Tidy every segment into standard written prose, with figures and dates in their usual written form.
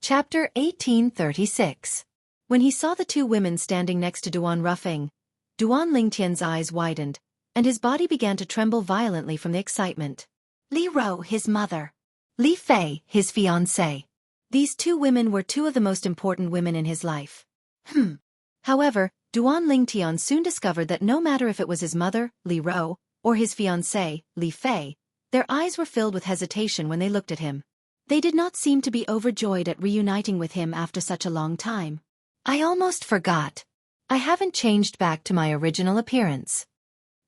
Chapter 1836. When he saw the two women standing next to Duan Ruffing, Duan Lingtian's eyes widened, and his body began to tremble violently from the excitement. Li Ro, his mother. Li Fei, his fiancée. These two women were two of the most important women in his life. However, Duan Lingtian soon discovered that no matter if it was his mother, Li Ro, or his fiancée, Li Fei, their eyes were filled with hesitation when they looked at him. They did not seem to be overjoyed at reuniting with him after such a long time. I almost forgot. I haven't changed back to my original appearance.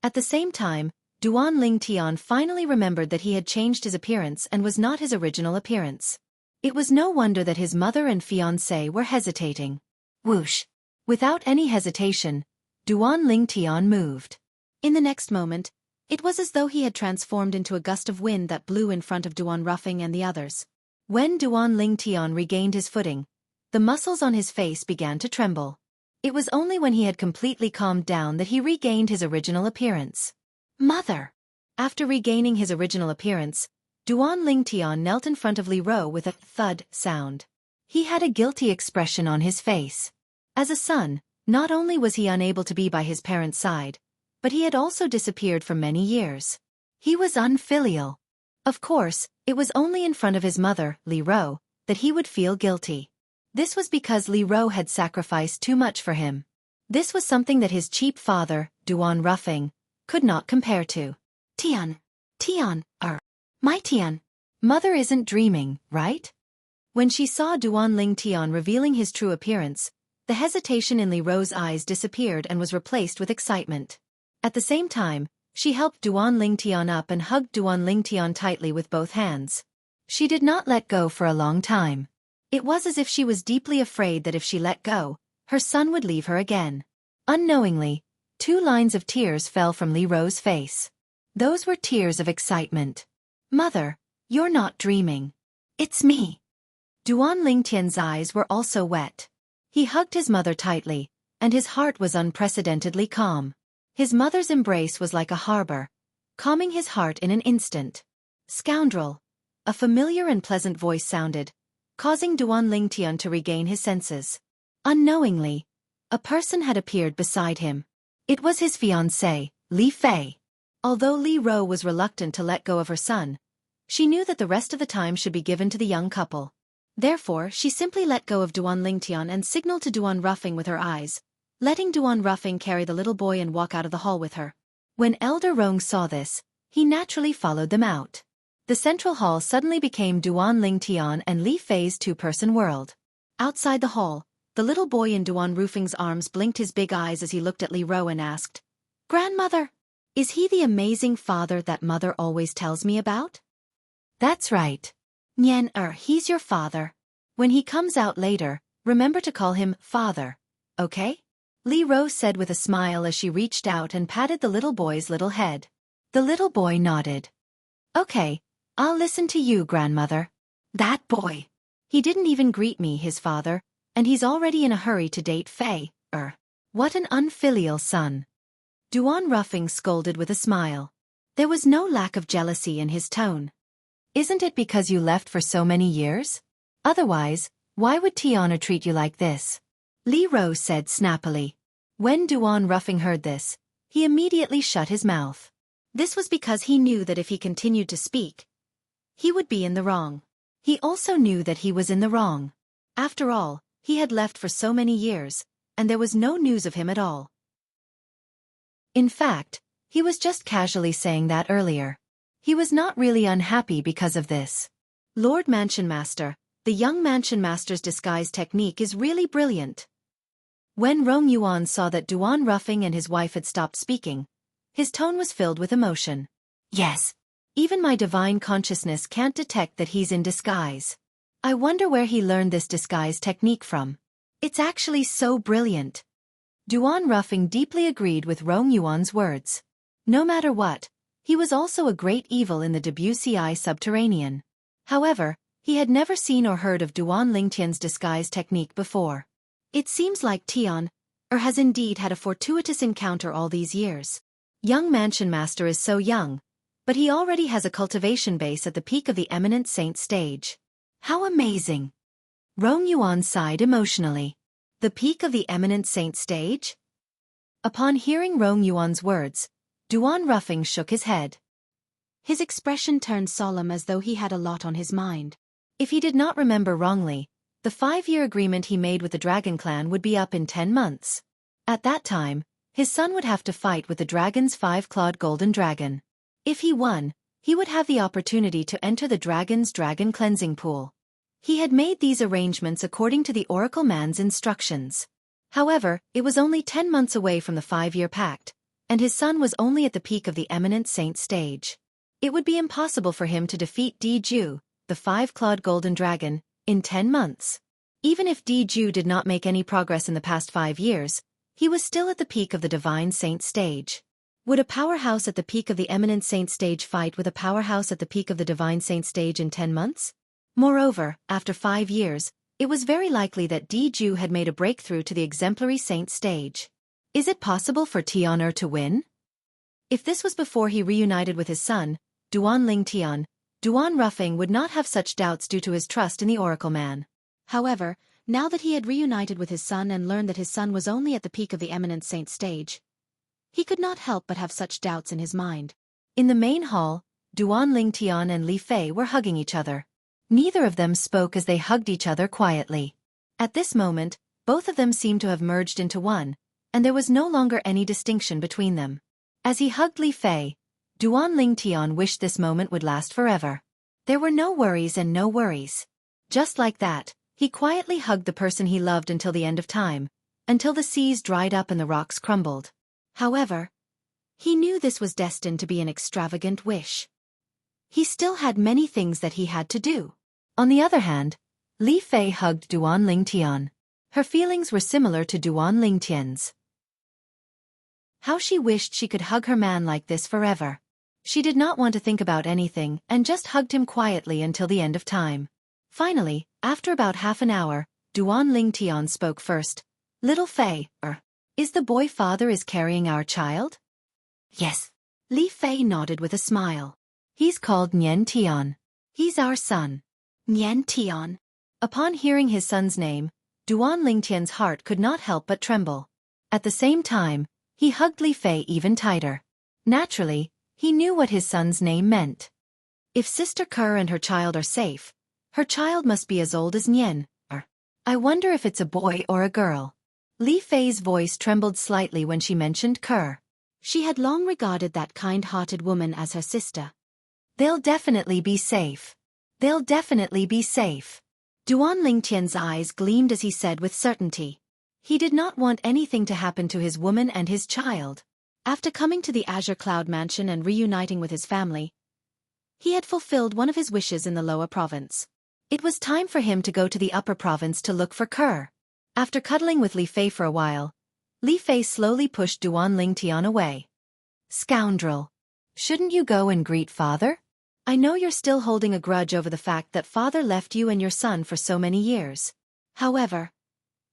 At the same time, Duan Lingtian finally remembered that he had changed his appearance and was not his original appearance. It was no wonder that his mother and fiancé were hesitating. Whoosh! Without any hesitation, Duan Lingtian moved. In the next moment, it was as though he had transformed into a gust of wind that blew in front of Duan Ruffing and the others. When Duan Lingtian regained his footing, the muscles on his face began to tremble. It was only when he had completely calmed down that he regained his original appearance. Mother! After regaining his original appearance, Duan Lingtian knelt in front of Li Ro with a thud sound. He had a guilty expression on his face. As a son, not only was he unable to be by his parents' side, but he had also disappeared for many years. He was unfilial. Of course, it was only in front of his mother, Li Ro, that he would feel guilty. This was because Li Ro had sacrificed too much for him. This was something that his cheap father, Duan Ruffing, could not compare to. Tian. My Tian. Mother isn't dreaming, right? When she saw Duan Lingtian revealing his true appearance, the hesitation in Li Ro's eyes disappeared and was replaced with excitement. At the same time, she helped Duan Lingtian up and hugged Duan Lingtian tightly with both hands. She did not let go for a long time. It was as if she was deeply afraid that if she let go, her son would leave her again. Unknowingly, 2 lines of tears fell from Li Ro's face. Those were tears of excitement. Mother, you're not dreaming. It's me. Duan Lingtian's eyes were also wet. He hugged his mother tightly, and his heart was unprecedentedly calm. His mother's embrace was like a harbor, calming his heart in an instant. Scoundrel! A familiar and pleasant voice sounded, causing Duan Lingtian to regain his senses. Unknowingly, a person had appeared beside him. It was his fiancée, Li Fei. Although Li Ro was reluctant to let go of her son, she knew that the rest of the time should be given to the young couple. Therefore, she simply let go of Duan Lingtian and signaled to Duan Ruffing with her eyes, letting Duan Ruffing carry the little boy and walk out of the hall with her. When Elder Rong saw this, he naturally followed them out. The central hall suddenly became Duan Lingtian and Li Fei's two-person world. Outside the hall, the little boy in Duan Ruffing's arms blinked his big eyes as he looked at Li Ro and asked, "Grandmother, is he the amazing father that mother always tells me about?" "That's right. Nian he's your father. When he comes out later, remember to call him father, okay?" Li Ro said with a smile as she reached out and patted the little boy's little head. The little boy nodded. "Okay, I'll listen to you, grandmother." That boy. He didn't even greet me, his father, and he's already in a hurry to date Fei. What an unfilial son. Duan Ruffing scolded with a smile. There was no lack of jealousy in his tone. "Isn't it because you left for so many years? Otherwise, why would Tiana treat you like this?" Li Ro said snappily. When Duan Ruffing heard this, he immediately shut his mouth. This was because he knew that if he continued to speak, he would be in the wrong. He also knew that he was in the wrong. After all, he had left for so many years, and there was no news of him at all. In fact, he was just casually saying that earlier. He was not really unhappy because of this. Lord Mansion Master, the young Mansion Master's disguise technique is really brilliant. When Rong Yuan saw that Duan Ruffing and his wife had stopped speaking, his tone was filled with emotion. "Yes. Even my divine consciousness can't detect that he's in disguise. I wonder where he learned this disguise technique from. It's actually so brilliant." Duan Ruffing deeply agreed with Rong Yuan's words. No matter what, he was also a great evil in the Debussy subterranean. However, he had never seen or heard of Duan Lingtian's disguise technique before. It seems like Tian has indeed had a fortuitous encounter all these years. Young Mansion Master is so young, but he already has a cultivation base at the peak of the eminent saint stage. How amazing! Rong Yuan sighed emotionally. The peak of the eminent saint stage? Upon hearing Rong Yuan's words, Duan Ruffing shook his head. His expression turned solemn as though he had a lot on his mind. If he did not remember wrongly, the 5-year agreement he made with the Dragon Clan would be up in 10 months. At that time, his son would have to fight with the dragon's 5-clawed golden dragon. If he won, he would have the opportunity to enter the dragon's dragon cleansing pool. He had made these arrangements according to the Oracle Man's instructions. However, it was only 10 months away from the 5-year pact, and his son was only at the peak of the eminent saint stage. It would be impossible for him to defeat Diju, the 5-clawed golden dragon, in 10 months. Even if Diju did not make any progress in the past 5 years, he was still at the peak of the divine saint stage. Would a powerhouse at the peak of the eminent saint stage fight with a powerhouse at the peak of the divine saint stage in 10 months? Moreover, after 5 years, it was very likely that Diju had made a breakthrough to the exemplary saint stage. Is it possible for Tianer to win? If this was before he reunited with his son, Duan Lingtian, Duan Ruffing would not have such doubts due to his trust in the Oracle Man. However, now that he had reunited with his son and learned that his son was only at the peak of the eminent saint stage, he could not help but have such doubts in his mind. In the main hall, Duan Lingtian and Li Fei were hugging each other. Neither of them spoke as they hugged each other quietly. At this moment, both of them seemed to have merged into one, and there was no longer any distinction between them. As he hugged Li Fei, Duan Lingtian wished this moment would last forever. There were no worries and no worries. Just like that, he quietly hugged the person he loved until the end of time, until the seas dried up and the rocks crumbled. However, he knew this was destined to be an extravagant wish. He still had many things that he had to do. On the other hand, Li Fei hugged Duan Lingtian. Her feelings were similar to Duan Lingtian's. How she wished she could hug her man like this forever. She did not want to think about anything and just hugged him quietly until the end of time. Finally, after about half an hour, Duan Lingtian spoke first. Little Fei, is the boy father is carrying our child? Yes. Li Fei nodded with a smile. He's called Nian Tian. He's our son. Nian Tian. Upon hearing his son's name, Duan Lingtian's heart could not help but tremble. At the same time, he hugged Li Fei even tighter. Naturally, he knew what his son's name meant. If Sister Kerr and her child are safe, her child must be as old as Nian. I wonder if it's a boy or a girl. Li Fei's voice trembled slightly when she mentioned Kerr. She had long regarded that kind-hearted woman as her sister. They'll definitely be safe. They'll definitely be safe. Duan Lingtian's eyes gleamed as he said with certainty. He did not want anything to happen to his woman and his child. After coming to the Azure Cloud Mansion and reuniting with his family, he had fulfilled one of his wishes in the lower province. It was time for him to go to the upper province to look for Kerr. After cuddling with Li Fei for a while, Li Fei slowly pushed Duan Lingtian away. Scoundrel! Shouldn't you go and greet father? I know you're still holding a grudge over the fact that father left you and your son for so many years. However,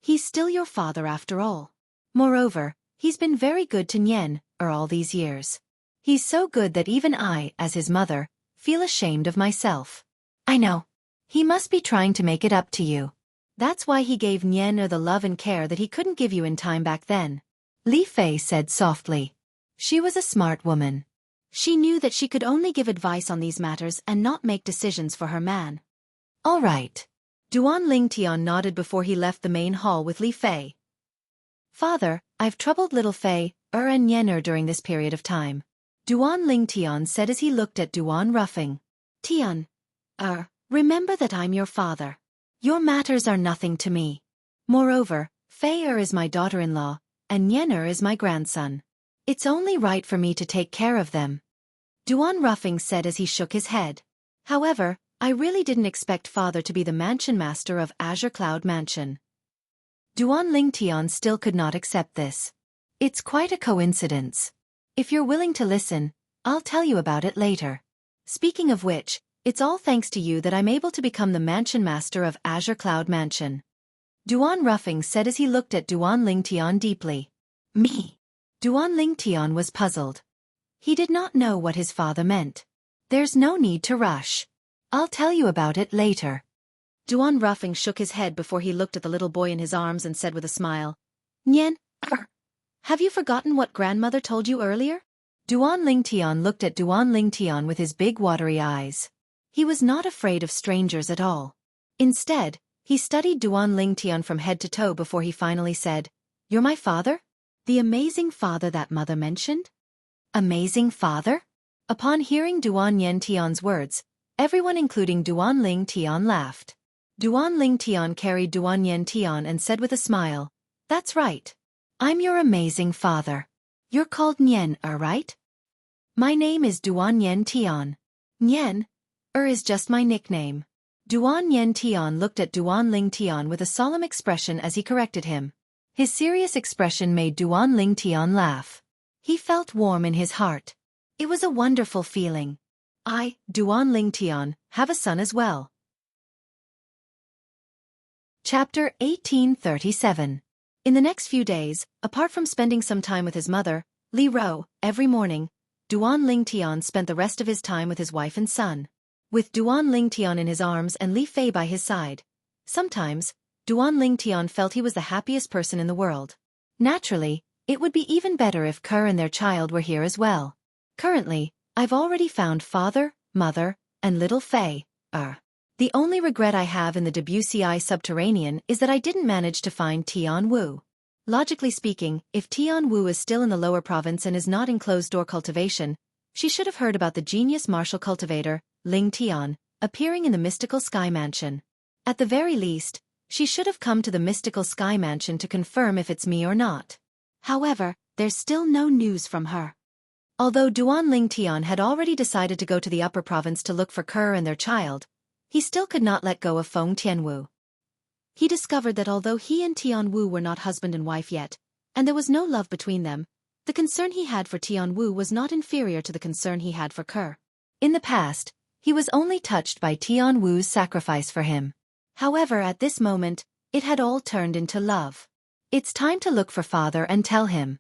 he's still your father after all. Moreover, he's been very good to Nian, all these years. He's so good that even I, as his mother, feel ashamed of myself. I know. He must be trying to make it up to you. That's why he gave Nian the love and care that he couldn't give you in time back then. Li Fei said softly. She was a smart woman. She knew that she could only give advice on these matters and not make decisions for her man. All right. Duan Lingtian nodded before he left the main hall with Li Fei. Father, I've troubled little Fei, and Nian during this period of time. Duan Lingtian said as he looked at Duan Ruffing. Tian. Remember that I'm your father. Your matters are nothing to me. Moreover, Fei is my daughter-in-law, and Nian is my grandson. It's only right for me to take care of them. Duan Ruffing said as he shook his head. However, I really didn't expect father to be the mansion master of Azure Cloud Mansion. Duan Lingtian still could not accept this. It's quite a coincidence. If you're willing to listen, I'll tell you about it later. Speaking of which, it's all thanks to you that I'm able to become the mansion master of Azure Cloud Mansion. Duan Ruffing said as he looked at Duan Lingtian deeply. Me? Duan Lingtian was puzzled. He did not know what his father meant. There's no need to rush. I'll tell you about it later. Duan Ruffing shook his head before he looked at the little boy in his arms and said with a smile, Nian, have you forgotten what grandmother told you earlier? Duan Lingtian looked at Duan Lingtian with his big watery eyes. He was not afraid of strangers at all. Instead, he studied Duan Lingtian from head to toe before he finally said, You're my father? The amazing father that mother mentioned? Amazing father? Upon hearing Duan Yentian's words, everyone including Duan Lingtian laughed. Duan Lingtian carried Duan Yentian and said with a smile, That's right. I'm your amazing father. You're called Nian, right? My name is Duan Yentian. Nian, is just my nickname. Duan Yentian looked at Duan Lingtian with a solemn expression as he corrected him. His serious expression made Duan Lingtian laugh. He felt warm in his heart. It was a wonderful feeling. I, Duan Lingtian, have a son as well. Chapter 1837. In the next few days, apart from spending some time with his mother, Li Ro, every morning, Duan Lingtian spent the rest of his time with his wife and son. With Duan Lingtian in his arms and Li Fei by his side, sometimes, Duan Lingtian felt he was the happiest person in the world. Naturally, it would be even better if Kerr and their child were here as well. Currently, I've already found father, mother, and little Fei. The only regret I have in the Wuxia subterranean is that I didn't manage to find Tian Wu. Logically speaking, if Tian Wu is still in the lower province and is not in closed-door cultivation, she should have heard about the genius martial cultivator, Ling Tian, appearing in the mystical sky mansion. At the very least, she should have come to the mystical sky mansion to confirm if it's me or not. However, there's still no news from her. Although Duan Lingtian had already decided to go to the upper province to look for Kerr and their child, he still could not let go of Feng Tianwu. He discovered that although he and Tian Wu were not husband and wife yet, and there was no love between them, the concern he had for Tian Wu was not inferior to the concern he had for Kerr. In the past, he was only touched by Tian Wu's sacrifice for him. However, at this moment, it had all turned into love. It's time to look for father and tell him.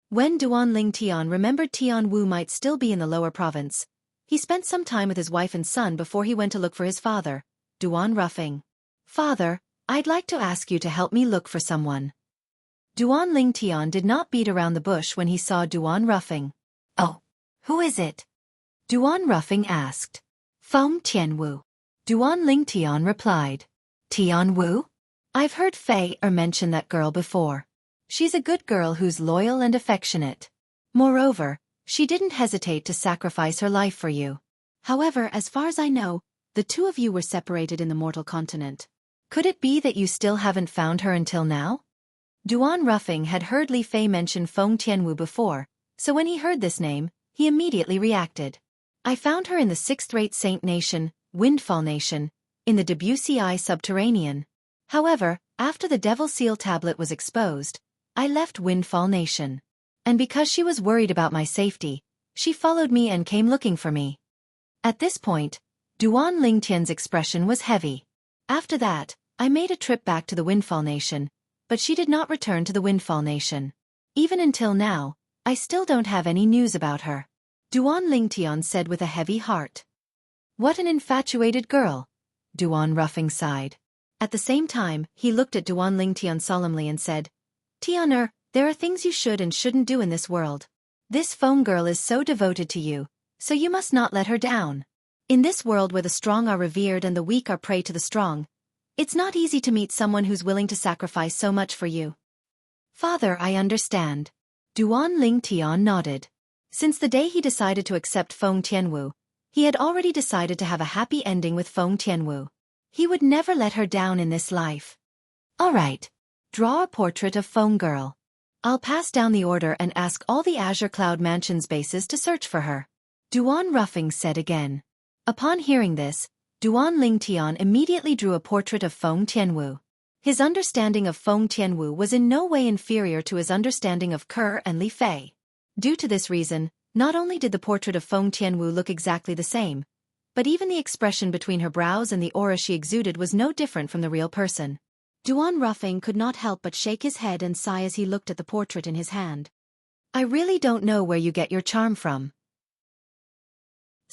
When Duan Lingtian remembered Tian Wu might still be in the lower province, he spent some time with his wife and son before he went to look for his father, Duan Ruffing. Father, I'd like to ask you to help me look for someone. Duan Lingtian did not beat around the bush when he saw Duan Ruffing. Oh, who is it? Duan Ruffing asked. Feng Tianwu. Duan Lingtian replied. Tian Wu? I've heard Fei mention that girl before. She's a good girl who's loyal and affectionate. Moreover, she didn't hesitate to sacrifice her life for you. However, as far as I know, the two of you were separated in the mortal continent. Could it be that you still haven't found her until now? Duan Ruffing had heard Li Fei mention Feng Tianwu before, so when he heard this name, he immediately reacted. I found her in the 6th-rate Saint Nation, Windfall Nation, in the Wuxia subterranean. However, after the Devil Seal tablet was exposed, I left Windfall Nation. And because she was worried about my safety, she followed me and came looking for me. At this point, Duan Lingtian's expression was heavy. After that, I made a trip back to the Windfall Nation, but she did not return to the Windfall Nation. Even until now, I still don't have any news about her. Duan Lingtian said with a heavy heart. What an infatuated girl, Duan Ruffing sighed. At the same time, he looked at Duan Lingtian solemnly and said, Tian, there are things you should and shouldn't do in this world. This Feng girl is so devoted to you, so you must not let her down. In this world where the strong are revered and the weak are prey to the strong, it's not easy to meet someone who's willing to sacrifice so much for you. Father, I understand. Duan Lingtian nodded. Since the day he decided to accept Feng Tianwu, he had already decided to have a happy ending with Feng Tianwu. He would never let her down in this life. All right. Draw a portrait of Feng girl. I'll pass down the order and ask all the Azure Cloud Mansion's bases to search for her. Duan Ruffing said again. Upon hearing this, Duan Lingtian immediately drew a portrait of Feng Tianwu. His understanding of Feng Tianwu was in no way inferior to his understanding of Kerr and Li Fei. Due to this reason, not only did the portrait of Feng Tianwu look exactly the same, but even the expression between her brows and the aura she exuded was no different from the real person. Duan Ruffing could not help but shake his head and sigh as he looked at the portrait in his hand. I really don't know where you get your charm from.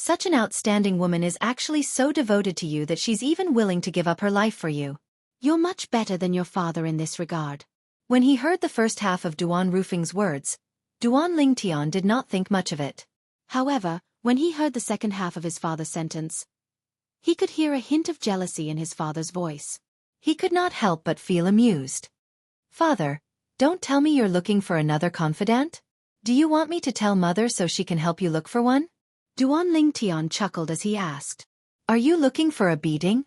Such an outstanding woman is actually so devoted to you that she's even willing to give up her life for you. You're much better than your father in this regard. When he heard the first half of Duan Rufing's words, Duan Lingtian did not think much of it. However, when he heard the second half of his father's sentence, he could hear a hint of jealousy in his father's voice. He could not help but feel amused. Father, don't tell me you're looking for another confidant? Do you want me to tell Mother so she can help you look for one? Duan Lingtian chuckled as he asked. Are you looking for a beating?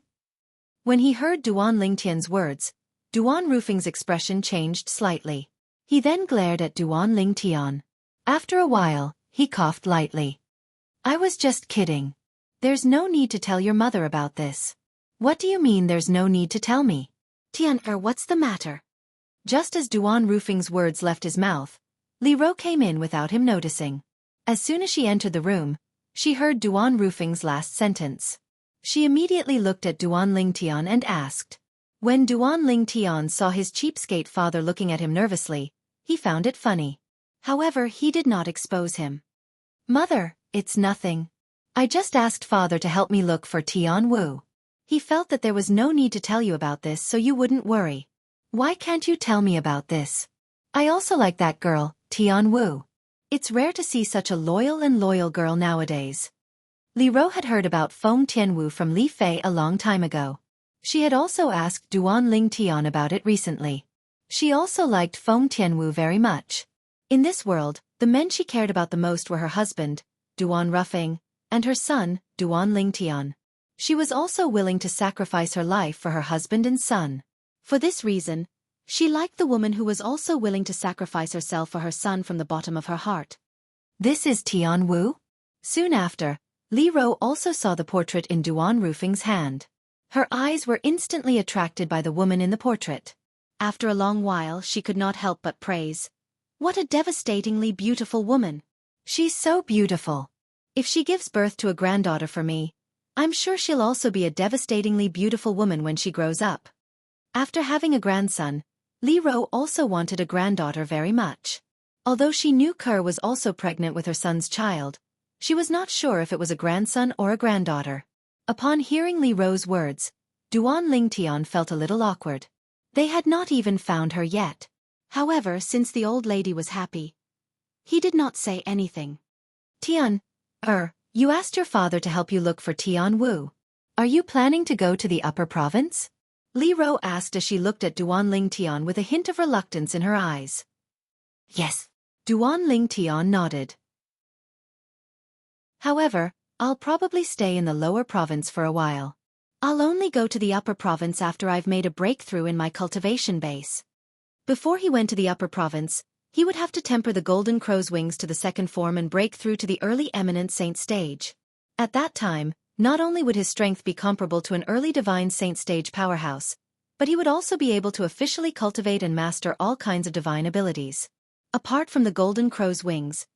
When he heard Duan Lingtian's words, Duan Rufing's expression changed slightly. He then glared at Duan Lingtian. After a while, he coughed lightly. I was just kidding. There's no need to tell your mother about this. What do you mean there's no need to tell me? Tian what's the matter? Just as Duan Rufing's words left his mouth, Li Ro came in without him noticing. As soon as she entered the room, she heard Duan Rufing's last sentence. She immediately looked at Duan Lingtian and asked. When Duan Lingtian saw his cheapskate father looking at him nervously, he found it funny. However, he did not expose him. Mother, it's nothing. I just asked father to help me look for Tian Wu. He felt that there was no need to tell you about this so you wouldn't worry. Why can't you tell me about this? I also like that girl, Tian Wu. It's rare to see such a loyal girl nowadays. Li Ro had heard about Feng Tianwu from Li Fei a long time ago. She had also asked Duan Lingtian about it recently. She also liked Feng Tianwu very much. In this world, the men she cared about the most were her husband, Duan Rufing, and her son, Duan Lingtian. She was also willing to sacrifice her life for her husband and son. For this reason, she liked the woman who was also willing to sacrifice herself for her son from the bottom of her heart. This is Tian Wu? Soon after, Li Ro also saw the portrait in Duan Rufing's hand. Her eyes were instantly attracted by the woman in the portrait. After a long while she could not help but praise. What a devastatingly beautiful woman. She's so beautiful. If she gives birth to a granddaughter for me, I'm sure she'll also be a devastatingly beautiful woman when she grows up. After having a grandson, Li Ro also wanted a granddaughter very much. Although she knew Kerr was also pregnant with her son's child, she was not sure if it was a grandson or a granddaughter. Upon hearing Li Ro's words, Duan Lingtian felt a little awkward. They had not even found her yet. However, since the old lady was happy, he did not say anything. Tian, you asked your father to help you look for Tian Wu. Are you planning to go to the upper province? Li Ro asked as she looked at Duan Lingtian with a hint of reluctance in her eyes. Yes. Duan Lingtian nodded. However, I'll probably stay in the lower province for a while. I'll only go to the upper province after I've made a breakthrough in my cultivation base. Before he went to the upper province, he would have to temper the golden crow's wings to the second form and break through to the early eminent saint stage. At that time, not only would his strength be comparable to an early divine saint stage powerhouse, but he would also be able to officially cultivate and master all kinds of divine abilities. Apart from the golden crow's wings,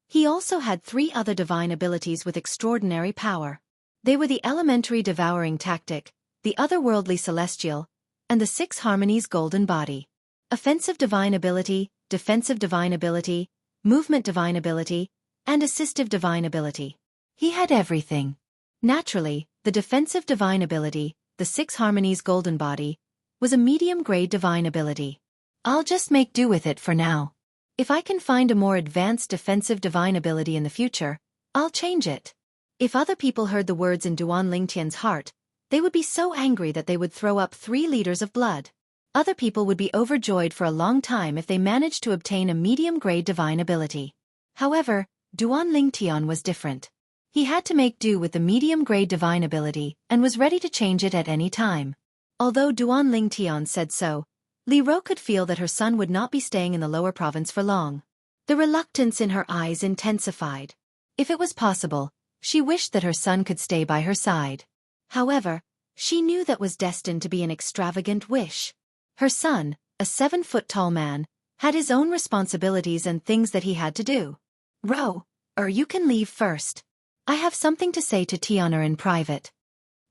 he also had 3 other divine abilities with extraordinary power. They were the elementary devouring tactic, the otherworldly celestial, and the 6 harmonies golden body. Offensive divine ability, defensive divine ability, movement divine ability, and assistive divine ability. He had everything. Naturally, the defensive divine ability, the 6 harmonies golden body, was a medium-grade divine ability. I'll just make do with it for now. If I can find a more advanced defensive divine ability in the future, I'll change it. If other people heard the words in Duan Lingtian's heart, they would be so angry that they would throw up 3 liters of blood. Other people would be overjoyed for a long time if they managed to obtain a medium-grade divine ability. However, Duan Lingtian was different. He had to make do with the medium-grade divine ability and was ready to change it at any time. Although Duan Lingtian said so, Li Ro could feel that her son would not be staying in the lower province for long. The reluctance in her eyes intensified. If it was possible, she wished that her son could stay by her side. However, she knew that was destined to be an extravagant wish. Her son, a 7-foot-tall man, had his own responsibilities and things that he had to do. Ro, you can leave first. I have something to say to Tiana in private.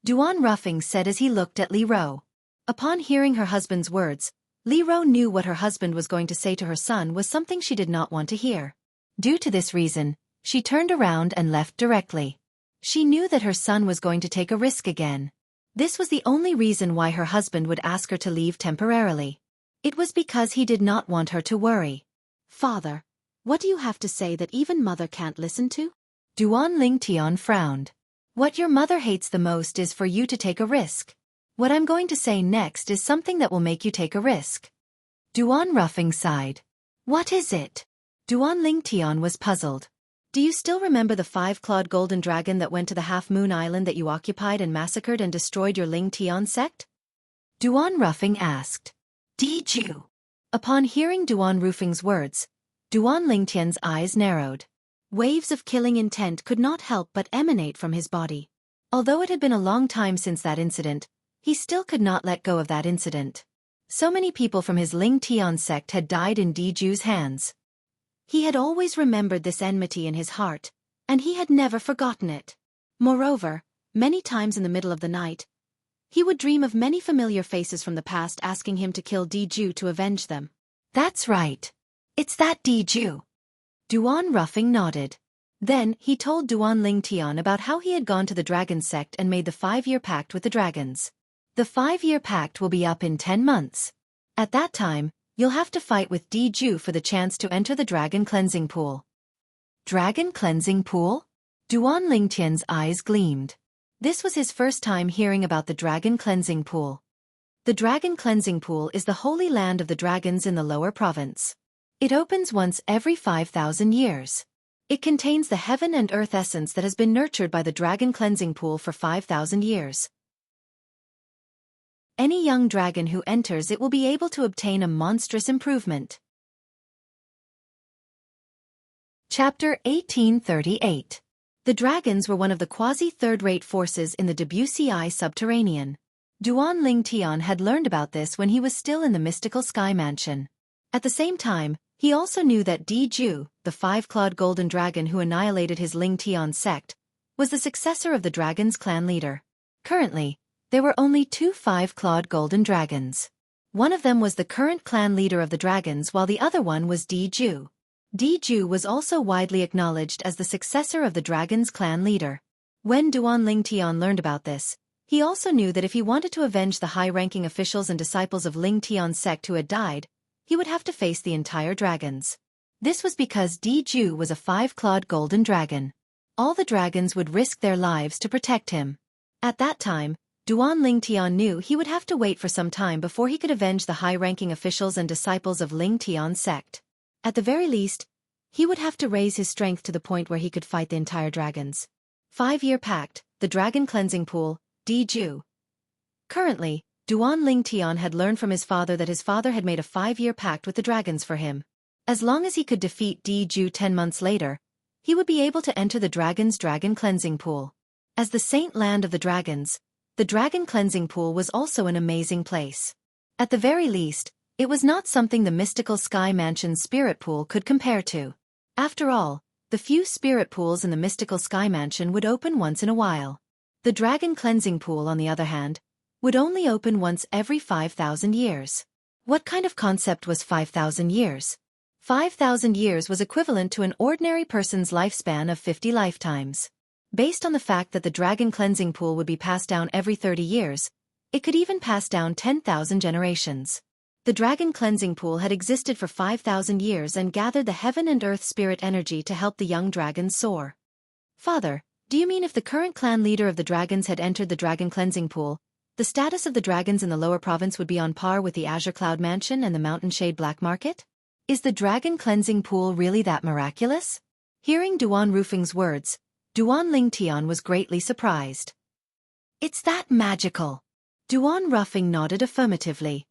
Duan Rufing said as he looked at Li Ro. Upon hearing her husband's words, Li Ro knew what her husband was going to say to her son was something she did not want to hear. Due to this reason, she turned around and left directly. She knew that her son was going to take a risk again. This was the only reason why her husband would ask her to leave temporarily. It was because he did not want her to worry. Father, what do you have to say that even mother can't listen to? Duan Lingtian frowned. What your mother hates the most is for you to take a risk. What I'm going to say next is something that will make you take a risk. Duan Ruffing sighed. What is it? Duan Lingtian was puzzled. Do you still remember the 5-clawed golden dragon that went to the half-moon island that you occupied and massacred and destroyed your Lingtian sect? Duan Ruffing asked. Did you? Upon hearing Duan Ruffing's words, Duan Lingtian's eyes narrowed. Waves of killing intent could not help but emanate from his body. Although it had been a long time since that incident, he still could not let go of that incident. So many people from his Lingtian sect had died in Diju's hands. He had always remembered this enmity in his heart, and he had never forgotten it. Moreover, many times in the middle of the night, he would dream of many familiar faces from the past asking him to kill Diju to avenge them. That's right. It's that Diju. Duan Ruffing nodded. Then, he told Duan Lingtian about how he had gone to the dragon sect and made the 5-year pact with the dragons. The 5-year pact will be up in 10 months. At that time, you'll have to fight with Diju for the chance to enter the dragon cleansing pool. Dragon cleansing pool? Duan Lingtian's eyes gleamed. This was his first time hearing about the dragon cleansing pool. The dragon cleansing pool is the holy land of the dragons in the lower province. It opens once every 5,000 years. It contains the heaven and earth essence that has been nurtured by the dragon cleansing pool for 5,000 years. Any young dragon who enters it will be able to obtain a monstrous improvement. Chapter 1838. The dragons were one of the quasi-third-rate forces in the WCI subterranean. Duan Lingtian had learned about this when he was still in the mystical sky mansion. At the same time, he also knew that Diju, the 5-clawed golden dragon who annihilated his Lingtian sect, was the successor of the dragon's clan leader. Currently, there were only 2 5-clawed golden dragons. One of them was the current clan leader of the dragons while the other one was Diju. Diju was also widely acknowledged as the successor of the dragon's clan leader. When Duan Lingtian learned about this, he also knew that if he wanted to avenge the high-ranking officials and disciples of Lingtian's sect who had died, he would have to face the entire dragons. This was because Diju was a 5-clawed golden dragon. All the dragons would risk their lives to protect him. At that time, Duan Lingtian knew he would have to wait for some time before he could avenge the high-ranking officials and disciples of Lingtian's sect. At the very least, he would have to raise his strength to the point where he could fight the entire dragons. 5-year pact, the dragon cleansing pool, Diju. Currently, Duan Lingtian had learned from his father that his father had made a 5-year pact with the dragons for him. As long as he could defeat Diju 10 months later, he would be able to enter the dragon's dragon cleansing pool. As the saint land of the dragons, the dragon cleansing pool was also an amazing place. At the very least, it was not something the mystical sky mansion's spirit pool could compare to. After all, the few spirit pools in the mystical sky mansion would open once in a while. The dragon cleansing pool, on the other hand, would only open once every 5,000 years. What kind of concept was 5,000 years? 5,000 years was equivalent to an ordinary person's lifespan of 50 lifetimes. Based on the fact that the dragon cleansing pool would be passed down every 30 years, it could even pass down 10,000 generations. The dragon cleansing pool had existed for 5,000 years and gathered the heaven and earth spirit energy to help the young dragons soar. Father, do you mean if the current clan leader of the dragons had entered the dragon cleansing pool, the status of the dragons in the lower province would be on par with the Azure Cloud Mansion and the Mountain Shade Black Market? Is the dragon cleansing pool really that miraculous? Hearing Duan Rufing's words, Duan Lingtian was greatly surprised. It's that magical. Duan Ruffing nodded affirmatively.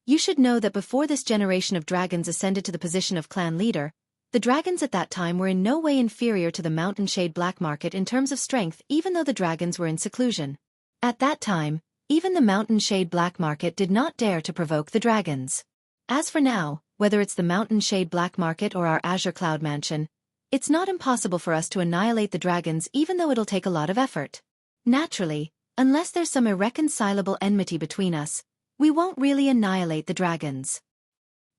You should know that before this generation of dragons ascended to the position of clan leader, the dragons at that time were in no way inferior to the Mountain Shade Black Market in terms of strength, even though the dragons were in seclusion. At that time, even the Mountain Shade Black Market did not dare to provoke the dragons. As for now, whether it's the Mountain Shade Black Market or our Azure Cloud Mansion, it's not impossible for us to annihilate the dragons even though it'll take a lot of effort. Naturally, unless there's some irreconcilable enmity between us, we won't really annihilate the dragons.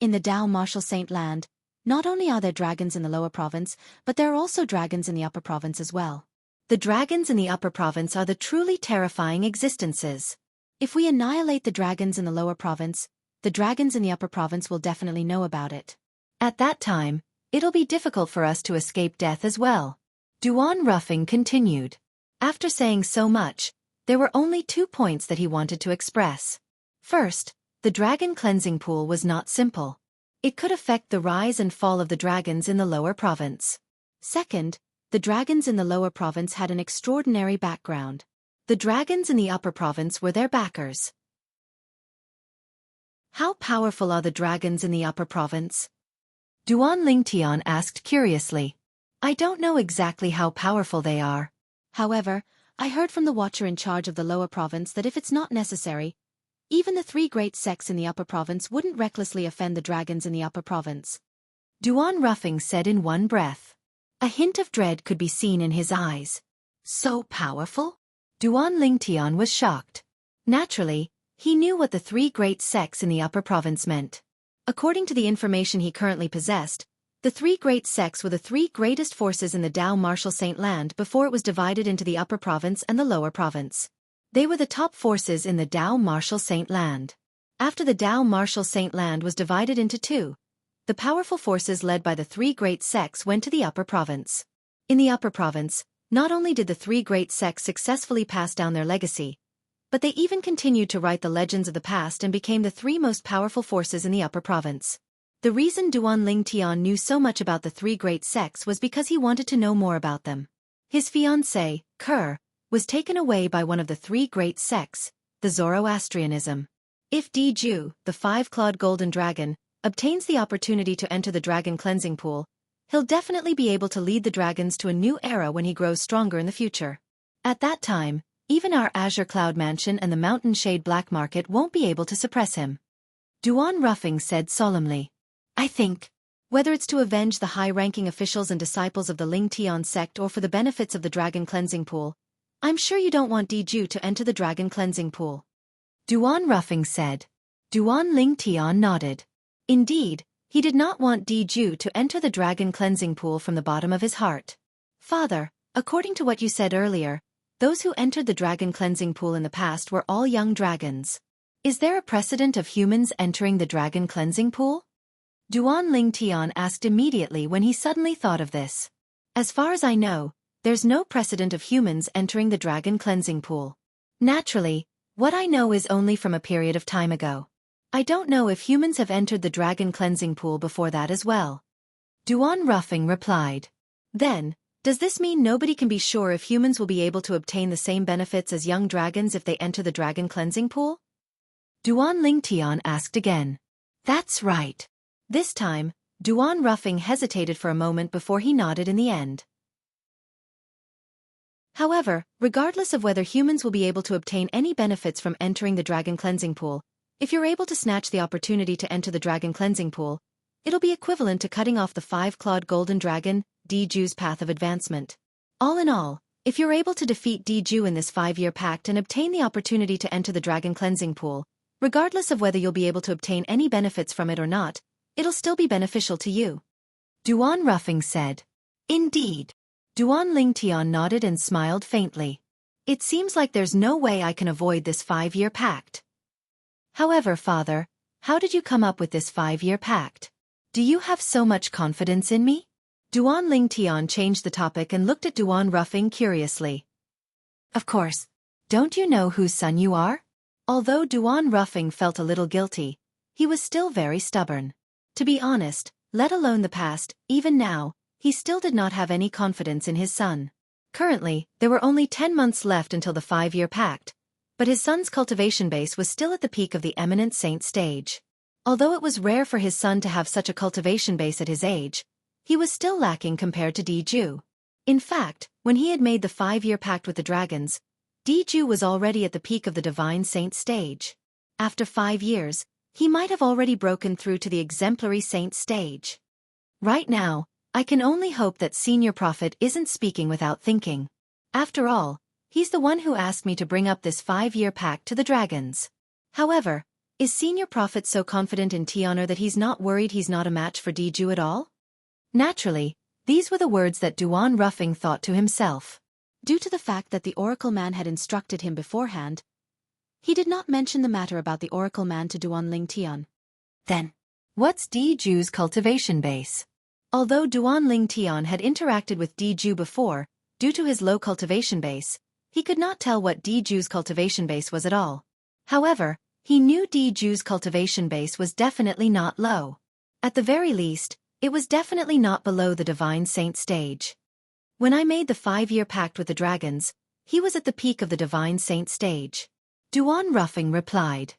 In the Dao Martial Saint Land, not only are there dragons in the lower province, but there are also dragons in the upper province as well. The dragons in the upper province are the truly terrifying existences. If we annihilate the dragons in the lower province, the dragons in the upper province will definitely know about it. At that time, it'll be difficult for us to escape death as well. Duan Ruffing continued. After saying so much, there were only 2 points that he wanted to express. First, the dragon cleansing pool was not simple. It could affect the rise and fall of the dragons in the lower province. Second, the dragons in the lower province had an extraordinary background. The dragons in the upper province were their backers. How powerful are the dragons in the upper province? Duan Lingtian asked curiously. I don't know exactly how powerful they are. However, I heard from the watcher in charge of the lower province that if it's not necessary, even the 3 great sects in the upper province wouldn't recklessly offend the dragons in the upper province. Duan Ruffing said in one breath. A hint of dread could be seen in his eyes. So powerful? Duan Lingtian was shocked. Naturally, he knew what the 3 great sects in the upper province meant. According to the information he currently possessed, the 3 great sects were the 3 greatest forces in the Dao Martial Saint Land before it was divided into the upper province and the lower province. They were the top forces in the Dao Martial Saint Land. After the Dao Martial Saint Land was divided into 2, the powerful forces led by the 3 great sects went to the upper province. In the upper province, not only did the 3 great sects successfully pass down their legacy, but they even continued to write the legends of the past and became the 3 most powerful forces in the upper province. The reason Duan Lingtian knew so much about the 3 great sects was because he wanted to know more about them. His fiancée, Ker, was taken away by one of the 3 great sects, the Zoroastrianism. If Diju, the 5-clawed golden dragon, obtains the opportunity to enter the dragon cleansing pool, he'll definitely be able to lead the dragons to a new era when he grows stronger in the future. At that time, even our Azure Cloud Mansion and the Mountain Shade Black Market won't be able to suppress him. Duan Ruffing said solemnly. I think, whether it's to avenge the high-ranking officials and disciples of the Lingtian sect or for the benefits of the dragon cleansing pool, I'm sure you don't want Diju to enter the dragon cleansing pool. Duan Ruffing said. Duan Lingtian nodded. Indeed, he did not want Diju to enter the dragon cleansing pool from the bottom of his heart. Father, according to what you said earlier, those who entered the dragon cleansing pool in the past were all young dragons. Is there a precedent of humans entering the dragon cleansing pool? Duan Lingtian asked immediately when he suddenly thought of this. As far as I know, there's no precedent of humans entering the dragon cleansing pool. Naturally, what I know is only from a period of time ago. I don't know if humans have entered the dragon cleansing pool before that as well. Duan Ruffing replied. Then, does this mean nobody can be sure if humans will be able to obtain the same benefits as young dragons if they enter the dragon cleansing pool? Duan Lingtian asked again. That's right. This time, Duan Ruffing hesitated for a moment before he nodded in the end. However, regardless of whether humans will be able to obtain any benefits from entering the dragon cleansing pool, if you're able to snatch the opportunity to enter the dragon cleansing pool, it'll be equivalent to cutting off the 5-clawed golden dragon, Diju's path of advancement. All in all, if you're able to defeat Diju in this 5-year pact and obtain the opportunity to enter the dragon cleansing pool, regardless of whether you'll be able to obtain any benefits from it or not, it'll still be beneficial to you. Duan Ruffing said. Indeed. Duan Lingtian nodded and smiled faintly. It seems like there's no way I can avoid this 5-year pact. However, Father, how did you come up with this 5-year pact? Do you have so much confidence in me? Duan Lingtian changed the topic and looked at Duan Ruffing curiously. Of course. Don't you know whose son you are? Although Duan Ruffing felt a little guilty, he was still very stubborn. To be honest, let alone the past, even now, he still did not have any confidence in his son. Currently, there were only 10 months left until the 5-year pact, but his son's cultivation base was still at the peak of the eminent saint stage. Although it was rare for his son to have such a cultivation base at his age, he was still lacking compared to Diju. In fact, when he had made the 5-year pact with the dragons, Diju was already at the peak of the divine saint stage. After 5 years, he might have already broken through to the exemplary saint stage. Right now, I can only hope that Senior Prophet isn't speaking without thinking. After all, he's the one who asked me to bring up this 5-year pact to the dragons. However, is Senior Prophet so confident in Tian'er that he's not worried he's not a match for Diju at all? Naturally, these were the words that Duan Ruffing thought to himself. Due to the fact that the Oracle Man had instructed him beforehand, he did not mention the matter about the Oracle Man to Duan Lingtian. Then, what's Diju's cultivation base? Although Duan Lingtian had interacted with Diju before, due to his low cultivation base, he could not tell what Diju's cultivation base was at all. However, he knew Diju's cultivation base was definitely not low. At the very least, it was definitely not below the Divine Saint stage. When I made the 5-year pact with the dragons, he was at the peak of the Divine Saint stage. Duan Ruffing replied.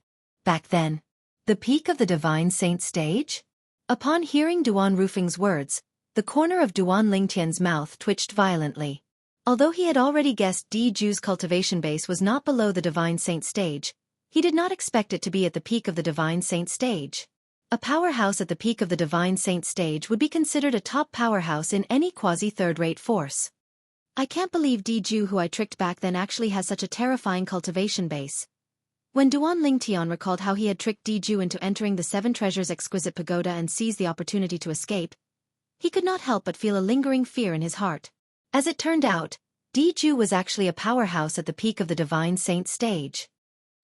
Back then, the peak of the Divine Saint stage? Upon hearing Duan Rufing's words, the corner of Duan Lingtian's mouth twitched violently. Although he had already guessed Diju's cultivation base was not below the Divine Saint stage, he did not expect it to be at the peak of the Divine Saint stage. A powerhouse at the peak of the Divine Saint stage would be considered a top powerhouse in any quasi-third-rate force. I can't believe Diju who I tricked back then actually has such a terrifying cultivation base. When Duan Lingtian recalled how he had tricked Diju into entering the 7 Treasures exquisite pagoda and seized the opportunity to escape, he could not help but feel a lingering fear in his heart. As it turned out, Diju was actually a powerhouse at the peak of the Divine Saint stage.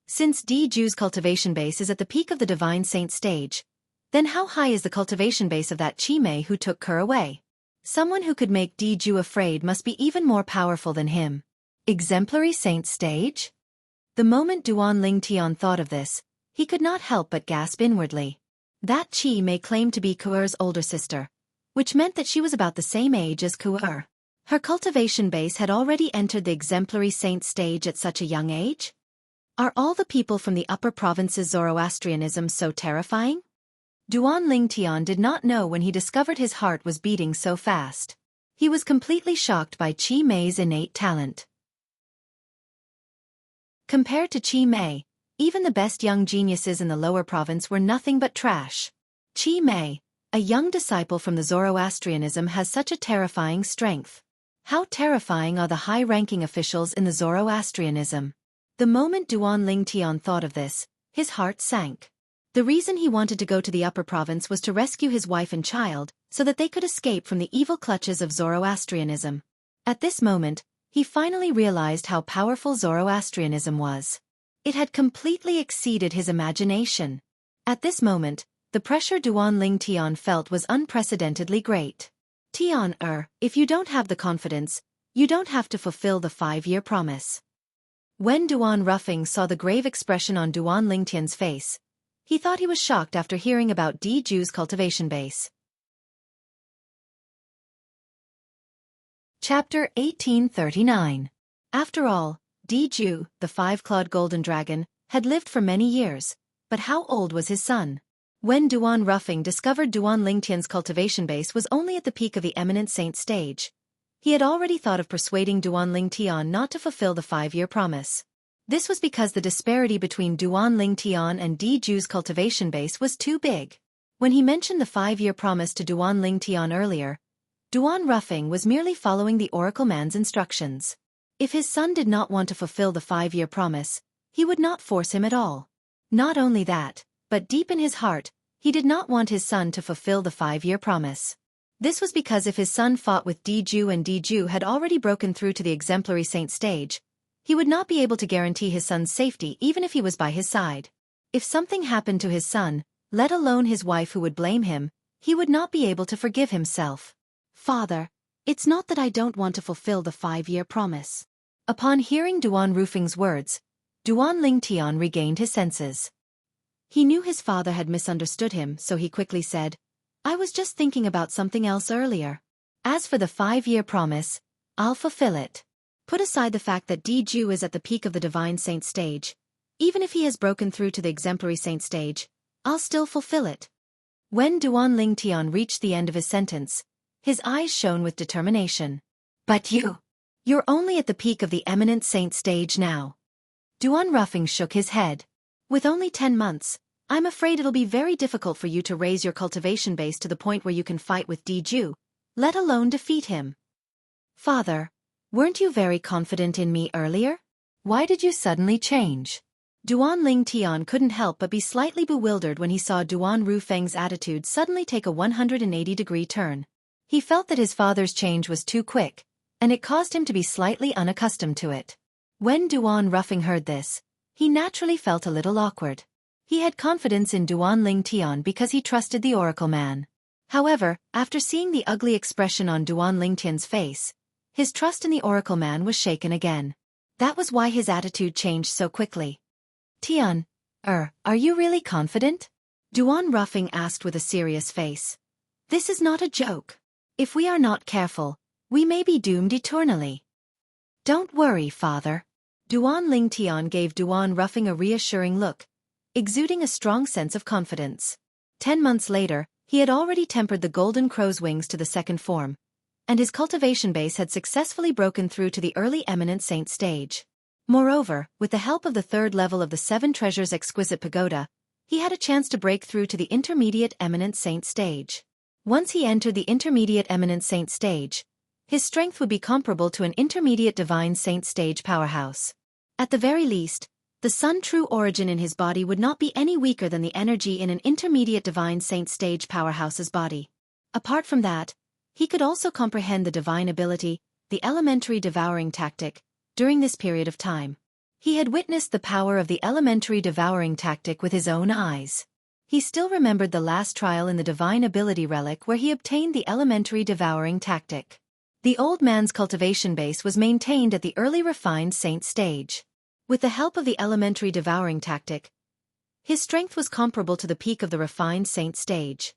Since Diju's cultivation base is at the peak of the Divine Saint stage, then how high is the cultivation base of that Chi-Mei who took Kerr away? Someone who could make Diju afraid must be even more powerful than him. Exemplary Saint stage? The moment Duan Lingtian thought of this, he could not help but gasp inwardly. That Chi-Mei claimed to be Kerr's older sister, which meant that she was about the same age as Kerr. Her cultivation base had already entered the Exemplary Saint stage at such a young age? Are all the people from the upper provinces Zoroastrianism so terrifying? Duan Lingtian did not know when he discovered his heart was beating so fast. He was completely shocked by Chi-Mei's innate talent. Compared to Chi-Mei, even the best young geniuses in the lower province were nothing but trash. Chi-Mei, a young disciple from the Zoroastrianism, has such a terrifying strength. How terrifying are the high-ranking officials in the Zoroastrianism? The moment Duan Lingtian thought of this, his heart sank. The reason he wanted to go to the upper province was to rescue his wife and child, so that they could escape from the evil clutches of Zoroastrianism. At this moment, he finally realized how powerful Zoroastrianism was. It had completely exceeded his imagination. At this moment, the pressure Duan Lingtian felt was unprecedentedly great. Tian, if you don't have the confidence, you don't have to fulfill the 5-year promise. When Duan Ruffing saw the grave expression on Duan Lingtian's face, he thought he was shocked after hearing about Diju's cultivation base. Chapter 1839. After all, Diju, the 5-clawed golden dragon, had lived for many years, but how old was his son? When Duan Ruffing discovered Duan Lingtian's cultivation base was only at the peak of the eminent saint stage, he had already thought of persuading Duan Lingtian not to fulfill the 5-year promise. This was because the disparity between Duan Lingtian and Diju's cultivation base was too big. When he mentioned the 5-year promise to Duan Lingtian earlier, Duan Ruffing was merely following the Oracle Man's instructions. If his son did not want to fulfill the 5-year promise, he would not force him at all. Not only that, but deep in his heart, he did not want his son to fulfill the 5-year promise. This was because if his son fought with Diju and Diju had already broken through to the exemplary saint stage, he would not be able to guarantee his son's safety even if he was by his side. If something happened to his son, let alone his wife who would blame him, he would not be able to forgive himself. Father, it's not that I don't want to fulfill the 5-year promise. Upon hearing Duan Rufing's words, Duan Lingtian regained his senses. He knew his father had misunderstood him, so he quickly said, I was just thinking about something else earlier. As for the 5-year promise, I'll fulfill it. Put aside the fact that Diju is at the peak of the Divine Saint stage. Even if he has broken through to the Exemplary Saint stage, I'll still fulfill it. When Duan Lingtian reached the end of his sentence, his eyes shone with determination. But you're only at the peak of the eminent saint stage now. Duan Ruffing shook his head. With only 10 months, I'm afraid it'll be very difficult for you to raise your cultivation base to the point where you can fight with Diju, let alone defeat him. Father, weren't you very confident in me earlier? Why did you suddenly change? Duan Lingtian couldn't help but be slightly bewildered when he saw Duan Rufeng's attitude suddenly take a 180-degree turn. He felt that his father's change was too quick, and it caused him to be slightly unaccustomed to it. When Duan Ruffing heard this, he naturally felt a little awkward. He had confidence in Duan Lingtian because he trusted the Oracle Man. However, after seeing the ugly expression on Duan Lingtian's face, his trust in the Oracle Man was shaken again. That was why his attitude changed so quickly. Tian, are you really confident? Duan Ruffing asked with a serious face. This is not a joke. If we are not careful, we may be doomed eternally. Don't worry, father. Duan Lingtian gave Duan Ruffing a reassuring look, exuding a strong sense of confidence. 10 months later, he had already tempered the golden crow's wings to the second form, and his cultivation base had successfully broken through to the early eminent saint stage. Moreover, with the help of the third level of the Seven Treasures Exquisite Pagoda, he had a chance to break through to the intermediate eminent saint stage. Once he entered the intermediate eminent saint stage, his strength would be comparable to an intermediate divine saint stage powerhouse. At the very least, the Sun true origin in his body would not be any weaker than the energy in an intermediate divine saint stage powerhouse's body. Apart from that, he could also comprehend the divine ability, the elementary devouring tactic, during this period of time. He had witnessed the power of the elementary devouring tactic with his own eyes. He still remembered the last trial in the divine ability relic where he obtained the elementary devouring tactic. The old man's cultivation base was maintained at the early refined saint stage. With the help of the elementary devouring tactic, his strength was comparable to the peak of the refined saint stage.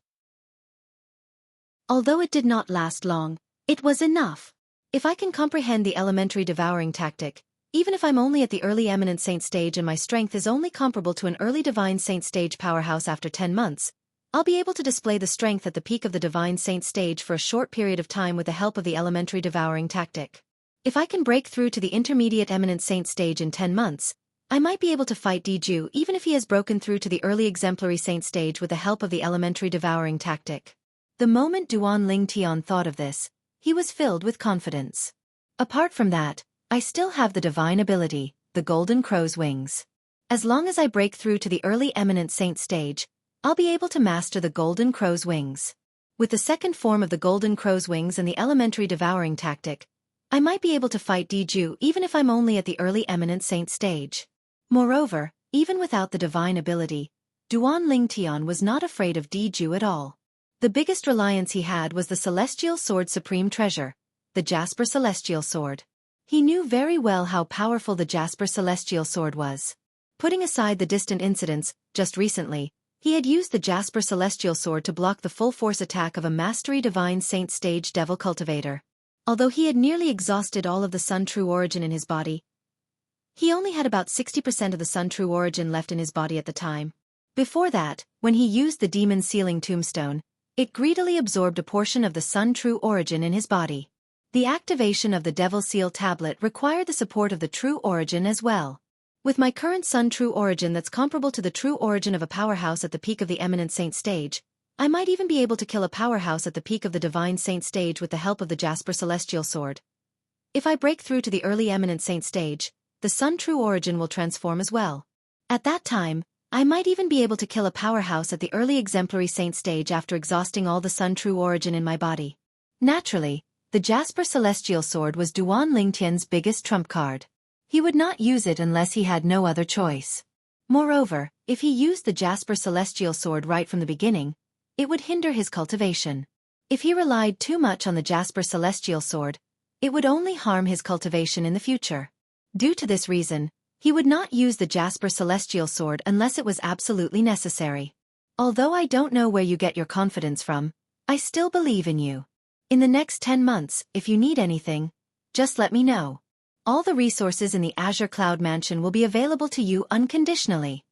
Although it did not last long, it was enough. If I can comprehend the elementary devouring tactic, even if I'm only at the early eminent saint stage and my strength is only comparable to an early divine saint stage powerhouse after 10 months, I'll be able to display the strength at the peak of the divine saint stage for a short period of time with the help of the elementary devouring tactic. If I can break through to the intermediate eminent saint stage in 10 months, I might be able to fight Diju even if he has broken through to the early exemplary saint stage with the help of the elementary devouring tactic. The moment Duan Lingtian thought of this, he was filled with confidence. Apart from that, I still have the divine ability, the golden crow's wings. As long as I break through to the early eminent saint stage, I'll be able to master the golden crow's wings. With the second form of the golden crow's wings and the elementary devouring tactic, I might be able to fight Diju even if I'm only at the early eminent saint stage. Moreover, even without the divine ability, Duan Lingtian was not afraid of Diju at all. The biggest reliance he had was the Celestial Sword Supreme Treasure, the Jasper Celestial Sword. He knew very well how powerful the Jasper Celestial Sword was. Putting aside the distant incidents, just recently, he had used the Jasper Celestial Sword to block the full-force attack of a Mastery Divine Saint Stage Devil Cultivator. Although he had nearly exhausted all of the Sun True Origin in his body, he only had about 60% of the Sun True Origin left in his body at the time. Before that, when he used the Demon Sealing Tombstone, it greedily absorbed a portion of the Sun True Origin in his body. The activation of the Devil Seal Tablet required the support of the True Origin as well. With my current Sun True Origin that's comparable to the true origin of a powerhouse at the peak of the Eminent Saint stage, I might even be able to kill a powerhouse at the peak of the Divine Saint stage with the help of the Jasper Celestial Sword. If I break through to the early Eminent Saint stage, the Sun True Origin will transform as well. At that time, I might even be able to kill a powerhouse at the early Exemplary Saint stage after exhausting all the Sun True Origin in my body. Naturally, the Jasper Celestial Sword was Duan Lingtian's biggest trump card. He would not use it unless he had no other choice. Moreover, if he used the Jasper Celestial Sword right from the beginning, it would hinder his cultivation. If he relied too much on the Jasper Celestial Sword, it would only harm his cultivation in the future. Due to this reason, he would not use the Jasper Celestial Sword unless it was absolutely necessary. Although I don't know where you get your confidence from, I still believe in you. In the next 10 months, if you need anything, just let me know. All the resources in the Azure Cloud Mansion will be available to you unconditionally.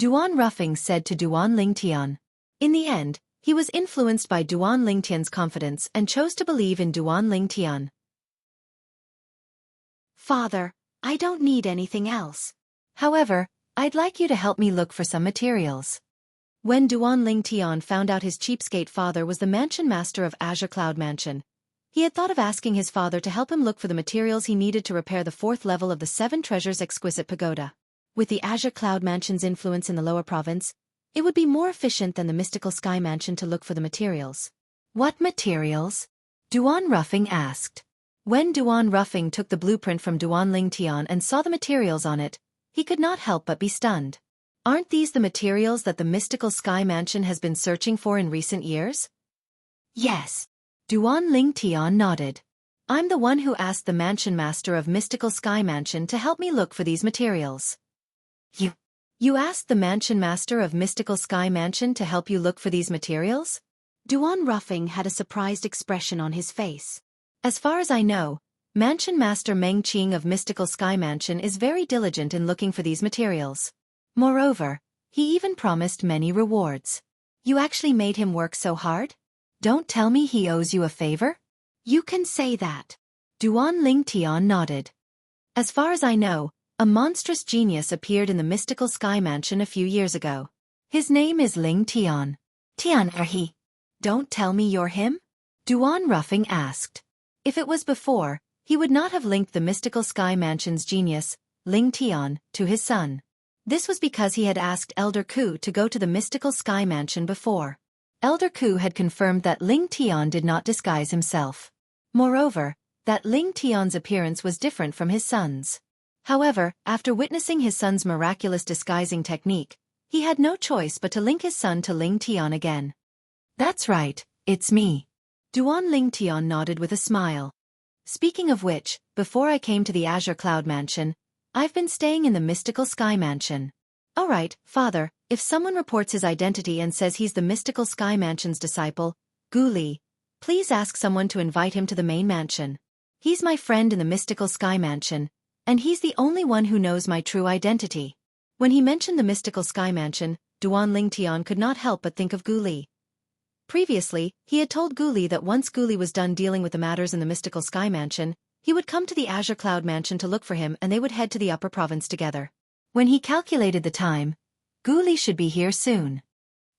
Duan Ruffing said to Duan Lingtian. In the end, he was influenced by Duan Lingtian's confidence and chose to believe in Duan Lingtian. Father, I don't need anything else. However, I'd like you to help me look for some materials. When Duan Lingtian found out his cheapskate father was the mansion master of Azure Cloud Mansion, he had thought of asking his father to help him look for the materials he needed to repair the 4th level of the Seven Treasures Exquisite Pagoda. With the Azure Cloud Mansion's influence in the lower province, it would be more efficient than the Mystical Sky Mansion to look for the materials. What materials? Duan Ruffing asked. When Duan Ruffing took the blueprint from Duan Lingtian and saw the materials on it, he could not help but be stunned. Aren't these the materials that the mystical sky mansion has been searching for in recent years? Yes. Duan Lingtian nodded. I'm the one who asked the mansion master of Mystical Sky Mansion to help me look for these materials. You asked the mansion master of Mystical Sky Mansion to help you look for these materials? Duan Ruffing had a surprised expression on his face. As far as I know, Mansion Master Meng Qing of Mystical Sky Mansion is very diligent in looking for these materials. Moreover, he even promised many rewards. You actually made him work so hard? Don't tell me he owes you a favor? You can say that. Duan Lingtian nodded. As far as I know, a monstrous genius appeared in the Mystical Sky Mansion a few years ago. His name is Ling Tian. Tian are he? Don't tell me you're him? Duan Ruffing asked. If it was before, he would not have linked the Mystical Sky Mansion's genius, Ling Tian, to his son. This was because he had asked Elder Ku to go to the Mystical Sky Mansion before. Elder Ku had confirmed that Ling Tian did not disguise himself. Moreover, that Ling Tian's appearance was different from his son's. However, after witnessing his son's miraculous disguising technique, he had no choice but to link his son to Ling Tian again. That's right, it's me. Duan Ling Tian nodded with a smile. Speaking of which, before I came to the Azure Cloud Mansion, I've been staying in the Mystical Sky Mansion. Alright, father, if someone reports his identity and says he's the Mystical Sky Mansion's disciple, Gu Li, please ask someone to invite him to the main mansion. He's my friend in the Mystical Sky Mansion, and he's the only one who knows my true identity. When he mentioned the Mystical Sky Mansion, Duan Lingtian could not help but think of Gu Li. Previously, he had told Gu Li that once Gu Li was done dealing with the matters in the Mystical Sky Mansion, he would come to the Azure Cloud Mansion to look for him and they would head to the Upper Province together. When he calculated the time, Gu Li should be here soon.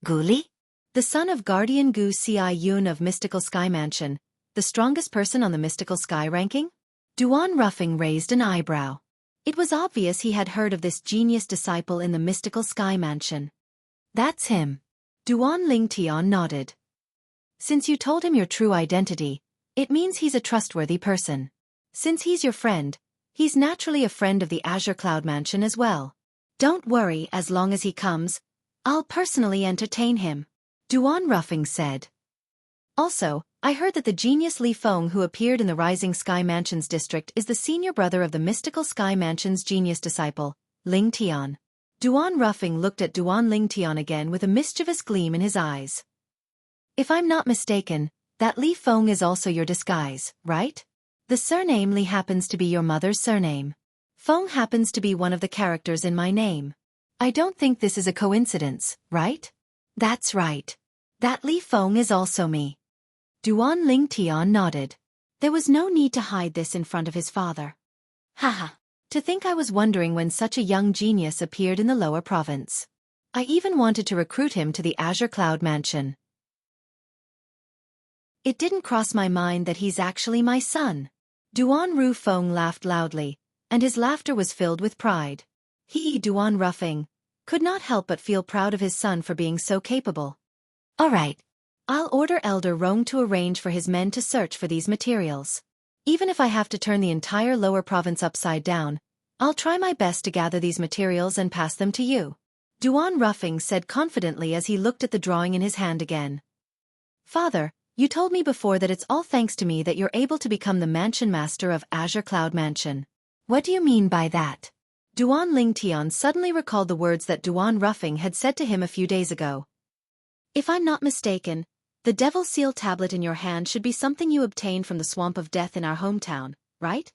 Gu Li? The son of Guardian Gu Ci Yun of Mystical Sky Mansion, the strongest person on the Mystical Sky ranking? Duan Ruffing raised an eyebrow. It was obvious he had heard of this genius disciple in the Mystical Sky Mansion. That's him. Duan Lingtian nodded. Since you told him your true identity, it means he's a trustworthy person. Since he's your friend, he's naturally a friend of the Azure Cloud Mansion as well. Don't worry, as long as he comes, I'll personally entertain him, Duan Ruffing said. Also, I heard that the genius Li Feng who appeared in the Rising Sky Mansion's district is the senior brother of the Mystical Sky Mansion's genius disciple, Ling Tian. Duan Ruffing looked at Duan Ling Tian again with a mischievous gleam in his eyes. If I'm not mistaken, that Li Feng is also your disguise, right? The surname Li happens to be your mother's surname. Feng happens to be one of the characters in my name. I don't think this is a coincidence, right? That's right. That Li Feng is also me. Duan Lingtian nodded. There was no need to hide this in front of his father. Haha. To think I was wondering when such a young genius appeared in the lower province. I even wanted to recruit him to the Azure Cloud Mansion. It didn't cross my mind that he's actually my son. Duan Ru Feng laughed loudly, and his laughter was filled with pride. He, Duan Ruffing, could not help but feel proud of his son for being so capable. Alright. I'll order Elder Rong to arrange for his men to search for these materials. Even if I have to turn the entire lower province upside down, I'll try my best to gather these materials and pass them to you, Duan Ruffing said confidently as he looked at the drawing in his hand again. Father, you told me before that it's all thanks to me that you're able to become the mansion master of Azure Cloud Mansion. What do you mean by that? Duan Lingtian suddenly recalled the words that Duan Ruffing had said to him a few days ago. If I'm not mistaken, the Devil Seal tablet in your hand should be something you obtained from the Swamp of Death in our hometown, right?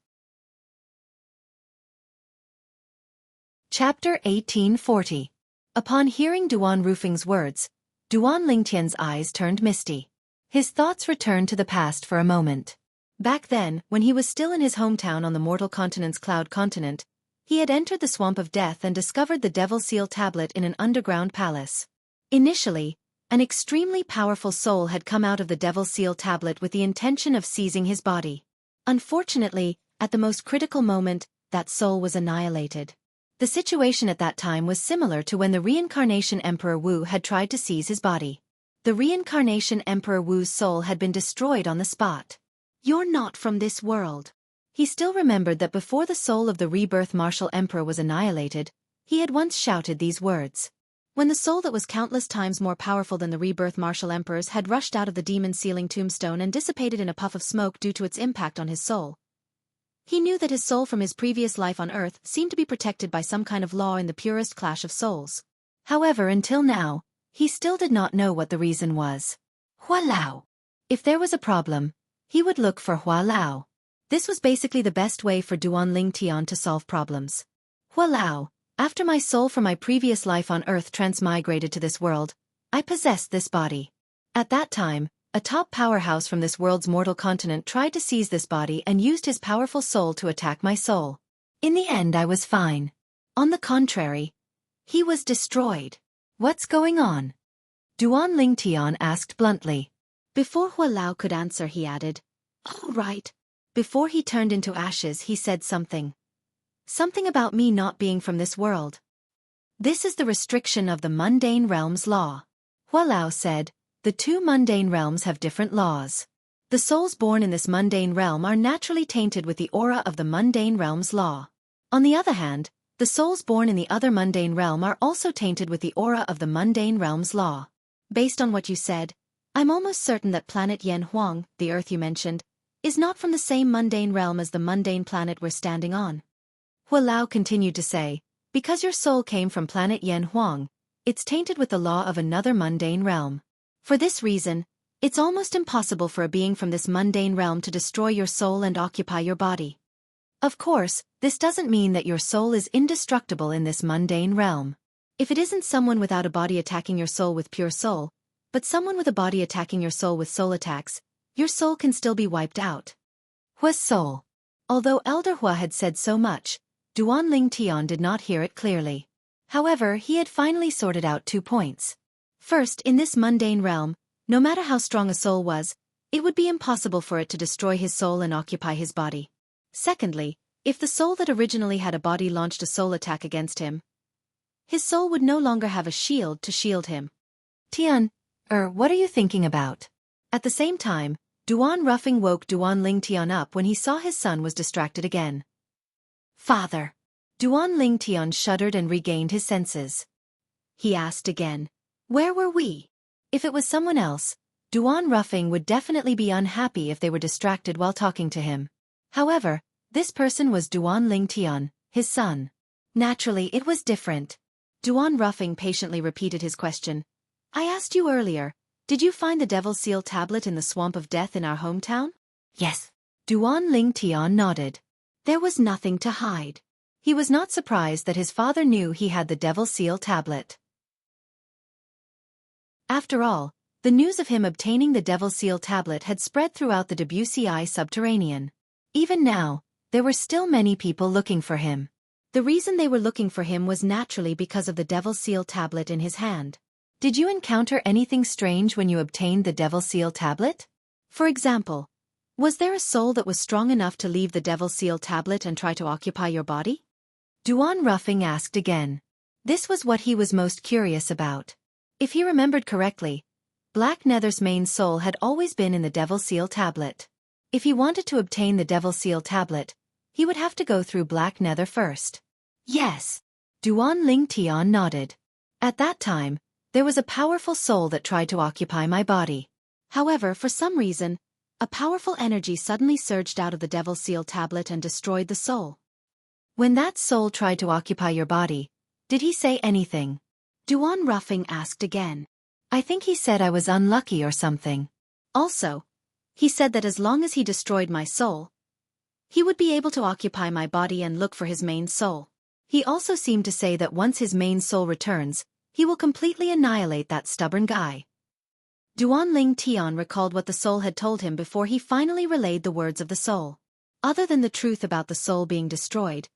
Chapter 1840. Upon hearing Duan Ruffing's words, Duan Lingtian's eyes turned misty. His thoughts returned to the past for a moment. Back then, when he was still in his hometown on the mortal continent's Cloud Continent, he had entered the Swamp of Death and discovered the Devil Seal tablet in an underground palace. Initially, an extremely powerful soul had come out of the Devil Seal tablet with the intention of seizing his body. Unfortunately, at the most critical moment, that soul was annihilated. The situation at that time was similar to when the Reincarnation Emperor Wu had tried to seize his body. The Reincarnation Emperor Wu's soul had been destroyed on the spot. You're not from this world. He still remembered that before the soul of the rebirth martial emperor was annihilated, he had once shouted these words. When the soul that was countless times more powerful than the rebirth martial emperors had rushed out of the demon-sealing tombstone and dissipated in a puff of smoke due to its impact on his soul, he knew that his soul from his previous life on Earth seemed to be protected by some kind of law in the purest clash of souls. However, until now, he still did not know what the reason was. Hua Lao. If there was a problem, he would look for Hua Lao. This was basically the best way for Duan Lingtian to solve problems. Hua Lao, after my soul from my previous life on Earth transmigrated to this world, I possessed this body. At that time, a top powerhouse from this world's mortal continent tried to seize this body and used his powerful soul to attack my soul. In the end, I was fine. On the contrary, he was destroyed. What's going on? Duan Lingtian asked bluntly. Before Hua Lao could answer, he added, "All right." Before he turned into ashes, he said something. Something about me not being from this world. This is the restriction of the mundane realm's law. Hua Lao said, the two mundane realms have different laws. The souls born in this mundane realm are naturally tainted with the aura of the mundane realm's law. On the other hand, the souls born in the other mundane realm are also tainted with the aura of the mundane realm's law. Based on what you said, I'm almost certain that planet Yanhuang, the Earth you mentioned, is not from the same mundane realm as the mundane planet we're standing on. Hua Lao continued to say, because your soul came from planet Yanhuang, it's tainted with the law of another mundane realm. For this reason, it's almost impossible for a being from this mundane realm to destroy your soul and occupy your body. Of course, this doesn't mean that your soul is indestructible in this mundane realm. If it isn't someone without a body attacking your soul with pure soul, but someone with a body attacking your soul with soul attacks, your soul can still be wiped out. Hua's soul. Although Elder Hua had said so much, Duan Lingtian did not hear it clearly. However, he had finally sorted out 2 points. First, in this mundane realm, no matter how strong a soul was, it would be impossible for it to destroy his soul and occupy his body. Secondly, if the soul that originally had a body launched a soul attack against him, his soul would no longer have a shield to shield him. Tian, what are you thinking about? At the same time, Duan Ruffing woke Duan Lingtian up when he saw his son was distracted again. Father. Duan Lingtian shuddered and regained his senses. He asked again, where were we? If it was someone else, Duan Ruffing would definitely be unhappy if they were distracted while talking to him. However, this person was Duan Lingtian, his son. Naturally, it was different. Duan Ruffing patiently repeated his question. I asked you earlier, did you find the Devil's Seal tablet in the Swamp of Death in our hometown? Yes. Duan Lingtian nodded. There was nothing to hide. He was not surprised that his father knew he had the Devil's Seal tablet. After all, the news of him obtaining the Devil's Seal tablet had spread throughout the Debussy subterranean. Even now, there were still many people looking for him. The reason they were looking for him was naturally because of the Devil's Seal tablet in his hand. Did you encounter anything strange when you obtained the Devil's Seal tablet? For example, was there a soul that was strong enough to leave the Devil's Seal tablet and try to occupy your body? Duan Ruffing asked again. This was what he was most curious about. If he remembered correctly, Black Nether's main soul had always been in the Devil's Seal tablet. If he wanted to obtain the Devil's Seal tablet, he would have to go through Black Nether first. Yes. Duan Lingtian nodded. At that time, there was a powerful soul that tried to occupy my body. However, for some reason, a powerful energy suddenly surged out of the Devil's Seal tablet and destroyed the soul. When that soul tried to occupy your body, did he say anything? Duan Ruffing asked again. I think he said I was unlucky or something. Also, he said that as long as he destroyed my soul, he would be able to occupy my body and look for his main soul. He also seemed to say that once his main soul returns, he will completely annihilate that stubborn guy. Duan Lingtian recalled what the soul had told him before he finally relayed the words of the soul. Other than the truth about the soul being destroyed,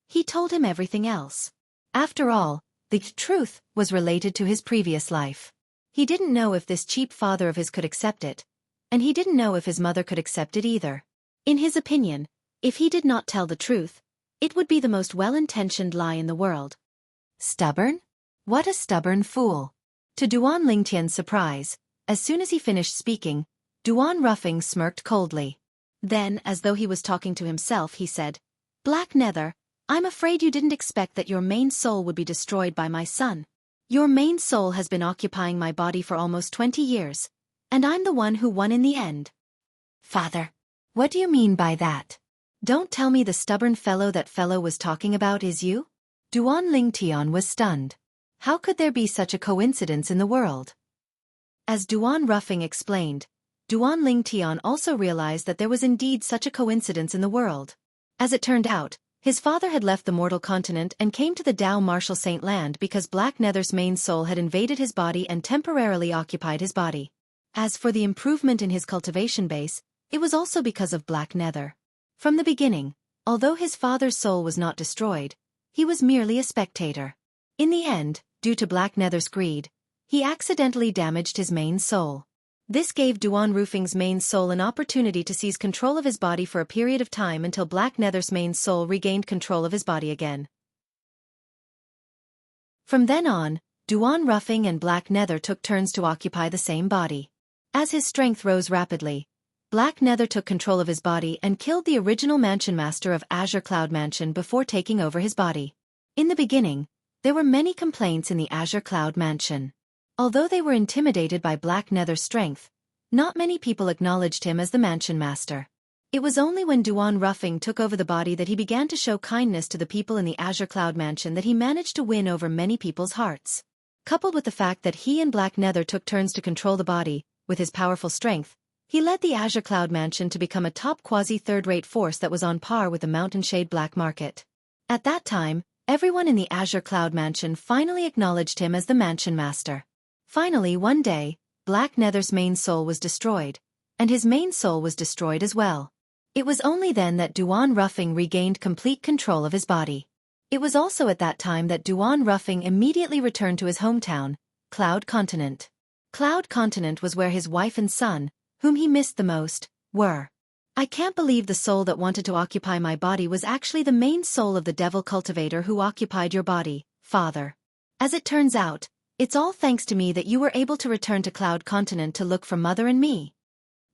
he told him everything else. After all, the truth was related to his previous life. He didn't know if this cheap father of his could accept it, and he didn't know if his mother could accept it either. In his opinion, if he did not tell the truth, it would be the most well-intentioned lie in the world. Stubborn? What a stubborn fool. To Duan Lingtian's surprise, as soon as he finished speaking, Duan Ruffing smirked coldly. Then, as though he was talking to himself, he said, "Black Nether, I'm afraid you didn't expect that your main soul would be destroyed by my son. Your main soul has been occupying my body for almost 20 years, and I'm the one who won in the end." Father, what do you mean by that? Don't tell me the stubborn fellow that fellow was talking about is you? Duan Lingtian was stunned. How could there be such a coincidence in the world? As Duan Ruffing explained, Duan Lingtian also realized that there was indeed such a coincidence in the world. As it turned out, his father had left the mortal continent and came to the Dao Martial Saint Land because Black Nether's main soul had invaded his body and temporarily occupied his body. As for the improvement in his cultivation base, it was also because of Black Nether. From the beginning, although his father's soul was not destroyed, he was merely a spectator. In the end, due to Black Nether's greed, he accidentally damaged his main soul. This gave Duan Rufing's main soul an opportunity to seize control of his body for a period of time until Black Nether's main soul regained control of his body again. From then on, Duan Ruffing and Black Nether took turns to occupy the same body. As his strength rose rapidly, Black Nether took control of his body and killed the original mansion master of Azure Cloud Mansion before taking over his body. In the beginning, there were many complaints in the Azure Cloud Mansion. Although they were intimidated by Black Nether's strength, not many people acknowledged him as the mansion master. It was only when Duan Ruffing took over the body that he began to show kindness to the people in the Azure Cloud Mansion that he managed to win over many people's hearts. Coupled with the fact that he and Black Nether took turns to control the body, with his powerful strength, he led the Azure Cloud Mansion to become a top quasi-third-rate force that was on par with the Mountain Shade Black Market. At that time, everyone in the Azure Cloud Mansion finally acknowledged him as the mansion master. Finally, one day, Black Nether's main soul was destroyed, and his main soul was destroyed as well. It was only then that Duan Ruffing regained complete control of his body. It was also at that time that Duan Ruffing immediately returned to his hometown, Cloud Continent. Cloud Continent was where his wife and son, whom he missed the most, were. I can't believe the soul that wanted to occupy my body was actually the main soul of the devil cultivator who occupied your body, father. As it turns out, it's all thanks to me that you were able to return to Cloud Continent to look for mother and me.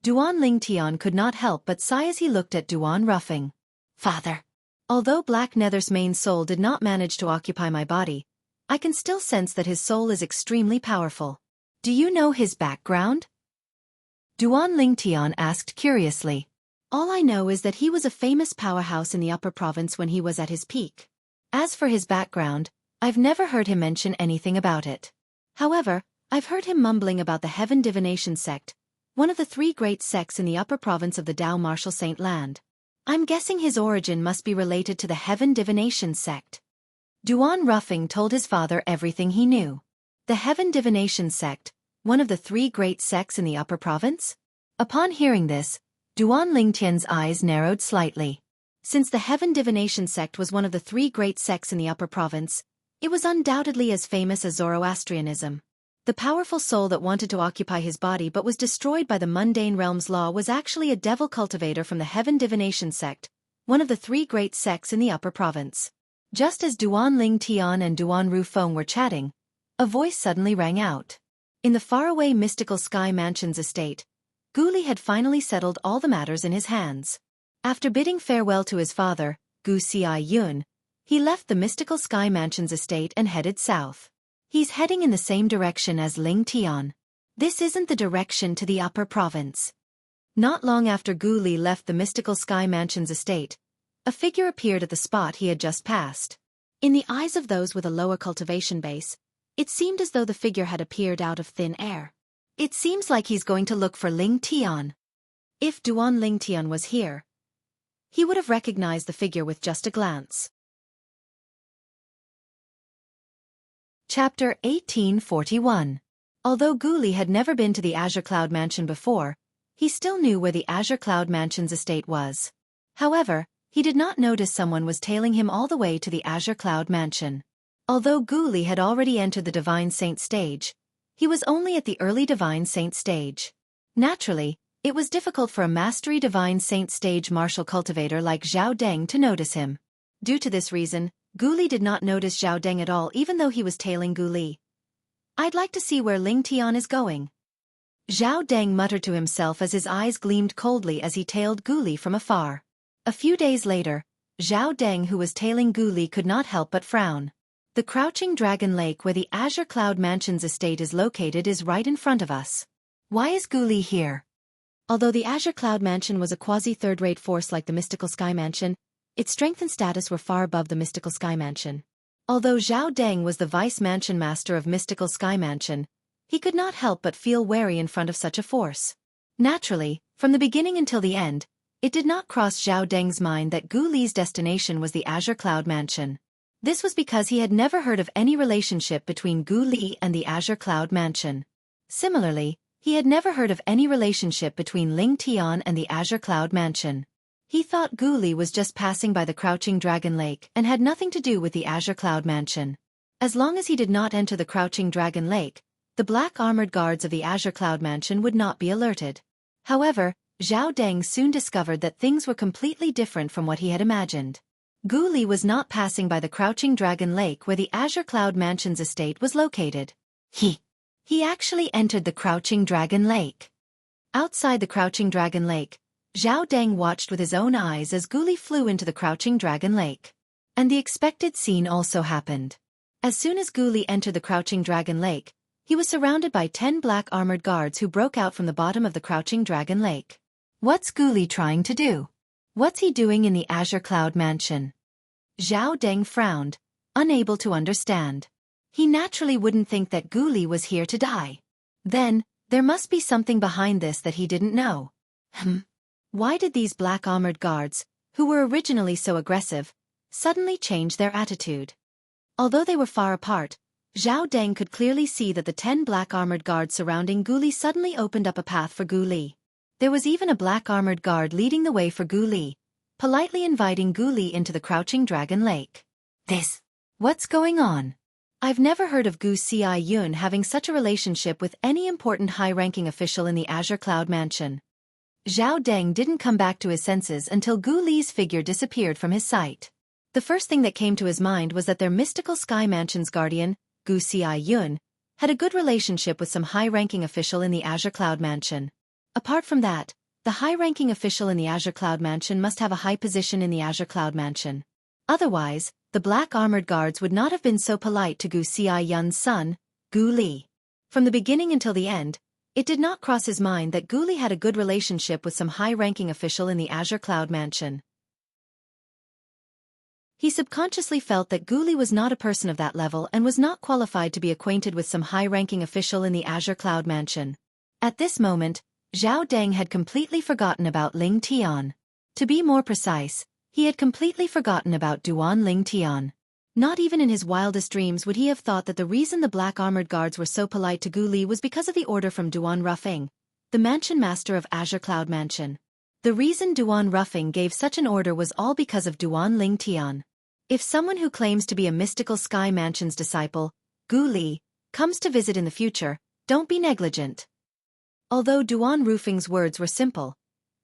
Duan Lingtian could not help but sigh as he looked at Duan Ruffing. Father. Although Black Nether's main soul did not manage to occupy my body, I can still sense that his soul is extremely powerful. Do you know his background? Duan Lingtian asked curiously. All I know is that he was a famous powerhouse in the upper province when he was at his peak. As for his background, I've never heard him mention anything about it. However, I've heard him mumbling about the Heaven Divination sect, one of the 3 great sects in the upper province of the Dao Martial Saint Land. I'm guessing his origin must be related to the Heaven Divination sect. Duan Ruffing told his father everything he knew. The Heaven Divination sect, one of the 3 great sects in the upper province? Upon hearing this, Duan Lingtian's eyes narrowed slightly. Since the Heaven Divination sect was one of the 3 great sects in the upper province, it was undoubtedly as famous as Zoroastrianism. The powerful soul that wanted to occupy his body but was destroyed by the mundane realm's law was actually a devil cultivator from the Heaven Divination sect, one of the 3 great sects in the upper province. Just as Duan Lingtian and Duan Rufeng were chatting, a voice suddenly rang out. In the faraway mystical Sky Mansion's estate, Gu Li had finally settled all the matters in his hands. After bidding farewell to his father, Gu Xi Yun, he left the mystical Sky Mansion's estate and headed south. He's heading in the same direction as Ling Tian. This isn't the direction to the upper province. Not long after Gu Li left the mystical Sky Mansion's estate, a figure appeared at the spot he had just passed. In the eyes of those with a lower cultivation base, it seemed as though the figure had appeared out of thin air. It seems like he's going to look for Ling Tian. If Duan Ling Tian was here, he would have recognized the figure with just a glance. Chapter 1841. Although Gu Li had never been to the Azure Cloud Mansion before, he still knew where the Azure Cloud Mansion's estate was. However, he did not notice someone was tailing him all the way to the Azure Cloud Mansion. Although Gu Li had already entered the Divine Saint stage, he was only at the early Divine Saint stage. Naturally, it was difficult for a Mastery Divine Saint stage martial cultivator like Zhao Deng to notice him. Due to this reason, Gu Li did not notice Zhao Deng at all even though he was tailing Gu Li. I'd like to see where Ling Tian is going. Zhao Deng muttered to himself as his eyes gleamed coldly as he tailed Gu Li from afar. A few days later, Zhao Deng, who was tailing Gu Li, could not help but frown. The Crouching Dragon Lake where the Azure Cloud Mansion's estate is located is right in front of us. Why is Gu Li here? Although the Azure Cloud Mansion was a quasi-third-rate force like the Mystical Sky Mansion, its strength and status were far above the Mystical Sky Mansion. Although Zhao Deng was the Vice Mansion Master of Mystical Sky Mansion, he could not help but feel wary in front of such a force. Naturally, from the beginning until the end, it did not cross Zhao Deng's mind that Gu Li's destination was the Azure Cloud Mansion. This was because he had never heard of any relationship between Gu Li and the Azure Cloud Mansion. Similarly, he had never heard of any relationship between Ling Tian and the Azure Cloud Mansion. He thought Gu Li was just passing by the Crouching Dragon Lake and had nothing to do with the Azure Cloud Mansion. As long as he did not enter the Crouching Dragon Lake, the black armored guards of the Azure Cloud Mansion would not be alerted. However, Zhao Deng soon discovered that things were completely different from what he had imagined. Gu Li was not passing by the Crouching Dragon Lake where the Azure Cloud Mansion's estate was located. He actually entered the Crouching Dragon Lake. Outside the Crouching Dragon Lake, Zhao Deng watched with his own eyes as Gu Li flew into the Crouching Dragon Lake. And the expected scene also happened. As soon as Gu Li entered the Crouching Dragon Lake, he was surrounded by 10 black armored guards who broke out from the bottom of the Crouching Dragon Lake. What's Gu Li trying to do? What's he doing in the Azure Cloud Mansion? Zhao Deng frowned, unable to understand. He naturally wouldn't think that Gu Li was here to die. Then, there must be something behind this that he didn't know. Why did these black armored guards, who were originally so aggressive, suddenly change their attitude? Although they were far apart, Zhao Deng could clearly see that the 10 black armored guards surrounding Gu Li suddenly opened up a path for Gu Li. There was even a black armored guard leading the way for Gu Li, politely inviting Gu Li into the Crouching Dragon Lake. What's going on? I've never heard of Gu Xiaoyun having such a relationship with any important high-ranking official in the Azure Cloud Mansion. Zhao Deng didn't come back to his senses until Gu Li's figure disappeared from his sight. The first thing that came to his mind was that their Mystical Sky Mansion's guardian, Gu Xiaoyun, had a good relationship with some high-ranking official in the Azure Cloud Mansion. Apart from that, the high-ranking official in the Azure Cloud Mansion must have a high position in the Azure Cloud Mansion. Otherwise, the black armored guards would not have been so polite to Gu Xiaoyun's son, Gu Li. From the beginning until the end, it did not cross his mind that Gu Li had a good relationship with some high-ranking official in the Azure Cloud Mansion. He subconsciously felt that Gu Li was not a person of that level and was not qualified to be acquainted with some high-ranking official in the Azure Cloud Mansion. At this moment, Zhao Deng had completely forgotten about Ling Tian. To be more precise, he had completely forgotten about Duan Ling Tian. Not even in his wildest dreams would he have thought that the reason the black armored guards were so polite to Gu Li was because of the order from Duan Ruffing, the mansion master of Azure Cloud Mansion. The reason Duan Ruffing gave such an order was all because of Duan Ling Tian. If someone who claims to be a Mystical Sky Mansion's disciple, Gu Li, comes to visit in the future, don't be negligent. Although Duan Ruffing's words were simple,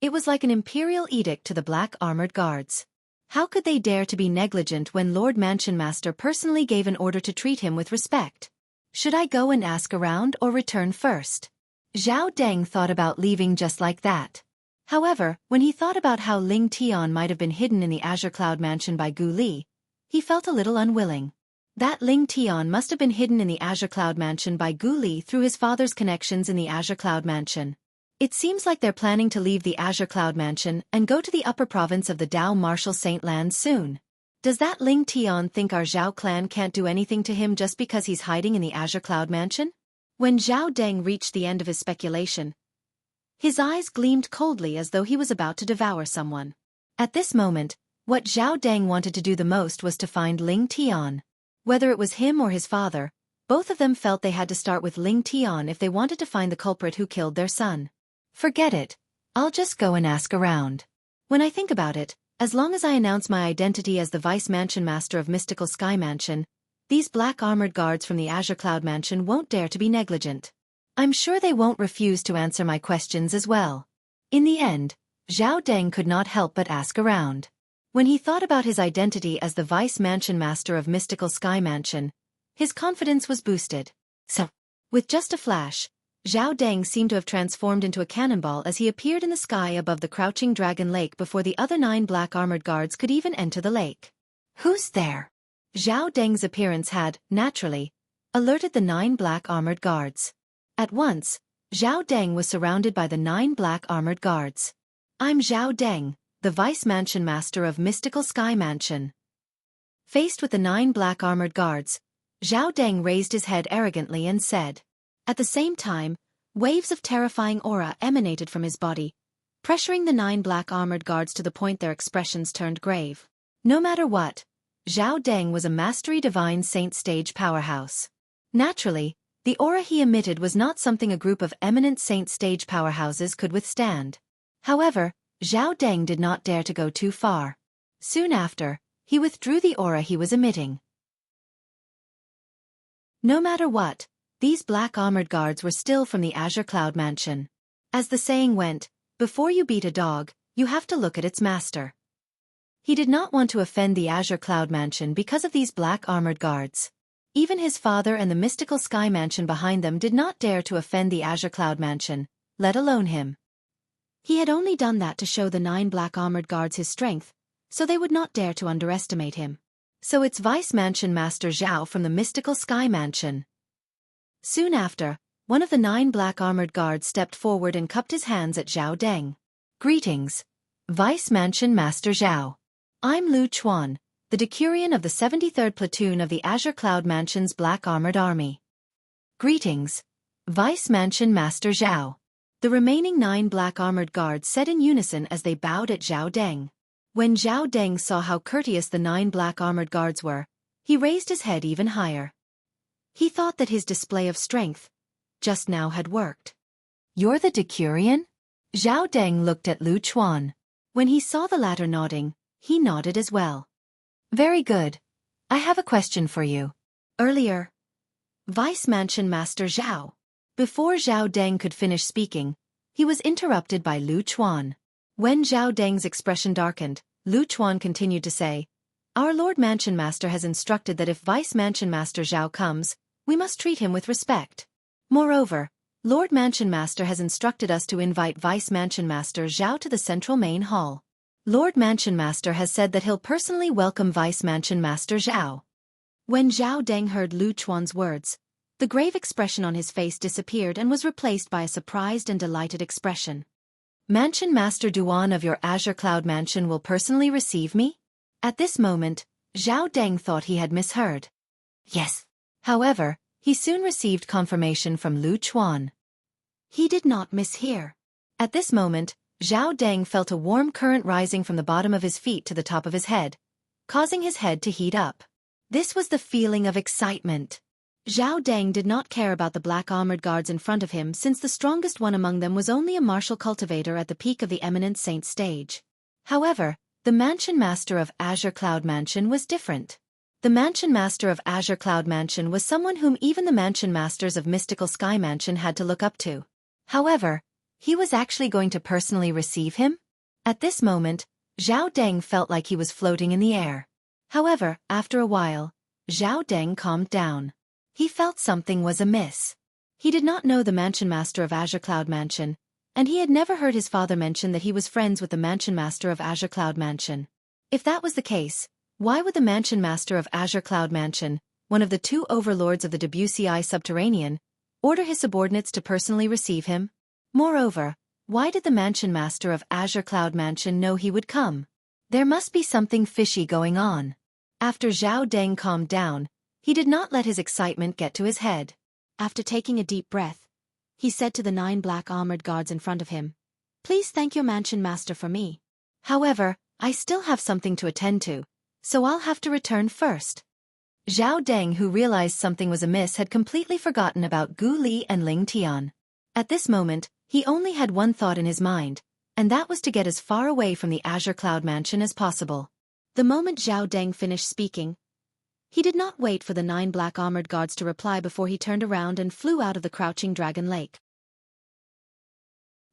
it was like an imperial edict to the black armored guards. How could they dare to be negligent when Lord Mansion Master personally gave an order to treat him with respect? Should I go and ask around or return first? Zhao Deng thought about leaving just like that. However, when he thought about how Ling Tian might have been hidden in the Azure Cloud Mansion by Gu Li, he felt a little unwilling. That Ling Tian must have been hidden in the Azure Cloud Mansion by Gu Li through his father's connections in the Azure Cloud Mansion. It seems like they're planning to leave the Azure Cloud Mansion and go to the upper province of the Dao Martial Saint Land soon. Does that Ling Tian think our Zhao clan can't do anything to him just because he's hiding in the Azure Cloud Mansion? When Zhao Deng reached the end of his speculation, his eyes gleamed coldly as though he was about to devour someone. At this moment, what Zhao Deng wanted to do the most was to find Ling Tian. Whether it was him or his father, both of them felt they had to start with Ling Tian if they wanted to find the culprit who killed their son. Forget it. I'll just go and ask around. When I think about it, as long as I announce my identity as the Vice Mansion Master of Mystical Sky Mansion, these black armored guards from the Azure Cloud Mansion won't dare to be negligent. I'm sure they won't refuse to answer my questions as well. In the end, Zhao Deng could not help but ask around. When he thought about his identity as the Vice Mansion Master of Mystical Sky Mansion, his confidence was boosted. So, with just a flash, Zhao Deng seemed to have transformed into a cannonball as he appeared in the sky above the crouching dragon lake before the other 9 black armored guards could even enter the lake. Who's there? Zhao Deng's appearance had, naturally, alerted the 9 black armored guards. At once, Zhao Deng was surrounded by the 9 black armored guards. I'm Zhao Deng, the Vice Mansion Master of Mystical Sky Mansion. Faced with the 9 black armored guards, Zhao Deng raised his head arrogantly and said. At the same time, waves of terrifying aura emanated from his body, pressuring the 9 black armored guards to the point their expressions turned grave. No matter what, Zhao Deng was a mastery divine saint stage powerhouse. Naturally, the aura he emitted was not something a group of eminent saint stage powerhouses could withstand. However, Zhao Deng did not dare to go too far. Soon after, he withdrew the aura he was emitting. No matter what, these black armored guards were still from the Azure Cloud Mansion. As the saying went, before you beat a dog, you have to look at its master. He did not want to offend the Azure Cloud Mansion because of these black armored guards. Even his father and the mystical sky mansion behind them did not dare to offend the Azure Cloud Mansion, let alone him. He had only done that to show the 9 black armored guards his strength, so they would not dare to underestimate him. So it's Vice Mansion Master Zhao from the mystical sky mansion. Soon after, one of the 9 black armored guards stepped forward and cupped his hands at Zhao Deng. Greetings, Vice Mansion Master Zhao. I'm Lu Chuan, the Decurion of the 73rd Platoon of the Azure Cloud Mansion's Black Armored Army. Greetings, Vice Mansion Master Zhao. The remaining 9 black armored guards said in unison as they bowed at Zhao Deng. When Zhao Deng saw how courteous the 9 black armored guards were, he raised his head even higher. He thought that his display of strength just now had worked. You're the Decurion? Zhao Deng looked at Lu Chuan. When he saw the latter nodding, he nodded as well. Very good. I have a question for you. Earlier, Vice Mansion Master Zhao. Before Zhao Deng could finish speaking, he was interrupted by Lu Chuan. When Zhao Deng's expression darkened, Lu Chuan continued to say, Our Lord Mansion Master has instructed that if Vice Mansion Master Zhao comes, we must treat him with respect. Moreover, Lord Mansion Master has instructed us to invite Vice Mansion Master Zhao to the central main hall. Lord Mansion Master has said that he'll personally welcome Vice Mansion Master Zhao. When Zhao Deng heard Lu Chuan's words, the grave expression on his face disappeared and was replaced by a surprised and delighted expression. Mansion Master Duan of your Azure Cloud Mansion will personally receive me? At this moment, Zhao Deng thought he had misheard. Yes. However, he soon received confirmation from Lu Chuan. He did not mishear. At this moment, Zhao Deng felt a warm current rising from the bottom of his feet to the top of his head, causing his head to heat up. This was the feeling of excitement. Zhao Deng did not care about the black armored guards in front of him since the strongest one among them was only a martial cultivator at the peak of the eminent saint stage. However, the Mansion Master of Azure Cloud Mansion was different. The Mansion Master of Azure Cloud Mansion was someone whom even the Mansion Masters of Mystical Sky Mansion had to look up to. However, he was actually going to personally receive him? At this moment, Zhao Deng felt like he was floating in the air. However, after a while, Zhao Deng calmed down. He felt something was amiss. He did not know the Mansion Master of Azure Cloud Mansion, and he had never heard his father mention that he was friends with the Mansion Master of Azure Cloud Mansion. If that was the case, why would the Mansion Master of Azure Cloud Mansion, one of the 2 overlords of the WCI Subterranean, order his subordinates to personally receive him? Moreover, why did the Mansion Master of Azure Cloud Mansion know he would come? There must be something fishy going on. After Zhao Deng calmed down, he did not let his excitement get to his head. After taking a deep breath, he said to the 9 black armored guards in front of him, Please thank your Mansion Master for me. However, I still have something to attend to, so I'll have to return first. Zhao Deng, who realized something was amiss, had completely forgotten about Gu Li and Ling Tian. At this moment, he only had one thought in his mind, and that was to get as far away from the Azure Cloud Mansion as possible. The moment Zhao Deng finished speaking, he did not wait for the 9 black armored guards to reply before he turned around and flew out of the crouching dragon lake.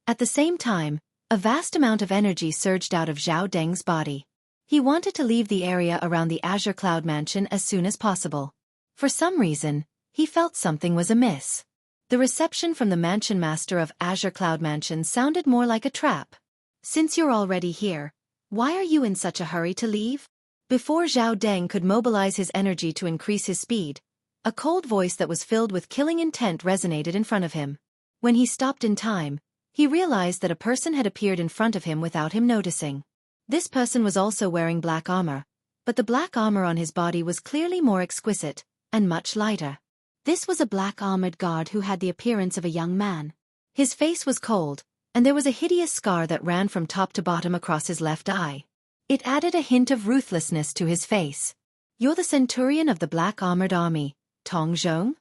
At the same time, a vast amount of energy surged out of Zhao Deng's body. He wanted to leave the area around the Azure Cloud Mansion as soon as possible. For some reason, he felt something was amiss. The reception from the mansion master of Azure Cloud Mansion sounded more like a trap. Since you're already here, why are you in such a hurry to leave? Before Zhao Deng could mobilize his energy to increase his speed, a cold voice that was filled with killing intent resonated in front of him. When he stopped in time, he realized that a person had appeared in front of him without him noticing. This person was also wearing black armor, but the black armor on his body was clearly more exquisite and much lighter. This was a black-armored guard who had the appearance of a young man. His face was cold, and there was a hideous scar that ran from top to bottom across his left eye. It added a hint of ruthlessness to his face. "You're the centurion of the black-armored army, Tong Zhong?"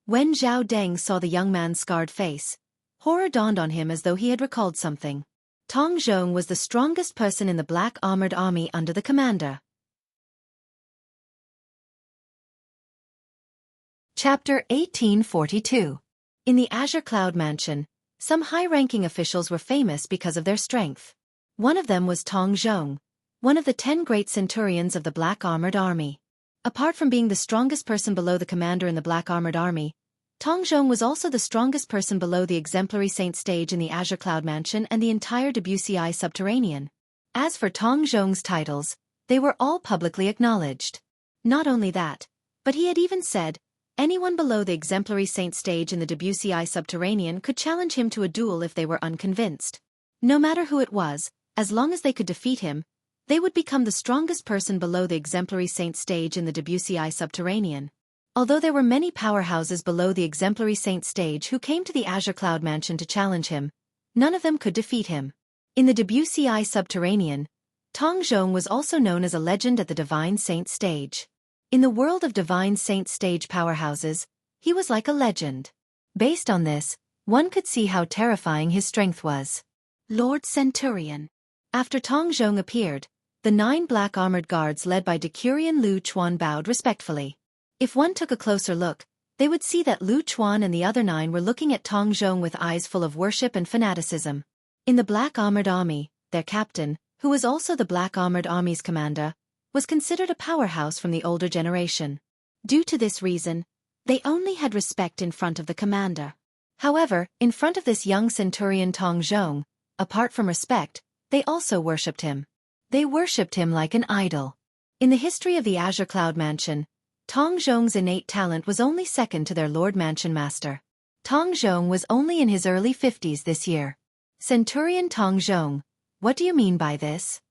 When Zhao Deng saw the young man's scarred face, horror dawned on him as though he had recalled something. Tong Zhong was the strongest person in the black-armored army under the commander. Chapter 1842. In the Azure Cloud Mansion, some high-ranking officials were famous because of their strength. One of them was Tong Zhong, one of the 10 great centurions of the black-armored army. Apart from being the strongest person below the commander in the black-armored army, Tong Zhong was also the strongest person below the exemplary saint stage in the Azure Cloud Mansion and the entire WCI subterranean. As for Tong Zhong's titles, they were all publicly acknowledged. Not only that, but he had even said, anyone below the exemplary saint stage in the WCI subterranean could challenge him to a duel if they were unconvinced. No matter who it was, as long as they could defeat him, they would become the strongest person below the exemplary saint stage in the WCI subterranean. Although there were many powerhouses below the exemplary saint stage who came to the Azure Cloud Mansion to challenge him, none of them could defeat him. In the WCI subterranean, Tong Zhong was also known as a legend at the divine saint stage. In the world of divine saint stage powerhouses, he was like a legend. Based on this, one could see how terrifying his strength was. Lord Centurion. After Tong Zhong appeared, the 9 black-armored guards led by Decurion Lu Chuan bowed respectfully. If one took a closer look, they would see that Lu Chuan and the other 9 were looking at Tong Zhong with eyes full of worship and fanaticism. In the black-armored army, their captain, who was also the black-armored army's commander, was considered a powerhouse from the older generation. Due to this reason, they only had respect in front of the commander. However, in front of this young centurion Tong Zhong, apart from respect, they also worshipped him. They worshipped him like an idol. In the history of the Azure Cloud Mansion, Tong Zhong's innate talent was only second to their Lord Mansion Master. Tong Zhong was only in his early 50s this year. Centurion Tong Zhong, what do you mean by this?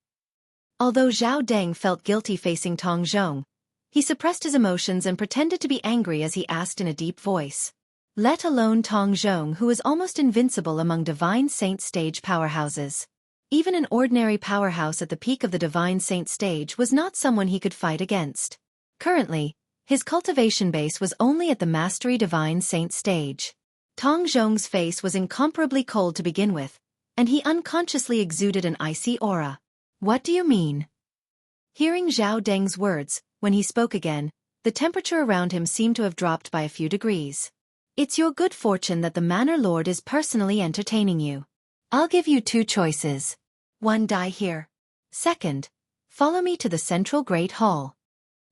Although Zhao Deng felt guilty facing Tong Zhong, he suppressed his emotions and pretended to be angry as he asked in a deep voice. Let alone Tong Zhong, who is almost invincible among divine saint stage powerhouses. Even an ordinary powerhouse at the peak of the divine saint stage was not someone he could fight against. Currently, his cultivation base was only at the mastery divine saint stage. Tong Zhong's face was incomparably cold to begin with, and he unconsciously exuded an icy aura. What do you mean? Hearing Zhao Deng's words, when he spoke again, the temperature around him seemed to have dropped by a few degrees. It's your good fortune that the Manor Lord is personally entertaining you. I'll give you 2 choices. 1, die here. 2nd, follow me to the central Great Hall.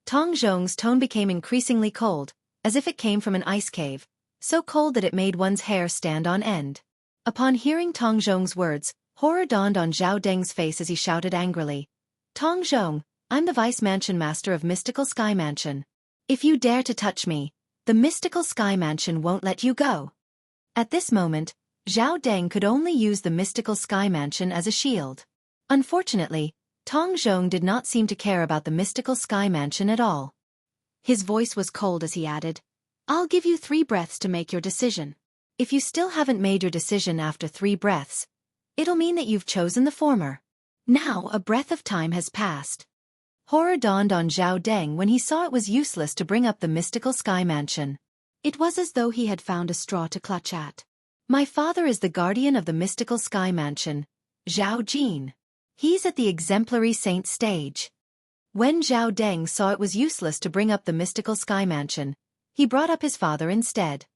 Tong Zhong's tone became increasingly cold, as if it came from an ice cave, so cold that it made one's hair stand on end. Upon hearing Tong Zhong's words, horror dawned on Zhao Deng's face as he shouted angrily, Tong Zhong, I'm the Vice Mansion Master of Mystical Sky Mansion. If you dare to touch me, the Mystical Sky Mansion won't let you go. At this moment, Zhao Deng could only use the Mystical Sky Mansion as a shield. Unfortunately, Tong Zhong did not seem to care about the Mystical Sky Mansion at all. His voice was cold as he added, I'll give you 3 breaths to make your decision. If you still haven't made your decision after 3 breaths, it'll mean that you've chosen the former. Now a breath of time has passed. Horror dawned on Zhao Deng when he saw it was useless to bring up the Mystical Sky Mansion. It was as though he had found a straw to clutch at. My father is the guardian of the Mystical Sky Mansion, Zhao Jin. He's at the exemplary saint stage. When Zhao Deng saw it was useless to bring up the Mystical Sky Mansion, he brought up his father instead.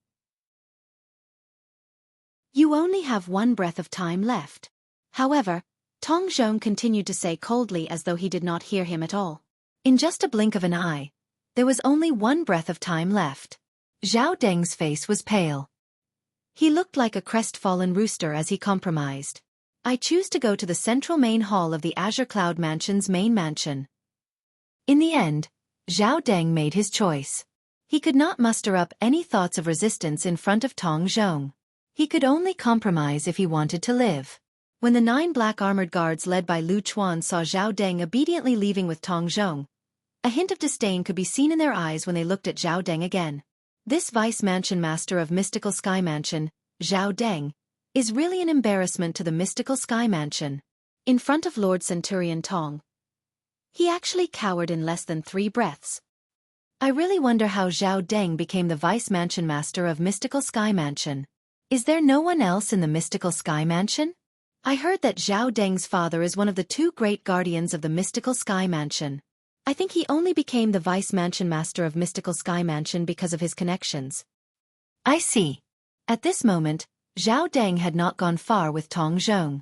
You only have 1 breath of time left. However, Tong Zhong continued to say coldly as though he did not hear him at all. In just a blink of an eye, there was only 1 breath of time left. Zhao Deng's face was pale. He looked like a crestfallen rooster as he compromised. I choose to go to the central main hall of the Azure Cloud Mansion's main mansion. In the end, Zhao Deng made his choice. He could not muster up any thoughts of resistance in front of Tong Zhong. He could only compromise if he wanted to live. When the 9 black armored guards led by Lu Chuan saw Zhao Deng obediently leaving with Tong Zhong, a hint of disdain could be seen in their eyes when they looked at Zhao Deng again. This vice mansion master of Mystical Sky Mansion, Zhao Deng, is really an embarrassment to the Mystical Sky Mansion. In front of Lord Centurion Tong, he actually cowered in less than 3 breaths. I really wonder how Zhao Deng became the vice mansion master of Mystical Sky Mansion. Is there no one else in the Mystical Sky Mansion? I heard that Zhao Deng's father is one of the 2 great guardians of the Mystical Sky Mansion. I think he only became the vice mansion master of Mystical Sky Mansion because of his connections. I see. At this moment, Zhao Deng had not gone far with Tong Zhong.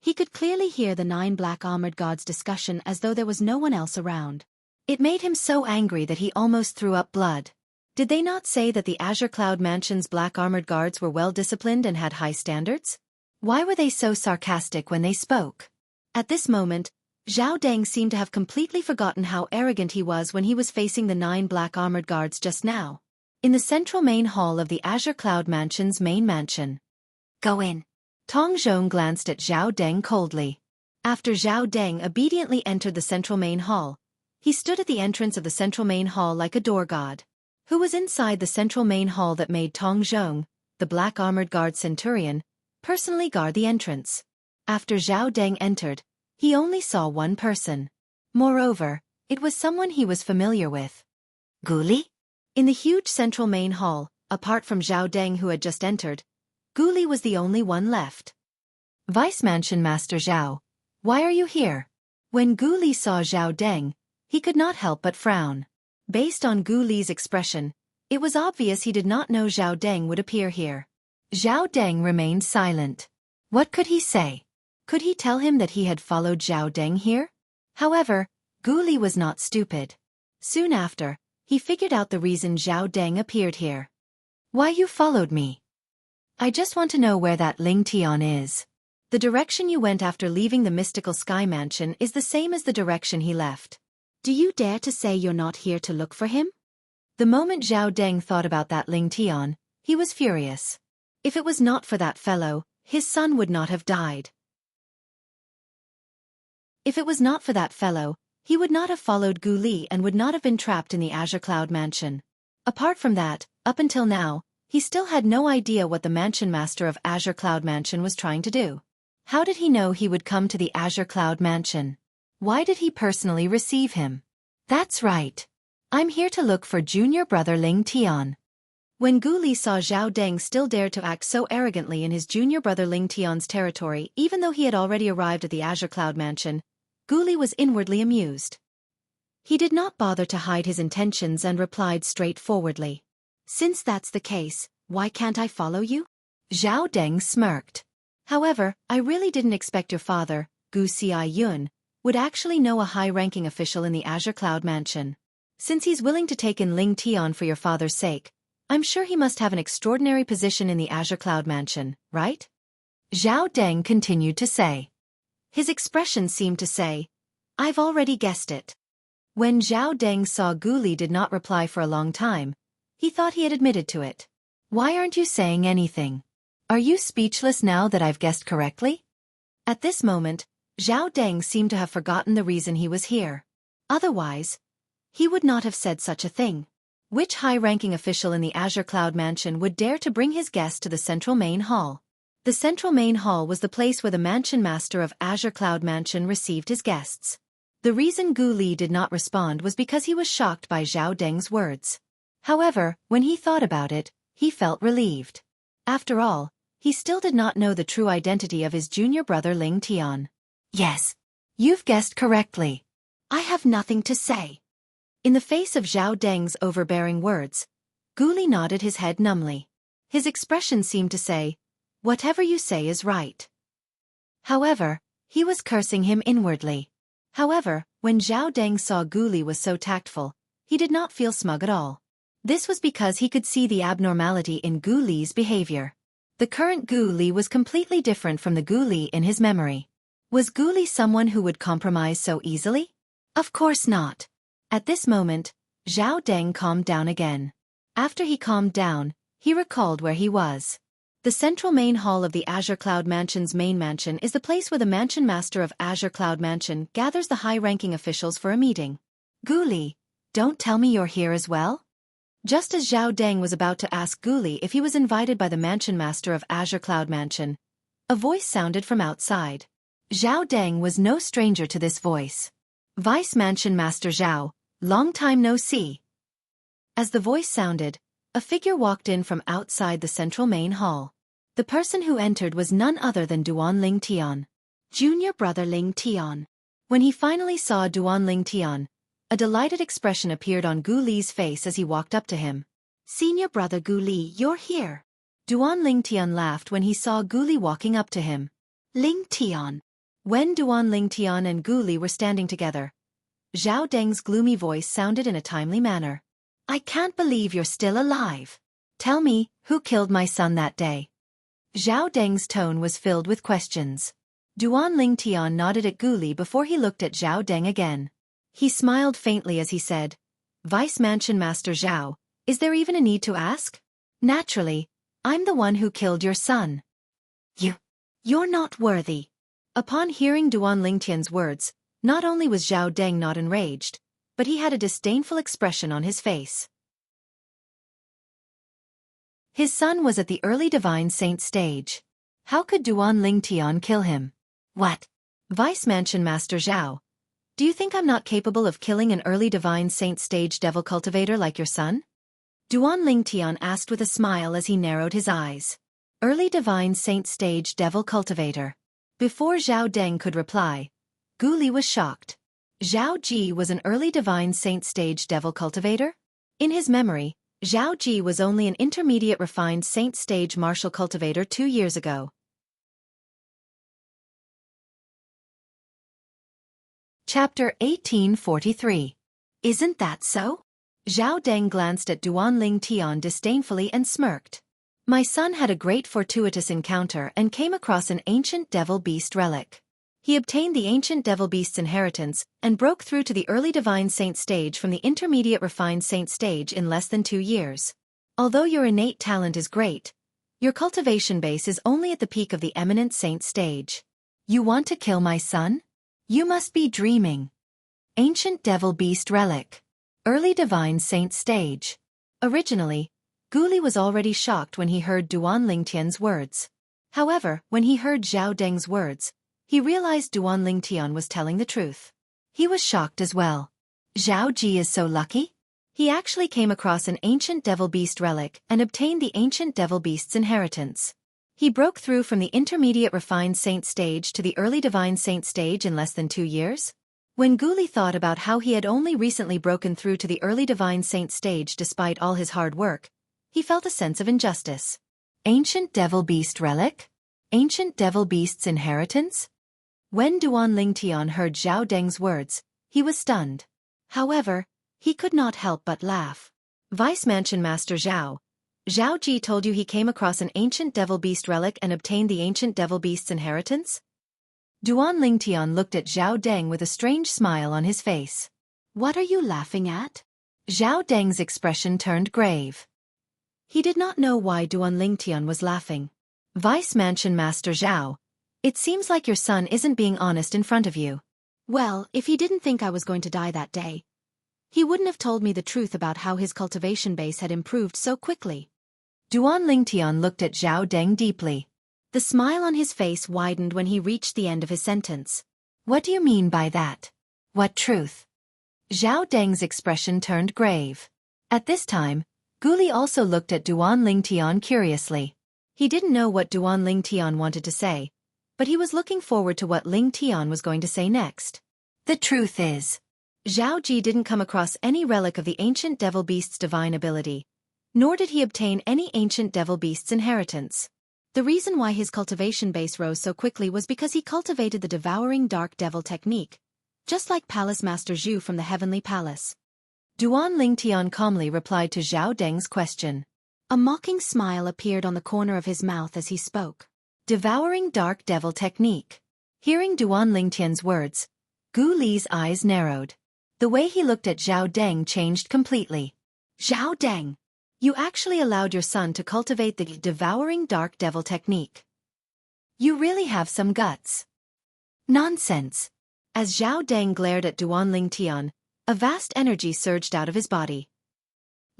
He could clearly hear the 9 black armored guards' discussion as though there was no one else around. It made him so angry that he almost threw up blood. Did they not say that the Azure Cloud Mansion's black armored guards were well disciplined and had high standards? Why were they so sarcastic when they spoke? At this moment, Zhao Deng seemed to have completely forgotten how arrogant he was when he was facing the 9 black armored guards just now. In the central main hall of the Azure Cloud Mansion's main mansion. Go in. Tong Zhong glanced at Zhao Deng coldly. After Zhao Deng obediently entered the central main hall, he stood at the entrance of the central main hall like a door god. Who was inside the central main hall that made Tong Zhong, the black armored guard centurion, personally guard the entrance? After Zhao Deng entered, he only saw one person. Moreover, it was someone he was familiar with. Guli? In the huge central main hall, apart from Zhao Deng who had just entered, Guli was the only one left. Vice Mansion Master Zhao, why are you here? When Guli saw Zhao Deng, he could not help but frown. Based on Guli's expression, it was obvious he did not know Zhao Deng would appear here. Zhao Deng remained silent. What could he say? Could he tell him that he had followed Zhao Deng here? However, Guli was not stupid. Soon after, he figured out the reason Zhao Deng appeared here. Why you followed me? I just want to know where that Ling Tian is. The direction you went after leaving the Mystical Sky Mansion is the same as the direction he left. Do you dare to say you're not here to look for him? The moment Zhao Deng thought about that Ling Tian, he was furious. If it was not for that fellow, his son would not have died. If it was not for that fellow, he would not have followed Guli and would not have been trapped in the Azure Cloud Mansion. Apart from that, up until now, he still had no idea what the Mansion Master of Azure Cloud Mansion was trying to do. How did he know he would come to the Azure Cloud Mansion? Why did he personally receive him? That's right. I'm here to look for junior brother Ling Tian. When Guli saw Zhao Deng still dared to act so arrogantly in his junior brother Ling Tian's territory even though he had already arrived at the Azure Cloud Mansion, Guli was inwardly amused. He did not bother to hide his intentions and replied straightforwardly. Since that's the case, why can't I follow you? Zhao Deng smirked. However, I really didn't expect your father, Gu Xiayun, would actually know a high-ranking official in the Azure Cloud Mansion. Since he's willing to take in Ling Tian for your father's sake, I'm sure he must have an extraordinary position in the Azure Cloud Mansion, right? Zhao Deng continued to say. His expression seemed to say, I've already guessed it. When Zhao Deng saw Guli did not reply for a long time, he thought he had admitted to it. Why aren't you saying anything? Are you speechless now that I've guessed correctly? At this moment, Zhao Deng seemed to have forgotten the reason he was here. Otherwise, he would not have said such a thing. Which high-ranking official in the Azure Cloud Mansion would dare to bring his guest to the central main hall? The central main hall was the place where the Mansion Master of Azure Cloud Mansion received his guests. The reason Guli did not respond was because he was shocked by Zhao Deng's words. However, when he thought about it, he felt relieved. After all, he still did not know the true identity of his junior brother Ling Tian. Yes, you've guessed correctly. I have nothing to say. In the face of Zhao Deng's overbearing words, Guli nodded his head numbly. His expression seemed to say, whatever you say is right. However, he was cursing him inwardly. However, when Zhao Deng saw Guli was so tactful, he did not feel smug at all. This was because he could see the abnormality in Guli's behavior. The current Gu Li was completely different from the Gu Li in his memory. Was Gu Li someone who would compromise so easily? Of course not. At this moment, Zhao Deng calmed down again. After he calmed down, he recalled where he was. The central main hall of the Azure Cloud Mansion's main mansion is the place where the mansion master of Azure Cloud Mansion gathers the high-ranking officials for a meeting. Gu Li, don't tell me you're here as well? Just as Zhao Deng was about to ask Gu Li if he was invited by the mansion master of Azure Cloud Mansion, a voice sounded from outside. Zhao Deng was no stranger to this voice. Vice Mansion Master Zhao, long time no see. As the voice sounded, a figure walked in from outside the central main hall. The person who entered was none other than Duan Ling Tian, junior brother Ling Tian. When he finally saw Duan Ling Tian, a delighted expression appeared on Gu Li's face as he walked up to him. Senior brother Gu Li, you're here. Duan Ling Tian laughed when he saw Gu Li walking up to him. Ling Tian. When Duan Ling Tian and Gu Li were standing together, Zhao Deng's gloomy voice sounded in a timely manner. I can't believe you're still alive. Tell me, who killed my son that day? Zhao Deng's tone was filled with questions. Duan Ling Tian nodded at Gu Li before he looked at Zhao Deng again. He smiled faintly as he said, Vice Mansion Master Zhao, is there even a need to ask? Naturally, I'm the one who killed your son. You're not worthy. Upon hearing Duan Ling Tian's words, not only was Zhao Deng not enraged, but he had a disdainful expression on his face. His son was at the early divine saint stage. How could Duan Ling Tian kill him? What? Vice Mansion Master Zhao, do you think I'm not capable of killing an early divine saint stage devil cultivator like your son? Duan Ling Tian asked with a smile as he narrowed his eyes. Early divine saint stage devil cultivator. Before Zhao Deng could reply, Gu Li was shocked. Zhao Ji was an early divine saint stage devil cultivator? In his memory, Zhao Ji was only an intermediate refined saint stage martial cultivator 2 years ago. Chapter 1843. Isn't that so? Zhao Deng glanced at Duan Ling Tian disdainfully and smirked. My son had a great fortuitous encounter and came across an ancient devil beast relic. He obtained the ancient devil beast's inheritance and broke through to the early divine saint stage from the intermediate refined saint stage in less than 2 years. Although your innate talent is great, your cultivation base is only at the peak of the eminent saint stage. You want to kill my son? You must be dreaming. Ancient devil beast relic. Early divine saint stage. Originally, Gu Li was already shocked when he heard Duan Ling Tian's words. However, when he heard Zhao Deng's words, he realized Duan Ling Tian was telling the truth. He was shocked as well. Zhao Ji is so lucky? He actually came across an ancient devil beast relic and obtained the ancient devil beast's inheritance. He broke through from the intermediate refined saint stage to the early divine saint stage in less than 2 years? When Gu Li thought about how he had only recently broken through to the early divine saint stage despite all his hard work, he felt a sense of injustice. Ancient devil beast relic? Ancient devil beast's inheritance? When Duan Ling Tian heard Zhao Deng's words, he was stunned. However, he could not help but laugh. Vice Mansion Master Zhao, Zhao Ji told you he came across an ancient devil beast relic and obtained the ancient devil beast's inheritance? Duan Ling Tian looked at Zhao Deng with a strange smile on his face. What are you laughing at? Zhao Deng's expression turned grave. He did not know why Duan Ling Tian was laughing. Vice Mansion Master Zhao, it seems like your son isn't being honest in front of you. Well, if he didn't think I was going to die that day, he wouldn't have told me the truth about how his cultivation base had improved so quickly. Duan Ling Tian looked at Zhao Deng deeply. The smile on his face widened when he reached the end of his sentence. What do you mean by that? What truth? Zhao Deng's expression turned grave. At this time, Gu Li also looked at Duan Ling Tian curiously. He didn't know what Duan Ling Tian wanted to say, but he was looking forward to what Ling Tian was going to say next. The truth is, Zhao Ji didn't come across any relic of the ancient devil beast's divine ability, nor did he obtain any ancient devil beast's inheritance. The reason why his cultivation base rose so quickly was because he cultivated the devouring dark devil technique, just like Palace Master Zhu from the Heavenly Palace. Duan Ling Tian calmly replied to Zhao Deng's question. A mocking smile appeared on the corner of his mouth as he spoke. Devouring Dark Devil Technique. Hearing Duan Lingtian's words, Gu Li's eyes narrowed. The way he looked at Zhao Deng changed completely. Zhao Deng! You actually allowed your son to cultivate the Devouring Dark Devil Technique. You really have some guts. Nonsense. As Zhao Deng glared at Duan Lingtian, a vast energy surged out of his body.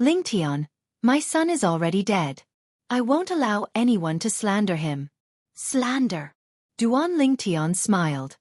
Lingtian, my son is already dead. I won't allow anyone to slander him. Slander. Duan Lingtian smiled.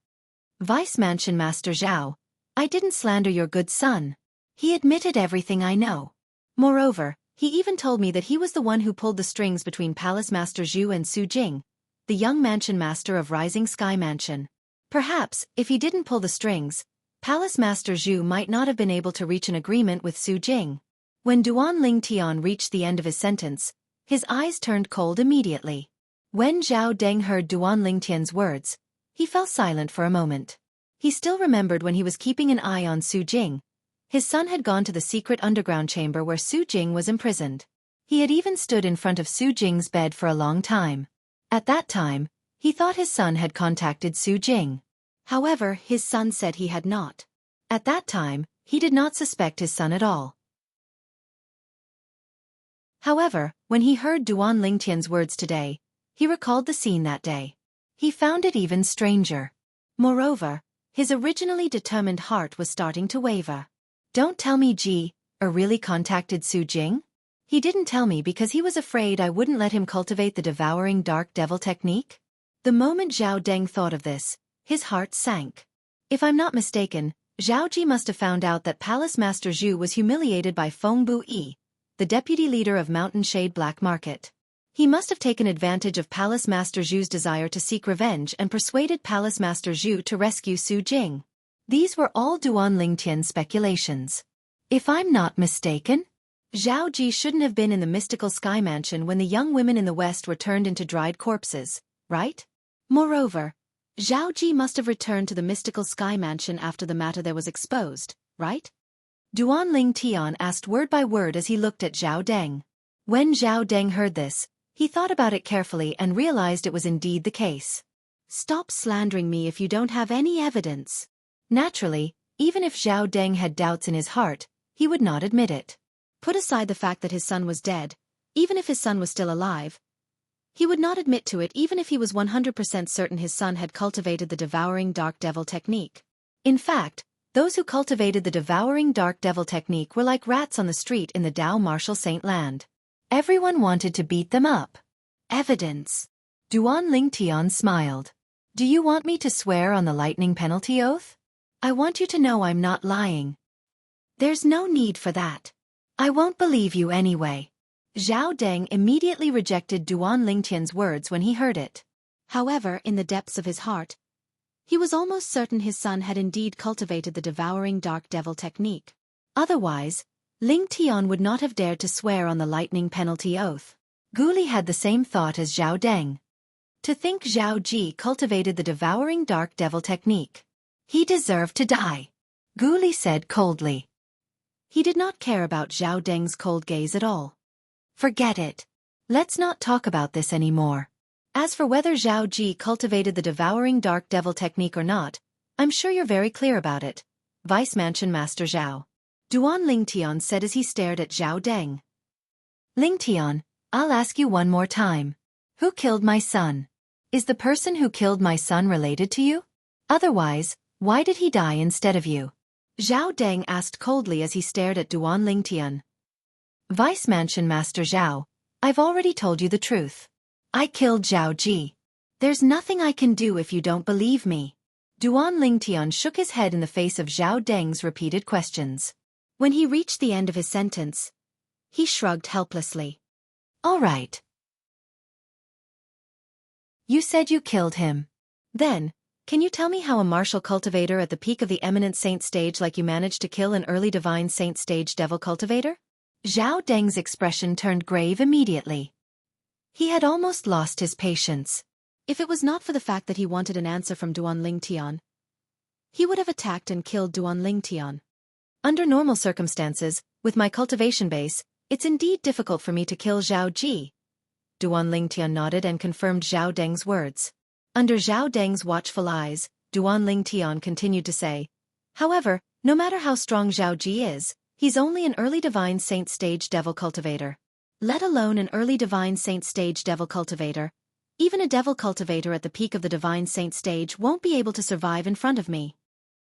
Vice Mansion Master Zhao, I didn't slander your good son. He admitted everything I know. Moreover, he even told me that he was the one who pulled the strings between Palace Master Zhu and Su Jing, the young mansion master of Rising Sky Mansion. Perhaps, if he didn't pull the strings, Palace Master Zhu might not have been able to reach an agreement with Su Jing. When Duan Lingtian reached the end of his sentence, his eyes turned cold immediately. When Zhao Deng heard Duan Lingtian's words, he fell silent for a moment. He still remembered when he was keeping an eye on Su Jing. His son had gone to the secret underground chamber where Su Jing was imprisoned. He had even stood in front of Su Jing's bed for a long time. At that time, he thought his son had contacted Su Jing. However, his son said he had not. At that time, he did not suspect his son at all. However, when he heard Duan Lingtian's words today, he recalled the scene that day. He found it even stranger. Moreover, his originally determined heart was starting to waver. Don't tell me really contacted Su Jing? He didn't tell me because he was afraid I wouldn't let him cultivate the Devouring Dark Devil Technique? The moment Zhao Deng thought of this, his heart sank. If I'm not mistaken, Zhao Ji must have found out that Palace Master Zhu was humiliated by Feng Bu Yi, the deputy leader of Mountain Shade Black Market. He must have taken advantage of Palace Master Zhu's desire to seek revenge and persuaded Palace Master Zhu to rescue Su Jing. These were all Duan Lingtian's speculations. If I'm not mistaken, Zhao Ji shouldn't have been in the mystical sky mansion when the young women in the west were turned into dried corpses, right? Moreover, Zhao Ji must have returned to the mystical sky mansion after the matter there was exposed, right? Duan Lingtian asked word by word as he looked at Zhao Deng. When Zhao Deng heard this, he thought about it carefully and realized it was indeed the case. Stop slandering me if you don't have any evidence. Naturally, even if Zhao Deng had doubts in his heart, he would not admit it. Put aside the fact that his son was dead, even if his son was still alive, he would not admit to it even if he was 100% certain his son had cultivated the Devouring Dark Devil Technique. In fact, those who cultivated the Devouring Dark Devil Technique were like rats on the street in the Dao Martial Saint Land. Everyone wanted to beat them up. Evidence. Duan Lingtian smiled. Do you want me to swear on the lightning penalty oath? I want you to know I'm not lying. There's no need for that. I won't believe you anyway. Zhao Deng immediately rejected Duan Lingtian's words when he heard it. However, in the depths of his heart, he was almost certain his son had indeed cultivated the Devouring Dark Devil Technique. Otherwise, Lingtian would not have dared to swear on the lightning penalty oath. Gu Li had the same thought as Zhao Deng. To think Zhao Ji cultivated the Devouring Dark Devil Technique. He deserved to die. Gu Li said coldly. He did not care about Zhao Deng's cold gaze at all. Forget it. Let's not talk about this anymore. As for whether Zhao Ji cultivated the Devouring Dark Devil Technique or not, I'm sure you're very clear about it, Vice Mansion Master Zhao. Duan Lingtian said as he stared at Zhao Deng. Lingtian, I'll ask you one more time. Who killed my son? Is the person who killed my son related to you? Otherwise, why did he die instead of you? Zhao Deng asked coldly as he stared at Duan Lingtian. Vice Mansion Master Zhao, I've already told you the truth. I killed Zhao Ji. There's nothing I can do if you don't believe me. Duan Lingtian shook his head in the face of Zhao Deng's repeated questions. When he reached the end of his sentence, he shrugged helplessly. All right. You said you killed him. Then, can you tell me how a martial cultivator at the peak of the eminent saint stage like you managed to kill an early divine saint stage devil cultivator? Zhao Deng's expression turned grave immediately. He had almost lost his patience. If it was not for the fact that he wanted an answer from Duan Lingtian, he would have attacked and killed Duan Lingtian. Under normal circumstances, with my cultivation base, It's indeed difficult for me to kill Zhao Ji. Duan Lingtian nodded and confirmed Zhao Deng's words. Under Zhao Deng's watchful eyes, Duan Lingtian continued to say, however, no matter how strong Zhao Ji is, he's only an early divine saint stage devil cultivator. Let alone an early divine saint stage devil cultivator. Even a devil cultivator at the peak of the divine saint stage won't be able to survive in front of me.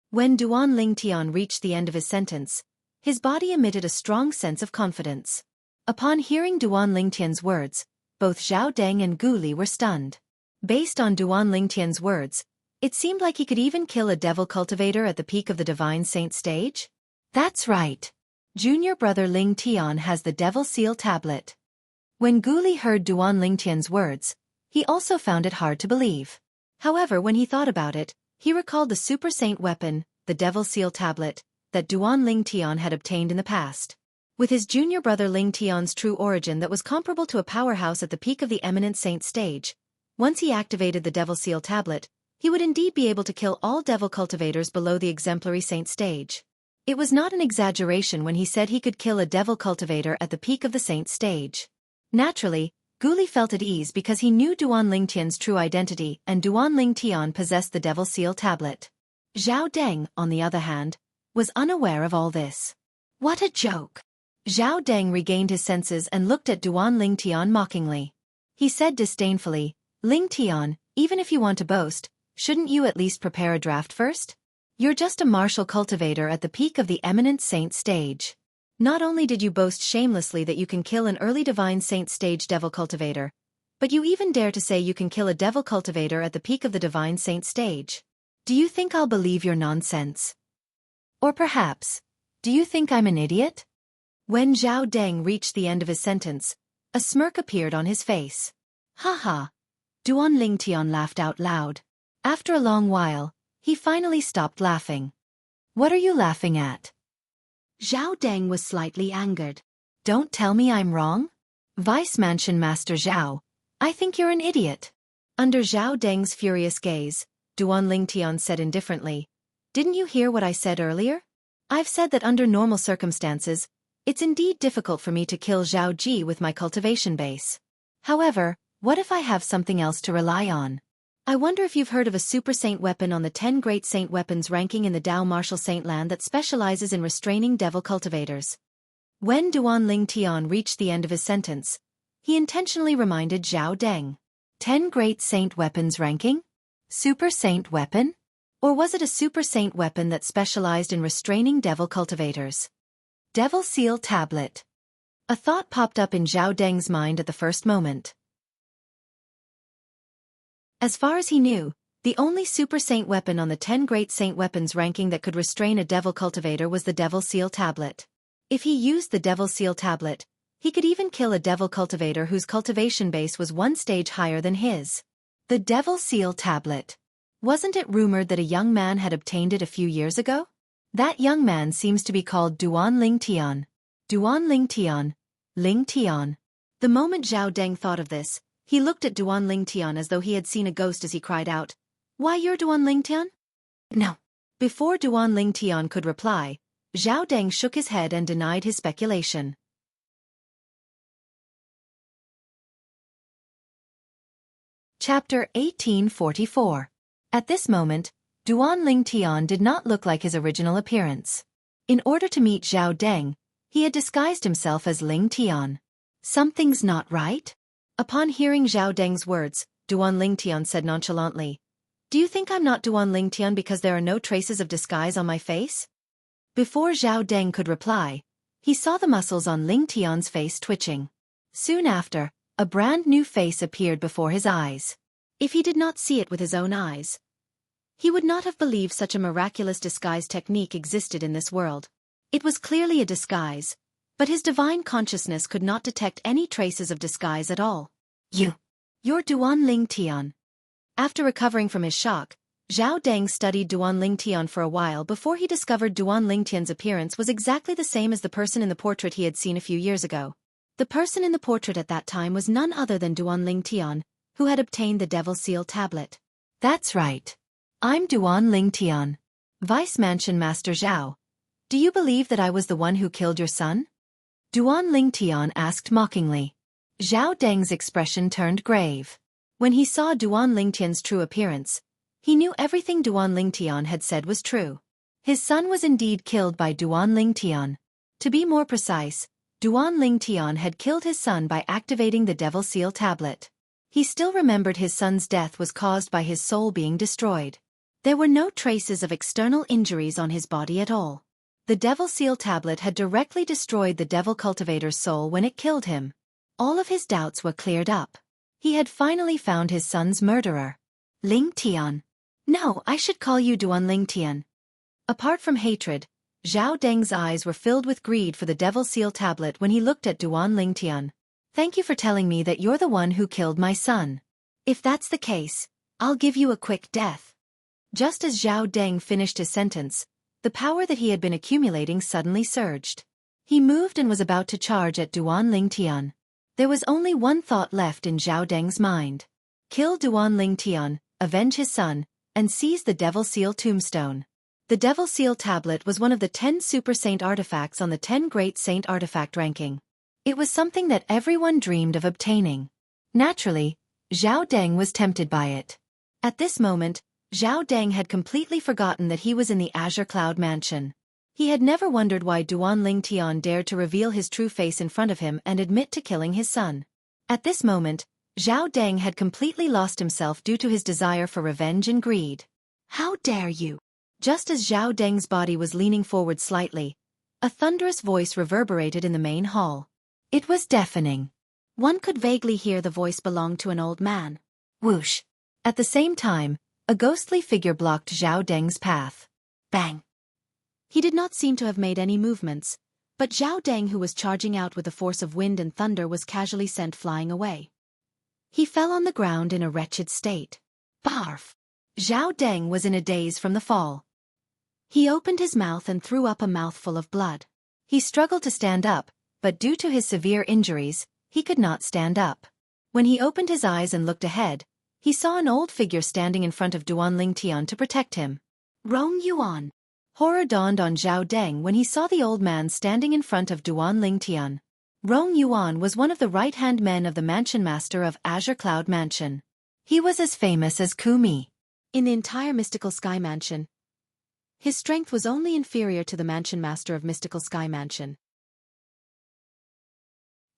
When Duan Lingtian reached the end of his sentence, his body emitted a strong sense of confidence. Upon hearing Duan Lingtian's words, both Zhao Deng and Gu Li were stunned. Based on Duan Lingtian's words, it seemed like he could even kill a devil cultivator at the peak of the divine saint stage. That's right. Junior brother Ling Tian has the devil seal tablet. When Gu Li heard Duan Lingtian's words, he also found it hard to believe. However, when he thought about it, he recalled the super saint weapon, the devil seal tablet, that Duan Lingtian had obtained in the past. With his junior brother Ling Tian's true origin that was comparable to a powerhouse at the peak of the eminent saint stage, once he activated the devil seal tablet, he would indeed be able to kill all devil cultivators below the exemplary saint stage. It was not an exaggeration when he said he could kill a devil cultivator at the peak of the saint stage. Naturally, Gu Li felt at ease because he knew Duan Lingtian's true identity and Duan Lingtian possessed the devil seal tablet. Zhao Deng, on the other hand, was unaware of all this. What a joke! Zhao Deng regained his senses and looked at Duan Lingtian mockingly. He said disdainfully, Lingtian, even if you want to boast, shouldn't you at least prepare a draft first? You're just a martial cultivator at the peak of the eminent saint stage. Not only did you boast shamelessly that you can kill an early divine saint stage devil cultivator, but you even dare to say you can kill a devil cultivator at the peak of the divine saint stage. Do you think I'll believe your nonsense? Or perhaps, do you think I'm an idiot? When Zhao Deng reached the end of his sentence, a smirk appeared on his face. Ha ha! Duan Lingtian laughed out loud. After a long while, he finally stopped laughing. What are you laughing at? Zhao Deng was slightly angered. Don't tell me I'm wrong? Vice Mansion Master Zhao, I think you're an idiot. Under Zhao Deng's furious gaze, Duan Lingtian said indifferently, didn't you hear what I said earlier? I've said that under normal circumstances, it's indeed difficult for me to kill Zhao Ji with my cultivation base. However, what if I have something else to rely on? I wonder if you've heard of a super saint weapon on the 10 great saint weapons ranking in the Dao martial saint land that specializes in restraining devil cultivators. When Duan Lingtian reached the end of his sentence, he intentionally reminded Zhao Deng. 10 great saint weapons ranking? Super saint weapon? Or was it a super saint weapon that specialized in restraining devil cultivators? Devil seal tablet. A thought popped up in Zhao Deng's mind at the first moment. As far as he knew, the only super saint weapon on the 10 great saint weapons ranking that could restrain a devil cultivator was the devil seal tablet. If he used the devil seal tablet, he could even kill a devil cultivator whose cultivation base was one stage higher than his. The devil seal tablet. Wasn't it rumored that a young man had obtained it a few years ago? That young man seems to be called Duan Lingtian. Duan Lingtian. Lingtian. The moment Zhao Deng thought of this, he looked at Duan Lingtian as though he had seen a ghost as he cried out, Why, you're Duan Lingtian? No. Before Duan Lingtian could reply, Zhao Deng shook his head and denied his speculation. Chapter 1844. At this moment, Duan Lingtian did not look like his original appearance. In order to meet Zhao Deng, he had disguised himself as Lingtian. Something's not right? Upon hearing Zhao Deng's words, Duan Lingtian said nonchalantly, Do you think I'm not Duan Lingtian because there are no traces of disguise on my face? Before Zhao Deng could reply, he saw the muscles on Lingtian's face twitching. Soon after, a brand new face appeared before his eyes. If he did not see it with his own eyes, he would not have believed such a miraculous disguise technique existed in this world. It was clearly a disguise, but his divine consciousness could not detect any traces of disguise at all. You're Duan Lingtian. After recovering from his shock, Zhao Deng studied Duan Lingtian for a while before he discovered Duan Lingtian's appearance was exactly the same as the person in the portrait he had seen a few years ago. The person in the portrait at that time was none other than Duan Lingtian, who had obtained the Devil Seal tablet. That's right. I'm Duan Lingtian. Vice Mansion Master Zhao. Do you believe that I was the one who killed your son? Duan Lingtian asked mockingly. Zhao Deng's expression turned grave. When he saw Duan Lingtian's true appearance, he knew everything Duan Lingtian had said was true. His son was indeed killed by Duan Lingtian. To be more precise, Duan Lingtian had killed his son by activating the Devil Seal tablet. He still remembered his son's death was caused by his soul being destroyed. There were no traces of external injuries on his body at all. The Devil Seal tablet had directly destroyed the Devil Cultivator's soul when it killed him. All of his doubts were cleared up. He had finally found his son's murderer. Lingtian. No, I should call you Duan Lingtian. Apart from hatred, Zhao Deng's eyes were filled with greed for the Devil Seal tablet when he looked at Duan Lingtian. Thank you for telling me that you're the one who killed my son. If that's the case, I'll give you a quick death. Just as Zhao Deng finished his sentence, the power that he had been accumulating suddenly surged. He moved and was about to charge at Duan Lingtian. There was only one thought left in Zhao Deng's mind. Kill Duan Lingtian, avenge his son, and seize the Devil Seal tombstone. The Devil Seal tablet was one of the 10 Super Saint artifacts on the 10 Great Saint artifact ranking. It was something that everyone dreamed of obtaining. Naturally, Zhao Deng was tempted by it. At this moment, Zhao Deng had completely forgotten that he was in the Azure Cloud Mansion. He had never wondered why Duan Lingtian dared to reveal his true face in front of him and admit to killing his son. At this moment, Zhao Deng had completely lost himself due to his desire for revenge and greed. How dare you? Just as Zhao Deng's body was leaning forward slightly, a thunderous voice reverberated in the main hall. It was deafening. One could vaguely hear the voice belonged to an old man. Whoosh! At the same time, a ghostly figure blocked Zhao Deng's path. Bang! He did not seem to have made any movements, but Zhao Deng, who was charging out with the force of wind and thunder, was casually sent flying away. He fell on the ground in a wretched state. Barf! Zhao Deng was in a daze from the fall. He opened his mouth and threw up a mouthful of blood. He struggled to stand up, but due to his severe injuries, he could not stand up. When he opened his eyes and looked ahead, he saw an old figure standing in front of Duan Lingtian to protect him. Rong Yuan. Horror dawned on Zhao Deng when he saw the old man standing in front of Duan Lingtian. Rong Yuan was one of the right-hand men of the Mansion Master of Azure Cloud Mansion. He was as famous as Kumi. In the entire Mystical Sky Mansion, his strength was only inferior to the Mansion Master of Mystical Sky Mansion.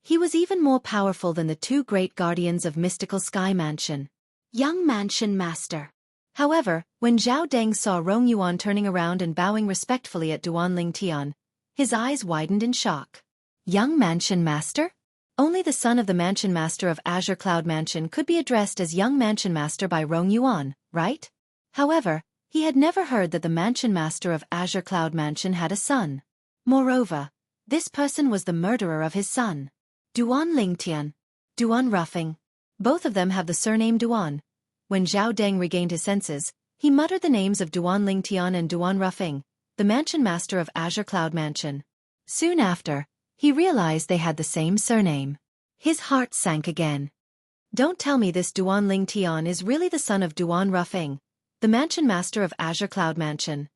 He was even more powerful than the 2 great guardians of Mystical Sky Mansion. Young Mansion Master. However, when Zhao Deng saw Rong Yuan turning around and bowing respectfully at Duan Lingtian, his eyes widened in shock. Young Mansion Master? Only the son of the Mansion Master of Azure Cloud Mansion could be addressed as Young Mansion Master by Rong Yuan, right? However, he had never heard that the Mansion Master of Azure Cloud Mansion had a son. Moreover, this person was the murderer of his son. Duan Lingtian. Duan Ruffing. Both of them have the surname Duan. When Zhao Deng regained his senses, he muttered the names of Duan Lingtian and Duan Ruffing, the Mansion Master of Azure Cloud Mansion. Soon after, he realized they had the same surname. His heart sank again. Don't tell me this Duan Lingtian is really the son of Duan Ruffing, the Mansion Master of Azure Cloud Mansion.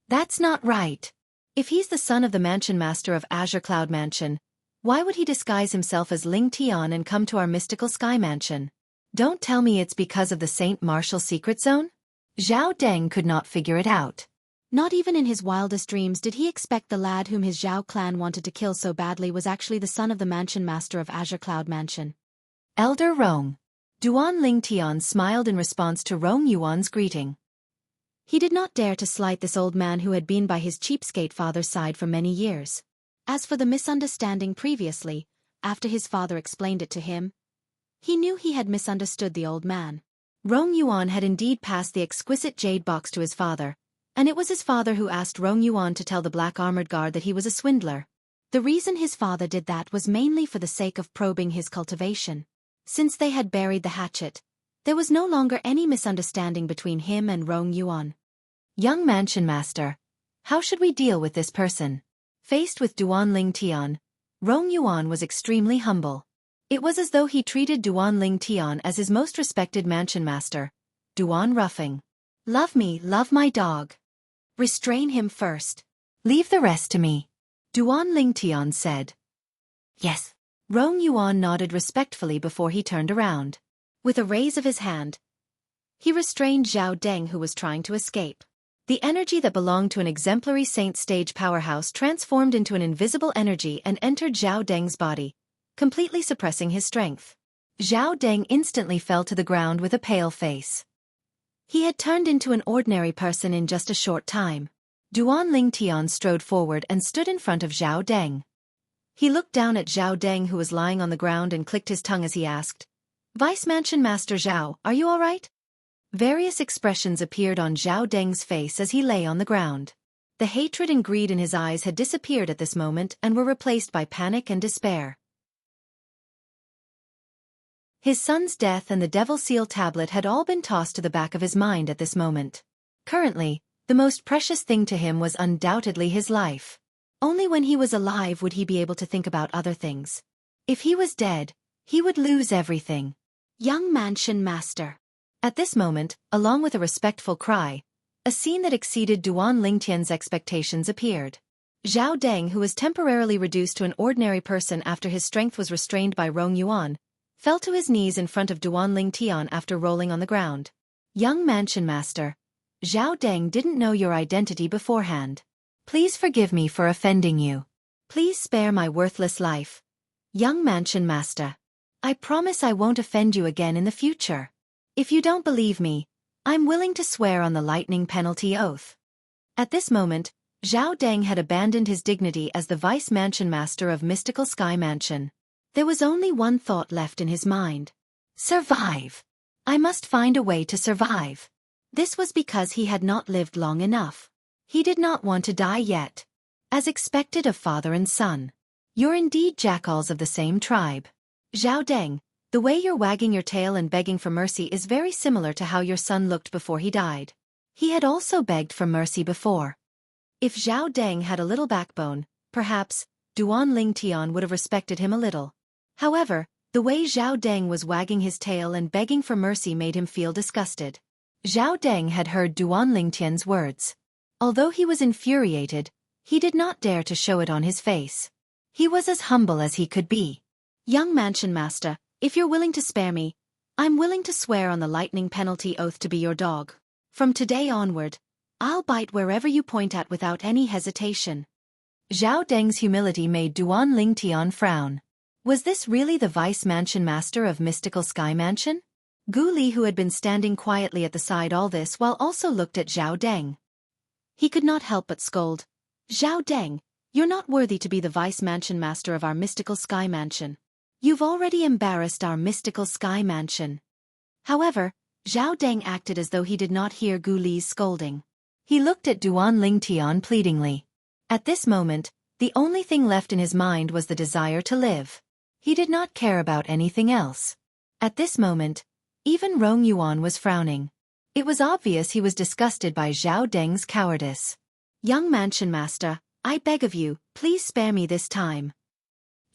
That's not right. If he's the son of the Mansion Master of Azure Cloud Mansion, why would he disguise himself as Lingtian and come to our Mystical Sky Mansion? Don't tell me it's because of the Saint Martial Secret Zone? Zhao Deng could not figure it out. Not even in his wildest dreams did he expect the lad whom his Zhao clan wanted to kill so badly was actually the son of the Mansion Master of Azure Cloud Mansion. Elder Rong. Duan Lingtian smiled in response to Rong Yuan's greeting. He did not dare to slight this old man who had been by his cheapskate father's side for many years. As for the misunderstanding previously, after his father explained it to him, he knew he had misunderstood the old man. Rong Yuan had indeed passed the exquisite jade box to his father, and it was his father who asked Rong Yuan to tell the black armored guard that he was a swindler. The reason his father did that was mainly for the sake of probing his cultivation. Since they had buried the hatchet, there was no longer any misunderstanding between him and Rong Yuan. Young Mansion Master, how should we deal with this person? Faced with Duan Lingtian, Rong Yuan was extremely humble. It was as though he treated Duan Lingtian as his most respected Mansion Master. Duan Ruffing. Love me, love my dog. Restrain him first. Leave the rest to me. Duan Lingtian said. Yes. Rong Yuan nodded respectfully before he turned around. With a raise of his hand, he restrained Zhao Deng, who was trying to escape. The energy that belonged to an exemplary saint stage powerhouse transformed into an invisible energy and entered Zhao Deng's body, completely suppressing his strength. Zhao Deng instantly fell to the ground with a pale face. He had turned into an ordinary person in just a short time. Duan Lingtian strode forward and stood in front of Zhao Deng. He looked down at Zhao Deng, who was lying on the ground, and clicked his tongue as he asked, "Vice Mansion Master Zhao, are you all right?" Various expressions appeared on Zhao Deng's face as he lay on the ground. The hatred and greed in his eyes had disappeared at this moment and were replaced by panic and despair. His son's death and the Devil Seal tablet had all been tossed to the back of his mind at this moment. Currently, the most precious thing to him was undoubtedly his life. Only when he was alive would he be able to think about other things. If he was dead, he would lose everything. Young Mansion Master. At this moment, along with a respectful cry, a scene that exceeded Duan Lingtian's expectations appeared. Zhao Deng, who was temporarily reduced to an ordinary person after his strength was restrained by Rong Yuan, fell to his knees in front of Duan Lingtian after rolling on the ground. "Young Mansion Master, Zhao Deng didn't know your identity beforehand. Please forgive me for offending you. Please spare my worthless life. Young Mansion Master, I promise I won't offend you again in the future. If you don't believe me, I'm willing to swear on the lightning penalty oath." At this moment, Zhao Deng had abandoned his dignity as the Vice Mansion Master of Mystical Sky Mansion. There was only one thought left in his mind. Survive. I must find a way to survive. This was because he had not lived long enough. He did not want to die yet. As expected of father and son. You're indeed jackals of the same tribe. Zhao Deng, the way you're wagging your tail and begging for mercy is very similar to how your son looked before he died. He had also begged for mercy before. If Zhao Deng had a little backbone, perhaps Duan Lingtian would have respected him a little. However, the way Zhao Deng was wagging his tail and begging for mercy made him feel disgusted. Zhao Deng had heard Duan Lingtian's words. Although he was infuriated, he did not dare to show it on his face. He was as humble as he could be. "Young Mansion Master, if you're willing to spare me, I'm willing to swear on the lightning penalty oath to be your dog. From today onward, I'll bite wherever you point at without any hesitation." Zhao Deng's humility made Duan Lingtian frown. Was this really the Vice Mansion Master of Mystical Sky Mansion? Gu Li, who had been standing quietly at the side all this while, also looked at Zhao Deng. He could not help but scold. "Zhao Deng, you're not worthy to be the Vice Mansion Master of our Mystical Sky Mansion. You've already embarrassed our Mystical Sky Mansion." However, Zhao Deng acted as though he did not hear Gu Li's scolding. He looked at Duan Lingtian pleadingly. At this moment, the only thing left in his mind was the desire to live. He did not care about anything else. At this moment, even Rong Yuan was frowning. It was obvious he was disgusted by Zhao Deng's cowardice. "Young Mansion Master, I beg of you, please spare me this time."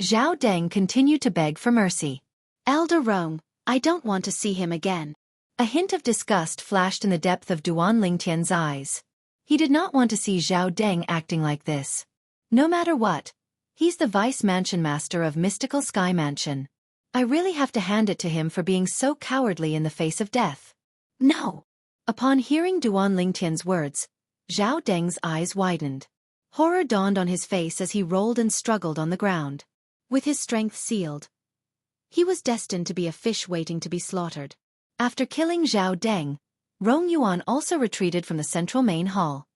Zhao Deng continued to beg for mercy. "Elder Rong, I don't want to see him again." A hint of disgust flashed in the depth of Duan Lingtian's eyes. He did not want to see Zhao Deng acting like this. No matter what, he's the Vice Mansion Master of Mystical Sky Mansion. I really have to hand it to him for being so cowardly in the face of death. No! Upon hearing Duan Lingtian's words, Zhao Deng's eyes widened. Horror dawned on his face as he rolled and struggled on the ground. With his strength sealed, he was destined to be a fish waiting to be slaughtered. After killing Zhao Deng, Rong Yuan also retreated from the central main hall.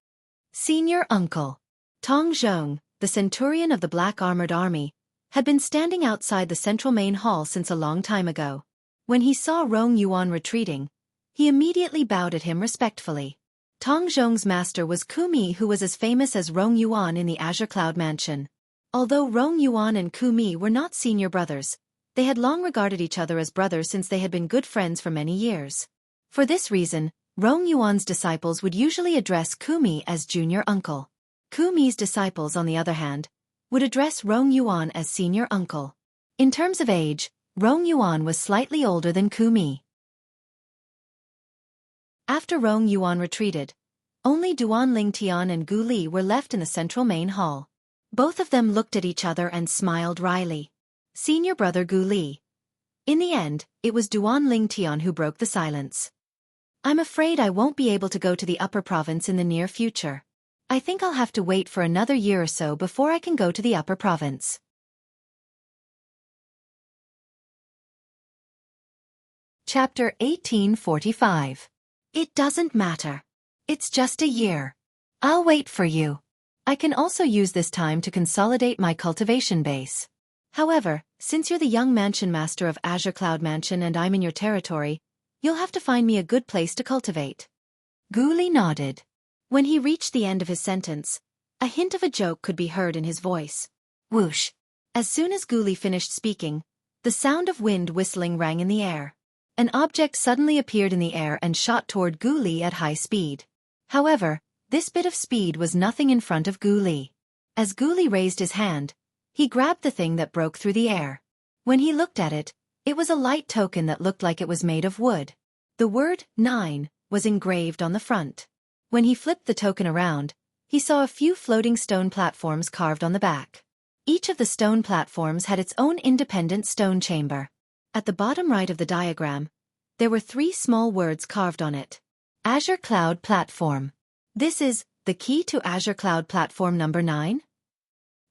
Senior Uncle Tong Zhong, the centurion of the Black Armored Army, had been standing outside the central main hall since a long time ago. When he saw Rong Yuan retreating, he immediately bowed at him respectfully. Tong Zhong's master was Kumi, who was as famous as Rong Yuan in the Azure Cloud Mansion. Although Rong Yuan and Kumi were not senior brothers, they had long regarded each other as brothers since they had been good friends for many years. For this reason, Rong Yuan's disciples would usually address Kumi as junior uncle. Kumi's disciples, on the other hand, would address Rong Yuan as senior uncle. In terms of age, Rong Yuan was slightly older than Kumi. After Rong Yuan retreated, only Duan Lingtian and Gu Li were left in the central main hall. Both of them looked at each other and smiled wryly. senior brother Gu Li. In the end, it was Duan Lingtian who broke the silence. I'm afraid I won't be able to go to the upper province in the near future. I think I'll have to wait for another year or so before I can go to the upper province. Chapter 1845. It doesn't matter. It's just a year. I'll wait for you. I can also use this time to consolidate my cultivation base. However, since you're the young mansion master of Azure Cloud Mansion and I'm in your territory, you'll have to find me a good place to cultivate. Gu Li nodded. When he reached the end of his sentence, a hint of a joke could be heard in his voice. Whoosh! As soon as Gu Li finished speaking, the sound of wind whistling rang in the air. An object suddenly appeared in the air and shot toward Gu Li at high speed. However, this bit of speed was nothing in front of Gu Li. As Gu Li raised his hand, he grabbed the thing that broke through the air. When he looked at it, it was a light token that looked like it was made of wood. The word 9 was engraved on the front. When he flipped the token around, he saw a few floating stone platforms carved on the back. Each of the stone platforms had its own independent stone chamber. At the bottom right of the diagram, there were 3 small words carved on it. Azure Cloud Platform. This is the key to Azure Cloud Platform number 9?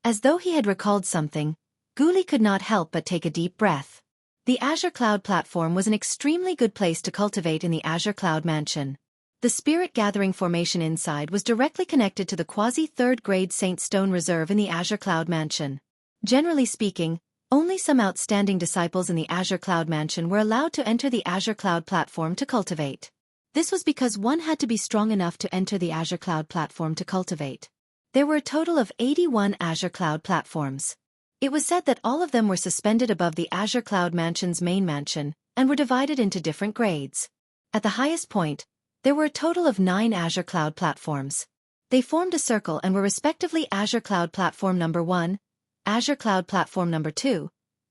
As though he had recalled something, Gu Li could not help but take a deep breath. The Azure Cloud Platform was an extremely good place to cultivate in the Azure Cloud Mansion. The Spirit Gathering Formation inside was directly connected to the quasi-third-grade Saint Stone Reserve in the Azure Cloud Mansion. Generally speaking, only some outstanding disciples in the Azure Cloud Mansion were allowed to enter the Azure Cloud Platform to cultivate. This was because one had to be strong enough to enter the Azure Cloud Platform to cultivate. There were a total of 81 Azure Cloud platforms. It was said that all of them were suspended above the Azure Cloud Mansion's main mansion, and were divided into different grades. At the highest point, there were a total of 9 Azure Cloud platforms. They formed a circle and were respectively Azure Cloud Platform number 1, Azure Cloud Platform number 2,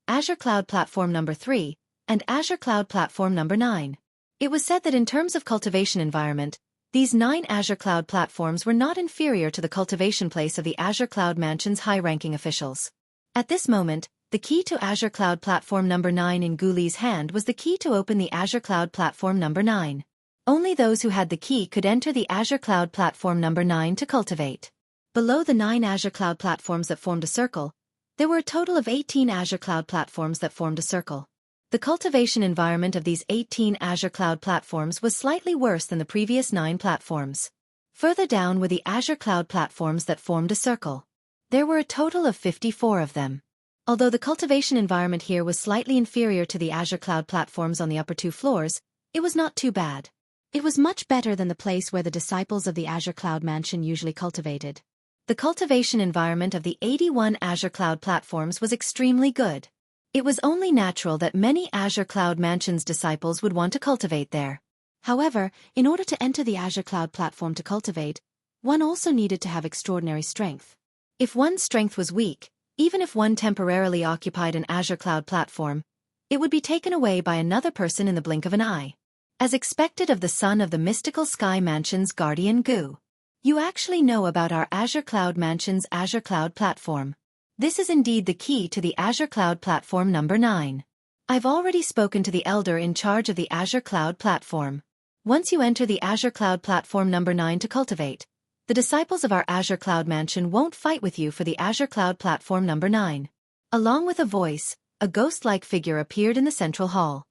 Azure Cloud Platform number 3, and Azure Cloud Platform number 9. It was said that in terms of cultivation environment, these 9 Azure Cloud platforms were not inferior to the cultivation place of the Azure Cloud Mansion's high-ranking officials. At this moment, the key to Azure Cloud Platform number 9 in Gu Li's hand was the key to open the Azure Cloud Platform number 9. Only those who had the key could enter the Azure Cloud Platform number 9 to cultivate. Below the 9 Azure Cloud platforms that formed a circle, there were a total of 18 Azure Cloud platforms that formed a circle. The cultivation environment of these 18 Azure Cloud platforms was slightly worse than the previous 9 platforms. Further down were the Azure Cloud platforms that formed a circle. There were a total of 54 of them. Although the cultivation environment here was slightly inferior to the Azure Cloud platforms on the upper 2 floors, it was not too bad. It was much better than the place where the disciples of the Azure Cloud Mansion usually cultivated. The cultivation environment of the 81 Azure Cloud platforms was extremely good. It was only natural that many Azure Cloud Mansion's disciples would want to cultivate there. However, in order to enter the Azure Cloud platform to cultivate, one also needed to have extraordinary strength. If one's strength was weak, even if one temporarily occupied an Azure Cloud platform, it would be taken away by another person in the blink of an eye. As expected of the son of the Mystical Sky Mansion's guardian Gu. You actually know about our Azure Cloud Mansion's Azure Cloud platform. This is indeed the key to the Azure Cloud Platform number 9. I've already spoken to the elder in charge of the Azure Cloud Platform. Once you enter the Azure Cloud Platform number 9 to cultivate, the disciples of our Azure Cloud Mansion won't fight with you for the Azure Cloud Platform number 9. Along with a voice, a ghost-like figure appeared in the central hall.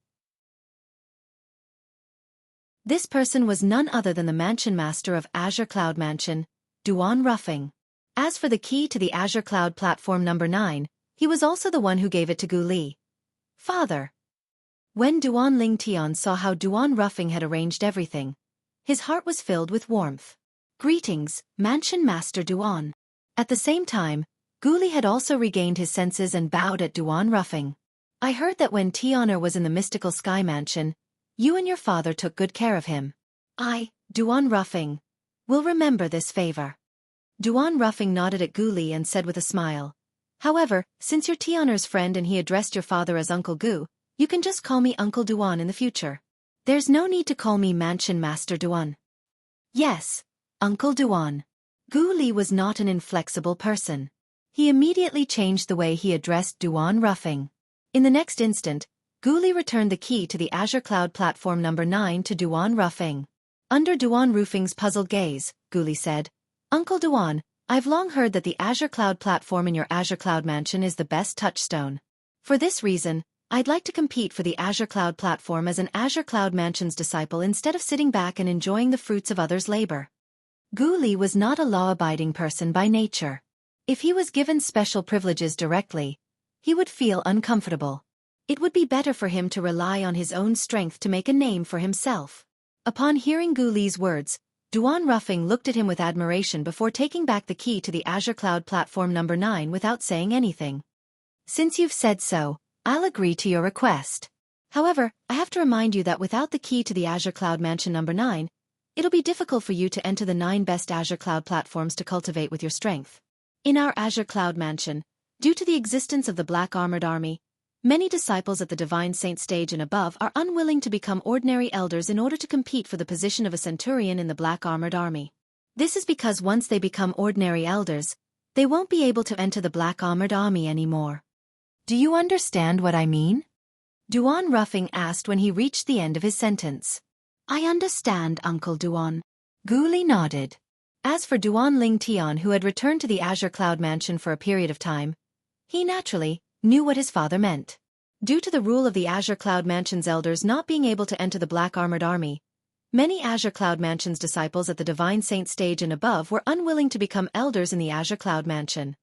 This person was none other than the Mansion Master of Azure Cloud Mansion, Duan Ruffing. As for the key to the Azure Cloud Platform number 9, he was also the one who gave it to Gu Li. Father. When Duan Lingtian saw how Duan Ruffing had arranged everything, his heart was filled with warmth. Greetings, Mansion Master Duan. At the same time, Gu Li had also regained his senses and bowed at Duan Ruffing. I heard that when Tian'er was in the Mystical Sky Mansion, you and your father took good care of him. I, Duan Ruffing, will remember this favor. Duan Ruffing nodded at Gu Li and said with a smile, However, since you're Tian'er's friend and he addressed your father as Uncle Gu, you can just call me Uncle Duan in the future. There's no need to call me Mansion Master Duan. Yes, Uncle Duan. Gu Li was not an inflexible person. He immediately changed the way he addressed Duan Ruffing. In the next instant, Gu Li returned the key to the Azure Cloud Platform number 9 to Duan Rufeng. Under Duan Rufeng's puzzled gaze, Gu Li said, "Uncle Duan, I've long heard that the Azure Cloud Platform in your Azure Cloud Mansion is the best touchstone. For this reason, I'd like to compete for the Azure Cloud Platform as an Azure Cloud Mansion's disciple instead of sitting back and enjoying the fruits of others' labor." Gu Li was not a law-abiding person by nature. If he was given special privileges directly, he would feel uncomfortable. It would be better for him to rely on his own strength to make a name for himself. Upon hearing Gu Li's words, Duan Rufeng looked at him with admiration before taking back the key to the Azure Cloud Platform number 9 without saying anything. "Since you've said so, I'll agree to your request. However, I have to remind you that without the key to the Azure Cloud Mansion number 9, it'll be difficult for you to enter the 9 best Azure Cloud platforms to cultivate with your strength. In our Azure Cloud Mansion, due to the existence of the Black Armored Army, many disciples at the Divine Saint stage and above are unwilling to become ordinary elders in order to compete for the position of a centurion in the Black Armored Army. This is because once they become ordinary elders, they won't be able to enter the Black Armored Army anymore. Do you understand what I mean?" Duan Rufeng asked when he reached the end of his sentence. "I understand, Uncle Duan." Gu Li nodded. As for Duan Lingtian, who had returned to the Azure Cloud Mansion for a period of time, he naturally knew what his father meant. Due to the rule of the Azure Cloud Mansion's elders not being able to enter the Black Armored Army, many Azure Cloud Mansion's disciples at the Divine Saint stage and above were unwilling to become elders in the Azure Cloud Mansion.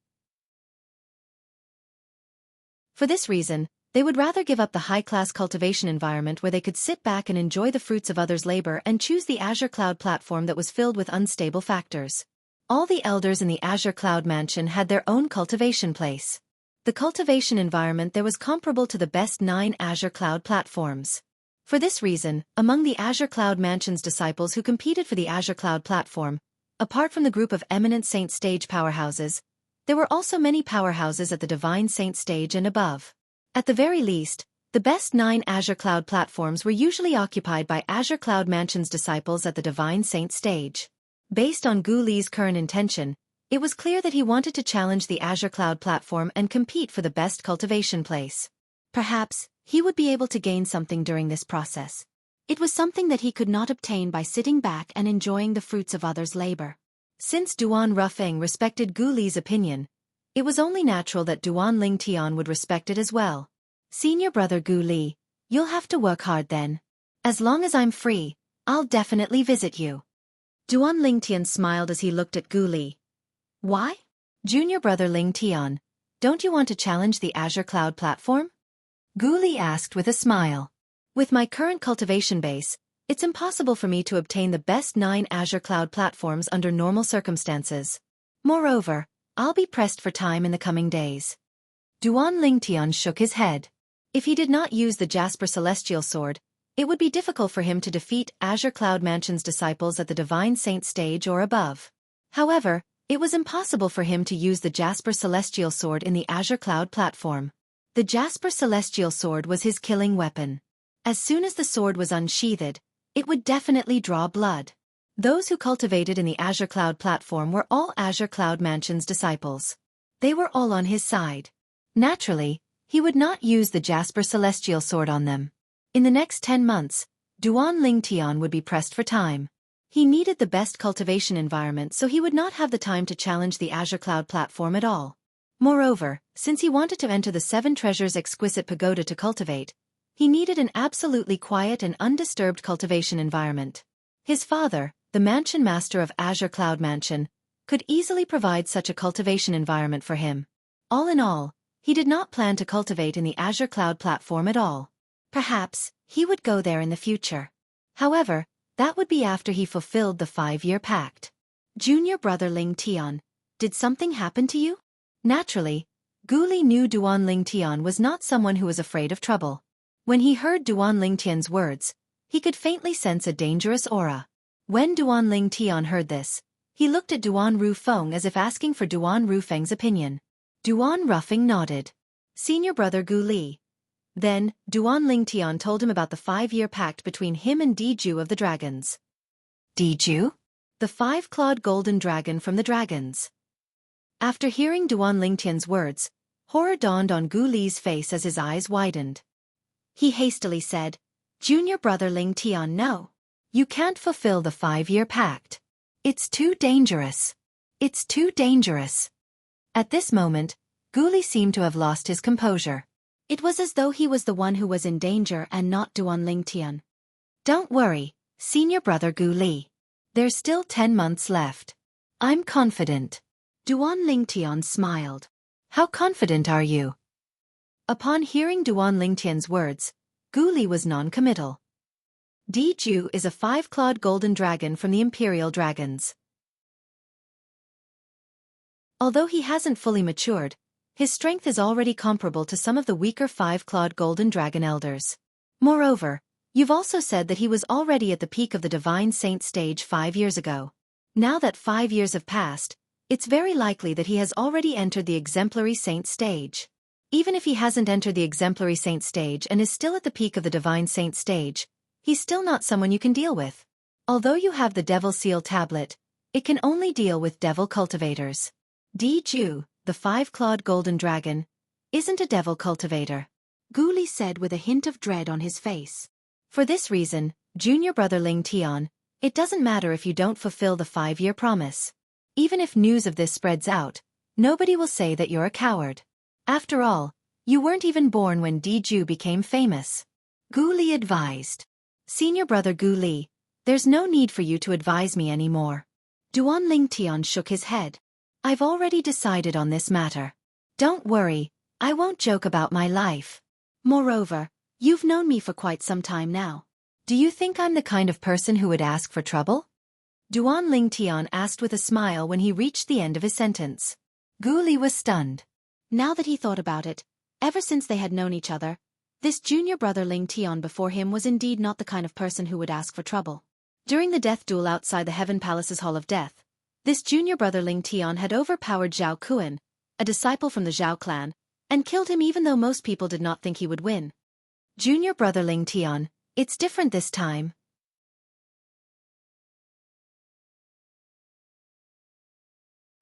For this reason, they would rather give up the high-class cultivation environment where they could sit back and enjoy the fruits of others' labor and choose the Azure Cloud platform that was filled with unstable factors. All the elders in the Azure Cloud Mansion had their own cultivation place. The cultivation environment there was comparable to the best 9 Azure Cloud platforms. For this reason, among the Azure Cloud Mansion's disciples who competed for the Azure Cloud platform, apart from the group of eminent Saint stage powerhouses, there were also many powerhouses at the Divine Saint stage and above. At the very least, the best 9 Azure Cloud platforms were usually occupied by Azure Cloud Mansion's disciples at the Divine Saint stage. Based on Gu Li's current intention, it was clear that he wanted to challenge the Azure Cloud platform and compete for the best cultivation place. Perhaps, he would be able to gain something during this process. It was something that he could not obtain by sitting back and enjoying the fruits of others' labor. Since Duan Rufeng respected Gu Li's opinion, it was only natural that Duan Lingtian would respect it as well. "Senior brother Gu Li, you'll have to work hard then. As long as I'm free, I'll definitely visit you." Duan Lingtian smiled as he looked at Gu Li. "Why? Junior brother Lingtian, don't you want to challenge the Azure Cloud platform?" Gu Li asked with a smile. "With my current cultivation base, it's impossible for me to obtain the best 9 Azure Cloud platforms under normal circumstances. Moreover, I'll be pressed for time in the coming days." Duan Lingtian shook his head. If he did not use the Jasper Celestial Sword, it would be difficult for him to defeat Azure Cloud Mansion's disciples at the Divine Saint stage or above. However, it was impossible for him to use the Jasper Celestial Sword in the Azure Cloud platform. The Jasper Celestial Sword was his killing weapon. As soon as the sword was unsheathed, it would definitely draw blood. Those who cultivated in the Azure Cloud platform were all Azure Cloud Mansion's disciples. They were all on his side. Naturally, he would not use the Jasper Celestial Sword on them. In the next 10 months, Duan Lingtian would be pressed for time. He needed the best cultivation environment so he would not have the time to challenge the Azure Cloud platform at all. Moreover, since he wanted to enter the 7 Treasures Exquisite Pagoda to cultivate, he needed an absolutely quiet and undisturbed cultivation environment. His father, the Mansion Master of Azure Cloud Mansion, could easily provide such a cultivation environment for him. All in all, he did not plan to cultivate in the Azure Cloud platform at all. Perhaps, he would go there in the future. However, that would be after he fulfilled the 5-year pact. "Junior brother Lingtian, did something happen to you?" Naturally, Gu Li knew Duan Lingtian was not someone who was afraid of trouble. When he heard Duan Lingtian's words, he could faintly sense a dangerous aura. When Duan Lingtian heard this, he looked at Duan Rufeng as if asking for Duan Rufeng's opinion. Duan Rufeng nodded. "Senior brother Gu Li." Then, Duan Lingtian told him about the 5-year pact between him and Diju of the dragons. Diju? The 5-clawed golden dragon from the dragons. After hearing Duan Lingtian's words, Horror dawned on Gu Li's face as his eyes widened. He hastily said, "Junior brother Ling Tian, no. You can't fulfill the 5-year pact. It's too dangerous. It's too dangerous." At this moment, Gu Li seemed to have lost his composure. It was as though he was the one who was in danger and not Duan Lingtian. "Don't worry, senior brother Gu Li. There's still 10 months left. I'm confident." Duan Lingtian smiled. "How confident are you?" Upon hearing Duan Lingtian's words, Gu Li was non-committal. Diju is a 5-clawed golden dragon from the Imperial Dragons. Although he hasn't fully matured, his strength is already comparable to some of the weaker 5-clawed golden dragon elders. Moreover, you've also said that he was already at the peak of the Divine Saint stage 5 years ago. Now that 5 years have passed, it's very likely that he has already entered the Exemplary Saint stage. Even if he hasn't entered the Exemplary Saint stage and is still at the peak of the Divine Saint stage, he's still not someone you can deal with. Although you have the Devil Seal tablet, it can only deal with devil cultivators. Diju, the 5-clawed golden dragon, isn't a devil cultivator, Gu Li said with a hint of dread on his face. For this reason, junior brother Ling Tian, it doesn't matter if you don't fulfill the 5-year promise. Even if news of this spreads out, nobody will say that you're a coward. After all, you weren't even born when Diju became famous. Gu Li advised. "Senior brother Gu Li, there's no need for you to advise me anymore." Duan Lingtian shook his head. "I've already decided on this matter. Don't worry, I won't joke about my life. Moreover, you've known me for quite some time now. Do you think I'm the kind of person who would ask for trouble?" Duan Lingtian asked with a smile when he reached the end of his sentence. Gu Li was stunned. Now that he thought about it, ever since they had known each other, this junior brother Ling Tian before him was indeed not the kind of person who would ask for trouble. During the death duel outside the Heaven Palace's Hall of Death, this junior brother Ling Tian had overpowered Zhao Kuan, a disciple from the Zhao clan, and killed him even though most people did not think he would win. Junior brother Ling Tian, it's different this time.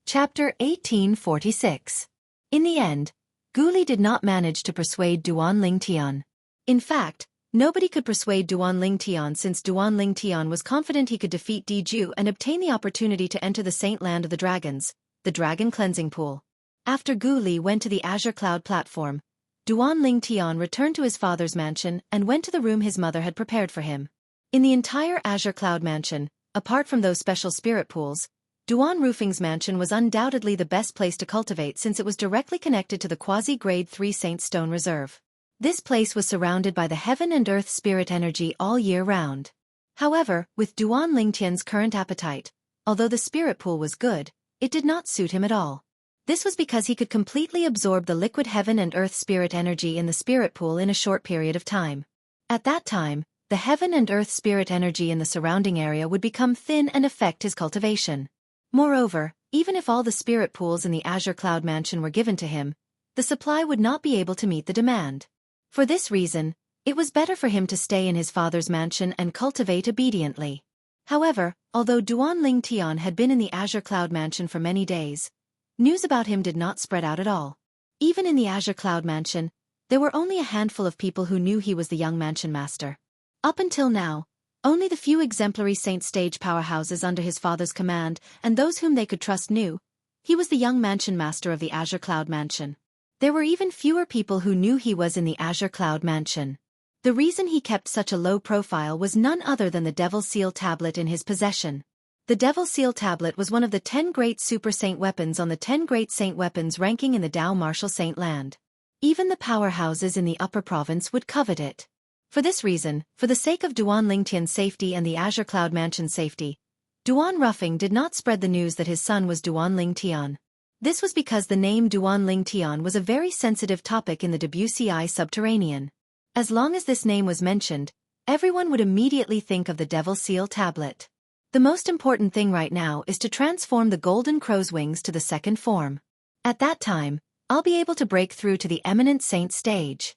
Chapter 1846. In the end, Gu Li did not manage to persuade Duan Lingtian. In fact, nobody could persuade Duan Lingtian since Duan Lingtian was confident he could defeat Diju and obtain the opportunity to enter the Saint Land of the Dragons, the Dragon Cleansing Pool. After Gu Li went to the Azure Cloud platform, Duan Lingtian returned to his father's mansion and went to the room his mother had prepared for him. In the entire Azure Cloud mansion, apart from those special spirit pools, Duan Rufing's mansion was undoubtedly the best place to cultivate since it was directly connected to the quasi-grade 3 Saint Stone Reserve. This place was surrounded by the heaven and earth spirit energy all year round. However, with Duan Lingtian's current appetite, although the spirit pool was good, it did not suit him at all. This was because he could completely absorb the liquid heaven and earth spirit energy in the spirit pool in a short period of time. At that time, the heaven and earth spirit energy in the surrounding area would become thin and affect his cultivation. Moreover, even if all the spirit pools in the Azure Cloud Mansion were given to him, the supply would not be able to meet the demand. For this reason, it was better for him to stay in his father's mansion and cultivate obediently. However, although Duan Lingtian had been in the Azure Cloud Mansion for many days, news about him did not spread out at all. Even in the Azure Cloud Mansion, there were only a handful of people who knew he was the young mansion master. Up until now, only the few exemplary Saint stage powerhouses under his father's command and those whom they could trust knew he was the young mansion master of the Azure Cloud Mansion. There were even fewer people who knew he was in the Azure Cloud Mansion. The reason he kept such a low profile was none other than the Devil Seal tablet in his possession. The Devil Seal tablet was one of the 10 great super saint weapons on the 10 great saint weapons ranking in the Dao Martial Saint Land. Even the powerhouses in the upper province would covet it. For this reason, for the sake of Duan Lingtian's safety and the Azure Cloud Mansion's safety, Duan Rufing did not spread the news that his son was Duan Lingtian. This was because the name Duan Lingtian was a very sensitive topic in the WCI subterranean. As long as this name was mentioned, everyone would immediately think of the Devil Seal tablet. The most important thing right now is to transform the Golden Crow's wings to the second form. At that time, I'll be able to break through to the Eminent Saint stage.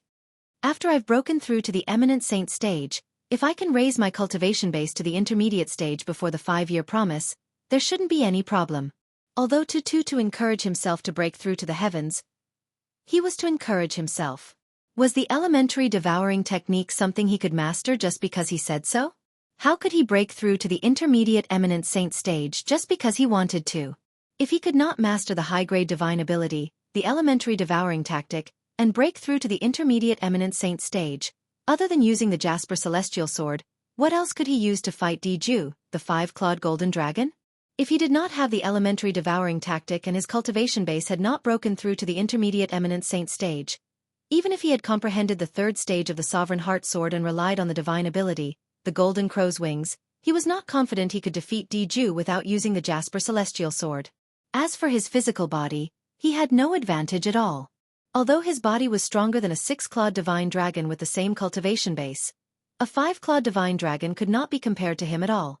After I've broken through to the Eminent Saint stage, if I can raise my cultivation base to the intermediate stage before the 5-year promise, there shouldn't be any problem. Although to encourage himself to break through to the heavens, He was to encourage himself. Was the elementary devouring technique something he could master just because he said so? How could he break through to the intermediate eminent saint stage just because he wanted to? If he could not master the high-grade divine ability, the elementary devouring tactic, and break through to the intermediate eminent saint stage, other than using the Jasper Celestial Sword, what else could he use to fight Diju, the five-clawed golden dragon? If he did not have the elementary devouring tactic and his cultivation base had not broken through to the intermediate eminent saint stage, even if he had comprehended the third stage of the Sovereign Heart Sword and relied on the divine ability, the golden crow's wings, he was not confident he could defeat Diju without using the Jasper Celestial Sword. As for his physical body, he had no advantage at all. Although his body was stronger than a six-clawed divine dragon with the same cultivation base, a five-clawed divine dragon could not be compared to him at all.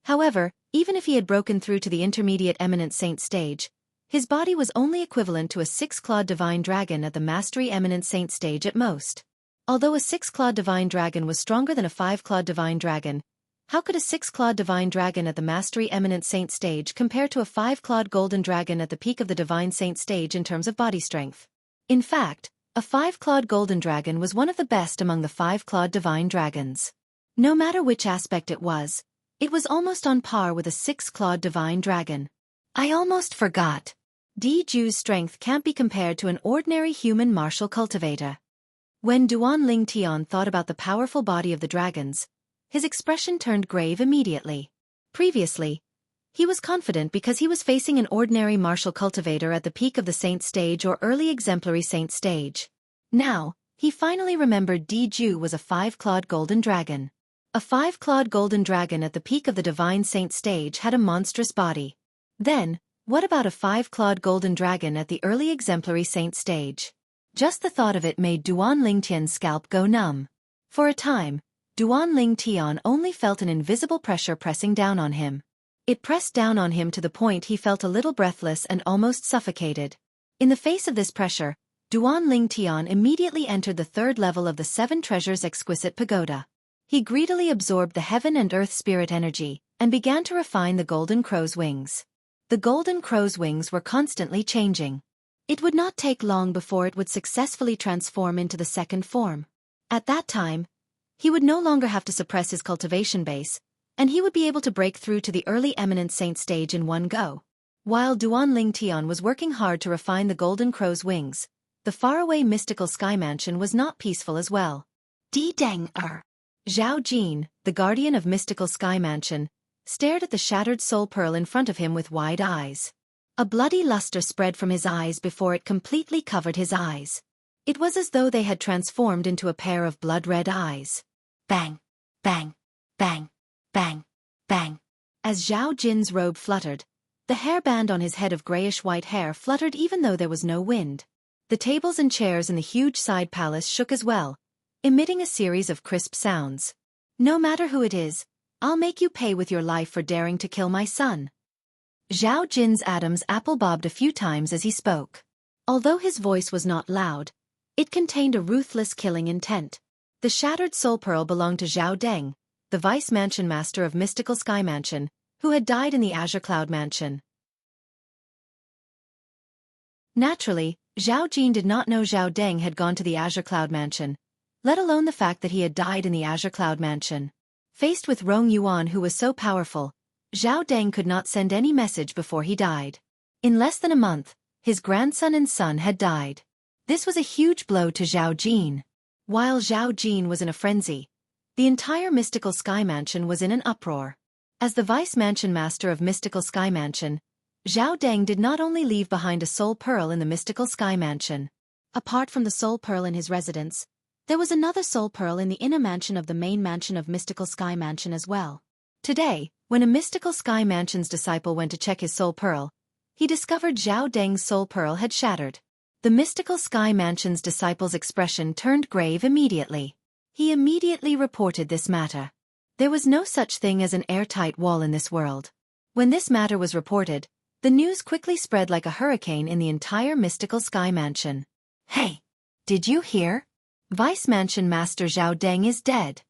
However, even if he had broken through to the intermediate eminent saint stage, his body was only equivalent to a six-clawed divine dragon at the mastery eminent saint stage at most. Although a six-clawed divine dragon was stronger than a five-clawed divine dragon, how could a six-clawed divine dragon at the mastery eminent saint stage compare to a five-clawed golden dragon at the peak of the divine saint stage in terms of body strength? In fact, a five-clawed golden dragon was one of the best among the five-clawed divine dragons. No matter which aspect it was almost on par with a six-clawed divine dragon. I almost forgot. Diju's strength can't be compared to an ordinary human martial cultivator. When Duan Ling Tian thought about the powerful body of the dragons, his expression turned grave immediately. Previously, he was confident because he was facing an ordinary martial cultivator at the peak of the saint stage or early exemplary saint stage. Now, he finally remembered Diju was a five-clawed golden dragon. A five-clawed golden dragon at the peak of the divine saint stage had a monstrous body. Then, what about a five-clawed golden dragon at the early exemplary saint stage? Just the thought of it made Duan Lingtian's scalp go numb. For a time, Duan Ling Tian only felt an invisible pressure pressing down on him. It pressed down on him to the point he felt a little breathless and almost suffocated. In the face of this pressure, Duan Ling Tian immediately entered the third level of the Seven Treasures Exquisite Pagoda. He greedily absorbed the heaven and earth spirit energy, and began to refine the golden crow's wings. The golden crow's wings were constantly changing. It would not take long before it would successfully transform into the second form. At that time, he would no longer have to suppress his cultivation base, and he would be able to break through to the early eminent saint stage in one go. While Duan Ling Tian was working hard to refine the golden crow's wings, the faraway mystical sky mansion was not peaceful as well. Zhao Jin, the guardian of mystical sky mansion, stared at the shattered soul pearl in front of him with wide eyes. A bloody luster spread from his eyes before it completely covered his eyes. It was as though they had transformed into a pair of blood-red eyes. Bang, bang, bang, bang, bang. As Zhao Jin's robe fluttered, the hairband on his head of grayish-white hair fluttered even though there was no wind. The tables and chairs in the huge side palace shook as well, emitting a series of crisp sounds. No matter who it is, I'll make you pay with your life for daring to kill my son. Zhao Jin's Adam's apple bobbed a few times as he spoke. Although his voice was not loud, it contained a ruthless killing intent. The shattered soul pearl belonged to Zhao Deng, the vice mansion master of Mystical Sky Mansion, who had died in the Azure Cloud Mansion. Naturally, Zhao Jin did not know Zhao Deng had gone to the Azure Cloud Mansion, let alone the fact that he had died in the Azure Cloud Mansion. Faced with Rong Yuan who was so powerful, Zhao Deng could not send any message before he died. In less than a month, his grandson and son had died. This was a huge blow to Zhao Jin. While Zhao Jin was in a frenzy, the entire Mystical Sky Mansion was in an uproar. As the vice mansion master of Mystical Sky Mansion, Zhao Deng did not only leave behind a soul pearl in the Mystical Sky Mansion. Apart from the soul pearl in his residence, there was another soul pearl in the inner mansion of the main mansion of Mystical Sky Mansion as well. Today, when a Mystical Sky Mansion's disciple went to check his soul pearl, he discovered Zhao Deng's soul pearl had shattered. The Mystical Sky Mansion's disciple's expression turned grave immediately. He immediately reported this matter. There was no such thing as an airtight wall in this world. When this matter was reported, the news quickly spread like a hurricane in the entire Mystical Sky Mansion. Hey! Did you hear? Vice Mansion Master Zhao Deng is dead.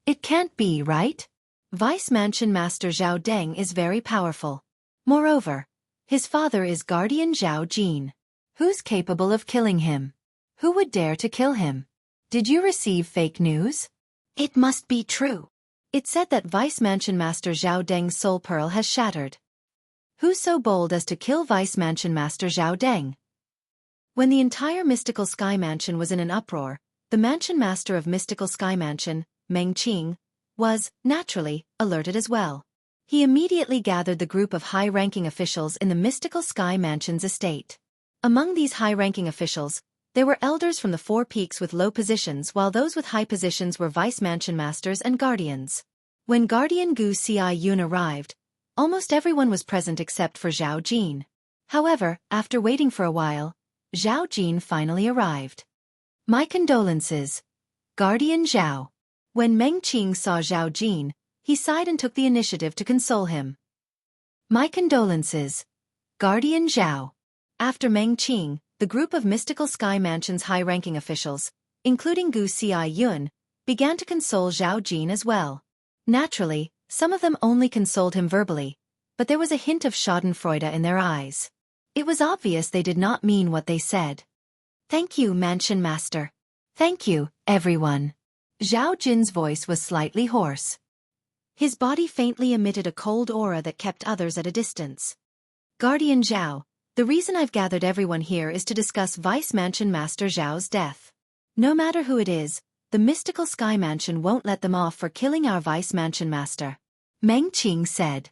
It can't be, right? Vice Mansion Master Zhao Deng is very powerful. Moreover, His father is Guardian Zhao Jin. Who's capable of killing him? Who would dare to kill him? Did you receive fake news? It must be true. It said that Vice Mansion Master Zhao Deng's soul pearl has shattered. Who's so bold as to kill Vice Mansion Master Zhao Deng? When the entire Mystical Sky Mansion was in an uproar, the Mansion Master of Mystical Sky Mansion, Meng Qing, was, naturally, alerted as well. He immediately gathered the group of high-ranking officials in the Mystical Sky Mansion's estate. Among these high-ranking officials, there were elders from the Four Peaks with low positions, while those with high positions were Vice Mansion Masters and Guardians. When Guardian Gu Xiaoyun arrived, almost everyone was present except for Zhao Jin. However, after waiting for a while, Zhao Jin finally arrived. My condolences, Guardian Zhao. When Meng Qing saw Zhao Jin, he sighed and took the initiative to console him. My condolences, Guardian Zhao. After Meng Qing, the group of Mystical Sky Mansion's high-ranking officials, including Gu Xiaoyun, began to console Zhao Jin as well. Naturally, some of them only consoled him verbally, but there was a hint of schadenfreude in their eyes. It was obvious they did not mean what they said. Thank you, Mansion Master. Thank you, everyone. Zhao Jin's voice was slightly hoarse. His body faintly emitted a cold aura that kept others at a distance. Guardian Zhao, the reason I've gathered everyone here is to discuss Vice Mansion Master Zhao's death. No matter who it is, the Mystical Sky Mansion won't let them off for killing our Vice Mansion Master. Meng Qing said.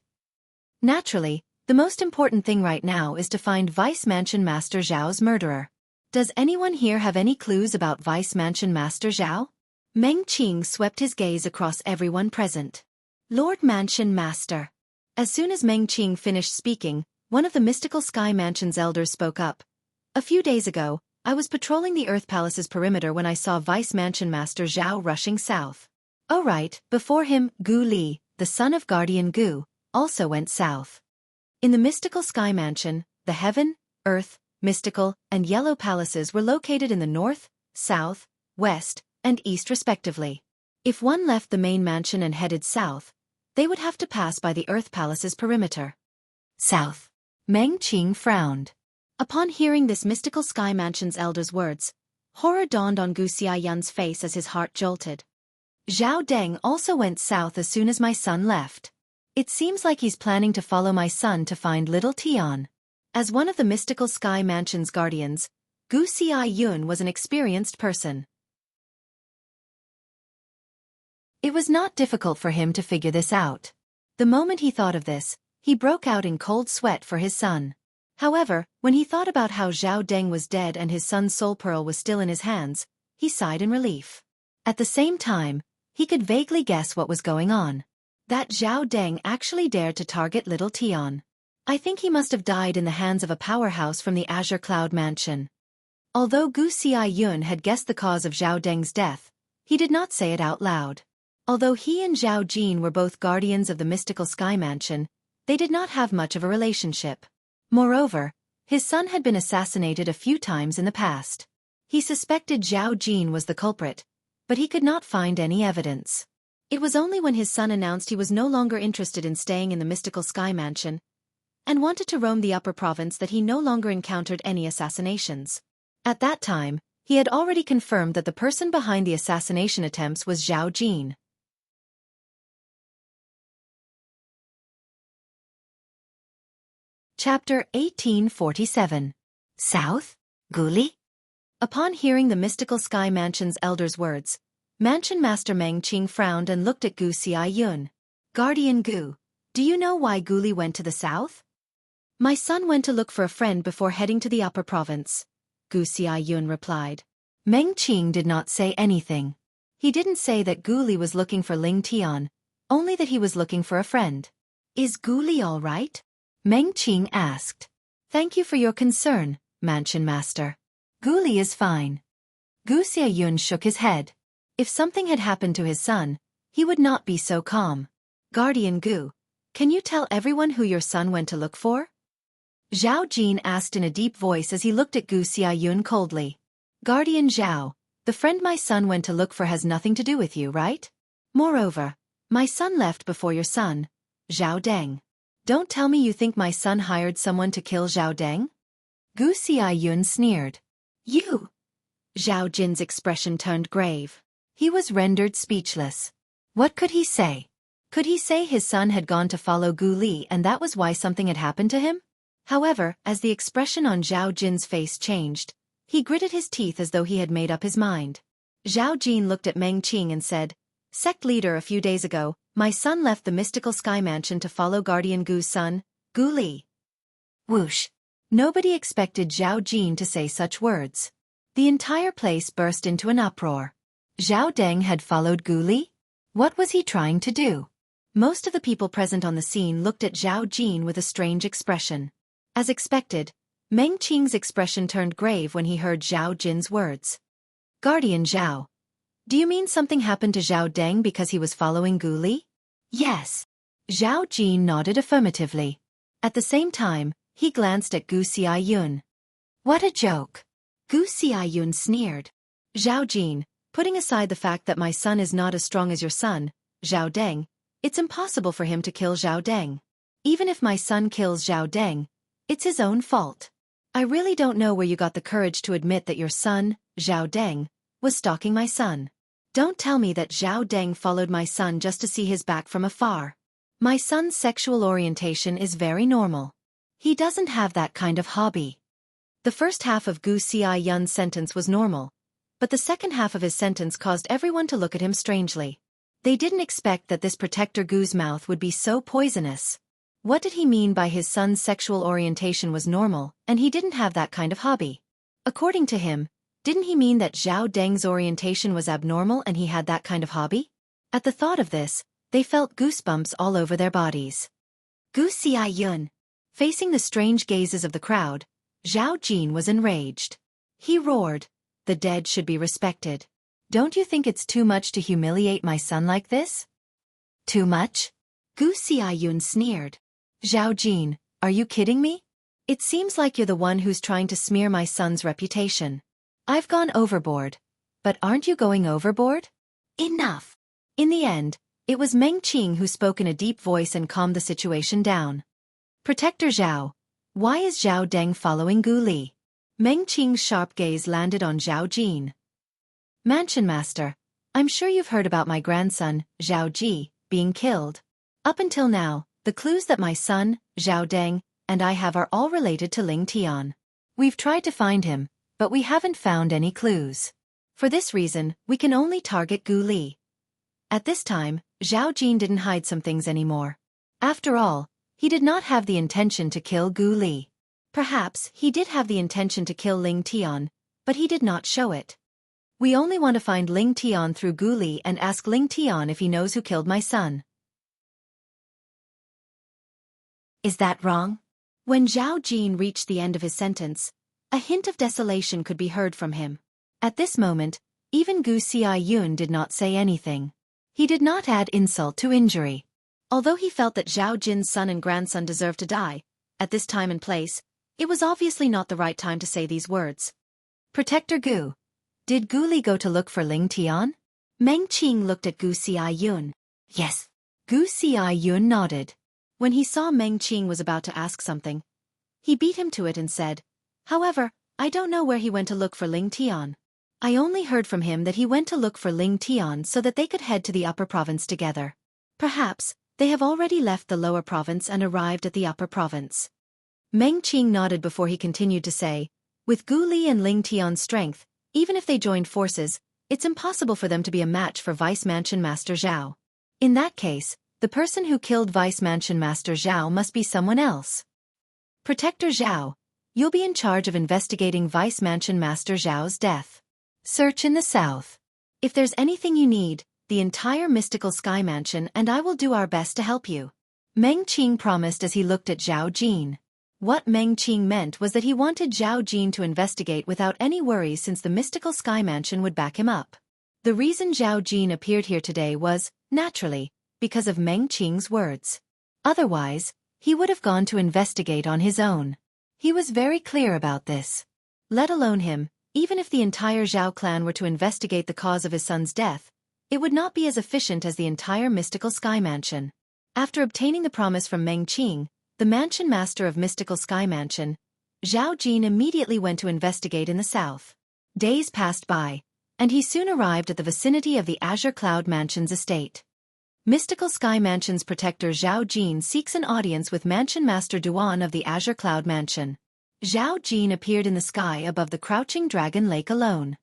Naturally, the most important thing right now is to find Vice Mansion Master Zhao's murderer. Does anyone here have any clues about Vice Mansion Master Zhao? Meng Qing swept his gaze across everyone present. Lord Mansion Master. As soon as Meng Qing finished speaking, one of the Mystical Sky Mansion's elders spoke up. A few days ago, I was patrolling the Earth Palace's perimeter when I saw Vice Mansion Master Zhao rushing south. Oh right, before him, Gu Li, the son of Guardian Gu, also went south. In the Mystical Sky Mansion, the Heaven, Earth, Mystical, and Yellow Palaces were located in the north, south, west, and east respectively. If one left the main mansion and headed south, they would have to pass by the Earth Palace's perimeter. South. Meng Qing frowned. Upon hearing this Mystical Sky Mansion's elder's words, horror dawned on Gu Xiaoyun's face as his heart jolted. Zhao Deng also went south as soon as my son left. It seems like he's planning to follow my son to find little Tian. As one of the Mystical Sky Mansion's guardians, Gu Xiaoyun was an experienced person. It was not difficult for him to figure this out. The moment he thought of this, he broke out in cold sweat for his son. However, when he thought about how Zhao Deng was dead and his son's soul pearl was still in his hands, he sighed in relief. At the same time, he could vaguely guess what was going on. That Zhao Deng actually dared to target little Tian. I think he must have died in the hands of a powerhouse from the Azure Cloud Mansion. Although Gu Xiaoyun had guessed the cause of Zhao Deng's death, he did not say it out loud. Although he and Zhao Jin were both guardians of the Mystical Sky Mansion, they did not have much of a relationship. Moreover, his son had been assassinated a few times in the past. He suspected Zhao Jin was the culprit, but he could not find any evidence. It was only when his son announced he was no longer interested in staying in the Mystical Sky Mansion and wanted to roam the upper province that he no longer encountered any assassinations. At that time, he had already confirmed that the person behind the assassination attempts was Zhao Jin. Chapter 1847. South? Guli? Upon hearing the Mystical Sky Mansion's elder's words, Mansion Master Meng Qing frowned and looked at Gu Xiaoyun. Guardian Gu, do you know why Guli went to the south? My son went to look for a friend before heading to the upper province, Gu Xiaoyun replied. Meng Qing did not say anything. He didn't say that Guli was looking for Ling Tian, only that he was looking for a friend. Is Guli all right? Meng Qing asked. Thank you for your concern, Mansion Master. Guli is fine. Gu Xiaoyun shook his head. If something had happened to his son, he would not be so calm. Guardian Gu, can you tell everyone who your son went to look for? Zhao Jin asked in a deep voice as he looked at Gu Xiaoyun coldly. Guardian Zhao, the friend my son went to look for has nothing to do with you, right? Moreover, my son left before your son, Zhao Deng. Don't tell me you think my son hired someone to kill Zhao Deng? Gu Xiaoyun sneered. You! Zhao Jin's expression turned grave. He was rendered speechless. What could he say? Could he say his son had gone to follow Gu Li and that was why something had happened to him? However, as the expression on Zhao Jin's face changed, he gritted his teeth as though he had made up his mind. Zhao Jin looked at Meng Qing and said, "Sect leader, a few days ago, my son left the mystical sky mansion to follow Guardian Gu's son, Gu Li." Whoosh! Nobody expected Zhao Jin to say such words. The entire place burst into an uproar. Zhao Deng had followed Gu Li? What was he trying to do? Most of the people present on the scene looked at Zhao Jin with a strange expression. As expected, Meng Qing's expression turned grave when he heard Zhao Jin's words. "Guardian Zhao. Do you mean something happened to Zhao Deng because he was following Gu Li?" "Yes." Zhao Jin nodded affirmatively. At the same time, he glanced at Gu Xiaoyun. "What a joke." Gu Xiaoyun sneered. "Zhao Jin, putting aside the fact that my son is not as strong as your son, Zhao Deng, it's impossible for him to kill Zhao Deng. Even if my son kills Zhao Deng, it's his own fault. I really don't know where you got the courage to admit that your son, Zhao Deng, was stalking my son. Don't tell me that Zhao Deng followed my son just to see his back from afar. My son's sexual orientation is very normal. He doesn't have that kind of hobby." The first half of Gu Xiaoyun's sentence was normal, but the second half of his sentence caused everyone to look at him strangely. They didn't expect that this protector Gu's mouth would be so poisonous. What did he mean by his son's sexual orientation was normal, and he didn't have that kind of hobby? According to him, didn't he mean that Zhao Deng's orientation was abnormal and he had that kind of hobby? At the thought of this, they felt goosebumps all over their bodies. Gu Xiaoyun. Facing the strange gazes of the crowd, Zhao Jin was enraged. He roared, "The dead should be respected. Don't you think it's too much to humiliate my son like this?" "Too much?" Gu Xiaoyun sneered. "Zhao Jin, are you kidding me? It seems like you're the one who's trying to smear my son's reputation. I've gone overboard. But aren't you going overboard?" "Enough." In the end, it was Meng Qing who spoke in a deep voice and calmed the situation down. "Protector Zhao, why is Zhao Deng following Gu Li?" Meng Qing's sharp gaze landed on Zhao Jin. "Mansion Master, I'm sure you've heard about my grandson, Zhao Ji, being killed. Up until now, the clues that my son, Zhao Deng, and I have are all related to Ling Tian. We've tried to find him, but we haven't found any clues. For this reason, we can only target Gu Li." At this time, Zhao Jin didn't hide some things anymore. After all, he did not have the intention to kill Gu Li. Perhaps he did have the intention to kill Ling Tian, but he did not show it. "We only want to find Ling Tian through Gu Li and ask Ling Tian if he knows who killed my son." "Is that wrong?" When Zhao Jin reached the end of his sentence, a hint of desolation could be heard from him. At this moment, even Gu Xiaoyun did not say anything. He did not add insult to injury. Although he felt that Zhao Jin's son and grandson deserved to die, at this time and place, it was obviously not the right time to say these words. "Protector Gu, did Gu Li go to look for Ling Tian?" Meng Qing looked at Gu Xiaoyun. "Yes." Gu Xiaoyun nodded. When he saw Meng Qing was about to ask something, he beat him to it and said, "However, I don't know where he went to look for Ling Tian. I only heard from him that he went to look for Ling Tian so that they could head to the upper province together. Perhaps they have already left the lower province and arrived at the upper province." Meng Qing nodded before he continued to say, "With Gu Li and Ling Tian's strength, even if they joined forces, it's impossible for them to be a match for Vice Mansion Master Zhao. In that case, the person who killed Vice Mansion Master Zhao must be someone else. Protector Zhao, you'll be in charge of investigating Vice Mansion Master Zhao's death. Search in the south. If there's anything you need, the entire mystical sky mansion and I will do our best to help you." Meng Qing promised as he looked at Zhao Jin. What Meng Qing meant was that he wanted Zhao Jin to investigate without any worries since the mystical sky mansion would back him up. The reason Zhao Jin appeared here today was, naturally, because of Meng Qing's words. Otherwise, he would have gone to investigate on his own. He was very clear about this. Let alone him, even if the entire Zhao clan were to investigate the cause of his son's death, it would not be as efficient as the entire mystical sky mansion. After obtaining the promise from Meng Qing, the mansion master of Mystical Sky Mansion, Zhao Jin immediately went to investigate in the south. Days passed by, and he soon arrived at the vicinity of the Azure Cloud Mansion's estate. Mystical Sky Mansion's protector Zhao Jin seeks an audience with Mansion Master Duan of the Azure Cloud Mansion. Zhao Jin appeared in the sky above the crouching dragon lake alone.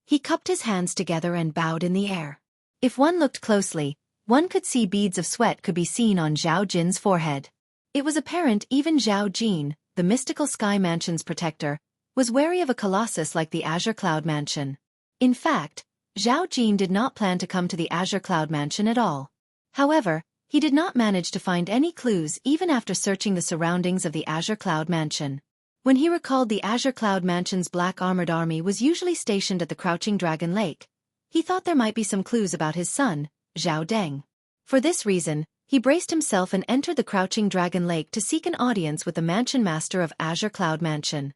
He cupped his hands together and bowed in the air. If one looked closely, one could see beads of sweat could be seen on Zhao Jin's forehead. It was apparent even Zhao Jin, the Mystical Sky Mansion's protector, was wary of a colossus like the Azure Cloud Mansion. In fact, Zhao Jin did not plan to come to the Azure Cloud Mansion at all. However, he did not manage to find any clues even after searching the surroundings of the Azure Cloud Mansion. When he recalled the Azure Cloud Mansion's black armored army was usually stationed at the Crouching Dragon Lake, he thought there might be some clues about his son, Zhao Deng. For this reason, he braced himself and entered the Crouching Dragon Lake to seek an audience with the Mansion Master of Azure Cloud Mansion.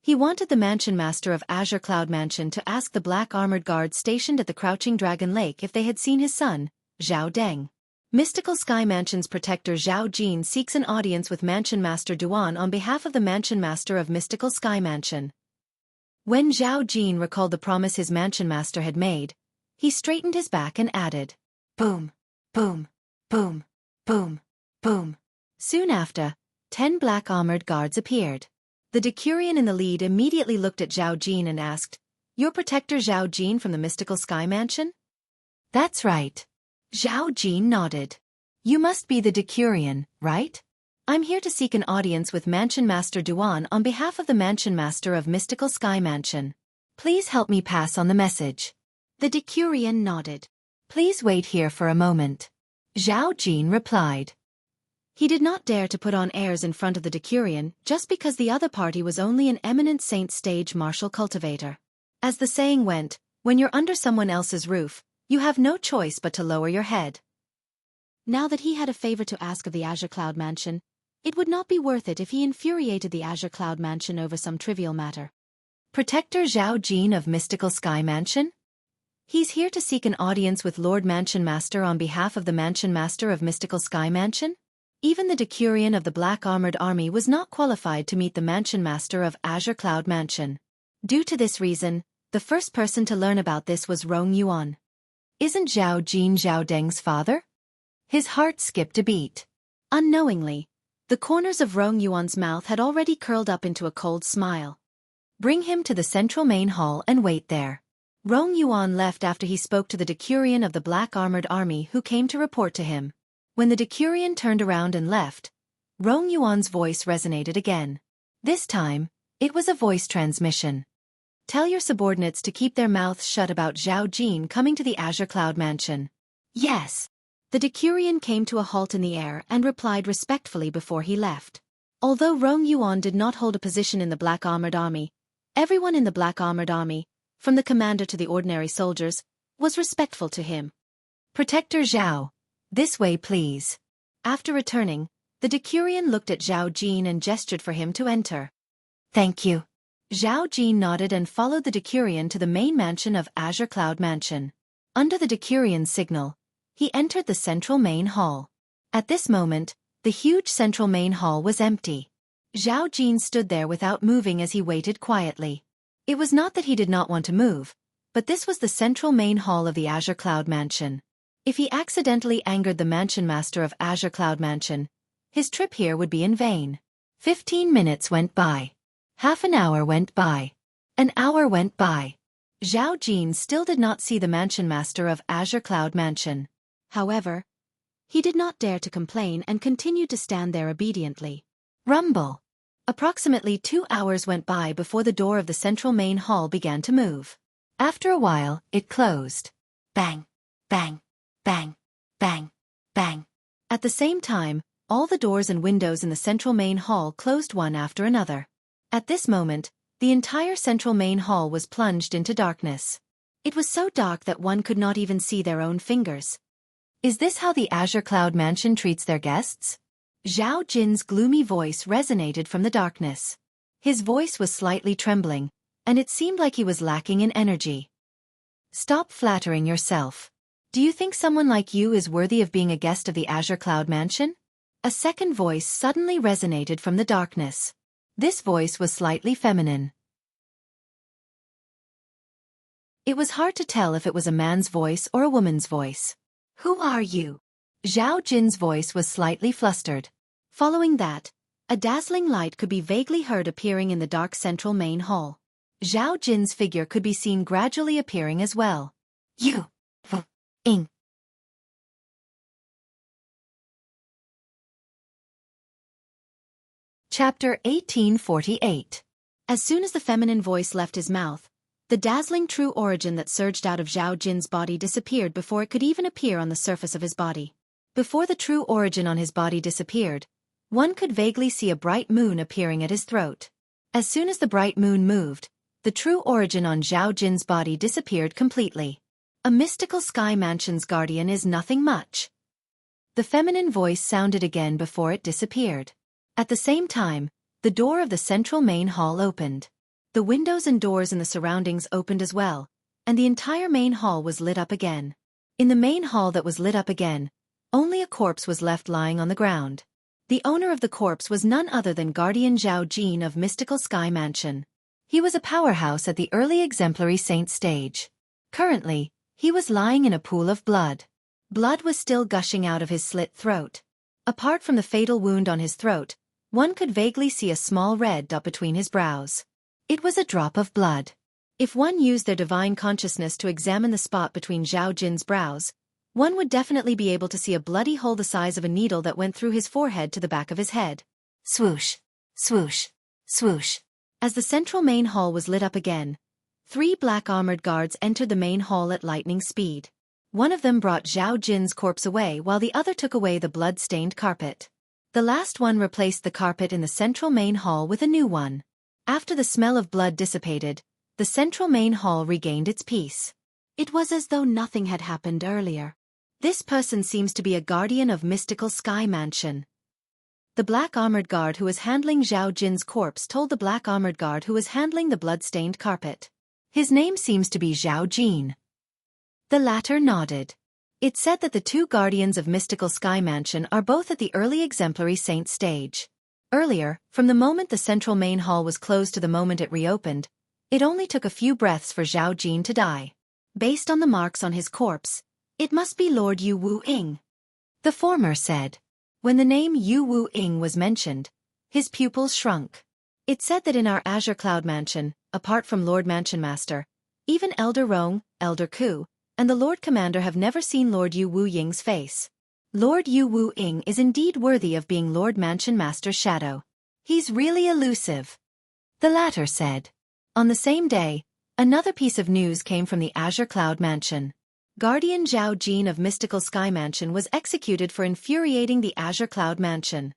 He wanted the Mansion Master of Azure Cloud Mansion to ask the black armored guards stationed at the Crouching Dragon Lake if they had seen his son, Zhao Deng. Mystical Sky Mansion's protector Zhao Jin seeks an audience with Mansion Master Duan on behalf of the Mansion Master of Mystical Sky Mansion. When Zhao Jin recalled the promise his Mansion Master had made, he straightened his back and added, "Boom, boom, boom, boom, boom." Soon after, 10 black armored guards appeared. The Decurion in the lead immediately looked at Zhao Jin and asked, "Your protector Zhao Jin from the Mystical Sky Mansion?" "That's right." Zhao Jin nodded. "You must be the Decurion, right? I'm here to seek an audience with Mansion Master Duan on behalf of the Mansion Master of Mystical Sky Mansion. Please help me pass on the message." The Decurion nodded. "Please wait here for a moment," Zhao Jin replied. He did not dare to put on airs in front of the Decurion just because the other party was only an eminent saint stage martial cultivator. As the saying went, when you're under someone else's roof, you have no choice but to lower your head. Now that he had a favor to ask of the Azure Cloud Mansion, it would not be worth it if he infuriated the Azure Cloud Mansion over some trivial matter. Protector Zhao Jin of Mystical Sky Mansion? He's here to seek an audience with Lord Mansion Master on behalf of the Mansion Master of Mystical Sky Mansion? Even the Decurion of the Black Armored Army was not qualified to meet the Mansion Master of Azure Cloud Mansion. Due to this reason, the first person to learn about this was Rong Yuan. Isn't Zhao Jin Zhao Deng's father? His heart skipped a beat. Unknowingly, the corners of Rong Yuan's mouth had already curled up into a cold smile. Bring him to the central main hall and wait there. Rong Yuan left after he spoke to the Decurion of the Black Armored Army who came to report to him. When the Decurion turned around and left, Rong Yuan's voice resonated again. This time, it was a voice transmission. Tell your subordinates to keep their mouths shut about Zhao Jin coming to the Azure Cloud Mansion. Yes. The Decurion came to a halt in the air and replied respectfully before he left. Although Rong Yuan did not hold a position in the Black Armored Army, everyone in the Black Armored Army, from the commander to the ordinary soldiers, was respectful to him. Protector Zhao. This way please. After returning, the Decurion looked at Zhao Jin and gestured for him to enter. Thank you. Zhao Jin nodded and followed the Decurion to the main mansion of Azure Cloud Mansion. Under the Decurion's signal, he entered the central main hall. At this moment, the huge central main hall was empty. Zhao Jin stood there without moving as he waited quietly. It was not that he did not want to move, but this was the central main hall of the Azure Cloud Mansion. If he accidentally angered the Mansion Master of Azure Cloud Mansion, his trip here would be in vain. 15 minutes went by. Half an hour went by. An hour went by. Zhao Jin still did not see the Mansion Master of Azure Cloud Mansion. However, he did not dare to complain and continued to stand there obediently. Rumble. Approximately 2 hours went by before the door of the central main hall began to move. After a while, it closed. Bang, bang, bang, bang, bang. At the same time, all the doors and windows in the central main hall closed one after another. At this moment, the entire central main hall was plunged into darkness. It was so dark that one could not even see their own fingers. Is this how the Azure Cloud Mansion treats their guests? Zhao Jin's gloomy voice resonated from the darkness. His voice was slightly trembling, and it seemed like he was lacking in energy. Stop flattering yourself. Do you think someone like you is worthy of being a guest of the Azure Cloud Mansion? A second voice suddenly resonated from the darkness. This voice was slightly feminine. It was hard to tell if it was a man's voice or a woman's voice. Who are you? Zhao Jin's voice was slightly flustered. Following that, a dazzling light could be vaguely heard appearing in the dark central main hall. Zhao Jin's figure could be seen gradually appearing as well. You. Ing. Chapter 1848. As soon as the feminine voice left his mouth, the dazzling true origin that surged out of Zhao Jin's body disappeared before it could even appear on the surface of his body. Before the true origin on his body disappeared, one could vaguely see a bright moon appearing at his throat. As soon as the bright moon moved, the true origin on Zhao Jin's body disappeared completely. A mystical sky mansion's guardian is nothing much. The feminine voice sounded again before it disappeared. At the same time, the door of the central main hall opened. The windows and doors in the surroundings opened as well, and the entire main hall was lit up again. In the main hall that was lit up again, only a corpse was left lying on the ground. The owner of the corpse was none other than Guardian Zhao Jin of Mystical Sky Mansion. He was a powerhouse at the early exemplary saint stage. Currently, he was lying in a pool of blood. Blood was still gushing out of his slit throat. Apart from the fatal wound on his throat, one could vaguely see a small red dot between his brows. It was a drop of blood. If one used their divine consciousness to examine the spot between Zhao Jin's brows, one would definitely be able to see a bloody hole the size of a needle that went through his forehead to the back of his head. Swoosh, swoosh, swoosh. As the central main hall was lit up again, 3 black armored guards entered the main hall at lightning speed. One of them brought Zhao Jin's corpse away while the other took away the blood-stained carpet. The last one replaced the carpet in the central main hall with a new one. After the smell of blood dissipated, the central main hall regained its peace. It was as though nothing had happened earlier. This person seems to be a guardian of Mystical Sky Mansion. The black armored guard who was handling Zhao Jin's corpse told the black armored guard who was handling the blood-stained carpet. His name seems to be Zhao Jin. The latter nodded. It said that the 2 guardians of Mystical Sky Mansion are both at the early exemplary saint stage. Earlier, from the moment the central main hall was closed to the moment it reopened, it only took a few breaths for Zhao Jin to die. Based on the marks on his corpse, it must be Lord Yu Wu Ying. The former said. When the name Yu Wu Ying was mentioned, his pupils shrunk. It said that in our Azure Cloud Mansion, apart from Lord Mansion Master, even Elder Rong, Elder Ku, and the Lord Commander have never seen Lord Yu Wu Ying's face. Lord Yu Wu Ying is indeed worthy of being Lord Mansion Master's shadow. He's really elusive. The latter said. On the same day, another piece of news came from the Azure Cloud Mansion. Guardian Zhao Jin of Mystical Sky Mansion was executed for infuriating the Azure Cloud Mansion.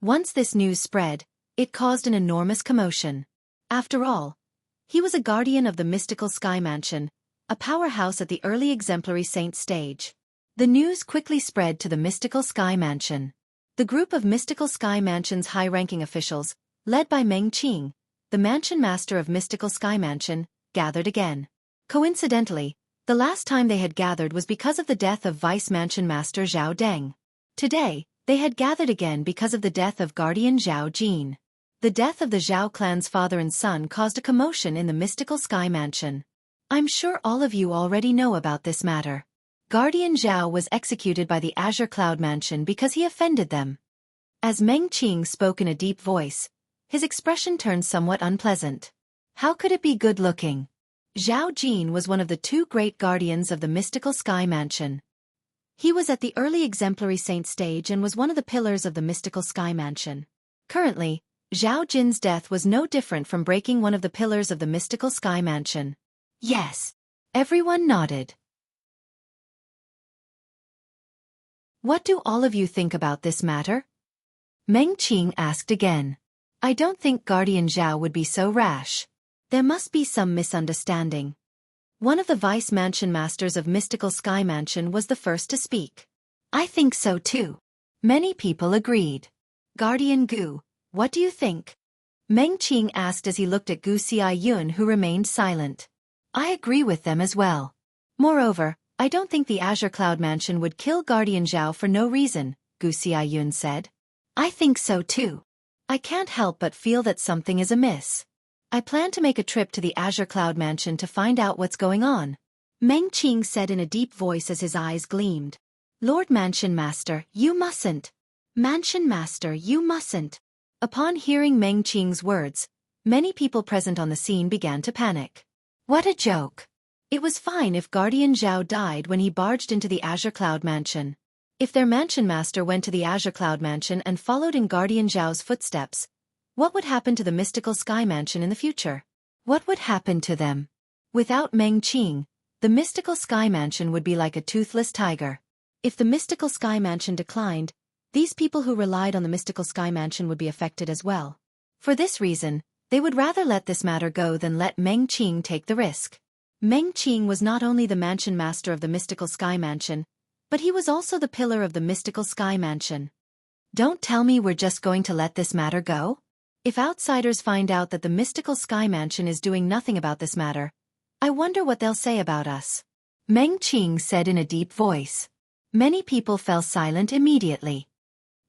Once this news spread, it caused an enormous commotion. After all, he was a guardian of the Mystical Sky Mansion, a powerhouse at the early exemplary saint stage. The news quickly spread to the Mystical Sky Mansion. The group of Mystical Sky Mansion's high-ranking officials, led by Meng Qing, the Mansion Master of Mystical Sky Mansion, gathered again. Coincidentally, the last time they had gathered was because of the death of Vice Mansion Master Zhao Deng. Today, they had gathered again because of the death of Guardian Zhao Jin. The death of the Zhao clan's father and son caused a commotion in the Mystical Sky Mansion. I'm sure all of you already know about this matter. Guardian Zhao was executed by the Azure Cloud Mansion because he offended them. As Meng Qing spoke in a deep voice, his expression turned somewhat unpleasant. How could it be good-looking? Zhao Jin was one of the 2 great guardians of the Mystical Sky Mansion. He was at the early exemplary saint stage and was one of the pillars of the Mystical Sky Mansion. Currently, Zhao Jin's death was no different from breaking one of the pillars of the Mystical Sky Mansion. Yes. Everyone nodded. What do all of you think about this matter? Meng Qing asked again. I don't think Guardian Zhao would be so rash. There must be some misunderstanding. One of the Vice Mansion Masters of Mystical Sky Mansion was the first to speak. I think so too. Many people agreed. Guardian Gu, what do you think? Meng Qing asked as he looked at Gu Xiaoyun, who remained silent. I agree with them as well. Moreover, I don't think the Azure Cloud Mansion would kill Guardian Zhao for no reason, Gu Xiaoyun said. I think so too. I can't help but feel that something is amiss. I plan to make a trip to the Azure Cloud Mansion to find out what's going on, Meng Qing said in a deep voice as his eyes gleamed. Lord Mansion Master, you mustn't. Mansion Master, you mustn't. Upon hearing Meng Qing's words, many people present on the scene began to panic. What a joke. It was fine if Guardian Zhao died when he barged into the Azure Cloud Mansion. If their Mansion Master went to the Azure Cloud Mansion and followed in Guardian Zhao's footsteps, what would happen to the Mystical Sky Mansion in the future? What would happen to them? Without Meng Qing, the Mystical Sky Mansion would be like a toothless tiger. If the Mystical Sky Mansion declined, these people who relied on the Mystical Sky Mansion would be affected as well. For this reason, they would rather let this matter go than let Meng Qing take the risk. Meng Qing was not only the Mansion Master of the Mystical Sky Mansion, but he was also the pillar of the Mystical Sky Mansion. Don't tell me we're just going to let this matter go? If outsiders find out that the Mystical Sky Mansion is doing nothing about this matter, I wonder what they'll say about us. Meng Qing said in a deep voice. Many people fell silent immediately.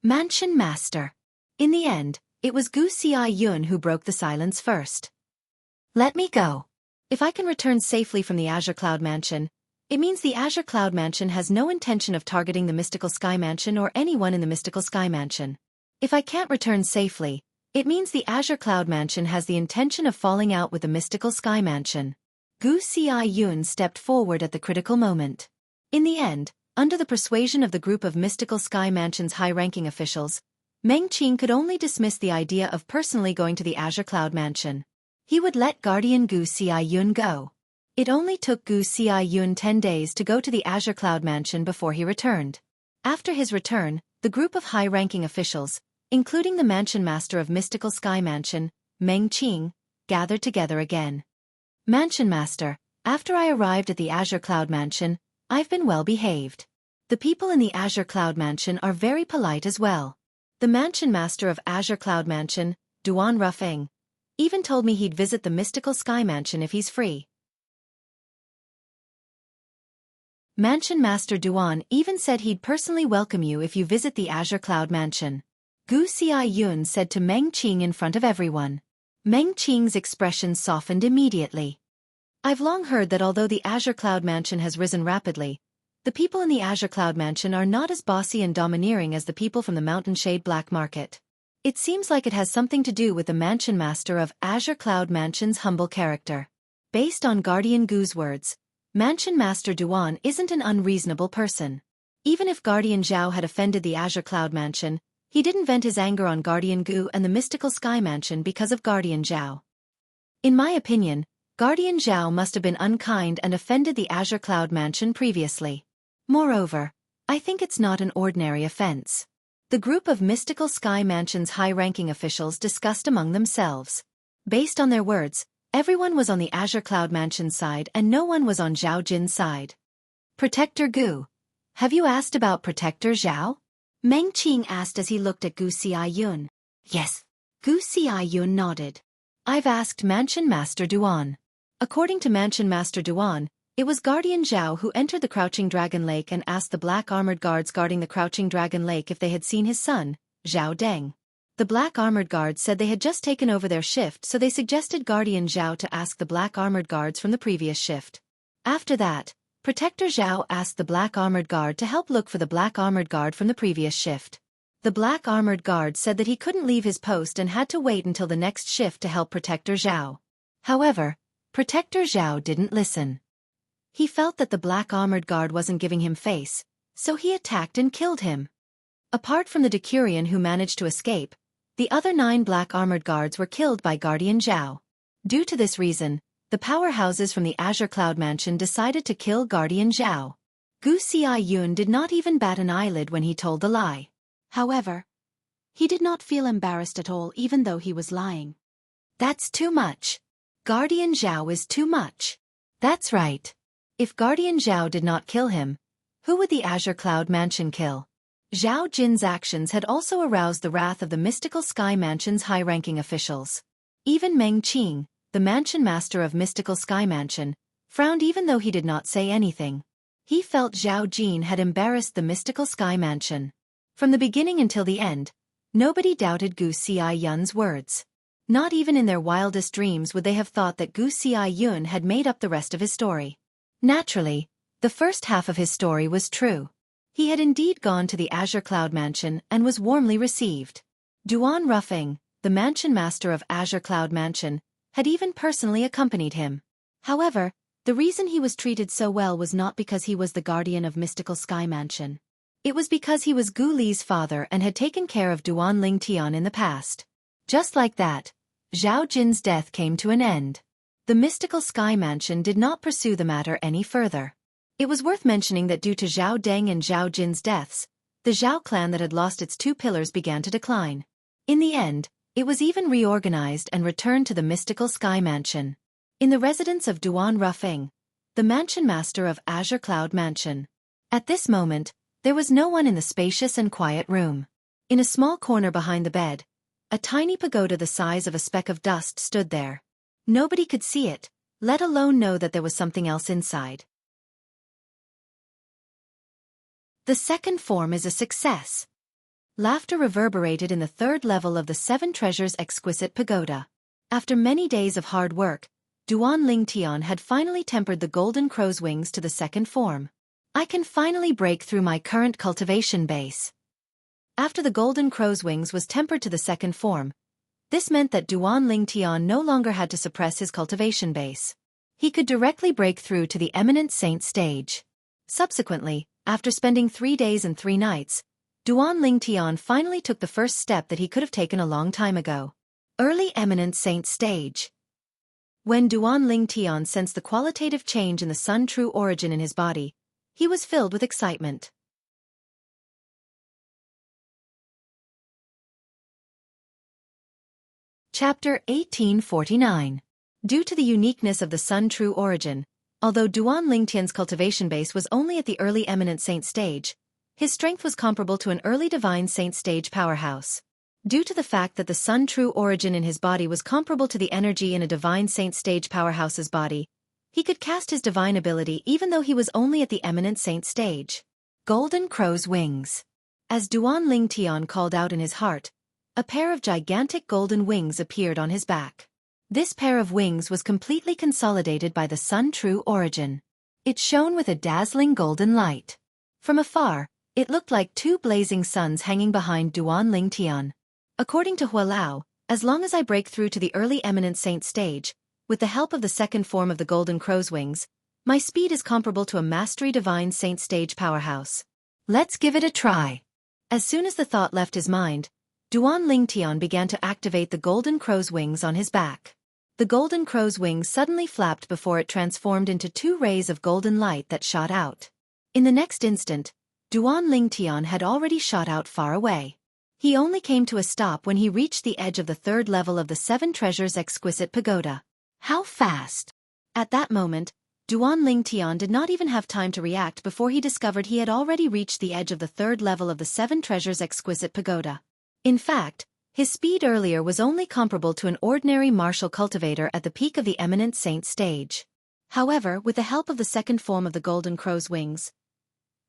Mansion Master. In the end, it was Gu Xiaoyun who broke the silence first. Let me go. If I can return safely from the Azure Cloud Mansion, it means the Azure Cloud Mansion has no intention of targeting the Mystical Sky Mansion or anyone in the Mystical Sky Mansion. If I can't return safely, it means the Azure Cloud Mansion has the intention of falling out with the Mystical Sky Mansion. Gu Xiaoyun stepped forward at the critical moment. In the end, under the persuasion of the group of Mystical Sky Mansion's high-ranking officials, Meng Qing could only dismiss the idea of personally going to the Azure Cloud Mansion. He would let Guardian Gu Xiaoyun go. It only took Gu Xiaoyun 10 days to go to the Azure Cloud Mansion before he returned. After his return, the group of high-ranking officials, including the Mansion Master of Mystical Sky Mansion, Meng Qing, gathered together again. Mansion Master, after I arrived at the Azure Cloud Mansion, I've been well behaved. The people in the Azure Cloud Mansion are very polite as well. The Mansion Master of Azure Cloud Mansion, Duan Rufeng, even told me he'd visit the Mystical Sky Mansion if he's free. Mansion Master Duan even said he'd personally welcome you if you visit the Azure Cloud Mansion. Gu Xiaoyun said to Meng Qing in front of everyone. Meng Qing's expression softened immediately. I've long heard that although the Azure Cloud Mansion has risen rapidly, the people in the Azure Cloud Mansion are not as bossy and domineering as the people from the Mountain Shade Black Market. It seems like it has something to do with the Mansion Master of Azure Cloud Mansion's humble character. Based on Guardian Gu's words, Mansion Master Duan isn't an unreasonable person. Even if Guardian Zhao had offended the Azure Cloud Mansion, he didn't vent his anger on Guardian Gu and the Mystical Sky Mansion because of Guardian Zhao. In my opinion, Guardian Zhao must have been unkind and offended the Azure Cloud Mansion previously. Moreover, I think it's not an ordinary offense. The group of Mystical Sky Mansion's high-ranking officials discussed among themselves. Based on their words, everyone was on the Azure Cloud Mansion's side and no one was on Zhao Jin's side. Protector Gu. Have you asked about Protector Zhao? Meng Qing asked as he looked at Gu Xiaoyun. Yes. Gu Xiaoyun nodded. I've asked Mansion Master Duan. According to Mansion Master Duan, it was Guardian Zhao who entered the Crouching Dragon Lake and asked the black armored guards guarding the Crouching Dragon Lake if they had seen his son, Zhao Deng. The black armored guards said they had just taken over their shift, so they suggested Guardian Zhao to ask the black armored guards from the previous shift. After that, Protector Zhao asked the black armored guard to help look for the black armored guard from the previous shift. The black armored guard said that he couldn't leave his post and had to wait until the next shift to help Protector Zhao. However, Protector Zhao didn't listen. He felt that the black armored guard wasn't giving him face, so he attacked and killed him. Apart from the Decurion who managed to escape, the other 9 black armored guards were killed by Guardian Zhao. Due to this reason, the powerhouses from the Azure Cloud Mansion decided to kill Guardian Zhao. Gu Xiaoyun did not even bat an eyelid when he told the lie. However, he did not feel embarrassed at all even though he was lying. That's too much. Guardian Zhao is too much. That's right. If Guardian Zhao did not kill him, who would the Azure Cloud Mansion kill? Zhao Jin's actions had also aroused the wrath of the Mystical Sky Mansion's high-ranking officials. Even Meng Qing, the Mansion Master of Mystical Sky Mansion, frowned even though he did not say anything. He felt Zhao Jin had embarrassed the mystical sky mansion. From the beginning until the end, nobody doubted Gu Xiaoyun's words. Not even in their wildest dreams would they have thought that Gu Xiaoyun had made up the rest of his story. Naturally, the first half of his story was true. He had indeed gone to the Azure Cloud Mansion and was warmly received. Duan Ruffing, the mansion master of Azure Cloud Mansion, had even personally accompanied him. However, the reason he was treated so well was not because he was the guardian of Mystical Sky Mansion. It was because he was Gu Li's father and had taken care of Duan Lingtian in the past. Just like that, Zhao Jin's death came to an end. The Mystical Sky Mansion did not pursue the matter any further. It was worth mentioning that due to Zhao Deng and Zhao Jin's deaths, the Zhao clan that had lost its two pillars began to decline. In the end, it was even reorganized and returned to the Mystical Sky Mansion. In the residence of Duan Ruffing, the mansion master of Azure Cloud Mansion. At this moment, there was no one in the spacious and quiet room. In a small corner behind the bed, a tiny pagoda the size of a speck of dust stood there. Nobody could see it, let alone know that there was something else inside. The second form is a success. Laughter reverberated in the third level of the Seven Treasures Exquisite Pagoda. After many days of hard work, Duan Lingtian had finally tempered the golden crow's wings to the second form. I can finally break through my current cultivation base. After the golden crow's wings was tempered to the second form, this meant that Duan Lingtian no longer had to suppress his cultivation base. He could directly break through to the Eminent Saint stage. Subsequently, after spending 3 days and 3 nights, Duan Lingtian finally took the first step that he could have taken a long time ago. Early Eminent Saint stage. When Duan Lingtian sensed the qualitative change in the Sun True Origin in his body, he was filled with excitement. Chapter 1849. Due to the uniqueness of the Sun True Origin, although Duan Lingtian's cultivation base was only at the early Eminent Saint stage, his strength was comparable to an early Divine Saint stage powerhouse. Due to the fact that the Sun True Origin in his body was comparable to the energy in a Divine Saint stage powerhouse's body, he could cast his divine ability even though he was only at the Eminent Saint stage. Golden Crow's Wings. As Duan Lingtian called out in his heart, a pair of gigantic golden wings appeared on his back. This pair of wings was completely consolidated by the Sun True Origin. It shone with a dazzling golden light. From afar, it looked like 2 blazing suns hanging behind Duan Lingtian. According to Hualao, as long as I break through to the early Eminent Saint stage, with the help of the second form of the Golden Crow's Wings, my speed is comparable to a Mastery Divine Saint stage powerhouse. Let's give it a try. As soon as the thought left his mind, Duan Lingtian began to activate the Golden Crow's Wings on his back. The Golden Crow's wings suddenly flapped before it transformed into 2 rays of golden light that shot out. In the next instant, Duan Lingtian had already shot out far away. He only came to a stop when he reached the edge of the third level of the Seven Treasures Exquisite Pagoda. How fast! At that moment, Duan Lingtian did not even have time to react before he discovered he had already reached the edge of the third level of the Seven Treasures Exquisite Pagoda. In fact, his speed earlier was only comparable to an ordinary martial cultivator at the peak of the Eminent Saint stage. However, with the help of the second form of the Golden Crow's Wings,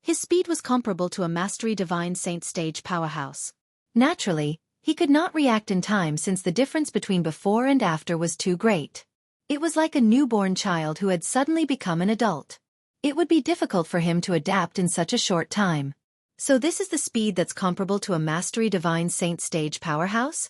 his speed was comparable to a Mastery Divine Saint stage powerhouse. Naturally, he could not react in time since the difference between before and after was too great. It was like a newborn child who had suddenly become an adult. It would be difficult for him to adapt in such a short time. So this is the speed that's comparable to a Mastery Divine Saint stage powerhouse?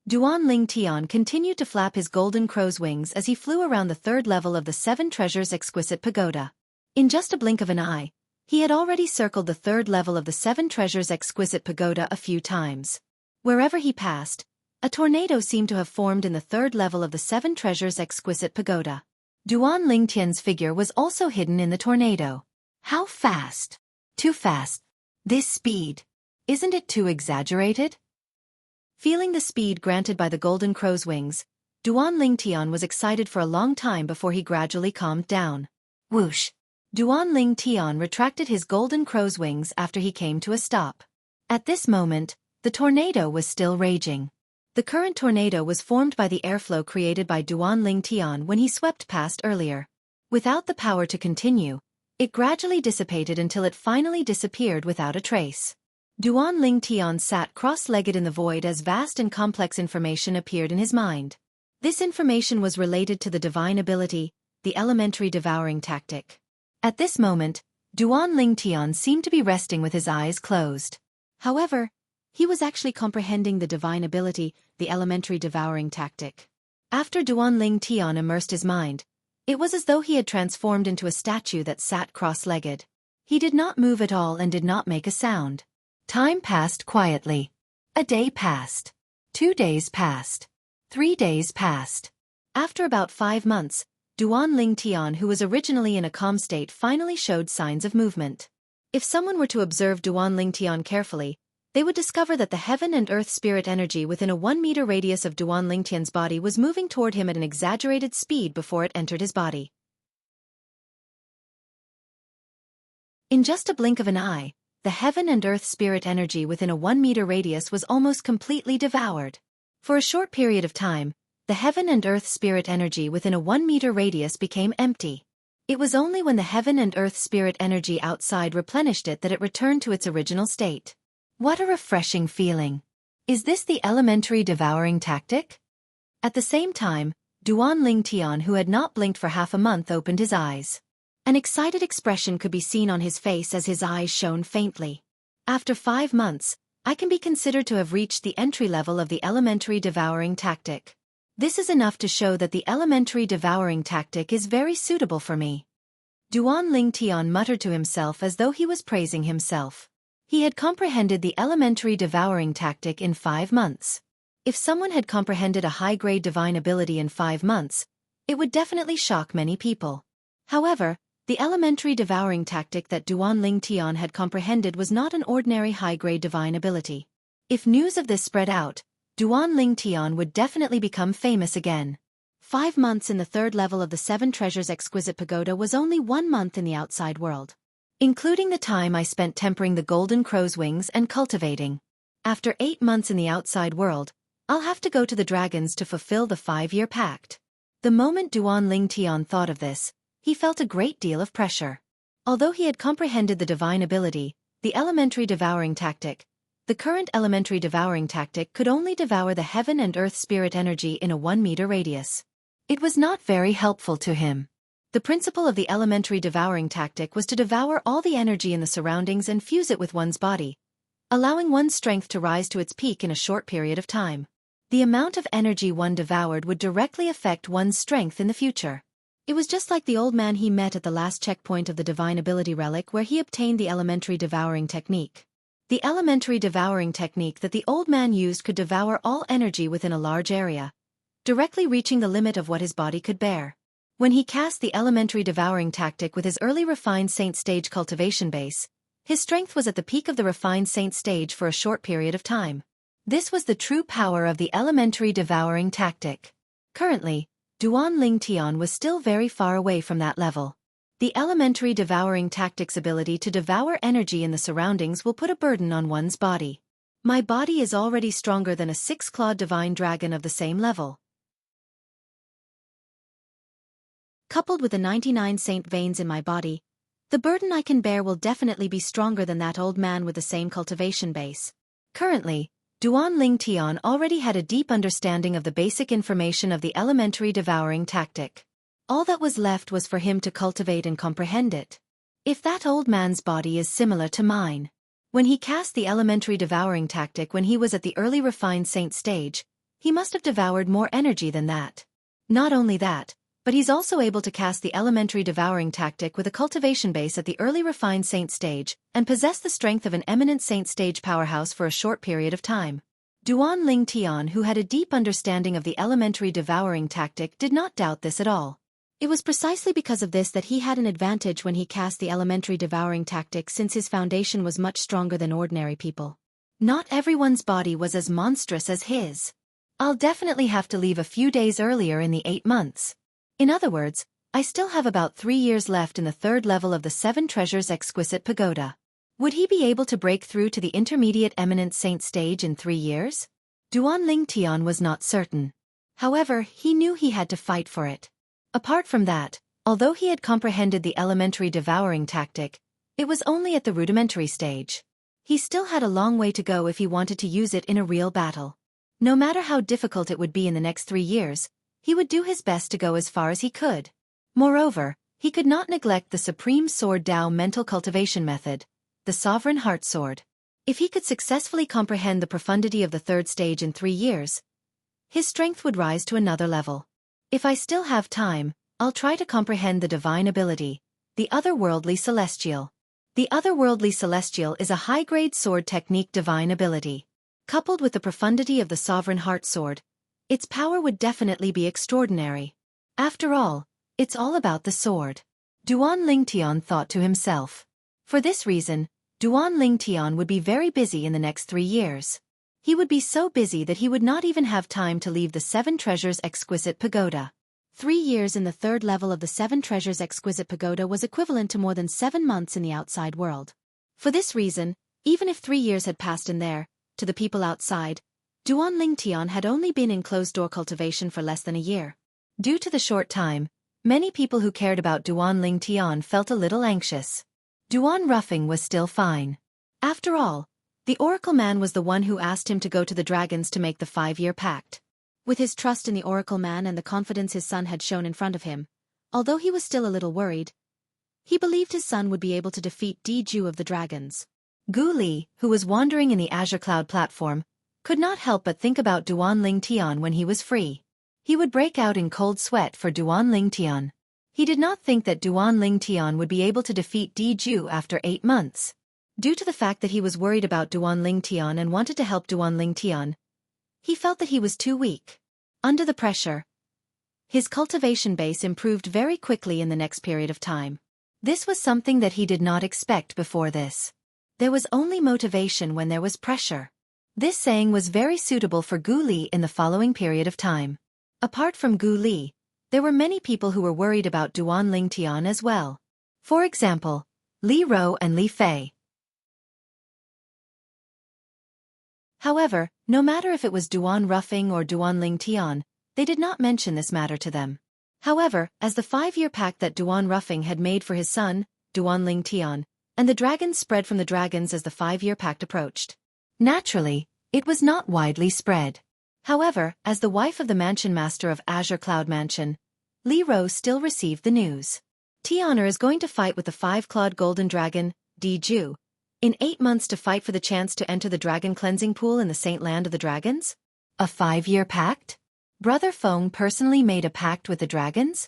Duan Lingtian continued to flap his Golden Crow's wings as he flew around the third level of the Seven Treasures Exquisite Pagoda. In just a blink of an eye, he had already circled the third level of the Seven Treasures Exquisite Pagoda a few times. Wherever he passed, a tornado seemed to have formed in the third level of the Seven Treasures Exquisite Pagoda. Duan Lingtian's figure was also hidden in the tornado. How fast? Too fast. This speed. Isn't it too exaggerated? Feeling the speed granted by the Golden Crow's wings, Duan Lingtian was excited for a long time before he gradually calmed down. Whoosh! Duan Lingtian retracted his Golden Crow's wings after he came to a stop. At this moment, the tornado was still raging. The current tornado was formed by the airflow created by Duan Lingtian when he swept past earlier. Without the power to continue, It gradually dissipated until it finally disappeared without a trace. Duan Lingtian sat cross-legged in the void as vast and complex information appeared in his mind. This information was related to the divine ability, the elementary devouring tactic. At this moment, Duan Lingtian seemed to be resting with his eyes closed. However, he was actually comprehending the divine ability, the elementary devouring tactic. After Duan Lingtian immersed his mind, it was as though he had transformed into a statue that sat cross-legged. He did not move at all and did not make a sound. Time passed quietly. A day passed. 2 days passed. 3 days passed. After about 5 months, Duan Lingtian, who was originally in a calm state, finally showed signs of movement. If someone were to observe Duan Lingtian carefully, they would discover that the heaven and earth spirit energy within a 1-meter radius of Duan Lingtian's body was moving toward him at an exaggerated speed before it entered his body. In just a blink of an eye, the heaven and earth spirit energy within a 1-meter radius was almost completely devoured. For a short period of time, the heaven and earth spirit energy within a 1-meter radius became empty. It was only when the heaven and earth spirit energy outside replenished it that it returned to its original state. What a refreshing feeling! Is this the elementary devouring tactic? At the same time, Duan Lingtian, who had not blinked for half a month, opened his eyes. An excited expression could be seen on his face as his eyes shone faintly. After 5 months, I can be considered to have reached the entry level of the elementary devouring tactic. This is enough to show that the elementary devouring tactic is very suitable for me. Duan Lingtian muttered to himself as though he was praising himself. He had comprehended the elementary devouring tactic in 5 months. If someone had comprehended a high-grade divine ability in 5 months, it would definitely shock many people. However, the elementary devouring tactic that Duan Lingtian had comprehended was not an ordinary high-grade divine ability. If news of this spread out, Duan Lingtian would definitely become famous again. 5 months in the 3rd level of the 7 Treasures Exquisite Pagoda was only 1 month in the outside world, including the time I spent tempering the golden crow's wings and cultivating. After 8 months in the outside world, I'll have to go to the dragons to fulfill the 5-year pact. The moment Duan Lingtian thought of this, he felt a great deal of pressure. Although he had comprehended the divine ability, the elementary devouring tactic, the current elementary devouring tactic could only devour the heaven and earth spirit energy in a 1-meter radius. It was not very helpful to him. The principle of the elementary devouring tactic was to devour all the energy in the surroundings and fuse it with one's body, allowing one's strength to rise to its peak in a short period of time. The amount of energy one devoured would directly affect one's strength in the future. It was just like the old man he met at the last checkpoint of the Divine Ability Relic where he obtained the elementary devouring technique. The elementary devouring technique that the old man used could devour all energy within a large area, directly reaching the limit of what his body could bear. When he cast the elementary devouring tactic with his early refined saint stage cultivation base, his strength was at the peak of the refined saint stage for a short period of time. This was the true power of the elementary devouring tactic. Currently, Duan Lingtian was still very far away from that level. The elementary devouring tactic's ability to devour energy in the surroundings will put a burden on one's body. My body is already stronger than a 6-clawed divine dragon of the same level. Coupled with the 99 saint veins in my body, the burden I can bear will definitely be stronger than that old man with the same cultivation base. Currently, Duan Lingtian already had a deep understanding of the basic information of the elementary devouring tactic. All that was left was for him to cultivate and comprehend it. If that old man's body is similar to mine, when he cast the elementary devouring tactic when he was at the early refined saint stage, he must have devoured more energy than that. Not only that, but he's also able to cast the elementary devouring tactic with a cultivation base at the early refined saint stage, and possess the strength of an eminent saint stage powerhouse for a short period of time. Duan Lingtian, who had a deep understanding of the elementary devouring tactic, did not doubt this at all. It was precisely because of this that he had an advantage when he cast the elementary devouring tactic, since his foundation was much stronger than ordinary people. Not everyone's body was as monstrous as his. I'll definitely have to leave a few days earlier in the 8 months. In other words, I still have about 3 years left in the 3rd level of the 7 Treasures Exquisite Pagoda. Would he be able to break through to the intermediate eminent saint stage in 3 years? Duan Lingtian was not certain. However, he knew he had to fight for it. Apart from that, Although he had comprehended the elementary devouring tactic, it was only at the rudimentary stage. He still had a long way to go if he wanted to use it in a real battle. No matter how difficult it would be in the next 3 years, he would do his best to go as far as he could. Moreover, he could not neglect the supreme sword Dao mental cultivation method, the sovereign heart sword. If he could successfully comprehend the profundity of the 3rd stage in 3 years, his strength would rise to another level. If I still have time, I'll try to comprehend the divine ability, the otherworldly celestial. The otherworldly celestial is a high-grade sword technique divine ability. Coupled with the profundity of the sovereign heart sword, its power would definitely be extraordinary. After all, it's all about the sword. Duan Lingtian thought to himself. For this reason, Duan Lingtian would be very busy in the next 3 years. He would be so busy that he would not even have time to leave the 7 Treasures Exquisite Pagoda. 3 years in the 3rd level of the 7 Treasures Exquisite Pagoda was equivalent to more than 7 months in the outside world. For this reason, even if 3 years had passed in there, to the people outside, Duan Lingtian had only been in closed-door cultivation for less than a year. Due to the short time, many people who cared about Duan Lingtian felt a little anxious. Duan Ruffing was still fine. After all, the Oracle Man was the one who asked him to go to the dragons to make the 5-year pact. With his trust in the Oracle Man and the confidence his son had shown in front of him, although he was still a little worried, he believed his son would be able to defeat Diju of the dragons. Gu Li, who was wandering in the Azure Cloud platform, could not help but think about Duan Lingtian when he was free. He would break out in cold sweat for Duan Lingtian. He did not think that Duan Lingtian would be able to defeat Diju after 8 months. Due to the fact that he was worried about Duan Lingtian and wanted to help Duan Lingtian, he felt that he was too weak. Under the pressure, his cultivation base improved very quickly in the next period of time. This was something that he did not expect before this. There was only motivation when there was pressure. This saying was very suitable for Gu Li in the following period of time. Apart from Gu Li, there were many people who were worried about Duan Lingtian as well. For example, Li Ro and Li Fei. However, no matter if it was Duan Ruffing or Duan Lingtian, they did not mention this matter to them. However, as the 5-year pact that Duan Ruffing had made for his son, Duan Lingtian, and the dragons spread from the dragons as the 5-year pact approached. Naturally, it was not widely spread. However, as the wife of the mansion master of Azure Cloud Mansion, Li Ro still received the news. Tian'er is going to fight with the 5-clawed golden dragon, Diju, in 8 months to fight for the chance to enter the dragon cleansing pool in the Saint Land of the Dragons? A 5-year pact? Brother Feng personally made a pact with the dragons?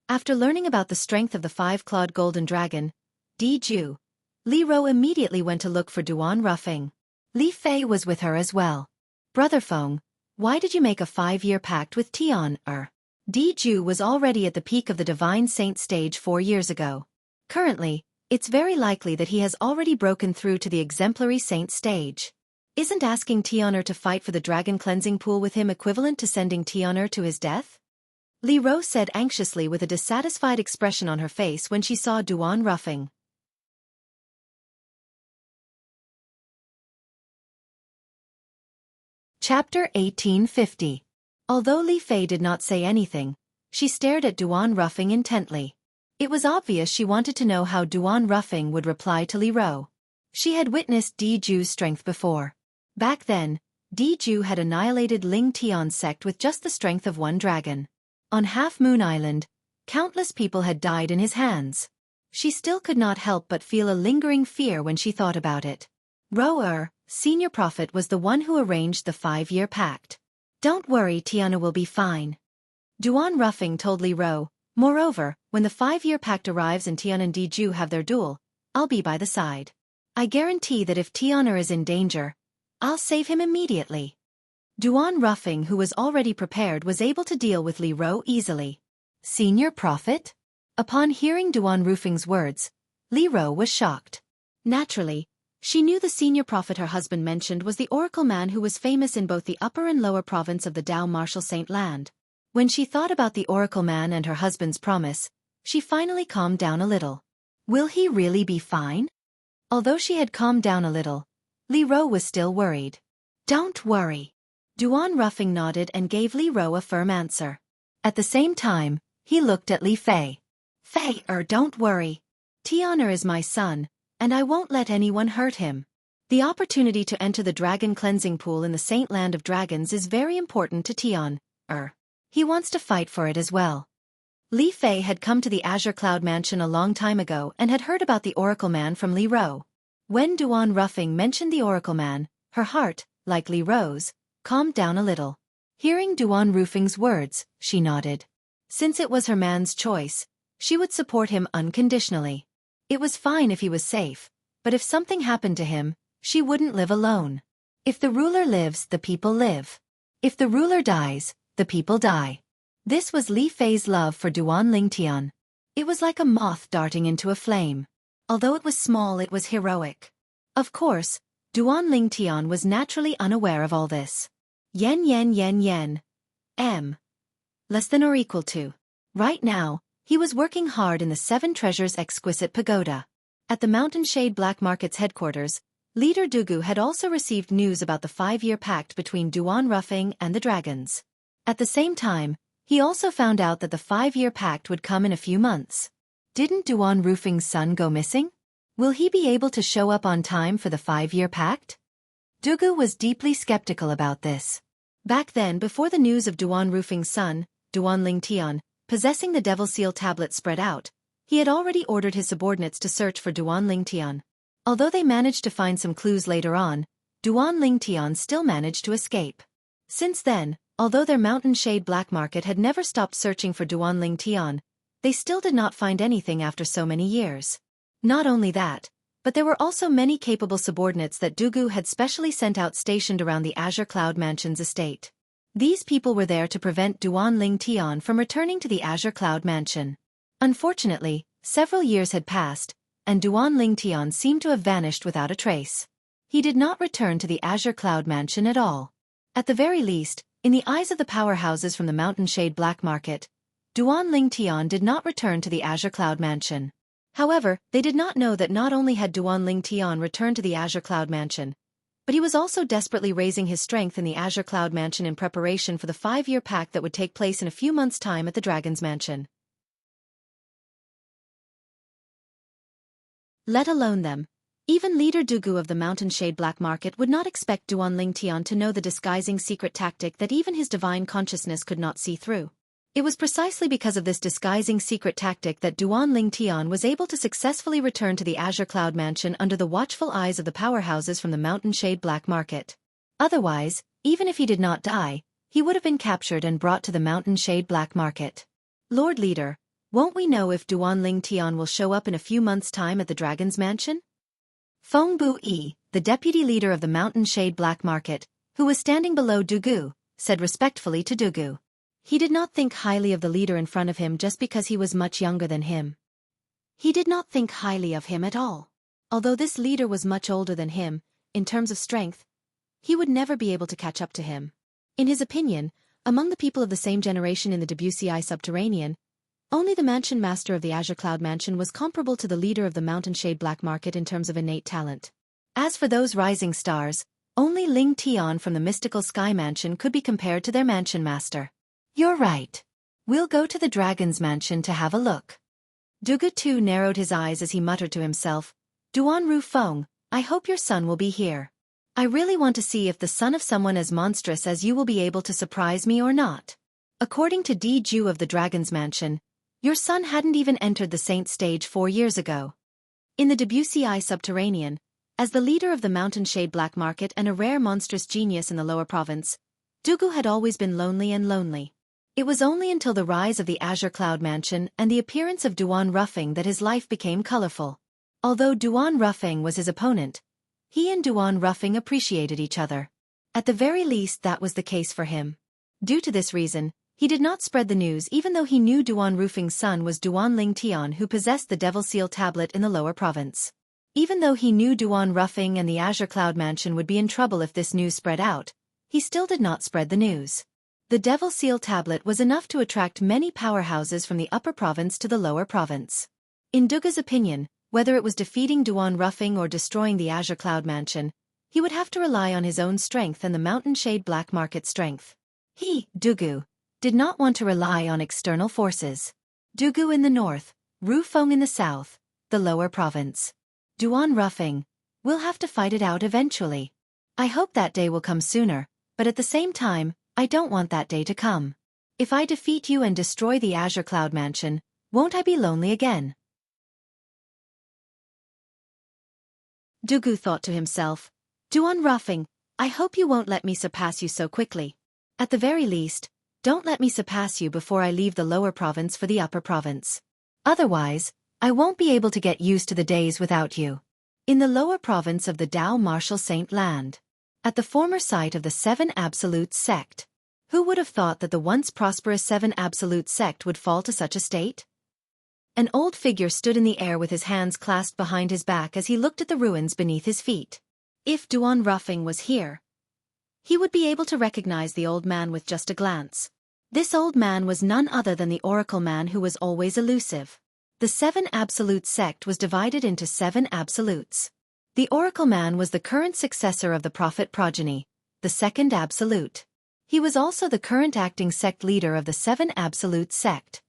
After learning about the strength of the 5-clawed golden dragon, Diju, Li Ro immediately went to look for Duan Ruffing. Li Fei was with her as well. Brother Feng, why did you make a 5-year pact with Tian'er? Diju was already at the peak of the Divine Saint stage 4 years ago. Currently, it's very likely that he has already broken through to the exemplary saint stage. Isn't asking Tian'er to fight for the dragon cleansing pool with him equivalent to sending Tian'er to his death? Li Ro said anxiously with a dissatisfied expression on her face when she saw Duan Ruffing. Chapter 1850. Although Li Fei did not say anything, she stared at Duan Ruffing intently. It was obvious she wanted to know how Duan Ruffing would reply to Li Ro. She had witnessed Diju's strength before. Back then, Diju had annihilated Ling Tian's sect with just the strength of 1 dragon. On Half Moon Island, countless people had died in his hands. She still could not help but feel a lingering fear when she thought about it. Ro Senior Prophet was the one who arranged the 5-year pact. Don't worry, Tian'er will be fine. Duan Ruffing told Li Ro. Moreover, when the 5-year pact arrives and Tian and Diju have their duel, I'll be by the side. I guarantee that if Tian'er is in danger, I'll save him immediately. Duan Ruffing, who was already prepared, was able to deal with Li Ro easily. Senior Prophet? Upon hearing Duan Ruffing's words, Li Ro was shocked. Naturally, she knew the senior prophet her husband mentioned was the Oracle Man who was famous in both the upper and lower province of the Dao Martial Saint Land. When she thought about the Oracle Man and her husband's promise, she finally calmed down a little. Will he really be fine? Although she had calmed down a little, Li Ro was still worried. Don't worry. Duan Ruffing nodded and gave Li Ro a firm answer. At the same time, he looked at Li Fei. Don't worry. Tian is my son, and I won't let anyone hurt him. The opportunity to enter the dragon cleansing pool in the Saint Land of Dragons is very important to Tian. He wants to fight for it as well. Li Fei had come to the Azure Cloud Mansion a long time ago and had heard about the Oracle Man from Li Ro. When Duan Ruffing mentioned the Oracle Man, her heart, like Li Ro's, calmed down a little. Hearing Duan Ruffing's words, she nodded. Since it was her man's choice, she would support him unconditionally. It was fine if he was safe, but if something happened to him, she wouldn't live alone. If the ruler lives, the people live. If the ruler dies, the people die. This was Li Fei's love for Duan Lingtian. It was like a moth darting into a flame. Although it was small, it was heroic. Of course, Duan Lingtian was naturally unaware of all this. Yen. Less than or equal to. Right now, he was working hard in the Seven Treasures Exquisite Pagoda. At the Mountain Shade Black Market's headquarters, Leader Dugu had also received news about the 5-year pact between Duan Ruffing and the dragons. At the same time, he also found out that the 5-year pact would come in a few months. Didn't Duan Ruffing's son go missing? Will he be able to show up on time for the 5-year pact? Dugu was deeply skeptical about this. Back then, before the news of Duan Ruffing's son, Duan Lingtian, possessing the Devil Seal tablet spread out, he had already ordered his subordinates to search for Duan Lingtian. Although they managed to find some clues later on, Duan Lingtian still managed to escape. Since then, although their Mountain Shade Black Market had never stopped searching for Duan Lingtian, they still did not find anything after so many years. Not only that, but there were also many capable subordinates that Dugu had specially sent out stationed around the Azure Cloud Mansion's estate. These people were there to prevent Duan Lingtian from returning to the Azure Cloud Mansion. Unfortunately, several years had passed, and Duan Lingtian seemed to have vanished without a trace. He did not return to the Azure Cloud Mansion at all. At the very least, in the eyes of the powerhouses from the Mountain Shade Black Market, Duan Lingtian did not return to the Azure Cloud Mansion. However, they did not know that not only had Duan Lingtian returned to the Azure Cloud Mansion, but he was also desperately raising his strength in the Azure Cloud Mansion in preparation for the 5-year pact that would take place in a few months' time at the Dragon's Mansion. Let alone them. Even Leader Dugu of the Mountain Shade Black Market would not expect Duan Lingtian to know the disguising secret tactic that even his divine consciousness could not see through. It was precisely because of this disguising secret tactic that Duan Lingtian was able to successfully return to the Azure Cloud Mansion under the watchful eyes of the powerhouses from the Mountain Shade Black Market. Otherwise, even if he did not die, he would have been captured and brought to the Mountain Shade Black Market. Lord Leader, won't we know if Duan Lingtian will show up in a few months' time at the Dragon's Mansion? Feng Bu-yi, the deputy leader of the Mountain Shade Black Market, who was standing below Dugu, said respectfully to Dugu. He did not think highly of the leader in front of him just because he was much younger than him. He did not think highly of him at all. Although this leader was much older than him, in terms of strength, he would never be able to catch up to him. In his opinion, among the people of the same generation in the WCI subterranean, only the mansion master of the Azure Cloud Mansion was comparable to the leader of the Mountain Shade Black Market in terms of innate talent. As for those rising stars, only Ling Tian from the Mystical Sky Mansion could be compared to their mansion master. You're right. We'll go to the Dragon's Mansion to have a look. Dugu too narrowed his eyes as he muttered to himself, Duan Rufeng, I hope your son will be here. I really want to see if the son of someone as monstrous as you will be able to surprise me or not. According to Di Ju of the Dragon's Mansion, your son hadn't even entered the Saint stage 4 years ago. In the WCI subterranean, as the leader of the Mountain Shade Black Market and a rare monstrous genius in the lower province, Dugu had always been lonely and lonely. It was only until the rise of the Azure Cloud Mansion and the appearance of Duan Ruffing that his life became colorful. Although Duan Ruffing was his opponent, he and Duan Ruffing appreciated each other. At the very least that was the case for him. Due to this reason, he did not spread the news even though he knew Duan Ruffing's son was Duan Lingtian who possessed the Devil Seal tablet in the lower province. Even though he knew Duan Ruffing and the Azure Cloud Mansion would be in trouble if this news spread out, he still did not spread the news. The Devil Seal tablet was enough to attract many powerhouses from the upper province to the lower province. In Dugu's opinion, whether it was defeating Duan Ruffing or destroying the Azure Cloud Mansion, he would have to rely on his own strength and the Mountain Shade Black Market strength. He, Dugu, did not want to rely on external forces. Dugu in the north, Rufeng in the south, the lower province. Duan Rufeng. We'll have to fight it out eventually. I hope that day will come sooner, but at the same time, I don't want that day to come. If I defeat you and destroy the Azure Cloud Mansion, won't I be lonely again? Dugu thought to himself, Duan Rufeng, I hope you won't let me surpass you so quickly. At the very least, don't let me surpass you before I leave the lower province for the upper province. Otherwise, I won't be able to get used to the days without you. In the lower province of the Dao Martial Saint Land, at the former site of the Seven Absolute Sect, who would have thought that the once prosperous Seven Absolute Sect would fall to such a state? An old figure stood in the air with his hands clasped behind his back as he looked at the ruins beneath his feet. If Duan Rufeng was here, he would be able to recognize the old man with just a glance. This old man was none other than the Oracle Man who was always elusive. The Seven Absolute Sect was divided into 7 Absolutes. The Oracle Man was the current successor of the Prophet Progeny, the second Absolute. He was also the current acting sect leader of the 7 Absolute Sect.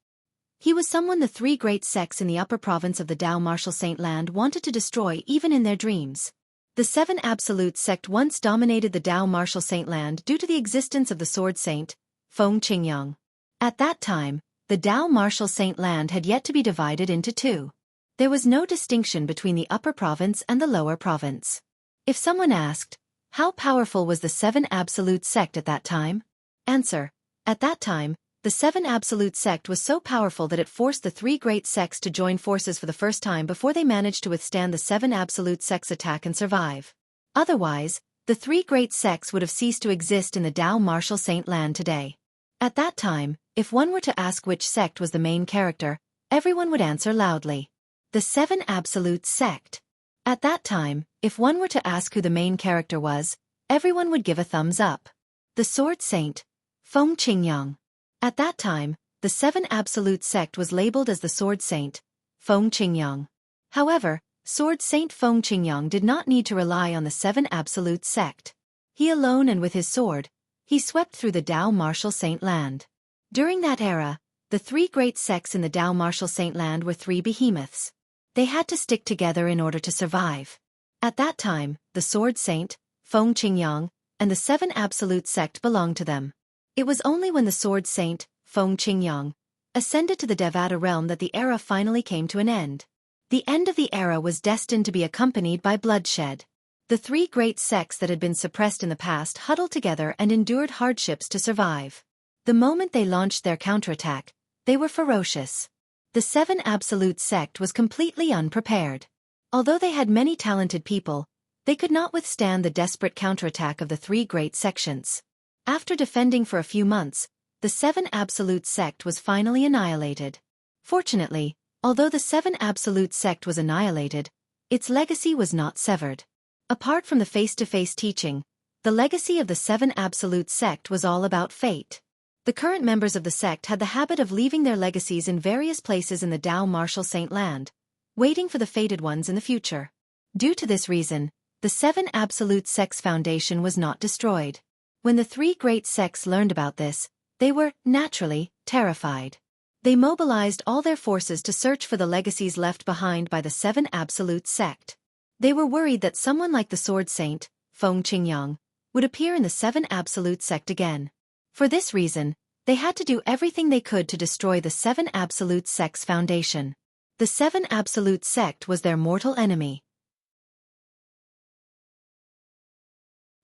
He was someone the 3 great sects in the upper province of the Dao Martial Saint Land wanted to destroy even in their dreams. The 7 Absolute Sect once dominated the Dao Martial Saint Land due to the existence of the Sword Saint, Feng Qingyang. At that time, the Dao Martial Saint Land had yet to be divided into 2. There was no distinction between the upper province and the lower province. If someone asked, how powerful was the 7 Absolute Sect at that time? Answer: at that time, the 7 Absolute Sect was so powerful that it forced the 3 great sects to join forces for the first time before they managed to withstand the 7 Absolute Sects' attack and survive. Otherwise, the 3 great sects would have ceased to exist in the Dao Martial Saint Land today. At that time, if one were to ask which sect was the main character, everyone would answer loudly: the 7 Absolute Sect. At that time, if one were to ask who the main character was, everyone would give a thumbs up: the Sword Saint, Feng Qingyang. At that time, the 7 Absolute Sect was labeled as the Sword Saint, Feng Qingyang. However, Sword Saint Feng Qingyang did not need to rely on the 7 Absolute Sect. He alone and with his sword, he swept through the Dao Martial Saint Land. During that era, the 3 great sects in the Dao Martial Saint Land were 3 behemoths. They had to stick together in order to survive. At that time, the Sword Saint, Feng Qingyang, and the 7 Absolute Sect belonged to them. It was only when the Sword Saint, Feng Qingyang, ascended to the Devata realm that the era finally came to an end. The end of the era was destined to be accompanied by bloodshed. The 3 great sects that had been suppressed in the past huddled together and endured hardships to survive. The moment they launched their counterattack, they were ferocious. The 7 Absolute Sect was completely unprepared. Although they had many talented people, they could not withstand the desperate counterattack of the 3 great sections. After defending for a few months, the 7 Absolute Sect was finally annihilated. Fortunately, although the 7 Absolute Sect was annihilated, its legacy was not severed. Apart from the face-to-face teaching, the legacy of the 7 Absolute Sect was all about fate. The current members of the sect had the habit of leaving their legacies in various places in the Dao Martial Saint Land, waiting for the fated ones in the future. Due to this reason, the 7 Absolute Sects Foundation was not destroyed. When the 3 great sects learned about this, they were, naturally, terrified. They mobilized all their forces to search for the legacies left behind by the 7 Absolute Sect. They were worried that someone like the Sword Saint, Feng Qingyang, would appear in the 7 Absolute Sect again. For this reason, they had to do everything they could to destroy the 7 Absolute Sects Foundation. The 7 Absolute Sect was their mortal enemy.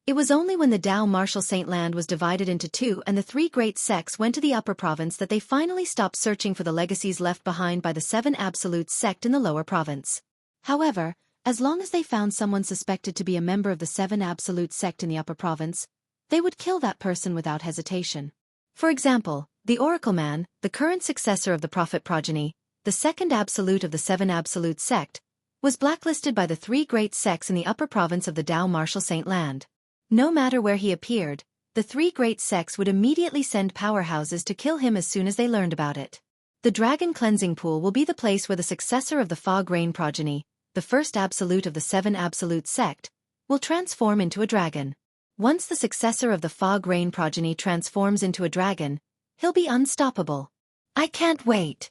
It was only when the Dao Martial Saint Land was divided into 2 and the 3 great sects went to the upper province that they finally stopped searching for the legacies left behind by the 7 Absolute Sect in the lower province. However, as long as they found someone suspected to be a member of the 7 Absolute Sect in the upper province, they would kill that person without hesitation. For example, the Oracle Man, the current successor of the Prophet Progeny, the second Absolute of the 7 Absolute Sect, was blacklisted by the 3 great sects in the upper province of the Dao Martial Saint Land. No matter where he appeared, the 3 great sects would immediately send powerhouses to kill him as soon as they learned about it. The Dragon Cleansing Pool will be the place where the successor of the Fog Rain Progeny, the first Absolute of the 7 Absolute Sect, will transform into a dragon. Once the successor of the Fog Rain Progeny transforms into a dragon, he'll be unstoppable. I can't wait.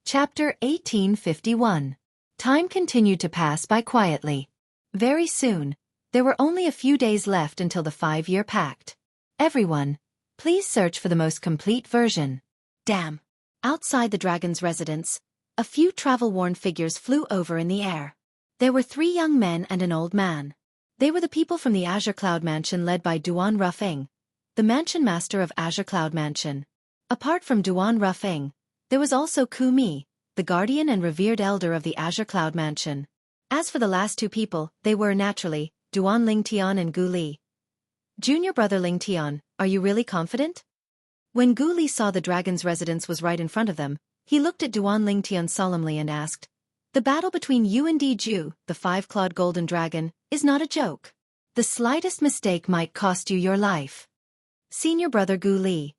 Chapter 1851. Time continued to pass by quietly. Very soon, there were only a few days left until the 5-year pact. Everyone, please search for the most complete version. Damn. Outside the dragon's residence, a few travel-worn figures flew over in the air. There were 3 young men and an old man. They were the people from the Azure Cloud Mansion led by Duan Rufeng, the mansion master of Azure Cloud Mansion. Apart from Duan Rufeng, there was also Ku Mi, the guardian and revered elder of the Azure Cloud Mansion. As for the last 2 people, they were, naturally, Duan Lingtian and Gu Li. Junior brother Lingtian, are you really confident? When Gu Li saw the dragon's residence was right in front of them, he looked at Duan Lingtian solemnly and asked, "The battle between you and Diju, the 5-clawed golden dragon, is not a joke. The slightest mistake might cost you your life." Senior brother Gu Li,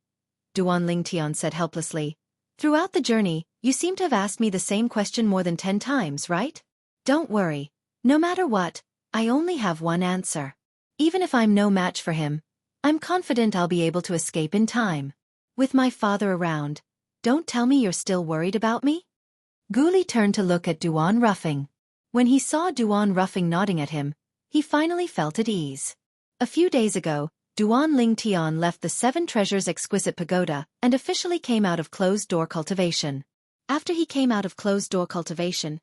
Duan Lingtian said helplessly, "Throughout the journey, you seem to have asked me the same question more than 10 times, right? Don't worry. No matter what, I only have one answer. Even if I'm no match for him, I'm confident I'll be able to escape in time. With my father around, don't tell me you're still worried about me?" Gu Li turned to look at Duan Rufeng. When he saw Duan Rufeng nodding at him, he finally felt at ease. A few days ago, Duan Lingtian left the 7 Treasures Exquisite Pagoda and officially came out of closed-door cultivation. After he came out of closed-door cultivation,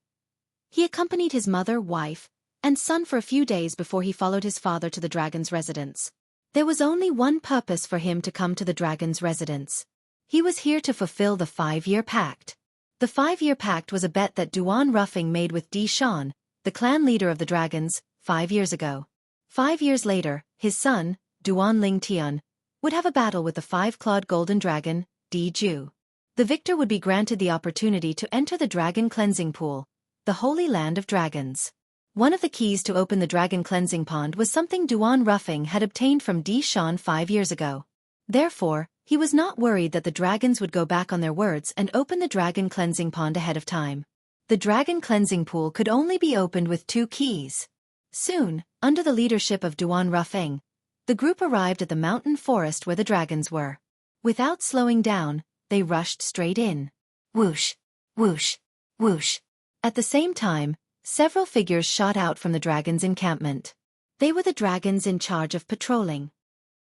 he accompanied his mother, wife, and son for a few days before he followed his father to the dragon's residence. There was only one purpose for him to come to the dragon's residence. He was here to fulfill the 5-year pact. The 5-year pact was a bet that Duan Rufeng made with Di Shan, the clan leader of the dragons, 5 years ago. 5 years later, his son, Duan Lingtian, would have a battle with the 5-clawed golden dragon, Di Ju. The victor would be granted the opportunity to enter the dragon cleansing pool, the holy land of dragons. One of the keys to open the dragon cleansing pond was something Duan Rufeng had obtained from Di Shan 5 years ago. Therefore, he was not worried that the dragons would go back on their words and open the dragon cleansing pond ahead of time. The dragon cleansing pool could only be opened with 2 keys. Soon, under the leadership of Duan Rufeng, the group arrived at the mountain forest where the dragons were. Without slowing down, they rushed straight in. Whoosh, whoosh, whoosh. At the same time, several figures shot out from the dragon's encampment. They were the dragons in charge of patrolling.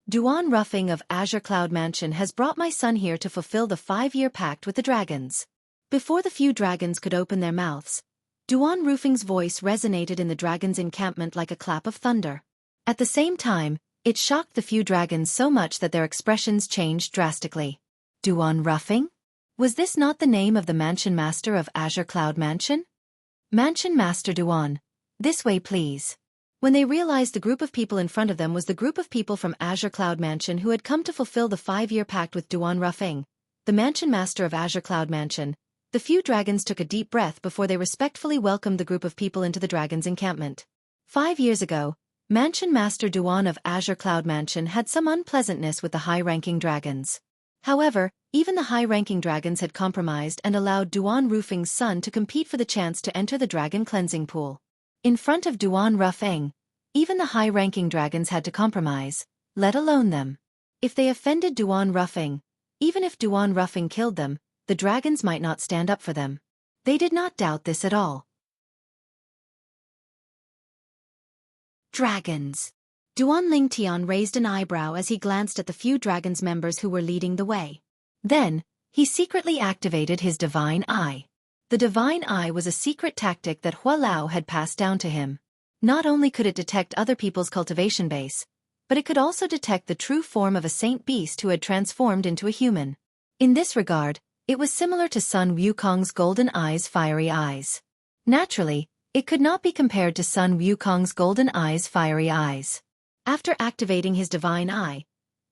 Duan Rufeng of Azure Cloud Mansion has brought my son here to fulfill the 5-year pact with the dragons. Before the few dragons could open their mouths, Duan Rufeng's voice resonated in the dragon's encampment like a clap of thunder. At the same time, it shocked the few dragons so much that their expressions changed drastically. Duan Rufeng? Was this not the name of the mansion master of Azure Cloud Mansion? Mansion Master Duan, this way please. When they realized the group of people in front of them was the group of people from Azure Cloud Mansion who had come to fulfill the 5-year pact with Duan Rufeng, the mansion master of Azure Cloud Mansion, the few dragons took a deep breath before they respectfully welcomed the group of people into the dragon's encampment. 5 years ago, Mansion Master Duan of Azure Cloud Mansion had some unpleasantness with the high-ranking dragons. However, even the high-ranking dragons had compromised and allowed Duan Rufeng's son to compete for the chance to enter the dragon cleansing pool. In front of Duan Rufeng, even the high-ranking dragons had to compromise, let alone them. If they offended Duan Rufeng, even if Duan Rufeng killed them, the dragons might not stand up for them. They did not doubt this at all. Dragons. Duan Lingtian raised an eyebrow as he glanced at the few dragons members who were leading the way. Then, he secretly activated his Divine Eye. The Divine Eye was a secret tactic that Hua Lao had passed down to him. Not only could it detect other people's cultivation base, but it could also detect the true form of a saint beast who had transformed into a human. In this regard, it was similar to Sun Wukong's Golden Eye's fiery eyes. Naturally, it could not be compared to Sun Wukong's Golden Eye's fiery eyes. After activating his Divine Eye,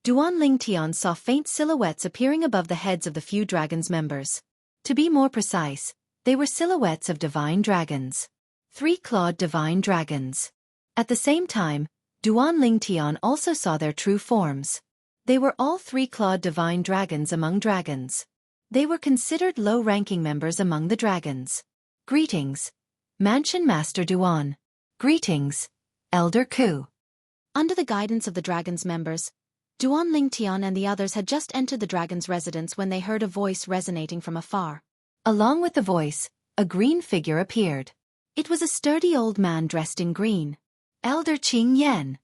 Duan Lingtian saw faint silhouettes appearing above the heads of the few dragons members. To be more precise, they were silhouettes of divine dragons. 3-clawed divine dragons. At the same time, Duan Lingtian also saw their true forms. They were all 3-clawed divine dragons among dragons. They were considered low-ranking members among the dragons. Greetings, Mansion Master Duan. Greetings, Elder Ku. Under the guidance of the dragon's members, Duan Lingtian and the others had just entered the dragon's residence when they heard a voice resonating from afar. Along with the voice, a green figure appeared. It was a sturdy old man dressed in green. Elder Qing Yan.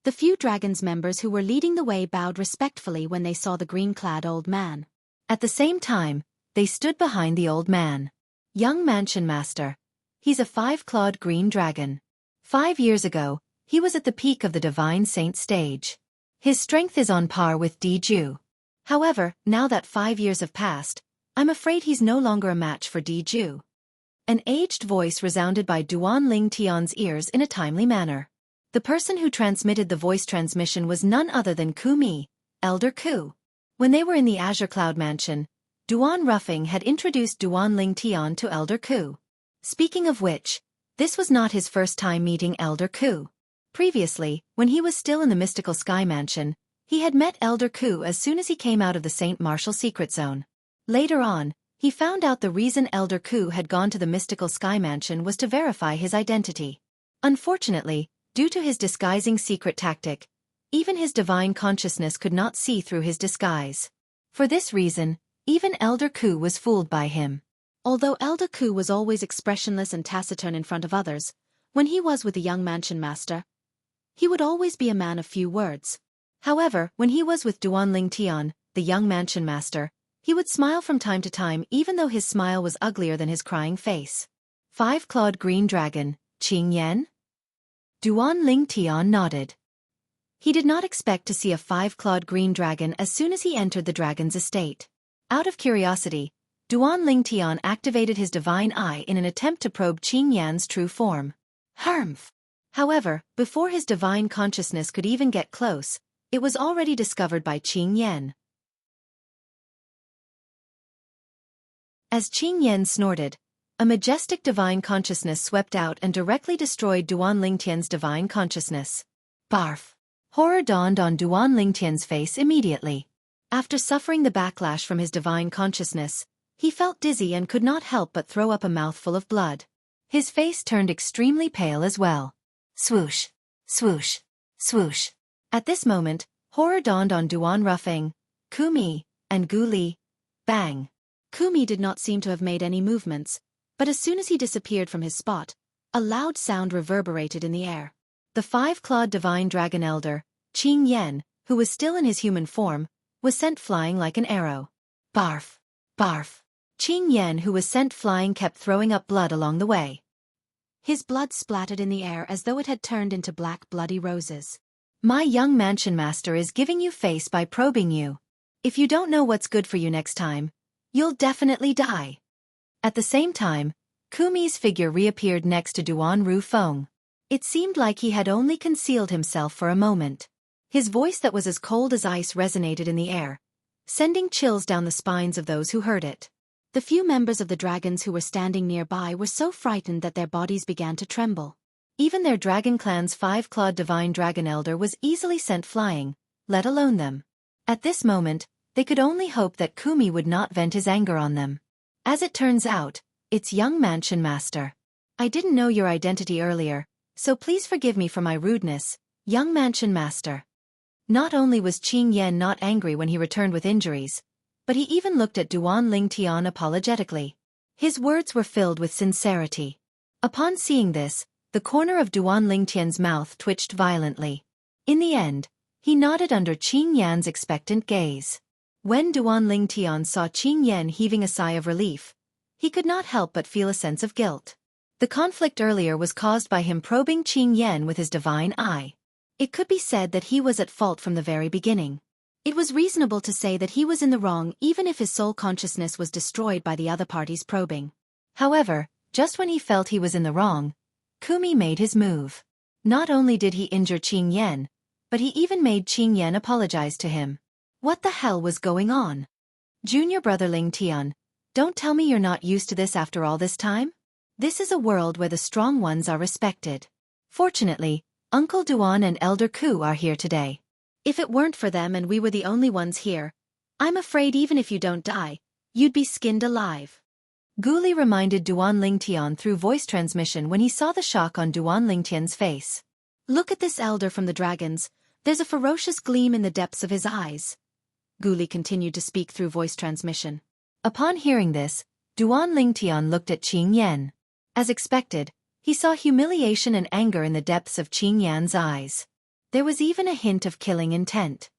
The few dragons members who were leading the way bowed respectfully when they saw the green-clad old man. At the same time, they stood behind the old man. Young Mansion Master. He's a 5-clawed green dragon. 5 years ago, he was at the peak of the Divine Saint stage. His strength is on par with Diju. However, now that 5 years have passed, I'm afraid he's no longer a match for Diju. An aged voice resounded by Duan Ling Tian's ears in a timely manner. The person who transmitted the voice transmission was none other than Ku Mi, Elder Ku. When they were in the Azure Cloud Mansion, Duan Ruffing had introduced Duan Ling Tian to Elder Ku. Speaking of which, this was not his first time meeting Elder Ku. Previously, when he was still in the Mystical Sky Mansion, he had met Elder Ku as soon as he came out of the Saint Martial Secret Zone. Later on, he found out the reason Elder Ku had gone to the Mystical Sky Mansion was to verify his identity. Unfortunately, due to his disguising secret tactic, even his divine consciousness could not see through his disguise. For this reason, even Elder Ku was fooled by him. Although Elder Ku was always expressionless and taciturn in front of others, when he was with the young Mansion Master, he would always be a man of few words. However, when he was with Duan Ling Tian, the young Mansion Master, he would smile from time to time even though his smile was uglier than his crying face. 5-clawed green dragon, Qing Yan? Duan Ling Tian nodded. He did not expect to see a 5-clawed green dragon as soon as he entered the dragon's estate. Out of curiosity, Duan Ling Tian activated his divine eye in an attempt to probe Qing Yan's true form. Harmf! However, before his divine consciousness could even get close, it was already discovered by Qing Yan. As Qing Yan snorted, a majestic divine consciousness swept out and directly destroyed Duan Lingtian's divine consciousness. Barf! Horror dawned on Duan Lingtian's face immediately. After suffering the backlash from his divine consciousness, he felt dizzy and could not help but throw up a mouthful of blood. His face turned extremely pale as well. Swoosh! Swoosh! Swoosh! At this moment, horror dawned on Duan Ruffing, Ku Mi, and Gu Li. Bang! Ku Mi did not seem to have made any movements, but as soon as he disappeared from his spot, a loud sound reverberated in the air. The 5-clawed divine dragon elder, Qing Yan, who was still in his human form, was sent flying like an arrow. Barf! Barf! Qing Yan, who was sent flying, kept throwing up blood along the way. His blood splattered in the air as though it had turned into black bloody roses. My young Mansion Master is giving you face by probing you. If you don't know what's good for you next time, you'll definitely die. At the same time, Ku Mi's figure reappeared next to Duan Rufeng. It seemed like he had only concealed himself for a moment. His voice that was as cold as ice resonated in the air, sending chills down the spines of those who heard it. The few members of the dragons who were standing nearby were so frightened that their bodies began to tremble. Even their dragon clan's 5-clawed divine dragon elder was easily sent flying, let alone them. At this moment, they could only hope that Ku Mi would not vent his anger on them. As it turns out, it's young Mansion Master. I didn't know your identity earlier, so please forgive me for my rudeness, young Mansion Master. Not only was Qing Yan not angry when he returned with injuries, but he even looked at Duan Ling Tian apologetically. His words were filled with sincerity. Upon seeing this, the corner of Duan Ling Tian's mouth twitched violently. In the end, he nodded under Qing Yan's expectant gaze. When Duan Ling Tian saw Qing Yan heaving a sigh of relief, he could not help but feel a sense of guilt. The conflict earlier was caused by him probing Qing Yan with his divine eye. It could be said that he was at fault from the very beginning. It was reasonable to say that he was in the wrong even if his soul consciousness was destroyed by the other party's probing. However, just when he felt he was in the wrong, Ku Mi made his move. Not only did he injure Qing Yan, but he even made Qing Yan apologize to him. What the hell was going on? Junior brother Ling Tian, don't tell me you're not used to this after all this time? This is a world where the strong ones are respected. Fortunately, Uncle Duan and Elder Ku are here today. If it weren't for them and we were the only ones here, I'm afraid even if you don't die, you'd be skinned alive. Gu Li reminded Duan Ling Tian through voice transmission when he saw the shock on Duan Ling Tian's face. Look at this elder from the dragons, there's a ferocious gleam in the depths of his eyes. Gu Li continued to speak through voice transmission. Upon hearing this, Duan Lingtian looked at Qing Yan. As expected, he saw humiliation and anger in the depths of Qing Yan's eyes. There was even a hint of killing intent.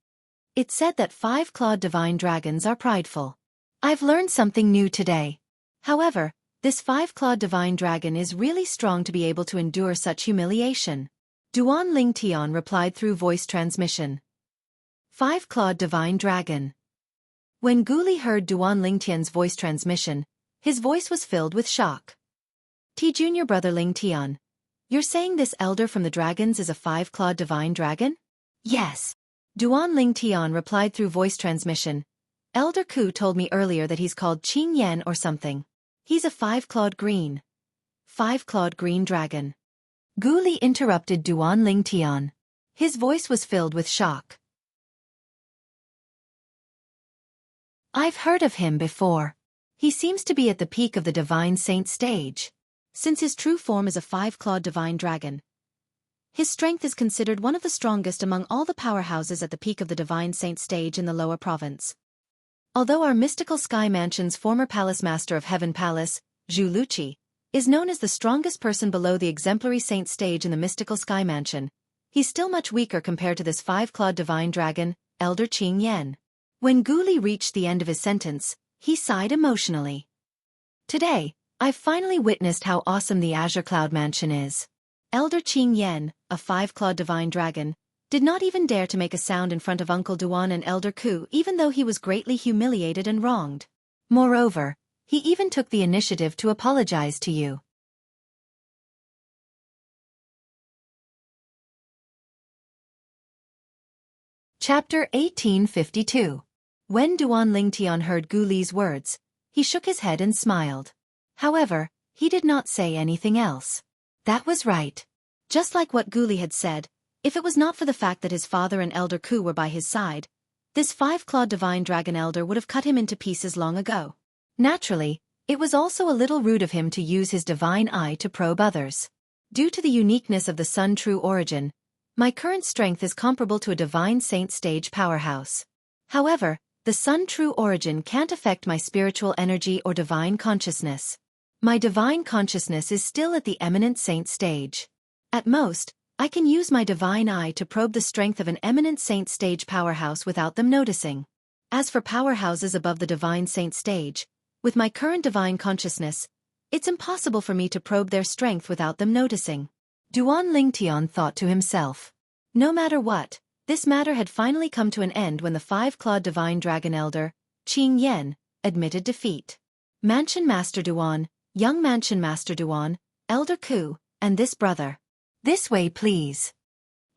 It said that 5-clawed divine dragons are prideful. I've learned something new today. However, this 5-clawed divine dragon is really strong to be able to endure such humiliation. Duan Lingtian replied through voice transmission. 5-clawed divine dragon. When Guli heard Duan Lingtian's voice transmission, his voice was filled with shock. Junior brother Lingtian, you're saying this elder from the dragons is a 5-clawed divine dragon? Yes. Duan Lingtian replied through voice transmission. Elder Ku told me earlier that he's called Qing Yan or something. He's a 5-clawed green. 5-clawed green dragon. Guli interrupted Duan Lingtian. His voice was filled with shock. I've heard of him before. He seems to be at the peak of the divine saint stage. Since his true form is a 5-clawed divine dragon, his strength is considered one of the strongest among all the powerhouses at the peak of the divine saint stage in the lower province. Although our mystical sky mansion's former palace master of Heaven Palace, Zhu Luqi, is known as the strongest person below the exemplary saint stage in the mystical sky mansion, he's still much weaker compared to this 5-clawed divine dragon, Elder Qing Yan. When Guli reached the end of his sentence, he sighed emotionally. Today, I've finally witnessed how awesome the Azure Cloud Mansion is. Elder Qing Yan, a 5-clawed divine dragon, did not even dare to make a sound in front of Uncle Duan and Elder Ku even though he was greatly humiliated and wronged. Moreover, he even took the initiative to apologize to you. Chapter 1852. When Duan Lingtian heard Guli's words, he shook his head and smiled. However, he did not say anything else. That was right. Just like what Guli had said, if it was not for the fact that his father and Elder Ku were by his side, this 5-clawed divine dragon elder would have cut him into pieces long ago. Naturally, it was also a little rude of him to use his divine eye to probe others. Due to the uniqueness of the Sun True Origin, my current strength is comparable to a divine saint stage powerhouse. However, the Sun True Origin can't affect my spiritual energy or divine consciousness. My divine consciousness is still at the eminent saint stage. At most, I can use my divine eye to probe the strength of an eminent saint stage powerhouse without them noticing. As for powerhouses above the divine saint stage, with my current divine consciousness, it's impossible for me to probe their strength without them noticing. Duan Lingtian thought to himself. No matter what, this matter had finally come to an end when the 5-clawed divine dragon elder, Qing Yan, admitted defeat. Mansion Master Duan, young Mansion Master Duan, Elder Ku, and this brother. This way please.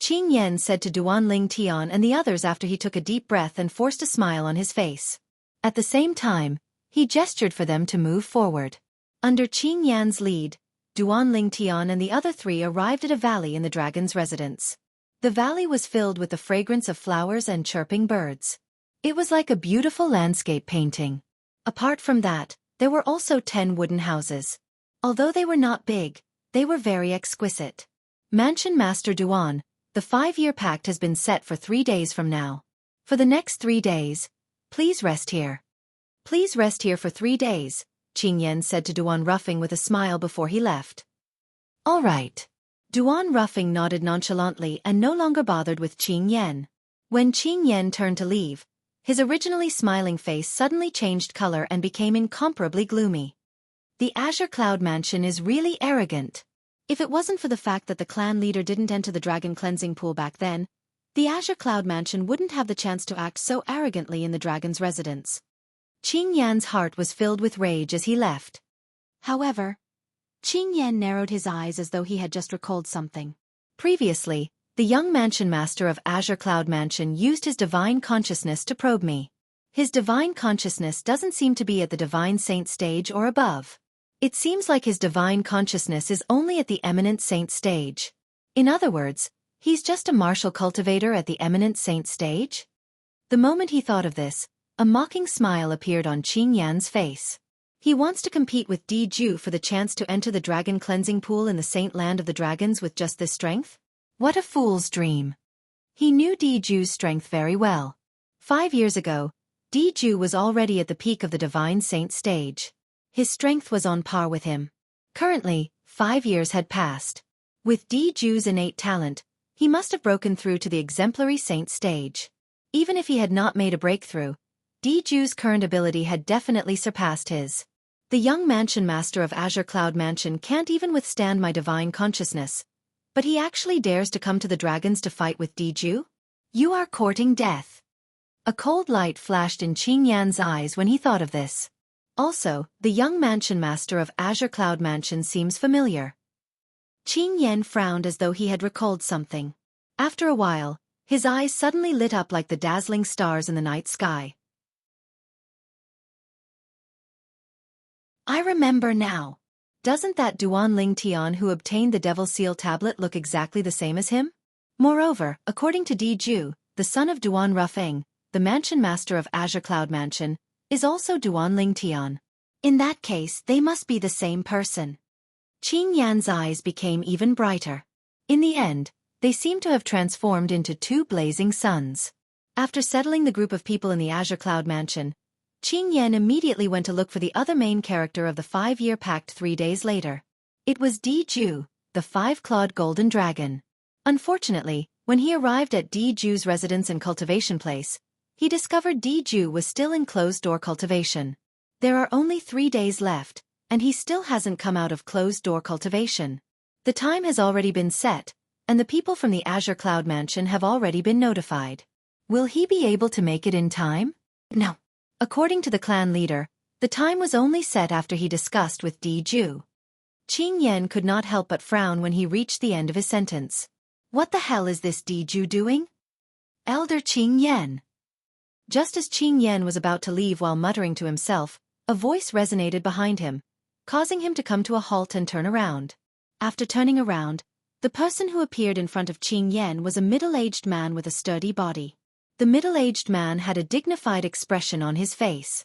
Qing Yan said to Duan Lingtian and the others after he took a deep breath and forced a smile on his face. At the same time, he gestured for them to move forward. Under Qing Yan's lead, Duan Lingtian and the other three arrived at a valley in the dragon's residence. The valley was filled with the fragrance of flowers and chirping birds. It was like a beautiful landscape painting. Apart from that, there were also 10 wooden houses. Although they were not big, they were very exquisite. Mansion Master Duan, the 5-year pact has been set for 3 days from now. For the next 3 days, please rest here. Please rest here for 3 days, Qing Yan said to Duan Ruffing with a smile before he left. All right. Duan Ruffing nodded nonchalantly and no longer bothered with Qing Yan. When Qing Yan turned to leave, his originally smiling face suddenly changed color and became incomparably gloomy. The Azure Cloud Mansion is really arrogant. If it wasn't for the fact that the clan leader didn't enter the dragon cleansing pool back then, the Azure Cloud Mansion wouldn't have the chance to act so arrogantly in the dragon's residence. Qing Yan's heart was filled with rage as he left. However, Qing Yan narrowed his eyes as though he had just recalled something. Previously, the young Mansion Master of Azure Cloud Mansion used his divine consciousness to probe me. His divine consciousness doesn't seem to be at the divine saint stage or above. It seems like his divine consciousness is only at the eminent saint stage. In other words, he's just a martial cultivator at the eminent saint stage? The moment he thought of this, a mocking smile appeared on Qing Yan's face. He wants to compete with Ju for the chance to enter the dragon cleansing pool in the saint land of the dragons with just this strength? What a fool's dream. He knew Ju's strength very well. 5 years ago, Ju was already at the peak of the divine saint stage. His strength was on par with him. Currently, 5 years had passed. With Diju's innate talent, he must have broken through to the exemplary saint stage. Even if he had not made a breakthrough, Diju's current ability had definitely surpassed his. The young mansion master of Azure Cloud Mansion can't even withstand my divine consciousness. But he actually dares to come to the dragons to fight with Diju? You are courting death. A cold light flashed in Xianxia's eyes when he thought of this. Also, the young mansion master of Azure Cloud Mansion seems familiar. Xianxia frowned as though he had recalled something. After a while, his eyes suddenly lit up like the dazzling stars in the night sky. I remember now. Doesn't that Duan Ling Tian who obtained the Devil Seal tablet look exactly the same as him? Moreover, according to Diju, the son of Duan Rufeng, the mansion master of Azure Cloud Mansion, is also Duan Ling Tian. In that case, they must be the same person. Xianxia's eyes became even brighter. In the end, they seemed to have transformed into two blazing suns. After settling the group of people in the Azure Cloud Mansion, Xianxia immediately went to look for the other main character of the 5-year pact 3 days later. It was Diju, the 5-clawed golden dragon. Unfortunately, when he arrived at Diju's residence and cultivation place, he discovered Diju was still in closed-door cultivation. There are only 3 days left, and he still hasn't come out of closed-door cultivation. The time has already been set, and the people from the Azure Cloud Mansion have already been notified. Will he be able to make it in time? No. According to the clan leader, the time was only set after he discussed with Diju. Xianxia could not help but frown when he reached the end of his sentence. What the hell is this Diju doing? Elder Xianxia. Just as Xianxia was about to leave while muttering to himself, a voice resonated behind him, causing him to come to a halt and turn around. After turning around, the person who appeared in front of Xianxia was a middle-aged man with a sturdy body. The middle-aged man had a dignified expression on his face.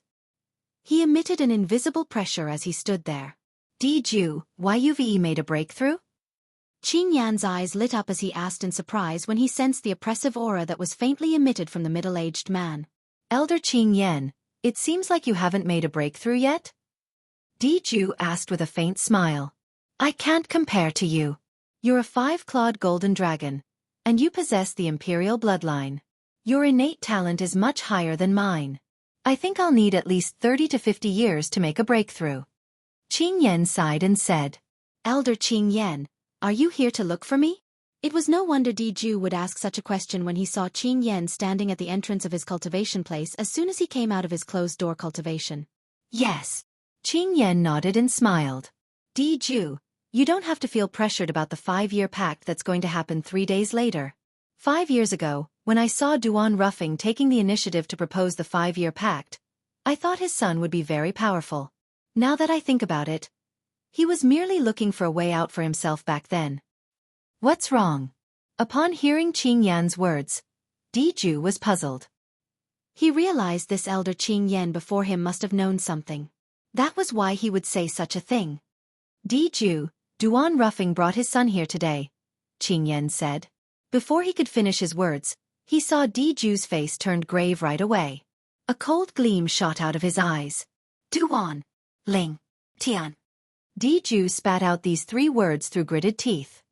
He emitted an invisible pressure as he stood there. Diju, YUVE made a breakthrough? Xianxia's eyes lit up as he asked in surprise when he sensed the oppressive aura that was faintly emitted from the middle-aged man. Elder Xianxia, it seems like you haven't made a breakthrough yet? Diju asked with a faint smile. I can't compare to you. You're a 5-clawed golden dragon, and you possess the imperial bloodline. Your innate talent is much higher than mine. I think I'll need at least 30 to 50 years to make a breakthrough. Xianxia sighed and said, Elder Xianxia, are you here to look for me? It was no wonder Diju would ask such a question when he saw Xianxia standing at the entrance of his cultivation place as soon as he came out of his closed-door cultivation. Yes. Xianxia nodded and smiled. Diju, you don't have to feel pressured about the 5-year pact that's going to happen 3 days later. 5 years ago, when I saw Duan Rufeng taking the initiative to propose the 5-year pact, I thought his son would be very powerful. Now that I think about it, he was merely looking for a way out for himself back then. What's wrong? Upon hearing Xianxia's words, Diju was puzzled. He realized this elder Xianxia before him must have known something. That was why he would say such a thing. Diju, Duan Rufeng brought his son here today, Xianxia said. Before he could finish his words, he saw Diju's face turned grave right away. A cold gleam shot out of his eyes. Duan Ling Tian. Diju spat out these 3 words through gritted teeth.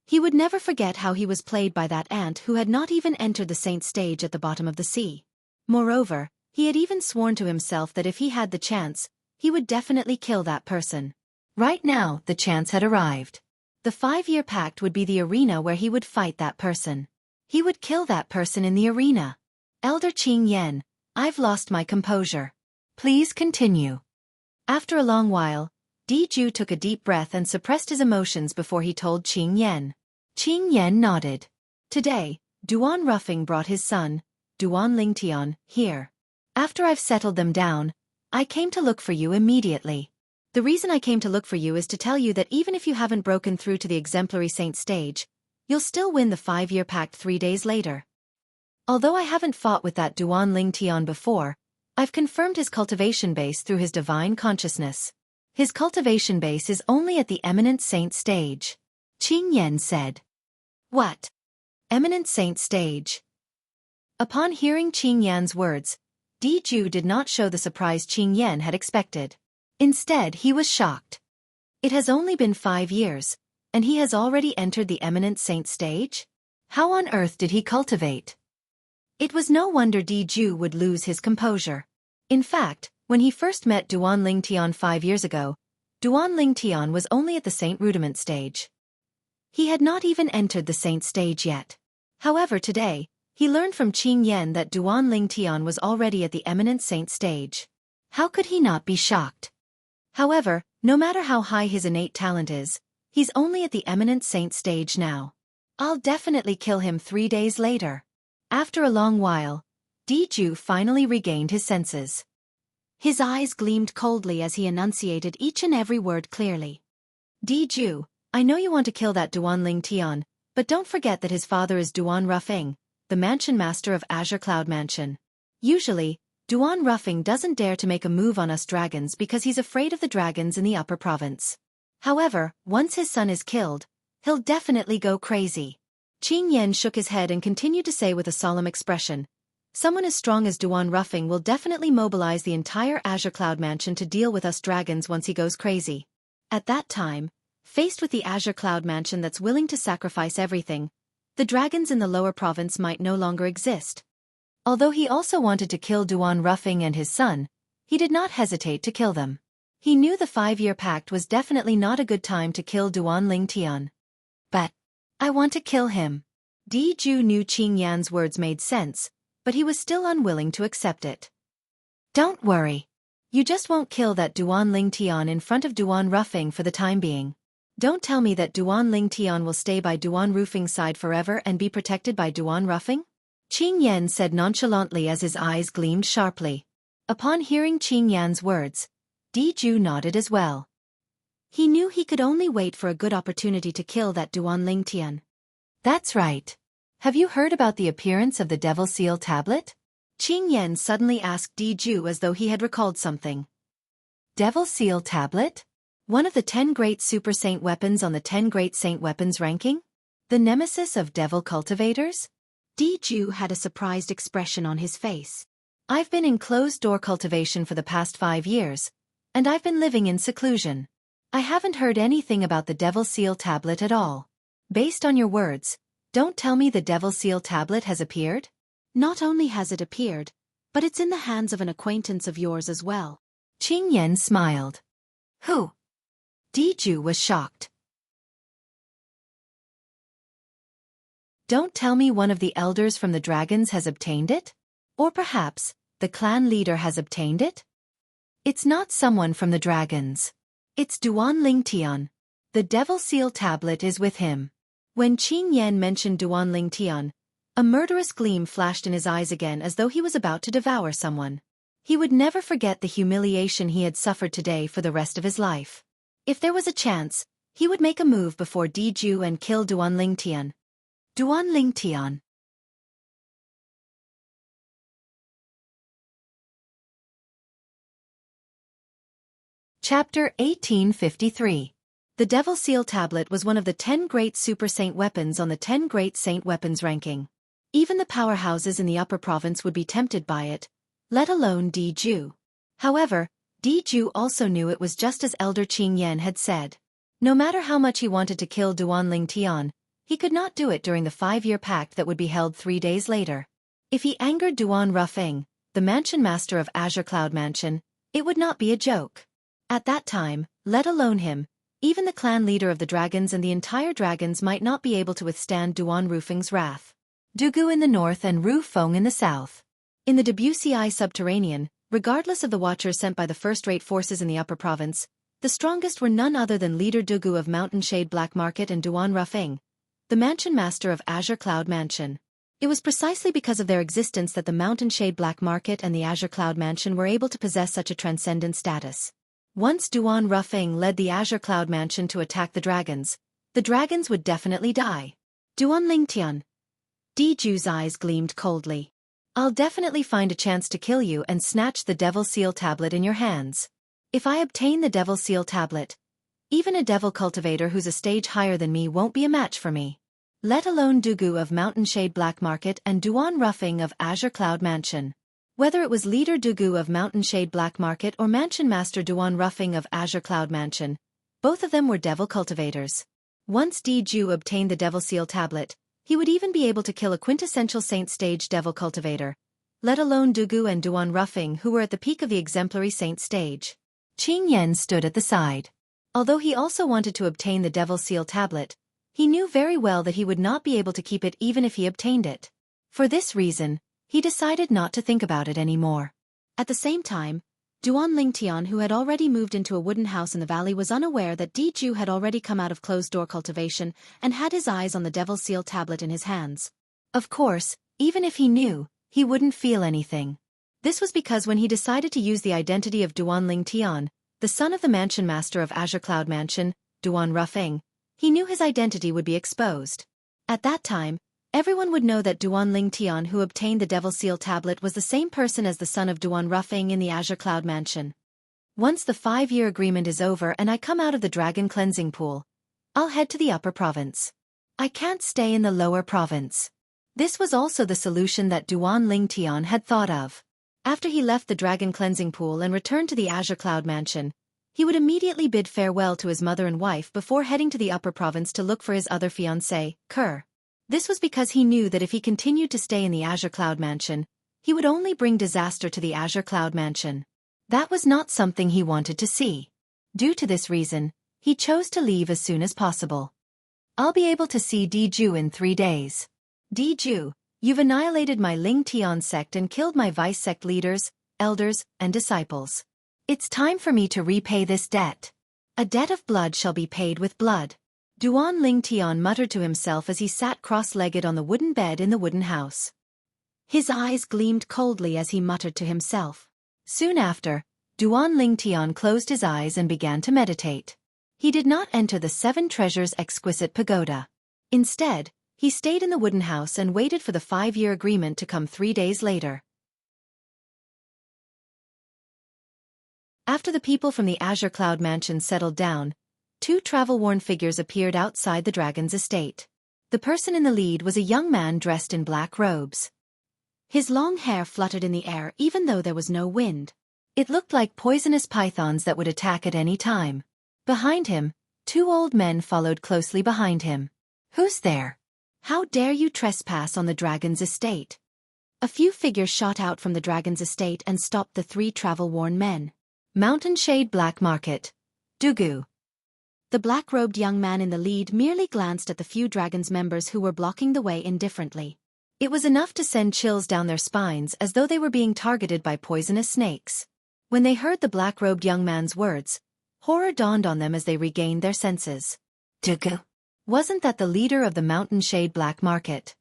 He would never forget how he was played by that ant who had not even entered the saint stage at the bottom of the sea. Moreover, he had even sworn to himself that if he had the chance, he would definitely kill that person. Right now, the chance had arrived. The 5-year pact would be the arena where he would fight that person. He would kill that person in the arena. Elder Xianxia, I've lost my composure. Please continue. After a long while, Diju took a deep breath and suppressed his emotions before he told Xianxia. Xianxia nodded. Today, Duan Rufeng brought his son, Duan Lingtian, here. After I've settled them down, I came to look for you immediately. The reason I came to look for you is to tell you that even if you haven't broken through to the exemplary saint stage, you'll still win the 5-year pact 3 days later. Although I haven't fought with that Duan Lingtian before, I've confirmed his cultivation base through his divine consciousness. His cultivation base is only at the eminent saint stage. Xianxia said. What? Eminent saint stage? Upon hearing Xianxia's words, Diju did not show the surprise Qing Yan had expected. Instead, he was shocked. It has only been 5 years, and he has already entered the eminent saint stage? How on earth did he cultivate? It was no wonder Diju would lose his composure. In fact, when he first met Duan Lingtian 5 years ago, Duan Lingtian was only at the saint rudiment stage. He had not even entered the saint stage yet. However, today, he learned from Qing Yan that Duan Lingtian was already at the eminent saint stage. How could he not be shocked? However, no matter how high his innate talent is, he's only at the eminent saint stage now. I'll definitely kill him 3 days later. After a long while, Diju finally regained his senses. His eyes gleamed coldly as he enunciated each and every word clearly. Diju, I know you want to kill that Duan Lingtian, but don't forget that his father is Duan Rufeng, the mansion master of Azure Cloud Mansion. Usually, Duan Rufeng doesn't dare to make a move on us dragons because he's afraid of the dragons in the upper province. However, once his son is killed, he'll definitely go crazy. Qing Yan shook his head and continued to say with a solemn expression, someone as strong as Duan Rufeng will definitely mobilize the entire Azure Cloud Mansion to deal with us dragons once he goes crazy. At that time, faced with the Azure Cloud Mansion that's willing to sacrifice everything, the dragons in the lower province might no longer exist. Although he also wanted to kill Duan Rufeng and his son, he did not hesitate to kill them. He knew the 5-year pact was definitely not a good time to kill Duan Lingtian. But I want to kill him. Diju knew Qing Yan's words made sense, but he was still unwilling to accept it. Don't worry. You just won't kill that Duan Lingtian in front of Duan Rufeng for the time being. Don't tell me that Duan Lingtian will stay by Duan Rufeng's side forever and be protected by Duan Rufeng? Qing Yan said nonchalantly as his eyes gleamed sharply. Upon hearing Qing Yan's words, Diju nodded as well. He knew he could only wait for a good opportunity to kill that Duan Lingtian. That's right. Have you heard about the appearance of the Devil Seal tablet? Qing Yan suddenly asked Diju as though he had recalled something. Devil Seal tablet? One of the 10 great super saint weapons on the 10 great saint weapons ranking? The nemesis of devil cultivators? Diju had a surprised expression on his face. I've been in closed-door cultivation for the past 5 years, and I've been living in seclusion. I haven't heard anything about the Devil Seal tablet at all. Based on your words, don't tell me the Devil Seal tablet has appeared? Not only has it appeared, but it's in the hands of an acquaintance of yours as well. Qing Yan smiled. Who? Diju was shocked. Don't tell me one of the elders from the dragons has obtained it? Or perhaps, the clan leader has obtained it? It's not someone from the dragons. It's Duan Lingtian. The Devil Seal tablet is with him. When Qing Yan mentioned Duan Lingtian, a murderous gleam flashed in his eyes again as though he was about to devour someone. He would never forget the humiliation he had suffered today for the rest of his life. If there was a chance, he would make a move before Diju and kill Duan Lingtian. Duan Lingtian. Chapter 1853. The Devil Seal tablet was one of the 10 great super saint weapons on the 10 great saint weapons ranking. Even the powerhouses in the upper province would be tempted by it, let alone Diju. However, Diju also knew it was just as Elder Qing Yan had said. No matter how much he wanted to kill Duan Lingtian, he could not do it during the 5-year pact that would be held 3 days later. If he angered Duan Rufeng, the mansion master of Azure Cloud Mansion, it would not be a joke. At that time, let alone him, even the clan leader of the dragons and the entire dragons might not be able to withstand Duan Rufeng's wrath. Dugu in the north and Ru Feng in the south. In the Debussy subterranean, regardless of the watchers sent by the first-rate forces in the upper province, the strongest were none other than leader Dugu of Mountain Shade Black Market and Duan Rufeng, the mansion master of Azure Cloud Mansion. It was precisely because of their existence that the Mountain Shade Black Market and the Azure Cloud Mansion were able to possess such a transcendent status. Once Duan Rufeng led the Azure Cloud Mansion to attack the dragons would definitely die. Duan Lingtian. Diju's eyes gleamed coldly. I'll definitely find a chance to kill you and snatch the Devil Seal tablet in your hands. If I obtain the Devil Seal tablet, even a devil cultivator who's a stage higher than me won't be a match for me. Let alone Dugu of Mountain Shade Black Market and Duan Rufeng of Azure Cloud Mansion. Whether it was leader Dugu of Mountain Shade Black Market or Mansion Master Duan Ruffing of Azure Cloud Mansion, both of them were devil cultivators. Once Diju obtained the Devil Seal Tablet, he would even be able to kill a quintessential Saint Stage devil cultivator, let alone Dugu and Duan Ruffing, who were at the peak of the exemplary Saint Stage. Qing Yan stood at the side. Although he also wanted to obtain the Devil Seal Tablet, he knew very well that he would not be able to keep it even if he obtained it. For this reason, he decided not to think about it anymore. At the same time, Duan Lingtian, who had already moved into a wooden house in the valley, was unaware that Diju had already come out of closed-door cultivation and had his eyes on the Devil Seal Tablet in his hands. Of course, even if he knew, he wouldn't feel anything. This was because when he decided to use the identity of Duan Lingtian, the son of the Mansion Master of Azure Cloud Mansion, Duan Ruffing, he knew his identity would be exposed. At that time, everyone would know that Duan Lingtian, who obtained the Devil Seal Tablet, was the same person as the son of Duan Ruffing in the Azure Cloud Mansion. Once the 5-year agreement is over and I come out of the Dragon Cleansing Pool, I'll head to the upper province. I can't stay in the lower province. This was also the solution that Duan Lingtian had thought of. After he left the Dragon Cleansing Pool and returned to the Azure Cloud Mansion, he would immediately bid farewell to his mother and wife before heading to the upper province to look for his other fiancé, Kerr. This was because he knew that if he continued to stay in the Azure Cloud Mansion, he would only bring disaster to the Azure Cloud Mansion. That was not something he wanted to see. Due to this reason, he chose to leave as soon as possible. I'll be able to see Diju in 3 days. Diju, you've annihilated my Ling Tian sect and killed my vice sect leaders, elders, and disciples. It's time for me to repay this debt. A debt of blood shall be paid with blood. Duan Lingtian muttered to himself as he sat cross-legged on the wooden bed in the wooden house. His eyes gleamed coldly as he muttered to himself. Soon after, Duan Lingtian closed his eyes and began to meditate. He did not enter the 7 Treasures exquisite pagoda. Instead, he stayed in the wooden house and waited for the 5-year agreement to come 3 days later. After the people from the Azure Cloud Mansion settled down, 2 travel-worn figures appeared outside the dragon's estate. The person in the lead was a young man dressed in black robes. His long hair fluttered in the air even though there was no wind. It looked like poisonous pythons that would attack at any time. Behind him, 2 old men followed closely behind him. Who's there? How dare you trespass on the dragon's estate? A few figures shot out from the dragon's estate and stopped the 3 travel-worn men. Mountain Shade Black Market. Dugu. The black-robed young man in the lead merely glanced at the few dragon's members who were blocking the way indifferently. It was enough to send chills down their spines as though they were being targeted by poisonous snakes. When they heard the black-robed young man's words, horror dawned on them as they regained their senses. Dugu. Wasn't that the leader of the Mountain Shade Black Market?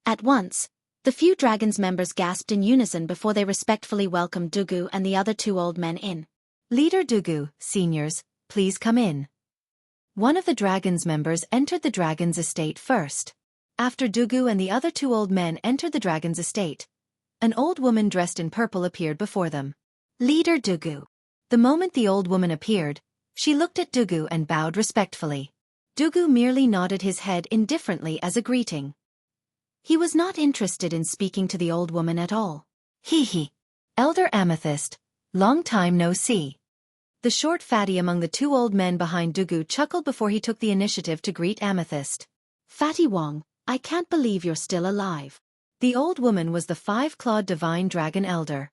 At once, the few dragon's members gasped in unison before they respectfully welcomed Dugu and the other 2 old men in. Leader Dugu, seniors, please come in. One of the dragon's members entered the dragon's estate first. After Dugu and the other 2 old men entered the dragon's estate, an old woman dressed in purple appeared before them. Leader Dugu. The moment the old woman appeared, she looked at Dugu and bowed respectfully. Dugu merely nodded his head indifferently as a greeting. He was not interested in speaking to the old woman at all. Hee. Elder Amethyst, long time no see. The short fatty among the 2 old men behind Dugu chuckled before he took the initiative to greet Amethyst. Fatty Wong, I can't believe you're still alive. The old woman was the 5-clawed divine dragon elder,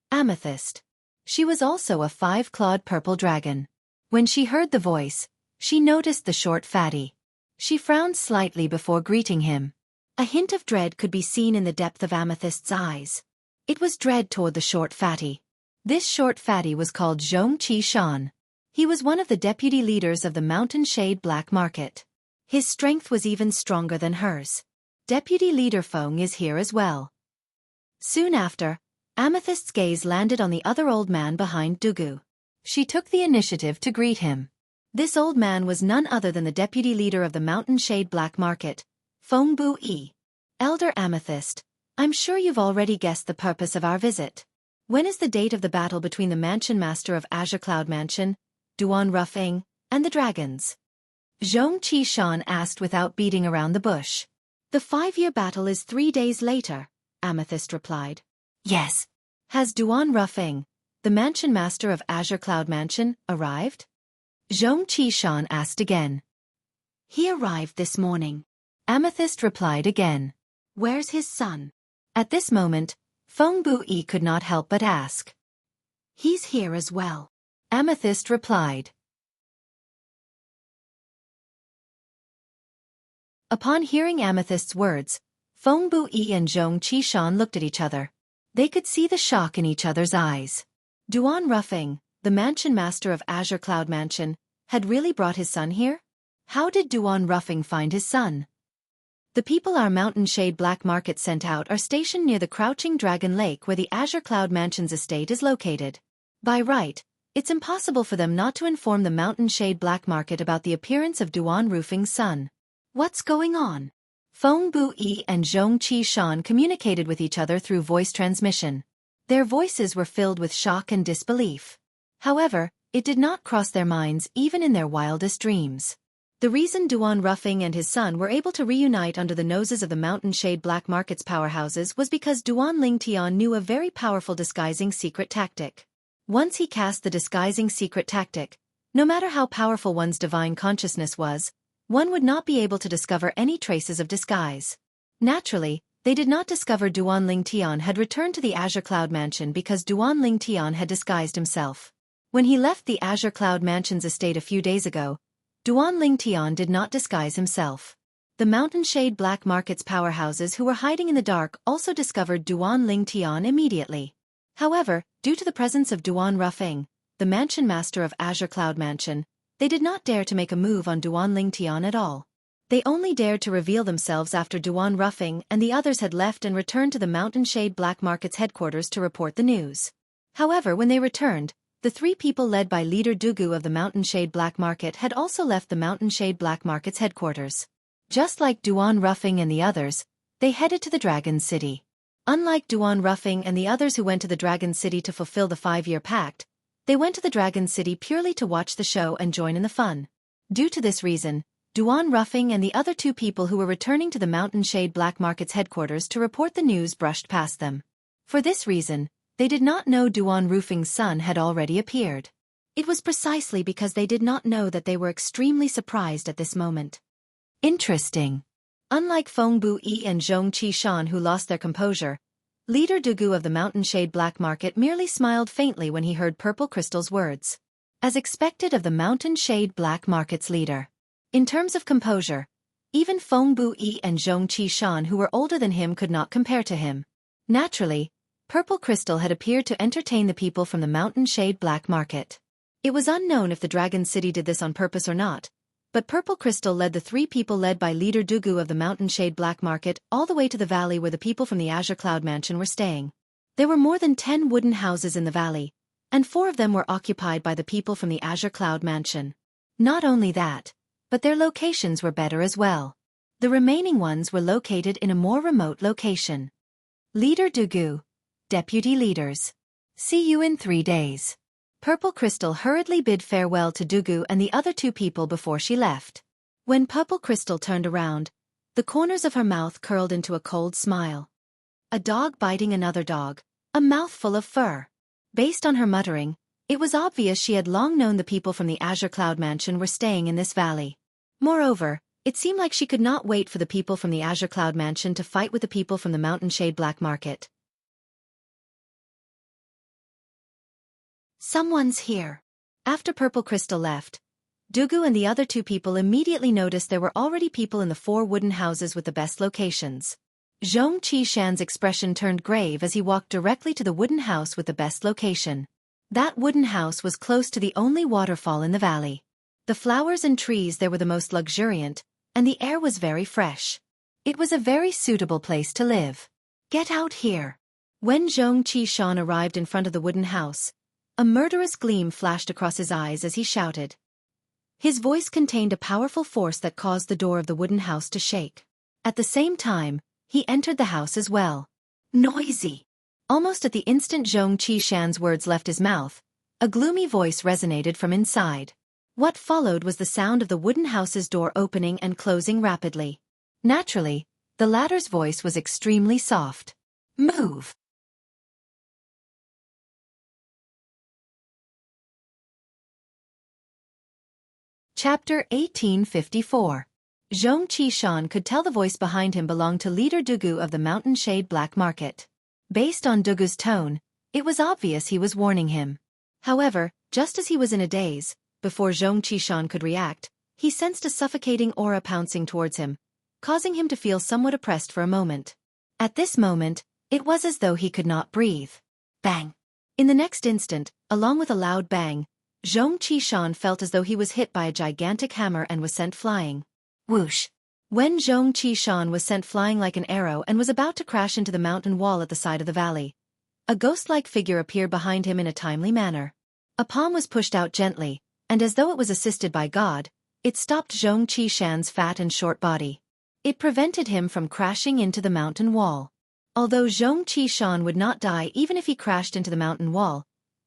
Amethyst. She was also a 5-clawed purple dragon. When she heard the voice, she noticed the short fatty. She frowned slightly before greeting him. A hint of dread could be seen in the depth of Amethyst's eyes. It was dread toward the short fatty. This short fatty was called Xianxia Shan. He was one of the deputy leaders of the Mountain Shade Black Market. His strength was even stronger than hers. Deputy leader Feng is here as well. Soon after, Amethyst's gaze landed on the other old man behind Dugu. She took the initiative to greet him. This old man was none other than the deputy leader of the Mountain Shade Black Market, Feng Bu-yi. Elder Amethyst, I'm sure you've already guessed the purpose of our visit. When is the date of the battle between the Mansion Master of Azure Cloud Mansion, Duan Ruffing, and the dragons? Xianxia Shan asked without beating around the bush. The 5-year battle is 3 days later, Amethyst replied. Yes, Has Duan Rufeng, the mansion master of Azure Cloud Mansion, arrived? Zhong Qishan asked again. He arrived this morning. Amethyst replied again. Where's his son? At this moment, Feng Buyi could not help but ask. He's here as well. Amethyst replied. Upon hearing Amethyst's words, Feng Buyi and Zhong Qishan looked at each other. They could see the shock in each other's eyes. Duan Rufeng, the mansion master of Azure Cloud Mansion, had really brought his son here? How did Duan Rufeng find his son? The people our Mountain Shade Black Market sent out are stationed near the Crouching Dragon Lake where the Azure Cloud Mansion's estate is located. By right, it's impossible for them not to inform the Mountain Shade Black Market about the appearance of Duan Rufeng's son. What's going on? Feng Buyi and Zhong Qishan communicated with each other through voice transmission. Their voices were filled with shock and disbelief. However, it did not cross their minds even in their wildest dreams. The reason Duan Rufeng and his son were able to reunite under the noses of the Mountain Shade Black Market's powerhouses was because Duan Lingtian knew a very powerful disguising secret tactic. Once he cast the disguising secret tactic, no matter how powerful one's divine consciousness was, one would not be able to discover any traces of disguise. Naturally, they did not discover Duan Lingtian had returned to the Azure Cloud Mansion because Duan Lingtian had disguised himself. When he left the Azure Cloud Mansion's estate a few days ago, Duan Lingtian did not disguise himself. The Mountain Shade Black Market's powerhouses who were hiding in the dark also discovered Duan Lingtian immediately. However, due to the presence of Duan Rufeng, the mansion master of Azure Cloud Mansion, they did not dare to make a move on Duan Lingtian at all. They only dared to reveal themselves after Duan Rufeng and the others had left and returned to the Mountain Shade Black Market's headquarters to report the news. However, when they returned, the three people led by leader Dugu of the Mountain Shade Black Market had also left the Mountain Shade Black Market's headquarters. Just like Duan Rufeng and the others, they headed to the Dragon City. Unlike Duan Rufeng and the others who went to the Dragon City to fulfill the 5-year pact, they went to the Dragon City purely to watch the show and join in the fun. Due to this reason, Duan Rufeng and the other two people who were returning to the Mountain Shade Black Market's headquarters to report the news brushed past them. For this reason, they did not know Duan Rufeng's son had already appeared. It was precisely because they did not know that they were extremely surprised at this moment. Interesting. Unlike Feng Buyi and Zhong Qishan who lost their composure, leader Dugu of the Mountain Shade Black Market merely smiled faintly when he heard Purple Crystal's words. As expected of the Mountain Shade Black Market's leader. In terms of composure, even Feng Buyi and Zhong Qishan who were older than him could not compare to him. Naturally, Purple Crystal had appeared to entertain the people from the Mountain Shade Black Market. It was unknown if the Dragon City did this on purpose or not, but Purple Crystal led the three people led by leader Dugu of the Mountain Shade Black Market all the way to the valley where the people from the Azure Cloud Mansion were staying. There were more than 10 wooden houses in the valley, and 4 of them were occupied by the people from the Azure Cloud Mansion. Not only that, but their locations were better as well. The remaining ones were located in a more remote location. Leader Dugu. Deputy leaders. See you in 3 days. Purple Crystal hurriedly bid farewell to Dugu and the other 2 people before she left. When Purple Crystal turned around, the corners of her mouth curled into a cold smile. A dog biting another dog, a mouthful of fur. Based on her muttering, it was obvious she had long known the people from the Azure Cloud Mansion were staying in this valley. Moreover, it seemed like she could not wait for the people from the Azure Cloud Mansion to fight with the people from the Mountain Shade Black Market. Someone's here. After Purple Crystal left, Dugu and the other 2 people immediately noticed there were already people in the 4 wooden houses with the best locations. Zhong Qishan's expression turned grave as he walked directly to the wooden house with the best location. That wooden house was close to the only waterfall in the valley. The flowers and trees there were the most luxuriant, and the air was very fresh. It was a very suitable place to live. Get out here. When Zhong Qishan arrived in front of the wooden house, a murderous gleam flashed across his eyes as he shouted. His voice contained a powerful force that caused the door of the wooden house to shake. At the same time, he entered the house as well. Noisy! Almost at the instant Zhong Qishan's words left his mouth, a gloomy voice resonated from inside. What followed was the sound of the wooden house's door opening and closing rapidly. Naturally, the latter's voice was extremely soft. Move! Chapter 1854. Zhong Qishan could tell the voice behind him belonged to leader Dugu of the Mountain Shade Black Market. Based on Dugu's tone, it was obvious he was warning him. However, just as he was in a daze, before Zhong Qishan could react, he sensed a suffocating aura pouncing towards him, causing him to feel somewhat oppressed for a moment. At this moment, it was as though he could not breathe. Bang! In the next instant, along with a loud bang, Zhong Qishan felt as though he was hit by a gigantic hammer and was sent flying. Whoosh! When Zhong Qishan was sent flying like an arrow and was about to crash into the mountain wall at the side of the valley, a ghost-like figure appeared behind him in a timely manner. A palm was pushed out gently, and as though it was assisted by God, it stopped Zhong Qishan's fat and short body. It prevented him from crashing into the mountain wall. Although Zhong Qishan would not die even if he crashed into the mountain wall,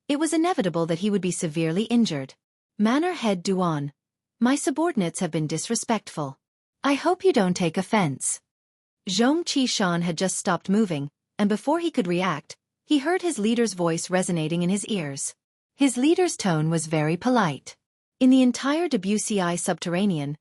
it was inevitable that he would be severely injured. Manor Head Duan. My subordinates have been disrespectful. I hope you don't take offense. Zhong Qishan had just stopped moving, and before he could react, he heard his leader's voice resonating in his ears. His leader's tone was very polite. In the entire WCI subterranean,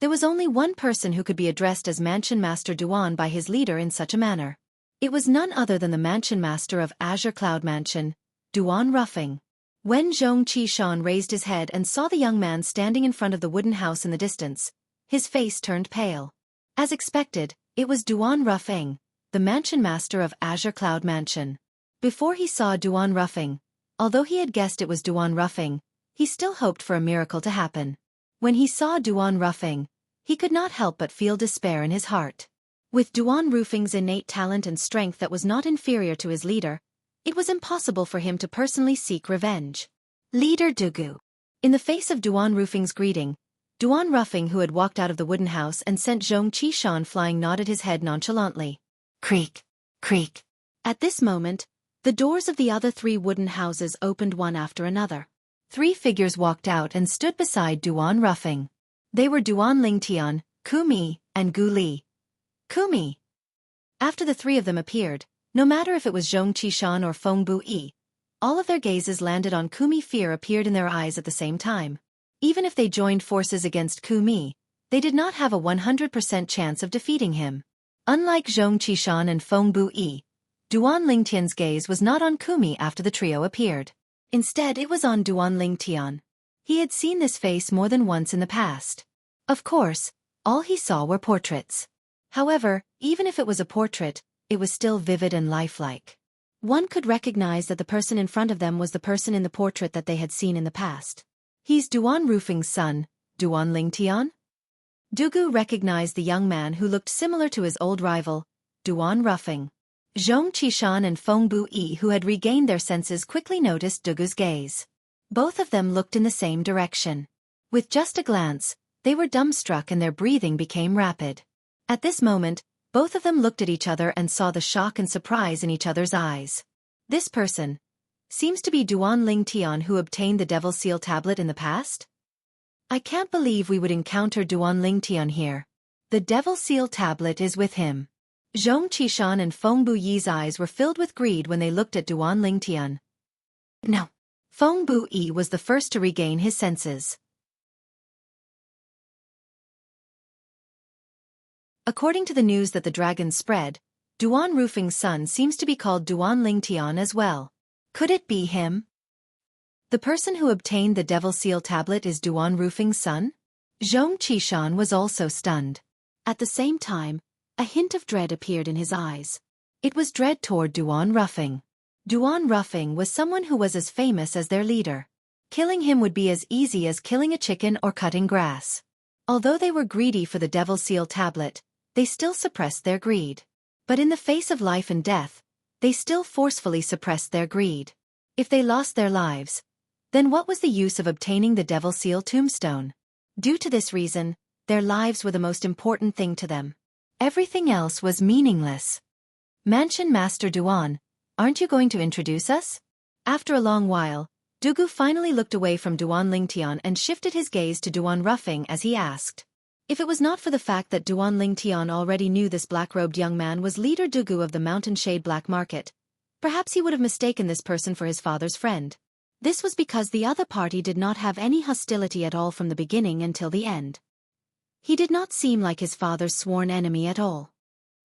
there was only one person who could be addressed as Mansion Master Duan by his leader in such a manner. It was none other than the Mansion Master of Azure Cloud Mansion, Duan Ruffing. When Zhong Qishan raised his head and saw the young man standing in front of the wooden house in the distance, his face turned pale. As expected, it was Duan Ruffing, the Mansion Master of Azure Cloud Mansion. Before he saw Duan Ruffing, although he had guessed it was Duan Ruffing, he still hoped for a miracle to happen. When he saw Duan Ruffing, he could not help but feel despair in his heart. With Duan Ruffing's innate talent and strength that was not inferior to his leader, it was impossible for him to personally seek revenge. Leader Dugu. In the face of Duan Ruffing's greeting, Duan Ruffing, who had walked out of the wooden house and sent Zhong Qishan flying, nodded his head nonchalantly. Creak, creak. At this moment, the doors of the other 3 wooden houses opened one after another. 3 figures walked out and stood beside Duan Ruffing. They were Duan Lingtian, Kumi, and Gu Li. Kumi. After the 3 of them appeared, no matter if it was Zhong Qishan or Feng Buyi, all of their gazes landed on Kumi. Fear appeared in their eyes at the same time. Even if they joined forces against Kumi, they did not have a 100% chance of defeating him. Unlike Zhong Qishan and Feng Buyi, Duan Lingtian's gaze was not on Kumi after the trio appeared. Instead, it was on Duan Lingtian. He had seen this face more than once in the past. Of course, all he saw were portraits. However, even if it was a portrait, it was still vivid and lifelike. One could recognize that the person in front of them was the person in the portrait that they had seen in the past. He's Duan Ruffing's son, Duan Lingtian? Dugu recognized the young man who looked similar to his old rival, Duan Ruffing. Zhong Qishan and Feng Buyi, who had regained their senses, quickly noticed Dugu's gaze. Both of them looked in the same direction. With just a glance, they were dumbstruck and their breathing became rapid. At this moment, both of them looked at each other and saw the shock and surprise in each other's eyes. This person seems to be Duan Lingtian, who obtained the Devil Seal tablet in the past? I can't believe we would encounter Duan Lingtian here. The Devil Seal tablet is with him. Zhong Qishan and Feng Buyi's eyes were filled with greed when they looked at Duan Lingtian. No. Feng Buyi was the first to regain his senses. According to the news that the dragons spread, Duan Ruffing's son seems to be called Duan Lingtian as well. Could it be him? The person who obtained the Devil Seal tablet is Duan Ruffing's son? Zhong Qishan was also stunned. At the same time, a hint of dread appeared in his eyes. It was dread toward Duan Ruffing. Duan Ruffing was someone who was as famous as their leader. Killing him would be as easy as killing a chicken or cutting grass. Although they were greedy for the Devil Seal tablet, they still suppressed their greed. But in the face of life and death, they still forcefully suppressed their greed. If they lost their lives, then what was the use of obtaining the Devil Seal tombstone? Due to this reason, their lives were the most important thing to them. Everything else was meaningless. Mansion Master Duan, aren't you going to introduce us? After a long while, Dugu finally looked away from Duan Lingtian and shifted his gaze to Duan Ruffing as he asked. If it was not for the fact that Duan Lingtian already knew this black-robed young man was leader Dugu of the Mountain Shade Black Market, perhaps he would have mistaken this person for his father's friend. This was because the other party did not have any hostility at all from the beginning until the end. He did not seem like his father's sworn enemy at all.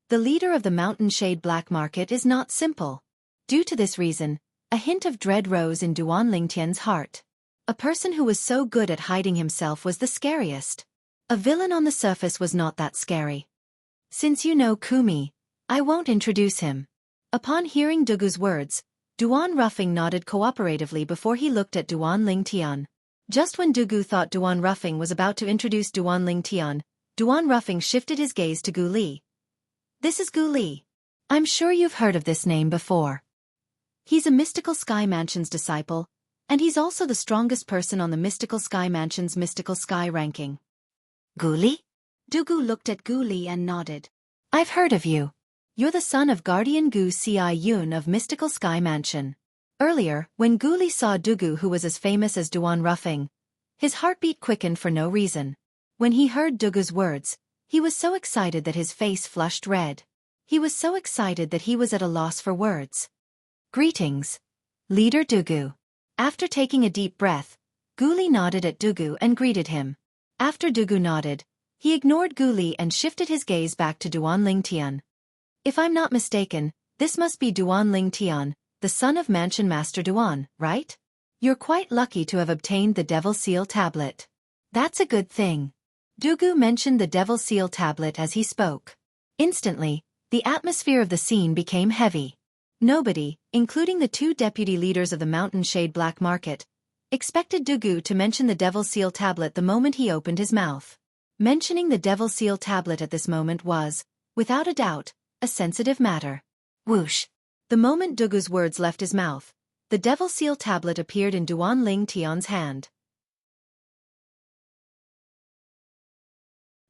The leader of the Mountain Shade Black Market is not simple. Due to this reason, a hint of dread rose in Duan Lingtian's heart. A person who was so good at hiding himself was the scariest. A villain on the surface was not that scary. Since you know Kumi, I won't introduce him. Upon hearing Dugu's words, Duan Ruffing nodded cooperatively before he looked at Duan Lingtian. Just when Dugu thought Duan Ruffing was about to introduce Duan Lingtian, Duan Ruffing shifted his gaze to Gu Li. This is Gu Li. I'm sure you've heard of this name before. He's a Mystical Sky Mansion's disciple, and he's also the strongest person on the Mystical Sky Mansion's Mystical Sky ranking. Gu Li? Dugu looked at Gu Li and nodded. I've heard of you. You're the son of Guardian Gu Ci Yun of Mystical Sky Mansion. Earlier, when Gu Li saw Dugu, who was as famous as Duan Ruffing, his heartbeat quickened for no reason. When he heard Dugu's words, he was so excited that his face flushed red. He was so excited that he was at a loss for words. Greetings, Leader Dugu. After taking a deep breath, Gu Li nodded at Dugu and greeted him. After Dugu nodded, he ignored Gu Li and shifted his gaze back to Duan Lingtian. If I'm not mistaken, this must be Duan Lingtian, the son of Mansion Master Duan, right? You're quite lucky to have obtained the Devil Seal Tablet. That's a good thing. Dugu mentioned the Devil Seal Tablet as he spoke. Instantly, the atmosphere of the scene became heavy. Nobody, including the two deputy leaders of the Mountain Shade Black Market, expected Dugu to mention the Devil Seal Tablet the moment he opened his mouth. Mentioning the Devil Seal Tablet at this moment was, without a doubt, a sensitive matter. Whoosh! The moment Dugu's words left his mouth, the Devil Seal Tablet appeared in Duan Lingtian's hand.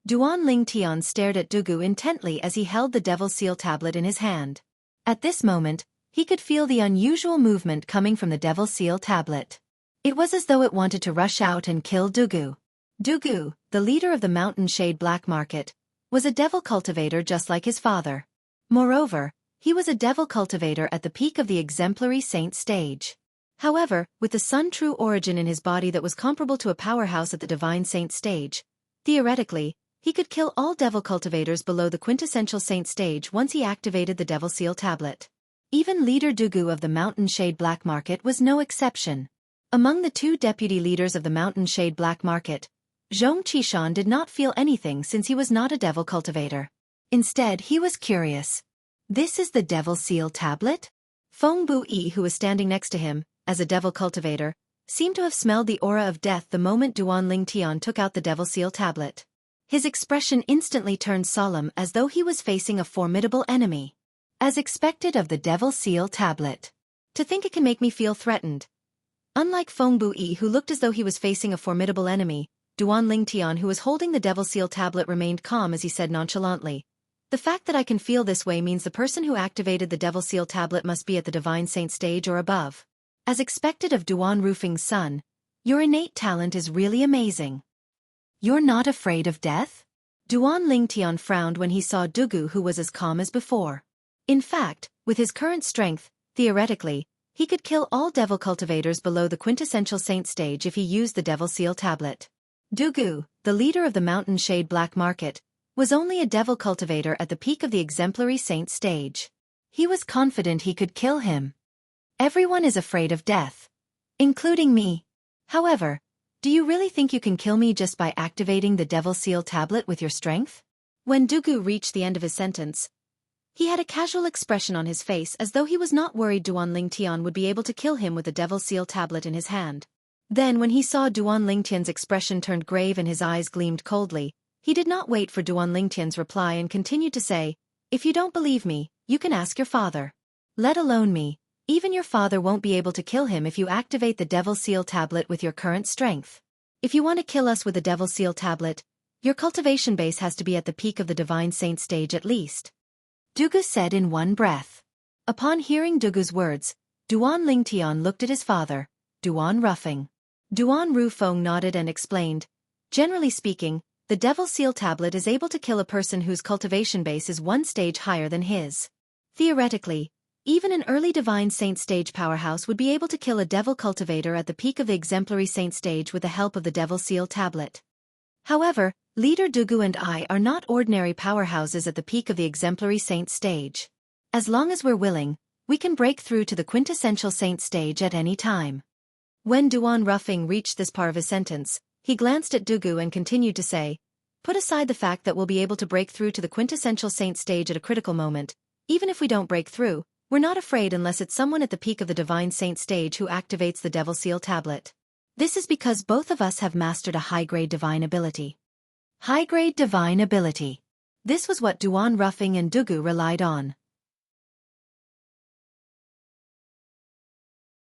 Duan Lingtian stared at Dugu intently as he held the Devil Seal Tablet in his hand. At this moment, he could feel the unusual movement coming from the Devil Seal Tablet. It was as though it wanted to rush out and kill Dugu. Dugu, the leader of the Mountain Shade Black Market, was a devil cultivator just like his father. Moreover, he was a devil cultivator at the peak of the exemplary saint stage. However, with the Sun True origin in his body that was comparable to a powerhouse at the divine saint stage, theoretically, he could kill all devil cultivators below the quintessential saint stage once he activated the Devil Seal Tablet. Even leader Dugu of the Mountain Shade Black Market was no exception. Among the two deputy leaders of the Mountain Shade Black Market, Zhong Qishan did not feel anything since he was not a devil cultivator. Instead, he was curious. This is the Devil Seal Tablet? Feng Buyi, who was standing next to him, as a devil cultivator, seemed to have smelled the aura of death the moment Duan Lingtian took out the Devil Seal Tablet. His expression instantly turned solemn as though he was facing a formidable enemy. As expected of the Devil Seal Tablet. To think it can make me feel threatened. Unlike Feng Buyi, who looked as though he was facing a formidable enemy, Duan Lingtian, who was holding the Devil Seal Tablet, remained calm as he said nonchalantly, "The fact that I can feel this way means the person who activated the Devil Seal Tablet must be at the Divine Saint stage or above. As expected of Duan Rufing's son, your innate talent is really amazing. You're not afraid of death?" Duan Lingtian frowned when he saw Dugu, who was as calm as before. In fact, with his current strength, theoretically, he could kill all devil cultivators below the quintessential saint stage if he used the Devil Seal Tablet. Dugu, the leader of the Mountain Shade Black Market, was only a devil cultivator at the peak of the exemplary saint stage. He was confident he could kill him. Everyone is afraid of death. Including me. However, do you really think you can kill me just by activating the Devil Seal Tablet with your strength? When Dugu reached the end of his sentence, he had a casual expression on his face as though he was not worried Duan Lingtian would be able to kill him with the Devil Seal Tablet in his hand. Then when he saw Duan Lingtian's expression turned grave and his eyes gleamed coldly, he did not wait for Duan Lingtian's reply and continued to say, "If you don't believe me, you can ask your father. Let alone me, even your father won't be able to kill him if you activate the Devil Seal Tablet with your current strength. If you want to kill us with the Devil Seal Tablet, your cultivation base has to be at the peak of the Divine Saint stage at least," Dugu said in one breath. Upon hearing Dugu's words, Duan Lingtian looked at his father, Duan Ruffing. Duan Rufeng nodded and explained, "Generally speaking, the Devil Seal Tablet is able to kill a person whose cultivation base is one stage higher than his. Theoretically, Even an early Divine Saint stage powerhouse would be able to kill a Devil Cultivator at the peak of the Exemplary Saint stage with the help of the Devil Seal tablet. However, Leader Dugu and I are not ordinary powerhouses at the peak of the Exemplary Saint stage. As long as we're willing, we can break through to the quintessential Saint stage at any time. When Duan Ruffing reached this part of his sentence, he glanced at Dugu and continued to say, "Put aside the fact that we'll be able to break through to the quintessential Saint stage at a critical moment. Even if we don't break through, we're not afraid unless it's someone at the peak of the Divine Saint stage who activates the Devil Seal tablet. This is because both of us have mastered a high-grade divine ability." High-grade divine ability. This was what Duan Ruffing and Dugu relied on.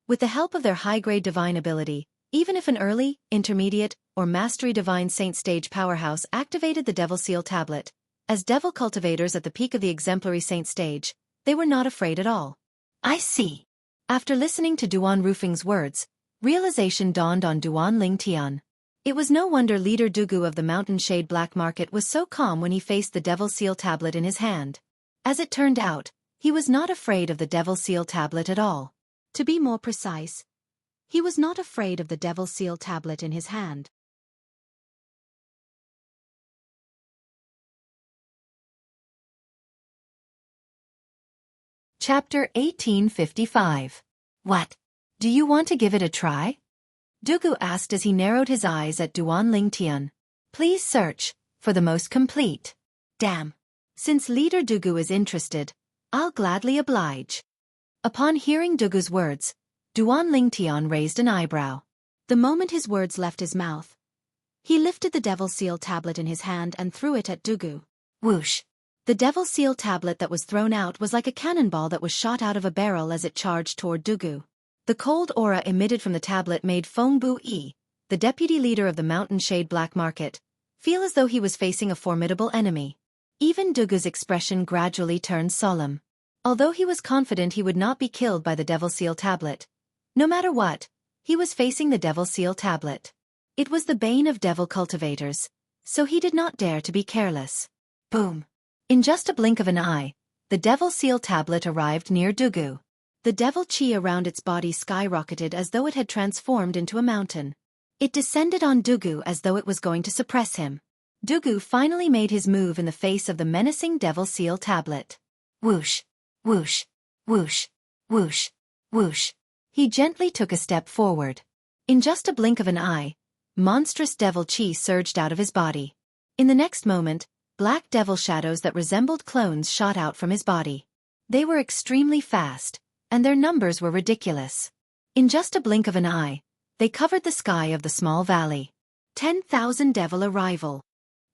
With the help of their high-grade divine ability, even if an early, intermediate, or mastery divine saint stage powerhouse activated the Devil Seal tablet, as devil cultivators at the peak of the exemplary saint stage, they were not afraid at all. I see. After listening to Duan Ruffing's words, realization dawned on Duan Lingtian. It was no wonder Leader Dugu of the Mountain Shade Black Market was so calm when he faced the Devil Seal tablet in his hand. As it turned out, he was not afraid of the Devil Seal tablet at all. To be more precise, he was not afraid of the Devil Seal tablet in his hand. Chapter 1855. What? Do you want to give it a try? Dugu asked as he narrowed his eyes at Duan Lingtian. Please search for the most complete. Damn. Since Leader Dugu is interested, I'll gladly oblige. Upon hearing Dugu's words, Duan Lingtian raised an eyebrow. The moment his words left his mouth, he lifted the Devil Seal tablet in his hand and threw it at Dugu. Whoosh. The Devil Seal tablet that was thrown out was like a cannonball that was shot out of a barrel as it charged toward Dugu. The cold aura emitted from the tablet made Feng Bu-yi, the deputy leader of the Mountain Shade Black Market, feel as though he was facing a formidable enemy. Even Dugu's expression gradually turned solemn. Although he was confident he would not be killed by the Devil Seal tablet, no matter what, he was facing the Devil Seal tablet. It was the bane of devil cultivators, so he did not dare to be careless. Boom. In just a blink of an eye, the Devil Seal tablet arrived near Dugu. The devil chi around its body skyrocketed as though it had transformed into a mountain. It descended on Dugu as though it was going to suppress him. Dugu finally made his move in the face of the menacing Devil Seal tablet. Whoosh, whoosh, whoosh, whoosh, whoosh. He gently took a step forward. In just a blink of an eye, monstrous devil chi surged out of his body. In the next moment, black devil shadows that resembled clones shot out from his body. They were extremely fast, and their numbers were ridiculous. In just a blink of an eye, they covered the sky of the small valley. 10,000 devil arrival.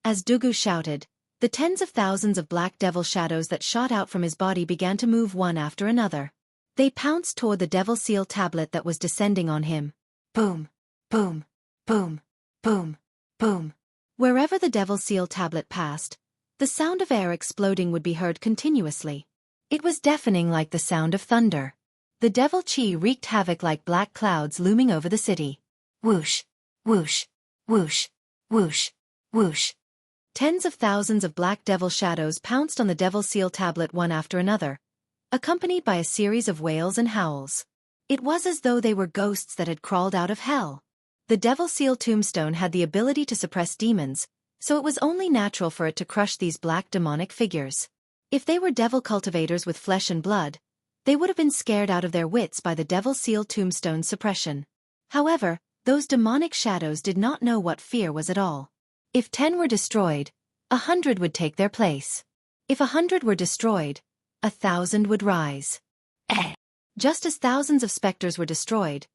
As Dugu shouted, the tens of thousands of black devil shadows that shot out from his body began to move one after another. They pounced toward the Devil Seal tablet that was descending on him. Boom, boom, boom, boom, boom. Wherever the Devil Seal tablet passed, the sound of air exploding would be heard continuously. It was deafening like the sound of thunder. The devil chi wreaked havoc like black clouds looming over the city. Whoosh, whoosh, whoosh, whoosh, whoosh. Tens of thousands of black devil shadows pounced on the Devil Seal tablet one after another, accompanied by a series of wails and howls. It was as though they were ghosts that had crawled out of hell. The Devil Seal tombstone had the ability to suppress demons, so it was only natural for it to crush these black demonic figures. If they were devil cultivators with flesh and blood, they would have been scared out of their wits by the Devil Seal tombstone's suppression. However, those demonic shadows did not know what fear was at all. If 10 were destroyed, 100 would take their place. If 100 were destroyed, 1,000 would rise. Just as thousands of specters were destroyed,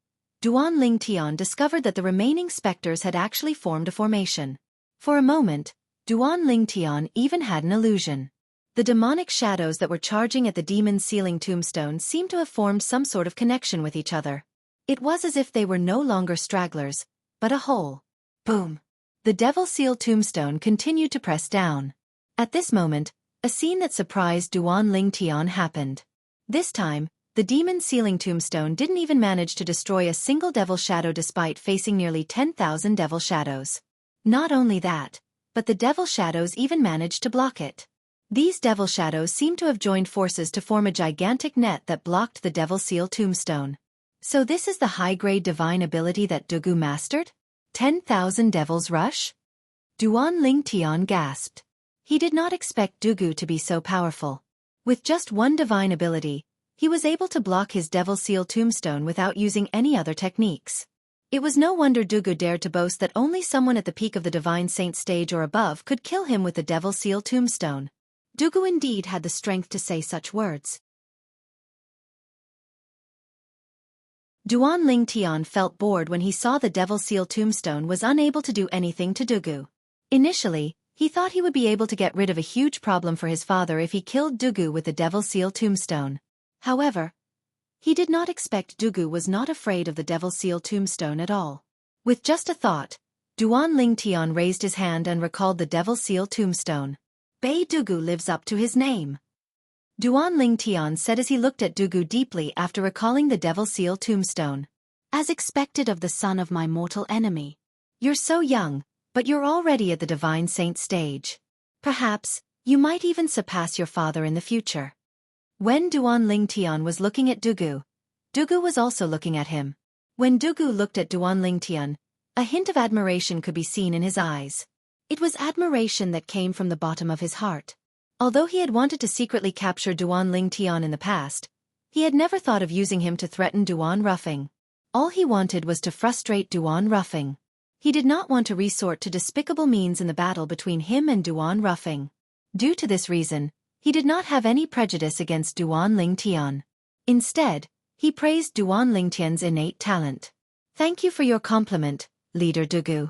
Duan Lingtian discovered that the remaining specters had actually formed a formation. For a moment, Duan Lingtian even had an illusion. The demonic shadows that were charging at the demon sealing tombstone seemed to have formed some sort of connection with each other. It was as if they were no longer stragglers, but a whole. Boom. The Devil Seal tombstone continued to press down. At this moment, a scene that surprised Duan Lingtian happened. This time, the demon sealing tombstone didn't even manage to destroy a single devil shadow despite facing nearly 10,000 devil shadows. Not only that, but the devil shadows even managed to block it. These devil shadows seemed to have joined forces to form a gigantic net that blocked the Devil Seal tombstone. So this is the high-grade divine ability that Dugu mastered? 10,000 Devil's Rush? Duan Lingtian gasped. He did not expect Dugu to be so powerful. With just one divine ability, he was able to block his Devil Seal tombstone without using any other techniques. It was no wonder Dugu dared to boast that only someone at the peak of the Divine Saint stage or above could kill him with the Devil Seal tombstone. Dugu indeed had the strength to say such words. Duan Lingtian felt bored when he saw the Devil Seal tombstone was unable to do anything to Dugu. Initially, he thought he would be able to get rid of a huge problem for his father if he killed Dugu with the Devil Seal tombstone. However, he did not expect Dugu was not afraid of the Devil Seal tombstone at all. With just a thought, Duan Lingtian raised his hand and recalled the Devil Seal tombstone. Bei Dugu lives up to his name, Duan Lingtian said as he looked at Dugu deeply after recalling the Devil Seal tombstone. As expected of the son of my mortal enemy. You're so young, but you're already at the Divine Saint stage. Perhaps, you might even surpass your father in the future. When Duan Lingtian was looking at Dugu, Dugu was also looking at him. When Dugu looked at Duan Lingtian, a hint of admiration could be seen in his eyes. It was admiration that came from the bottom of his heart. Although he had wanted to secretly capture Duan Lingtian in the past, he had never thought of using him to threaten Duan Ruffing. All he wanted was to frustrate Duan Ruffing. He did not want to resort to despicable means in the battle between him and Duan Ruffing. Due to this reason, he did not have any prejudice against Duan Lingtian. Instead, he praised Duan Lingtian's innate talent. Thank you for your compliment, Leader Dugu.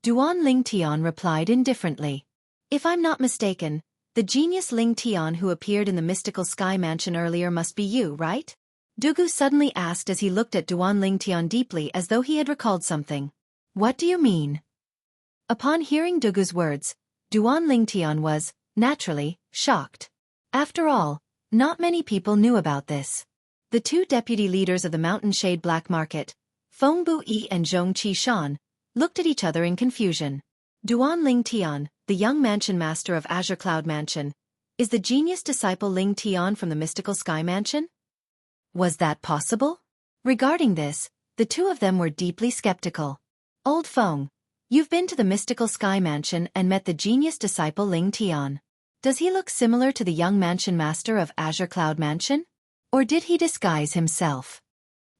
Duan Lingtian replied indifferently. If I'm not mistaken, the genius Lingtian who appeared in the mystical sky mansion earlier must be you, right? Dugu suddenly asked as he looked at Duan Lingtian deeply as though he had recalled something. What do you mean? Upon hearing Dugu's words, Duan Lingtian was, naturally, shocked. After all, not many people knew about this. The two deputy leaders of the Mountain Shade Black Market, Feng Bu-yi and Zhong Qi-shan, looked at each other in confusion. Duan Lingtian, the young mansion master of Azure Cloud Mansion, is the genius disciple Lingtian from the mystical sky mansion? Was that possible? Regarding this, the two of them were deeply skeptical. Old Feng, you've been to the mystical sky mansion and met the genius disciple Lingtian. Does he look similar to the young mansion master of Azure Cloud Mansion? Or did he disguise himself?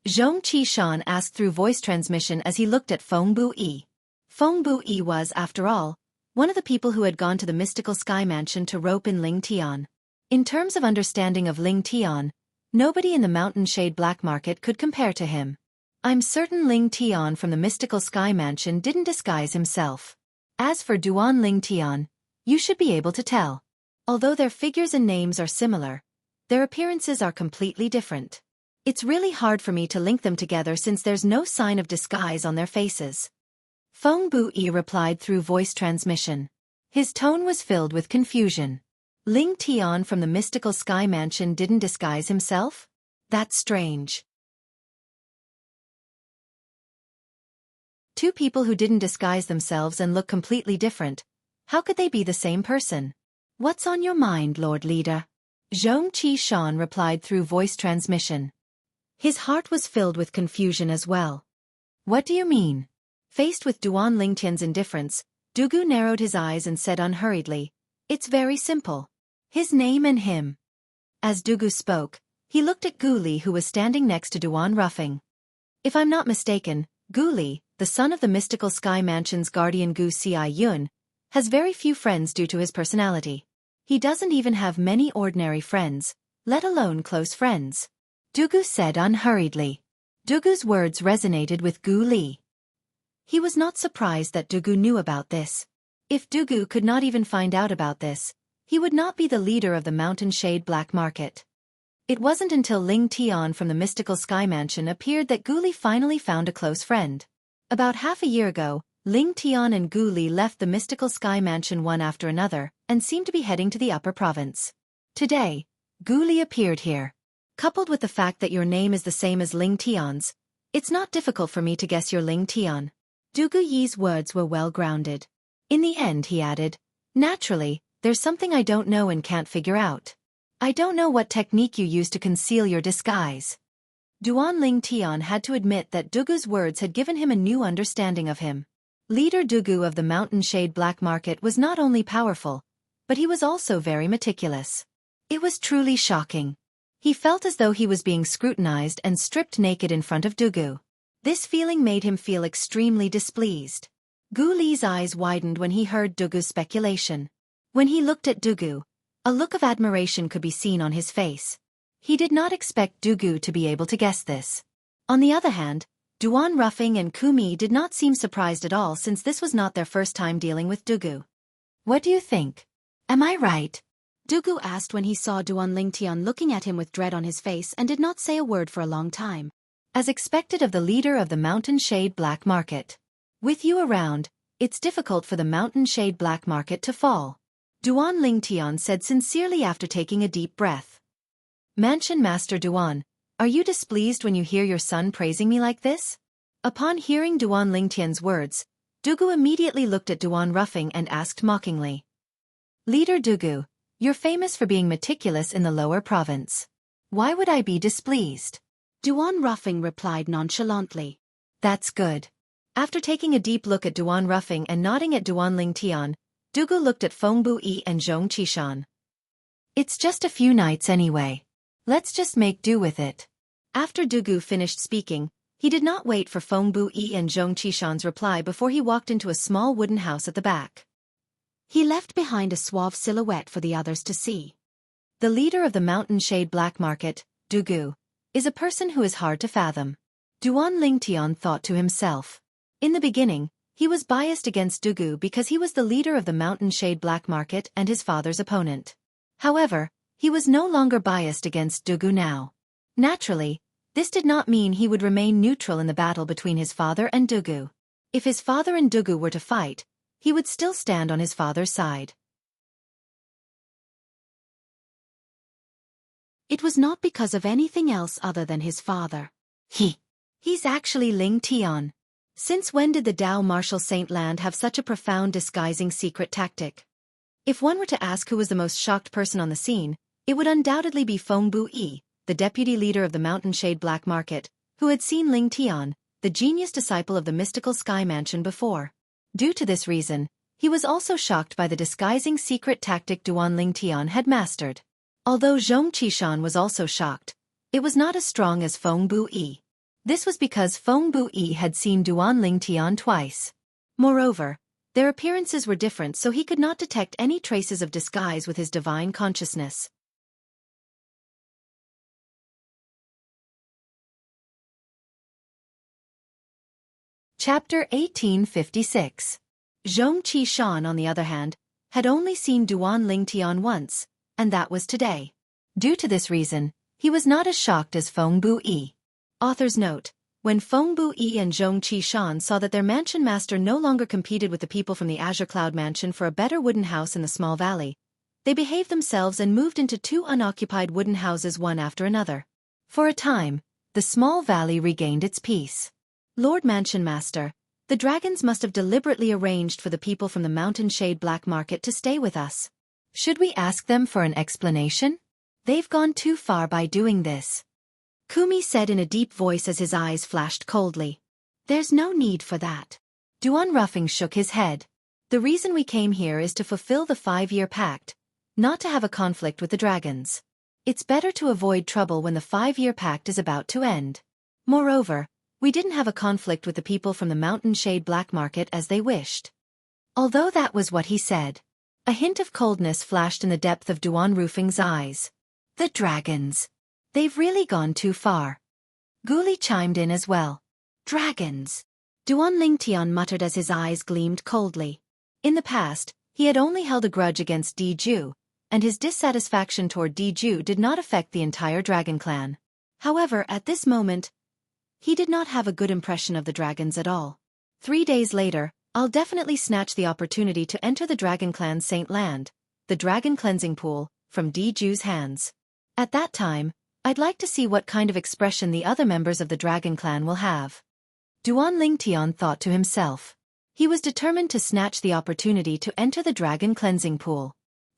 Zhong Qi-shan asked through voice transmission as he looked at Feng Bu-yi. Feng Bu-yi was, after all, one of the people who had gone to the mystical sky mansion to rope in Lingtian. In terms of understanding of Lingtian, nobody in the Mountain Shade Black Market could compare to him. I'm certain Lingtian from the mystical sky mansion didn't disguise himself. As for Duan Lingtian, you should be able to tell. Although their figures and names are similar, their appearances are completely different. It's really hard for me to link them together since there's no sign of disguise on their faces. Feng Bu-yi replied through voice transmission. His tone was filled with confusion. Lingtian from the mystical sky mansion didn't disguise himself? That's strange. Two people who didn't disguise themselves and look completely different. How could they be the same person? What's on your mind, Lord Leader? Zhong Qi-shan replied through voice transmission. His heart was filled with confusion as well. What do you mean? Faced with Duan Lingtian's indifference, Dugu narrowed his eyes and said unhurriedly, It's very simple. His name and him. As Dugu spoke, he looked at Gu Li who was standing next to Duan Ruffing. If I'm not mistaken, Gu Li, the son of the mystical sky mansion's guardian Gu Si-yun, has very few friends due to his personality. He doesn't even have many ordinary friends, let alone close friends. Dugu said unhurriedly. Dugu's words resonated with Gu Li. He was not surprised that Dugu knew about this. If Dugu could not even find out about this, he would not be the leader of the Mountain Shade Black Market. It wasn't until Lingtian from the mystical sky mansion appeared that Gu Li finally found a close friend. About half a year ago, Lingtian and Gu Li left the mystical sky mansion one after another, and seemed to be heading to the upper province. Today, Gu Li appeared here. Coupled with the fact that your name is the same as Lingtian's, it's not difficult for me to guess you're Lingtian. Dugu Yi's words were well grounded. In the end, he added, naturally, There's something I don't know and can't figure out. I don't know what technique you use to conceal your disguise. Duan Lingtian had to admit that Dugu's words had given him a new understanding of him. Leader Dugu of the Mountain Shade Black Market was not only powerful, but he was also very meticulous. It was truly shocking. He felt as though he was being scrutinized and stripped naked in front of Dugu. This feeling made him feel extremely displeased. Gu Li's eyes widened when he heard Dugu's speculation. When he looked at Dugu, a look of admiration could be seen on his face. He did not expect Dugu to be able to guess this. On the other hand, Duan Ruffing and Kumi did not seem surprised at all since this was not their first time dealing with Dugu. What do you think? Am I right? Dugu asked when he saw Duan Lingtian looking at him with dread on his face and did not say a word for a long time. As expected of the leader of the Mountain Shade Black Market. With you around, it's difficult for the Mountain Shade Black Market to fall. Duan Lingtian said sincerely after taking a deep breath. Mansion Master Duan, are you displeased when you hear your son praising me like this? Upon hearing Duan Lingtian's words, Dugu immediately looked at Duan Ruffing and asked mockingly. Leader Dugu, you're famous for being meticulous in the lower province. Why would I be displeased? Duan Ruffing replied nonchalantly. That's good. After taking a deep look at Duan Ruffing and nodding at Duan Lingtian, Dugu looked at Feng Buyi and Zhong Qishan. It's just a few nights anyway. Let's just make do with it. After Dugu finished speaking, he did not wait for Feng Buyi and Zhong Qishan's reply before he walked into a small wooden house at the back. He left behind a suave silhouette for the others to see. The leader of the Mountain Shade Black Market, Dugu, is a person who is hard to fathom. Duan Lingtian thought to himself. In the beginning, he was biased against Dugu because he was the leader of the Mountain Shade Black Market and his father's opponent. However, he was no longer biased against Dugu now. Naturally, this did not mean he would remain neutral in the battle between his father and Dugu. If his father and Dugu were to fight, he would still stand on his father's side. It was not because of anything else other than his father. He's actually Ling Tian. Since when did the Dao Martial Saint Land have such a profound disguising secret tactic? If one were to ask who was the most shocked person on the scene, it would undoubtedly be Feng Buyi, the deputy leader of the Mountain Shade Black Market, who had seen Ling Tian, the genius disciple of the mystical Sky Mansion before. Due to this reason, he was also shocked by the disguising secret tactic Duan Lingtian had mastered. Although Zhong Qishan was also shocked, it was not as strong as Feng Buyi. This was because Feng Buyi had seen Duan Lingtian twice. Moreover, their appearances were different, so he could not detect any traces of disguise with his divine consciousness. Chapter 1856. Zhong Qishan, on the other hand, had only seen Duan Lingtian once, and that was today. Due to this reason, he was not as shocked as Feng Buyi. Author's note: when Feng Buyi and Zhong Qishan saw that their mansion master no longer competed with the people from the Azure Cloud Mansion for a better wooden house in the small valley, they behaved themselves and moved into two unoccupied wooden houses one after another. For a time, the small valley regained its peace. Lord Mansion Master, the dragons must have deliberately arranged for the people from the Mountain Shade Black Market to stay with us. Should we ask them for an explanation? They've gone too far by doing this. Kumi said in a deep voice as his eyes flashed coldly. There's no need for that. Duan Ruffing shook his head. The reason we came here is to fulfill the 5-year pact, not to have a conflict with the dragons. It's better to avoid trouble when the 5-year pact is about to end. Moreover, we didn't have a conflict with the people from the Mountain Shade Black Market as they wished. Although that was what he said, a hint of coldness flashed in the depth of Duan Ruffing's eyes. The dragons. They've really gone too far. Guli chimed in as well. Dragons. Duan Lingtian muttered as his eyes gleamed coldly. In the past, he had only held a grudge against Diju, and his dissatisfaction toward Diju did not affect the entire dragon clan. However, at this moment, he did not have a good impression of the dragons at all. 3 days later, I'll definitely snatch the opportunity to enter the Dragon Clan's Saint Land, the Dragon Cleansing Pool, from Diju's hands. At that time, I'd like to see what kind of expression the other members of the Dragon Clan will have. Duan Lingtian thought to himself. He was determined to snatch the opportunity to enter the Dragon Cleansing Pool.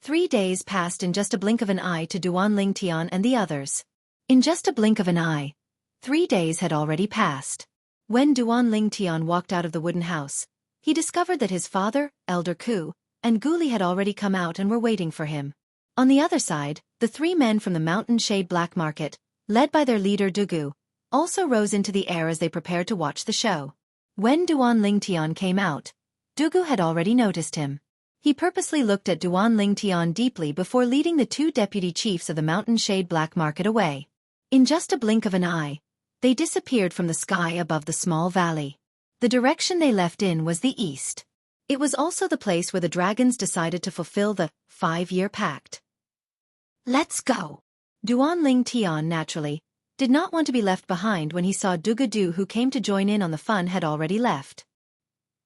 3 days passed in just a blink of an eye to Duan Lingtian and the others. In just a blink of an eye, 3 days had already passed. When Duan Lingtian walked out of the wooden house, he discovered that his father, Elder Ku, and Guli had already come out and were waiting for him. On the other side, the 3 men from the Mountain Shade Black Market, led by their leader Dugu, also rose into the air as they prepared to watch the show. When Duan Lingtian came out, Dugu had already noticed him. He purposely looked at Duan Lingtian deeply before leading the 2 deputy chiefs of the Mountain Shade Black Market away. In just a blink of an eye, they disappeared from the sky above the small valley. The direction they left in was the east. It was also the place where the dragons decided to fulfill the 5-year pact. Let's go! Duan Lingtian, naturally, did not want to be left behind when he saw Dugadu, who came to join in on the fun, had already left.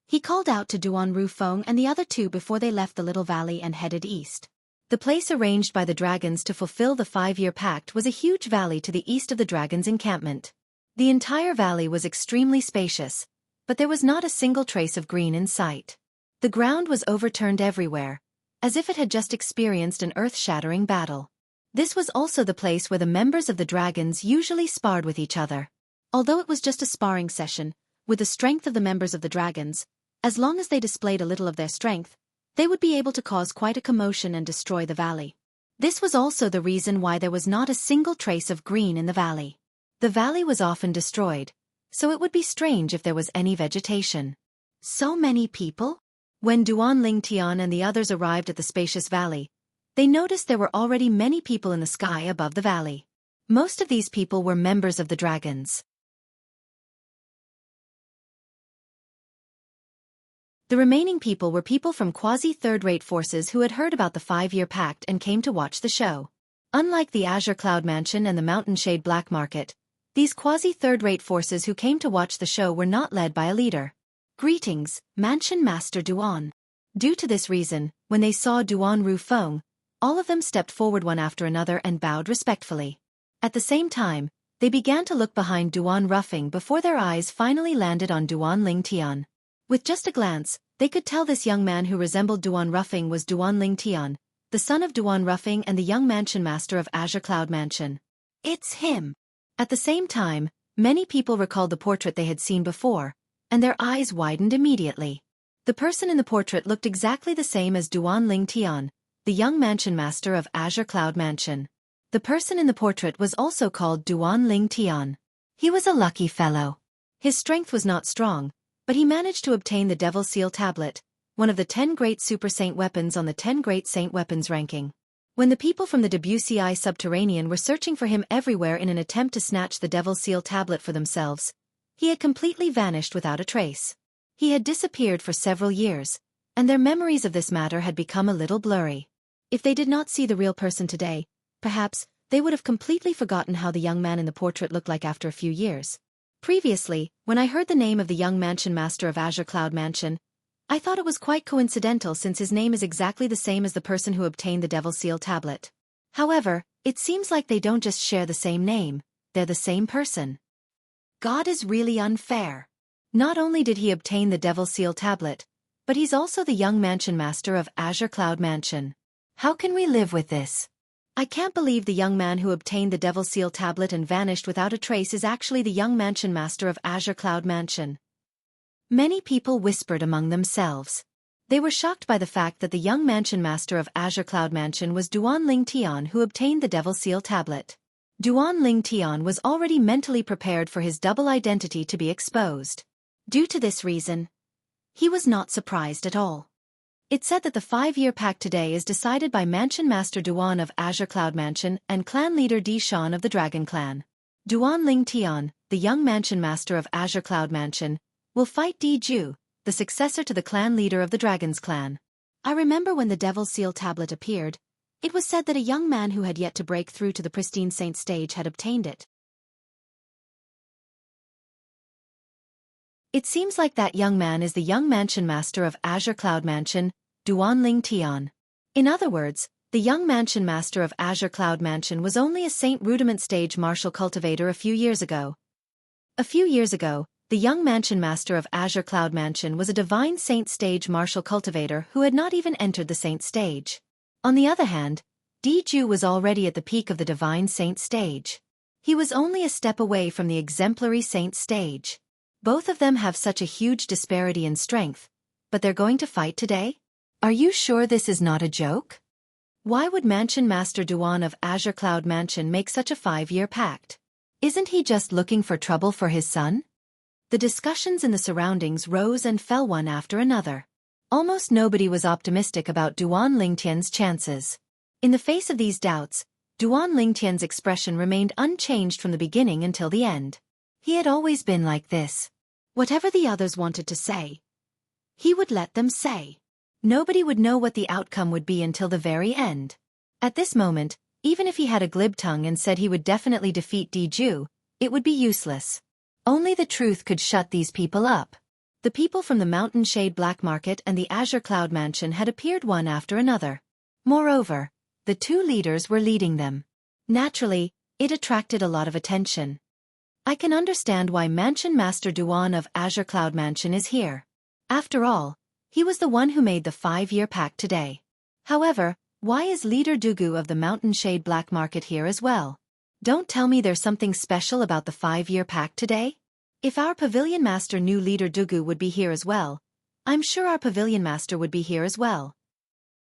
He called out to Duan Rufeng and the other 2 before they left the little valley and headed east. The place arranged by the dragons to fulfill the 5-year pact was a huge valley to the east of the dragons' encampment. The entire valley was extremely spacious, but there was not a single trace of green in sight. The ground was overturned everywhere, as if it had just experienced an earth-shattering battle. This was also the place where the members of the dragons usually sparred with each other. Although it was just a sparring session, with the strength of the members of the dragons, as long as they displayed a little of their strength, they would be able to cause quite a commotion and destroy the valley. This was also the reason why there was not a single trace of green in the valley. The valley was often destroyed, so it would be strange if there was any vegetation. So many people? When Duan Lingtian and the others arrived at the spacious valley, they noticed there were already many people in the sky above the valley. Most of these people were members of the dragons. The remaining people were people from quasi-third-rate forces who had heard about the 5-year pact and came to watch the show. Unlike the Azure Cloud Mansion and the Mountain Shade Black Market, these quasi-third-rate forces who came to watch the show were not led by a leader. Greetings, Mansion Master Duan. Due to this reason, when they saw Duan Rufeng, all of them stepped forward one after another and bowed respectfully. At the same time, they began to look behind Duan Rufeng before their eyes finally landed on Duan Lingtian. With just a glance, they could tell this young man who resembled Duan Rufeng was Duan Lingtian, the son of Duan Rufeng and the young mansion master of Azure Cloud Mansion. It's him! At the same time, many people recalled the portrait they had seen before, and their eyes widened immediately. The person in the portrait looked exactly the same as Duan Lingtian, the young mansion master of Azure Cloud Mansion. The person in the portrait was also called Duan Lingtian. He was a lucky fellow. His strength was not strong, but he managed to obtain the Devil Seal Tablet, one of the 10 great Super Saint weapons on the 10 great Saint weapons ranking. When the people from the WCI subterranean were searching for him everywhere in an attempt to snatch the Devil Seal Tablet for themselves, he had completely vanished without a trace. He had disappeared for several years, and their memories of this matter had become a little blurry. If they did not see the real person today, perhaps they would have completely forgotten how the young man in the portrait looked like after a few years. Previously, when I heard the name of the young mansion master of Azure Cloud Mansion, I thought it was quite coincidental since his name is exactly the same as the person who obtained the Devil Seal Tablet. However, it seems like they don't just share the same name, they're the same person. God is really unfair. Not only did he obtain the Devil Seal Tablet, but he's also the young mansion master of Azure Cloud Mansion. How can we live with this? I can't believe the young man who obtained the Devil Seal Tablet and vanished without a trace is actually the young mansion master of Azure Cloud Mansion. Many people whispered among themselves. They were shocked by the fact that the young mansion master of Azure Cloud Mansion was Duan Lingtian, who obtained the Devil Seal Tablet. Duan Lingtian was already mentally prepared for his double identity to be exposed. Due to this reason, he was not surprised at all. It said that the 5-year pact today is decided by Mansion Master Duan of Azure Cloud Mansion and clan leader Di Shan of the Dragon Clan. Duan Lingtian, the young mansion master of Azure Cloud Mansion, will fight Di Ju, the successor to the clan leader of the Dragon's Clan. I remember when the Devil Seal Tablet appeared, it was said that a young man who had yet to break through to the pristine saint stage had obtained it. It seems like that young man is the young mansion master of Azure Cloud Mansion, Duan Lingtian. In other words, the young mansion master of Azure Cloud Mansion was only a saint rudiment stage martial cultivator a few years ago. A few years ago, the young mansion master of Azure Cloud Mansion was a divine saint stage martial cultivator who had not even entered the saint stage. On the other hand, Diju was already at the peak of the divine saint stage. He was only a step away from the exemplary saint stage. Both of them have such a huge disparity in strength, but they're going to fight today? Are you sure this is not a joke? Why would Mansion Master Duan of Azure Cloud Mansion make such a 5-year pact? Isn't he just looking for trouble for his son? The discussions in the surroundings rose and fell one after another. Almost nobody was optimistic about Duan Lingtian's chances. In the face of these doubts, Duan Lingtian's expression remained unchanged from the beginning until the end. He had always been like this. Whatever the others wanted to say, he would let them say. Nobody would know what the outcome would be until the very end. At this moment, even if he had a glib tongue and said he would definitely defeat Diju, it would be useless. Only the truth could shut these people up. The people from the Mountain Shade Black Market and the Azure Cloud Mansion had appeared one after another. Moreover, the two leaders were leading them. Naturally, it attracted a lot of attention. I can understand why Mansion Master Duan of Azure Cloud Mansion is here. After all, he was the one who made the 5-year pact today. However, why is Leader Dugu of the Mountain Shade Black Market here as well? Don't tell me there's something special about the 5-year pact today? If our Pavilion Master knew Leader Dugu would be here as well, I'm sure our Pavilion Master would be here as well.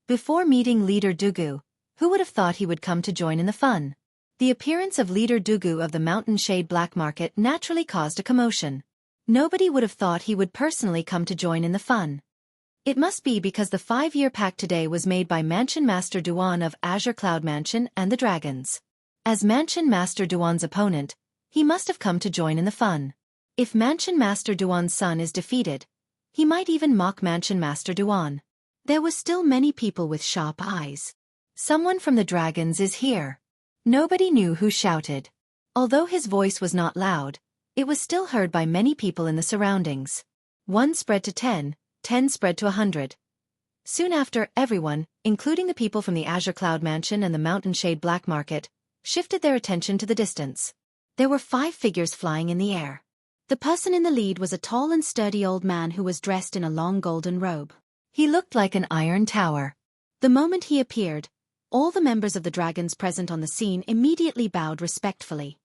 Before meeting Leader Dugu, who would have thought he would come to join in the fun? The appearance of Leader Dugu of the Mountain Shade Black Market naturally caused a commotion. Nobody would have thought he would personally come to join in the fun. It must be because the 5-year pact today was made by Mansion Master Duan of Azure Cloud Mansion and the Dragons. As Mansion Master Duan's opponent, he must have come to join in the fun. If Mansion Master Duan's son is defeated, he might even mock Mansion Master Duan. There was still many people with sharp eyes. Someone from the Dragons is here. Nobody knew who shouted. Although his voice was not loud, it was still heard by many people in the surroundings. 1 spread to 10, 10 spread to 100. Soon after, everyone, including the people from the Azure Cloud Mansion and the Mountain Shade Black Market, shifted their attention to the distance. There were 5 figures flying in the air. The person in the lead was a tall and sturdy old man who was dressed in a long golden robe. He looked like an iron tower. The moment he appeared, all the members of the dragons present on the scene immediately bowed respectfully.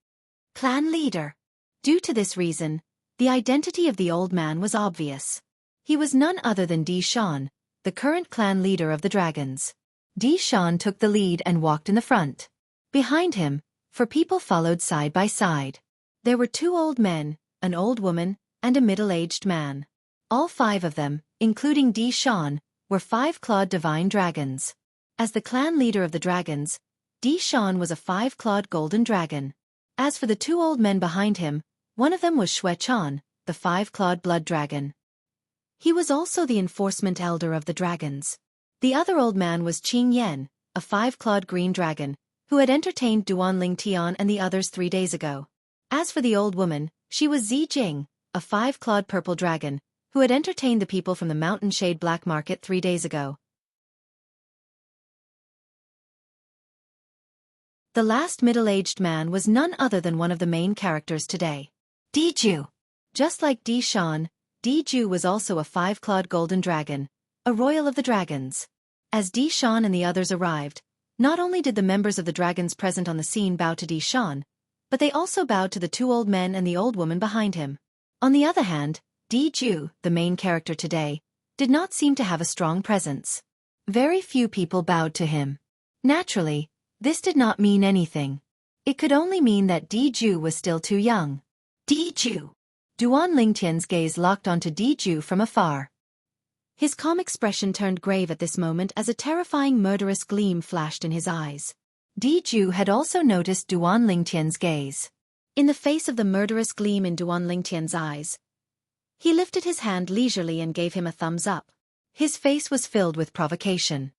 Clan leader. Due to this reason, the identity of the old man was obvious. He was none other than Di Shan, the current clan leader of the dragons. Di Shan took the lead and walked in the front. Behind him, 4 people followed side by side. There were 2 old men, an old woman, and a middle-aged man. All 5 of them, including Di Shan, were 5-clawed divine dragons. As the clan leader of the dragons, Di Shan was a 5-clawed golden dragon. As for the 2 old men behind him, one of them was Xue Chan, the 5-clawed blood dragon. He was also the enforcement elder of the dragons. The other old man was Qing Yan, a 5-clawed green dragon, who had entertained Duan Lingtian and the others 3 days ago. As for the old woman, she was Zi Jing, a 5-clawed purple dragon, who had entertained the people from the Mountain Shade Black Market 3 days ago. The last middle-aged man was none other than one of the main characters today. Diju. Just like Di Shan, Diju was also a 5-clawed golden dragon, a royal of the dragons. As Di Shan and the others arrived, not only did the members of the dragons present on the scene bow to Di Shan, but they also bowed to the 2 old men and the old woman behind him. On the other hand, Diju, the main character today, did not seem to have a strong presence. Very few people bowed to him. Naturally, this did not mean anything. It could only mean that Diju was still too young. Diju. Duan Lingtian's gaze locked onto Diju from afar. His calm expression turned grave at this moment as a terrifying murderous gleam flashed in his eyes. Diju had also noticed Duan Lingtian's gaze. In the face of the murderous gleam in Duan Lingtian's eyes, he lifted his hand leisurely and gave him a thumbs up. His face was filled with provocation.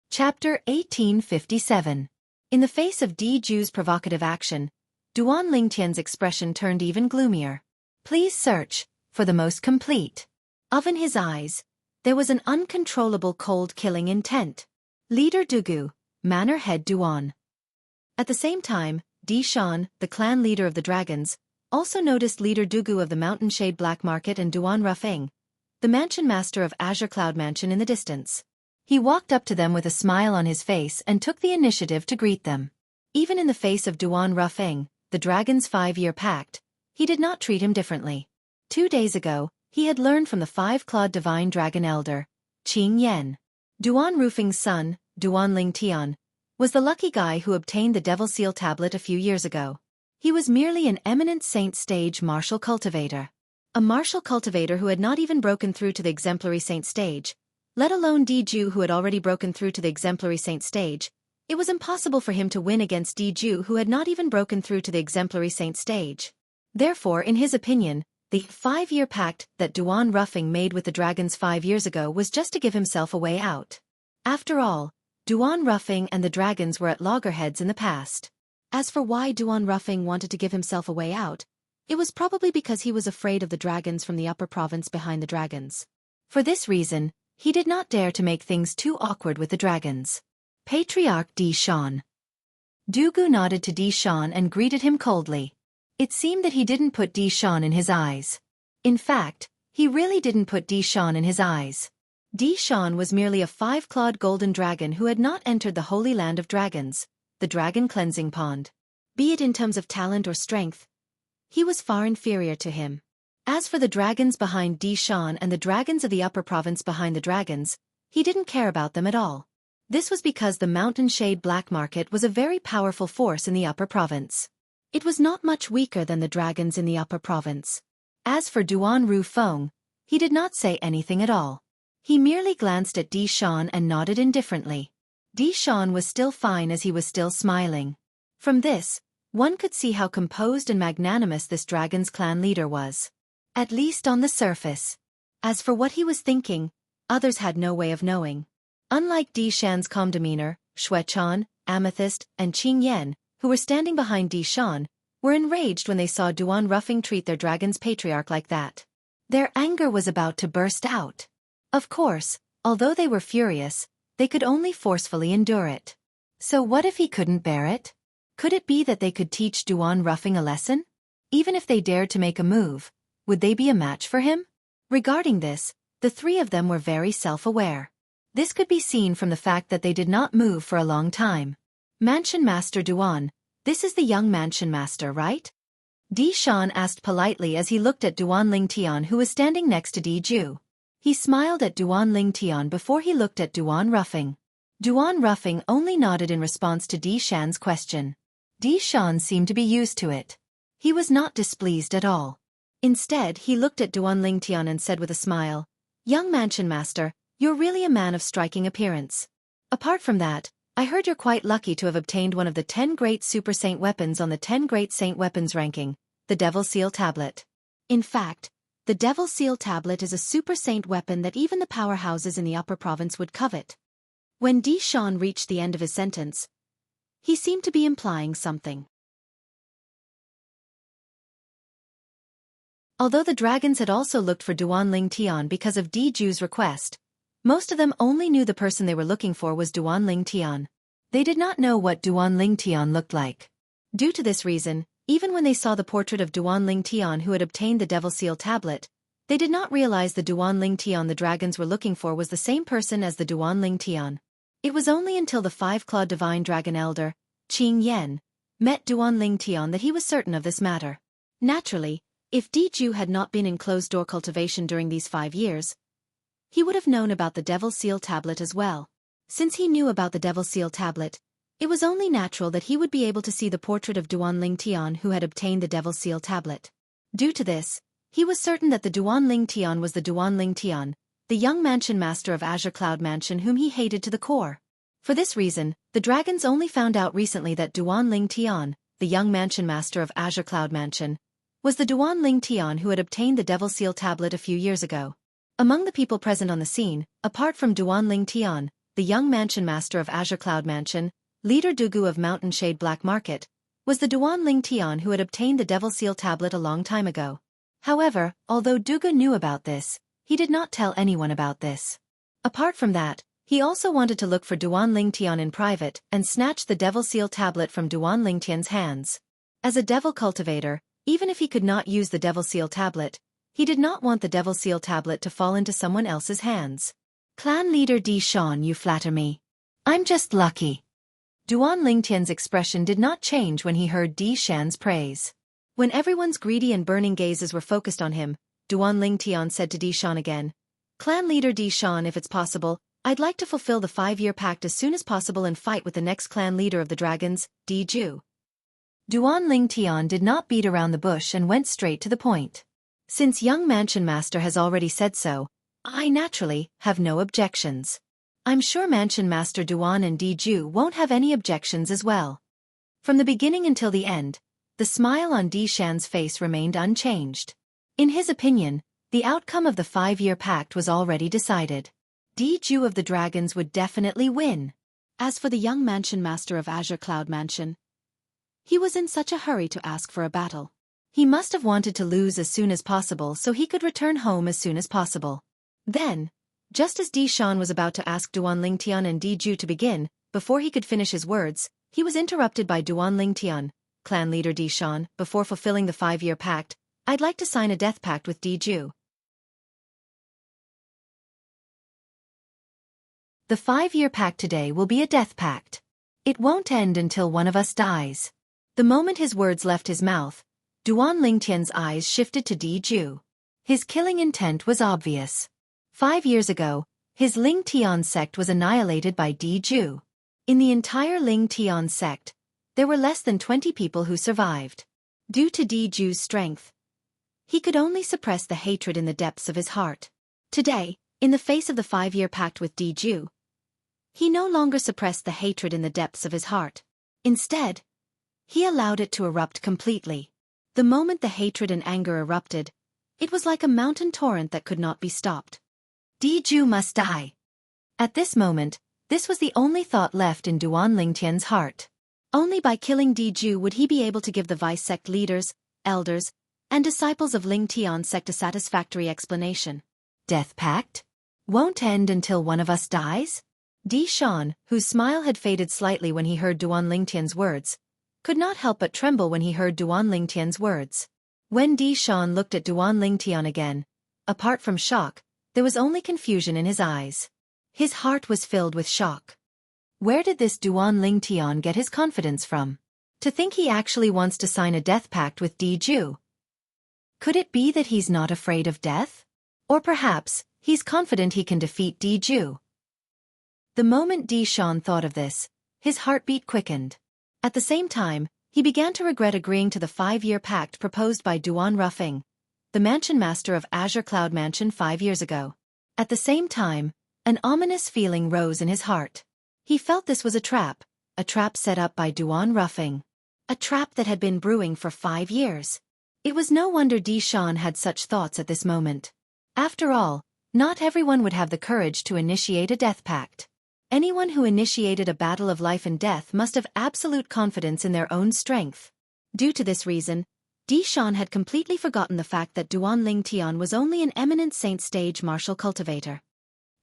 Chapter 1857. In the face of Diju's provocative action, Duan Lingtian's expression turned even gloomier. Please search for the most complete. In his eyes, there was an uncontrollable cold-killing intent. Leader Dugu, Manor Head Duan. At the same time, Di Shan, the clan leader of the dragons, also noticed leader Dugu of the Mountain Shade Black Market and Duan Rufeng, the mansion master of Azure Cloud Mansion, in the distance. He walked up to them with a smile on his face and took the initiative to greet them. Even in the face of Duan Rufeng, the dragon's 5-year pact, he did not treat him differently. 2 days ago, he had learned from the 5-clawed divine dragon elder, Qing Yan. Duan Rufeng's son, Duan Lingtian, was the lucky guy who obtained the Devil Seal tablet a few years ago. He was merely an eminent saint stage martial cultivator. A martial cultivator who had not even broken through to the exemplary saint stage, let alone Diju who had already broken through to the exemplary saint stage. It was impossible for him to win against Diju who had not even broken through to the exemplary saint stage. Therefore, in his opinion, the 5-year pact that Duan Rufeng made with the dragons 5 years ago was just to give himself a way out. After all, Duan Rufeng and the dragons were at loggerheads in the past. As for why Duan Rufeng wanted to give himself a way out, it was probably because he was afraid of the dragons from the upper province behind the dragons. For this reason, he did not dare to make things too awkward with the dragons. Patriarch Di Shan. Dugu nodded to Di Shan and greeted him coldly. It seemed that he didn't put Di Shan in his eyes. In fact, he really didn't put Di Shan in his eyes. Di Shan was merely a 5-clawed golden dragon who had not entered the Holy Land of Dragons, the Dragon Cleansing Pond. Be it in terms of talent or strength, he was far inferior to him. As for the dragons behind Di Shan and the dragons of the upper province behind the dragons, he didn't care about them at all. This was because the Mountain Shade Black Market was a very powerful force in the upper province. It was not much weaker than the dragons in the upper province. As for Duan Rufeng, he did not say anything at all. He merely glanced at Di Shan and nodded indifferently. Di Shan was still fine as he was still smiling. From this, one could see how composed and magnanimous this dragon's clan leader was. At least on the surface. As for what he was thinking, others had no way of knowing. Unlike Di Shan's calm demeanor, Xuechan, Amethyst, and Qing Yan, who were standing behind Di Shan, were enraged when they saw Duan Rufeng treat their dragon's patriarch like that. Their anger was about to burst out. Of course, although they were furious, they could only forcefully endure it. So what if he couldn't bear it? Could it be that they could teach Duan Rufeng a lesson? Even if they dared to make a move, would they be a match for him? Regarding this, the 3 of them were very self-aware. This could be seen from the fact that they did not move for a long time. Mansion Master Duan, this is the young Mansion Master, right? Di Shan asked politely as he looked at Duan Lingtian who was standing next to Di Ju. He smiled at Duan Lingtian before he looked at Duan Rufeng. Duan Rufeng only nodded in response to Di Shan's question. Di Shan seemed to be used to it. He was not displeased at all. Instead, he looked at Duan Lingtian and said with a smile, "Young Mansion Master, you're really a man of striking appearance. Apart from that, I heard you're quite lucky to have obtained one of the 10 great Super Saint weapons on the 10 great Saint weapons ranking, the Devil Seal Tablet. In fact, the Devil Seal Tablet is a Super Saint weapon that even the powerhouses in the upper province would covet." When Di Shan reached the end of his sentence, he seemed to be implying something. Although the dragons had also looked for Duan Lingtian because of Di Ju's request, most of them only knew the person they were looking for was Duan Lingtian. They did not know what Duan Lingtian looked like. Due to this reason, even when they saw the portrait of Duan Lingtian who had obtained the Devil Seal Tablet, they did not realize the Duan Lingtian the dragons were looking for was the same person as the Duan Lingtian. It was only until the 5-clawed divine dragon elder, Qing Yan, met Duan Lingtian that he was certain of this matter. Naturally, if Diju had not been in closed-door cultivation during these 5 years, he would have known about the Devil Seal Tablet as well. Since he knew about the Devil Seal Tablet, it was only natural that he would be able to see the portrait of Duan Lingtian who had obtained the Devil Seal Tablet. Due to this, he was certain that the Duan Lingtian was the Duan Lingtian, the young mansion master of Azure Cloud Mansion whom he hated to the core. For this reason, the dragons only found out recently that Duan Lingtian, the young mansion master of Azure Cloud Mansion, was the Duan Lingtian who had obtained the Devil Seal Tablet a few years ago. Among the people present on the scene, apart from Duan Lingtian, the young mansion master of Azure Cloud Mansion, leader Dugu of Mountain Shade Black Market, was the Duan Lingtian who had obtained the Devil Seal Tablet a long time ago. However, although Dugu knew about this, he did not tell anyone about this. Apart from that, he also wanted to look for Duan Lingtian in private and snatch the Devil Seal Tablet from Duan Lingtian's hands. As a devil cultivator, Even if he could not use the Devil Seal tablet, he did not want the Devil Seal tablet to fall into someone else's hands. Clan leader Di Shan, you flatter me. I'm just lucky. Duan Lingtian's expression did not change when he heard Di Shan's praise. When everyone's greedy and burning gazes were focused on him, Duan Lingtian said to Di Shan again, Clan leader Di Shan, if it's possible, I'd like to fulfill the 5-year pact as soon as possible and fight with the next clan leader of the dragons, Di Ju. Duan Lingtian did not beat around the bush and went straight to the point. Since young Mansion Master has already said so, I naturally have no objections. I'm sure Mansion Master Duan and Di Ju won't have any objections as well. From the beginning until the end, the smile on Di Shan's face remained unchanged. In his opinion, the outcome of the 5-year pact was already decided. Di Ju of the Dragons would definitely win. As for the young Mansion Master of Azure Cloud Mansion, he was in such a hurry to ask for a battle. He must have wanted to lose as soon as possible so he could return home as soon as possible. Then, just as Di Shan was about to ask Duan Lingtian and Di Ju to begin, before he could finish his words, he was interrupted by Duan Lingtian, clan leader Di Shan. Before fulfilling the 5-year pact, I'd like to sign a death pact with Di Ju. The 5-year pact today will be a death pact. It won't end until one of us dies. The moment his words left his mouth, Duan Lingtian's eyes shifted to Di Ju. His killing intent was obvious. 5 years ago, his Ling Tian sect was annihilated by Di Ju. In the entire Ling Tian sect, there were less than 20 people who survived. Due to Di Ju's strength, he could only suppress the hatred in the depths of his heart. Today, in the face of the 5-year pact with Di Ju, he no longer suppressed the hatred in the depths of his heart. Instead, he allowed it to erupt completely. The moment the hatred and anger erupted, it was like a mountain torrent that could not be stopped. Di Ju must die. At this moment, this was the only thought left in Duan Lingtian's heart. Only by killing Di Ju would he be able to give the vice sect leaders, elders, and disciples of Ling Tian sect a satisfactory explanation. Death pact? Won't end until one of us dies? Di Shan, whose smile had faded slightly when he heard Duan Lingtian's words, could not help but tremble when he heard Duan Lingtian's words. When Di Shan looked at Duan Lingtian again, apart from shock, there was only confusion in his eyes. His heart was filled with shock. Where did this Duan Lingtian get his confidence from? To think he actually wants to sign a death pact with Di Ju. Could it be that he's not afraid of death? Or perhaps, he's confident he can defeat Di Ju. The moment Di Shan thought of this, his heartbeat quickened. At the same time, he began to regret agreeing to the 5-year pact proposed by Duan Ruffing, the Mansion Master of Azure Cloud Mansion 5 years ago. At the same time, an ominous feeling rose in his heart. He felt this was a trap set up by Duan Ruffing. A trap that had been brewing for 5 years. It was no wonder Di Shan had such thoughts at this moment. After all, not everyone would have the courage to initiate a death pact. Anyone who initiated a battle of life and death must have absolute confidence in their own strength. Due to this reason, Di Shan had completely forgotten the fact that Duan Lingtian was only an eminent saint stage martial cultivator.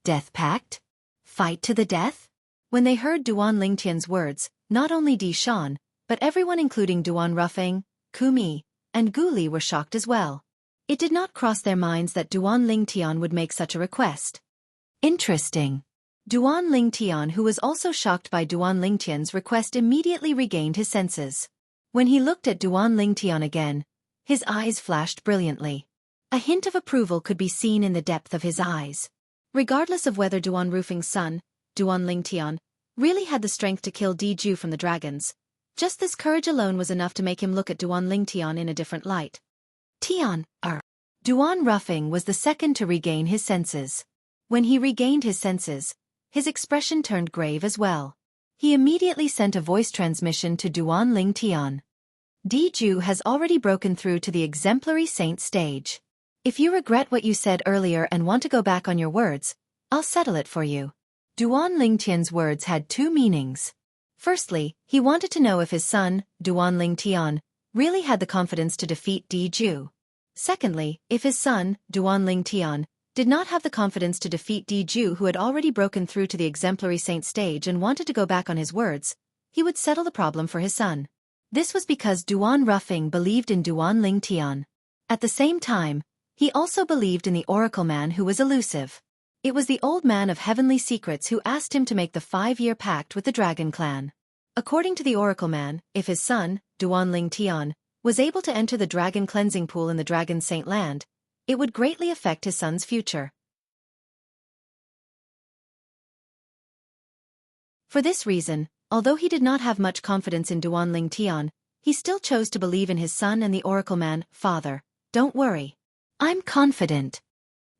Death pact? Fight to the death? When they heard Duan Lingtian's words, not only Di Shan, but everyone including Duan Ruffing, Kumi, and Guli were shocked as well. It did not cross their minds that Duan Lingtian would make such a request. Interesting. Duan Lingtian, who was also shocked by Duan Lingtian's request, immediately regained his senses. When he looked at Duan Lingtian again, his eyes flashed brilliantly. A hint of approval could be seen in the depth of his eyes. Regardless of whether Duan Rufing's son, Duan Lingtian, really had the strength to kill Di Ju from the dragons, just this courage alone was enough to make him look at Duan Lingtian in a different light. Tian, Duan Ruffing was the second to regain his senses. When he regained his senses, his expression turned grave as well. He immediately sent a voice transmission to Duan Lingtian. Di Ju has already broken through to the exemplary saint stage. If you regret what you said earlier and want to go back on your words, I'll settle it for you. Duan Lingtian's words had 2 meanings. Firstly, he wanted to know if his son, Duan Lingtian, really had the confidence to defeat Di Ju. Secondly, if his son, Duan Lingtian, did not have the confidence to defeat Di Ju, who had already broken through to the exemplary saint stage and wanted to go back on his words, he would settle the problem for his son. This was because Duan Rufing believed in Duan Lingtian. At the same time, he also believed in the Oracle Man who was elusive. It was the old man of heavenly secrets who asked him to make the 5-year pact with the Dragon Clan. According to the Oracle Man, if his son, Duan Lingtian, was able to enter the dragon cleansing pool in the Dragon Saint Land, it would greatly affect his son's future. For this reason, although he did not have much confidence in Duan Lingtian, he still chose to believe in his son and the Oracle Man. Father, don't worry. I'm confident.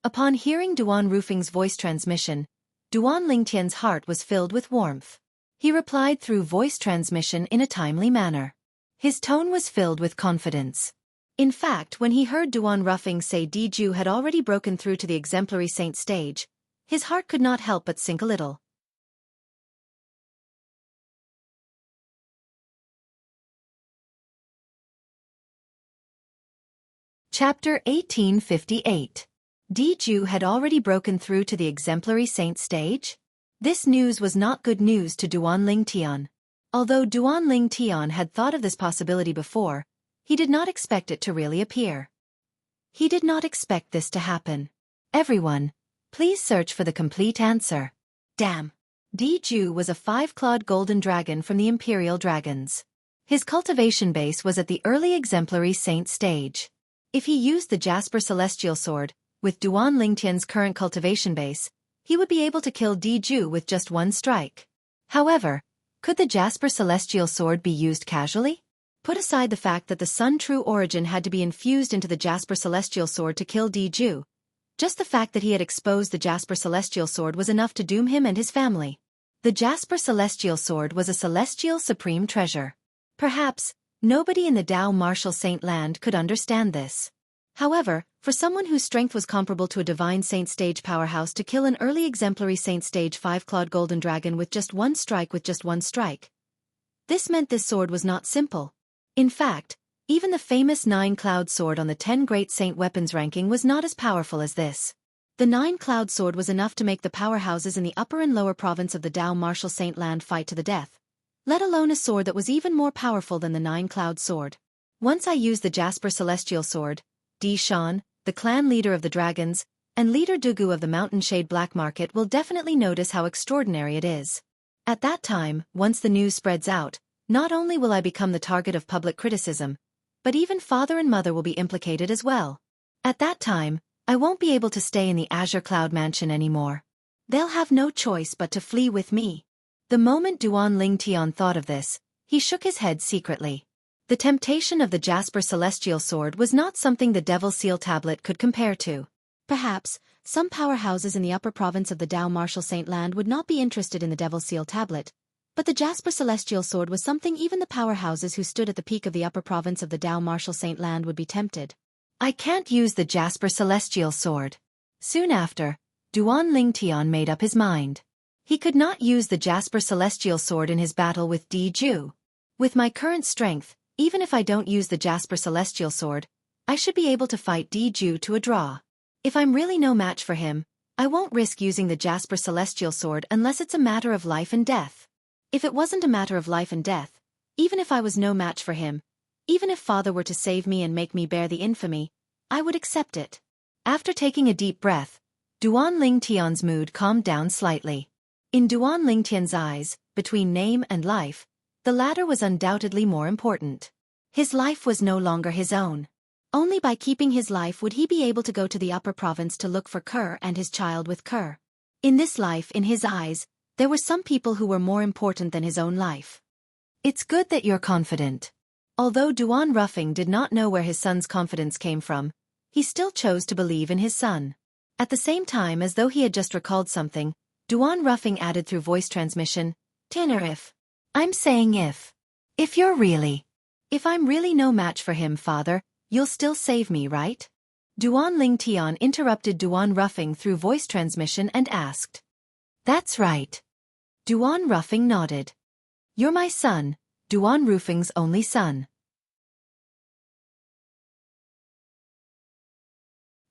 Upon hearing Duan Rufing's voice transmission, Duan Lingtian's heart was filled with warmth. He replied through voice transmission in a timely manner. His tone was filled with confidence. In fact, when he heard Duan Rufing say Diju had already broken through to the exemplary saint stage, his heart could not help but sink a little. Chapter 1858. Diju had already broken through to the exemplary saint stage? This news was not good news to Duan Lingtian. Although Duan Lingtian had thought of this possibility before, he did not expect it to really appear. He did not expect this to happen. Everyone, please search for the complete answer. Damn. Diju was a 5-clawed golden dragon from the Imperial Dragons. His cultivation base was at the early exemplary saint stage. If he used the Jasper Celestial Sword, with Duan Lingtian's current cultivation base, he would be able to kill Diju with just one strike. However, could the Jasper Celestial Sword be used casually? Put aside the fact that the Sun True Origin had to be infused into the Jasper Celestial Sword to kill Diju. Just the fact that he had exposed the Jasper Celestial Sword was enough to doom him and his family. The Jasper Celestial Sword was a celestial supreme treasure. Perhaps, nobody in the Dao Martial Saint Land could understand this. However, for someone whose strength was comparable to a divine saint stage powerhouse to kill an early exemplary saint stage 5-clawed golden dragon with just one strike, this meant this sword was not simple. In fact, even the famous 9-cloud sword on the 10 great saint weapons ranking was not as powerful as this. The 9-cloud sword was enough to make the powerhouses in the upper and lower province of the Dao Martial Saint Land fight to the death, let alone a sword that was even more powerful than the 9-cloud sword. Once I used the Jasper Celestial Sword, Di Shan, the clan leader of the dragons, and leader Dugu of the Mountain Shade Black Market will definitely notice how extraordinary it is. At that time, once the news spreads out, not only will I become the target of public criticism, but even father and mother will be implicated as well. At that time, I won't be able to stay in the Azure Cloud Mansion anymore. They'll have no choice but to flee with me. The moment Duan Lingtian thought of this, he shook his head secretly. The temptation of the Jasper Celestial Sword was not something the Devil Seal Tablet could compare to. Perhaps, some powerhouses in the upper province of the Dao Martial Saint Land would not be interested in the Devil Seal Tablet, but the Jasper Celestial Sword was something even the powerhouses who stood at the peak of the upper province of the Dao Martial Saint Land would be tempted. I can't use the Jasper Celestial Sword. Soon after, Duan Lingtian made up his mind. He could not use the Jasper Celestial Sword in his battle with Diju. With my current strength, even if I don't use the Jasper Celestial Sword, I should be able to fight Diju to a draw. If I'm really no match for him, I won't risk using the Jasper Celestial Sword unless it's a matter of life and death. If it wasn't a matter of life and death, even if I was no match for him, even if father were to save me and make me bear the infamy, I would accept it. After taking a deep breath, Duan Lingtian's mood calmed down slightly. In Duan Lingtian's eyes, between name and life, the latter was undoubtedly more important. His life was no longer his own. Only by keeping his life would he be able to go to the upper province to look for Kerr and his child with Kerr. In this life, in his eyes, there were some people who were more important than his own life. It's good that you're confident. Although Duan Rufing did not know where his son's confidence came from, he still chose to believe in his son. At the same time, as though he had just recalled something, Duan Rufing added through voice transmission, Tanner, if I'm really no match for him, father, you'll still save me, right? Duan Lingtian interrupted Duan Rufing through voice transmission and asked. That's right. Duan Rufing nodded. You're my son, Duan Rufing's only son.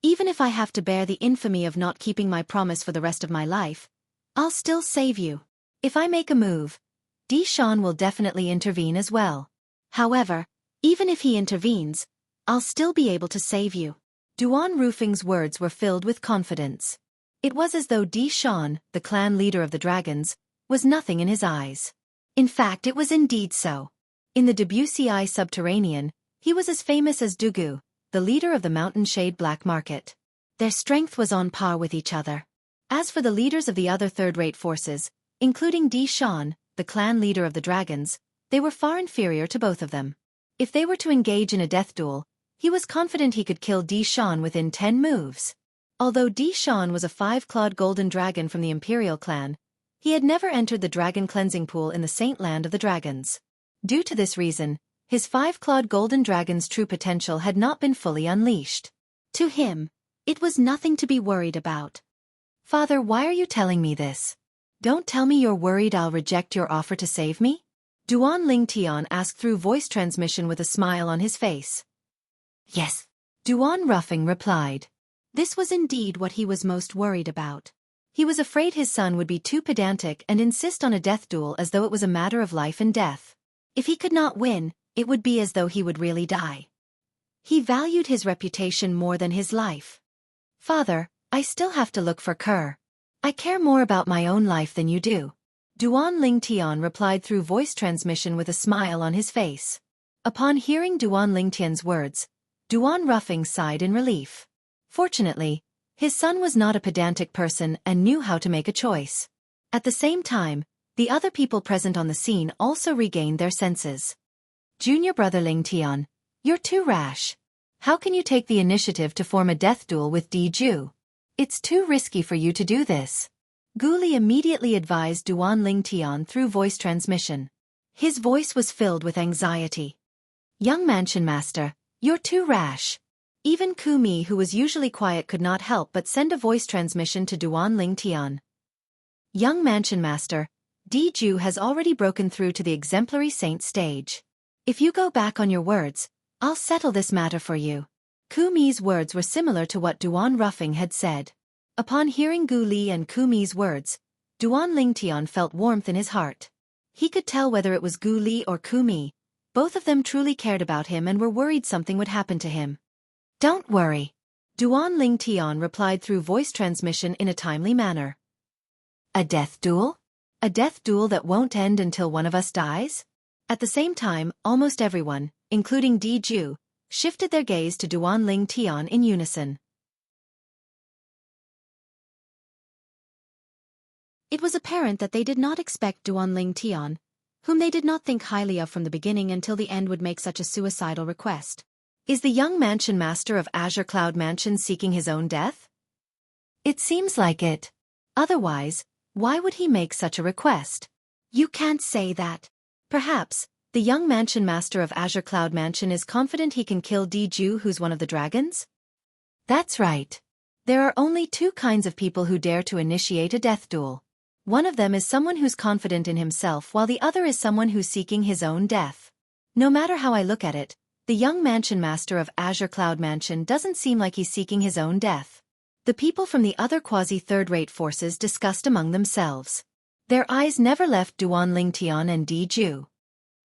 Even if I have to bear the infamy of not keeping my promise for the rest of my life, I'll still save you. If I make a move, Di Shan will definitely intervene as well. However, even if he intervenes, I'll still be able to save you. Duan Rufing's words were filled with confidence. It was as though Di Shan, the clan leader of the dragons, was nothing in his eyes. In fact, it was indeed so. In the Debussy subterranean, he was as famous as Dugu, the leader of the Mountain Shade Black Market. Their strength was on par with each other. As for the leaders of the other third-rate forces, including Di Shan, the clan leader of the dragons, they were far inferior to both of them. If they were to engage in a death duel, he was confident he could kill Di Shan within 10 moves. Although Di Shan was a 5-clawed golden dragon from the Imperial clan, he had never entered the dragon cleansing pool in the Saint Land of the Dragons. Due to this reason, his 5-clawed golden dragon's true potential had not been fully unleashed. To him, it was nothing to be worried about. Father, why are you telling me this? Don't tell me you're worried I'll reject your offer to save me? Duan Lingtian asked through voice transmission with a smile on his face. Yes, Duan Ruffing replied. This was indeed what he was most worried about. He was afraid his son would be too pedantic and insist on a death duel as though it was a matter of life and death. If he could not win, it would be as though he would really die. He valued his reputation more than his life. Father, I still have to look for Kerr. I care more about my own life than you do. Duan Lingtian replied through voice transmission with a smile on his face. Upon hearing Duan Lingtian's words, Duan Ruffing sighed in relief. Fortunately, his son was not a pedantic person and knew how to make a choice. At the same time, the other people present on the scene also regained their senses. Junior brother Lingtian, you're too rash. How can you take the initiative to form a death duel with Di Ju? It's too risky for you to do this. Gu Li immediately advised Duan Lingtian through voice transmission. His voice was filled with anxiety. Young Mansion Master, you're too rash. Even Ku Mi, who was usually quiet, could not help but send a voice transmission to Duan Lingtian. Young Mansion Master, Di Ju has already broken through to the exemplary saint stage. If you go back on your words, I'll settle this matter for you. Ku Mi's words were similar to what Duan Ruffing had said. Upon hearing Gu Li and Ku Mi's words, Duan Lingtian felt warmth in his heart. He could tell whether it was Gu Li or Ku Mi. Both of them truly cared about him and were worried something would happen to him. Don't worry. Duan Lingtian replied through voice transmission in a timely manner. A death duel? A death duel that won't end until one of us dies? At the same time, almost everyone, including Di Ju, shifted their gaze to Duan Lingtian in unison. It was apparent that they did not expect Duan Lingtian, whom they did not think highly of from the beginning, until the end would make such a suicidal request. Is the young mansion master of Azure Cloud Mansion seeking his own death? It seems like it. Otherwise, why would he make such a request? You can't say that. Perhaps, the young mansion master of Azure Cloud Mansion is confident he can kill Di Ju, who's one of the dragons? That's right. There are only 2 kinds of people who dare to initiate a death duel. One of them is someone who's confident in himself, while the other is someone who's seeking his own death. No matter how I look at it, the young mansion master of Azure Cloud Mansion doesn't seem like he's seeking his own death. The people from the other quasi-third-rate forces discussed among themselves. Their eyes never left Duan Lingtian and Di Ju.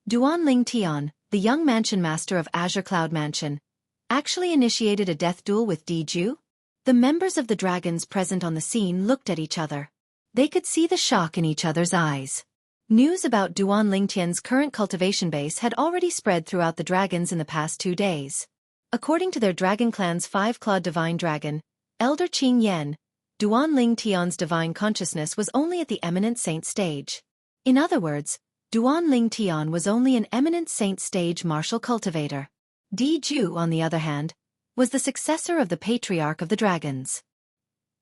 Duan Lingtian, the young mansion master of Azure Cloud Mansion, actually initiated a death duel with Di Ju? The members of the dragons present on the scene looked at each other. They could see the shock in each other's eyes. News about Duan Lingtian's current cultivation base had already spread throughout the dragons in the past 2 days. According to their dragon clan's 5-clawed divine dragon, Elder Qing Yan, Duan Lingtian's divine consciousness was only at the eminent saint stage. In other words, Duan Lingtian was only an eminent saint stage martial cultivator. Di Ju, on the other hand, was the successor of the patriarch of the dragons.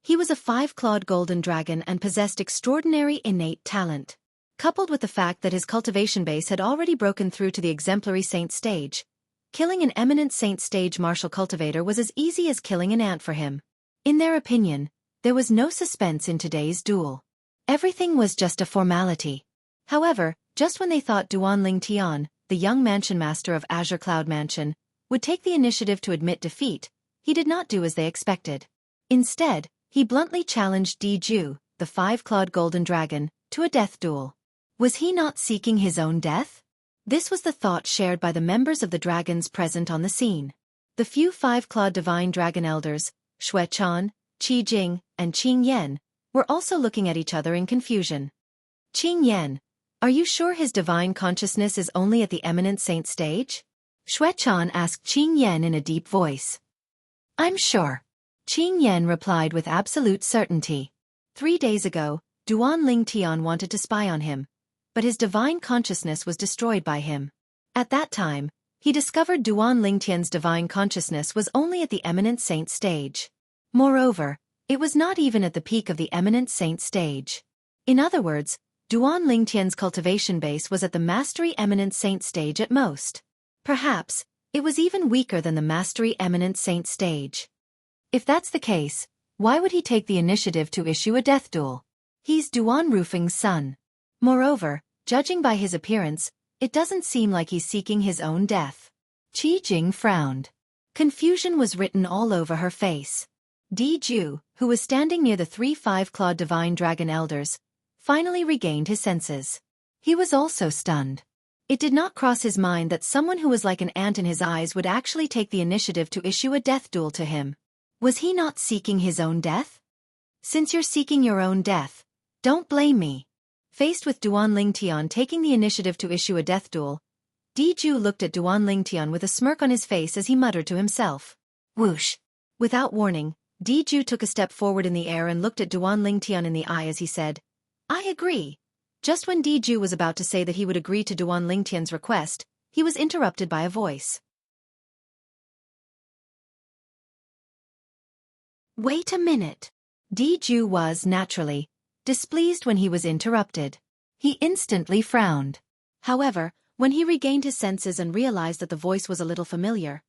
He was a 5-clawed golden dragon and possessed extraordinary innate talent. Coupled with the fact that his cultivation base had already broken through to the exemplary saint stage, killing an eminent saint stage martial cultivator was as easy as killing an ant for him. In their opinion, there was no suspense in today's duel. Everything was just a formality. However, just when they thought Duan Lingtian, the young mansion master of Azure Cloud Mansion, would take the initiative to admit defeat, he did not do as they expected. Instead, he bluntly challenged Di Ju, the 5-clawed golden dragon, to a death duel. Was he not seeking his own death? This was the thought shared by the members of the dragons present on the scene. The few five-clawed divine dragon elders, Xuechan, Qi Jing, and Qing Yan, were also looking at each other in confusion. Qing Yan, are you sure his divine consciousness is only at the eminent saint stage? Xuechan asked Qing Yan in a deep voice. I'm sure. Qing Yan replied with absolute certainty. 3 days ago, Duan Lingtian wanted to spy on him, but his divine consciousness was destroyed by him. At that time, he discovered Duan Lingtian's divine consciousness was only at the eminent saint stage. Moreover, it was not even at the peak of the eminent saint stage. In other words, Duan Lingtian's cultivation base was at the mastery eminent saint stage at most. Perhaps, it was even weaker than the mastery eminent saint stage. If that's the case, why would he take the initiative to issue a death duel? He's Duan Rufeng's son. Moreover, judging by his appearance, it doesn't seem like he's seeking his own death. Qi Jing frowned. Confusion was written all over her face. Di Ju, who was standing near the 3 five-clawed divine dragon elders, finally regained his senses. He was also stunned. It did not cross his mind that someone who was like an ant in his eyes would actually take the initiative to issue a death duel to him. Was he not seeking his own death? Since you're seeking your own death, don't blame me. Faced with Duan Lingtian taking the initiative to issue a death duel, Di Ju looked at Duan Lingtian with a smirk on his face as he muttered to himself. Whoosh! Without warning, Di Ju took a step forward in the air and looked at Duan Lingtian in the eye as he said, I agree. Just when Di Ju was about to say that he would agree to Duan Lingtian's request, he was interrupted by a voice. Wait a minute. Di Ju was, naturally, displeased when he was interrupted. He instantly frowned. However, when he regained his senses and realized that the voice was a little familiar,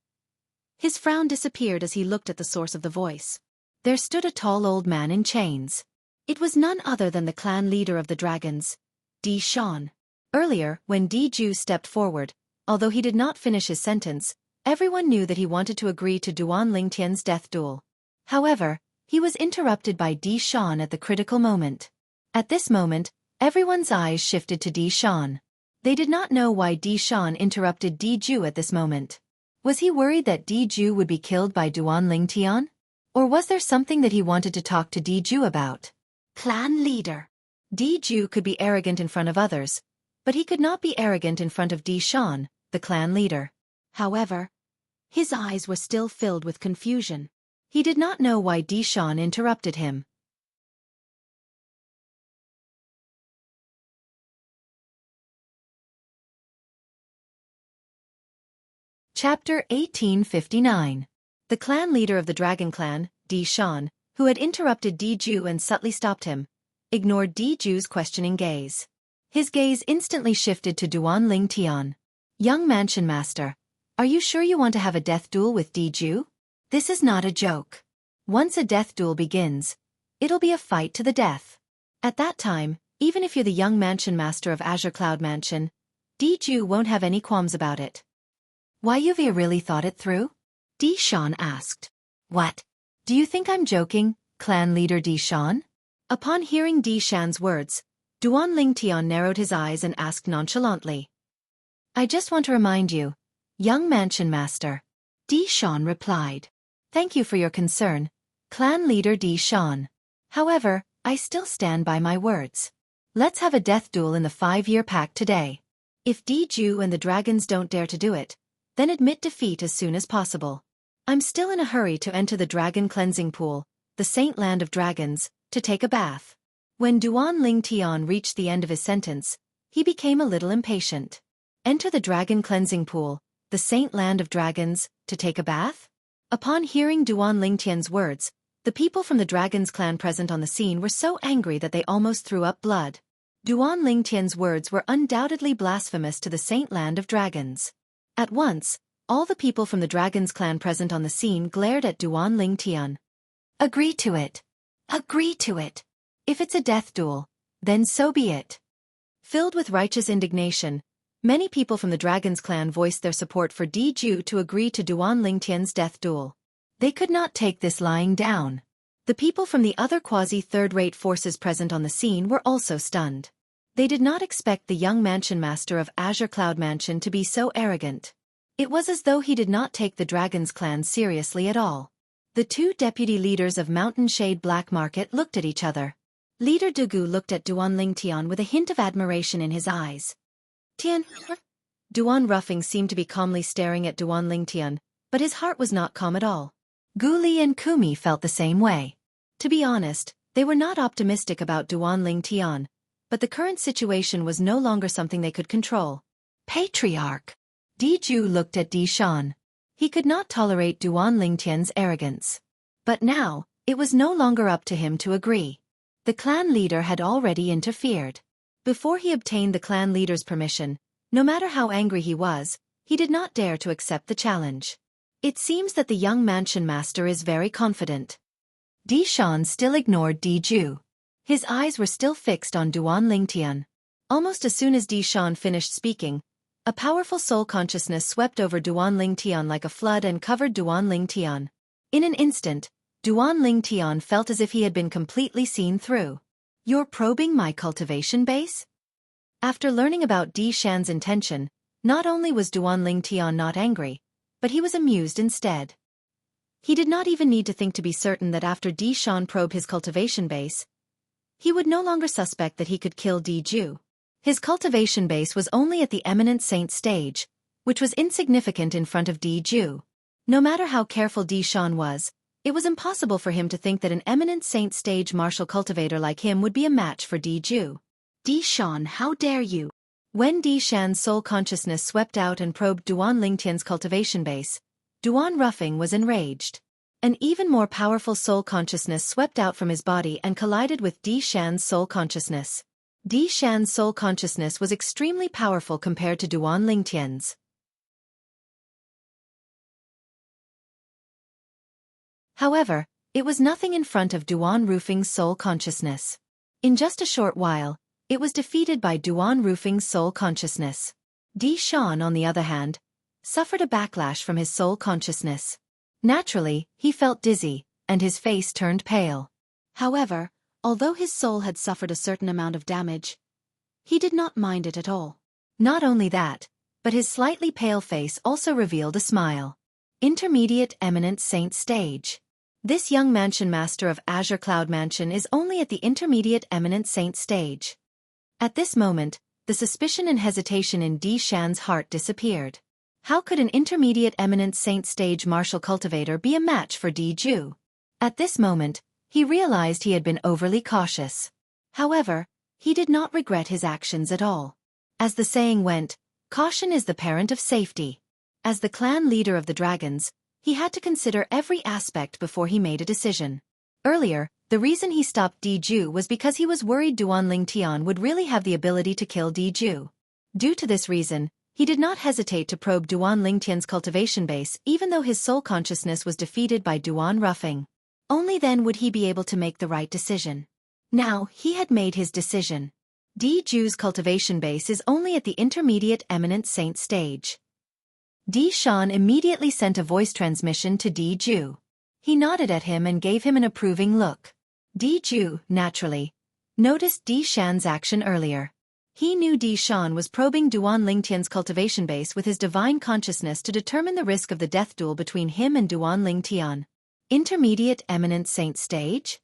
his frown disappeared as he looked at the source of the voice. There stood a tall old man in chains. It was none other than the clan leader of the dragons, Di Shan. Earlier, when Di Ju stepped forward, although he did not finish his sentence, everyone knew that he wanted to agree to Duan Lingtian's death duel. However, he was interrupted by Di Shan at the critical moment. At this moment, everyone's eyes shifted to Di Shan. They did not know why Di Shan interrupted Di Ju at this moment. Was he worried that Di Ju would be killed by Duan Lingtian? Or was there something that he wanted to talk to Di Ju about? Clan leader. Di Ju could be arrogant in front of others, but he could not be arrogant in front of Di Shan, the clan leader. However, his eyes were still filled with confusion. He did not know why Di Shan interrupted him. Chapter 1859. The clan leader of the Dragon Clan, Di Shan, who had interrupted Di Ju and subtly stopped him, ignored Di Ju's questioning gaze. His gaze instantly shifted to Duan Lingtian. Young Mansion Master, are you sure you want to have a death duel with Di Ju? This is not a joke. Once a death duel begins, it'll be a fight to the death. At that time, even if you're the young Mansion Master of Azure Cloud Mansion, Di Ju won't have any qualms about it. Why, you've really thought it through? Di Shan asked. What? Do you think I'm joking, clan leader Di Shan? Upon hearing Di Shan's words, Duan Lingtian narrowed his eyes and asked nonchalantly. I just want to remind you, young Mansion Master. Di Shan replied. Thank you for your concern, clan leader Di Shan. However, I still stand by my words. Let's have a death duel in the 5-year pact today. If Di Ju and the dragons don't dare to do it, then admit defeat as soon as possible. I'm still in a hurry to enter the dragon cleansing pool, the Saint Land of Dragons, to take a bath. When Duan Lingtian reached the end of his sentence, he became a little impatient. Enter the dragon cleansing pool, the Saint Land of Dragons, to take a bath? Upon hearing Duan Lingtian's words, the people from the Dragon's clan present on the scene were so angry that they almost threw up blood. Duan Lingtian's words were undoubtedly blasphemous to the Saint Land of Dragons. At once, all the people from the Dragon's clan present on the scene glared at Duan Lingtian. Agree to it. Agree to it. If it's a death duel, then so be it. Filled with righteous indignation, many people from the Dragon's clan voiced their support for Di Ju to agree to Duan Lingtian's death duel. They could not take this lying down. The people from the other quasi-third-rate forces present on the scene were also stunned. They did not expect the young mansion master of Azure Cloud Mansion to be so arrogant. It was as though he did not take the Dragon's clan seriously at all. The two deputy leaders of Mountain Shade Black Market looked at each other. Leader Dugu looked at Duan Lingtian with a hint of admiration in his eyes. Tian. Duan Ruffing seemed to be calmly staring at Duan Lingtian, but his heart was not calm at all. Gu Li and Kumi felt the same way. To be honest, they were not optimistic about Duan Lingtian, but the current situation was no longer something they could control. Patriarch. Di Ju looked at Di Shan. He could not tolerate Duan Lingtian's arrogance. But now, it was no longer up to him to agree. The clan leader had already interfered. Before he obtained the clan leader's permission, no matter how angry he was, he did not dare to accept the challenge. It seems that the young mansion master is very confident. Di Shan still ignored Di Ju. His eyes were still fixed on Duan Lingtian. Almost as soon as Di Shan finished speaking, a powerful soul consciousness swept over Duan Lingtian like a flood and covered Duan Lingtian. In an instant, Duan Lingtian felt as if he had been completely seen through. You're probing my cultivation base? After learning about Di Shan's intention, not only was Duan Lingtian not angry, but he was amused instead. He did not even need to think to be certain that after Di Shan probed his cultivation base, he would no longer suspect that he could kill Di Ju. His cultivation base was only at the eminent saint stage, which was insignificant in front of Di Ju. No matter how careful Di Shan was, it was impossible for him to think that an eminent saint stage martial cultivator like him would be a match for Di Ju. Di Shan, how dare you! When Di Shan's soul consciousness swept out and probed Duan Lingtian's cultivation base, Duan Ruffing was enraged. An even more powerful soul consciousness swept out from his body and collided with Di Shan's soul consciousness. Di Shan's soul consciousness was extremely powerful compared to Duan Lingtian's. However, it was nothing in front of Duan Ruffing's soul consciousness. In just a short while, it was defeated by Duan Ruffing's soul consciousness. Di Shan, on the other hand, suffered a backlash from his soul consciousness. Naturally, he felt dizzy, and his face turned pale. However, although his soul had suffered a certain amount of damage, he did not mind it at all. Not only that, but his slightly pale face also revealed a smile. Intermediate Eminent Saint Stage. This young mansion master of Azure Cloud Mansion is only at the Intermediate Eminent Saint Stage. At this moment, the suspicion and hesitation in Di Shan's heart disappeared. How could an Intermediate Eminent Saint Stage martial cultivator be a match for Di Ju? At this moment, he realized he had been overly cautious. However, he did not regret his actions at all. As the saying went, caution is the parent of safety. As the clan leader of the dragons, he had to consider every aspect before he made a decision. Earlier, the reason he stopped Di Ju was because he was worried Duan Lingtian would really have the ability to kill Di Ju. Due to this reason, he did not hesitate to probe Duan Lingtian's cultivation base even though his soul consciousness was defeated by Duan Ruffing. Only then would he be able to make the right decision. Now, he had made his decision. Di Ju's cultivation base is only at the Intermediate Eminent Saint Stage. Di Shan immediately sent a voice transmission to Di Ju. He nodded at him and gave him an approving look. Di Ju, naturally, noticed Di Shan's action earlier. He knew Di Shan was probing Duan Lingtian's cultivation base with his divine consciousness to determine the risk of the death duel between him and Duan Lingtian. Intermediate Eminent Saint Stage?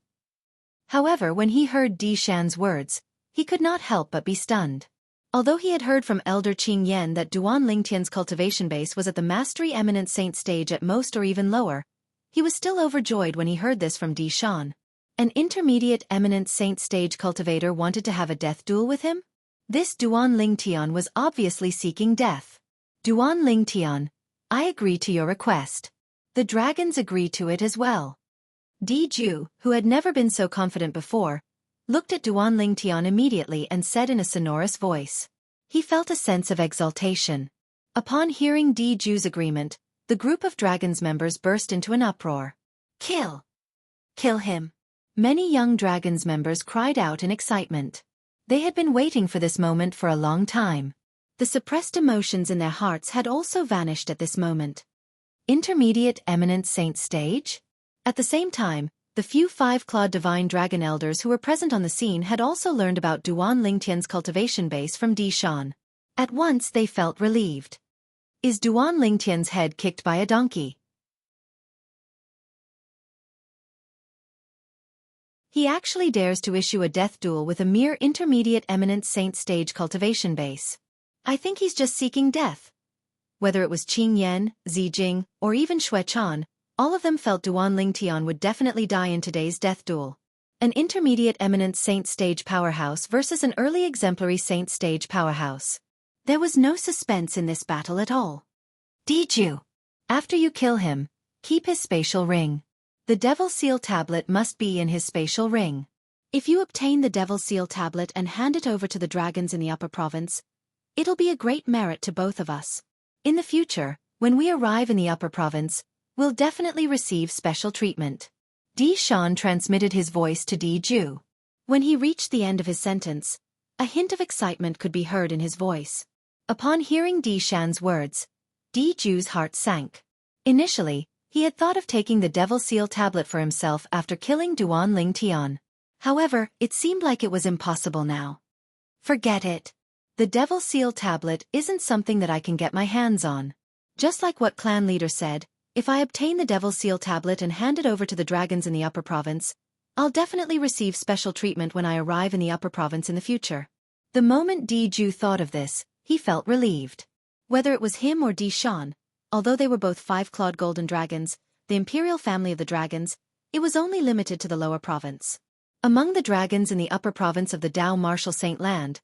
However, when he heard Di Shan's words, he could not help but be stunned. Although he had heard from Elder Qing Yan that Duan Lingtian's cultivation base was at the Mastery Eminent Saint Stage at most or even lower, he was still overjoyed when he heard this from Di Shan. An Intermediate Eminent Saint Stage cultivator wanted to have a death duel with him? This Duan Lingtian was obviously seeking death. Duan Lingtian, I agree to your request. The dragons agree to it as well. Di Ju, who had never been so confident before, looked at Duan Lingtian immediately and said in a sonorous voice. He felt a sense of exultation. Upon hearing Di Ju's agreement, the group of dragons members burst into an uproar. Kill! Kill him! Many young dragons members cried out in excitement. They had been waiting for this moment for a long time. The suppressed emotions in their hearts had also vanished at this moment. Intermediate Eminent Saint Stage? At the same time, The few five-clawed divine dragon elders who were present on the scene had also learned about Duan Lingtian's cultivation base from Di Shan. At once they felt relieved. Is Duan Lingtian's head kicked by a donkey? He actually dares to issue a death duel with a mere intermediate eminent saint stage cultivation base. I think he's just seeking death. Whether it was Qing Yan, Zijing, or even Xue Chan, all of them felt Duan Lingtian would definitely die in today's death duel. An intermediate eminent saint stage powerhouse versus an early exemplary saint stage powerhouse. There was no suspense in this battle at all. Diju. After you kill him, keep his spatial ring. The Devil Seal tablet must be in his spatial ring. If you obtain the Devil Seal tablet and hand it over to the dragons in the upper province, it'll be a great merit to both of us. In the future, when we arrive in the upper province, we'll definitely receive special treatment. Di Shan transmitted his voice to Di Ju. When he reached the end of his sentence, a hint of excitement could be heard in his voice. Upon hearing Di Shan's words, Di Ju's heart sank. Initially, he had thought of taking the Devil Seal tablet for himself after killing Duan Lingtian. However, it seemed like it was impossible now. Forget it. The Devil Seal tablet isn't something that I can get my hands on. Just like what clan leader said, if I obtain the Devil Seal tablet and hand it over to the dragons in the upper province, I'll definitely receive special treatment when I arrive in the upper province in the future. The moment Di Ju thought of this, he felt relieved. Whether it was him or Di Shan, although they were both five-clawed golden dragons, the imperial family of the dragons, it was only limited to the lower province. Among the dragons in the upper province of the Dao Martial Saint Land,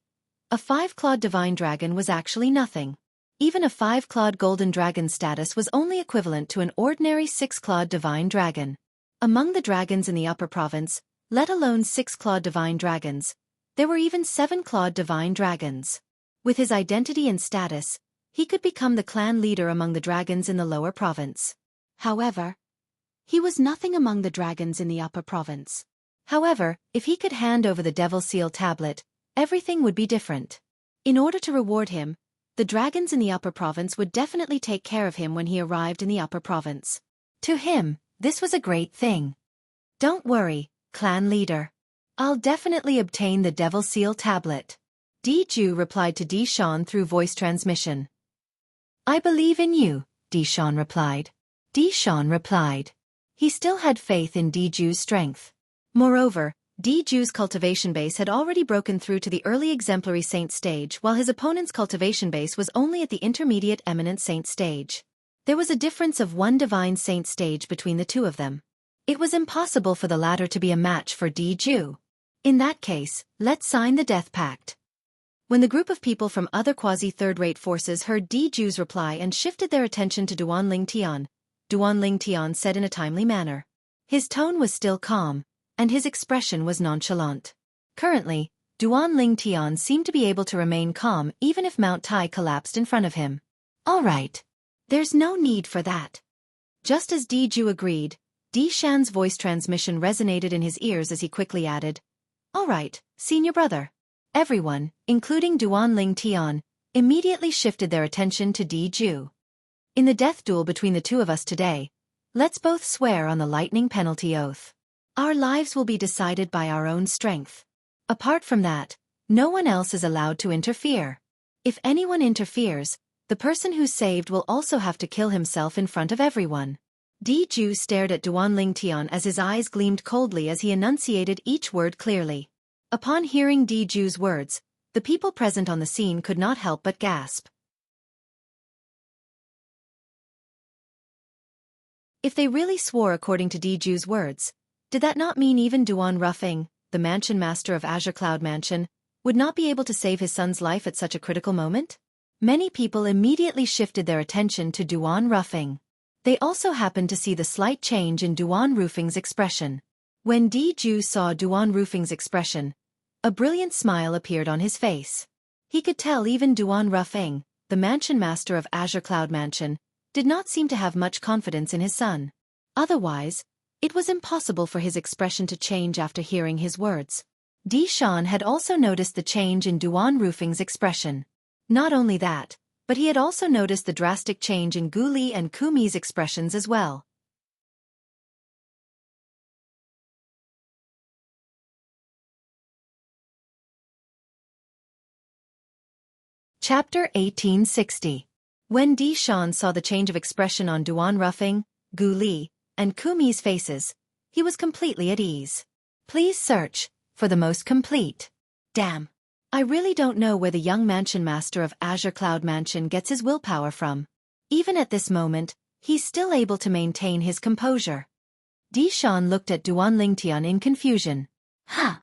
a five-clawed divine dragon was actually nothing. Even a five-clawed golden dragon status was only equivalent to an ordinary six-clawed divine dragon. Among the dragons in the upper province, let alone six-clawed divine dragons, there were even seven-clawed divine dragons. With his identity and status, he could become the clan leader among the dragons in the lower province. However, he was nothing among the dragons in the upper province. However, if he could hand over the Devil Seal tablet, everything would be different. In order to reward him, the dragons in the upper province would definitely take care of him when he arrived in the upper province. To him, this was a great thing. Don't worry, clan leader. I'll definitely obtain the Devil Seal tablet. Di Ju replied to Di Shan through voice transmission. I believe in you, Di Shan replied. Di Shan replied. He still had faith in Di Ju's strength. Moreover, Di Ju's cultivation base had already broken through to the early exemplary saint stage while his opponent's cultivation base was only at the intermediate eminent saint stage. There was a difference of one divine saint stage between the two of them. It was impossible for the latter to be a match for Di Ju. In that case, let's sign the death pact. When the group of people from other quasi-third-rate forces heard Di Ju's reply and shifted their attention to Duan Lingtian said in a timely manner. His tone was still calm, and his expression was nonchalant. Currently, Duan Lingtian seemed to be able to remain calm even if Mount Tai collapsed in front of him. All right. There's no need for that. Just as Di Ju agreed, Di Shan's voice transmission resonated in his ears as he quickly added, All right, senior brother. Everyone, including Duan Lingtian, immediately shifted their attention to Di Ju. In the death duel between the two of us today, let's both swear on the lightning penalty oath. Our lives will be decided by our own strength. Apart from that, no one else is allowed to interfere. If anyone interferes, the person who's saved will also have to kill himself in front of everyone. Di Ju stared at Duan Lingtian as his eyes gleamed coldly as he enunciated each word clearly. Upon hearing Di Ju's words, the people present on the scene could not help but gasp. If they really swore according to Di Ju's words, did that not mean even Duan Ruffing, the mansion master of Azure Cloud Mansion, would not be able to save his son's life at such a critical moment? Many people immediately shifted their attention to Duan Ruffing. They also happened to see the slight change in Duan Ruffing's expression. When Di Ju saw Duan Ruffing's expression, a brilliant smile appeared on his face. He could tell even Duan Ruffing, the mansion master of Azure Cloud Mansion, did not seem to have much confidence in his son. Otherwise, it was impossible for his expression to change after hearing his words. Di Shan had also noticed the change in Duan Ruffing's expression. Not only that, but he had also noticed the drastic change in Gu Li and Ku Mi's expressions as well. Chapter 1860. When Di Shan saw the change of expression on Duan Ruffing, Gu Li, and Kumi's faces, he was completely at ease. Please search for the most complete. Damn. I really don't know where the young mansion master of Azure Cloud Mansion gets his willpower from. Even at this moment, he's still able to maintain his composure. Di Shan looked at Duan Lingtian in confusion. Huh.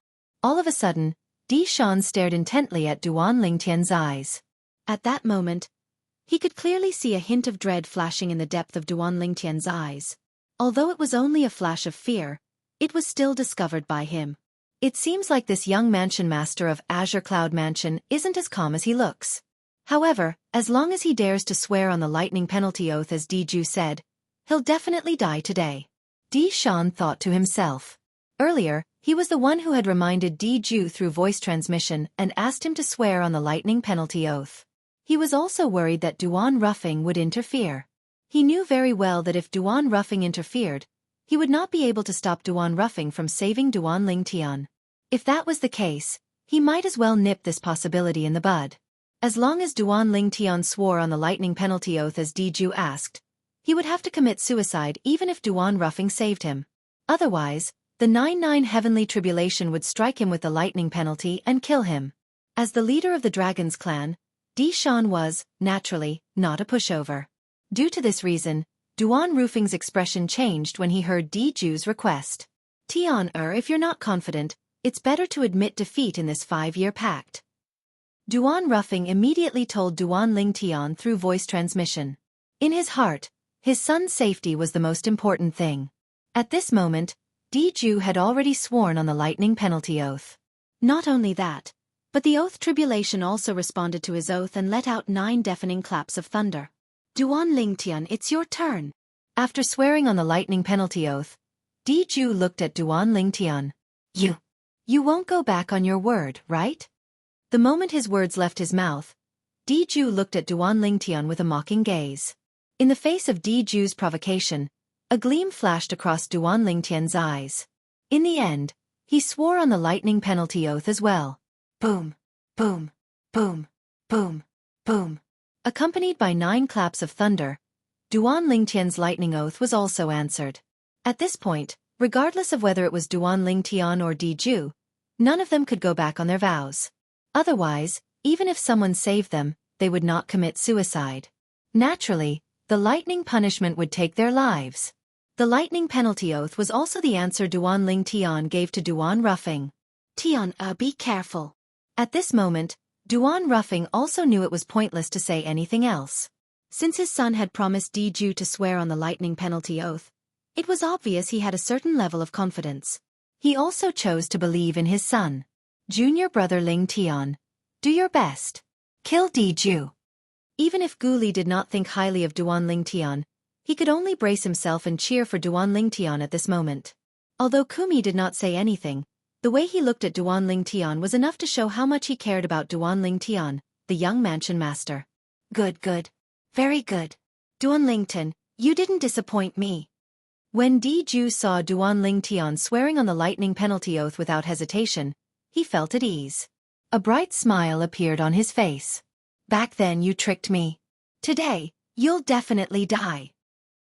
All of a sudden, Di Shan stared intently at Duan Lingtian's eyes. At that moment, he could clearly see a hint of dread flashing in the depth of Duan Lingtian's eyes. Although it was only a flash of fear, it was still discovered by him. It seems like this young mansion master of Azure Cloud Mansion isn't as calm as he looks. However, as long as he dares to swear on the lightning penalty oath as Diju said, he'll definitely die today. Di Shan thought to himself. Earlier, he was the one who had reminded Diju through voice transmission and asked him to swear on the lightning penalty oath. He was also worried that Duan Ruffing would interfere. He knew very well that if Duan Ruffing interfered, he would not be able to stop Duan Ruffing from saving Duan Lingtian. If that was the case, he might as well nip this possibility in the bud. As long as Duan Lingtian swore on the lightning penalty oath as Diju asked, he would have to commit suicide even if Duan Ruffing saved him. Otherwise, the 9-9 heavenly tribulation would strike him with the lightning penalty and kill him. As the leader of the Dragon's clan, Di Shan was, naturally, not a pushover. Due to this reason, Duan Ruffing's expression changed when he heard Diju's request. Tian if you're not confident, it's better to admit defeat in this 5-year pact. Duan Ruffing immediately told Duan Lingtian through voice transmission. In his heart, his son's safety was the most important thing. At this moment, Diju had already sworn on the lightning penalty oath. Not only that, but the oath tribulation also responded to his oath and let out 9 deafening claps of thunder. Duan Lingtian, it's your turn. After swearing on the lightning penalty oath, Diju looked at Duan Lingtian. You won't go back on your word, right? The moment his words left his mouth, Diju looked at Duan Lingtian with a mocking gaze. In the face of Diju's provocation, a gleam flashed across Duan Lingtian's eyes. In the end, he swore on the lightning penalty oath as well. Boom, boom, boom, boom, boom. Accompanied by 9 claps of thunder, Duan Lingtian's lightning oath was also answered. At this point, regardless of whether it was Duan Lingtian or Diju, none of them could go back on their vows. Otherwise, even if someone saved them, they would not commit suicide. Naturally, the lightning punishment would take their lives. The lightning penalty oath was also the answer Duan Lingtian gave to Duan Ruffing. Tian, be careful. At this moment, Duan Ruffing also knew it was pointless to say anything else. Since his son had promised Diju to swear on the lightning penalty oath, it was obvious he had a certain level of confidence. He also chose to believe in his son. Junior brother Lingtian, do your best. Kill Diju. Even if Gu Li did not think highly of Duan Lingtian, he could only brace himself and cheer for Duan Lingtian at this moment. Although Kumi did not say anything, the way he looked at Duan Lingtian was enough to show how much he cared about Duan Lingtian, the young mansion master. Good. Very good. Duan Lingtian, you didn't disappoint me. When Diju saw Duan Lingtian swearing on the lightning penalty oath without hesitation, he felt at ease. A bright smile appeared on his face. Back then you tricked me. Today, you'll definitely die.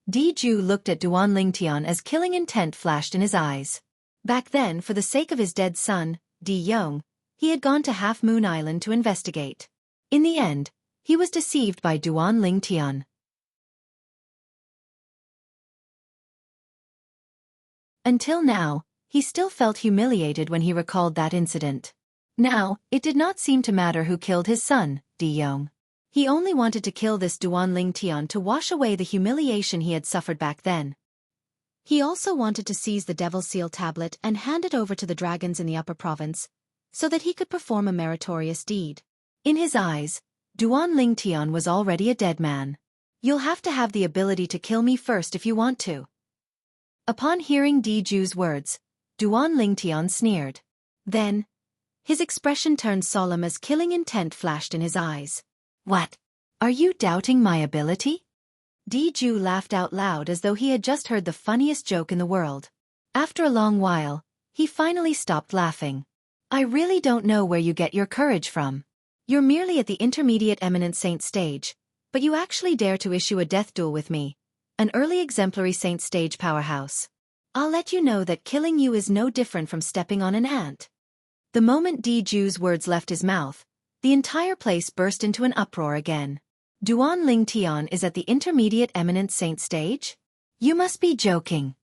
Diju looked at Duan Lingtian as killing intent flashed in his eyes. Back then, for the sake of his dead son, Di Yong, he had gone to Half Moon Island to investigate. In the end, he was deceived by Duan Lingtian. Until now, he still felt humiliated when he recalled that incident. Now, it did not seem to matter who killed his son, Di Yong. He only wanted to kill this Duan Lingtian to wash away the humiliation he had suffered back then. He also wanted to seize the Devil Seal tablet and hand it over to the dragons in the upper province, so that he could perform a meritorious deed. In his eyes, Duan Lingtian was already a dead man. You'll have to have the ability to kill me first if you want to. Upon hearing Diju's words, Duan Lingtian sneered. Then, his expression turned solemn as killing intent flashed in his eyes. What? Are you doubting my ability? Diju laughed out loud as though he had just heard the funniest joke in the world. After a long while, he finally stopped laughing. I really don't know where you get your courage from. You're merely at the intermediate eminent saint stage, but you actually dare to issue a death duel with me, an early exemplary saint stage powerhouse. I'll let you know that killing you is no different from stepping on an ant. The moment Diju's words left his mouth, the entire place burst into an uproar again. Duan Lingtian is at the intermediate eminent saint stage? You must be joking.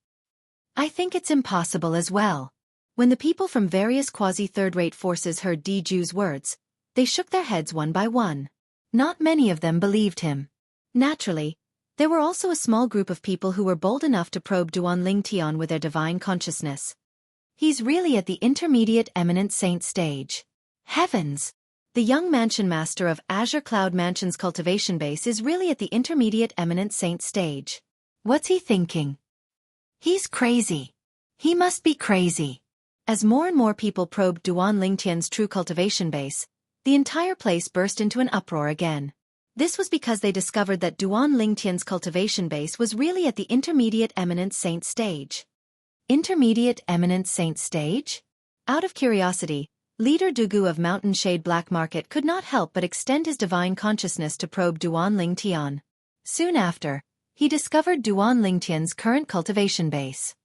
I think it's impossible as well. When the people from various quasi-third-rate forces heard Diju's words, they shook their heads one by one. Not many of them believed him. Naturally, there were also a small group of people who were bold enough to probe Duan Lingtian with their divine consciousness. He's really at the intermediate eminent saint stage. Heavens! The young mansion master of Azure Cloud Mansion's cultivation base is really at the intermediate eminent saint stage. What's he thinking? He's crazy. He must be crazy. As more and more people probed Duan Lingtian's true cultivation base, the entire place burst into an uproar again. This was because they discovered that Duan Lingtian's cultivation base was really at the intermediate eminent saint stage. Intermediate eminent saint stage? Out of curiosity, Leader Dugu of Mountain Shade Black Market could not help but extend his divine consciousness to probe Duan Lingtian. Soon after, he discovered Duan Lingtian's current cultivation base.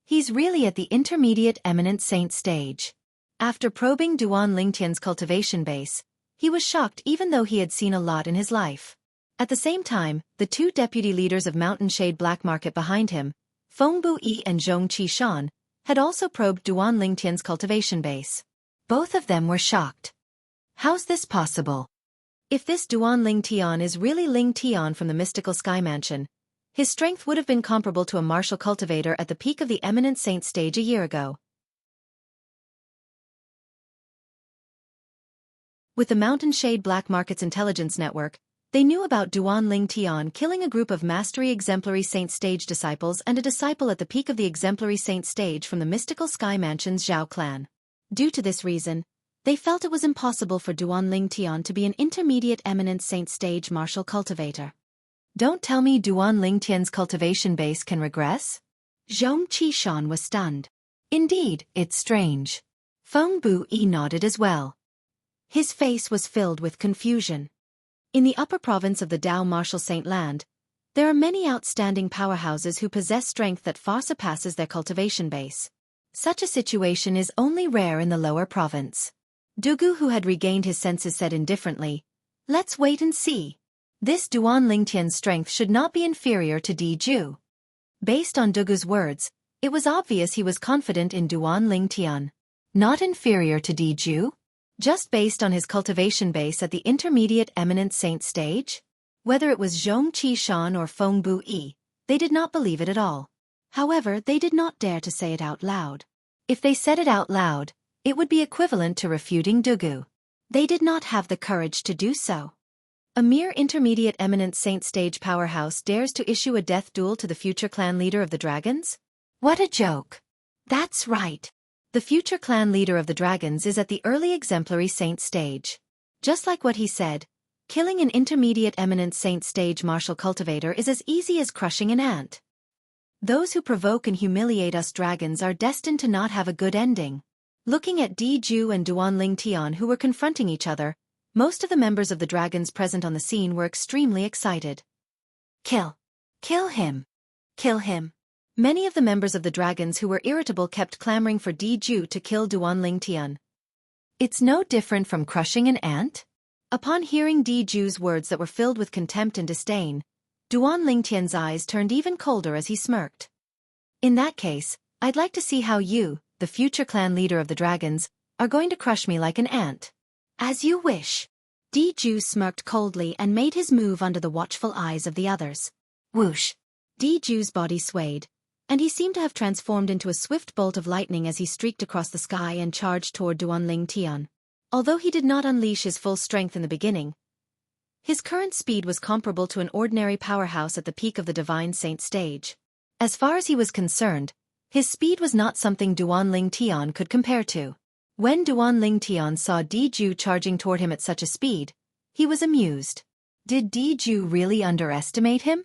He's really at the intermediate eminent saint stage. After probing Duan Lingtian's cultivation base, he was shocked even though he had seen a lot in his life. At the same time, the two deputy leaders of Mountain Shade Black Market behind him, Fengbu Yi and Zhong Qishan, had also probed Duan Lingtian's cultivation base. Both of them were shocked. How's this possible? If this Duan Lingtian is really Lingtian from the mystical Sky Mansion, his strength would have been comparable to a martial cultivator at the peak of the eminent saint stage a year ago. With the Mountain Shade Black Market's intelligence network, they knew about Duan Lingtian killing a group of mastery exemplary saint stage disciples and a disciple at the peak of the exemplary saint stage from the mystical Sky Mansion's Zhao clan. Due to this reason, they felt it was impossible for Duan Lingtian to be an intermediate eminent saint stage martial cultivator. Don't tell me Duan Lingtian's cultivation base can regress? Zhong Qishan was stunned. Indeed, it's strange. Fengbu Yi nodded as well. His face was filled with confusion. In the upper province of the Dao Martial Saint Land, there are many outstanding powerhouses who possess strength that far surpasses their cultivation base. Such a situation is only rare in the lower province. Dugu, who had regained his senses, said indifferently, "Let's wait and see. This Duan Lingtian's strength should not be inferior to Diju." Based on Dugu's words, it was obvious he was confident in Duan Lingtian. Not inferior to Diju? Just based on his cultivation base at the intermediate eminent saint stage? Whether it was Zhong Qishan or Fengbu Yi, they did not believe it at all. However, they did not dare to say it out loud. If they said it out loud, it would be equivalent to refuting Dugu. They did not have the courage to do so. A mere intermediate eminent saint stage powerhouse dares to issue a death duel to the future clan leader of the dragons? What a joke. That's right. The future clan leader of the dragons is at the early exemplary saint stage. Just like what he said, killing an intermediate eminent saint stage martial cultivator is as easy as crushing an ant. Those who provoke and humiliate us dragons are destined to not have a good ending. Looking at Diju and Duan Lingtian, who were confronting each other, most of the members of the dragons present on the scene were extremely excited. Kill. Kill him. Kill him. Many of the members of the dragons who were irritable kept clamoring for Diju to kill Duan Lingtian. It's no different from crushing an ant? Upon hearing Diju's words that were filled with contempt and disdain, Duan Lingtian's eyes turned even colder as he smirked. In that case, I'd like to see how you, the future clan leader of the dragons, are going to crush me like an ant. As you wish. Diju smirked coldly and made his move under the watchful eyes of the others. Whoosh. Diju's body swayed, and he seemed to have transformed into a swift bolt of lightning as he streaked across the sky and charged toward Duan Lingtian. Although he did not unleash his full strength in the beginning, his current speed was comparable to an ordinary powerhouse at the peak of the divine saint stage. As far as he was concerned, his speed was not something Duan Lingtian could compare to. When Duan Lingtian saw Diju charging toward him at such a speed, he was amused. Did Diju really underestimate him?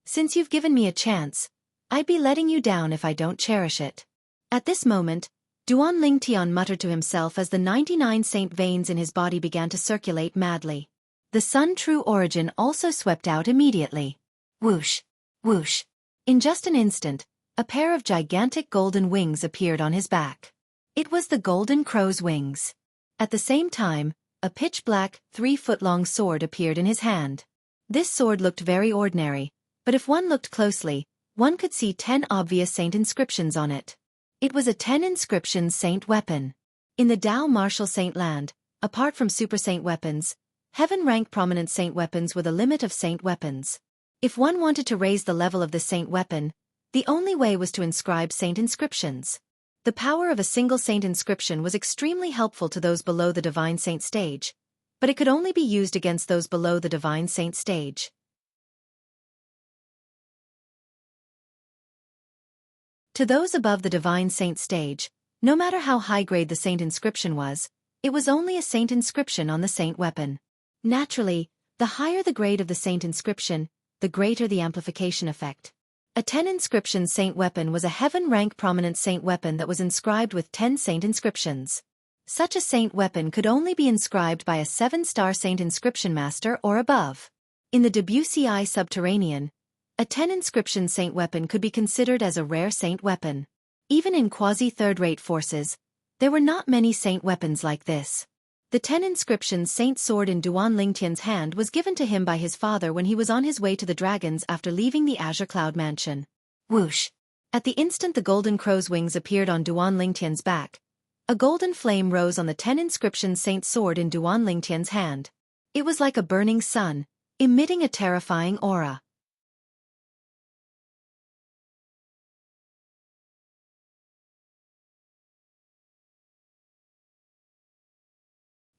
Since you've given me a chance, I'd be letting you down if I don't cherish it. At this moment, Duan Lingtian muttered to himself as the 99 saint veins in his body began to circulate madly. The sun true origin also swept out immediately. Whoosh! Whoosh! In just an instant, a pair of gigantic golden wings appeared on his back. It was the golden crow's wings. At the same time, a pitch-black, 3-foot-long sword appeared in his hand. This sword looked very ordinary, but if one looked closely, one could see 10 obvious saint inscriptions on it. It was a 10 inscriptions saint weapon. In the Dao martial saint land, apart from super saint weapons, heaven rank prominent saint weapons with a limit of saint weapons. If one wanted to raise the level of the saint weapon, the only way was to inscribe saint inscriptions. The power of a single saint inscription was extremely helpful to those below the divine saint stage, but it could only be used against those below the divine saint stage. To those above the divine saint stage, no matter how high grade the saint inscription was, it was only a saint inscription on the saint weapon. Naturally, the higher the grade of the saint inscription, the greater the amplification effect. A 10 inscription saint weapon was a heaven rank prominent saint weapon that was inscribed with 10 saint inscriptions. Such a saint weapon could only be inscribed by a 7-star saint inscription master or above. In the WCI subterranean, a 10 inscription saint weapon could be considered as a rare saint weapon. Even in quasi-third-rate forces, there were not many saint weapons like this. The 10 inscription saint sword in Duan Lingtian's hand was given to him by his father when he was on his way to the dragons after leaving the Azure Cloud Mansion. Whoosh! At the instant the golden crow's wings appeared on Duan Lingtian's back, a golden flame rose on the 10 inscription saint sword in Duan Lingtian's hand. It was like a burning sun, emitting a terrifying aura.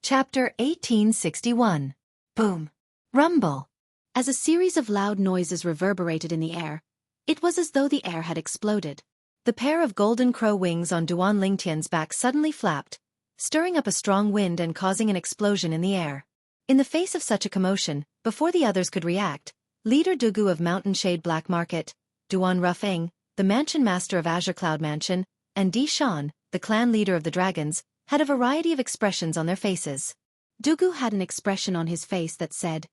Chapter 1861. Boom! Rumble! As a series of loud noises reverberated in the air, it was as though the air had exploded. The pair of golden crow wings on Duan Lingtian's back suddenly flapped, stirring up a strong wind and causing an explosion in the air. In the face of such a commotion, before the others could react, leader Dugu of Mountain Shade Black Market, Duan Rufeng, the mansion master of Azure Cloud Mansion, and Di Shan, the clan leader of the dragons, had a variety of expressions on their faces. Dugu had an expression on his face that said,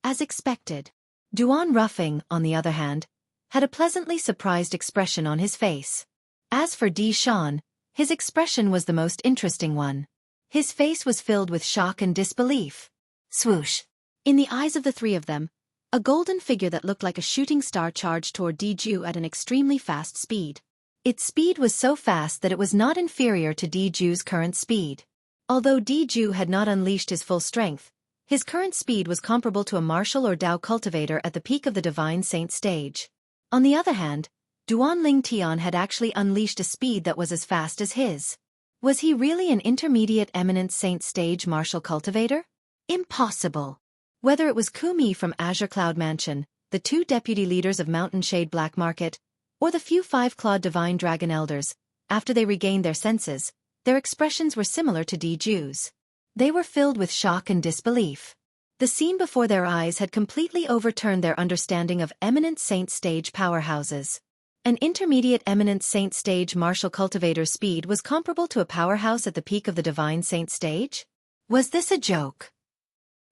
"As expected." Duan Rufeng, on the other hand, had a pleasantly surprised expression on his face. As for Di Shan, his expression was the most interesting one. His face was filled with shock and disbelief. Swoosh! In the eyes of the three of them, a golden figure that looked like a shooting star charged toward Diju at an extremely fast speed. Its speed was so fast that it was not inferior to Diju's current speed. Although Diju had not unleashed his full strength, his current speed was comparable to a martial or Dao cultivator at the peak of the divine saint stage. On the other hand, Duan Lingtian had actually unleashed a speed that was as fast as his. Was he really an intermediate eminent saint stage martial cultivator? Impossible! Whether it was Kumi from Azure Cloud Mansion, the 2 deputy leaders of Mountain Shade Black Market, or the few 5-clawed divine dragon elders, after they regained their senses, their expressions were similar to Diju's. They were filled with shock and disbelief. The scene before their eyes had completely overturned their understanding of eminent saint stage powerhouses. An intermediate eminent saint stage martial cultivator's speed was comparable to a powerhouse at the peak of the divine saint stage? Was this a joke?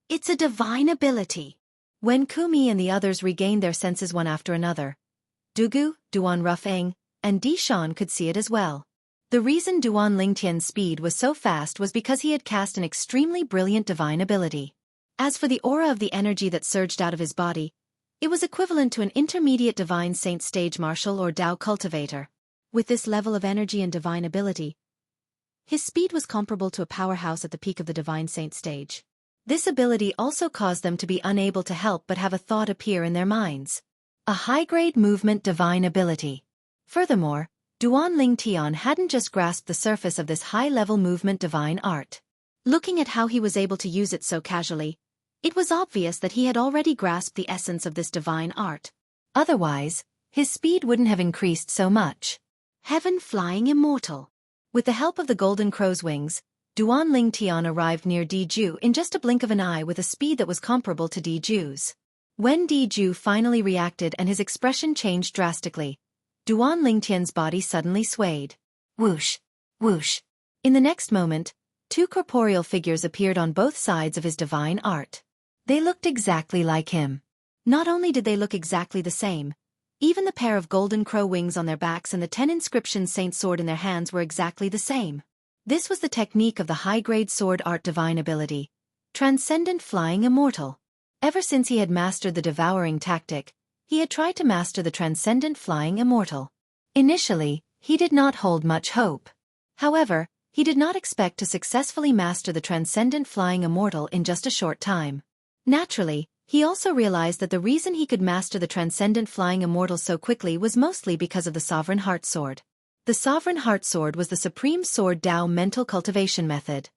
It's a divine ability. When Kumi and the others regained their senses one after another, Dugu, Duan Rufeng, and Di Shan could see it as well. The reason Duan Lingtian's speed was so fast was because he had cast an extremely brilliant divine ability. As for the aura of the energy that surged out of his body, it was equivalent to an intermediate divine saint stage martial or Dao cultivator. With this level of energy and divine ability, his speed was comparable to a powerhouse at the peak of the divine saint stage. This ability also caused them to be unable to help but have a thought appear in their minds. A high-grade movement divine ability. Furthermore, Duan Lingtian hadn't just grasped the surface of this high-level movement divine art. Looking at how he was able to use it so casually, it was obvious that he had already grasped the essence of this divine art. Otherwise, his speed wouldn't have increased so much. Heaven flying immortal. With the help of the golden crow's wings, Duan Lingtian arrived near Diju in just a blink of an eye with a speed that was comparable to Diju's. When Diju finally reacted and his expression changed drastically, Duan Lingtian's body suddenly swayed. Whoosh! Whoosh! In the next moment, two corporeal figures appeared on both sides of his divine art. They looked exactly like him. Not only did they look exactly the same, even the pair of golden crow wings on their backs and the 10 inscriptions saint sword in their hands were exactly the same. This was the technique of the high-grade sword art divine ability, Transcendent Flying Immortal. Ever since he had mastered the devouring tactic, he had tried to master the Transcendent Flying Immortal. Initially, he did not hold much hope. However, he did not expect to successfully master the Transcendent Flying Immortal in just a short time. Naturally, he also realized that the reason he could master the Transcendent Flying Immortal so quickly was mostly because of the Sovereign Heart Sword. The Sovereign Heart Sword was the supreme sword Tao mental cultivation method.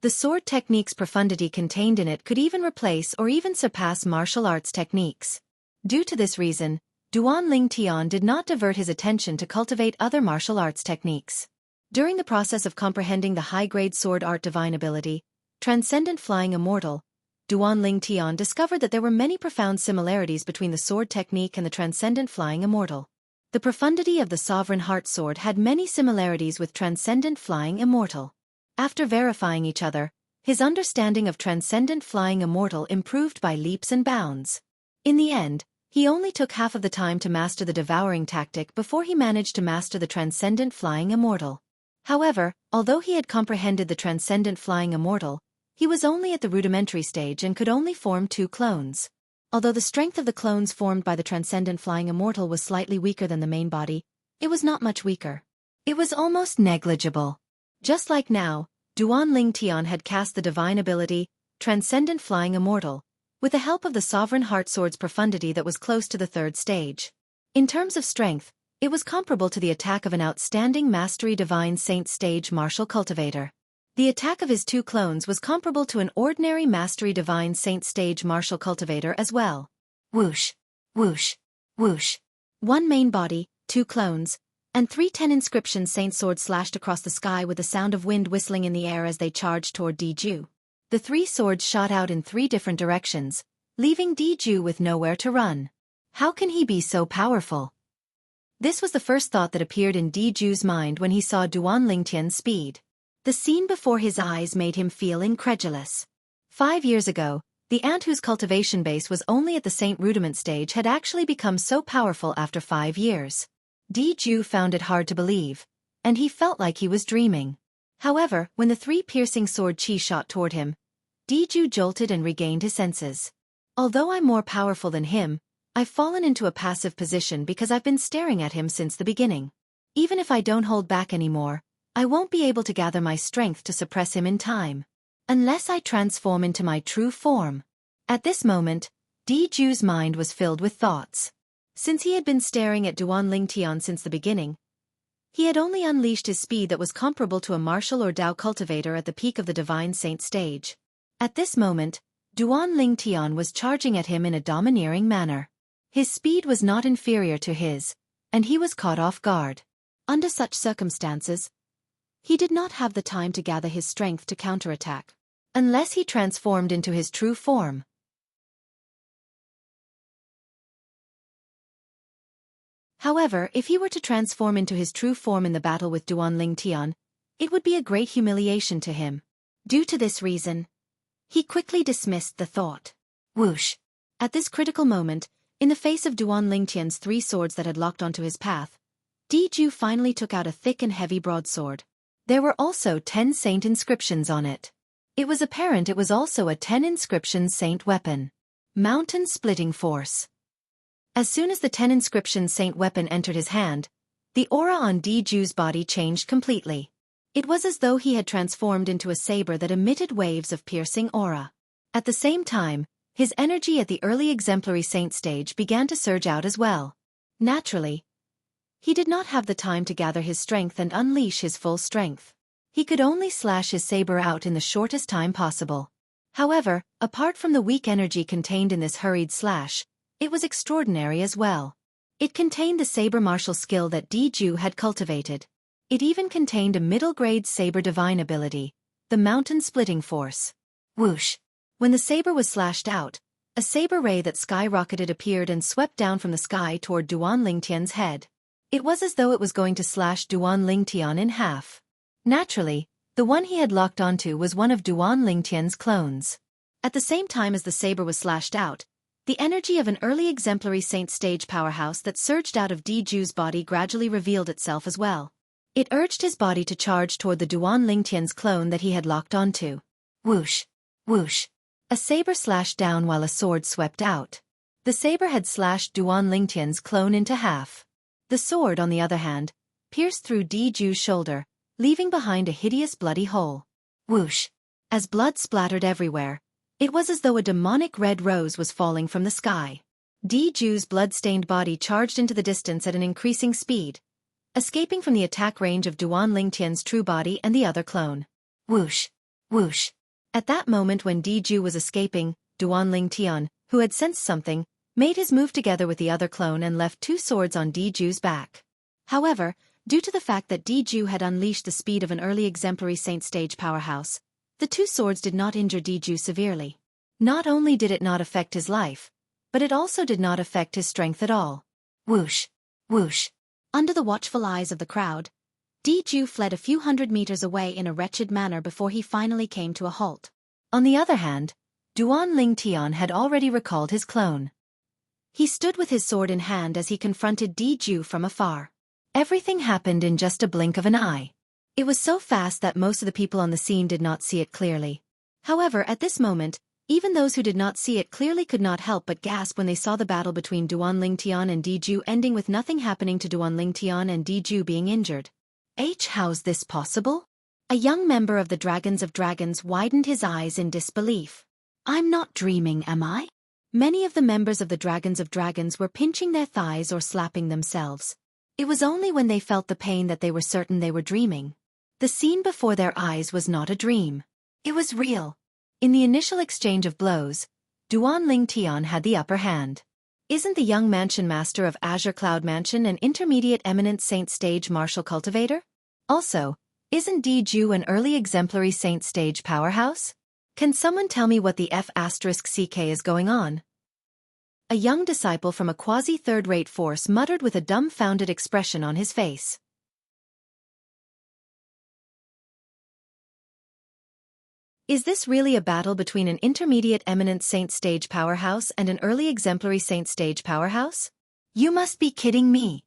The sword technique's profundity contained in it could even replace or even surpass martial arts techniques. Due to this reason, Duan Ling Tian did not divert his attention to cultivate other martial arts techniques. During the process of comprehending the high-grade sword art divine ability, Transcendent Flying Immortal, Duan Ling Tian discovered that there were many profound similarities between the sword technique and the Transcendent Flying Immortal. The profundity of the Sovereign Heart Sword had many similarities with Transcendent Flying Immortal. After verifying each other, his understanding of Transcendent Flying Immortal improved by leaps and bounds. In the end, he only took half of the time to master the devouring tactic before he managed to master the Transcendent Flying Immortal. However, although he had comprehended the Transcendent Flying Immortal, he was only at the rudimentary stage and could only form 2 clones. Although the strength of the clones formed by the Transcendent Flying Immortal was slightly weaker than the main body, it was not much weaker. It was almost negligible. Just like now, Duan Ling Tian had cast the divine ability, Transcendent Flying Immortal, with the help of the Sovereign Heart Sword's profundity that was close to the 3rd stage. In terms of strength, it was comparable to the attack of an outstanding Mastery Divine Saint stage martial cultivator. The attack of his 2 clones was comparable to an ordinary Mastery Divine Saint stage martial cultivator as well. Whoosh! Whoosh! Whoosh! 1 main body, 2 clones, and 3 10 inscription saint swords slashed across the sky with the sound of wind whistling in the air as they charged toward Diju. The 3 swords shot out in 3 different directions, leaving Diju with nowhere to run. How can he be so powerful? This was the first thought that appeared in Diju's mind when he saw Duan Lingtian's speed. The scene before his eyes made him feel incredulous. 5 years ago, the ant whose cultivation base was only at the Saint Rudiment stage had actually become so powerful after 5 years. Diju found it hard to believe, and he felt like he was dreaming. However, when the 3 piercing sword chi shot toward him, Diju jolted and regained his senses. Although I'm more powerful than him, I've fallen into a passive position because I've been staring at him since the beginning. Even if I don't hold back anymore, I won't be able to gather my strength to suppress him in time. Unless I transform into my true form. At this moment, Diju's mind was filled with thoughts. Since he had been staring at Duan Lingtian since the beginning, he had only unleashed his speed that was comparable to a martial or Dao cultivator at the peak of the Divine Saint stage. At this moment, Duan Lingtian was charging at him in a domineering manner. His speed was not inferior to his, and he was caught off guard. Under such circumstances, he did not have the time to gather his strength to counterattack, unless he transformed into his true form. However, if he were to transform into his true form in the battle with Duan Lingtian, it would be a great humiliation to him. Due to this reason, he quickly dismissed the thought. Whoosh! At this critical moment, in the face of Duan Lingtian's 3 swords that had locked onto his path, Diju finally took out a thick and heavy broadsword. There were also 10 saint inscriptions on it. It was apparent it was also a 10 inscription saint weapon. Mountain Splitting Force. As soon as the 10 inscription saint weapon entered his hand, the aura on Diju's body changed completely. It was as though he had transformed into a saber that emitted waves of piercing aura. At the same time, his energy at the early exemplary saint stage began to surge out as well. Naturally, he did not have the time to gather his strength and unleash his full strength. He could only slash his saber out in the shortest time possible. However, apart from the weak energy contained in this hurried slash, it was extraordinary as well. It contained the saber martial skill that Diju had cultivated. It even contained a middle-grade saber divine ability, the Mountain Splitting Force. Whoosh! When the saber was slashed out, A saber ray that skyrocketed appeared and swept down from the sky toward Duan Lingtian's head. It was as though it was going to slash Duan Lingtian in half. Naturally, the one he had locked onto was one of Duan Lingtian's clones. At the same time as the saber was slashed out, the energy of an early exemplary saint stage powerhouse that surged out of Diju's body gradually revealed itself as well. It urged his body to charge toward the Duan Lingtian's clone that he had locked onto. Whoosh! Whoosh! A saber slashed down while a sword swept out. The saber had slashed Duan Lingtian's clone into half. The sword, on the other hand, pierced through Diju's shoulder, leaving behind a hideous bloody hole. Whoosh! As blood splattered everywhere, it was as though a demonic red rose was falling from the sky. Diju's blood-stained body charged into the distance at an increasing speed, escaping from the attack range of Duan Lingtian's true body and the other clone. Whoosh! Whoosh! At that moment when Diju was escaping, Duan Lingtian, who had sensed something, made his move together with the other clone and left two swords on Diju's back. However, due to the fact that Diju had unleashed the speed of an early exemplary saint stage powerhouse, the two swords did not injure Diju severely. Not only did it not affect his life, but it also did not affect his strength at all. Whoosh! Whoosh! Under the watchful eyes of the crowd, Diju fled a few hundred meters away in a wretched manner before he finally came to a halt. On the other hand, Duan Lingtian had already recalled his clone. He stood with his sword in hand as he confronted Diju from afar. Everything happened in just a blink of an eye. It was so fast that most of the people on the scene did not see it clearly. However, at this moment, even those who did not see it clearly could not help but gasp when they saw the battle between Duan Lingtian and Diju ending with nothing happening to Duan Lingtian and Diju being injured. How's this possible? A young member of the Dragons of Dragons widened his eyes in disbelief. I'm not dreaming, am I? Many of the members of the Dragons of Dragons were pinching their thighs or slapping themselves. It was only when they felt the pain that they were certain they were dreaming. The scene before their eyes was not a dream. It was real. In the initial exchange of blows, Duan Lingtian had the upper hand. Isn't the young mansion master of Azure Cloud Mansion an intermediate eminent saint stage martial cultivator? Also, isn't Diju an early exemplary saint stage powerhouse? Can someone tell me what the F***ck is going on? A young disciple from a quasi-third-rate force muttered with a dumbfounded expression on his face. Is this really a battle between an intermediate eminent saint stage powerhouse and an early exemplary saint stage powerhouse? You must be kidding me.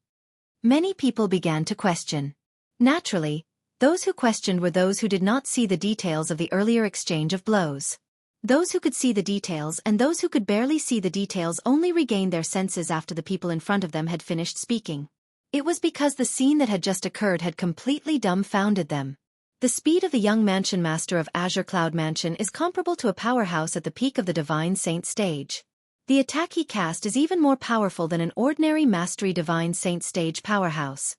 Many people began to question. Naturally, those who questioned were those who did not see the details of the earlier exchange of blows. Those who could see the details and those who could barely see the details only regained their senses after the people in front of them had finished speaking. It was because the scene that had just occurred had completely dumbfounded them. The speed of the young mansion master of Azure Cloud Mansion is comparable to a powerhouse at the peak of the Divine Saint stage. The attack he cast is even more powerful than an ordinary Mastery Divine Saint stage powerhouse.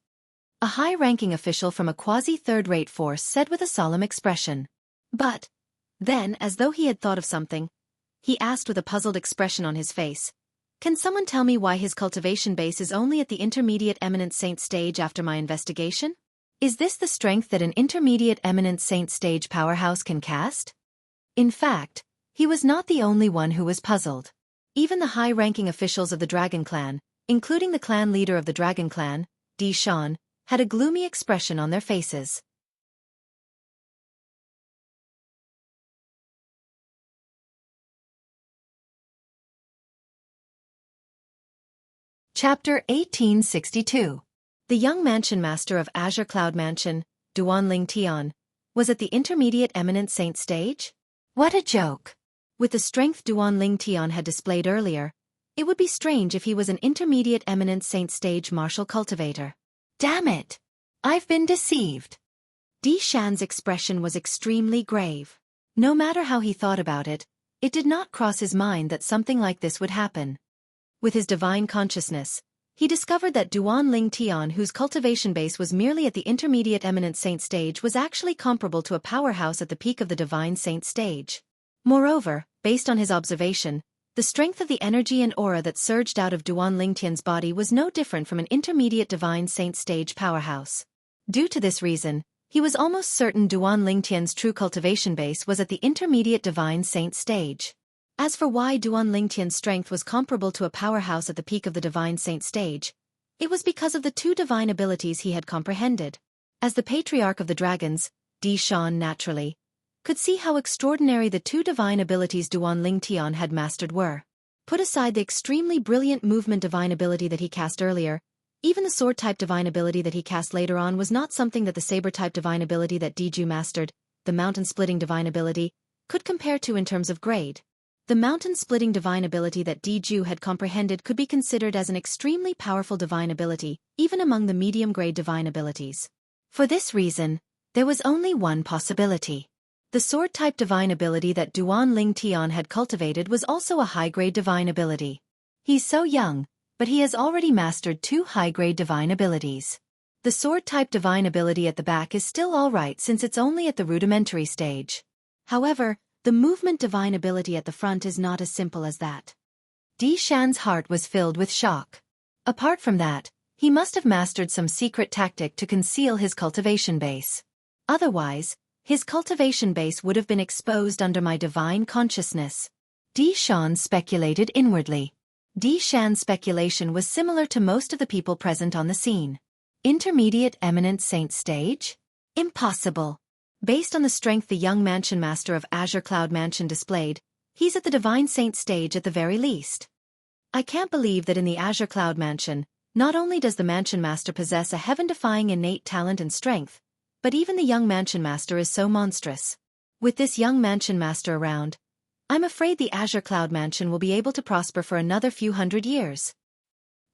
A high-ranking official from a quasi-third-rate force said with a solemn expression. But, then, as though he had thought of something, he asked with a puzzled expression on his face, "Can someone tell me why his cultivation base is only at the intermediate eminent saint stage after my investigation? Is this the strength that an intermediate eminent saint stage powerhouse can cast?" In fact, he was not the only one who was puzzled. Even the high-ranking officials of the Dragon Clan, including the clan leader of the Dragon Clan, Di Shan, had a gloomy expression on their faces. Chapter 1862. The young mansion master of Azure Cloud Mansion, Duan Lingtian, was at the intermediate eminent saint stage? What a joke! With the strength Duan Lingtian had displayed earlier, it would be strange if he was an intermediate eminent saint stage martial cultivator. Damn it! I've been deceived. Di Shan's expression was extremely grave. No matter how he thought about it, it did not cross his mind that something like this would happen. With his divine consciousness, he discovered that Duan Lingtian, whose cultivation base was merely at the intermediate eminent saint stage, was actually comparable to a powerhouse at the peak of the divine saint stage. Moreover, based on his observation, the strength of the energy and aura that surged out of Duan Lingtian's body was no different from an intermediate divine saint stage powerhouse. Due to this reason, he was almost certain Duan Lingtian's true cultivation base was at the intermediate divine saint stage. As for why Duan Lingtian's strength was comparable to a powerhouse at the peak of the Divine Saint stage, it was because of the two divine abilities he had comprehended. As the Patriarch of the Dragons, Di Shan naturally could see how extraordinary the two divine abilities Duan Lingtian had mastered were. Put aside the extremely brilliant movement divine ability that he cast earlier, even the sword-type divine ability that he cast later on was not something that the saber-type divine ability that Diju mastered, the mountain-splitting divine ability, could compare to in terms of grade. The mountain-splitting divine ability that Diju had comprehended could be considered as an extremely powerful divine ability, even among the medium-grade divine abilities. For this reason, there was only one possibility. The sword-type divine ability that Duan Lingtian had cultivated was also a high-grade divine ability. He's so young, but he has already mastered two high-grade divine abilities. The sword-type divine ability at the back is still alright since it's only at the rudimentary stage. However, the movement divine ability at the front is not as simple as that. Di Shan's heart was filled with shock. Apart from that, he must have mastered some secret tactic to conceal his cultivation base. Otherwise, his cultivation base would have been exposed under my divine consciousness. Di Shan speculated inwardly. Di Shan's speculation was similar to most of the people present on the scene. Intermediate Eminent Saint stage? Impossible. Based on the strength the young mansion master of Azure Cloud Mansion displayed, he's at the Divine Saint stage at the very least. I can't believe that in the Azure Cloud Mansion, not only does the mansion master possess a heaven-defying innate talent and strength, but even the young mansion master is so monstrous. With this young mansion master around, I'm afraid the Azure Cloud Mansion will be able to prosper for another few hundred years.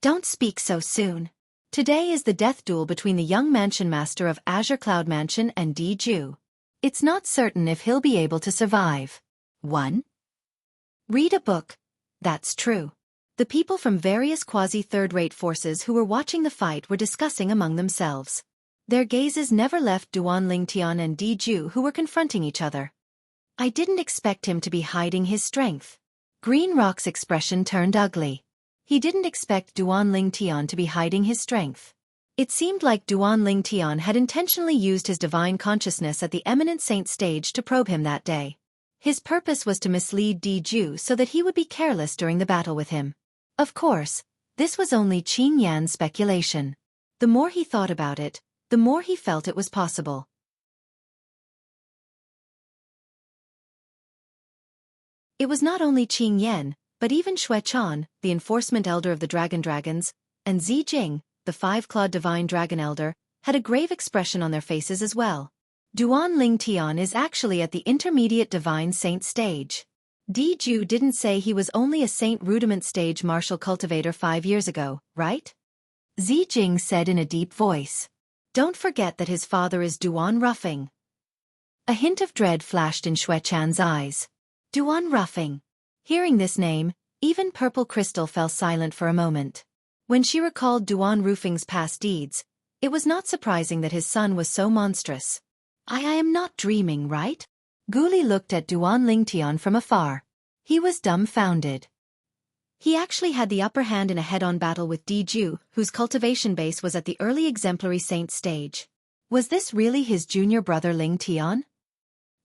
Don't speak so soon. Today is the death duel between the young mansion master of Azure Cloud Mansion and Di Ju. It's not certain if he'll be able to survive. 1. Read a book. That's true. The people from various quasi-third-rate forces who were watching the fight were discussing among themselves. Their gazes never left Duan Lingtian and Di Ju, who were confronting each other. I didn't expect him to be hiding his strength. Green Rock's expression turned ugly. He didn't expect Duan Lingtian to be hiding his strength. It seemed like Duan Lingtian had intentionally used his divine consciousness at the Eminent Saint stage to probe him that day. His purpose was to mislead Di Ju so that he would be careless during the battle with him. Of course, this was only Qin Yan's speculation. The more he thought about it, the more he felt it was possible. It was not only Qin Yan, but even Xue Chan, the enforcement elder of the Dragons, and Zi Jing, the five-clawed divine dragon elder, had a grave expression on their faces as well. Duan Lingtian is actually at the intermediate divine saint stage. Di Ju didn't say he was only a saint rudiment stage martial cultivator 5 years ago, right? Zi Jing said in a deep voice. Don't forget that his father is Duan Ruffing. A hint of dread flashed in Xue Chan's eyes. Duan Ruffing. Hearing this name, even Purple Crystal fell silent for a moment. When she recalled Duan Ruffing's past deeds, it was not surprising that his son was so monstrous. I am not dreaming, right? Guli looked at Duan Lingtian from afar. He was dumbfounded. He actually had the upper hand in a head-on battle with Di Ju, whose cultivation base was at the early exemplary saint stage. Was this really his junior brother Lingtian?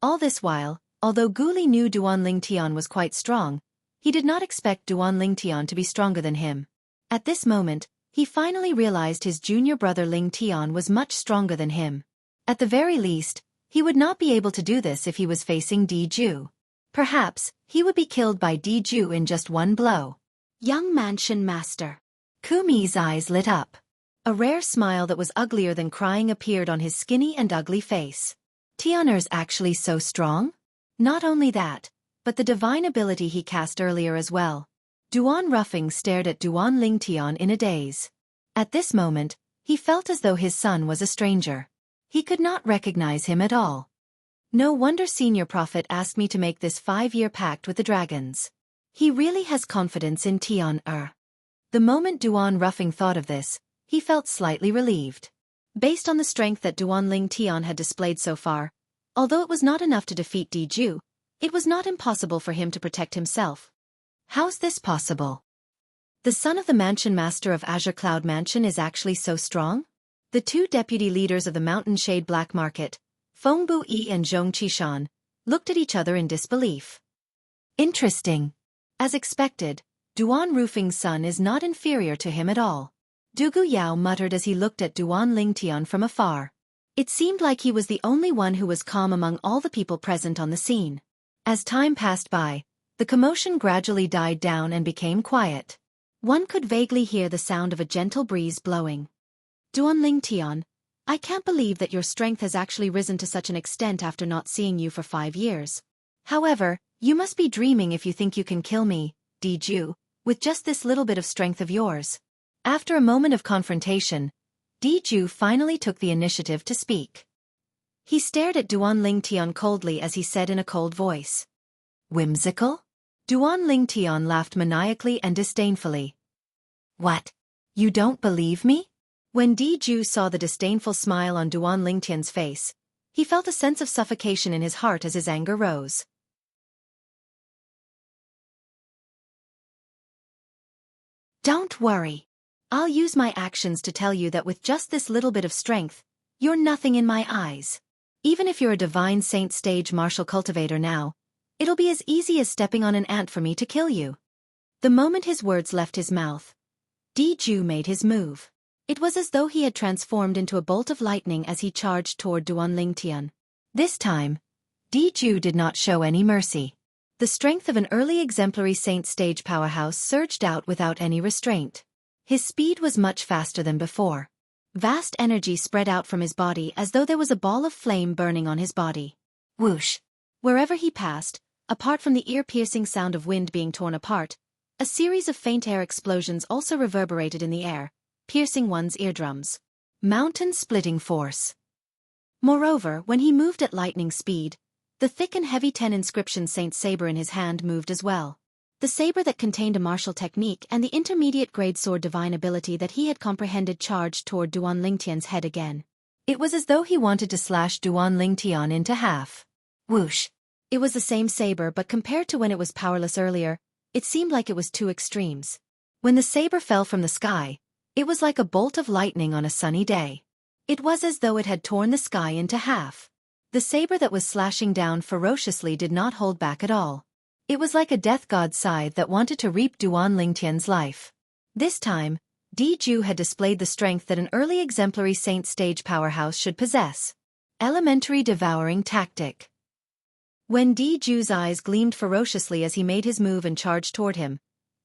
All this while, although Guli knew Duan Lingtian was quite strong, he did not expect Duan Lingtian to be stronger than him. At this moment, he finally realized his junior brother Lingtian was much stronger than him. At the very least, he would not be able to do this if he was facing Di Ju. Perhaps, he would be killed by Di Ju in just one blow. Young mansion master. Kumi's eyes lit up. A rare smile that was uglier than crying appeared on his skinny and ugly face. Tianer's actually so strong? Not only that, but the divine ability he cast earlier as well. Duan Ruffing stared at Duan Lingtian in a daze. At this moment, he felt as though his son was a stranger. He could not recognize him at all. No wonder Senior Prophet asked me to make this 5-year pact with the dragons. He really has confidence in Tian. The moment Duan Ruffing thought of this, he felt slightly relieved. Based on the strength that Duan Lingtian had displayed so far, although it was not enough to defeat Di Ju, it was not impossible for him to protect himself. How's this possible? The son of the mansion master of Azure Cloud Mansion is actually so strong? The two deputy leaders of the Mountain Shade Black Market, Feng Bu Yi and Zhong Qishan, looked at each other in disbelief. Interesting. As expected, Duan Rufing's son is not inferior to him at all. Du Guyao muttered as he looked at Duan Lingtian from afar. It seemed like he was the only one who was calm among all the people present on the scene. As time passed by, the commotion gradually died down and became quiet. One could vaguely hear the sound of a gentle breeze blowing. Duan Lingtian, I can't believe that your strength has actually risen to such an extent after not seeing you for 5 years. However, you must be dreaming if you think you can kill me, Diju, with just this little bit of strength of yours. After a moment of confrontation, Diju finally took the initiative to speak. He stared at Duan Lingtian coldly as he said in a cold voice. Whimsical? Duan Lingtian laughed maniacally and disdainfully. What? You don't believe me? When Diju saw the disdainful smile on Duan Lingtian's face, he felt a sense of suffocation in his heart as his anger rose. Don't worry. I'll use my actions to tell you that with just this little bit of strength, you're nothing in my eyes. Even if you're a divine saint stage martial cultivator now, it'll be as easy as stepping on an ant for me to kill you. The moment his words left his mouth, Diju made his move. It was as though he had transformed into a bolt of lightning as he charged toward Duan Lingtian. This time, Diju did not show any mercy. The strength of an early exemplary saint stage powerhouse surged out without any restraint. His speed was much faster than before. Vast energy spread out from his body as though there was a ball of flame burning on his body. Whoosh! Wherever he passed, apart from the ear-piercing sound of wind being torn apart, a series of faint air explosions also reverberated in the air, piercing one's eardrums. Mountain-splitting force. Moreover, when he moved at lightning speed, the thick and heavy 10 inscription saint saber in his hand moved as well. The saber that contained a martial technique and the intermediate grade sword divine ability that he had comprehended charged toward Duan Lingtian's head again. It was as though he wanted to slash Duan Lingtian into half. Whoosh! It was the same saber, but compared to when it was powerless earlier, it seemed like it was two extremes. When the saber fell from the sky, it was like a bolt of lightning on a sunny day. It was as though it had torn the sky into half. The saber that was slashing down ferociously did not hold back at all. It was like a death god's scythe that wanted to reap Duan Lingtian's life. This time, Diju had displayed the strength that an early exemplary saint stage powerhouse should possess. Elementary devouring tactic. When Diju's eyes gleamed ferociously as he made his move and charged toward him,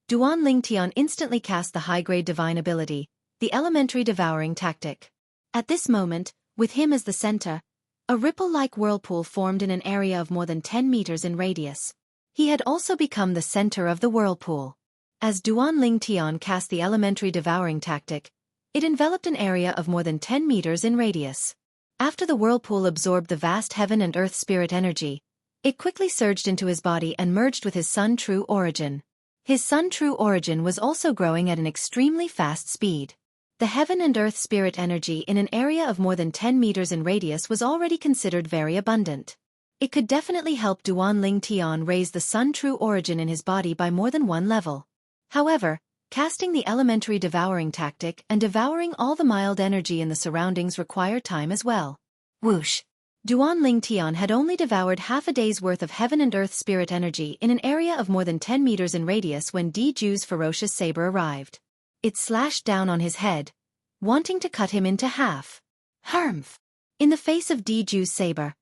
Duan Lingtian instantly cast the high-grade divine ability, the elementary devouring tactic. At this moment, with him as the center, a ripple-like whirlpool formed in an area of more than 10 meters in radius. He had also become the center of the whirlpool. As Duan Lingtian cast the elementary devouring tactic, it enveloped an area of more than 10 meters in radius. After the whirlpool absorbed the vast heaven and earth spirit energy, it quickly surged into his body and merged with his Sun True Origin. His Sun True Origin was also growing at an extremely fast speed. The heaven and earth spirit energy in an area of more than 10 meters in radius was already considered very abundant. It could definitely help Duan Lingtian raise the Sun True Origin in his body by more than one level. However, casting the elementary devouring tactic and devouring all the mild energy in the surroundings required time as well. Whoosh! Duan Lingtian had only devoured half a day's worth of heaven and earth spirit energy in an area of more than 10 meters in radius when Diju's ferocious saber arrived. It slashed down on his head, wanting to cut him into half. Harmf! In the face of Diju's saber,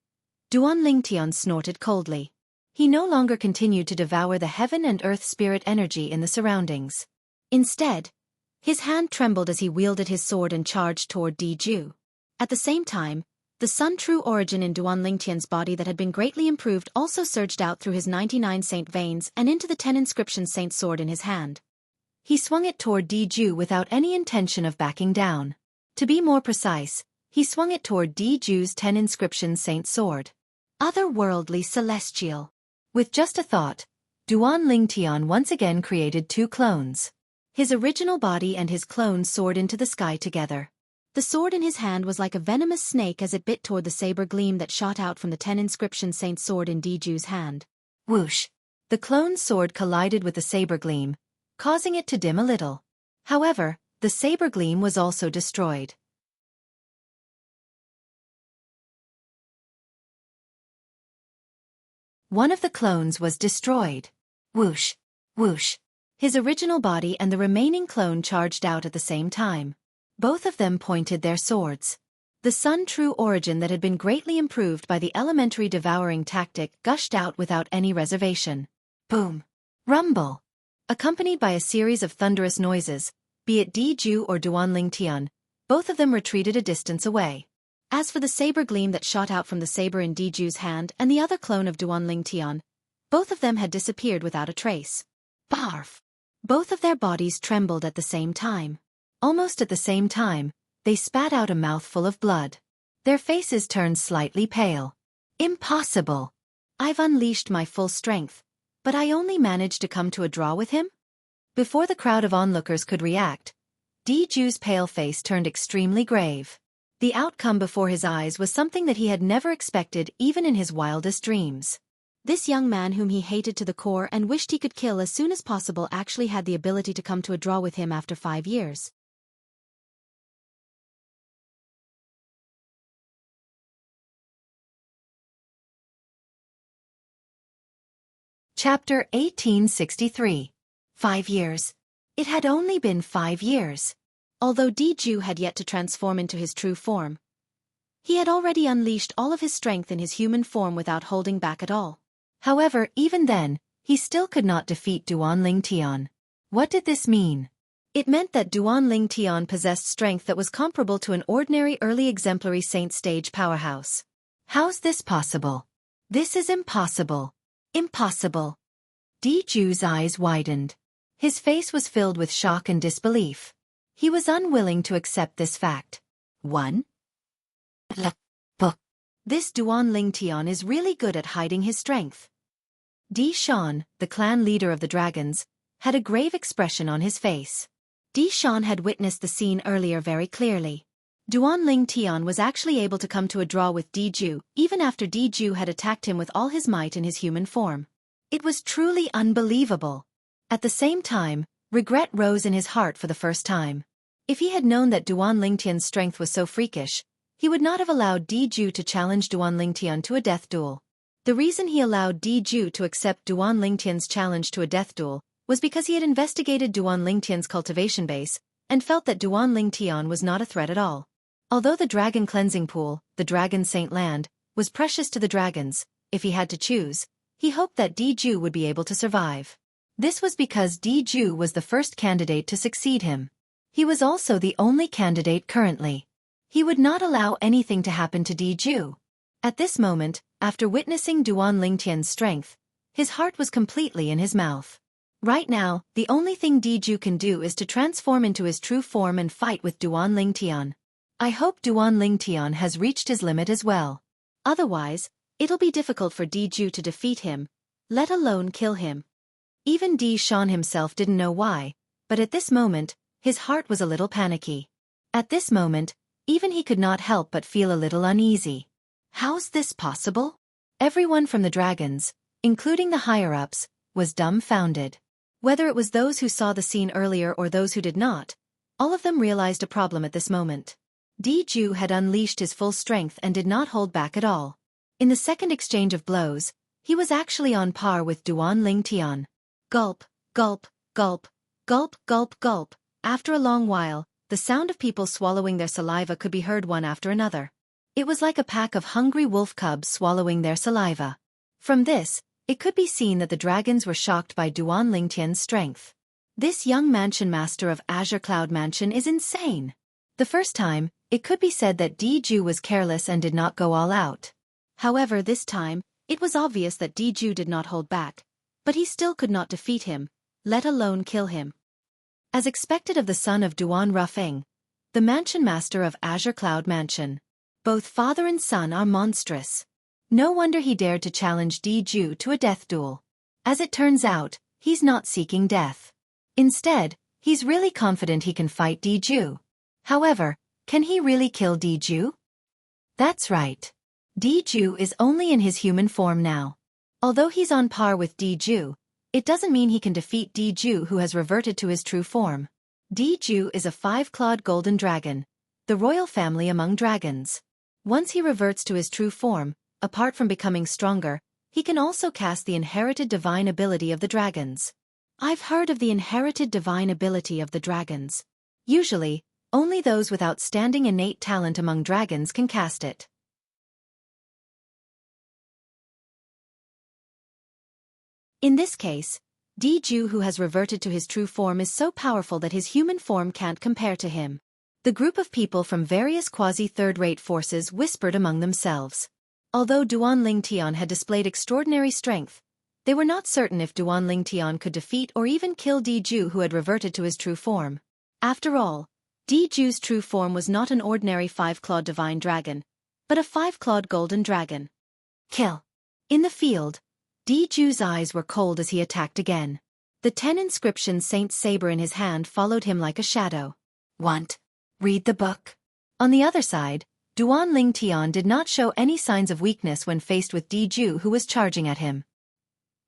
Duan Lingtian snorted coldly. He no longer continued to devour the heaven and earth spirit energy in the surroundings. Instead, his hand trembled as he wielded his sword and charged toward Diju. At the same time, the Sun True Origin in Duan Lingtian's body that had been greatly improved also surged out through his 99 saint veins and into the 10 inscription saint sword in his hand. He swung it toward Diju without any intention of backing down. To be more precise, he swung it toward Diju's 10 inscription saint sword. Otherworldly celestial. With just a thought, Duan Lingtian once again created two clones. His original body and his clone soared into the sky together. The sword in his hand was like a venomous snake as it bit toward the saber gleam that shot out from the 10 inscription saint sword in Diju's hand. Whoosh! The clone's sword collided with the saber gleam, causing it to dim a little. However, the saber gleam was also destroyed. One of the clones was destroyed. Whoosh, whoosh. His original body and the remaining clone charged out at the same time. Both of them pointed their swords. The Sun True Origin that had been greatly improved by the elementary devouring tactic gushed out without any reservation. Boom. Rumble. Accompanied by a series of thunderous noises, be it Diju or Duanling Tian, both of them retreated a distance away. As for the saber gleam that shot out from the saber in Diju's hand and the other clone of Duanling Tian, both of them had disappeared without a trace. Barf! Both of their bodies trembled at the same time. Almost at the same time, they spat out a mouthful of blood. Their faces turned slightly pale. Impossible! I've unleashed my full strength, but I only managed to come to a draw with him? Before the crowd of onlookers could react, Diju's pale face turned extremely grave. The outcome before his eyes was something that he had never expected even in his wildest dreams. This young man whom he hated to the core and wished he could kill as soon as possible actually had the ability to come to a draw with him after 5 years. Chapter 1863. 5 years. It had only been 5 years. Although Diju had yet to transform into his true form, he had already unleashed all of his strength in his human form without holding back at all. However, even then, he still could not defeat Duanling Tian. What did this mean? It meant that Duanling Tian possessed strength that was comparable to an ordinary early exemplary saint stage powerhouse. How's this possible? This is impossible. Impossible. Diju's eyes widened. His face was filled with shock and disbelief. He was unwilling to accept this fact. 1. This Duanling Tian is really good at hiding his strength. Di Shan, the clan leader of the dragons, had a grave expression on his face. Di Shan had witnessed the scene earlier very clearly. Duanling Tian was actually able to come to a draw with Diju, even after Diju had attacked him with all his might in his human form. It was truly unbelievable. At the same time, regret rose in his heart for the first time. If he had known that Duanling Tian's strength was so freakish, he would not have allowed Diju to challenge Duanling Tian to a death duel. The reason he allowed Diju to accept Duanling Tian's challenge to a death duel was because he had investigated Duanling Tian's cultivation base and felt that Duanling Tian was not a threat at all. Although the dragon cleansing pool, the Dragon Saint Land, was precious to the dragons, if he had to choose, he hoped that Diju would be able to survive. This was because Diju was the first candidate to succeed him. He was also the only candidate currently. He would not allow anything to happen to Diju. At this moment, after witnessing Duanling Tian's strength, his heart was completely in his mouth. Right now, the only thing Diju can do is to transform into his true form and fight with Duanling Tian. I hope Duanling Tian has reached his limit as well. Otherwise, it'll be difficult for Diju to defeat him, let alone kill him. Even Di Shan himself didn't know why, but at this moment, his heart was a little panicky. At this moment, even he could not help but feel a little uneasy. How's this possible? Everyone from the dragons, including the higher-ups, was dumbfounded. Whether it was those who saw the scene earlier or those who did not, all of them realized a problem at this moment. Diju had unleashed his full strength and did not hold back at all. In the second exchange of blows, he was actually on par with Duanling Tian. Gulp, gulp, gulp, gulp, gulp, gulp. After a long while, the sound of people swallowing their saliva could be heard one after another. It was like a pack of hungry wolf cubs swallowing their saliva. From this, it could be seen that the dragons were shocked by Duanling Tian's strength. This young mansion master of Azure Cloud Mansion is insane. The first time, it could be said that Diju was careless and did not go all out. However, this time, it was obvious that Diju did not hold back, but he still could not defeat him, let alone kill him. As expected of the son of Duan Rufeng, the mansion master of Azure Cloud Mansion, both father and son are monstrous. No wonder he dared to challenge Diju to a death duel. As it turns out, he's not seeking death. Instead, he's really confident he can fight Diju. However, can he really kill Diju? That's right. Diju is only in his human form now. Although he's on par with Diju, it doesn't mean he can defeat Diju who has reverted to his true form. Diju is a 5-clawed golden dragon, the royal family among dragons. Once he reverts to his true form, apart from becoming stronger, He can also cast the inherited divine ability of the dragons. I've heard of the inherited divine ability of the dragons. Usually, only those with outstanding innate talent among dragons can cast it. In this case, Jianghu, who has reverted to his true form, is so powerful that his human form can't compare to him. The group of people from various quasi-third-rate forces whispered among themselves. Although Duan Lingtian had displayed extraordinary strength, they were not certain if Duan Lingtian could defeat or even kill Jianghu, who had reverted to his true form. After all, Jianghu's true form was not an ordinary five-clawed divine dragon, but a five-clawed golden dragon. Kill. In the field, Jianghu's eyes were cold as he attacked again. The 10 inscription Saint's saber in his hand followed him like a shadow. Want? Read the book. On the other side, Duan Lingtian did not show any signs of weakness when faced with Jianghu, who was charging at him.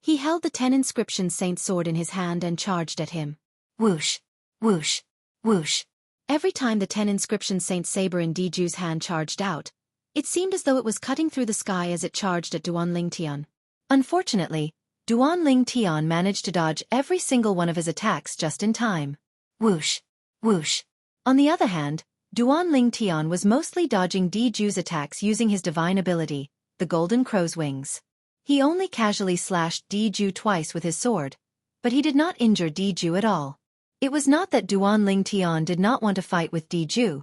He held the 10 inscription Saint sword in his hand and charged at him. Whoosh, whoosh, whoosh. Every time the 10 inscription Saint saber in Jianghu's hand charged out, it seemed as though it was cutting through the sky as it charged at Duan Lingtian. Unfortunately, Duan Lingtian managed to dodge every single one of his attacks just in time. Whoosh, whoosh. On the other hand, Duan Lingtian was mostly dodging Jianghu's attacks using his divine ability, the Golden Crow's Wings. He only casually slashed Jianghu twice with his sword, but he did not injure Jianghu at all. It was not that Duan Lingtian did not want to fight with Jianghu,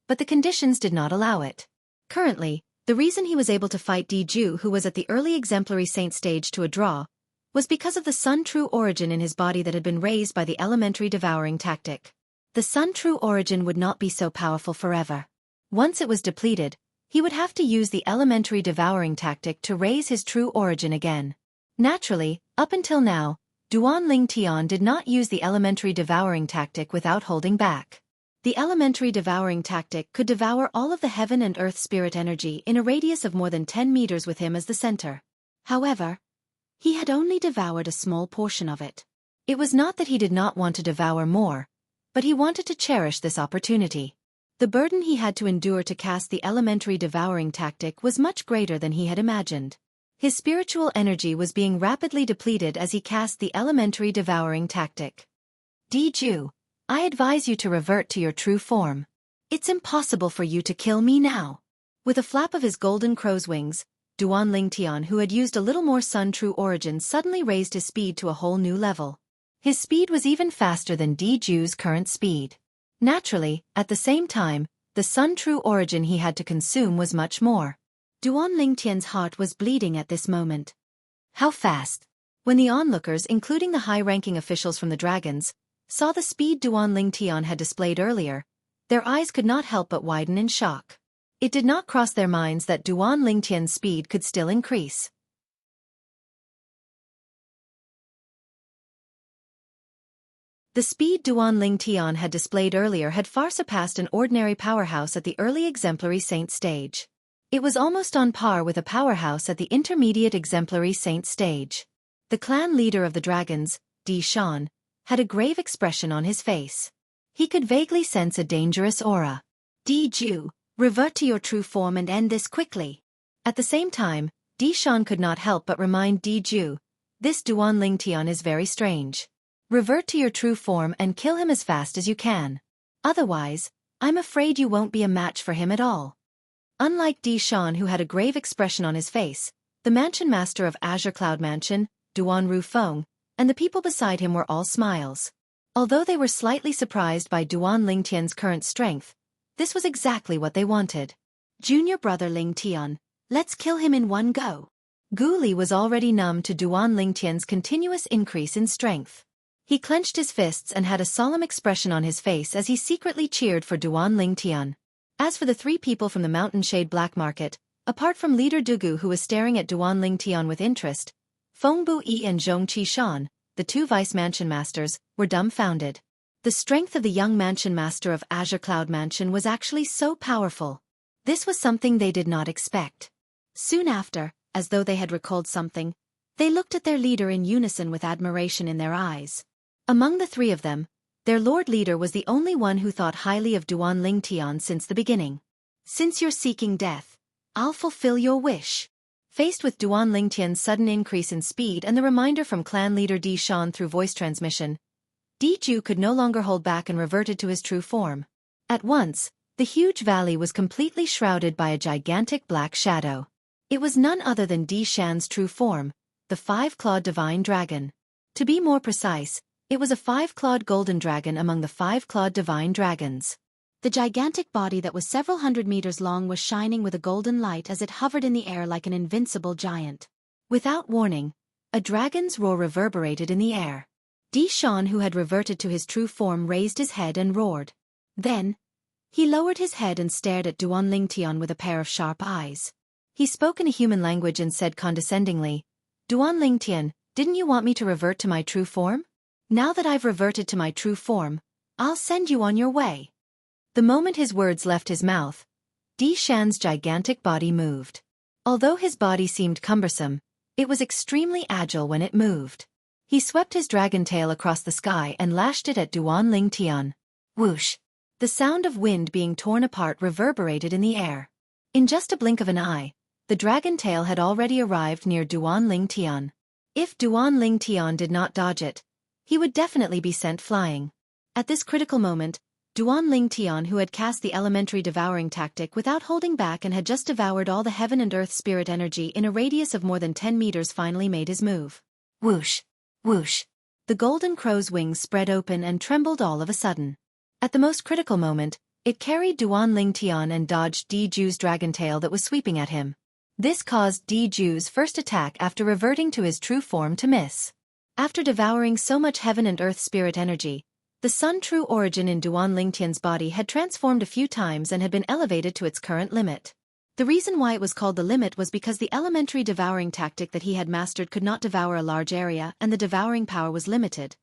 but the conditions did not allow it. Currently, the reason he was able to fight Jianghu, who was at the early exemplary saint stage, to a draw, was because of the Sun True Origin in his body that had been raised by the elementary devouring tactic. The Sun True Origin would not be so powerful forever. Once it was depleted, he would have to use the elementary devouring tactic to raise his true origin again. Naturally, up until now, Duan Lingtian did not use the elementary devouring tactic without holding back. The elementary devouring tactic could devour all of the heaven and earth spirit energy in a radius of more than 10 meters with him as the center. However, he had only devoured a small portion of it. It was not that he did not want to devour more, but he wanted to cherish this opportunity. The burden he had to endure to cast the elementary devouring tactic was much greater than he had imagined. His spiritual energy was being rapidly depleted as he cast the elementary devouring tactic. Jianghu, I advise you to revert to your true form. It's impossible for you to kill me now. With a flap of his golden crow's wings, Duan Lingtian, who had used a little more Sun True Origin, suddenly raised his speed to a whole new level. His speed was even faster than Jianghu's current speed. Naturally, at the same time, the Sun True Origin he had to consume was much more. Duan Lingtian's heart was bleeding at this moment. How fast? When the onlookers, including the high-ranking officials from the dragons, saw the speed Duan Lingtian had displayed earlier, their eyes could not help but widen in shock. It did not cross their minds that Duan Lingtian's speed could still increase. The speed Duan Lingtian had displayed earlier had far surpassed an ordinary powerhouse at the early exemplary saint stage. It was almost on par with a powerhouse at the intermediate exemplary saint stage. The clan leader of the dragons, Di Shan, had a grave expression on his face. He could vaguely sense a dangerous aura. Jianghu, revert to your true form and end this quickly. At the same time, Di Shan could not help but remind Jianghu, this Duan Lingtian is very strange. Revert to your true form and kill him as fast as you can. Otherwise, I'm afraid you won't be a match for him at all. Unlike Di Shan, who had a grave expression on his face, the mansion master of Azure Cloud Mansion, Duan Rufeng, and the people beside him were all smiles. Although they were slightly surprised by Duan Lingtian's current strength, this was exactly what they wanted. Junior brother Lingtian, let's kill him in one go. Gu Li was already numb to Duan Lingtian's continuous increase in strength. He clenched his fists and had a solemn expression on his face as he secretly cheered for Duan Lingtian. As for the three people from the Mountain Shade Black Market, apart from leader Dugu, who was staring at Duan Lingtian with interest, Feng Bu-yi and Zhong Qishan, the two vice mansion masters, were dumbfounded. The strength of the young mansion master of Azure Cloud Mansion was actually so powerful. This was something they did not expect. Soon after, as though they had recalled something, they looked at their leader in unison with admiration in their eyes. Among the three of them, their lord leader was the only one who thought highly of Duan Lingtian since the beginning. Since you're seeking death, I'll fulfill your wish. Faced with Duan Lingtian's sudden increase in speed and the reminder from clan leader Di Shan through voice transmission, Di Ju could no longer hold back and reverted to his true form. At once, the huge valley was completely shrouded by a gigantic black shadow. It was none other than Di Shan's true form, the five-clawed divine dragon. To be more precise, it was a five-clawed golden dragon among the five-clawed divine dragons. The gigantic body that was several hundred meters long was shining with a golden light as it hovered in the air like an invincible giant. Without warning, a dragon's roar reverberated in the air. Di Shan, who had reverted to his true form, raised his head and roared. Then, he lowered his head and stared at Duan Lingtian with a pair of sharp eyes. He spoke in a human language and said condescendingly, "Duan Lingtian, didn't you want me to revert to my true form? Now that I've reverted to my true form, I'll send you on your way." The moment his words left his mouth, Di Shan's gigantic body moved. Although his body seemed cumbersome, it was extremely agile when it moved. He swept his dragon tail across the sky and lashed it at Duan Lingtian. Whoosh! The sound of wind being torn apart reverberated in the air. In just a blink of an eye, the dragon tail had already arrived near Duan Lingtian. If Duan Lingtian did not dodge it, he would definitely be sent flying. At this critical moment, Duan Lingtian, who had cast the elementary devouring tactic without holding back and had just devoured all the heaven and earth spirit energy in a radius of more than 10 meters, finally made his move. Whoosh! Whoosh! The golden crow's wings spread open and trembled all of a sudden. At the most critical moment, it carried Duan Lingtian and dodged Di Ju's dragon tail that was sweeping at him. This caused Di Ju's first attack after reverting to his true form to miss. After devouring so much heaven and earth spirit energy, the Sun True Origin in Duan Lingtian's body had transformed a few times and had been elevated to its current limit. The reason why it was called the limit was because the elementary devouring tactic that he had mastered could not devour a large area and the devouring power was limited.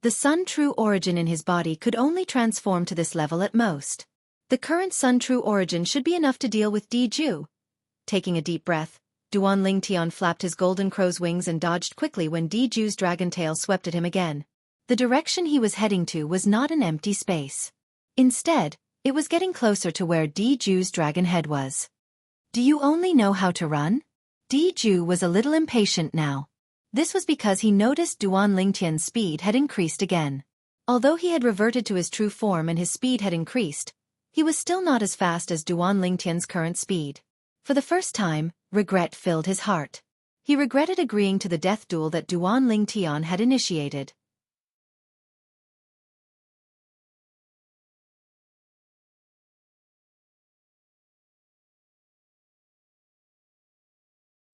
The Sun True Origin in his body could only transform to this level at most. The current Sun True Origin should be enough to deal with Di Ju. Taking a deep breath, Duan Lingtian flapped his golden crow's wings and dodged quickly when Di Ju's dragon tail swept at him again. The direction he was heading to was not an empty space. Instead, it was getting closer to where Di Ju's dragon head was. "Do you only know how to run?" Di Ju was a little impatient now. This was because he noticed Duan Lingtian's speed had increased again. Although he had reverted to his true form and his speed had increased, he was still not as fast as Duan Lingtian's current speed. For the first time, regret filled his heart. He regretted agreeing to the death duel that Duan Lingtian had initiated.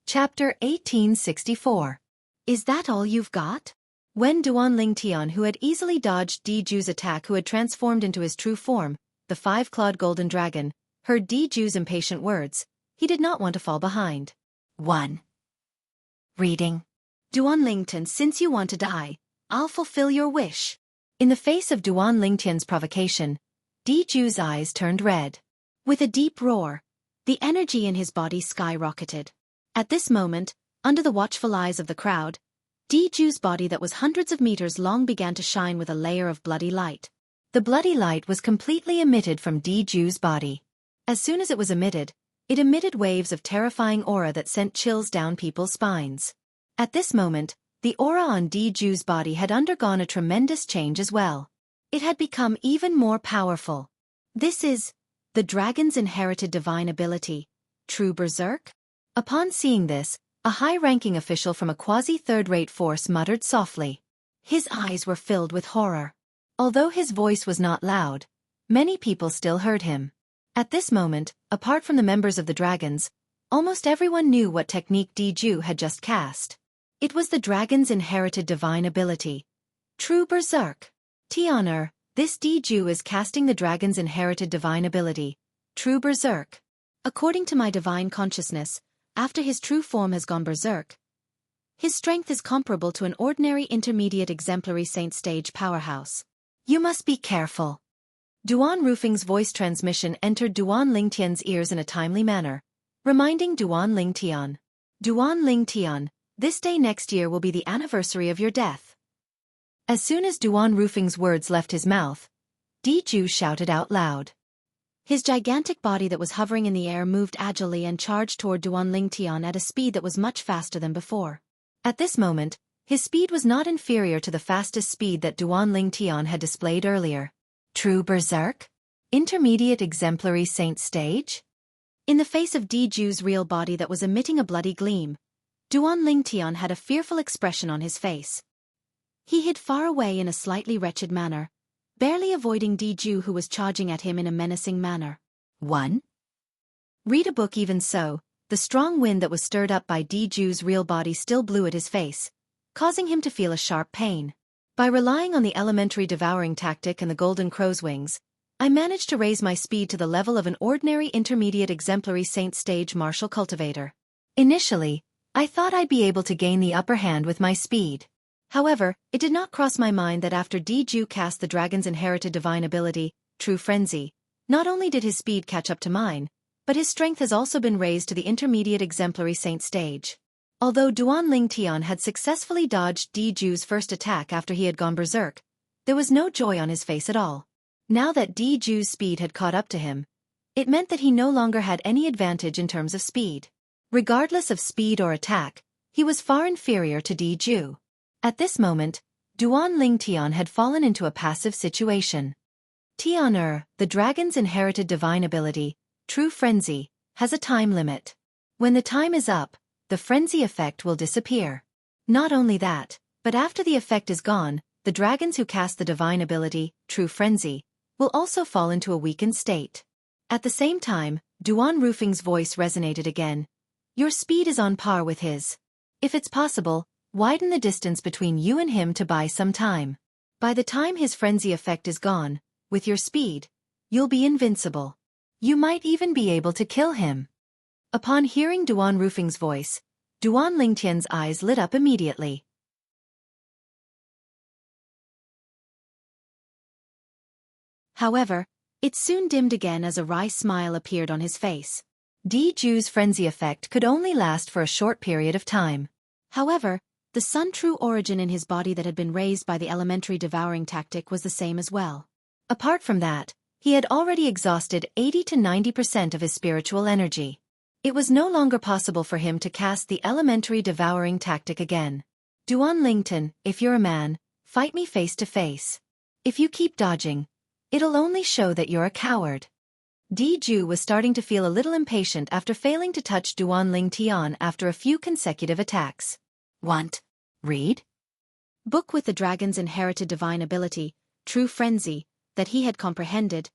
Chapter 1864. Is that all you've got? When Duan Lingtian, who had easily dodged Di Ju's attack, who had transformed into his true form, the five-clawed golden dragon, heard Di Ju's impatient words, he did not want to fall behind. 1. Reading. Duan Lingtian, since you want to die, I'll fulfill your wish. In the face of Duan Lingtian's provocation, Di Ju's eyes turned red. With a deep roar, the energy in his body skyrocketed. At this moment, under the watchful eyes of the crowd, Di Ju's body that was hundreds of meters long began to shine with a layer of bloody light. The bloody light was completely emitted from Di Ju's body. As soon as it was emitted, it emitted waves of terrifying aura that sent chills down people's spines. At this moment, the aura on Di Ju's body had undergone a tremendous change as well. It had become even more powerful. This is the dragon's inherited divine ability, true berserk? Upon seeing this, a high-ranking official from a quasi-third-rate force muttered softly. His eyes were filled with horror. Although his voice was not loud, many people still heard him. At this moment, apart from the members of the dragons, almost everyone knew what technique Di Ju had just cast. It was the dragon's inherited divine ability, true berserk. Tianer, this Di Ju is casting the dragon's inherited divine ability, true berserk. According to my divine consciousness, after his true form has gone berserk, his strength is comparable to an ordinary intermediate exemplary saint stage powerhouse. You must be careful. Duan Rufing's voice transmission entered Duan Lingtian's ears in a timely manner, reminding Duan Lingtian. Duan Lingtian, this day next year will be the anniversary of your death. As soon as Duan Rufing's words left his mouth, Di Ju shouted out loud. His gigantic body that was hovering in the air moved agilely and charged toward Duan Lingtian at a speed that was much faster than before. At this moment, his speed was not inferior to the fastest speed that Duan Lingtian had displayed earlier. True berserk? Intermediate exemplary saint stage? In the face of Diju's real body that was emitting a bloody gleam, Duan Lingtian had a fearful expression on his face. He hid far away in a slightly wretched manner, barely avoiding Diju who was charging at him in a menacing manner. 1. Read a book. Even so, the strong wind that was stirred up by Diju's real body still blew at his face, causing him to feel a sharp pain. By relying on the elementary devouring tactic and the golden crow's wings, I managed to raise my speed to the level of an ordinary intermediate exemplary saint stage martial cultivator. Initially, I thought I'd be able to gain the upper hand with my speed. However, it did not cross my mind that after Diju cast the dragon's inherited divine ability, True Frenzy, not only did his speed catch up to mine, but his strength has also been raised to the intermediate exemplary saint stage. Although Duan Lingtian had successfully dodged Diju's first attack after he had gone berserk, there was no joy on his face at all. Now that Diju's speed had caught up to him, it meant that he no longer had any advantage in terms of speed. Regardless of speed or attack, he was far inferior to Diju. At this moment, Duan Lingtian had fallen into a passive situation. Tian'er, the dragon's inherited divine ability, True Frenzy, has a time limit. When the time is up, the frenzy effect will disappear. Not only that, but after the effect is gone, the dragons who cast the divine ability, True Frenzy, will also fall into a weakened state. At the same time, Duan Rufing's voice resonated again. Your speed is on par with his. If it's possible, widen the distance between you and him to buy some time. By the time his frenzy effect is gone, with your speed, you'll be invincible. You might even be able to kill him. Upon hearing Duan Rufing's voice, Duan Lingtian's eyes lit up immediately. However, it soon dimmed again as a wry smile appeared on his face. Diju's frenzy effect could only last for a short period of time. However, the Sun True origin in his body that had been raised by the elementary devouring tactic was the same as well. Apart from that, he had already exhausted 80 to 90% of his spiritual energy. It was no longer possible for him to cast the elementary devouring tactic again. Duan Lingtian, if you're a man, fight me face to face. If you keep dodging, it'll only show that you're a coward. Diju was starting to feel a little impatient after failing to touch Duan Lingtian after a few consecutive attacks. Want? Read? Book with the dragon's inherited divine ability, True Frenzy, that he had comprehended.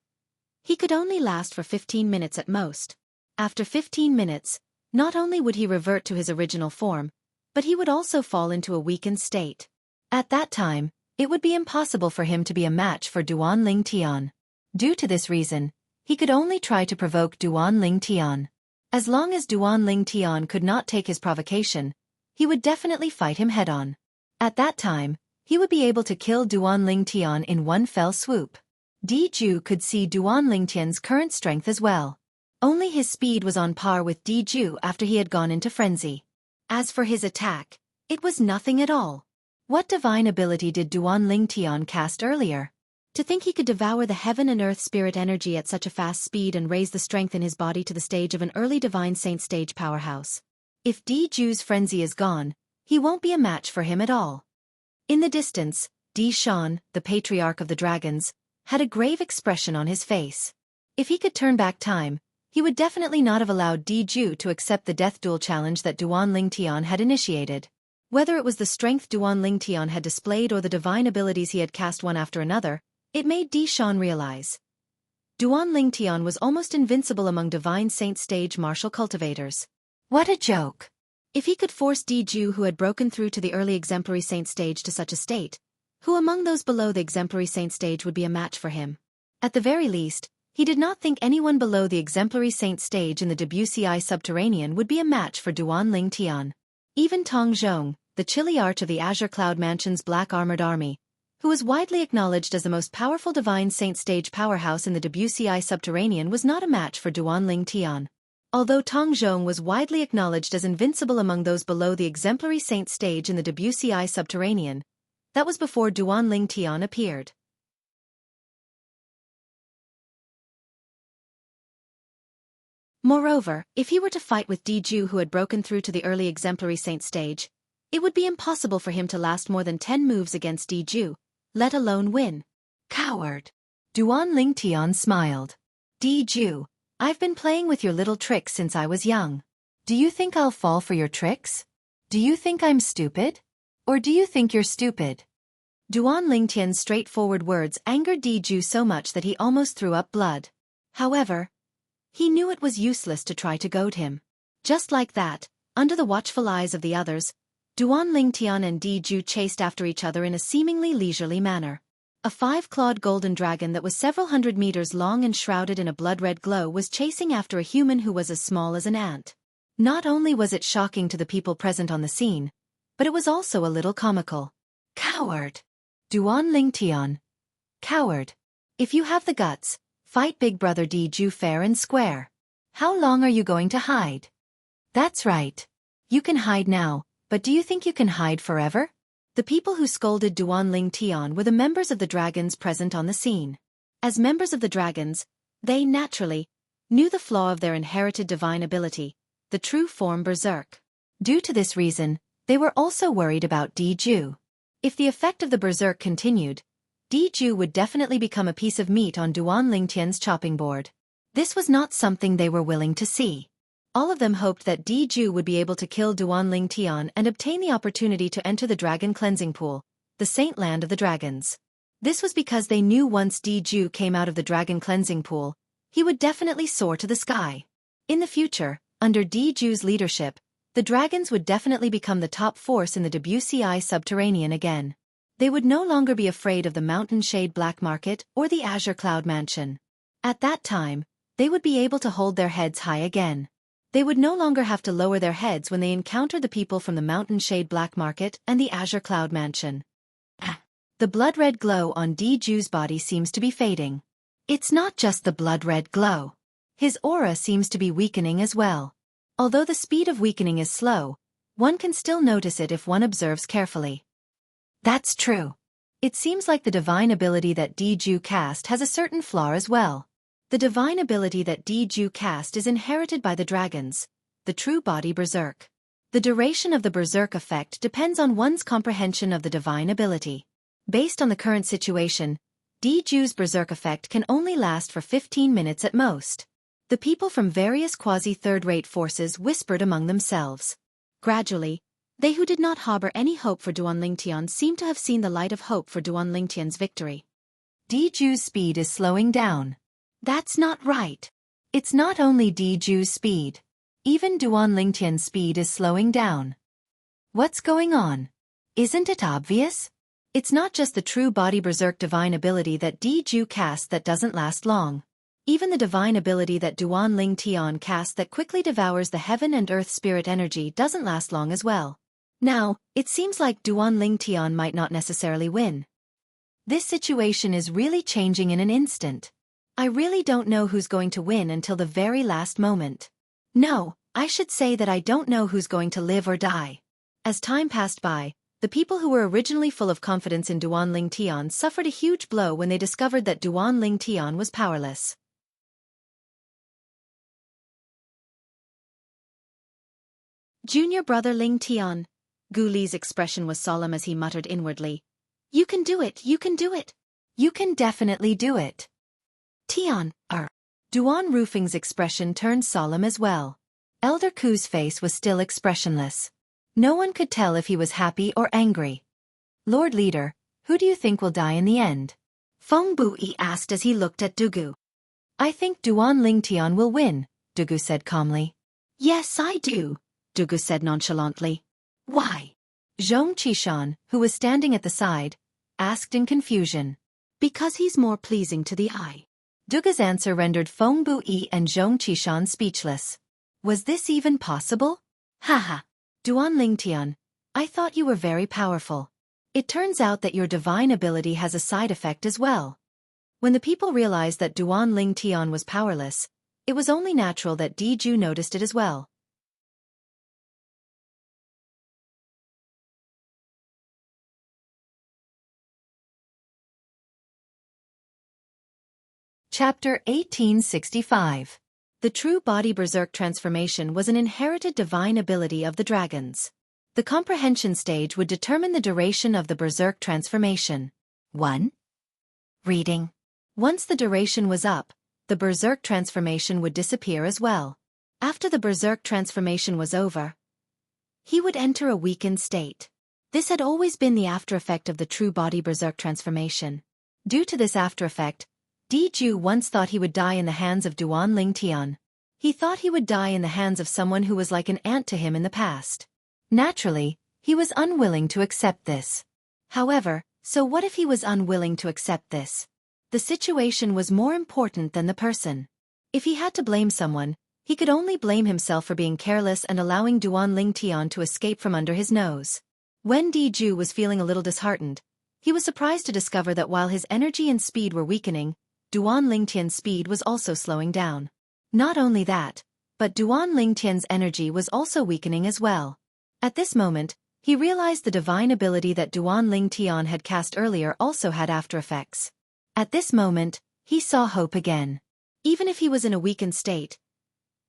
He could only last for 15 minutes at most. After 15 minutes, not only would he revert to his original form, but he would also fall into a weakened state. At that time, it would be impossible for him to be a match for Duan Lingtian. Due to this reason, he could only try to provoke Duan Lingtian. As long as Duan Lingtian could not take his provocation, he would definitely fight him head-on. At that time, he would be able to kill Duan Lingtian in one fell swoop. Diju could see Duan Lingtian's current strength as well. Only his speed was on par with Diju after he had gone into frenzy. As for his attack, it was nothing at all. What divine ability did Duan Lingtian cast earlier? To think he could devour the heaven and earth spirit energy at such a fast speed and raise the strength in his body to the stage of an early divine saint stage powerhouse. If Diju's frenzy is gone, he won't be a match for him at all. In the distance, Di Shan, the patriarch of the dragons, had a grave expression on his face. If he could turn back time, he would definitely not have allowed Diju to accept the death duel challenge that Duan Lingtian had initiated. Whether it was the strength Duan Lingtian had displayed or the divine abilities he had cast one after another, it made Di Shan realize. Duan Lingtian was almost invincible among divine saint stage martial cultivators. What a joke! If he could force Diju who had broken through to the early exemplary saint stage to such a state, who among those below the exemplary saint stage would be a match for him? At the very least, he did not think anyone below the exemplary saint stage in the WCI subterranean would be a match for Duan Lingtian. Even Tong Zhong, the chilly arch of the Azure Cloud Mansion's black armored army, who was widely acknowledged as the most powerful divine saint stage powerhouse in the WCI subterranean, was not a match for Duan Lingtian. Although Tong Zhong was widely acknowledged as invincible among those below the exemplary saint stage in the WCI subterranean, that was before Duan Lingtian appeared. Moreover, if he were to fight with Diju, who had broken through to the early exemplary saint stage, it would be impossible for him to last more than 10 moves against Diju, let alone win. Coward. Duan Lingtian smiled. Diju, I've been playing with your little tricks since I was young. Do you think I'll fall for your tricks? Do you think I'm stupid? Or do you think you're stupid? Duan Lingtian's straightforward words angered Diju so much that he almost threw up blood. However, he knew it was useless to try to goad him. Just like that, under the watchful eyes of the others, Duan Lingtian and Diju chased after each other in a seemingly leisurely manner. A 5-clawed golden dragon that was several hundred meters long and shrouded in a blood-red glow was chasing after a human who was as small as an ant. Not only was it shocking to the people present on the scene, but it was also a little comical. Coward. Duan Lingtian. Coward. If you have the guts, fight Big Brother Diju fair and square. How long are you going to hide? That's right. You can hide now, but do you think you can hide forever? The people who scolded Duan Lingtian were the members of the dragons present on the scene. As members of the dragons, they naturally knew the flaw of their inherited divine ability, the true form Berserk. Due to this reason, they were also worried about Diju. If the effect of the Berserk continued, Diju would definitely become a piece of meat on Duan Lingtian's chopping board. This was not something they were willing to see. All of them hoped that Diju would be able to kill Duan Lingtian and obtain the opportunity to enter the Dragon Cleansing Pool, the Saint Land of the Dragons. This was because they knew once Diju came out of the Dragon Cleansing Pool, he would definitely soar to the sky. In the future, under Diju's leadership, the dragons would definitely become the top force in the WCI subterranean again. They would no longer be afraid of the Mountain Shade Black Market or the Azure Cloud Mansion. At that time, they would be able to hold their heads high again. They would no longer have to lower their heads when they encountered the people from the Mountain Shade Black Market and the Azure Cloud Mansion. The blood-red glow on Diju's body seems to be fading. It's not just the blood-red glow. His aura seems to be weakening as well. Although the speed of weakening is slow, one can still notice it if one observes carefully. That's true. It seems like the divine ability that Diju cast has a certain flaw as well. The divine ability that Diju cast is inherited by the dragons, the true body Berserk. The duration of the Berserk effect depends on one's comprehension of the divine ability. Based on the current situation, Diju's Berserk effect can only last for 15 minutes at most. The people from various quasi-third-rate forces whispered among themselves. Gradually, they who did not harbor any hope for Duan Lingtian seemed to have seen the light of hope for Duan Lingtian's victory. Diju's speed is slowing down. That's not right. It's not only Diju's speed. Even Duan Lingtian's speed is slowing down. What's going on? Isn't it obvious? It's not just the true body Berserk divine ability that Diju cast that doesn't last long. Even the divine ability that Duan Lingtian cast that quickly devours the heaven and earth spirit energy doesn't last long as well. Now, it seems like Duan Lingtian might not necessarily win. This situation is really changing in an instant. I really don't know who's going to win until the very last moment. No, I should say that I don't know who's going to live or die. As time passed by, the people who were originally full of confidence in Duan Lingtian suffered a huge blow when they discovered that Duan Lingtian was powerless. Junior brother Lingtian. Gu Li's expression was solemn as he muttered inwardly. You can do it, you can do it. You can definitely do it. Tian, Duan Rufing's expression turned solemn as well. Elder Ku's face was still expressionless. No one could tell if he was happy or angry. Lord Leader, who do you think will die in the end? Feng Bui asked as he looked at Dugu. I think Duan Lingtian will win, Dugu said calmly. Yes, I do, Dugu said nonchalantly. Why? Zhong Qishan, who was standing at the side, asked in confusion. Because he's more pleasing to the eye. Dugu's answer rendered Feng Bui and Zhong Qishan speechless. Was this even possible? Haha. Duan Lingtian, I thought you were very powerful. It turns out that your divine ability has a side effect as well. When the people realized that Duan Lingtian was powerless, it was only natural that Diju noticed it as well. Chapter 1865. The true body berserk transformation was an inherited divine ability of the dragons. The comprehension stage would determine the duration of the berserk transformation. 1. Reading. Once the duration was up, the berserk transformation would disappear as well. After the berserk transformation was over, he would enter a weakened state. This had always been the after-effect of the true body berserk transformation. Due to this after-effect, Diju once thought he would die in the hands of Duan Lingtian. He thought he would die in the hands of someone who was like an aunt to him in the past. Naturally, he was unwilling to accept this. However, so what if he was unwilling to accept this? The situation was more important than the person. If he had to blame someone, he could only blame himself for being careless and allowing Duan Lingtian to escape from under his nose. When Diju was feeling a little disheartened, he was surprised to discover that while his energy and speed were weakening, Duan Lingtian's speed was also slowing down. Not only that, but Duan Lingtian's energy was also weakening as well. At this moment, he realized the divine ability that Duan Lingtian had cast earlier also had after-effects. At this moment, he saw hope again. Even if he was in a weakened state,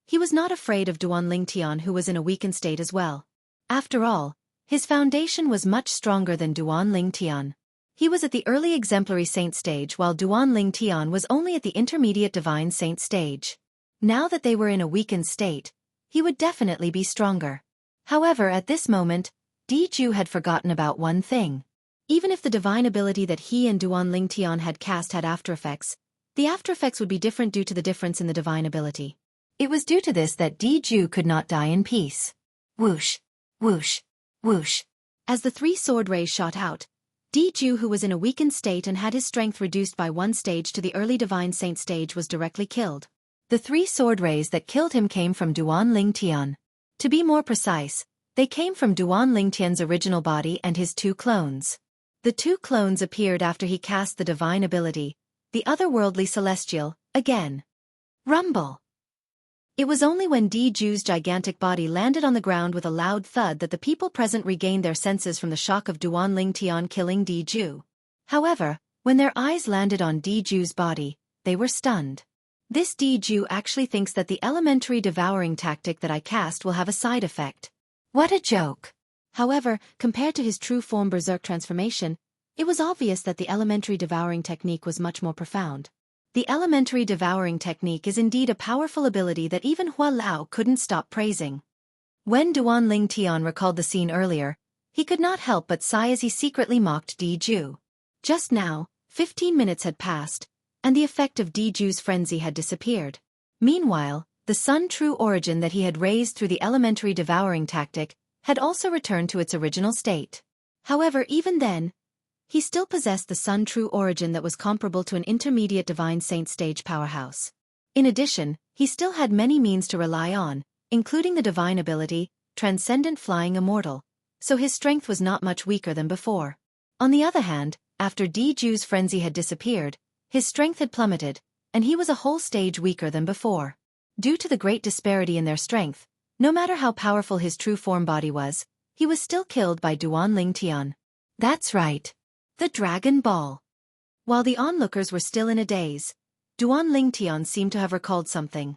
he was not afraid of Duan Lingtian, who was in a weakened state as well. After all, his foundation was much stronger than Duan Lingtian. He was at the early exemplary saint stage while Duan Lingtian was only at the intermediate divine saint stage. Now that they were in a weakened state, he would definitely be stronger. However, at this moment, Diju had forgotten about one thing. Even if the divine ability that he and Duan Lingtian had cast had after-effects, the after-effects would be different due to the difference in the divine ability. It was due to this that Diju could not die in peace. Whoosh, whoosh, whoosh. As the 3 sword rays shot out, Diju, who was in a weakened state and had his strength reduced by 1 stage to the early divine saint stage, was directly killed. The 3 sword rays that killed him came from Duan Lingtian. To be more precise, they came from Duan Lingtian's original body and his 2 clones. The 2 clones appeared after he cast the divine ability, the otherworldly celestial, again. Rumble. It was only when Diju's gigantic body landed on the ground with a loud thud that the people present regained their senses from the shock of Duan Lingtian killing Diju. However, when their eyes landed on Diju's body, they were stunned. This Diju actually thinks that the elementary devouring tactic that I cast will have a side effect. What a joke! However, compared to his true form berserk transformation, it was obvious that the elementary devouring technique was much more profound. The elementary devouring technique is indeed a powerful ability that even Hua Lao couldn't stop praising. When Duan Lingtian recalled the scene earlier, he could not help but sigh as he secretly mocked Diju. Just now, 15 minutes had passed, and the effect of Diju's frenzy had disappeared. Meanwhile, the Sun True Origin that he had raised through the elementary devouring tactic had also returned to its original state. However, even then, he still possessed the Sun True Origin that was comparable to an intermediate divine saint stage powerhouse. In addition, he still had many means to rely on, including the divine ability, Transcendent Flying Immortal, so his strength was not much weaker than before. On the other hand, after Diju's frenzy had disappeared, his strength had plummeted, and he was a whole stage weaker than before. Due to the great disparity in their strength, no matter how powerful his true form body was, he was still killed by Duan Lingtian. That's right. The Dragon Ball. While the onlookers were still in a daze, Duan Lingtian seemed to have recalled something.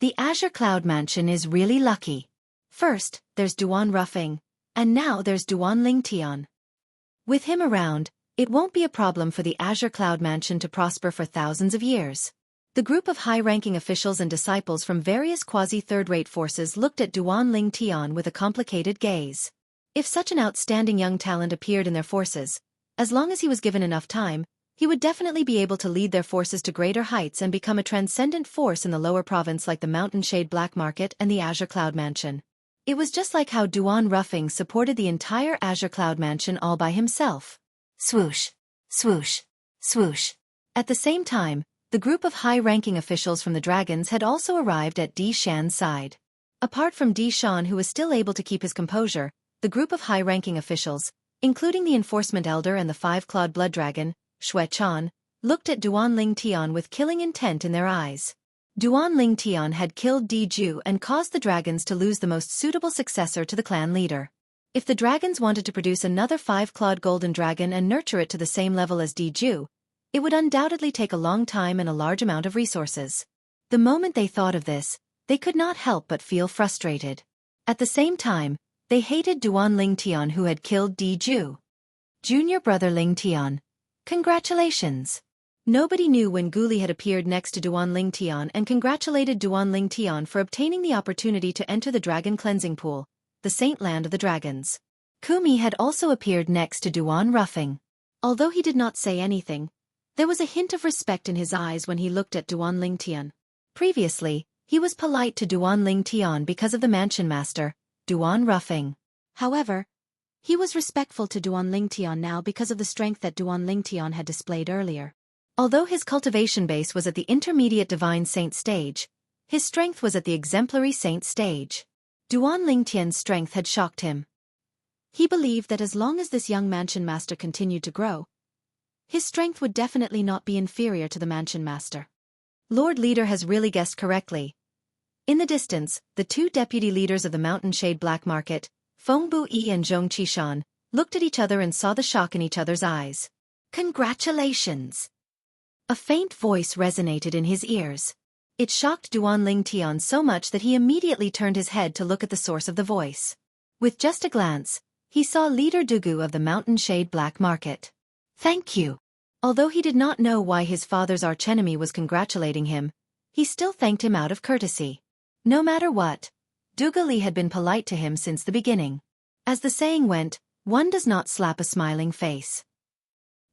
The Azure Cloud Mansion is really lucky. First, there's Duan Ruffing, and now there's Duan Lingtian. With him around, it won't be a problem for the Azure Cloud Mansion to prosper for thousands of years. The group of high-ranking officials and disciples from various quasi-third-rate forces looked at Duan Lingtian with a complicated gaze. If such an outstanding young talent appeared in their forces, as long as he was given enough time, he would definitely be able to lead their forces to greater heights and become a transcendent force in the lower province like the Mountain Shade Black Market and the Azure Cloud Mansion. It was just like how Duan Ruffing supported the entire Azure Cloud Mansion all by himself. Swoosh, swoosh, swoosh. At the same time, the group of high-ranking officials from the dragons had also arrived at Di Shan's side. Apart from Di Shan, who was still able to keep his composure, the group of high-ranking officials, including the Enforcement Elder and the 5-clawed Blood Dragon, Xue Chan, looked at Duan Lingtian with killing intent in their eyes. Duan Lingtian had killed Diju and caused the dragons to lose the most suitable successor to the clan leader. If the dragons wanted to produce another 5-clawed golden dragon and nurture it to the same level as Diju, it would undoubtedly take a long time and a large amount of resources. The moment they thought of this, they could not help but feel frustrated. At the same time, they hated Duan Lingtian who had killed Diju. Junior brother Lingtian. Congratulations! Nobody knew when Guli had appeared next to Duan Lingtian and congratulated Duan Lingtian for obtaining the opportunity to enter the dragon cleansing pool, the saint land of the dragons. Kumi had also appeared next to Duan Ruffing. Although he did not say anything, there was a hint of respect in his eyes when he looked at Duan Lingtian. Previously, he was polite to Duan Lingtian because of the mansion master, Duan Ruffing. However, he was respectful to Duan Lingtian now because of the strength that Duan Lingtian had displayed earlier. Although his cultivation base was at the intermediate divine saint stage, his strength was at the exemplary saint stage. Duan Lingtian's strength had shocked him. He believed that as long as this young mansion master continued to grow, his strength would definitely not be inferior to the mansion master. Lord Leader has really guessed correctly. In the distance, the two deputy leaders of the Mountain Shade Black Market, Feng Bu-yi and Zhong Qishan, looked at each other and saw the shock in each other's eyes. Congratulations! A faint voice resonated in his ears. It shocked Duan Lingtian so much that he immediately turned his head to look at the source of the voice. With just a glance, he saw Leader Dugu of the Mountain Shade Black Market. Thank you. Although he did not know why his father's archenemy was congratulating him, he still thanked him out of courtesy. No matter what, Dugali had been polite to him since the beginning. As the saying went, one does not slap a smiling face.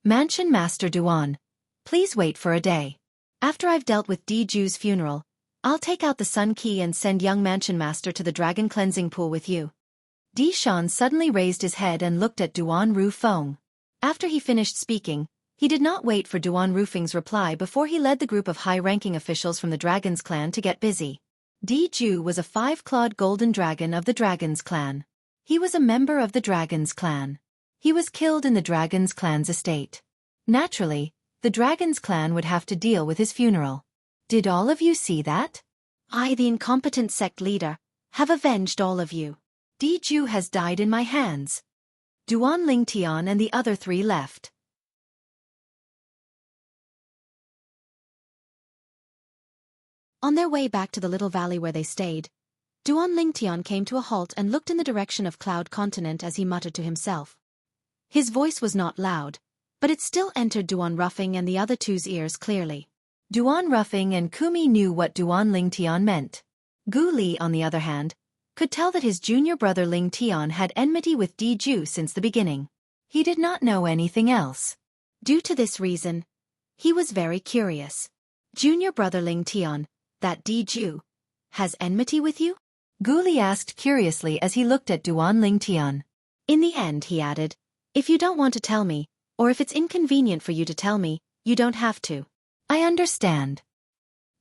Mansion Master Duan, please wait for a day. After I've dealt with Diju's funeral, I'll take out the Sun Key and send young Mansion Master to the Dragon Cleansing Pool with you. Di Shan suddenly raised his head and looked at Duan Rufeng. After he finished speaking, he did not wait for Duan Rufeng's reply before he led the group of high-ranking officials from the Dragon's Clan to get busy. Diju was a 5-clawed golden dragon of the Dragon's Clan. He was a member of the Dragon's Clan. He was killed in the Dragon's Clan's estate. Naturally, the Dragon's Clan would have to deal with his funeral. Did all of you see that? I, the incompetent sect leader, have avenged all of you. Diju has died in my hands. Duan Lingtian and the other 3 left. On their way back to the little valley where they stayed, Duan Lingtian came to a halt and looked in the direction of Cloud Continent as he muttered to himself. His voice was not loud, but it still entered Duan Ruffing and the other 2's ears clearly. Duan Ruffing and Kumi knew what Duan Lingtian meant. Gu Li, on the other hand, could tell that his junior brother Lingtian had enmity with Diju since the beginning. He did not know anything else. Due to this reason, he was very curious. Junior brother Lingtian, that Diju, has enmity with you? Gu Li asked curiously as he looked at Duan Lingtian. In the end, he added, if you don't want to tell me, or if it's inconvenient for you to tell me, you don't have to. I understand.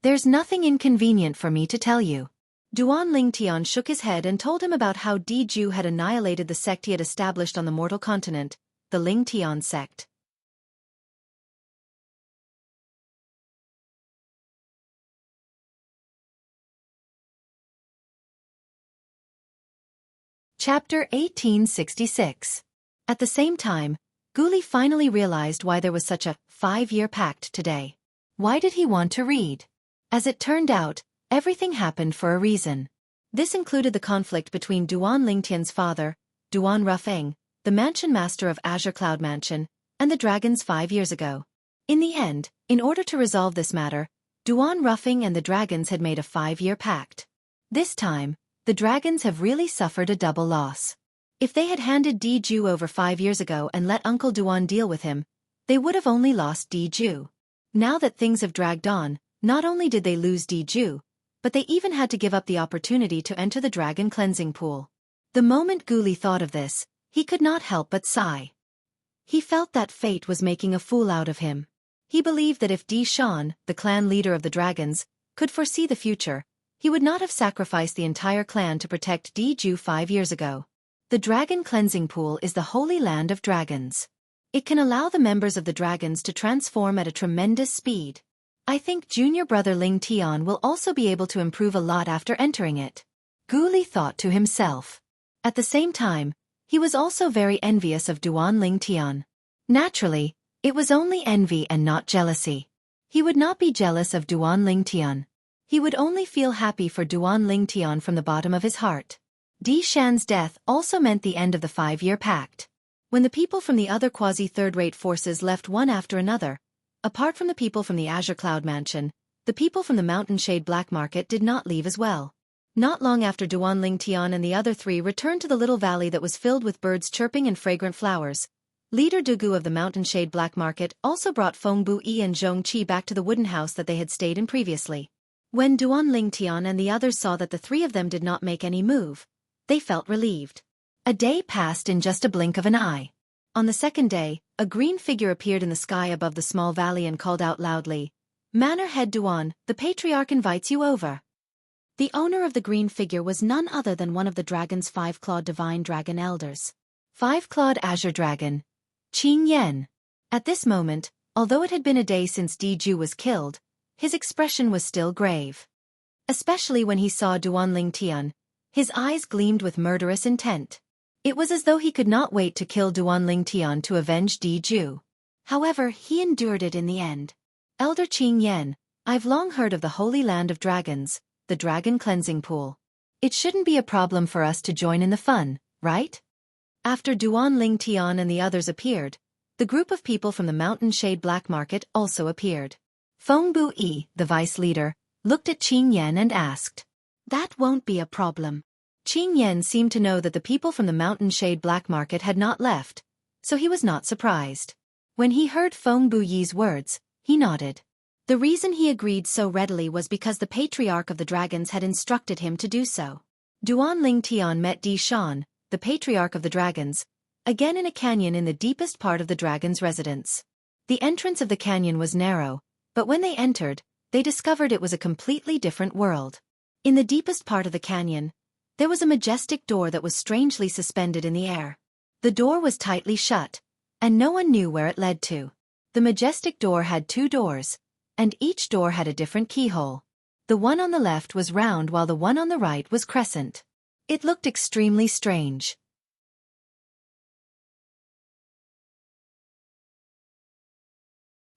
There's nothing inconvenient for me to tell you. Duan Lingtian shook his head and told him about how Diju had annihilated the sect he had established on the mortal continent, the Lingtian sect. Chapter 1866. At the same time, Guli finally realized why there was such a 5-year pact today. Why did he want to read? As it turned out, everything happened for a reason. This included the conflict between Duan Lingtian's father, Duan Ruffeng, the mansion master of Azure Cloud Mansion, and the dragons 5 years ago. In the end, in order to resolve this matter, Duan Ruffeng and the dragons had made a 5-year pact. This time, the dragons have really suffered a double loss. If they had handed Diju over 5 years ago and let Uncle Duan deal with him, they would have only lost Diju. Now that things have dragged on, not only did they lose Diju, but they even had to give up the opportunity to enter the dragon cleansing pool. The moment Guli thought of this, he could not help but sigh. He felt that fate was making a fool out of him. He believed that if Di Shan, the clan leader of the dragons, could foresee the future, he would not have sacrificed the entire clan to protect Diju 5 years ago. The Dragon Cleansing Pool is the holy land of dragons. It can allow the members of the dragons to transform at a tremendous speed. I think junior brother Lingtian will also be able to improve a lot after entering it. Gu Li thought to himself. At the same time, He was also very envious of Duan Lingtian. Naturally, it was only envy and not jealousy. He would not be jealous of Duan Lingtian. He would only feel happy for Duan Lingtian from the bottom of his heart. Di Shan's death also meant the end of the 5-year pact. When the people from the other quasi-third-rate forces left one after another, apart from the people from the Azure Cloud Mansion, the people from the Mountain Shade Black Market did not leave as well. Not long after Duan Lingtian and the other 3 returned to the little valley that was filled with birds chirping and fragrant flowers, Leader Dugu of the Mountain Shade Black Market also brought Feng Bu-yi and Zhong Qi back to the wooden house that they had stayed in previously. When Duan Lingtian and the others saw that the 3 of them did not make any move, they felt relieved. A day passed in just a blink of an eye. On the second day, a green figure appeared in the sky above the small valley and called out loudly, "Manor Head Duan, the Patriarch invites you over." The owner of the green figure was none other than one of the dragon's 5-clawed divine dragon elders. 5-clawed azure dragon, Qin Yan. At this moment, although it had been a day since Diju was killed, his expression was still grave. Especially when he saw Duan Lingtian, his eyes gleamed with murderous intent. It was as though he could not wait to kill Duan Lingtian to avenge Diju. However, he endured it in the end. Elder Qin Yan, I've long heard of the Holy Land of Dragons, the Dragon Cleansing Pool. It shouldn't be a problem for us to join in the fun, right? After Duan Lingtian and the others appeared, the group of people from the Mountain Shade Black Market also appeared. Feng Bu-yi, the vice leader, looked at Qin Yan and asked, "That won't be a problem." Qin Yan seemed to know that the people from the Mountain Shade Black Market had not left, so he was not surprised. When he heard Feng Bu-yi's words, he nodded. The reason he agreed so readily was because the Patriarch of the Dragons had instructed him to do so. Duan Lingtian met Di Shan, the Patriarch of the Dragons, again in a canyon in the deepest part of the dragon's residence. The entrance of the canyon was narrow, but when they entered, they discovered it was a completely different world. In the deepest part of the canyon, there was a majestic door that was strangely suspended in the air. The door was tightly shut, and no one knew where it led to. The majestic door had 2 doors, and each door had a different keyhole. The one on the left was round while the one on the right was crescent. It looked extremely strange.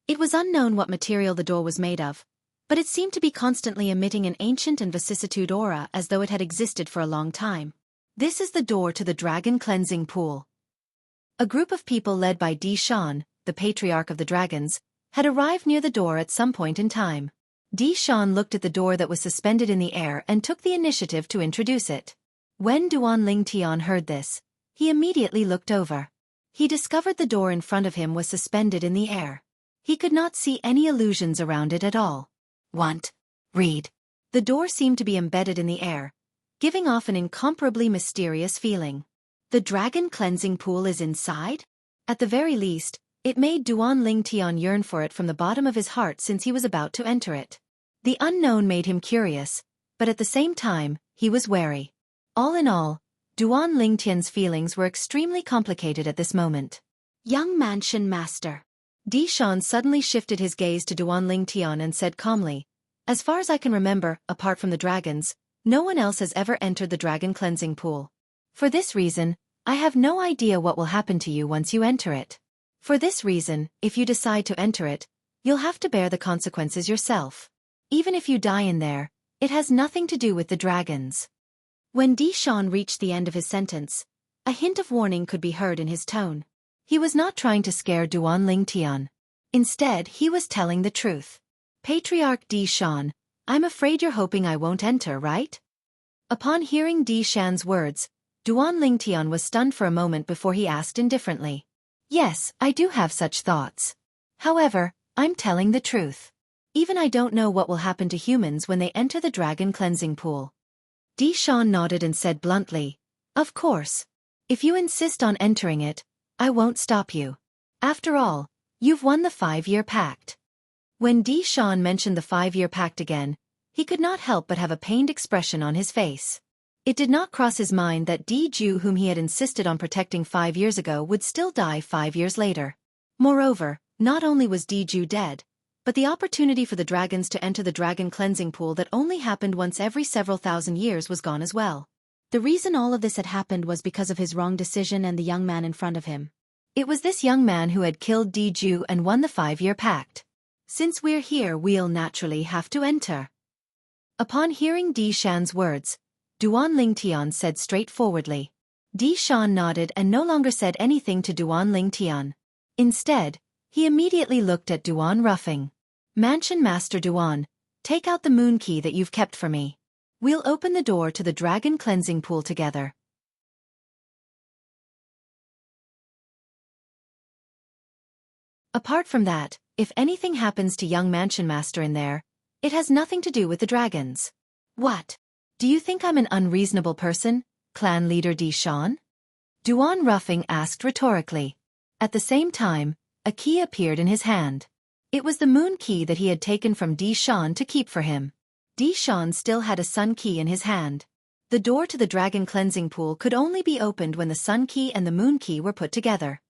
It was unknown what material the door was made of, but it seemed to be constantly emitting an ancient and vicissitude aura as though it had existed for a long time. This is the door to the Dragon Cleansing Pool. A group of people led by Di Shan, the Patriarch of the Dragons, had arrived near the door at some point in time. Di Shan looked at the door that was suspended in the air and took the initiative to introduce it. When Duan Lingtian heard this, he immediately looked over. He discovered the door in front of him was suspended in the air. He could not see any illusions around it at all. Want? Read. The door seemed to be embedded in the air, giving off an incomparably mysterious feeling. The Dragon Cleansing Pool is inside? At the very least, it made Duan Lingtian yearn for it from the bottom of his heart since he was about to enter it. The unknown made him curious, but at the same time, he was wary. All in all, Duan Lingtian's feelings were extremely complicated at this moment. Young Mansion Master. Di Shan suddenly shifted his gaze to Duan Lingtian and said calmly, "As far as I can remember, apart from the dragons, no one else has ever entered the Dragon Cleansing Pool. For this reason, I have no idea what will happen to you once you enter it. For this reason, if you decide to enter it, you'll have to bear the consequences yourself. Even if you die in there, it has nothing to do with the dragons." When Di Shan reached the end of his sentence, a hint of warning could be heard in his tone. He was not trying to scare Duan Lingtian. Instead, he was telling the truth. "Patriarch Di Shan, I'm afraid you're hoping I won't enter, right?" Upon hearing Di Shan's words, Duan Lingtian was stunned for a moment before he asked indifferently, "Yes, I do have such thoughts. However, I'm telling the truth. Even I don't know what will happen to humans when they enter the Dragon Cleansing Pool." Di Shan nodded and said bluntly, "Of course. If you insist on entering it, I won't stop you. After all, you've won the 5-year pact." When Di Shan mentioned the 5-year pact again, he could not help but have a pained expression on his face. It did not cross his mind that Di Ju, whom he had insisted on protecting 5 years ago, would still die 5 years later. Moreover, not only was Di Ju dead, but the opportunity for the dragons to enter the Dragon Cleansing Pool that only happened once every several thousand years was gone as well. The reason all of this had happened was because of his wrong decision and the young man in front of him. It was this young man who had killed Diju and won the 5-year pact. Since we're here, we'll naturally have to enter. Upon hearing Di Shan's words, Duan Lingtian said straightforwardly. Di Shan nodded and no longer said anything to Duan Lingtian. Instead, he immediately looked at Duan Ruffing. Mansion Master Duan, take out the moon key that you've kept for me. We'll open the door to the dragon cleansing pool together. Apart from that, if anything happens to young Mansion Master in there, it has nothing to do with the dragons. What? Do you think I'm an unreasonable person, clan leader Di Shan? Duan Ruffing asked rhetorically. At the same time, a key appeared in his hand. It was the moon key that he had taken from Di Shan to keep for him. Di Shan still had a sun key in his hand. The door to the dragon cleansing pool could only be opened when the sun key and the moon key were put together.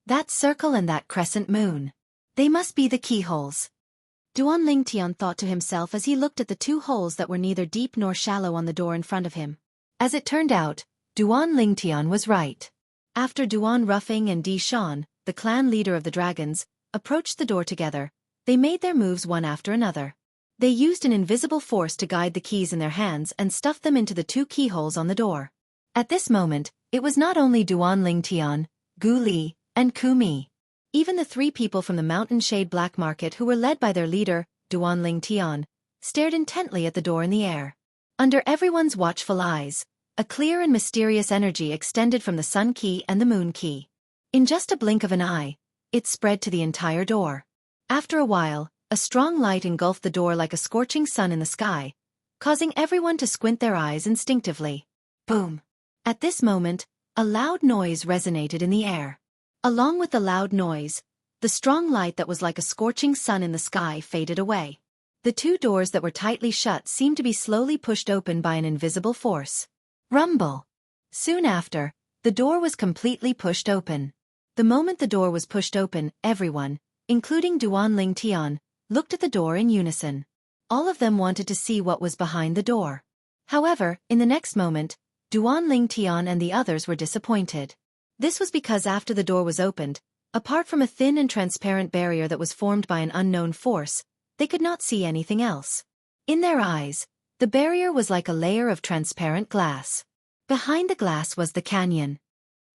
That circle and that crescent moon. They must be the keyholes. Duan Lingtian thought to himself as he looked at the 2 holes that were neither deep nor shallow on the door in front of him. As it turned out, Duan Lingtian was right. After Duan Ruffing and Di Shan, the clan leader of the dragons, approached the door together, they made their moves one after another. They used an invisible force to guide the keys in their hands and stuffed them into the 2 keyholes on the door. At this moment, it was not only Duan Lingtian, Gu Li, and Ku Mi. Even the 3 people from the Mountain Shade Black Market who were led by their leader, Duan Lingtian, stared intently at the door in the air. Under everyone's watchful eyes, a clear and mysterious energy extended from the sun key and the moon key. In just a blink of an eye, it spread to the entire door. After a while, a strong light engulfed the door like a scorching sun in the sky, causing everyone to squint their eyes instinctively. Boom! At this moment, a loud noise resonated in the air. Along with the loud noise, the strong light that was like a scorching sun in the sky faded away. The 2 doors that were tightly shut seemed to be slowly pushed open by an invisible force. Rumble! Soon after, the door was completely pushed open. The moment the door was pushed open, everyone, including Duan Lingtian, looked at the door in unison. All of them wanted to see what was behind the door. However, in the next moment, Duan Lingtian and the others were disappointed. This was because after the door was opened, apart from a thin and transparent barrier that was formed by an unknown force, they could not see anything else. In their eyes, the barrier was like a layer of transparent glass. Behind the glass was the canyon.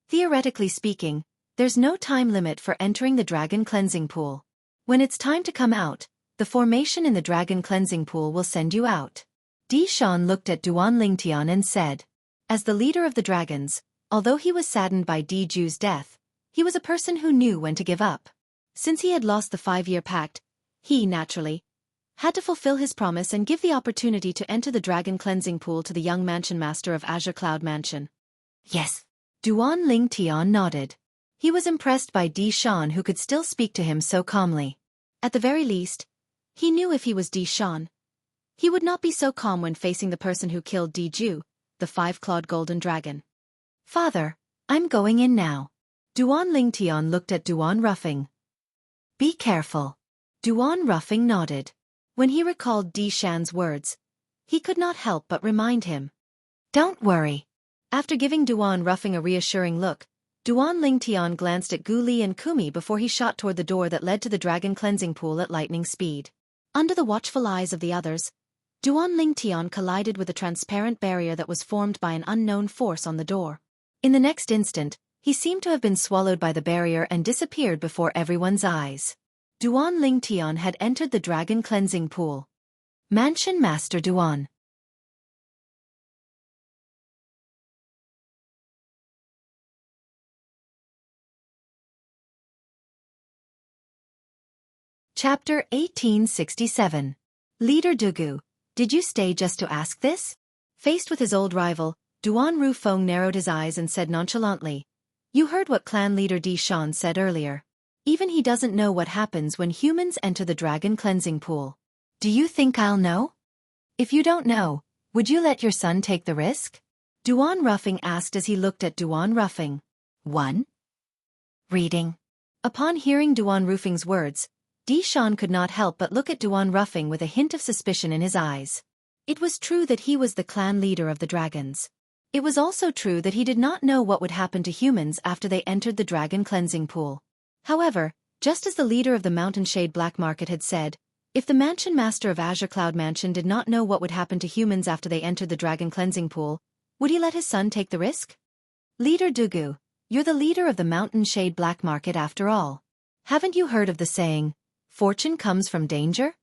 Theoretically speaking, there's no time limit for entering the dragon cleansing pool. When it's time to come out, the formation in the dragon cleansing pool will send you out. Di Shan looked at Duan Lingtian and said, as the leader of the dragons, although he was saddened by Diju's death, he was a person who knew when to give up. Since he had lost the 5-year pact, he, naturally, had to fulfill his promise and give the opportunity to enter the dragon cleansing pool to the young mansion master of Azure Cloud Mansion. Yes. Duan Lingtian nodded. He was impressed by Di Shan who could still speak to him so calmly. At the very least, he knew if he was Di Shan, he would not be so calm when facing the person who killed Diju, the 5-clawed golden dragon. Father, I'm going in now. Duan Lingtian looked at Duan Ruffing. Be careful. Duan Ruffing nodded. When he recalled Di Shan's words, he could not help but remind him. Don't worry. After giving Duan Ruffing a reassuring look, Duan Lingtian glanced at Gu Li and Kumi before he shot toward the door that led to the dragon cleansing pool at lightning speed. Under the watchful eyes of the others, Duan Lingtian collided with a transparent barrier that was formed by an unknown force on the door. In the next instant, he seemed to have been swallowed by the barrier and disappeared before everyone's eyes. Duan Lingtian had entered the dragon cleansing pool. Mansion Master Duan. Chapter 1867. Leader Dugu, did you stay just to ask this? Faced with his old rival, Duan Rufeng narrowed his eyes and said nonchalantly, you heard what clan leader Di Shan said earlier. Even he doesn't know what happens when humans enter the dragon cleansing pool. Do you think I'll know? If you don't know, would you let your son take the risk? Duan Ruffing asked as he looked at Duan Ruffing. 1. Reading. Upon hearing Duan Ruffing's words, Di Shan could not help but look at Duan Ruffing with a hint of suspicion in his eyes. It was true that he was the clan leader of the dragons. It was also true that he did not know what would happen to humans after they entered the dragon cleansing pool. However, just as the leader of the Mountain Shade Black Market had said, if the Mansion Master of Azure Cloud Mansion did not know what would happen to humans after they entered the dragon cleansing pool, would he let his son take the risk? Leader Dugu, you're the leader of the Mountain Shade Black Market after all. Haven't you heard of the saying, fortune comes from danger?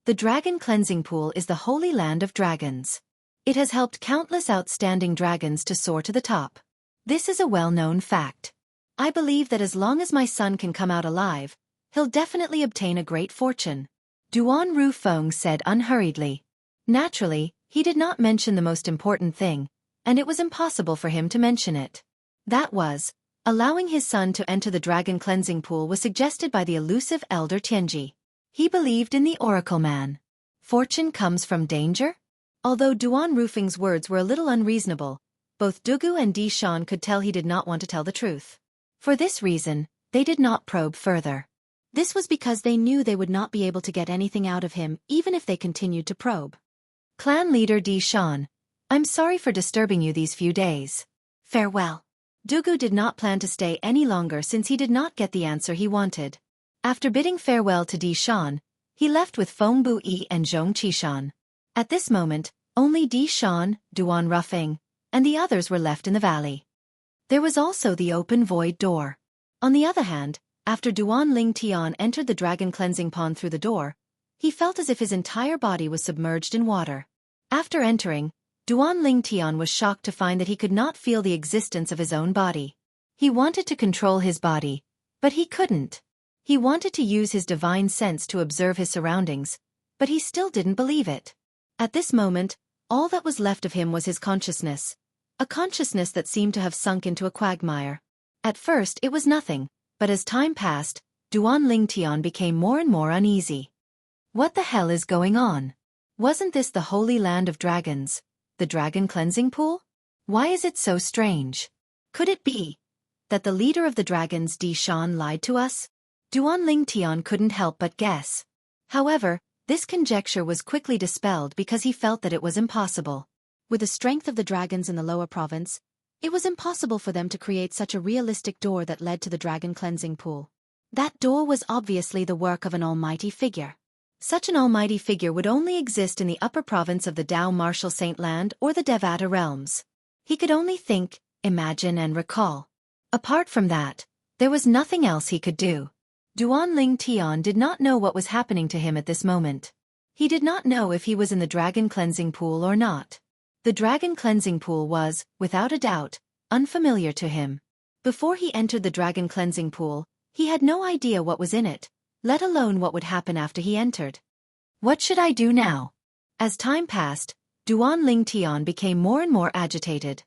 The dragon cleansing pool is the holy land of dragons. It has helped countless outstanding dragons to soar to the top. This is a well-known fact. I believe that as long as my son can come out alive, he'll definitely obtain a great fortune. Duan Rufeng said unhurriedly. Naturally, he did not mention the most important thing, and it was impossible for him to mention it. That was, allowing his son to enter the dragon cleansing pool was suggested by the elusive elder Tianji. He believed in the Oracle Man. Fortune comes from danger? Although Duan Rufeng's words were a little unreasonable, both Dugu and Di Shan could tell he did not want to tell the truth. For this reason, they did not probe further. This was because they knew they would not be able to get anything out of him even if they continued to probe. Clan leader Di Shan, I'm sorry for disturbing you these few days. Farewell. Dugu did not plan to stay any longer since he did not get the answer he wanted. After bidding farewell to Di Shan, he left with Feng Bu-yi and Zhong Qishan. At this moment, only Di Shan, Duan Rufeng, and the others were left in the valley. There was also the open void door. On the other hand, after Duan Lingtian entered the dragon cleansing pond through the door, he felt as if his entire body was submerged in water. After entering, Duan Lingtian was shocked to find that he could not feel the existence of his own body. He wanted to control his body, but he couldn't. He wanted to use his divine sense to observe his surroundings, but he still didn't believe it. At this moment, all that was left of him was his consciousness, a consciousness that seemed to have sunk into a quagmire. At first it was nothing, but as time passed, Duan Lingtian became more and more uneasy. What the hell is going on? Wasn't this the holy land of dragons, the dragon cleansing pool? Why is it so strange? Could it be that the leader of the dragons Di Shan lied to us? Duan Lingtian couldn't help but guess. However, this conjecture was quickly dispelled because he felt that it was impossible. With the strength of the dragons in the lower province, it was impossible for them to create such a realistic door that led to the dragon cleansing pool. That door was obviously the work of an almighty figure. Such an almighty figure would only exist in the upper province of the Dao Martial Saint Land or the Devata realms. He could only think, imagine and recall. Apart from that, there was nothing else he could do. Duan Lingtian did not know what was happening to him at this moment. He did not know if he was in the dragon cleansing pool or not. The dragon cleansing pool was, without a doubt, unfamiliar to him. Before he entered the dragon cleansing pool, he had no idea what was in it, let alone what would happen after he entered. What should I do now? As time passed, Duan Lingtian became more and more agitated.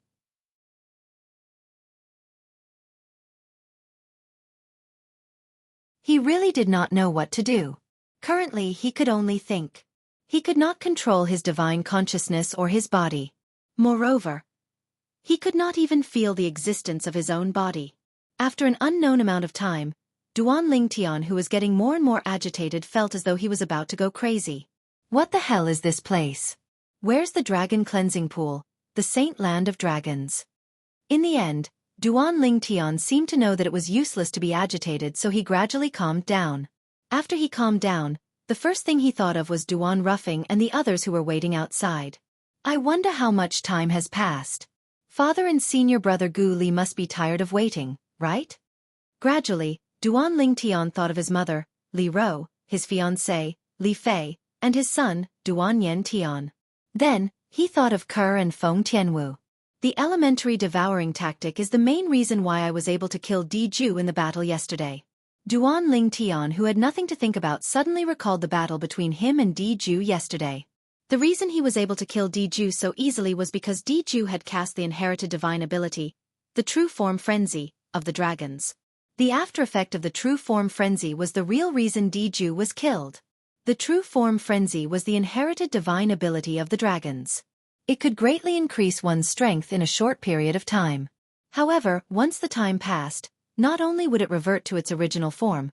He really did not know what to do. Currently he could only think. He could not control his divine consciousness or his body. Moreover, he could not even feel the existence of his own body. After an unknown amount of time, Duan Lingtian, who was getting more and more agitated, felt as though he was about to go crazy. What the hell is this place? Where's the dragon cleansing pool, the Saint Land of Dragons? In the end, Duan Lingtian seemed to know that it was useless to be agitated, so he gradually calmed down. After he calmed down, the first thing he thought of was Duan Rufeng and the others who were waiting outside. I wonder how much time has passed. Father and senior brother Gu Li must be tired of waiting, right? Gradually, Duan Lingtian thought of his mother, Li Ro, his fiancée, Li Fei, and his son, Duan Yen Tian. Then, he thought of Ker and Feng Tianwu. The elementary devouring tactic is the main reason why I was able to kill Di Ju in the battle yesterday. Duan Lingtian, who had nothing to think about, suddenly recalled the battle between him and Di Ju yesterday. The reason he was able to kill Di Ju so easily was because Di Ju had cast the inherited divine ability, the True Form Frenzy, of the dragons. The after effect of the True Form Frenzy was the real reason Di Ju was killed. The True Form Frenzy was the inherited divine ability of the dragons. It could greatly increase one's strength in a short period of time. However, once the time passed, not only would it revert to its original form,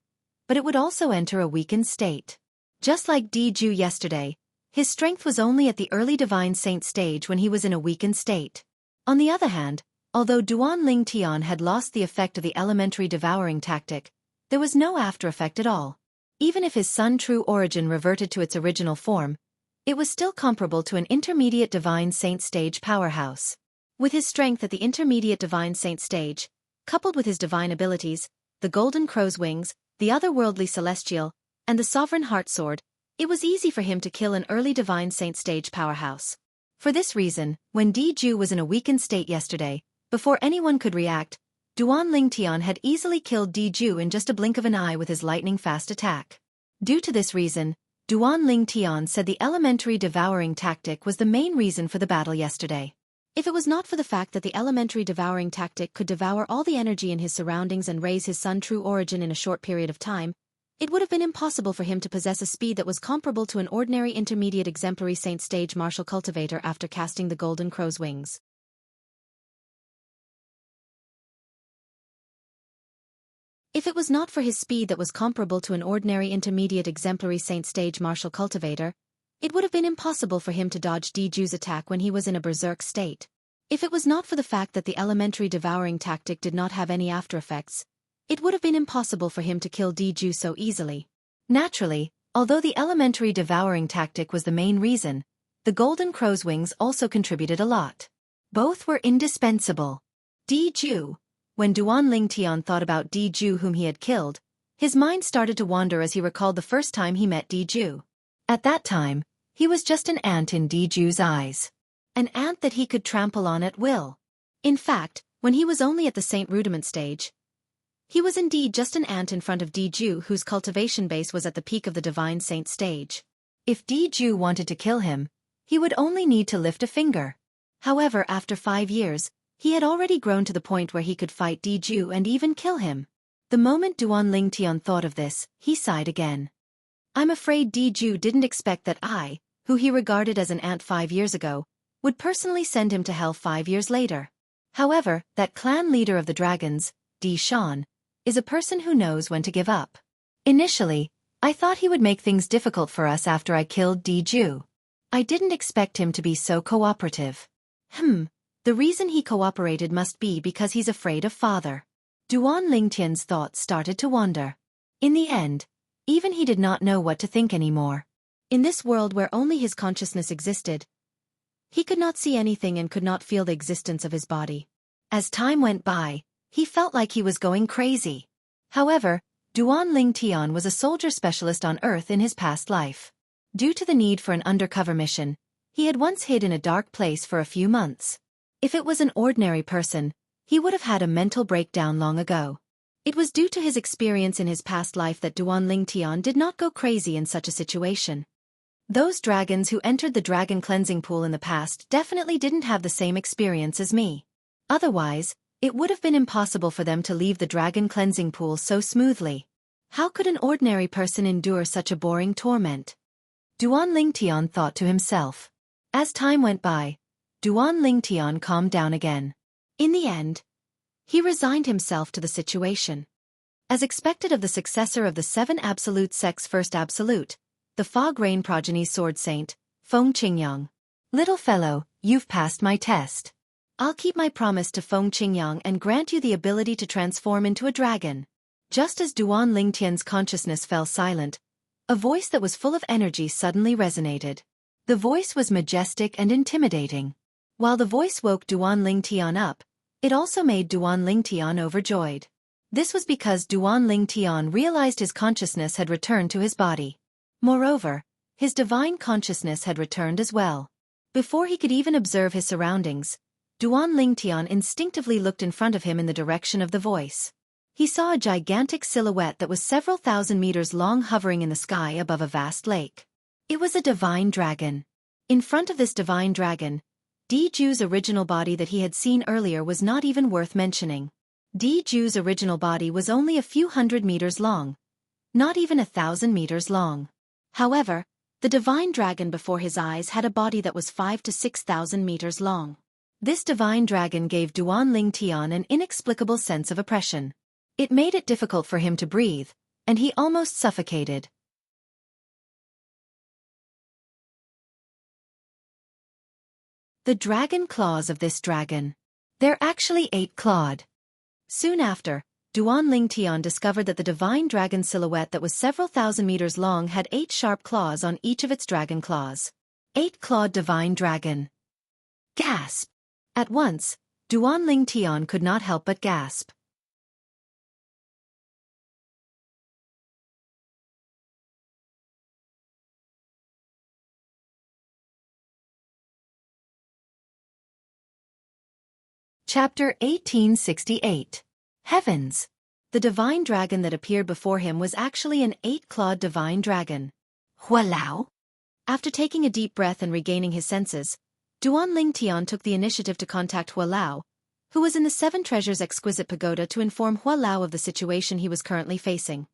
but it would also enter a weakened state. Just like Di Ju yesterday, his strength was only at the early divine saint stage when he was in a weakened state. On the other hand, although Duan Ling Tian had lost the effect of the elementary devouring tactic, there was no after effect at all. Even if his Sun true origin reverted to its original form, it was still comparable to an intermediate Divine Saint stage powerhouse. With his strength at the intermediate Divine Saint stage, coupled with his divine abilities, the Golden Crow's Wings, the otherworldly Celestial, and the Sovereign Heart Sword, it was easy for him to kill an early Divine Saint stage powerhouse. For this reason, when Diju was in a weakened state yesterday, before anyone could react, Duan Ling Tian had easily killed Diju in just a blink of an eye with his lightning-fast attack. Due to this reason, Duan Ling Tian said the elementary devouring tactic was the main reason for the battle yesterday. If it was not for the fact that the elementary devouring tactic could devour all the energy in his surroundings and raise his Sun true origin in a short period of time, it would have been impossible for him to possess a speed that was comparable to an ordinary intermediate exemplary saint stage martial cultivator after casting the Golden Crow's Wings. If it was not for his speed that was comparable to an ordinary intermediate exemplary saint stage martial cultivator, it would have been impossible for him to dodge Diju's attack when he was in a berserk state. If it was not for the fact that the elementary devouring tactic did not have any after effects, it would have been impossible for him to kill Diju so easily. Naturally, although the elementary devouring tactic was the main reason, the Golden Crow's Wings also contributed a lot. Both were indispensable. Diju. When Duan Ling Tian thought about Diju whom he had killed, his mind started to wander as he recalled the first time he met Diju. At that time, he was just an ant in Diju's eyes. An ant that he could trample on at will. In fact, when he was only at the Saint Rudiment stage, he was indeed just an ant in front of Diju whose cultivation base was at the peak of the Divine Saint stage. If Diju wanted to kill him, he would only need to lift a finger. However, after 5 years, he had already grown to the point where he could fight Diju and even kill him. The moment Duan Ling Tian thought of this, he sighed again. I'm afraid Diju didn't expect that I, who he regarded as an ant 5 years ago, would personally send him to hell 5 years later. However, that clan leader of the dragons, Di Shan, is a person who knows when to give up. Initially, I thought he would make things difficult for us after I killed Diju. I didn't expect him to be so cooperative. The reason he cooperated must be because he's afraid of father. Duan Lingtian's thoughts started to wander. In the end, even he did not know what to think anymore. In this world where only his consciousness existed, he could not see anything and could not feel the existence of his body. As time went by, he felt like he was going crazy. However, Duan Ling Tian was a soldier specialist on Earth in his past life. Due to the need for an undercover mission, he had once hid in a dark place for a few months. If it was an ordinary person, he would have had a mental breakdown long ago. It was due to his experience in his past life that Duan Ling Tian did not go crazy in such a situation. Those dragons who entered the dragon cleansing pool in the past definitely didn't have the same experience as me. Otherwise, it would have been impossible for them to leave the dragon cleansing pool so smoothly. How could an ordinary person endure such a boring torment? Duan Ling Tian thought to himself. As time went by, Duan Ling Tian calmed down again. In the end, he resigned himself to the situation. As expected of the successor of the 7 Absolute Sect's first Absolute, the Fog Rain progeny Sword Saint, Feng Qingyang. Little fellow, you've passed my test. I'll keep my promise to Feng Qingyang and grant you the ability to transform into a dragon. Just as Duan Ling Tian's consciousness fell silent, a voice that was full of energy suddenly resonated. The voice was majestic and intimidating. While the voice woke Duan Ling Tian up, it also made Duan Ling Tian overjoyed. This was because Duan Ling Tian realized his consciousness had returned to his body. Moreover, his divine consciousness had returned as well. Before he could even observe his surroundings, Duan Ling Tian instinctively looked in front of him in the direction of the voice. He saw a gigantic silhouette that was several thousand meters long hovering in the sky above a vast lake. It was a divine dragon. In front of this divine dragon, Diju's original body that he had seen earlier was not even worth mentioning. Diju's original body was only a few hundred meters long, not even 1,000 meters long. However, the divine dragon before his eyes had a body that was 5,000 to 6,000 meters long. This divine dragon gave Duan Ling Tian an inexplicable sense of oppression. It made it difficult for him to breathe, and he almost suffocated. The dragon claws of this dragon. They're actually 8-clawed. Soon after, Duan Lingtian discovered that the divine dragon silhouette that was several thousand meters long had 8 sharp claws on each of its dragon claws. 8-clawed divine dragon. Gasp! At once, Duan Lingtian could not help but gasp. Chapter 1868. Heavens! The divine dragon that appeared before him was actually an 8-clawed divine dragon. Hualao? After taking a deep breath and regaining his senses, Duan Lingtian took the initiative to contact Hualao, who was in the 7 Treasures Exquisite Pagoda, to inform Hualao of the situation he was currently facing.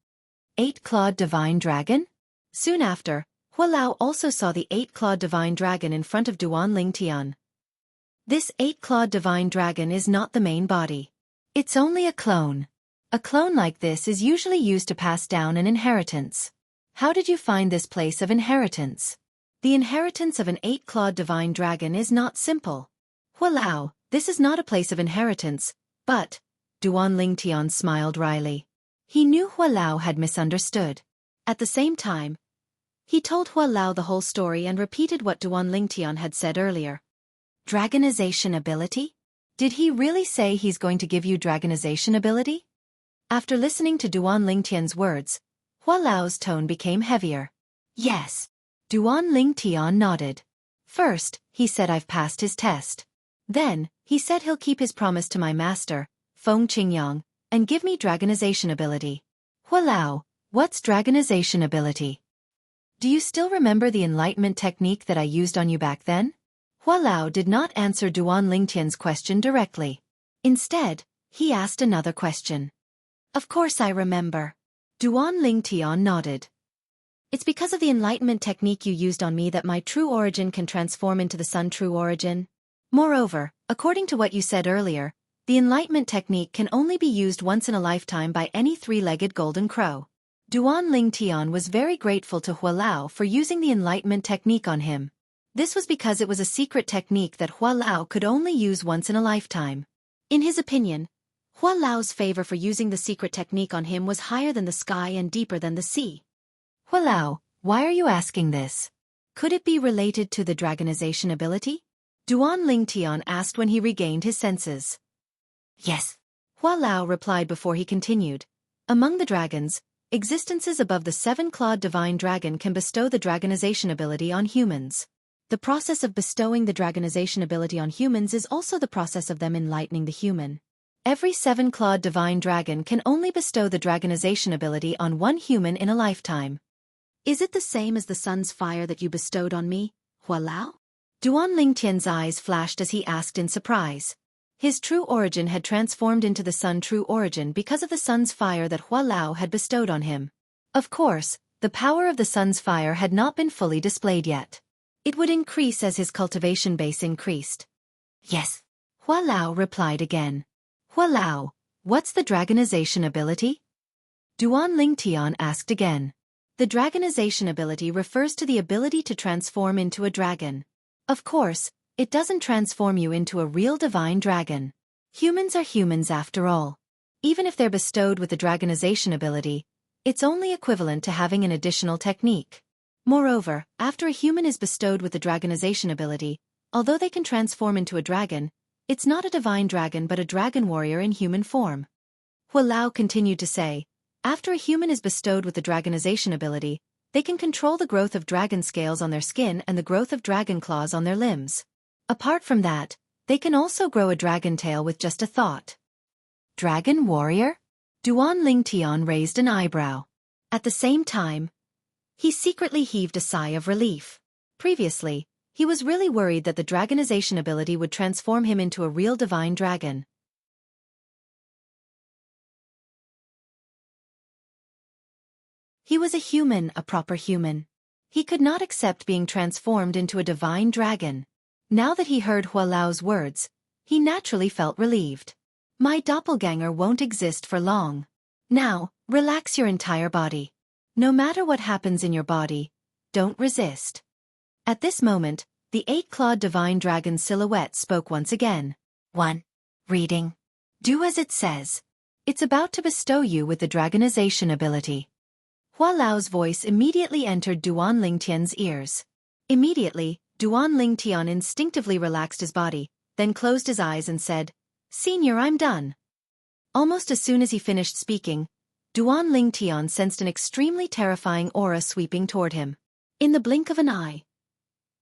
8-clawed divine dragon? Soon after, Hualao also saw the 8-clawed divine dragon in front of Duan Lingtian. This 8-clawed divine dragon is not the main body. It's only a clone. A clone like this is usually used to pass down an inheritance. How did you find this place of inheritance? The inheritance of an 8-clawed divine dragon is not simple. Hualao, this is not a place of inheritance, but... Duan Lingtian smiled wryly. He knew Hualao had misunderstood. At the same time, he told Hualao the whole story and repeated what Duan Lingtian had said earlier. Dragonization ability? Did he really say he's going to give you dragonization ability? After listening to Duan Lingtian's words, Hualao's tone became heavier. Yes. Duan Lingtian nodded. First, he said I've passed his test. Then, he said he'll keep his promise to my master, Feng Qingyang, and give me dragonization ability. Hualao, what's dragonization ability? Do you still remember the enlightenment technique that I used on you back then? Hualao did not answer Duan Lingtian's question directly. Instead, he asked another question. Of course I remember. Duan Lingtian nodded. It's because of the enlightenment technique you used on me that my true origin can transform into the sun true origin. Moreover, according to what you said earlier, the enlightenment technique can only be used once in a lifetime by any 3-legged golden crow. Duan Lingtian was very grateful to Hualao for using the enlightenment technique on him. This was because it was a secret technique that Hualao could only use once in a lifetime. In his opinion, Hualao's favor for using the secret technique on him was higher than the sky and deeper than the sea. Hualao, why are you asking this? Could it be related to the dragonization ability? Duan Lingtian asked when he regained his senses. Yes. Hualao replied before he continued. Among the dragons, existences above the 7-clawed divine dragon can bestow the dragonization ability on humans. The process of bestowing the dragonization ability on humans is also the process of them enlightening the human. Every 7-clawed divine dragon can only bestow the dragonization ability on one human in a lifetime. Is it the same as the sun's fire that you bestowed on me, Hualao? Duan Lingtian's eyes flashed as he asked in surprise. His true origin had transformed into the sun true origin because of the sun's fire that Hualao had bestowed on him. Of course, the power of the sun's fire had not been fully displayed yet. It would increase as his cultivation base increased. Yes. Hualao replied again. Hualao, what's the dragonization ability? Duan Lingtian asked again. The dragonization ability refers to the ability to transform into a dragon. Of course, it doesn't transform you into a real divine dragon. Humans are humans after all. Even if they're bestowed with the dragonization ability, it's only equivalent to having an additional technique. Moreover, after a human is bestowed with the dragonization ability, although they can transform into a dragon, it's not a divine dragon but a dragon warrior in human form. Hualao continued to say, after a human is bestowed with the dragonization ability, they can control the growth of dragon scales on their skin and the growth of dragon claws on their limbs. Apart from that, they can also grow a dragon tail with just a thought. Dragon warrior? Duan Lingtian raised an eyebrow. At the same time, he secretly heaved a sigh of relief. Previously, he was really worried that the dragonization ability would transform him into a real divine dragon. He was a human, a proper human. He could not accept being transformed into a divine dragon. Now that he heard Hualao's words, he naturally felt relieved. My doppelganger won't exist for long. Now, relax your entire body. No matter what happens in your body, don't resist. At this moment, The eight-clawed divine dragon silhouette spoke once again. 1. Reading. Do as it says. It's about to bestow you with the dragonization ability. Hua Lao's voice immediately entered Duan Lingtian's ears. Immediately, Duan Lingtian instinctively relaxed his body, then closed his eyes and said, "Senior, I'm done." Almost as soon as he finished speaking, Duan Lingtian sensed an extremely terrifying aura sweeping toward him. In the blink of an eye,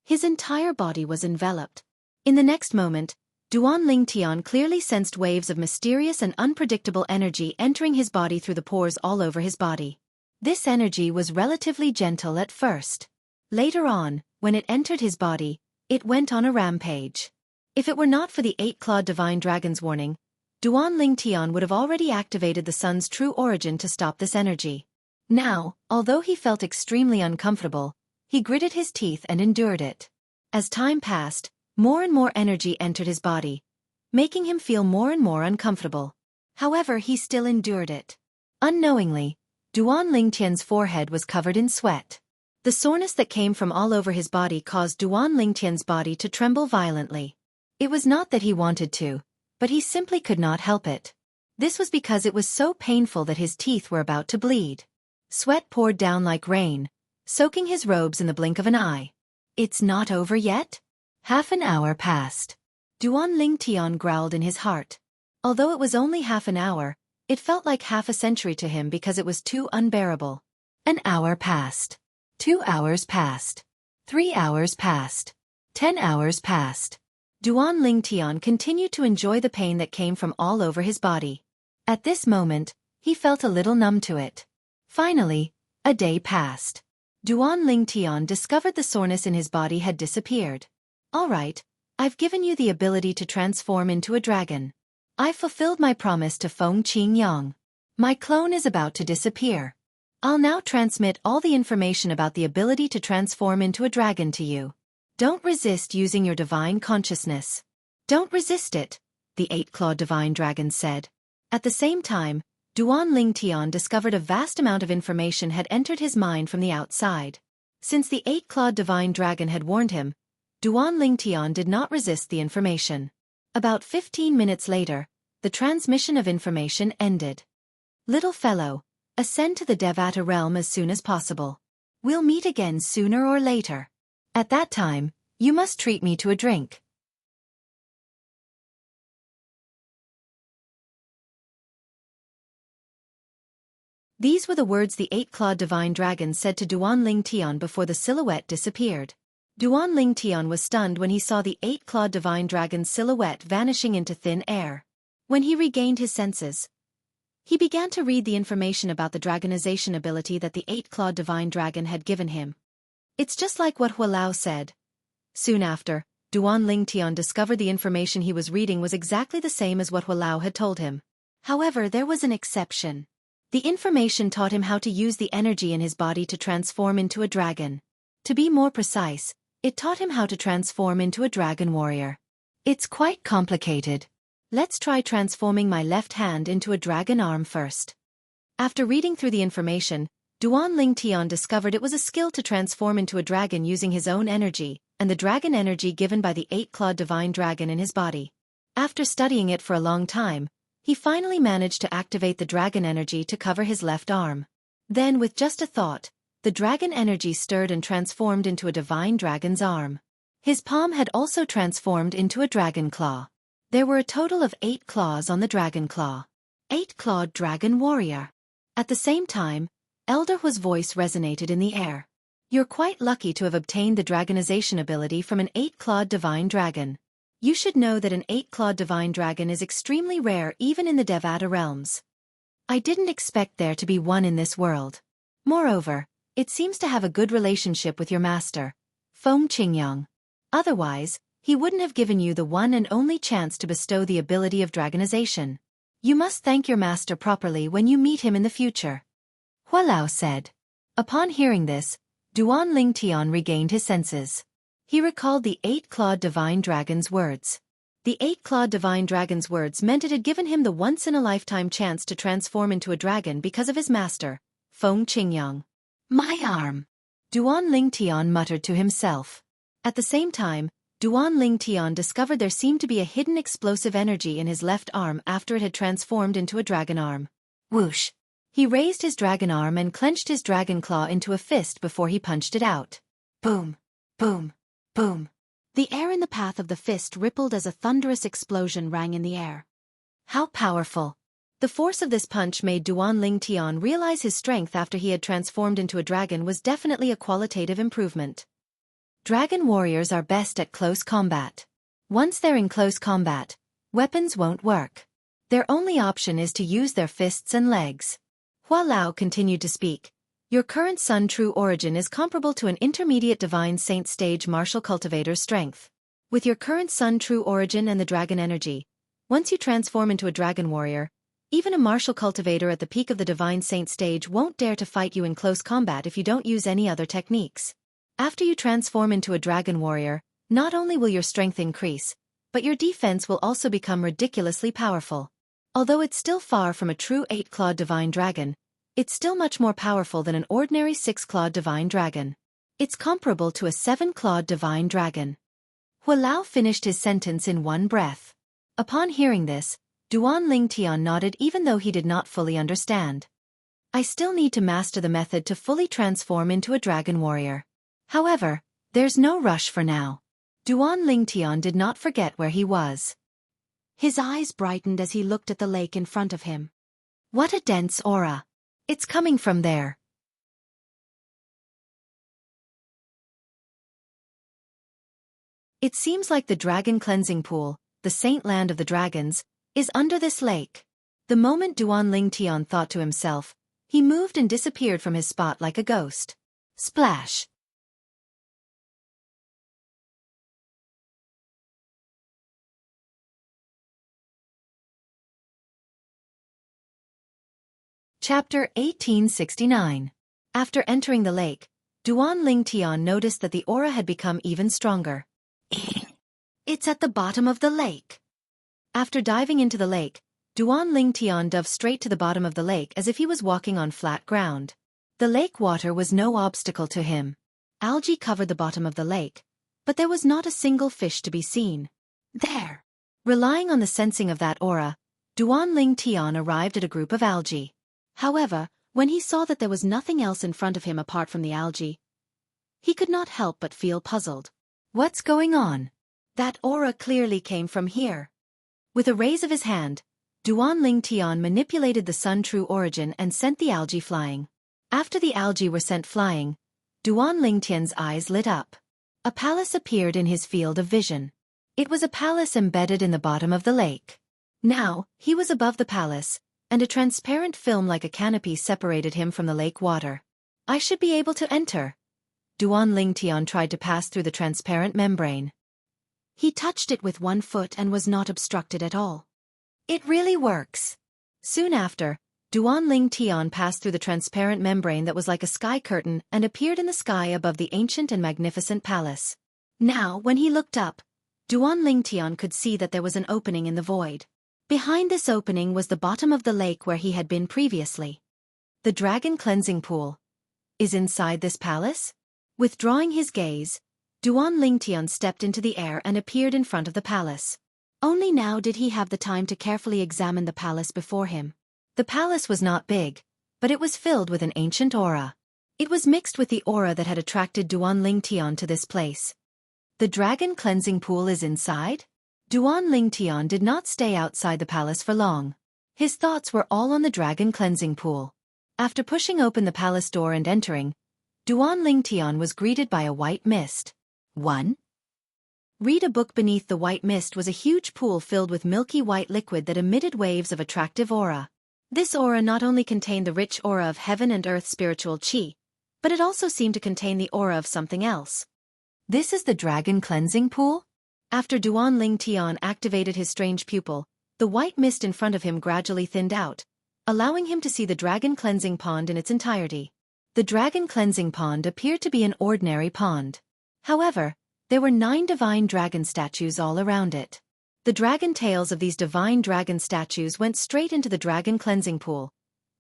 his entire body was enveloped. In the next moment, Duan Lingtian clearly sensed waves of mysterious and unpredictable energy entering his body through the pores all over his body. This energy was relatively gentle at first. Later on, when it entered his body, it went on a rampage. If it were not for the eight-clawed divine dragon's warning, Duan Lingtian would have already activated the sun's true origin to stop this energy. Now, although he felt extremely uncomfortable, he gritted his teeth and endured it. As time passed, more and more energy entered his body, making him feel more and more uncomfortable. However, he still endured it. Unknowingly, Duan Lingtian's forehead was covered in sweat. The soreness that came from all over his body caused Duan Lingtian's body to tremble violently. It was not that he wanted to, but he simply could not help it. This was because it was so painful that his teeth were about to bleed. Sweat poured down like rain, soaking his robes in the blink of an eye. It's not over yet? Half an hour passed. Duan Lingtian growled in his heart. Although it was only half an hour, it felt like half a century to him because it was too unbearable. An hour passed. 2 hours passed. 3 hours passed. 10 hours passed. Duan Lingtian continued to enjoy the pain that came from all over his body. At this moment, he felt a little numb to it. Finally, a day passed. Duan Lingtian discovered the soreness in his body had disappeared. All right, I've given you the ability to transform into a dragon. I've fulfilled my promise to Feng Qingyang. My clone is about to disappear. I'll now transmit all the information about the ability to transform into a dragon to you. Don't resist using your divine consciousness. Don't resist it, the eight-clawed divine dragon said. At the same time, Duan Lingtian discovered a vast amount of information had entered his mind from the outside. Since the eight-clawed divine dragon had warned him, Duan Lingtian did not resist the information. About 15 minutes later, the transmission of information ended. Little fellow, ascend to the Devata realm as soon as possible. We'll meet again sooner or later. At that time, you must treat me to a drink. These were the words the eight-clawed divine dragon said to Duan Lingtian before the silhouette disappeared. Duan Lingtian was stunned when he saw the eight-clawed divine dragon's silhouette vanishing into thin air. When he regained his senses, he began to read the information about the dragonization ability that the eight-clawed divine dragon had given him. It's just like what Hua Lao said. Soon after, Duan Lingtian discovered the information he was reading was exactly the same as what Hua Lao had told him. However, there was an exception. The information taught him how to use the energy in his body to transform into a dragon. To be more precise, it taught him how to transform into a dragon warrior. It's quite complicated. Let's try transforming my left hand into a dragon arm first. After reading through the information, Duan Lingtian discovered it was a skill to transform into a dragon using his own energy, and the dragon energy given by the eight-clawed divine dragon in his body. After studying it for a long time, he finally managed to activate the dragon energy to cover his left arm. Then, with just a thought, the dragon energy stirred and transformed into a divine dragon's arm. His palm had also transformed into a dragon claw. There were a total of 8 claws on the dragon claw. 8-clawed dragon warrior. At the same time, Elder Hua's voice resonated in the air. You're quite lucky to have obtained the dragonization ability from an 8-clawed divine dragon. You should know that an 8-clawed divine dragon is extremely rare even in the Devata realms. I didn't expect there to be one in this world. Moreover, it seems to have a good relationship with your master, Feng Qingyang. Otherwise, he wouldn't have given you the one and only chance to bestow the ability of dragonization. You must thank your master properly when you meet him in the future. Hua Lao said. Upon hearing this, Duan Lingtian regained his senses. He recalled the 8-clawed divine dragon's words. The 8-clawed divine dragon's words meant it had given him the once-in-a-lifetime chance to transform into a dragon because of his master, Feng Qingyang. My arm! Duan Lingtian muttered to himself. At the same time, Duan Lingtian discovered there seemed to be a hidden explosive energy in his left arm after it had transformed into a dragon arm. Whoosh! He raised his dragon arm and clenched his dragon claw into a fist before he punched it out. Boom! Boom! Boom! The air in the path of the fist rippled as a thunderous explosion rang in the air. How powerful! The force of this punch made Duan Lingtian realize his strength after he had transformed into a dragon was definitely a qualitative improvement. Dragon warriors are best at close combat. Once they're in close combat, weapons won't work. Their only option is to use their fists and legs. Hua Lao continued to speak. Your current Sun True origin is comparable to an intermediate Divine Saint stage martial cultivator's strength. With your current Sun True origin and the dragon energy, once you transform into a dragon warrior, even a martial cultivator at the peak of the Divine Saint stage won't dare to fight you in close combat if you don't use any other techniques. After you transform into a dragon warrior, not only will your strength increase, but your defense will also become ridiculously powerful. Although it's still far from a true 8-clawed divine dragon, it's still much more powerful than an ordinary 6-clawed divine dragon. It's comparable to a 7-clawed divine dragon. Hua Lao finished his sentence in one breath. Upon hearing this, Duan Lingtian nodded even though he did not fully understand. I still need to master the method to fully transform into a dragon warrior. However, there's no rush for now. Duan Lingtian did not forget where he was. His eyes brightened as he looked at the lake in front of him. What a dense aura! It's coming from there. It seems like the dragon cleansing pool, the saint land of the dragons, is under this lake. The moment Duan Lingtian thought to himself, he moved and disappeared from his spot like a ghost. Splash! Chapter 1869. After entering the lake, Duan Lingtian noticed that the aura had become even stronger. It's at the bottom of the lake. After diving into the lake, Duan Lingtian dove straight to the bottom of the lake as if he was walking on flat ground. The lake water was no obstacle to him. Algae covered the bottom of the lake, but there was not a single fish to be seen. There! Relying on the sensing of that aura, Duan Lingtian arrived at a group of algae. However, when he saw that there was nothing else in front of him apart from the algae, he could not help but feel puzzled. What's going on? That aura clearly came from here. With a raise of his hand, Duan Lingtian manipulated the Sun True origin and sent the algae flying. After the algae were sent flying, Duan Lingtian's eyes lit up. A palace appeared in his field of vision. It was a palace embedded in the bottom of the lake. Now, he was above the palace, and a transparent film like a canopy separated him from the lake water. I should be able to enter. Duan Lingtian tried to pass through the transparent membrane. He touched it with one foot and was not obstructed at all. It really works. Soon after, Duan Lingtian passed through the transparent membrane that was like a sky curtain and appeared in the sky above the ancient and magnificent palace. Now, when he looked up, Duan Lingtian could see that there was an opening in the void. Behind this opening was the bottom of the lake where he had been previously. The dragon cleansing pool is inside this palace? Withdrawing his gaze, Duan Lingtian stepped into the air and appeared in front of the palace. Only now did he have the time to carefully examine the palace before him. The palace was not big, but it was filled with an ancient aura. It was mixed with the aura that had attracted Duan Lingtian to this place. The dragon cleansing pool is inside? Duan Lingtian did not stay outside the palace for long. His thoughts were all on the dragon cleansing pool. After pushing open the palace door and entering, Duan Lingtian was greeted by a white mist. 1. Read a book. Beneath the white mist was a huge pool filled with milky white liquid that emitted waves of attractive aura. This aura not only contained the rich aura of heaven and earth spiritual qi, but it also seemed to contain the aura of something else. This is the dragon cleansing pool? After Duan Lingtian activated his strange pupil, the white mist in front of him gradually thinned out, allowing him to see the dragon cleansing pond in its entirety. The dragon cleansing pond appeared to be an ordinary pond. However, there were 9 divine dragon statues all around it. The dragon tails of these divine dragon statues went straight into the dragon cleansing pool,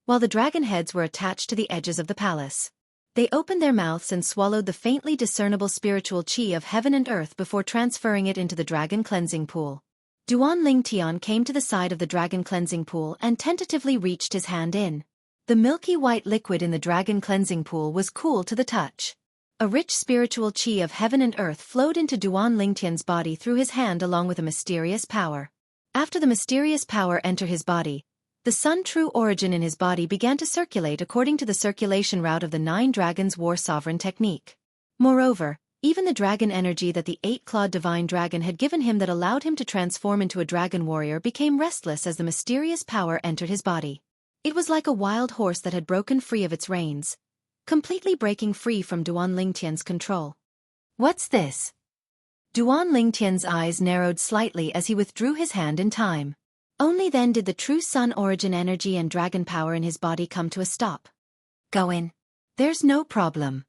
while the dragon heads were attached to the edges of the palace. They opened their mouths and swallowed the faintly discernible spiritual chi of heaven and earth before transferring it into the dragon cleansing pool. Duan Lingtian came to the side of the dragon cleansing pool and tentatively reached his hand in. The milky white liquid in the dragon cleansing pool was cool to the touch. A rich spiritual chi of heaven and earth flowed into Duan Lingtian's body through his hand along with a mysterious power. After the mysterious power entered his body, the sun true origin in his body began to circulate according to the circulation route of the 9 dragons war sovereign technique. Moreover, even the dragon energy that the 8-clawed divine dragon had given him that allowed him to transform into a dragon warrior became restless as the mysterious power entered his body. It was like a wild horse that had broken free of its reins, completely breaking free from Duan Lingtian's control. What's this? Duan Lingtian's eyes narrowed slightly as he withdrew his hand in time. Only then did the true sun origin energy and dragon power in his body come to a stop. Go in. There's no problem.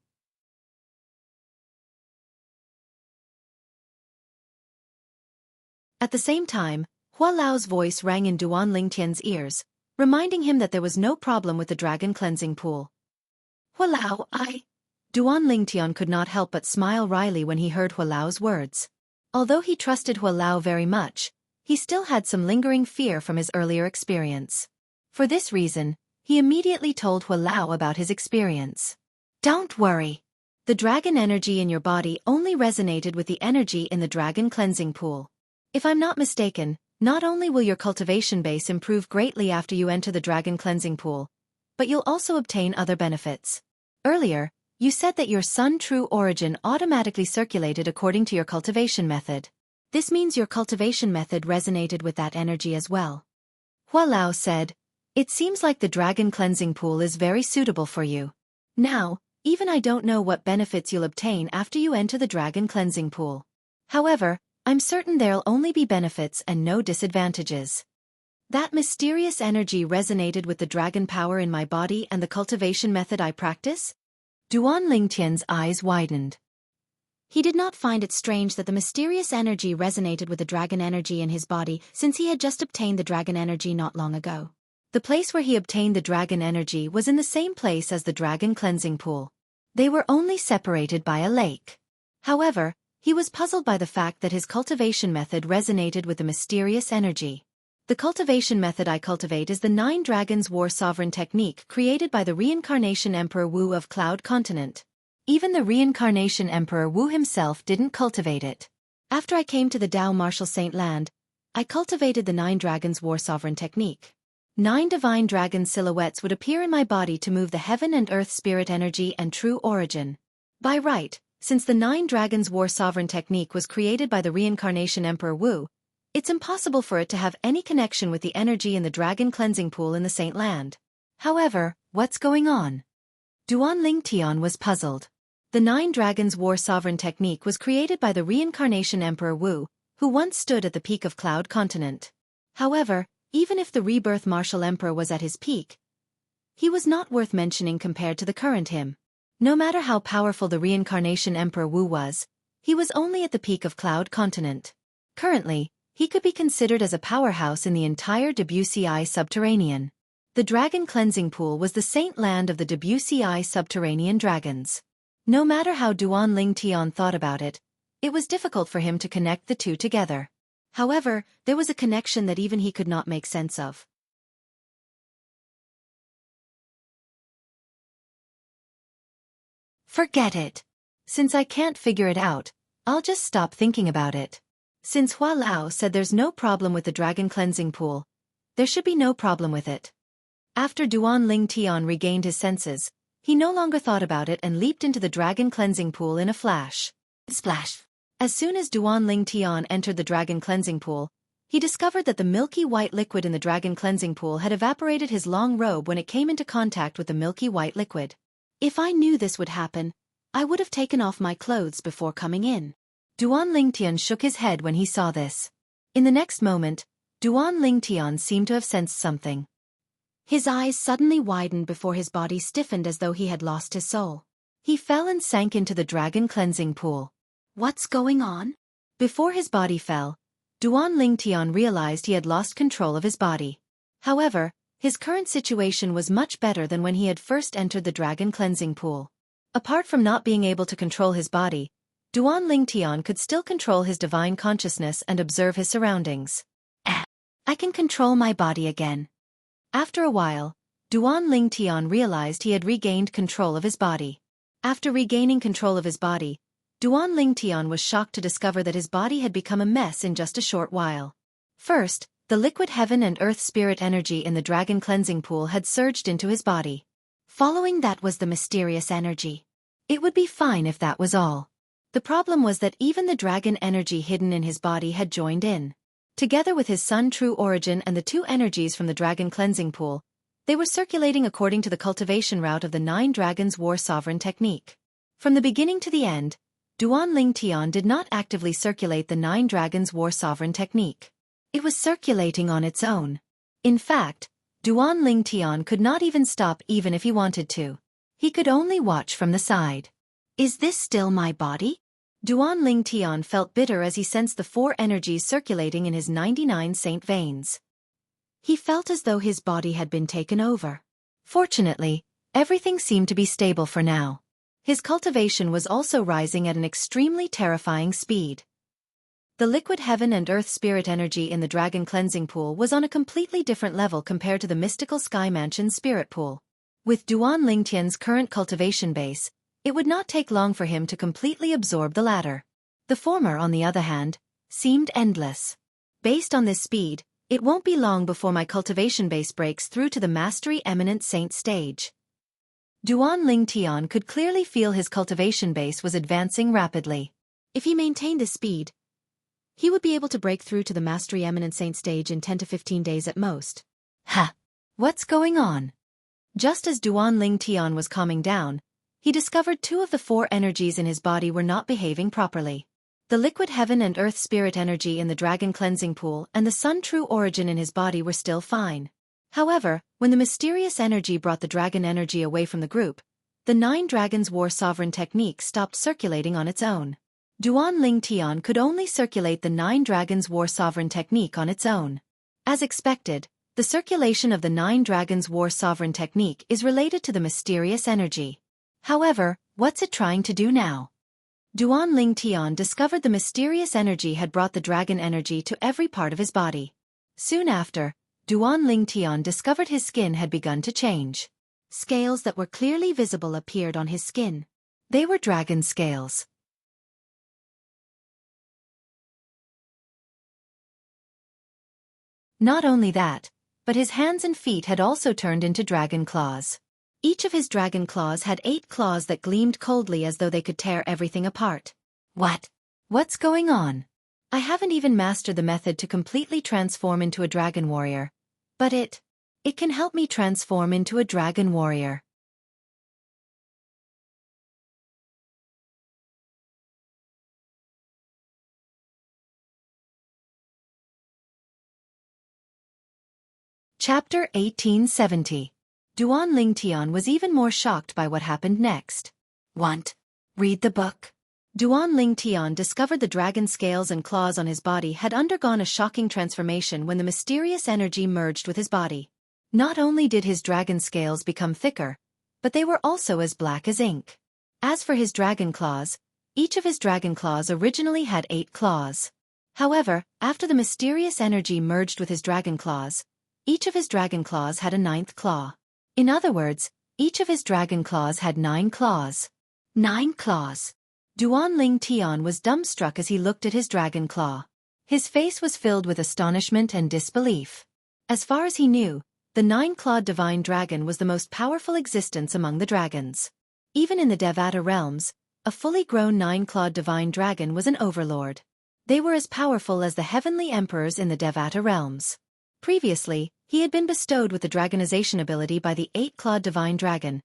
At the same time, Hua Lao's voice rang in Duan Lingtian's ears, reminding him that there was no problem with the dragon cleansing pool. Hua Lao, Duan Lingtian could not help but smile wryly when he heard Hua Lao's words. Although he trusted Hua Lao very much, he still had some lingering fear from his earlier experience. For this reason, he immediately told Hua Lao about his experience. Don't worry. The dragon energy in your body only resonated with the energy in the dragon cleansing pool. If I'm not mistaken, not only will your cultivation base improve greatly after you enter the dragon cleansing pool, but you'll also obtain other benefits. Earlier, you said that your sun true origin automatically circulated according to your cultivation method. This means your cultivation method resonated with that energy as well. Hua Lao said, it seems like the dragon cleansing pool is very suitable for you. Now, even I don't know what benefits you'll obtain after you enter the dragon cleansing pool. However, I'm certain there'll only be benefits and no disadvantages. That mysterious energy resonated with the dragon power in my body and the cultivation method I practice? Duan Lingtian's eyes widened. He did not find it strange that the mysterious energy resonated with the dragon energy in his body since he had just obtained the dragon energy not long ago. The place where he obtained the dragon energy was in the same place as the dragon cleansing pool. They were only separated by a lake. However, he was puzzled by the fact that his cultivation method resonated with the mysterious energy. The cultivation method I cultivate is the 9 Dragons War Sovereign technique created by the Reincarnation Emperor Wu of Cloud Continent. Even the Reincarnation Emperor Wu himself didn't cultivate it. After I came to the Dao Martial Saint Land, I cultivated the 9 Dragons War Sovereign technique. 9 divine dragon silhouettes would appear in my body to move the heaven and earth spirit energy and true origin. By right, since the 9 Dragons War Sovereign technique was created by the Reincarnation Emperor Wu, it's impossible for it to have any connection with the energy in the dragon cleansing pool in the Saint Land. However, what's going on? Duan Lingtian was puzzled. The 9 Dragons War Sovereign technique was created by the Reincarnation Emperor Wu, who once stood at the peak of Cloud Continent. However, even if the Rebirth Martial Emperor was at his peak, he was not worth mentioning compared to the current him. No matter how powerful the Reincarnation Emperor Wu was, he was only at the peak of Cloud Continent. Currently, he could be considered as a powerhouse in the entire WCI subterranean. The Dragon Cleansing Pool was the Saint Land of the WCI subterranean dragons. No matter how Duan Lingtian thought about it, it was difficult for him to connect the two together. However, there was a connection that even he could not make sense of. Forget it. Since I can't figure it out, I'll just stop thinking about it. Since Hua Lao said there's no problem with the Dragon Cleansing Pool, there should be no problem with it. After Duan Lingtian regained his senses, he no longer thought about it and leaped into the Dragon Cleansing Pool in a flash. Splash! As soon as Duan Lingtian entered the Dragon Cleansing Pool, he discovered that the milky white liquid in the Dragon Cleansing Pool had evaporated his long robe when it came into contact with the milky white liquid. If I knew this would happen, I would have taken off my clothes before coming in. Duan Lingtian shook his head when he saw this. In the next moment, Duan Lingtian seemed to have sensed something. His eyes suddenly widened before his body stiffened as though he had lost his soul. He fell and sank into the Dragon Cleansing Pool. What's going on? Before his body fell, Duan Lingtian realized he had lost control of his body. However, his current situation was much better than when he had first entered the Dragon Cleansing Pool. Apart from not being able to control his body, Duan Lingtian could still control his divine consciousness and observe his surroundings. I can control my body again. After a while, Duan Lingtian realized he had regained control of his body. After regaining control of his body, Duan Lingtian was shocked to discover that his body had become a mess in just a short while. First, the liquid heaven and earth spirit energy in the dragon cleansing pool had surged into his body. Following that was the mysterious energy. It would be fine if that was all. The problem was that even the dragon energy hidden in his body had joined in. Together with his sun true origin and the two energies from the dragon cleansing pool, they were circulating according to the cultivation route of the 9 Dragons War Sovereign technique. From the beginning to the end, Duan Lingtian did not actively circulate the 9 Dragons War Sovereign technique. It was circulating on its own. In fact, Duan Lingtian could not even stop even if he wanted to. He could only watch from the side. Is this still my body? Duan Lingtian felt bitter as he sensed the 4 energies circulating in his 99 saint veins. He felt as though his body had been taken over. Fortunately, everything seemed to be stable for now. His cultivation was also rising at an extremely terrifying speed. The liquid heaven and earth spirit energy in the dragon cleansing pool was on a completely different level compared to the mystical sky mansion spirit pool. With Duan Lingtian's current cultivation base, it would not take long for him to completely absorb the latter. The former, on the other hand, seemed endless. Based on this speed, it won't be long before my cultivation base breaks through to the Mastery Eminent Saint stage. Duan Lingtian could clearly feel his cultivation base was advancing rapidly. If he maintained this speed, he would be able to break through to the Mastery Eminent Saint stage in 10 to 15 days at most. Ha! What's going on? Just as Duan Lingtian was calming down, he discovered 2 of the 4 energies in his body were not behaving properly. The liquid heaven and earth spirit energy in the dragon cleansing pool and the sun true origin in his body were still fine. However, when the mysterious energy brought the dragon energy away from the group, the 9 Dragons War Sovereign technique stopped circulating on its own. Duan Lingtian could only circulate the 9 Dragons War Sovereign technique on its own. As expected, the circulation of the 9 Dragons War Sovereign technique is related to the mysterious energy. However, what's it trying to do now? Duan Lingtian discovered the mysterious energy had brought the dragon energy to every part of his body. Soon after, Duan Lingtian discovered his skin had begun to change. Scales that were clearly visible appeared on his skin. They were dragon scales. Not only that, but his hands and feet had also turned into dragon claws. Each of his dragon claws had 8 claws that gleamed coldly as though they could tear everything apart. What's going on? I haven't even mastered the method to completely transform into a dragon warrior. But it can help me transform into a dragon warrior. Chapter 1870. Duan Lingtian was even more shocked by what happened next. Read the book. Duan Lingtian discovered the dragon scales and claws on his body had undergone a shocking transformation when the mysterious energy merged with his body. Not only did his dragon scales become thicker, but they were also as black as ink. As for his dragon claws, each of his dragon claws originally had 8 claws. However, after the mysterious energy merged with his dragon claws, each of his dragon claws had a 9th claw. In other words, each of his dragon claws had 9 claws. 9 claws! Duan Lingtian was dumbstruck as he looked at his dragon claw. His face was filled with astonishment and disbelief. As far as he knew, the 9-clawed divine dragon was the most powerful existence among the dragons. Even in the Devata realms, a fully grown 9-clawed divine dragon was an overlord. They were as powerful as the heavenly emperors in the Devata realms. Previously, he had been bestowed with the dragonization ability by the 8-clawed divine dragon,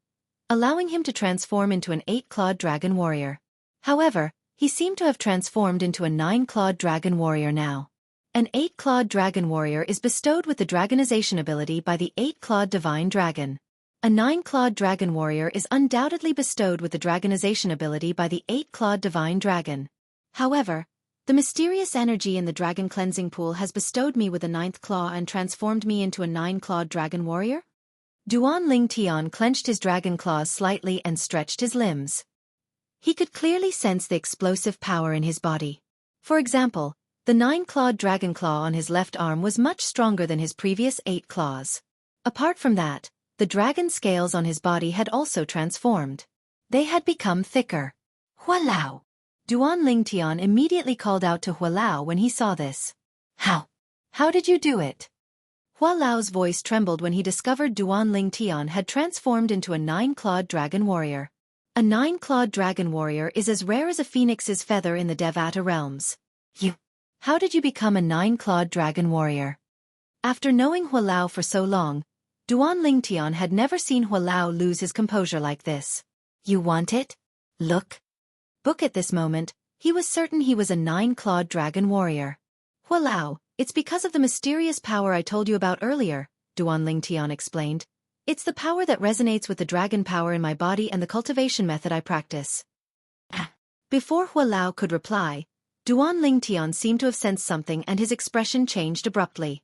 allowing him to transform into an 8-clawed dragon warrior. However, he seemed to have transformed into a 9-clawed dragon warrior now. An 8-clawed dragon warrior is bestowed with the dragonization ability by the 8-clawed divine dragon. A 9-clawed dragon warrior is undoubtedly bestowed with the dragonization ability by the 8-clawed divine dragon. However, the mysterious energy in the dragon cleansing pool has bestowed me with a 9th claw and transformed me into a 9-clawed dragon warrior? Duan Lingtian clenched his dragon claws slightly and stretched his limbs. He could clearly sense the explosive power in his body. For example, the 9-clawed dragon claw on his left arm was much stronger than his previous 8 claws. Apart from that, the dragon scales on his body had also transformed. They had become thicker. Hualao! Duan Lingtian immediately called out to Hualao when he saw this. How did you do it? Hualao's voice trembled when he discovered Duan Lingtian had transformed into a 9-clawed dragon warrior. A 9-clawed dragon warrior is as rare as a phoenix's feather in the Devata realms. How did you become a 9-clawed dragon warrior? After knowing Hualao for so long, Duan Lingtian had never seen Hualao lose his composure like this. You want it? Look. Book at this moment, he was certain he was a 9-clawed dragon warrior. Hualao, it's because of the mysterious power I told you about earlier, Duan Lingtian explained. It's the power that resonates with the dragon power in my body and the cultivation method I practice. Before Hualao could reply, Duan Lingtian seemed to have sensed something and his expression changed abruptly.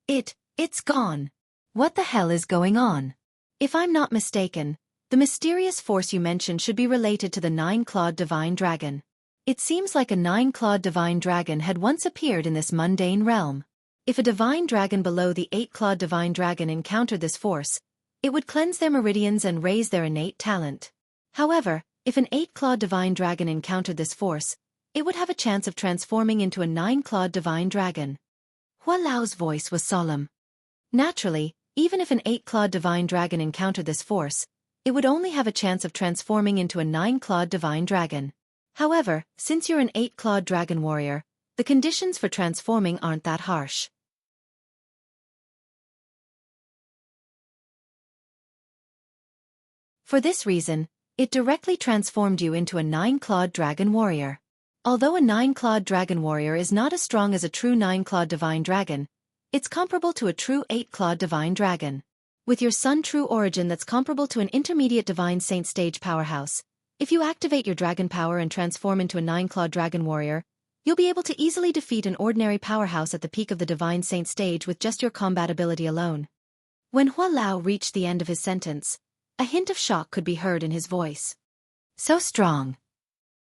It's gone. What the hell is going on? If I'm not mistaken, the mysterious force you mentioned should be related to the 9-clawed divine dragon. It seems like a 9-clawed divine dragon had once appeared in this mundane realm. If a divine dragon below the 8-clawed divine dragon encountered this force, it would cleanse their meridians and raise their innate talent. However, if an 8-clawed divine dragon encountered this force, it would have a chance of transforming into a 9-clawed divine dragon. Hualao's voice was solemn. Naturally, even if an 8-clawed divine dragon encountered this force, it would only have a chance of transforming into a 9-clawed divine dragon. However, since you're an 8-clawed dragon warrior, the conditions for transforming aren't that harsh. For this reason, it directly transformed you into a 9-clawed dragon warrior. Although a 9-clawed dragon warrior is not as strong as a true 9-clawed divine dragon, it's comparable to a true 8-clawed divine dragon. With your Sun True origin that's comparable to an intermediate divine saint stage powerhouse, if you activate your dragon power and transform into a 9-clawed dragon warrior, you'll be able to easily defeat an ordinary powerhouse at the peak of the divine saint stage with just your combat ability alone. When Hualao reached the end of his sentence, a hint of shock could be heard in his voice. So strong.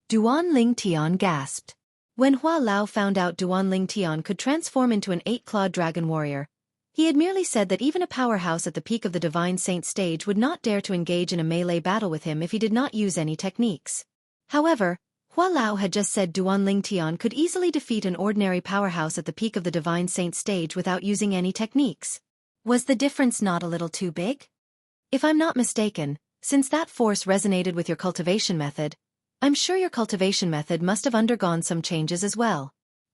Duan Lingtian gasped. When Hualao found out Duan Lingtian could transform into an 8-clawed dragon warrior, he had merely said that even a powerhouse at the peak of the divine saint stage would not dare to engage in a melee battle with him if he did not use any techniques. However, Hualao had just said Duan Lingtian could easily defeat an ordinary powerhouse at the peak of the divine saint stage without using any techniques. Was the difference not a little too big? If I'm not mistaken, since that force resonated with your cultivation method, I'm sure your cultivation method must have undergone some changes as well.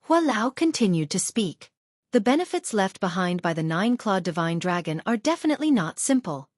Hualao continued to speak. The benefits left behind by the 9-clawed divine dragon are definitely not simple.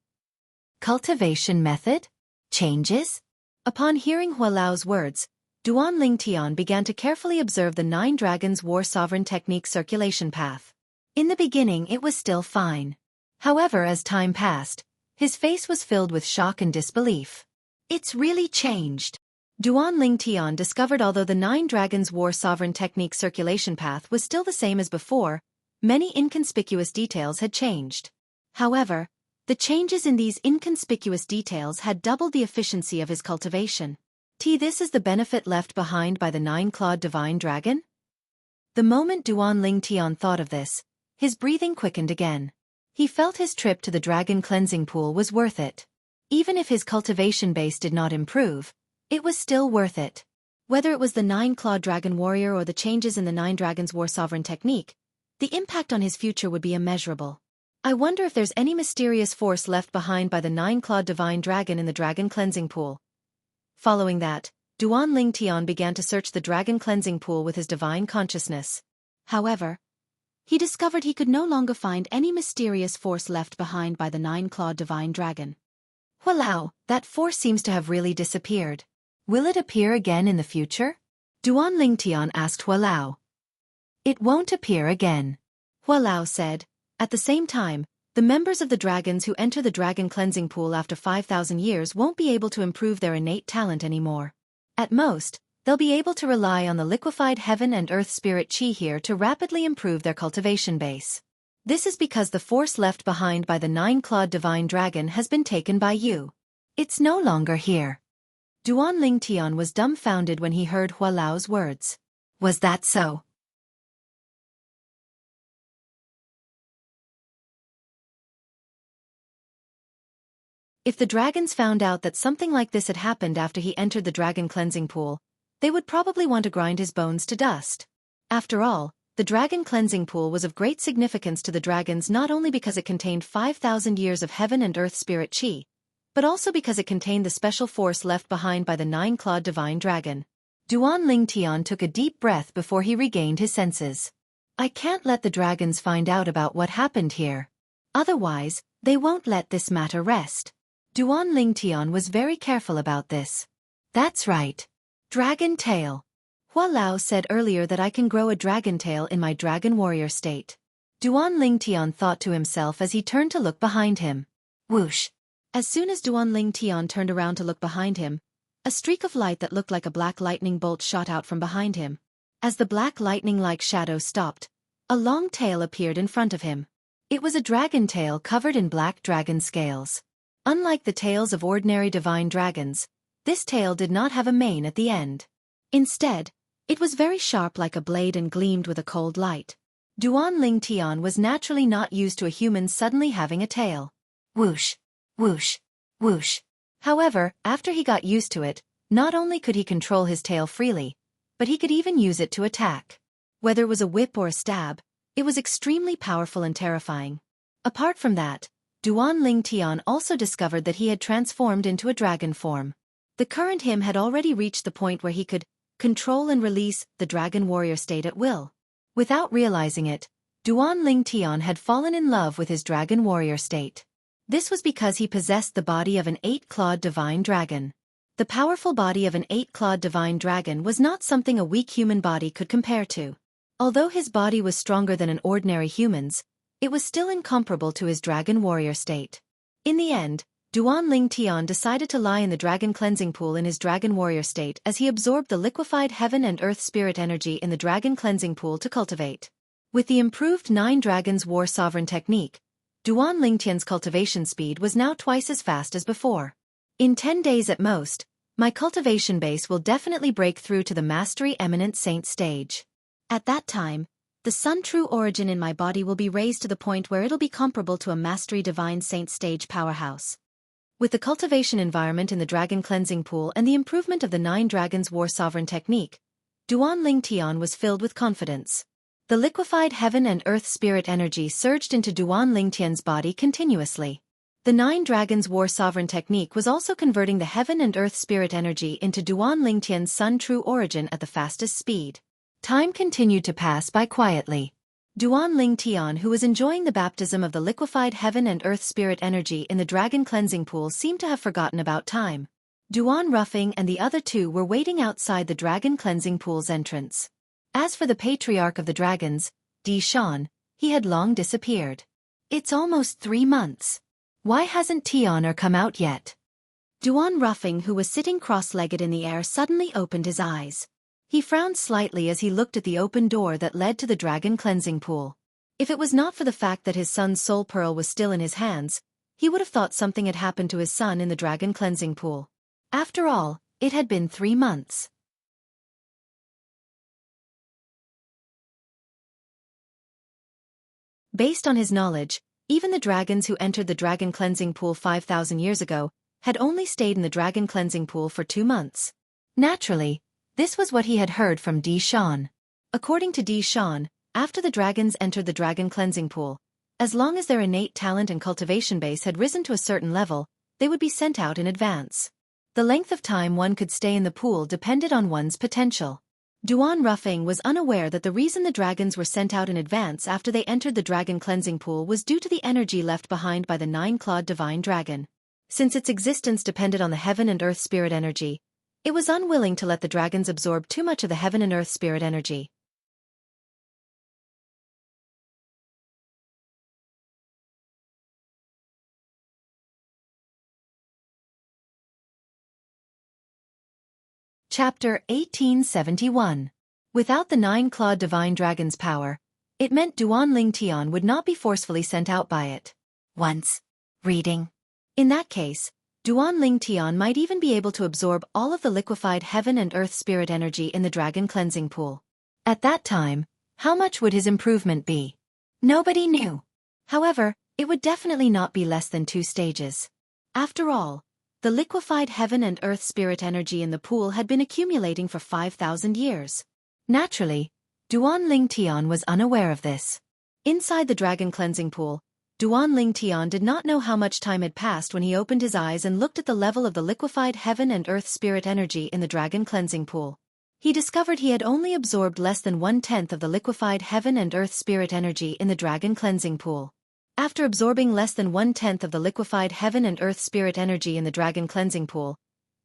Cultivation method? Changes? Upon hearing Hualao's words, Duan Lingtian began to carefully observe the 9 Dragons War Sovereign Technique circulation path. In the beginning it was still fine. However, as time passed, his face was filled with shock and disbelief. It's really changed. Duan Lingtian discovered although the 9 Dragons War Sovereign Technique circulation path was still the same as before, many inconspicuous details had changed. However, the changes in these inconspicuous details had doubled the efficiency of his cultivation. This is the benefit left behind by the 9-clawed divine dragon? The moment Duan Lingtian thought of this, his breathing quickened again. He felt his trip to the dragon cleansing pool was worth it. Even if his cultivation base did not improve, it was still worth it. Whether it was the 9-clawed dragon warrior or the changes in the 9 Dragons War Sovereign Technique, the impact on his future would be immeasurable. I wonder if there's any mysterious force left behind by the 9-clawed divine dragon in the dragon cleansing pool. Following that, Duan Lingtian began to search the dragon cleansing pool with his divine consciousness. However, he discovered he could no longer find any mysterious force left behind by the 9-clawed divine dragon. Hualao, that force seems to have really disappeared. Will it appear again in the future? Duan Lingtian asked Hualao. It won't appear again, Hualao said. At the same time, the members of the dragons who enter the dragon cleansing pool after 5,000 years won't be able to improve their innate talent anymore. At most, they'll be able to rely on the liquefied heaven and earth spirit chi here to rapidly improve their cultivation base. This is because the force left behind by the nine-clawed divine dragon has been taken by you. It's no longer here. Duan Lingtian was dumbfounded when he heard Hua Lao's words. Was that so? If the dragons found out that something like this had happened after he entered the dragon cleansing pool, they would probably want to grind his bones to dust. After all, the dragon cleansing pool was of great significance to the dragons not only because it contained 5,000 years of heaven and earth spirit qi, but also because it contained the special force left behind by the nine-clawed divine dragon. Duan Lingtian took a deep breath before he regained his senses. I can't let the dragons find out about what happened here. Otherwise, they won't let this matter rest. Duan Lingtian was very careful about this. That's right. Dragon tail. Hua Lao said earlier that I can grow a dragon tail in my dragon warrior state. Duan Lingtian thought to himself as he turned to look behind him. Whoosh. As soon as Duan Lingtian turned around to look behind him, a streak of light that looked like a black lightning bolt shot out from behind him. As the black lightning-like shadow stopped, a long tail appeared in front of him. It was a dragon tail covered in black dragon scales. Unlike the tails of ordinary divine dragons, this tail did not have a mane at the end. Instead, it was very sharp like a blade and gleamed with a cold light. Duan Lingtian was naturally not used to a human suddenly having a tail. Whoosh, whoosh, whoosh. However, after he got used to it, not only could he control his tail freely, but he could even use it to attack. Whether it was a whip or a stab, it was extremely powerful and terrifying. Apart from that, Duan Lingtian also discovered that he had transformed into a dragon form. The current him had already reached the point where he could control and release the dragon warrior state at will. Without realizing it, Duan Lingtian had fallen in love with his dragon warrior state. This was because he possessed the body of an eight-clawed divine dragon. The powerful body of an eight-clawed divine dragon was not something a weak human body could compare to. Although his body was stronger than an ordinary human's, it was still incomparable to his dragon warrior state. In the end, Duan Lingtian decided to lie in the dragon cleansing pool in his dragon warrior state as he absorbed the liquefied heaven and earth spirit energy in the dragon cleansing pool to cultivate. With the improved 9 Dragons War Sovereign technique, Duan Lingtian's cultivation speed was now twice as fast as before. In 10 days at most, my cultivation base will definitely break through to the Mastery Eminent Saint stage. At that time, the Sun True Origin in my body will be raised to the point where it'll be comparable to a Mastery Divine Saint stage powerhouse. With the cultivation environment in the Dragon Cleansing Pool and the improvement of the 9 Dragons War Sovereign technique, Duan Lingtian was filled with confidence. The liquefied heaven and earth spirit energy surged into Duan Lingtian's body continuously. The 9 Dragons War Sovereign technique was also converting the heaven and earth spirit energy into Duan Lingtian's Sun True Origin at the fastest speed. Time continued to pass by quietly. Duan Lingtian, who was enjoying the baptism of the liquefied heaven and earth spirit energy in the dragon cleansing pool, seemed to have forgotten about time. Duan Ruffing and the other two were waiting outside the dragon cleansing pool's entrance. As for the patriarch of the dragons, Di Shan, he had long disappeared. It's almost 3 months. Why hasn't Tian'er come out yet? Duan Ruffing, who was sitting cross-legged in the air, suddenly opened his eyes. He frowned slightly as he looked at the open door that led to the dragon cleansing pool. If it was not for the fact that his son's soul pearl was still in his hands, he would have thought something had happened to his son in the dragon cleansing pool. After all, it had been 3 months. Based on his knowledge, even the dragons who entered the dragon cleansing pool 5,000 years ago had only stayed in the dragon cleansing pool for 2 months. Naturally, this was what he had heard from Di Shan. According to Di Shan, after the dragons entered the dragon cleansing pool, as long as their innate talent and cultivation base had risen to a certain level, they would be sent out in advance. The length of time one could stay in the pool depended on one's potential. Duan Ruffing was unaware that the reason the dragons were sent out in advance after they entered the dragon cleansing pool was due to the energy left behind by the 9-clawed divine dragon. Since its existence depended on the heaven and earth spirit energy, it was unwilling to let the dragons absorb too much of the heaven and earth spirit energy. Chapter 1871. Without the 9-clawed divine dragon's power, It meant Duan Lingtian would not be forcefully sent out by it. Once. Reading. In that case, Duan Lingtian might even be able to absorb all of the liquefied heaven and earth spirit energy in the dragon cleansing pool. At that time, how much would his improvement be? Nobody knew. However, it would definitely not be less than 2 stages. After all, the liquefied heaven and earth spirit energy in the pool had been accumulating for 5,000 years. Naturally, Duan Lingtian was unaware of this. Inside the dragon cleansing pool, Duan Lingtian did not know how much time had passed when he opened his eyes and looked at the level of the liquefied heaven and earth spirit energy in the dragon cleansing pool. He discovered he had only absorbed less than 1/10 of the liquefied heaven and earth spirit energy in the dragon cleansing pool. After absorbing less than 1/10 of the liquefied heaven and earth spirit energy in the dragon cleansing pool,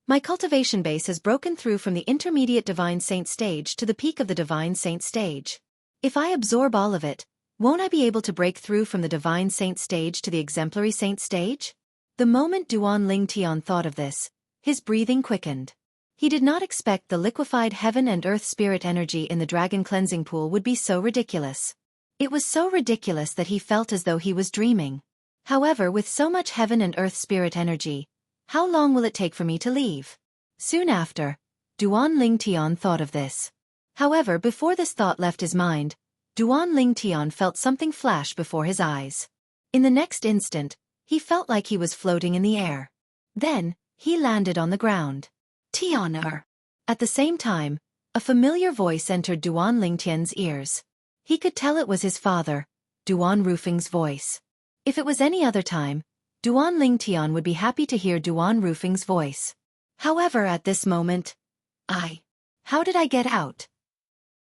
my cultivation base has broken through from the intermediate divine saint stage to the peak of the divine saint stage. If I absorb all of it, won't I be able to break through from the divine saint stage to the exemplary saint stage? The moment Duan Lingtian thought of this, his breathing quickened. He did not expect the liquefied heaven and earth spirit energy in the dragon cleansing pool would be so ridiculous. It was so ridiculous that he felt as though he was dreaming. However, with so much heaven and earth spirit energy, how long will it take for me to leave? Soon after, Duan Lingtian thought of this. However, before this thought left his mind, Duan Lingtian felt something flash before his eyes. In the next instant, he felt like he was floating in the air. Then, he landed on the ground. Tianer. At the same time, a familiar voice entered Duan Lingtian's ears. He could tell it was his father, Duan Rufing's voice. If it was any other time, Duan Lingtian would be happy to hear Duan Rufing's voice. However, at this moment, how did I get out?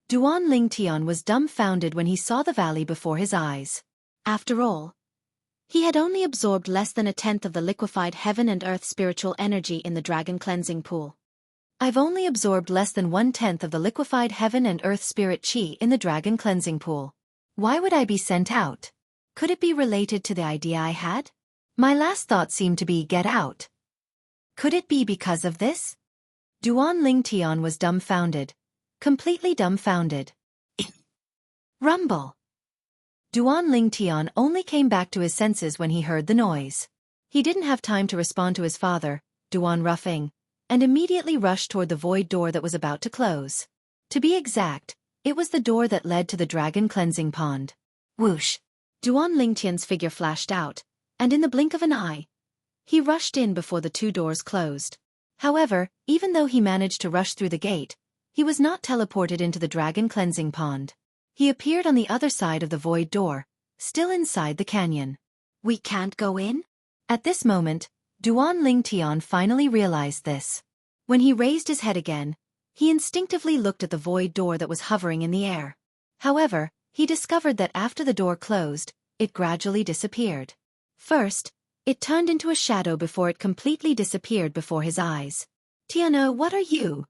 Duan Lingtian was dumbfounded when he saw the valley before his eyes. After all, he had only absorbed less than 1/10 of the liquefied heaven and earth spiritual energy in the dragon cleansing pool. I've only absorbed less than 1/10 of the liquefied heaven and earth spirit chi in the dragon cleansing pool. Why would I be sent out? Could it be related to the idea I had? My last thought seemed to be get out. Could it be because of this? Duan Lingtian was dumbfounded. Completely dumbfounded. Rumble. Duan Lingtian only came back to his senses when he heard the noise. He didn't have time to respond to his father, Duan Rufing, and immediately rushed toward the void door that was about to close. To be exact, it was the door that led to the dragon cleansing pond. Whoosh! Duan Lingtian's figure flashed out, and in the blink of an eye, he rushed in before the 2 doors closed. However, even though he managed to rush through the gate, he was not teleported into the dragon cleansing pond. He appeared on the other side of the void door, still inside the canyon. We can't go in? At this moment, Duan Lingtian finally realized this. When he raised his head again, he instinctively looked at the void door that was hovering in the air. However, he discovered that after the door closed, it gradually disappeared. First, it turned into a shadow before it completely disappeared before his eyes. Tiana, what are you?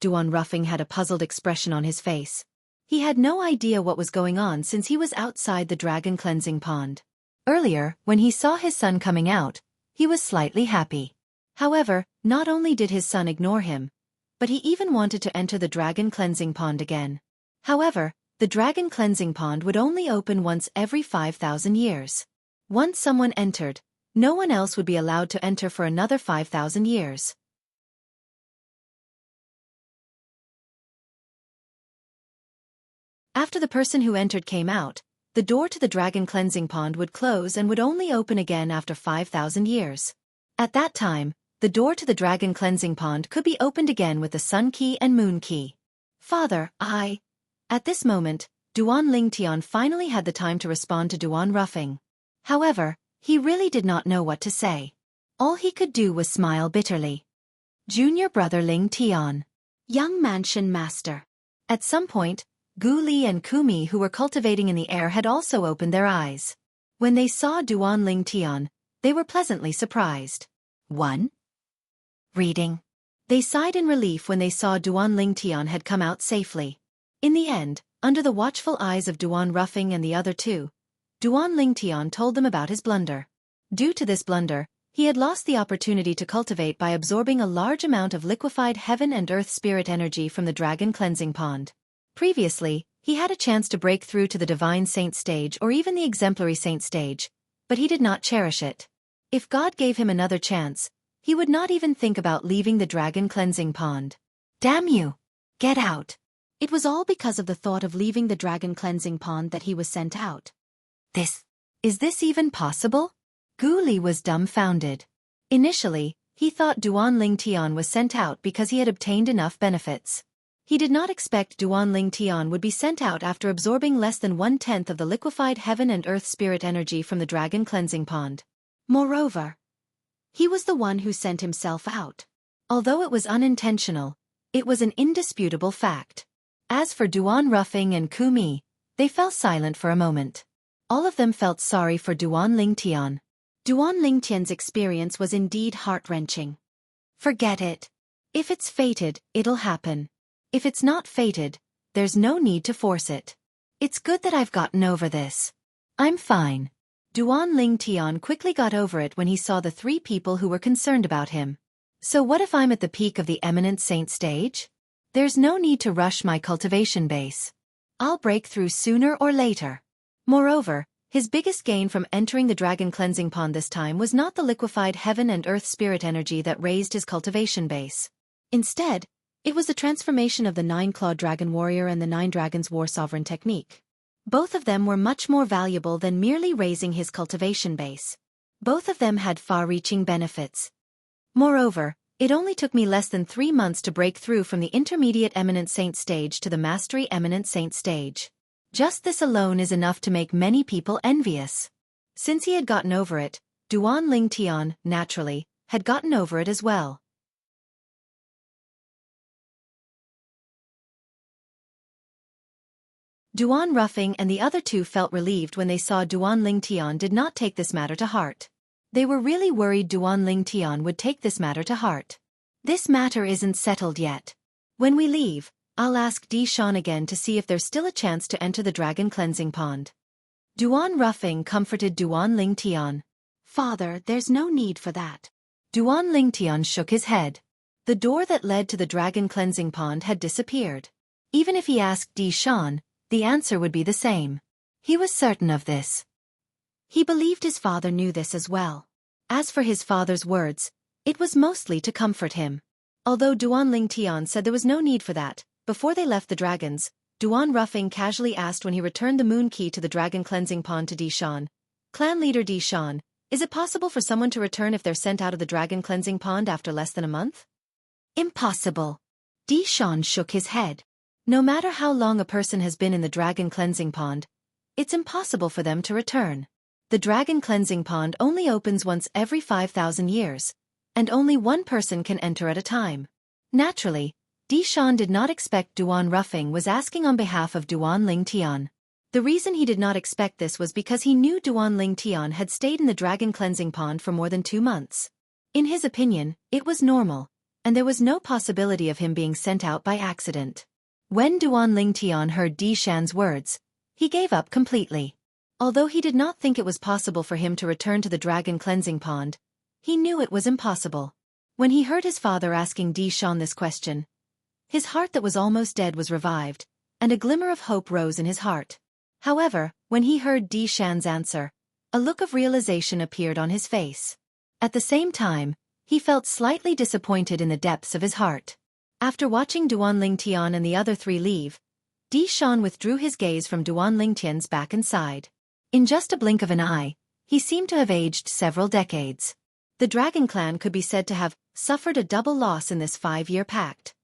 Duan Rufing had a puzzled expression on his face. He had no idea what was going on since he was outside the dragon cleansing pond. Earlier, when he saw his son coming out, he was slightly happy. However, not only did his son ignore him, but he even wanted to enter the dragon cleansing pond again. However, the dragon cleansing pond would only open once every 5,000 years. Once someone entered, no one else would be allowed to enter for another 5,000 years. After the person who entered came out, the door to the dragon cleansing pond would close and would only open again after 5,000 years. At that time, the door to the dragon cleansing pond could be opened again with the sun key and moon key. Father, At this moment, Duan Lingtian finally had the time to respond to Duan Rufing. However, he really did not know what to say. All he could do was smile bitterly. Junior brother Lingtian. Young mansion master. At some point, Gu Li and Kumi, who were cultivating in the air, had also opened their eyes. When they saw Duan Lingtian, they were pleasantly surprised. 1. Reading. They sighed in relief when they saw Duan Lingtian had come out safely. In the end, under the watchful eyes of Duan Rufing and the other 2, Duan Lingtian told them about his blunder. Due to this blunder, he had lost the opportunity to cultivate by absorbing a large amount of liquefied heaven and earth spirit energy from the dragon cleansing pond. Previously, He had a chance to break through to the Divine Saint stage or even the Exemplary Saint stage, but he did not cherish it. If God gave him another chance, he would not even think about leaving the dragon cleansing pond. Damn you! Get out! It was all because of the thought of leaving the dragon cleansing pond that he was sent out. Is this even possible? Gu Li was dumbfounded. Initially, he thought Duan Ling Tian was sent out because he had obtained enough benefits. He did not expect Duan Ling Tian would be sent out after absorbing less than 1/10 of the liquefied heaven and earth spirit energy from the dragon cleansing pond. Moreover, he was the one who sent himself out. Although it was unintentional, it was an indisputable fact. As for Duan Ruffing and Ku Mi, they fell silent for a moment. All of them felt sorry for Duan Ling Tian. Duan Ling Tian's experience was indeed heart-wrenching. Forget it. If it's fated, it'll happen. If it's not fated, there's no need to force it. It's good that I've gotten over this. I'm fine. Duan Ling Tian quickly got over it when he saw the 3 people who were concerned about him. So what if I'm at the peak of the eminent saint stage? There's no need to rush my cultivation base. I'll break through sooner or later. Moreover, his biggest gain from entering the dragon cleansing pond this time was not the liquefied heaven and earth spirit energy that raised his cultivation base. Instead, it was the transformation of the 9-clawed dragon warrior and the 9 dragons war sovereign technique. Both of them were much more valuable than merely raising his cultivation base. Both of them had far-reaching benefits. Moreover, it only took me less than 3 months to break through from the intermediate eminent saint stage to the mastery eminent saint stage. Just this alone is enough to make many people envious. Since he had gotten over it, Duan Ling Tian, naturally, had gotten over it as well. Duan Ruffing and the other 2 felt relieved when they saw Duan Ling Tian did not take this matter to heart. They were really worried Duan Ling Tian would take this matter to heart. This matter isn't settled yet. When we leave, I'll ask Di Shan again to see if there's still a chance to enter the dragon cleansing pond. Duan Ruffing comforted Duan Ling Tian. Father, there's no need for that. Duan Ling Tian shook his head. The door that led to the dragon cleansing pond had disappeared. Even if he asked Di Shan, the answer would be the same. He was certain of this. He believed his father knew this as well. As for his father's words, it was mostly to comfort him. Although Duan Ling Tian said there was no need for that, before they left the dragons, Duan Ruffing casually asked when he returned the moon key to the dragon cleansing pond to Di Shan. Clan leader Di Shan, is it possible for someone to return if they're sent out of the dragon cleansing pond after less than a month? Impossible. Di Shan shook his head. No matter how long a person has been in the dragon cleansing pond, it's impossible for them to return. The dragon cleansing pond only opens once every 5,000 years, and only one person can enter at a time. Naturally, Di Shan did not expect Duan Ruffing was asking on behalf of Duan Ling Tian. The reason he did not expect this was because he knew Duan Ling Tian had stayed in the dragon cleansing pond for more than 2 months. In his opinion, it was normal, and there was no possibility of him being sent out by accident. When Duan Ling Tian heard Di Shan's words, he gave up completely. Although he did not think it was possible for him to return to the dragon cleansing pond, he knew it was impossible. When he heard his father asking Di Shan this question, his heart that was almost dead was revived, and a glimmer of hope rose in his heart. However, when he heard Di Shan's answer, a look of realization appeared on his face. At the same time, he felt slightly disappointed in the depths of his heart. After watching Duan Ling Tian and the other 3 leave, Di Shan withdrew his gaze from Duan Ling Tian's back and sighed. In just a blink of an eye, he seemed to have aged several decades. The Dragon Clan could be said to have suffered a double loss in this 5-year pact.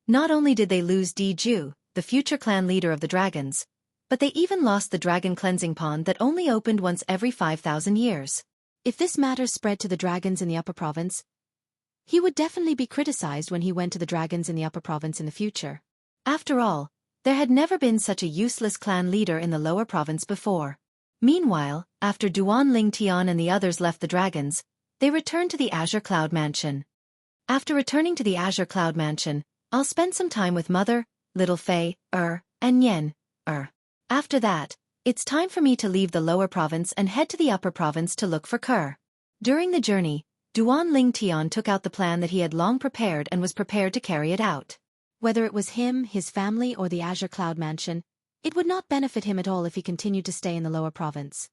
Not only did they lose Di Ju, the future clan leader of the dragons, but they even lost the dragon cleansing pond that only opened once every 5,000 years. If this matter spread to the dragons in the upper province, he would definitely be criticized when he went to the dragons in the upper province in the future. After all, there had never been such a useless clan leader in the lower province before. Meanwhile, after Duan Ling Tian and the others left the dragons, they returned to the Azure Cloud Mansion. After returning to the Azure Cloud Mansion, I'll spend some time with Mother, Little Fei, and Yen, After that, it's time for me to leave the lower province and head to the upper province to look for Kerr. During the journey, Duan Ling Tian took out the plan that he had long prepared and was prepared to carry it out. Whether it was him, his family, or the Azure Cloud Mansion, It would not benefit him at all if he continued to stay in the lower province.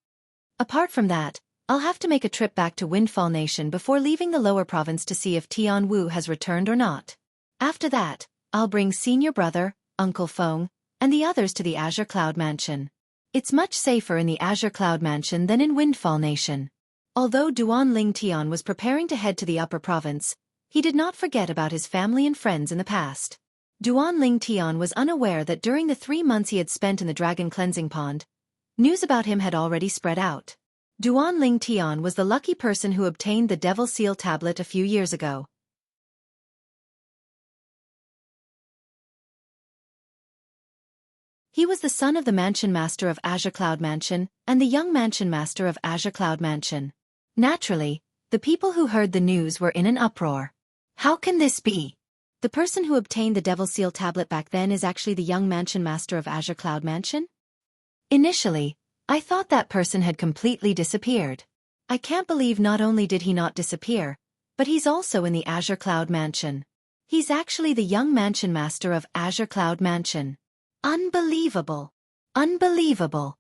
Apart from that, I'll have to make a trip back to Windfall Nation before leaving the lower province to see if Tian Wu has returned or not. After that, I'll bring senior brother, Uncle Feng, and the others to the Azure Cloud Mansion. It's much safer in the Azure Cloud Mansion than in Windfall Nation. Although Duan Ling Tian was preparing to head to the upper province, he did not forget about his family and friends in the past. Duan Ling Tian was unaware that during the 3 months he had spent in the dragon cleansing pond, news about him had already spread out. Duan Ling Tian was the lucky person who obtained the Devil Seal tablet a few years ago. He was the son of the Mansion Master of Azure Cloud Mansion and the young Mansion Master of Azure Cloud Mansion. Naturally, the people who heard the news were in an uproar. How can this be? The person who obtained the Devil Seal tablet back then is actually the young Mansion Master of Azure Cloud Mansion? Initially, I thought that person had completely disappeared. I can't believe not only did he not disappear, but he's also in the Azure Cloud Mansion. He's actually the young Mansion Master of Azure Cloud Mansion. Unbelievable! Unbelievable!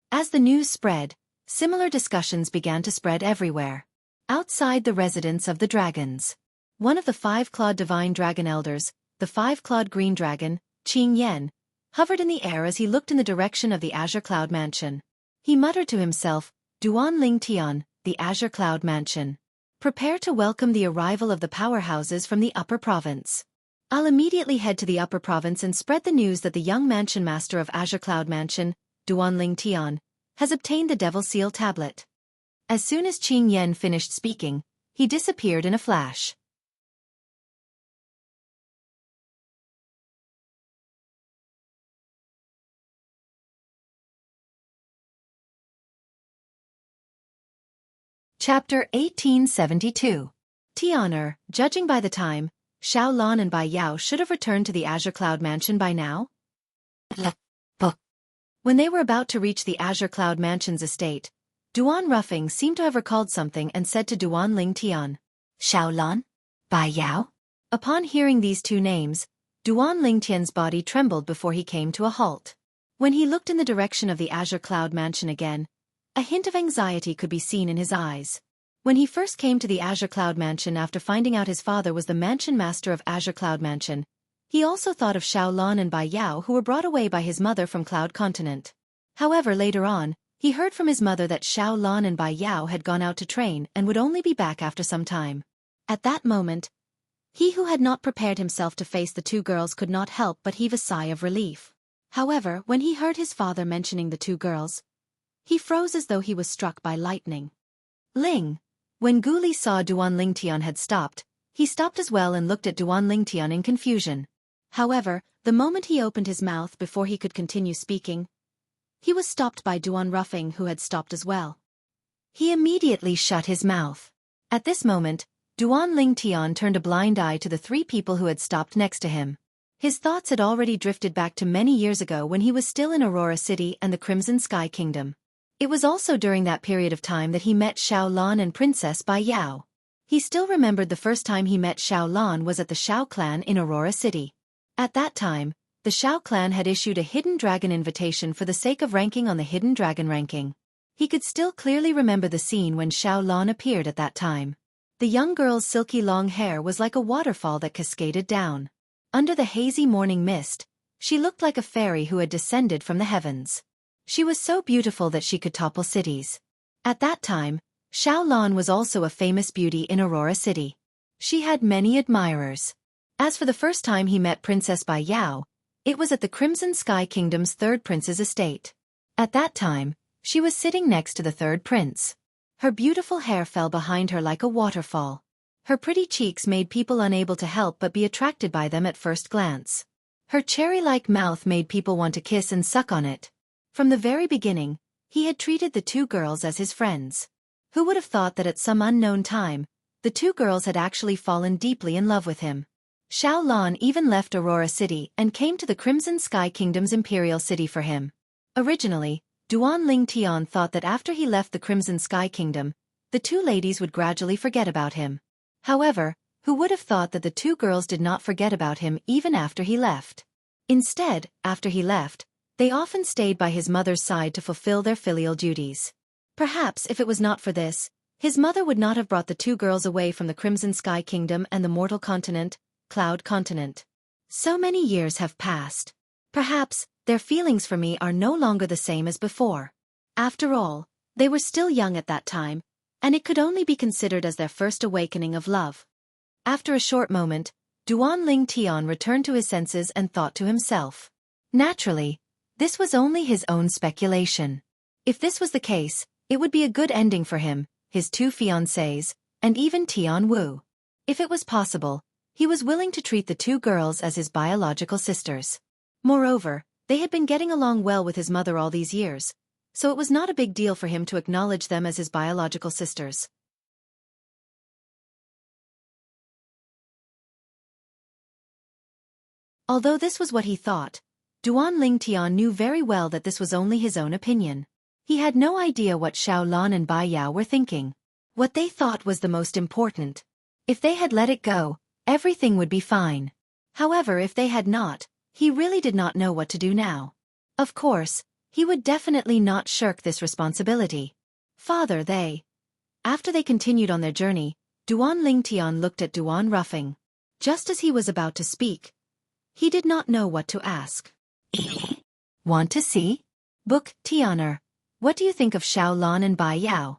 As the news spread, similar discussions began to spread everywhere. Outside the residence of the dragons, one of the 5-clawed divine dragon elders, the 5-clawed green dragon, Xianxia, hovered in the air as he looked in the direction of the Azure Cloud Mansion. He muttered to himself, Duan Ling Tian, the Azure Cloud Mansion. Prepare to welcome the arrival of the powerhouses from the upper province. I'll immediately head to the upper province and spread the news that the young Mansion Master of Azure Cloud Mansion, Duan Ling Tian, has obtained the Devil Seal tablet. As soon as Xianxia finished speaking, he disappeared in a flash. Chapter 1872. Tianer, judging by the time, Xiao Lan and Bai Yao should have returned to the Azure Cloud Mansion by now. Book. When they were about to reach the Azure Cloud Mansion's estate, Duan Ruffing seemed to have recalled something and said to Duan Ling Tian, Xiao Lan? Bai Yao? Upon hearing these two names, Duan Ling Tian's body trembled before he came to a halt. When he looked in the direction of the Azure Cloud Mansion again, a hint of anxiety could be seen in his eyes. When he first came to the Azure Cloud Mansion after finding out his father was the Mansion Master of Azure Cloud Mansion, he also thought of Xiao Lan and Bai Yao who were brought away by his mother from Cloud Continent. However, later on, he heard from his mother that Xiao Lan and Bai Yao had gone out to train and would only be back after some time. At that moment, he who had not prepared himself to face the two girls could not help but heave a sigh of relief. However, when he heard his father mentioning the two girls, he froze as though he was struck by lightning. Ling. When Guli saw Duan Ling Tian had stopped, he stopped as well and looked at Duan Ling Tian in confusion. However, the moment he opened his mouth before he could continue speaking, he was stopped by Duan Ruffing who had stopped as well. He immediately shut his mouth. At this moment, Duan Ling Tian turned a blind eye to the 3 people who had stopped next to him. His thoughts had already drifted back to many years ago when he was still in Aurora City and the Crimson Sky Kingdom. It was also during that period of time that he met Xiao Lan and Princess Bai Yao. He still remembered the first time he met Xiao Lan was at the Xiao clan in Aurora City. At that time, the Xiao clan had issued a hidden dragon invitation for the sake of ranking on the hidden dragon ranking. He could still clearly remember the scene when Xiao Lan appeared at that time. The young girl's silky long hair was like a waterfall that cascaded down. Under the hazy morning mist, she looked like a fairy who had descended from the heavens. She was so beautiful that she could topple cities. At that time, Xiao Lan was also a famous beauty in Aurora City. She had many admirers. As for the first time he met Princess Bai Yao, it was at the Crimson Sky Kingdom's 3rd prince's estate. At that time, she was sitting next to the 3rd prince. Her beautiful hair fell behind her like a waterfall. Her pretty cheeks made people unable to help but be attracted by them at first glance. Her cherry-like mouth made people want to kiss and suck on it. From the very beginning, he had treated the two girls as his friends. Who would have thought that at some unknown time, the two girls had actually fallen deeply in love with him? Xiao Lan even left Aurora City and came to the Crimson Sky Kingdom's Imperial City for him. Originally, Duan Ling Tian thought that after he left the Crimson Sky Kingdom, the two ladies would gradually forget about him. However, who would have thought that the two girls did not forget about him even after he left? Instead, after he left, They often stayed by his mother's side to fulfill their filial duties. Perhaps if it was not for this, his mother would not have brought the two girls away from the Crimson Sky Kingdom and the mortal continent, Cloud Continent. So many years have passed. Perhaps their feelings for me are no longer the same as before. After all, they were still young at that time, and it could only be considered as their first awakening of love. After a short moment, Duan Ling Tian returned to his senses and thought to himself. Naturally, this was only his own speculation. If this was the case, it would be a good ending for him, his two fiancées, and even Tian Wu. If it was possible, he was willing to treat the two girls as his biological sisters. Moreover, they had been getting along well with his mother all these years, so it was not a big deal for him to acknowledge them as his biological sisters. Although this was what he thought, Duan Ling Tian knew very well that this was only his own opinion. He had no idea what Xiao Lan and Bai Yao were thinking. What they thought was the most important. If they had let it go, everything would be fine. However, if they had not, he really did not know what to do now. Of course, he would definitely not shirk this responsibility. Father, After they continued on their journey, Duan Ling Tian looked at Duan Ruffing. Just as he was about to speak, he did not know what to ask. Want to see? Book, Tianer. What do you think of Xiao Lan and Bai Yao?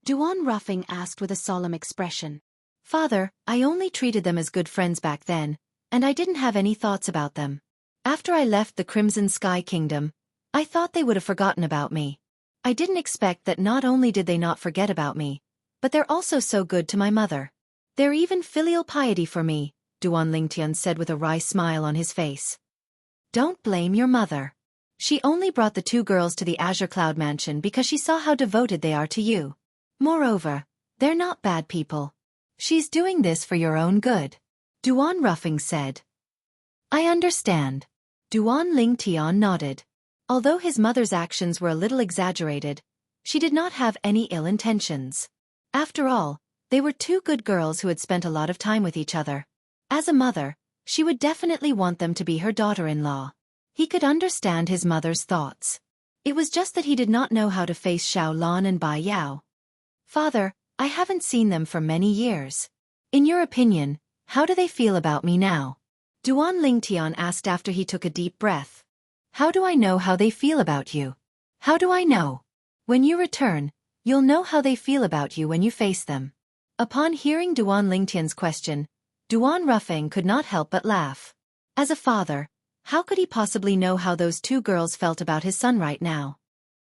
Duan Ruffing asked with a solemn expression. Father, I only treated them as good friends back then, and I didn't have any thoughts about them. After I left the Crimson Sky Kingdom, I thought they would have forgotten about me. I didn't expect that not only did they not forget about me, but they're also so good to my mother. They're even filial piety for me, Duan Lingtian said with a wry smile on his face. Don't blame your mother. She only brought the two girls to the Azure Cloud Mansion because she saw how devoted they are to you. Moreover, they're not bad people. She's doing this for your own good. Duan Ruffing said. I understand. Duan Ling Tian nodded. Although his mother's actions were a little exaggerated, she did not have any ill intentions. After all, they were two good girls who had spent a lot of time with each other. As a mother, she would definitely want them to be her daughter-in-law. He could understand his mother's thoughts. It was just that he did not know how to face Xiao Lan and Bai Yao. Father, I haven't seen them for many years. In your opinion, how do they feel about me now? Duan Lingtian asked after he took a deep breath. How do I know how they feel about you? How do I know? When you return, you'll know how they feel about you when you face them. Upon hearing Duan Lingtian's question, Duan Ruffing could not help but laugh. As a father, how could he possibly know how those two girls felt about his son right now?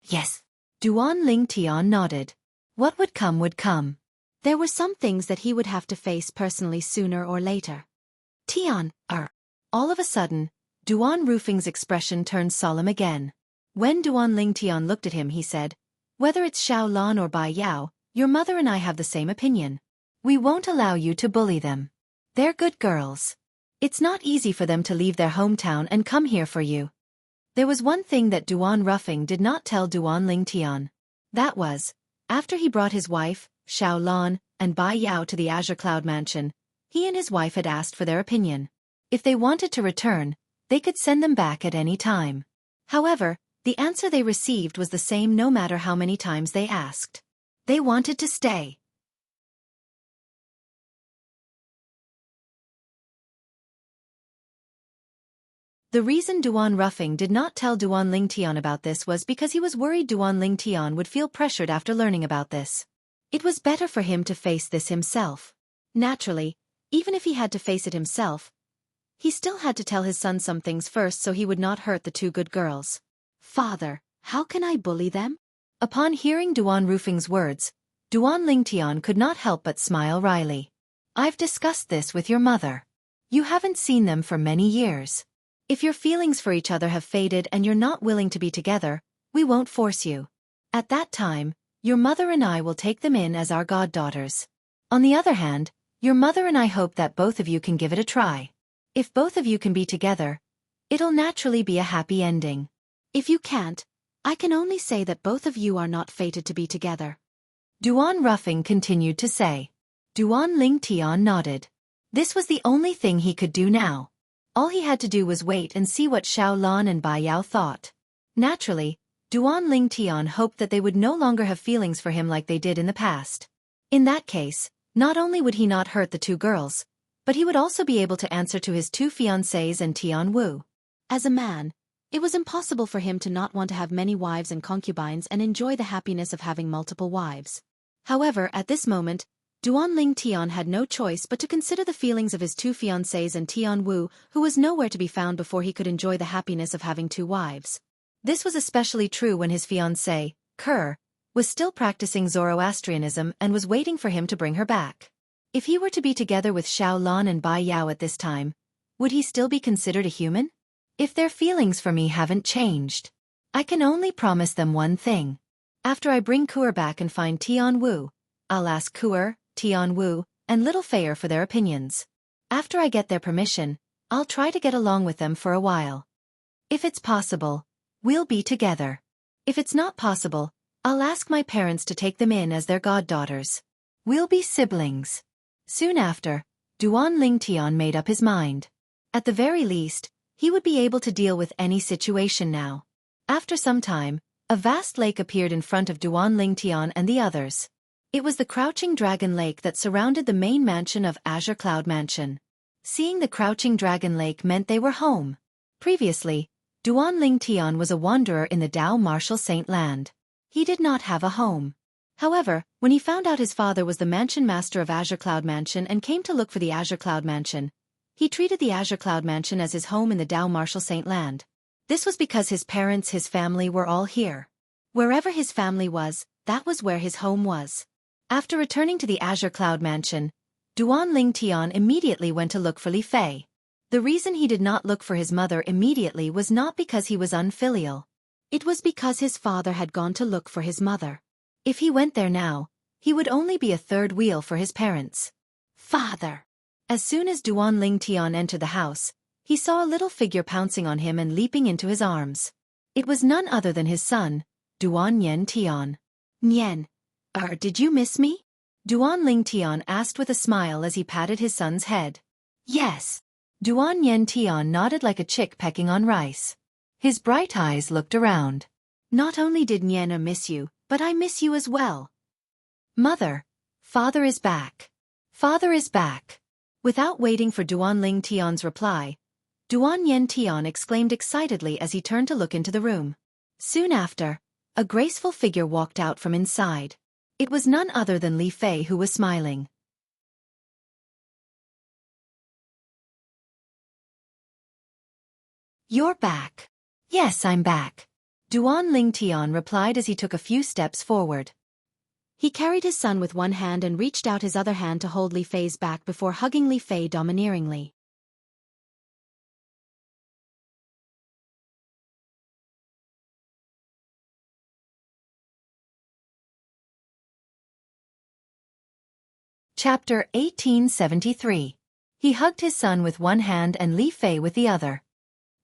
Yes. Duan Lingtian nodded. What would come would come. There were some things that he would have to face personally sooner or later. Tian, All of a sudden, Duan Ruffing's expression turned solemn again. When Duan Lingtian looked at him, he said, Whether it's Xiao Lan or Bai Yao, your mother and I have the same opinion. We won't allow you to bully them. They're good girls. It's not easy for them to leave their hometown and come here for you. There was one thing that Duan Ruffing did not tell Duan Lingtian. That was, after he brought his wife, Xiao Lan, and Bai Yao to the Azure Cloud Mansion, he and his wife had asked for their opinion. If they wanted to return, they could send them back at any time. However, the answer they received was the same no matter how many times they asked. They wanted to stay. The reason Duan Ruffing did not tell Duan Lingtian about this was because he was worried Duan Lingtian would feel pressured after learning about this. It was better for him to face this himself. Naturally, even if he had to face it himself, he still had to tell his son some things first so he would not hurt the two good girls. Father, how can I bully them? Upon hearing Duan Ruffing's words, Duan Lingtian could not help but smile wryly. I've discussed this with your mother. You haven't seen them for many years. If your feelings for each other have faded and you're not willing to be together, we won't force you. At that time, your mother and I will take them in as our goddaughters. On the other hand, your mother and I hope that both of you can give it a try. If both of you can be together, it'll naturally be a happy ending. If you can't, I can only say that both of you are not fated to be together. Duan Ruffing continued to say. Duan Lingtian nodded. This was the only thing he could do now. All he had to do was wait and see what Xiao Lan and Bai Yao thought. Naturally, Duan Lingtian hoped that they would no longer have feelings for him like they did in the past. In that case, not only would he not hurt the two girls, but he would also be able to answer to his two fiancées and Tian Wu. As a man, it was impossible for him to not want to have many wives and concubines and enjoy the happiness of having multiple wives. However, at this moment, Duan Lingtian had no choice but to consider the feelings of his two fiancées and Tian Wu, who was nowhere to be found before he could enjoy the happiness of having two wives. This was especially true when his fiancée, Ker, was still practicing Zoroastrianism and was waiting for him to bring her back. If he were to be together with Xiao Lan and Bai Yao at this time, would he still be considered a human? If their feelings for me haven't changed, I can only promise them one thing. After I bring Kuer back and find Tian Wu, I'll ask Kuer, Tian Wu, and Little Feier for their opinions. After I get their permission, I'll try to get along with them for a while. If it's possible, we'll be together. If it's not possible, I'll ask my parents to take them in as their goddaughters. We'll be siblings. Soon after, Duan Lingtian made up his mind. At the very least, he would be able to deal with any situation now. After some time, a vast lake appeared in front of Duan Lingtian and the others. It was the Crouching Dragon Lake that surrounded the main mansion of Azure Cloud Mansion. Seeing the Crouching Dragon Lake meant they were home. Previously, Duan Lingtian was a wanderer in the Dao Martial Saint Land. He did not have a home. However, when he found out his father was the mansion master of Azure Cloud Mansion and came to look for the Azure Cloud Mansion, he treated the Azure Cloud Mansion as his home in the Dao Martial Saint Land. This was because his parents, his family were all here. Wherever his family was, that was where his home was. After returning to the Azure Cloud Mansion, Duan Lingtian immediately went to look for Li Fei. The reason he did not look for his mother immediately was not because he was unfilial. It was because his father had gone to look for his mother. If he went there now, he would only be a third wheel for his parents. Father! As soon as Duan Lingtian entered the house, he saw a little figure pouncing on him and leaping into his arms. It was none other than his son, Duan Yen Tian. Nian, did you miss me? Duan Lingtian asked with a smile as he patted his son's head. Yes. Duan Yen Tian nodded like a chick pecking on rice. His bright eyes looked around. Not only did Nian miss you, but I miss you as well. Mother, father is back. Father is back. Without waiting for Duan Lingtian's reply, Duan Yen Tian exclaimed excitedly as he turned to look into the room. Soon after, a graceful figure walked out from inside. It was none other than Li Fei who was smiling. You're back. Yes, I'm back. Duan Lingtian replied as he took a few steps forward. He carried his son with one hand and reached out his other hand to hold Li Fei's back before hugging Li Fei domineeringly. Chapter 1873. He hugged his son with one hand and Li Fei with the other.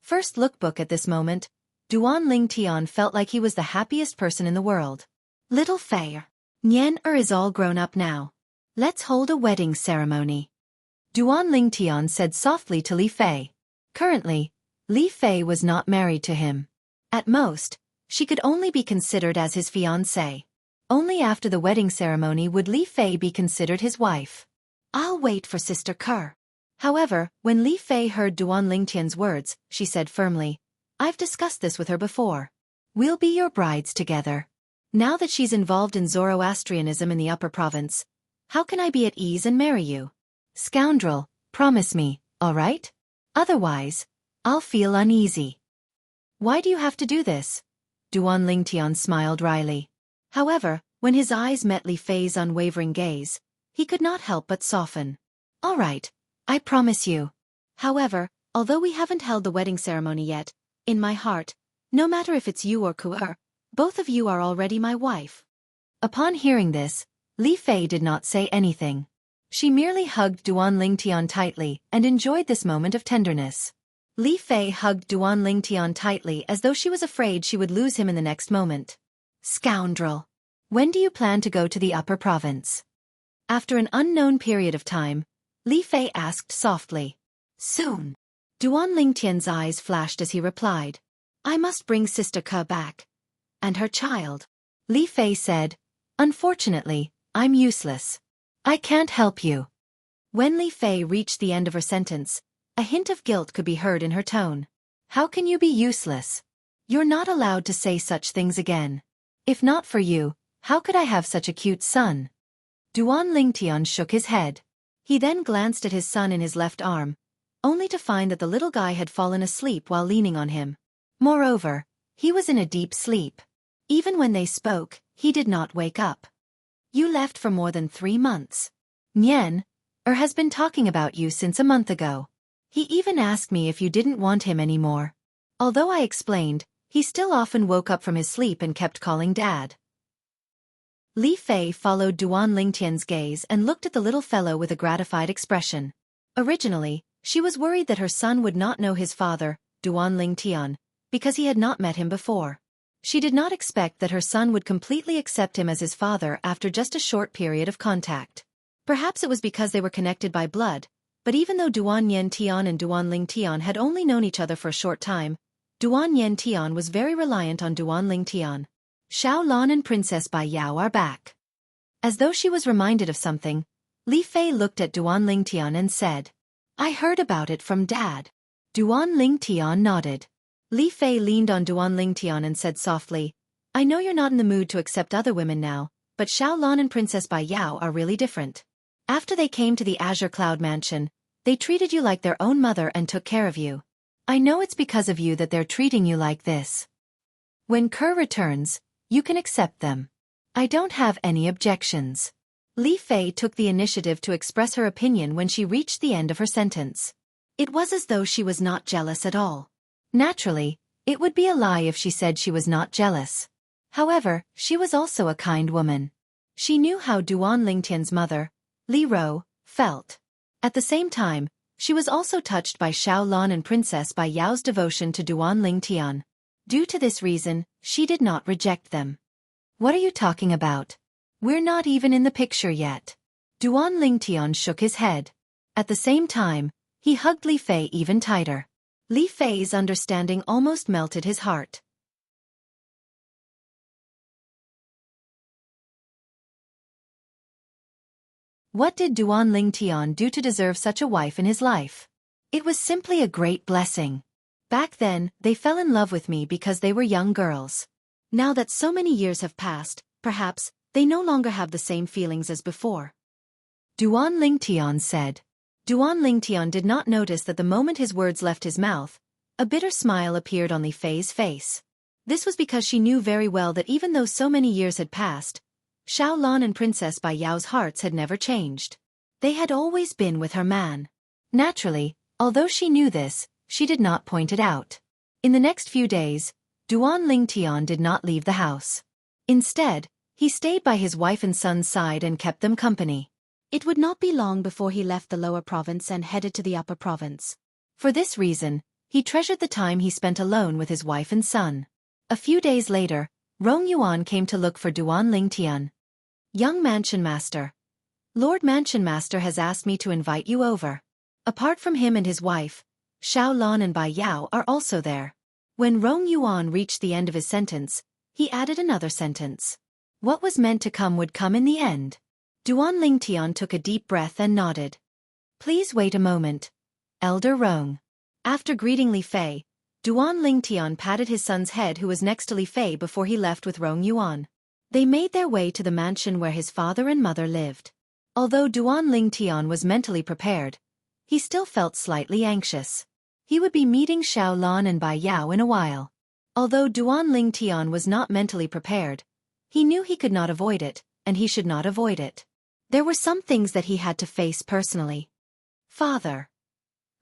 First lookbook at this moment, Duan Lingtian felt like he was the happiest person in the world. Little Fei, Nian is all grown up now. Let's hold a wedding ceremony. Duan Lingtian said softly to Li Fei. Currently, Li Fei was not married to him. At most, she could only be considered as his fiancée. Only after the wedding ceremony would Li Fei be considered his wife. I'll wait for Sister Ker. However, when Li Fei heard Duan Lingtian's words, she said firmly, I've discussed this with her before. We'll be your brides together. Now that she's involved in Zoroastrianism in the upper province, how can I be at ease and marry you? Scoundrel, promise me, all right? Otherwise, I'll feel uneasy. Why do you have to do this? Duan Lingtian smiled wryly. However, when his eyes met Li Fei's unwavering gaze, he could not help but soften. All right, I promise you. However, although we haven't held the wedding ceremony yet, in my heart, no matter if it's you or Kuer, both of you are already my wife. Upon hearing this, Li Fei did not say anything. She merely hugged Duan Lingtian tightly and enjoyed this moment of tenderness. Li Fei hugged Duan Lingtian tightly as though she was afraid she would lose him in the next moment. Scoundrel! When do you plan to go to the upper province? After an unknown period of time, Li Fei asked softly. Soon. Duan Lingtian's eyes flashed as he replied. I must bring Sister Ke back. And her child. Li Fei said, "Unfortunately, I'm useless. I can't help you." When Li Fei reached the end of her sentence, a hint of guilt could be heard in her tone. "How can you be useless? You're not allowed to say such things again. If not for you, how could I have such a cute son?" Duan Lingtian shook his head. He then glanced at his son in his left arm, only to find that the little guy had fallen asleep while leaning on him. Moreover, he was in a deep sleep. Even when they spoke, he did not wake up. "You left for more than 3 months. Nian has been talking about you since a month ago. He even asked me if you didn't want him anymore." Although I explained, he still often woke up from his sleep and kept calling Dad. Li Fei followed Duan Lingtian's gaze and looked at the little fellow with a gratified expression. Originally, she was worried that her son would not know his father, Duan Lingtian, because he had not met him before. She did not expect that her son would completely accept him as his father after just a short period of contact. Perhaps it was because they were connected by blood, but even though Duan Yen Tian and Duan Ling Tian had only known each other for a short time, Duan Yen Tian was very reliant on Duan Ling Tian. "Xiao Lan and Princess Bai Yao are back." As though she was reminded of something, Li Fei looked at Duan Ling Tian and said, "I heard about it from Dad." Duan Ling Tian nodded. Li Fei leaned on Duan Ling Tian and said softly, "I know you're not in the mood to accept other women now, but Xiao Lan and Princess Bai Yao are really different. After they came to the Azure Cloud Mansion, they treated you like their own mother and took care of you. I know it's because of you that they're treating you like this. When Ke returns, you can accept them. I don't have any objections." Li Fei took the initiative to express her opinion when she reached the end of her sentence. It was as though she was not jealous at all. Naturally, it would be a lie if she said she was not jealous. However, she was also a kind woman. She knew how Duan Lingtian's mother, Li Ro, felt. At the same time, she was also touched by Xiao Lan and Princess Bai Yao's devotion to Duan Lingtian. Due to this reason, she did not reject them. "What are you talking about? We're not even in the picture yet." Duan Lingtian shook his head. At the same time, he hugged Li Fei even tighter. Li Fei's understanding almost melted his heart. What did Duan Lingtian do to deserve such a wife in his life? It was simply a great blessing. Back then, they fell in love with me because they were young girls. Now that so many years have passed, perhaps, they no longer have the same feelings as before. Duan Lingtian said. Duan Lingtian did not notice that the moment his words left his mouth, a bitter smile appeared on Li Fei's face. This was because she knew very well that even though so many years had passed, Xiao Lan and Princess Bai Yao's hearts had never changed. They had always been with her man. Naturally, although she knew this, she did not point it out. In the next few days, Duan Lingtian did not leave the house. Instead, he stayed by his wife and son's side and kept them company. It would not be long before he left the lower province and headed to the upper province. For this reason, he treasured the time he spent alone with his wife and son. A few days later, Rong Yuan came to look for Duan Lingtian. "Young Mansion Master. Lord Mansion Master has asked me to invite you over. Apart from him and his wife, Xiao Lan and Bai Yao are also there." When Rong Yuan reached the end of his sentence, he added another sentence. What was meant to come would come in the end. Duan Lingtian took a deep breath and nodded. "Please wait a moment, Elder Rong." After greeting Li Fei, Duan Lingtian patted his son's head who was next to Li Fei before he left with Rong Yuan. They made their way to the mansion where his father and mother lived. Although Duan Lingtian was mentally prepared, he still felt slightly anxious. He would be meeting Xiao Lan and Bai Yao in a while. Although Duan Lingtian was not mentally prepared, he knew he could not avoid it, and he should not avoid it. There were some things that he had to face personally. Father.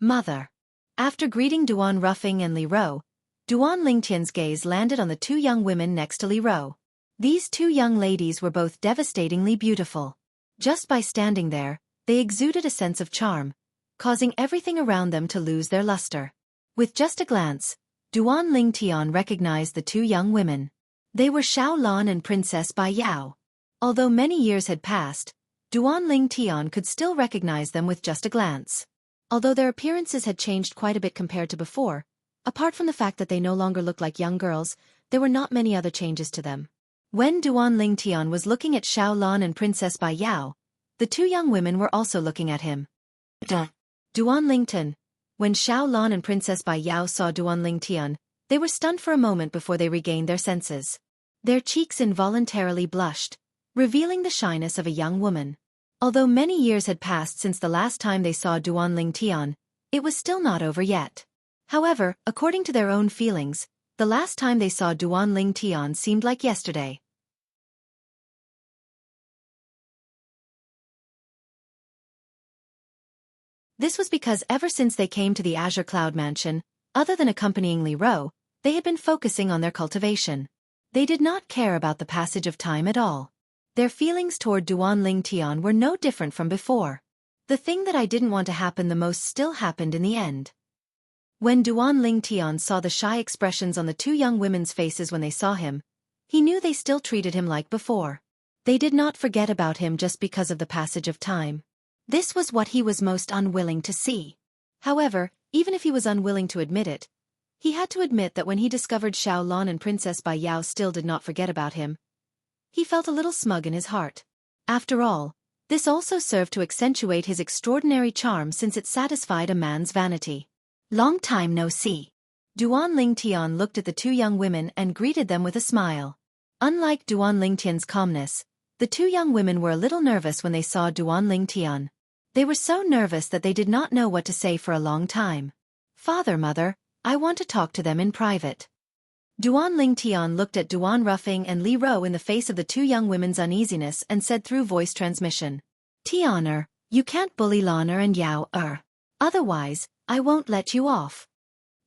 Mother. After greeting Duan Ruffing and Li Ro, Duan Lingtian's gaze landed on the two young women next to Li Ro. These two young ladies were both devastatingly beautiful. Just by standing there, they exuded a sense of charm, causing everything around them to lose their luster. With just a glance, Duan Lingtian recognized the two young women. They were Xiao Lan and Princess Bai Yao. Although many years had passed, Duan Lingtian could still recognize them with just a glance. Although their appearances had changed quite a bit compared to before, Apart from the fact that they no longer looked like young girls, there were not many other changes to them. When Duan Lingtian was looking at Xiao Lan and Princess Bai Yao, the two young women were also looking at him. Duan Lingtian. When Xiao Lan and Princess Bai Yao saw Duan Lingtian, they were stunned for a moment before they regained their senses. Their cheeks involuntarily blushed, revealing the shyness of a young woman. Although many years had passed since the last time they saw Duan Lingtian, it was still not over yet. However, according to their own feelings, the last time they saw Duan Lingtian seemed like yesterday. This was because ever since they came to the Azure Cloud Mansion, other than accompanying Li Ro, they had been focusing on their cultivation. They did not care about the passage of time at all. Their feelings toward Duan Lingtian were no different from before. The thing that I didn't want to happen the most still happened in the end. When Duan Lingtian saw the shy expressions on the two young women's faces when they saw him, he knew they still treated him like before. They did not forget about him just because of the passage of time. This was what he was most unwilling to see. However, even if he was unwilling to admit it, he had to admit that when he discovered Xiao Lan and Princess Bai Yao still did not forget about him, he felt a little smug in his heart. After all, this also served to accentuate his extraordinary charm since it satisfied a man's vanity. Long time no see. Duan Lingtian looked at the two young women and greeted them with a smile. Unlike Duan Lingtian's calmness, the two young women were a little nervous when they saw Duan Lingtian. They were so nervous that they did not know what to say for a long time. Father, mother, I want to talk to them in private. Duan Lingtian looked at Duan Ruffing and Li Ro in the face of the two young women's uneasiness and said through voice transmission. Tianer, you can't bully Laner and Yao. Otherwise, I won't let you off.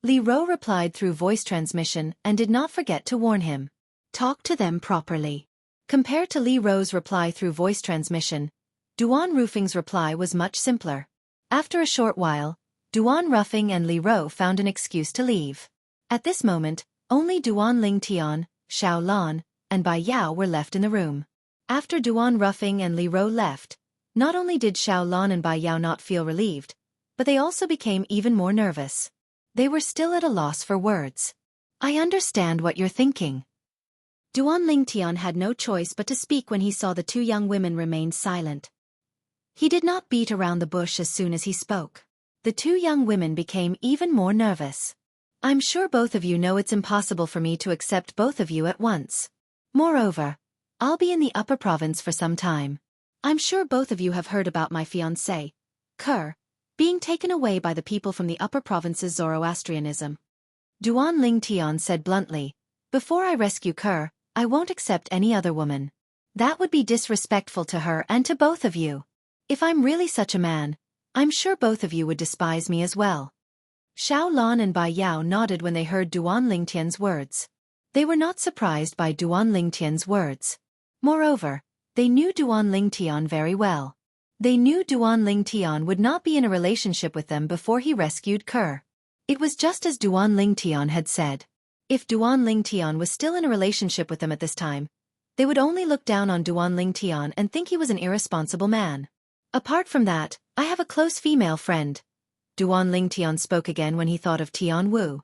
Li Ro replied through voice transmission and did not forget to warn him. Talk to them properly. Compared to Li Ro's reply through voice transmission, Duan Ruffing's reply was much simpler. After a short while, Duan Ruffing and Li Ro found an excuse to leave. At this moment, only Duan Lingtian, Xiao Lan, and Bai Yao were left in the room. After Duan Ruffing and Li Ro left, not only did Xiao Lan and Bai Yao not feel relieved, but they also became even more nervous. They were still at a loss for words. I understand what you're thinking. Duan Lingtian had no choice but to speak when he saw the two young women remained silent. He did not beat around the bush as soon as he spoke. The two young women became even more nervous. I'm sure both of you know it's impossible for me to accept both of you at once. Moreover, I'll be in the upper province for some time. I'm sure both of you have heard about my fiancé, Kerr, being taken away by the people from the upper province's Zoroastrianism. Duan Lingtian said bluntly, before I rescue Kerr, I won't accept any other woman. That would be disrespectful to her and to both of you. If I'm really such a man, I'm sure both of you would despise me as well. Xiao Lan and Bai Yao nodded when they heard Duan Lingtian's words. They were not surprised by Duan Lingtian's words. Moreover, they knew Duan Lingtian very well. They knew Duan Lingtian would not be in a relationship with them before he rescued Kerr. It was just as Duan Lingtian had said. If Duan Lingtian was still in a relationship with them at this time, they would only look down on Duan Lingtian and think he was an irresponsible man. Apart from that, I have a close female friend. Duan Lingtian spoke again when he thought of Tian Wu.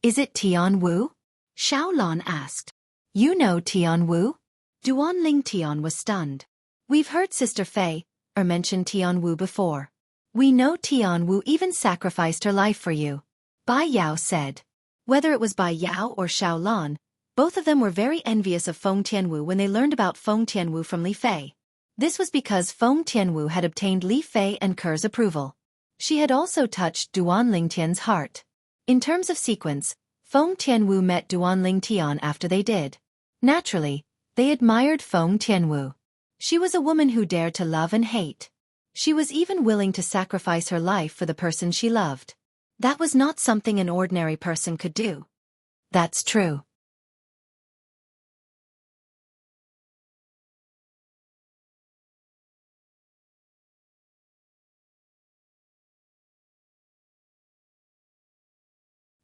Is it Tian Wu? Xiao Lan asked. You know Tian Wu? Duan Lingtian was stunned. We've heard Sister Fei mention Tian Wu before. We know Tian Wu even sacrificed her life for you. Bai Yao said. Whether it was Bai Yao or Xiao Lan, both of them were very envious of Feng Tianwu when they learned about Feng Tianwu from Li Fei. This was because Feng Tianwu had obtained Li Fei and Kerr's approval. She had also touched Duan Lingtian's heart. In terms of sequence, Feng Tianwu met Duan Lingtian after they did. Naturally, they admired Feng Tianwu. She was a woman who dared to love and hate. She was even willing to sacrifice her life for the person she loved. That was not something an ordinary person could do. That's true.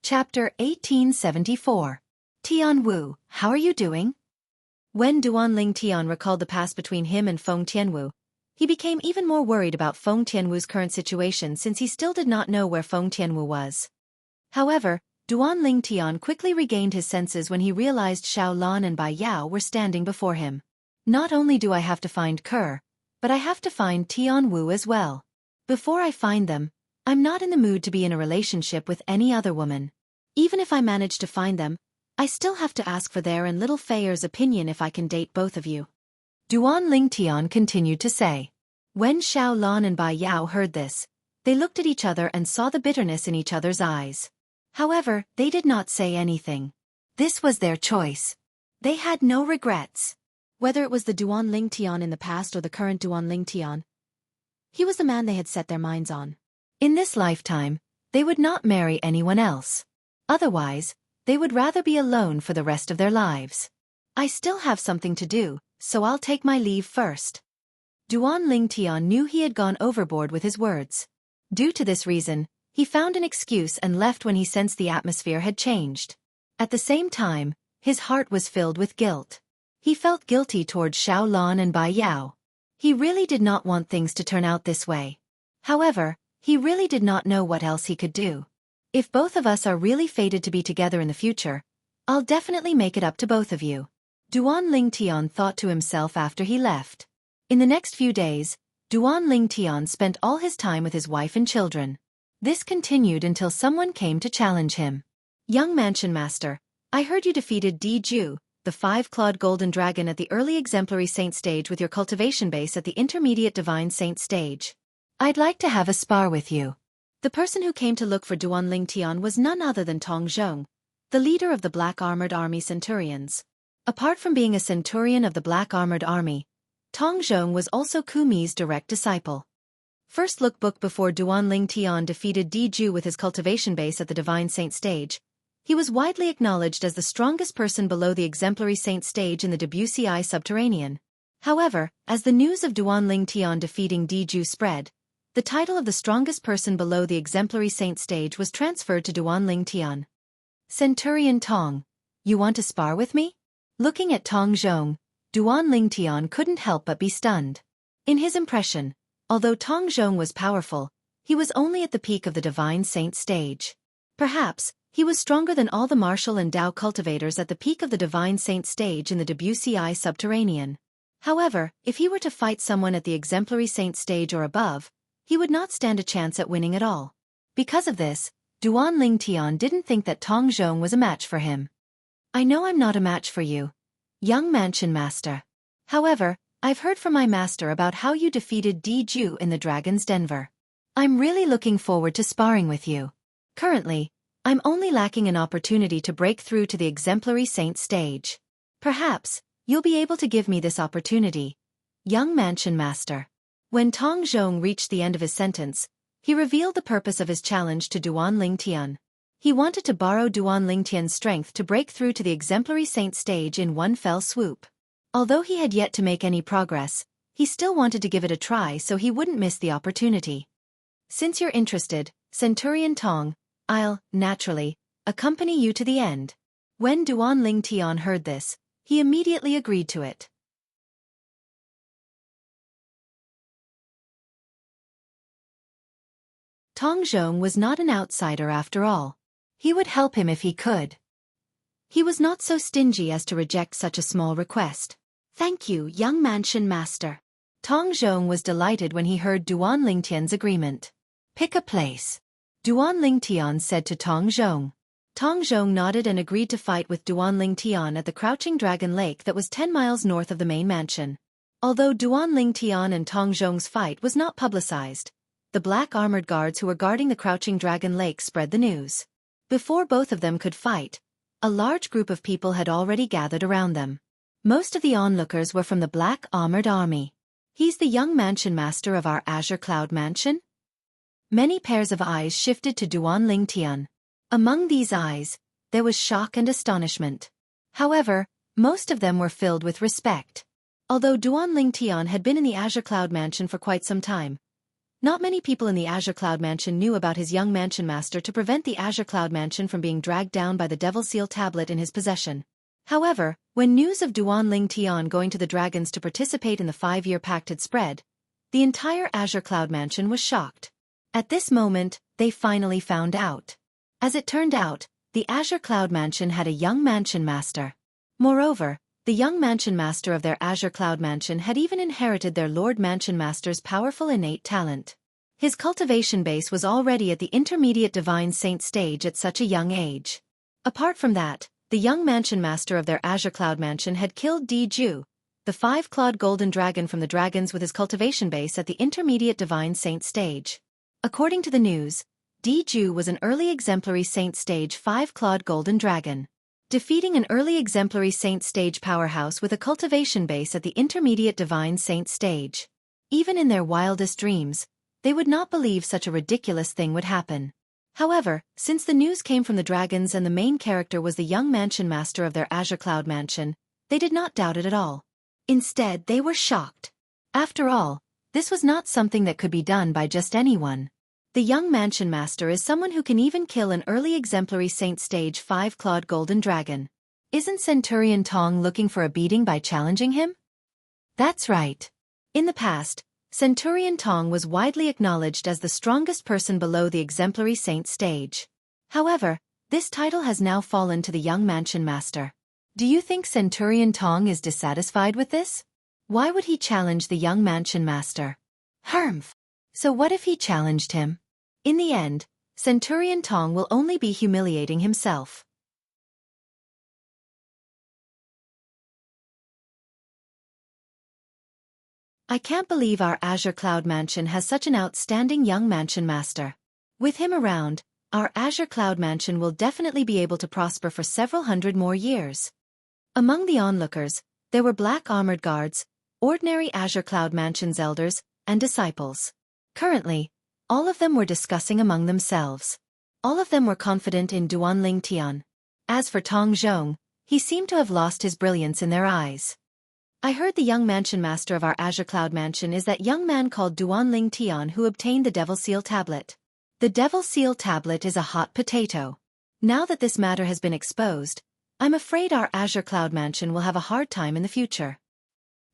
Chapter 1874. Tian Wu, how are you doing? When Duan Lingtian recalled the past between him and Feng Tianwu, he became even more worried about Feng Tianwu's current situation since he still did not know where Feng Tianwu was. However, Duan Lingtian quickly regained his senses when he realized Xiao Lan and Bai Yao were standing before him. Not only do I have to find Ker, but I have to find Tian Wu as well. Before I find them, I'm not in the mood to be in a relationship with any other woman. Even if I manage to find them, I still have to ask for their and little Feier's opinion if I can date both of you. Duan Lingtian continued to say. When Xiao Lan and Bai Yao heard this, they looked at each other and saw the bitterness in each other's eyes. However, they did not say anything. This was their choice. They had no regrets. Whether it was the Duan Lingtian in the past or the current Duan Lingtian, he was the man they had set their minds on. In this lifetime, they would not marry anyone else. Otherwise, they would rather be alone for the rest of their lives. I still have something to do, so I'll take my leave first. Duan Lingtian knew he had gone overboard with his words. Due to this reason, he found an excuse and left when he sensed the atmosphere had changed. At the same time, his heart was filled with guilt. He felt guilty towards Xiao Lan and Bai Yao. He really did not want things to turn out this way. However, he really did not know what else he could do. If both of us are really fated to be together in the future, I'll definitely make it up to both of you. Duan Lingtian thought to himself after he left. In the next few days, Duan Lingtian spent all his time with his wife and children. This continued until someone came to challenge him. Young Mansion Master, I heard you defeated Ju, the 5-clawed golden dragon at the early exemplary saint stage with your cultivation base at the intermediate divine saint stage. I'd like to have a spar with you. The person who came to look for Duan Lingtian was none other than Tong Zhong, the leader of the Black Armored Army Centurions. Apart from being a centurion of the Black Armored Army, Tong Zhong was also Kumi's direct disciple. First look book before Duan Lingtian defeated Ju with his cultivation base at the Divine Saint stage, he was widely acknowledged as the strongest person below the exemplary saint stage in the WCI subterranean. However, as the news of Duan Lingtian defeating Ju spread, the title of the strongest person below the exemplary saint stage was transferred to Duan Lingtian. Centurion Tong, you want to spar with me? Looking at Tong Zhong, Duan Lingtian couldn't help but be stunned. In his impression, although Tong Zhong was powerful, he was only at the peak of the divine saint stage. Perhaps, he was stronger than all the martial and Dao cultivators at the peak of the divine saint stage in the WCI subterranean. However, if he were to fight someone at the exemplary saint stage or above, he would not stand a chance at winning at all. Because of this, Duan Lingtian didn't think that Tong Zhong was a match for him. I know I'm not a match for you, young Mansion Master. However, I've heard from my master about how you defeated Ju in the Dragon's Denver. I'm really looking forward to sparring with you. Currently, I'm only lacking an opportunity to break through to the exemplary saint stage. Perhaps, you'll be able to give me this opportunity, young Mansion Master. When Tong Zhong reached the end of his sentence, he revealed the purpose of his challenge to Duan Lingtian. He wanted to borrow Duan Lingtian's strength to break through to the exemplary saint stage in one fell swoop. Although he had yet to make any progress, he still wanted to give it a try so he wouldn't miss the opportunity. Since you're interested, Centurion Tong, I'll, naturally, accompany you to the end. When Duan Lingtian heard this, he immediately agreed to it. Tong Zhong was not an outsider after all. He would help him if he could. He was not so stingy as to reject such a small request. Thank you, young Mansion Master. Tong Zhong was delighted when he heard Duan Lingtian's agreement. Pick a place, Duan Lingtian said to Tong Zhong. Tong Zhong nodded and agreed to fight with Duan Lingtian at the Crouching Dragon Lake that was 10 miles north of the main mansion. Although Duan Lingtian and Tong Zhong's fight was not publicized, the black armored guards who were guarding the Crouching Dragon Lake spread the news. Before both of them could fight, a large group of people had already gathered around them. Most of the onlookers were from the Black Armored Army. He's the young Mansion Master of our Azure Cloud Mansion? Many pairs of eyes shifted to Duan Lingtian. Among these eyes, there was shock and astonishment. However, most of them were filled with respect. Although Duan Lingtian had been in the Azure Cloud Mansion for quite some time, not many people in the Azure Cloud Mansion knew about his young Mansion Master to prevent the Azure Cloud Mansion from being dragged down by the Devil Seal tablet in his possession. However, when news of Duan Lingtian going to the Dragons to participate in the 5-year pact had spread, the entire Azure Cloud Mansion was shocked. At this moment, they finally found out. As it turned out, the Azure Cloud Mansion had a young mansion master. Moreover, the young mansion master of their Azure Cloud Mansion had even inherited their Lord Mansion Master's powerful innate talent. His cultivation base was already at the intermediate divine saint stage at such a young age. Apart from that, the young mansion master of their Azure Cloud Mansion had killed Diju, the 5-clawed golden dragon from the dragons with his cultivation base at the intermediate divine saint stage. According to the news, Diju was an early exemplary saint stage 5-clawed golden dragon. Defeating an early exemplary saint stage powerhouse with a cultivation base at the intermediate divine saint stage. Even in their wildest dreams, they would not believe such a ridiculous thing would happen. However, since the news came from the dragons and the main character was the young mansion master of their Azure Cloud Mansion, they did not doubt it at all. Instead, they were shocked. After all, this was not something that could be done by just anyone. The young mansion master is someone who can even kill an early exemplary saint stage 5-clawed golden dragon. Isn't Centurion Tong looking for a beating by challenging him? That's right. In the past, Centurion Tong was widely acknowledged as the strongest person below the exemplary saint stage. However, this title has now fallen to the young mansion master. Do you think Centurion Tong is dissatisfied with this? Why would he challenge the young mansion master? Humph. So what if he challenged him? In the end, Centurion Tong will only be humiliating himself. I can't believe our Azure Cloud Mansion has such an outstanding young mansion master. With him around, our Azure Cloud Mansion will definitely be able to prosper for several hundred more years. Among the onlookers, there were black armored guards, ordinary Azure Cloud Mansion's elders, and disciples. Currently, all of them were discussing among themselves. All of them were confident in Duan Lingtian. As for Tong Zhong, he seemed to have lost his brilliance in their eyes. I heard the young mansion master of our Azure Cloud Mansion is that young man called Duan Lingtian who obtained the Devil Seal Tablet. The Devil Seal Tablet is a hot potato. Now that this matter has been exposed, I'm afraid our Azure Cloud Mansion will have a hard time in the future.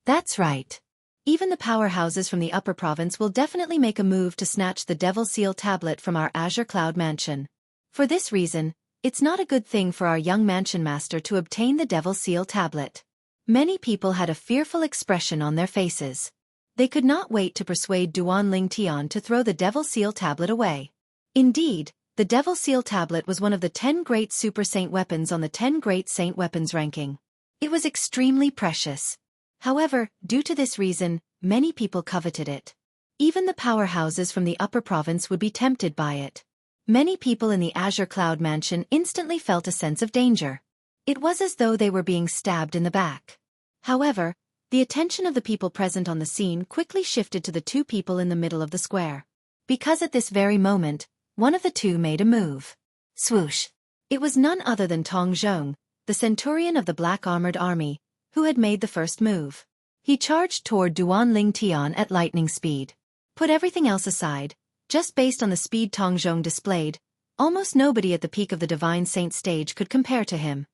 That's right. Even the powerhouses from the upper province will definitely make a move to snatch the Devil Seal Tablet from our Azure Cloud Mansion. For this reason, it's not a good thing for our young mansion master to obtain the Devil Seal Tablet. Many people had a fearful expression on their faces. They could not wait to persuade Duan Lingtian to throw the Devil Seal Tablet away. Indeed, the Devil Seal Tablet was one of the 10 great Super Saint weapons on the 10 Great Saint Weapons ranking. It was extremely precious. However, due to this reason, many people coveted it. Even the powerhouses from the upper province would be tempted by it. Many people in the Azure Cloud Mansion instantly felt a sense of danger. It was as though they were being stabbed in the back. However, the attention of the people present on the scene quickly shifted to the two people in the middle of the square. Because at this very moment, one of the two made a move. Swoosh! It was none other than Tong Zhong, the centurion of the black armored army, who had made the first move. He charged toward Duan Lingtian at lightning speed. Put everything else aside, just based on the speed Tong Zhong displayed, almost nobody at the peak of the Divine Saint stage could compare to him.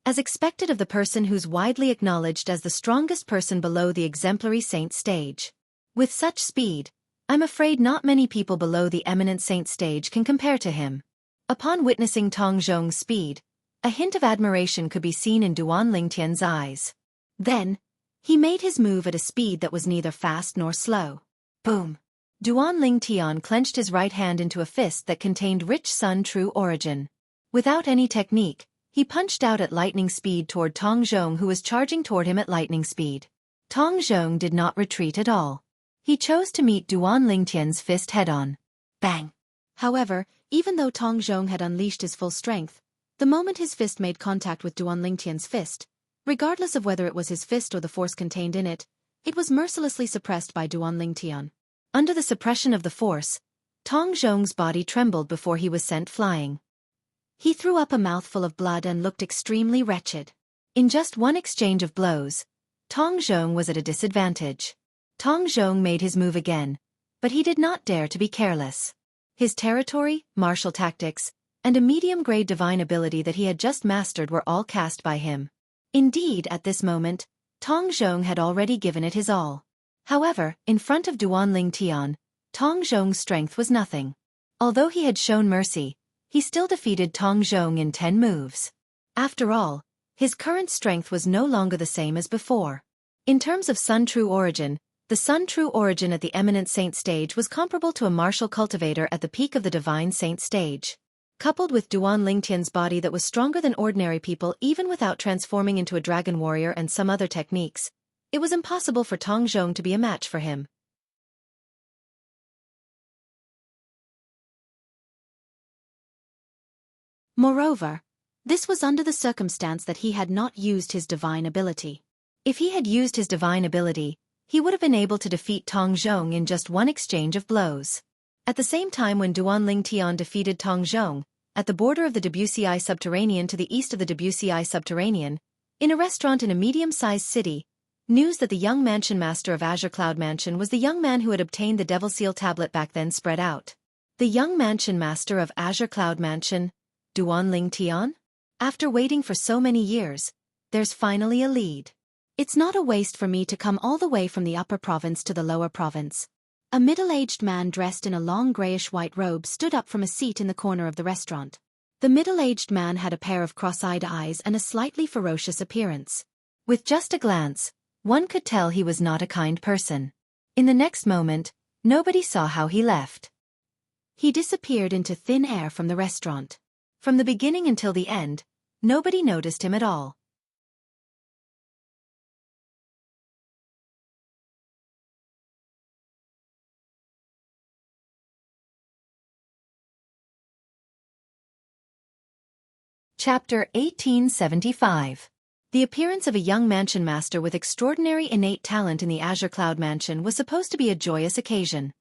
As expected of the person who's widely acknowledged as the strongest person below the exemplary saint stage. With such speed, I'm afraid not many people below the eminent saint stage can compare to him. Upon witnessing Tong Zhong's speed, a hint of admiration could be seen in Duan Lingtian's eyes. Then, he made his move at a speed that was neither fast nor slow. Boom! Duan Lingtian clenched his right hand into a fist that contained rich sun true origin. Without any technique, he punched out at lightning speed toward Tong Zhong who was charging toward him at lightning speed. Tong Zhong did not retreat at all. He chose to meet Duan Lingtian's fist head-on. Bang! However, even though Tong Zhong had unleashed his full strength, the moment his fist made contact with Duan Lingtian's fist, regardless of whether it was his fist or the force contained in it, it was mercilessly suppressed by Duan Lingtian. Under the suppression of the force, Tong Zhong's body trembled before he was sent flying. He threw up a mouthful of blood and looked extremely wretched. In just one exchange of blows, Tong Zhong was at a disadvantage. Tong Zhong made his move again, but he did not dare to be careless. His territory, martial tactics, and a medium-grade divine ability that he had just mastered were all cast by him. Indeed, at this moment, Tong Zhong had already given it his all. However, in front of Duan Lingtian, Tong Zhong's strength was nothing. Although he had shown mercy, he still defeated Tong Zhong in 10 moves. After all, his current strength was no longer the same as before. In terms of Sun True Origin, the Sun True Origin at the Eminent Saint stage was comparable to a martial cultivator at the peak of the Divine Saint stage. Coupled with Duan Lingtian's body that was stronger than ordinary people even without transforming into a dragon warrior and some other techniques, it was impossible for Tong Zhong to be a match for him. Moreover, this was under the circumstance that he had not used his divine ability. If he had used his divine ability, he would have been able to defeat Tong Zhong in just one exchange of blows. At the same time when Duan Lingtian defeated Tong Zhong, at the border of the WCI Subterranean to the east of the WCI Subterranean, in a restaurant in a medium-sized city, news that the young mansion master of Azure Cloud Mansion was the young man who had obtained the Devil Seal tablet back then spread out. The young mansion master of Azure Cloud Mansion, Duan Lingtian? After waiting for so many years, there's finally a lead. It's not a waste for me to come all the way from the upper province to the lower province. A middle-aged man dressed in a long grayish-white robe stood up from a seat in the corner of the restaurant. The middle-aged man had a pair of cross-eyed eyes and a slightly ferocious appearance. With just a glance, one could tell he was not a kind person. In the next moment, nobody saw how he left. He disappeared into thin air from the restaurant. From the beginning until the end, nobody noticed him at all. Chapter 1875. The appearance of a young mansion master with extraordinary innate talent in the Azure Cloud Mansion was supposed to be a joyous occasion.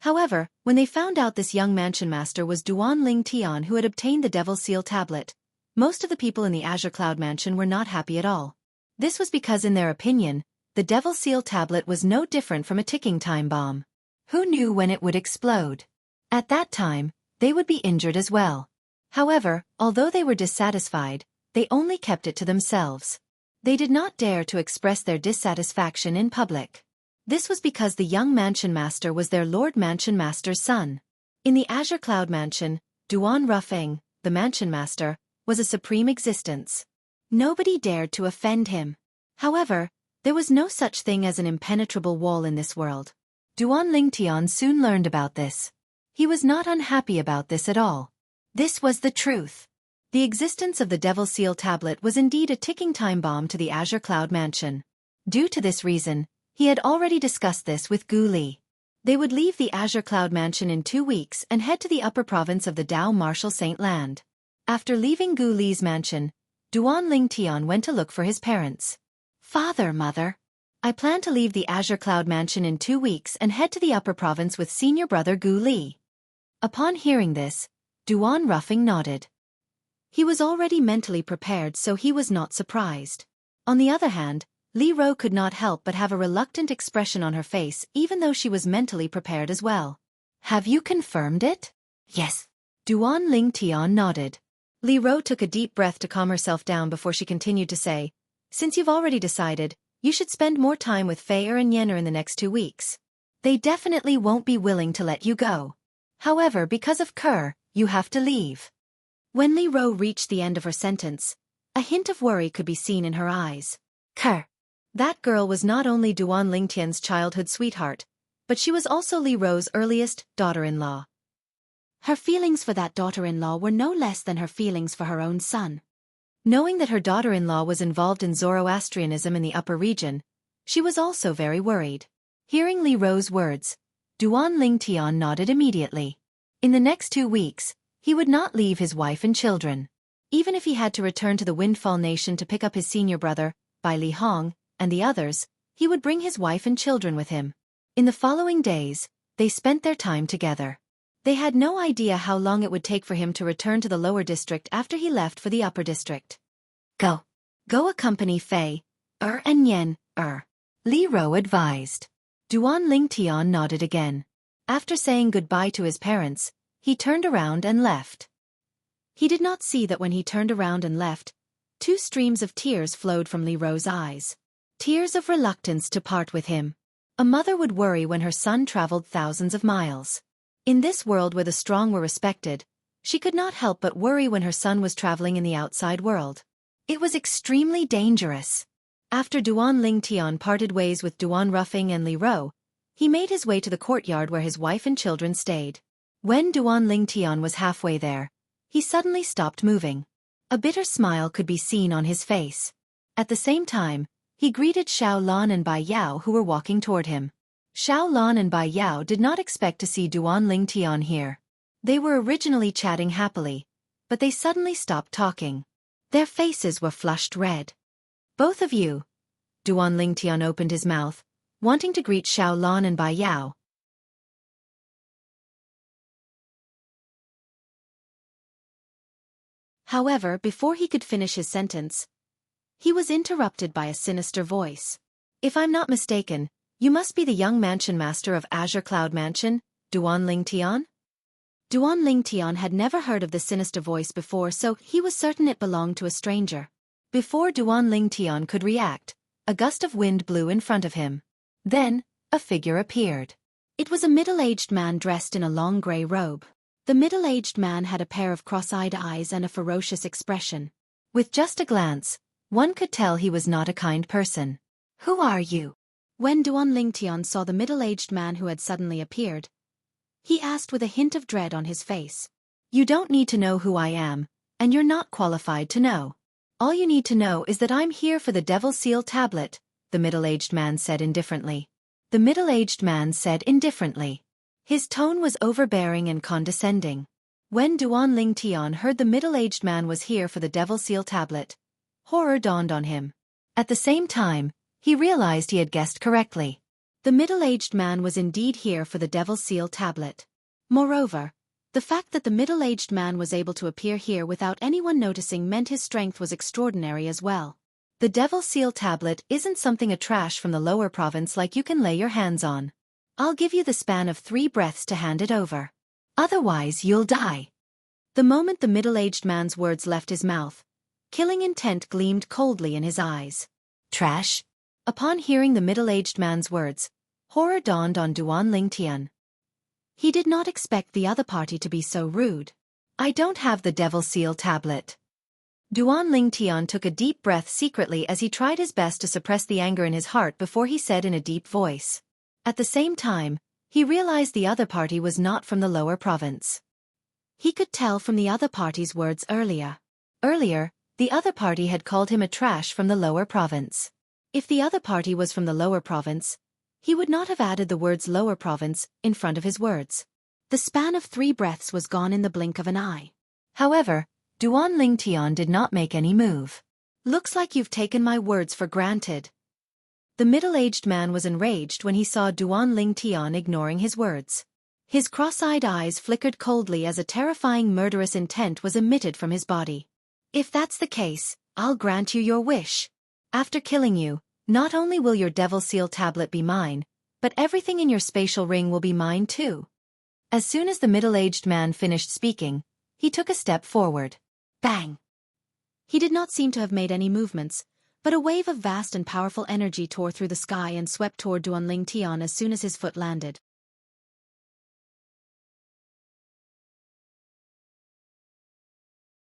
However, when they found out this young mansion master was Duan Lingtian who had obtained the Devil Seal tablet, most of the people in the Azure Cloud Mansion were not happy at all. This was because in their opinion, the Devil Seal tablet was no different from a ticking time bomb. Who knew when it would explode? At that time, they would be injured as well. However, although they were dissatisfied, they only kept it to themselves. They did not dare to express their dissatisfaction in public. This was because the young mansion master was their Lord Mansion Master's son. In the Azure Cloud Mansion, Duan Rufeng, the mansion master, was a supreme existence. Nobody dared to offend him. However, there was no such thing as an impenetrable wall in this world. Duan Lingtian soon learned about this. He was not unhappy about this at all. This was the truth. The existence of the Devil Seal tablet was indeed a ticking time bomb to the Azure Cloud Mansion. Due to this reason, he had already discussed this with Gu Li. They would leave the Azure Cloud Mansion in 2 weeks and head to the upper province of the Dao Martial Saint Land. After leaving Gu Li's mansion, Duan Lingtian went to look for his parents. "Father, Mother, I plan to leave the Azure Cloud Mansion in 2 weeks and head to the upper province with senior brother Gu Li." Upon hearing this, Duan Rufeng nodded. He was already mentally prepared, so he was not surprised. On the other hand, Li Ro could not help but have a reluctant expression on her face even though she was mentally prepared as well. "Have you confirmed it?" "Yes." Duan Lingtian nodded. Li Ro took a deep breath to calm herself down before she continued to say, "Since you've already decided, you should spend more time with Fei and Yenner in the next 2 weeks. They definitely won't be willing to let you go. However, because of Kerr, you have to leave." When Li Ro reached the end of her sentence, a hint of worry could be seen in her eyes. Kerr. That girl was not only Duan Lingtian's childhood sweetheart, but she was also Li Ro's earliest daughter-in-law. Her feelings for that daughter-in-law were no less than her feelings for her own son. Knowing that her daughter-in-law was involved in Zoroastrianism in the upper region, she was also very worried. Hearing Li Ro's words, Duan Lingtian nodded immediately. In the next 2 weeks, he would not leave his wife and children. Even if he had to return to the Windfall Nation to pick up his senior brother, Bai Li Hong, and the others, he would bring his wife and children with him. In the following days, they spent their time together. They had no idea how long it would take for him to return to the lower district after he left for the upper district. Go accompany Fei, and Yen, Li Ro advised. Duan Lingtian nodded again. After saying goodbye to his parents, he turned around and left. He did not see that when he turned around and left, 2 streams of tears flowed from Li Ro's eyes. Tears of reluctance to part with him. A mother would worry when her son traveled thousands of miles. In this world where the strong were respected, She could not help but worry when her son was traveling in the outside world. It was extremely dangerous. After Duan Lingtian parted ways with Duan Ruffing and Li Ro, he made his way to the courtyard where his wife and children stayed. When Duan Lingtian was halfway there, he suddenly stopped moving. A bitter smile could be seen on his face. At the same time, he greeted Xiao Lan and Bai Yao who were walking toward him. Xiao Lan and Bai Yao did not expect to see Duan Lingtian here. They were originally chatting happily, but they suddenly stopped talking. Their faces were flushed red. Both of you. Duan Lingtian opened his mouth, wanting to greet Xiao Lan and Bai Yao. However, before he could finish his sentence, he was interrupted by a sinister voice. If I'm not mistaken, you must be the young mansion master of Azure Cloud Mansion, Duan Lingtian? Duan Lingtian had never heard of the sinister voice before, so he was certain it belonged to a stranger. Before Duan Lingtian could react, a gust of wind blew in front of him. Then, a figure appeared. It was a middle-aged man dressed in a long grey robe. The middle-aged man had a pair of cross-eyed eyes and a ferocious expression. With just a glance, one could tell he was not a kind person. Who are you? When Duan Lingtian saw the middle-aged man who had suddenly appeared, he asked with a hint of dread on his face. You don't need to know who I am, and you're not qualified to know. All you need to know is that I'm here for the Devil Seal Tablet, the middle-aged man said indifferently. The middle-aged man said indifferently. His tone was overbearing and condescending. When Duan Lingtian heard the middle-aged man was here for the Devil Seal Tablet, horror dawned on him. At the same time, he realized he had guessed correctly. The middle-aged man was indeed here for the Devil Seal Tablet. Moreover, the fact that the middle-aged man was able to appear here without anyone noticing meant his strength was extraordinary as well. The Devil Seal Tablet isn't something a trash from the lower province like you can lay your hands on. I'll give you the span of 3 breaths to hand it over. Otherwise you'll die. The moment the middle-aged man's words left his mouth, killing intent gleamed coldly in his eyes. Trash? Upon hearing the middle-aged man's words, horror dawned on Duan Lingtian. He did not expect the other party to be so rude. I don't have the Devil Seal Tablet. Duan Lingtian took a deep breath secretly as he tried his best to suppress the anger in his heart before he said in a deep voice. At the same time, he realized the other party was not from the lower province. He could tell from the other party's words earlier. Earlier, the other party had called him a trash from the lower province. If the other party was from the lower province, he would not have added the words lower province in front of his words. The span of 3 breaths was gone in the blink of an eye. However, Duan Lingtian did not make any move. Looks like you've taken my words for granted. The middle-aged man was enraged when he saw Duan Lingtian ignoring his words. His cross-eyed eyes flickered coldly as a terrifying murderous intent was emitted from his body. If that's the case, I'll grant you your wish. After killing you, not only will your Devil Seal Tablet be mine, but everything in your spatial ring will be mine too. As soon as the middle-aged man finished speaking, he took a step forward. Bang! He did not seem to have made any movements, but a wave of vast and powerful energy tore through the sky and swept toward Duan Lingtian as soon as his foot landed.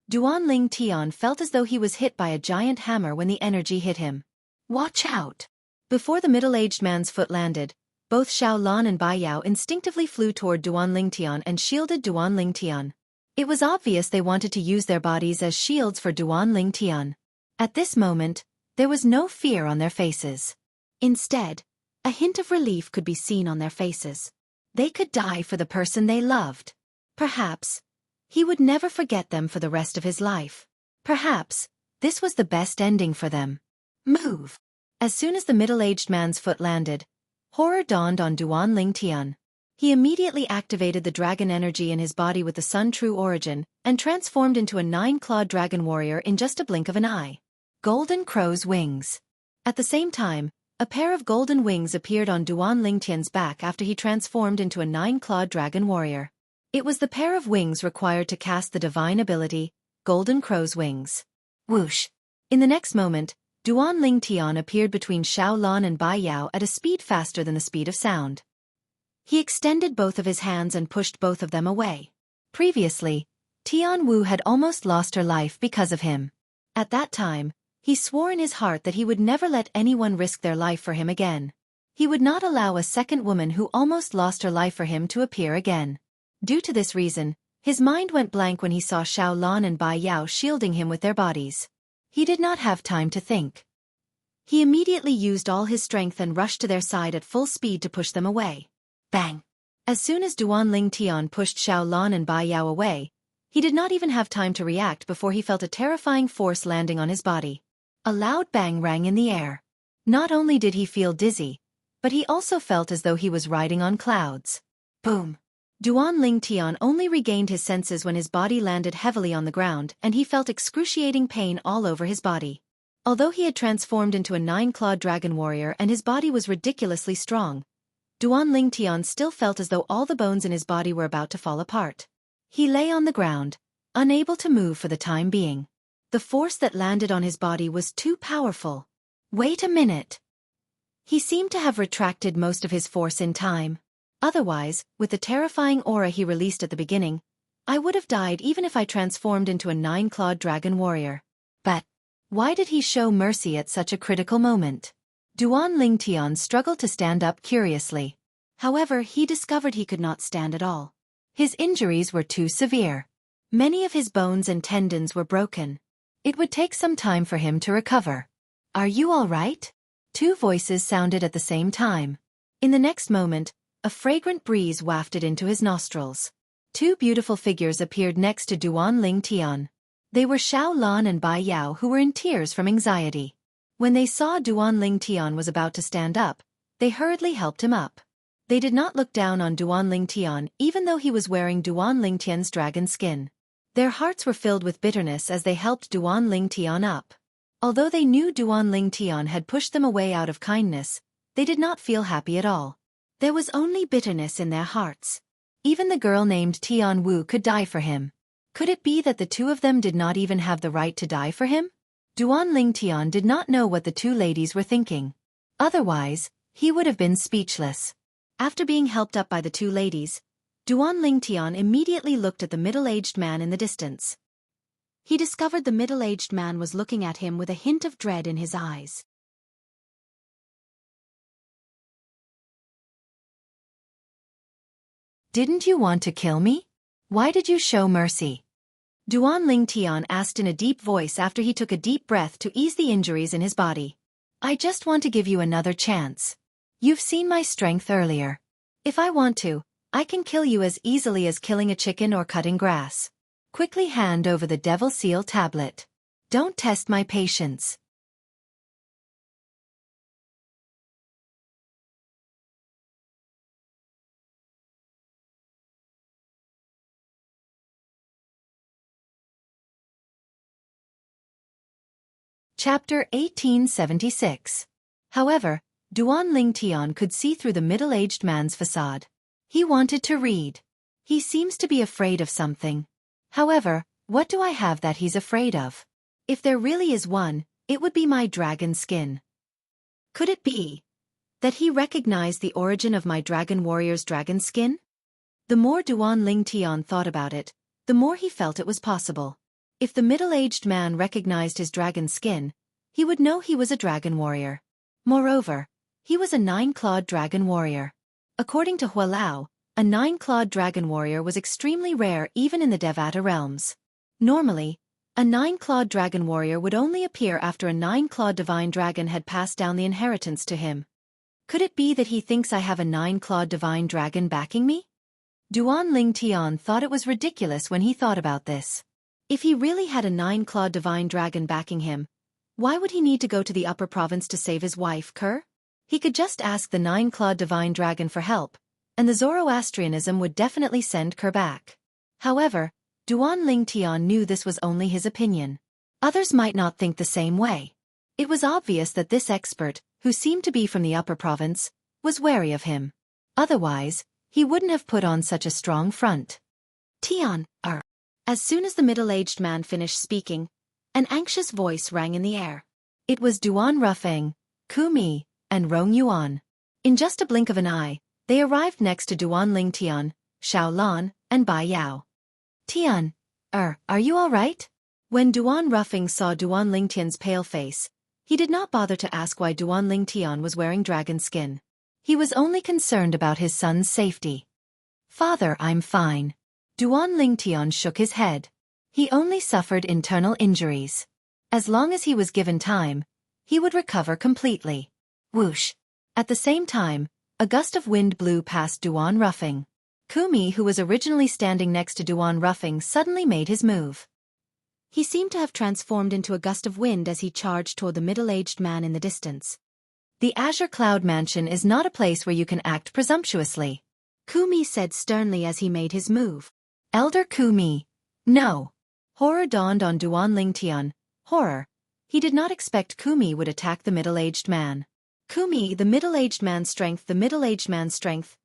Duan Lingtian felt as though he was hit by a giant hammer when the energy hit him. Watch out! Before the middle-aged man's foot landed, both Xiao Lan and Bai Yao instinctively flew toward Duan Lingtian and shielded Duan Lingtian. It was obvious they wanted to use their bodies as shields for Duan Lingtian. At this moment, there was no fear on their faces. Instead, a hint of relief could be seen on their faces. They could die for the person they loved. Perhaps he would never forget them for the rest of his life. Perhaps this was the best ending for them. Move! As soon as the middle-aged man's foot landed, horror dawned on Duan Lingtian. He immediately activated the dragon energy in his body with the Sun True Origin and transformed into a 9-clawed dragon warrior in just a blink of an eye. Golden Crow's Wings. At the same time, a pair of golden wings appeared on Duan Lingtian's back after he transformed into a 9-clawed dragon warrior. It was the pair of wings required to cast the divine ability, Golden Crow's Wings. Whoosh! In the next moment, Duan Lingtian appeared between Xiao Lan and Bai Yao at a speed faster than the speed of sound. He extended both of his hands and pushed both of them away. Previously, Tian Wu had almost lost her life because of him. At that time, he swore in his heart that he would never let anyone risk their life for him again. He would not allow a second woman who almost lost her life for him to appear again. Due to this reason, his mind went blank when he saw Xiao Lan and Bai Yao shielding him with their bodies. He did not have time to think. He immediately used all his strength and rushed to their side at full speed to push them away. Bang! As soon as Duan Lingtian pushed Xiao Lan and Bai Yao away, he did not even have time to react before he felt a terrifying force landing on his body. A loud bang rang in the air. Not only did he feel dizzy, but he also felt as though he was riding on clouds. Boom! Duan Lingtian only regained his senses when his body landed heavily on the ground and he felt excruciating pain all over his body. Although he had transformed into a 9-clawed dragon warrior and his body was ridiculously strong, Duan Lingtian still felt as though all the bones in his body were about to fall apart. He lay on the ground, unable to move for the time being. The force that landed on his body was too powerful. Wait a minute. He seemed to have retracted most of his force in time. Otherwise, with the terrifying aura he released at the beginning, I would have died even if I transformed into a 9-clawed dragon warrior. But why did he show mercy at such a critical moment? Duan Lingtian struggled to stand up curiously. However, he discovered he could not stand at all. His injuries were too severe. Many of his bones and tendons were broken. It would take some time for him to recover. Are you all right? Two voices sounded at the same time. In the next moment, a fragrant breeze wafted into his nostrils. Two beautiful figures appeared next to Duan Lingtian. They were Xiao Lan and Bai Yao, who were in tears from anxiety. When they saw Duan Lingtian was about to stand up, they hurriedly helped him up. They did not look down on Duan Lingtian even though he was wearing Duan Lingtian's dragon skin. Their hearts were filled with bitterness as they helped Duan Lingtian up. Although they knew Duan Lingtian had pushed them away out of kindness, they did not feel happy at all. There was only bitterness in their hearts. Even the girl named Tian Wu could die for him. Could it be that the two of them did not even have the right to die for him? Duan Lingtian did not know what the two ladies were thinking. Otherwise, he would have been speechless. After being helped up by the two ladies, Duan Lingtian immediately looked at the middle-aged man in the distance. He discovered the middle-aged man was looking at him with a hint of dread in his eyes. Didn't you want to kill me? Why did you show mercy? Duan Lingtian asked in a deep voice after he took a deep breath to ease the injuries in his body. I just want to give you another chance. You've seen my strength earlier. If I want to, I can kill you as easily as killing a chicken or cutting grass. Quickly hand over the Devil Seal tablet. Don't test my patience. Chapter 1876. However, Duan Lingtian could see through the middle-aged man's facade. He wanted to read. He seems to be afraid of something. However, what do I have that he's afraid of? If there really is one, it would be my dragon skin. Could it be that he recognized the origin of my dragon warrior's dragon skin? The more Duan Lingtian thought about it, the more he felt it was possible. If the middle-aged man recognized his dragon skin, he would know he was a dragon warrior. Moreover, he was a 9-clawed dragon warrior. According to Hualao, a 9-clawed dragon warrior was extremely rare even in the Devata realms. Normally, a 9-clawed dragon warrior would only appear after a 9-clawed divine dragon had passed down the inheritance to him. Could it be that he thinks I have a 9-clawed divine dragon backing me? Duan Lingtian thought it was ridiculous when he thought about this. If he really had a 9-clawed divine dragon backing him, why would he need to go to the upper province to save his wife, Kerr? He could just ask the 9-clawed divine dragon for help, and the Zoroastrianism would definitely send Kerr back. However, Duan Lingtian knew this was only his opinion. Others might not think the same way. It was obvious that this expert, who seemed to be from the upper province, was wary of him. Otherwise, he wouldn't have put on such a strong front. Tian, As soon as the middle-aged man finished speaking, an anxious voice rang in the air. It was Duan Rufeng, Ku Mi, and Rong Yuan. In just a blink of an eye, they arrived next to Duan Lingtian, Xiao Lan, and Bai Yao. Tian, Are you all right? When Duan Ruffing saw Duan Lingtian's pale face, he did not bother to ask why Duan Lingtian was wearing dragon skin. He was only concerned about his son's safety. Father, I'm fine. Duan Lingtian shook his head. He only suffered internal injuries. As long as he was given time, he would recover completely. Whoosh! At the same time, a gust of wind blew past Duan Ruffing. Kumi, who was originally standing next to Duan Ruffing, suddenly made his move. He seemed to have transformed into a gust of wind as he charged toward the middle-aged man in the distance. The Azure Cloud Mansion is not a place where you can act presumptuously, Kumi said sternly as he made his move. Elder Kumi. No. Horror dawned on Duan Lingtian. Horror. He did not expect Kumi would attack the middle-aged man. Kumi, the middle-aged man's strength, the middle-aged man's strength.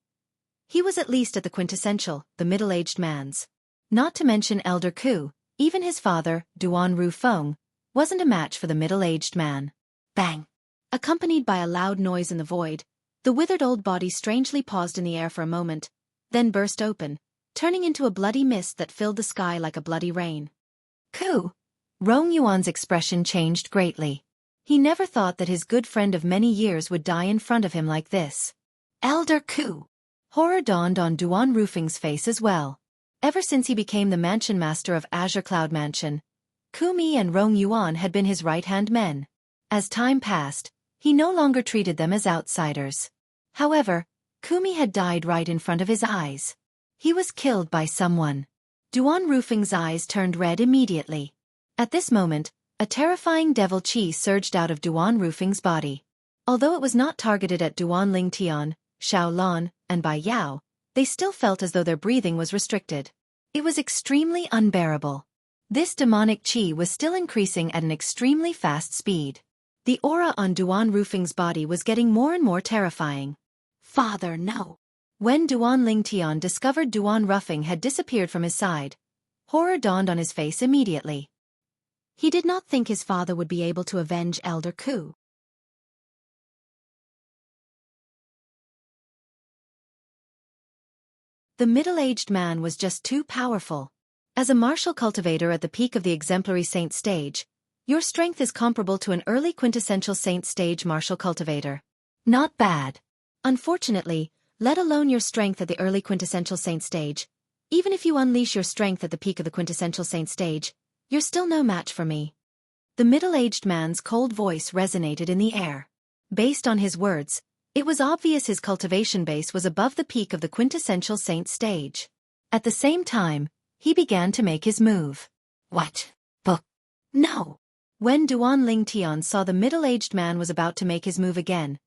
He was at least at the quintessential, the middle-aged man's. Not to mention Elder Ku, even his father, Duan Rufeng, wasn't a match for the middle-aged man. Bang! Accompanied by a loud noise in the void, the withered old body strangely paused in the air for a moment, then burst open, turning into a bloody mist that filled the sky like a bloody rain. Ku! Rong Yuan's expression changed greatly. He never thought that his good friend of many years would die in front of him like this. Elder Ku! Horror dawned on Duan Rufeng's face as well. Ever since he became the mansion master of Azure Cloud Mansion, Kumi and Rong Yuan had been his right-hand men. As time passed, he no longer treated them as outsiders. However, Kumi had died right in front of his eyes. He was killed by someone. Duan Rufeng's eyes turned red immediately. At this moment, a terrifying devil chi surged out of Duan Rufeng's body. Although it was not targeted at Duan Lingtian, Xiao Lan, and Bai Yao, they still felt as though their breathing was restricted. It was extremely unbearable. This demonic chi was still increasing at an extremely fast speed. The aura on Duan Rufeng's body was getting more and more terrifying. Father, no. When Duan Lingtian discovered Duan Ruffing had disappeared from his side, horror dawned on his face immediately. He did not think his father would be able to avenge Elder Ku. The middle-aged man was just too powerful. As a martial cultivator at the peak of the exemplary saint stage, your strength is comparable to an early quintessential saint stage martial cultivator. Not bad. Unfortunately, let alone your strength at the early quintessential saint stage, even if you unleash your strength at the peak of the quintessential saint stage, you're still no match for me. The middle-aged man's cold voice resonated in the air. Based on his words, it was obvious his cultivation base was above the peak of the quintessential saint stage. At the same time, he began to make his move. What? Book? No. When Duan Lingtian saw the middle-aged man was about to make his move again,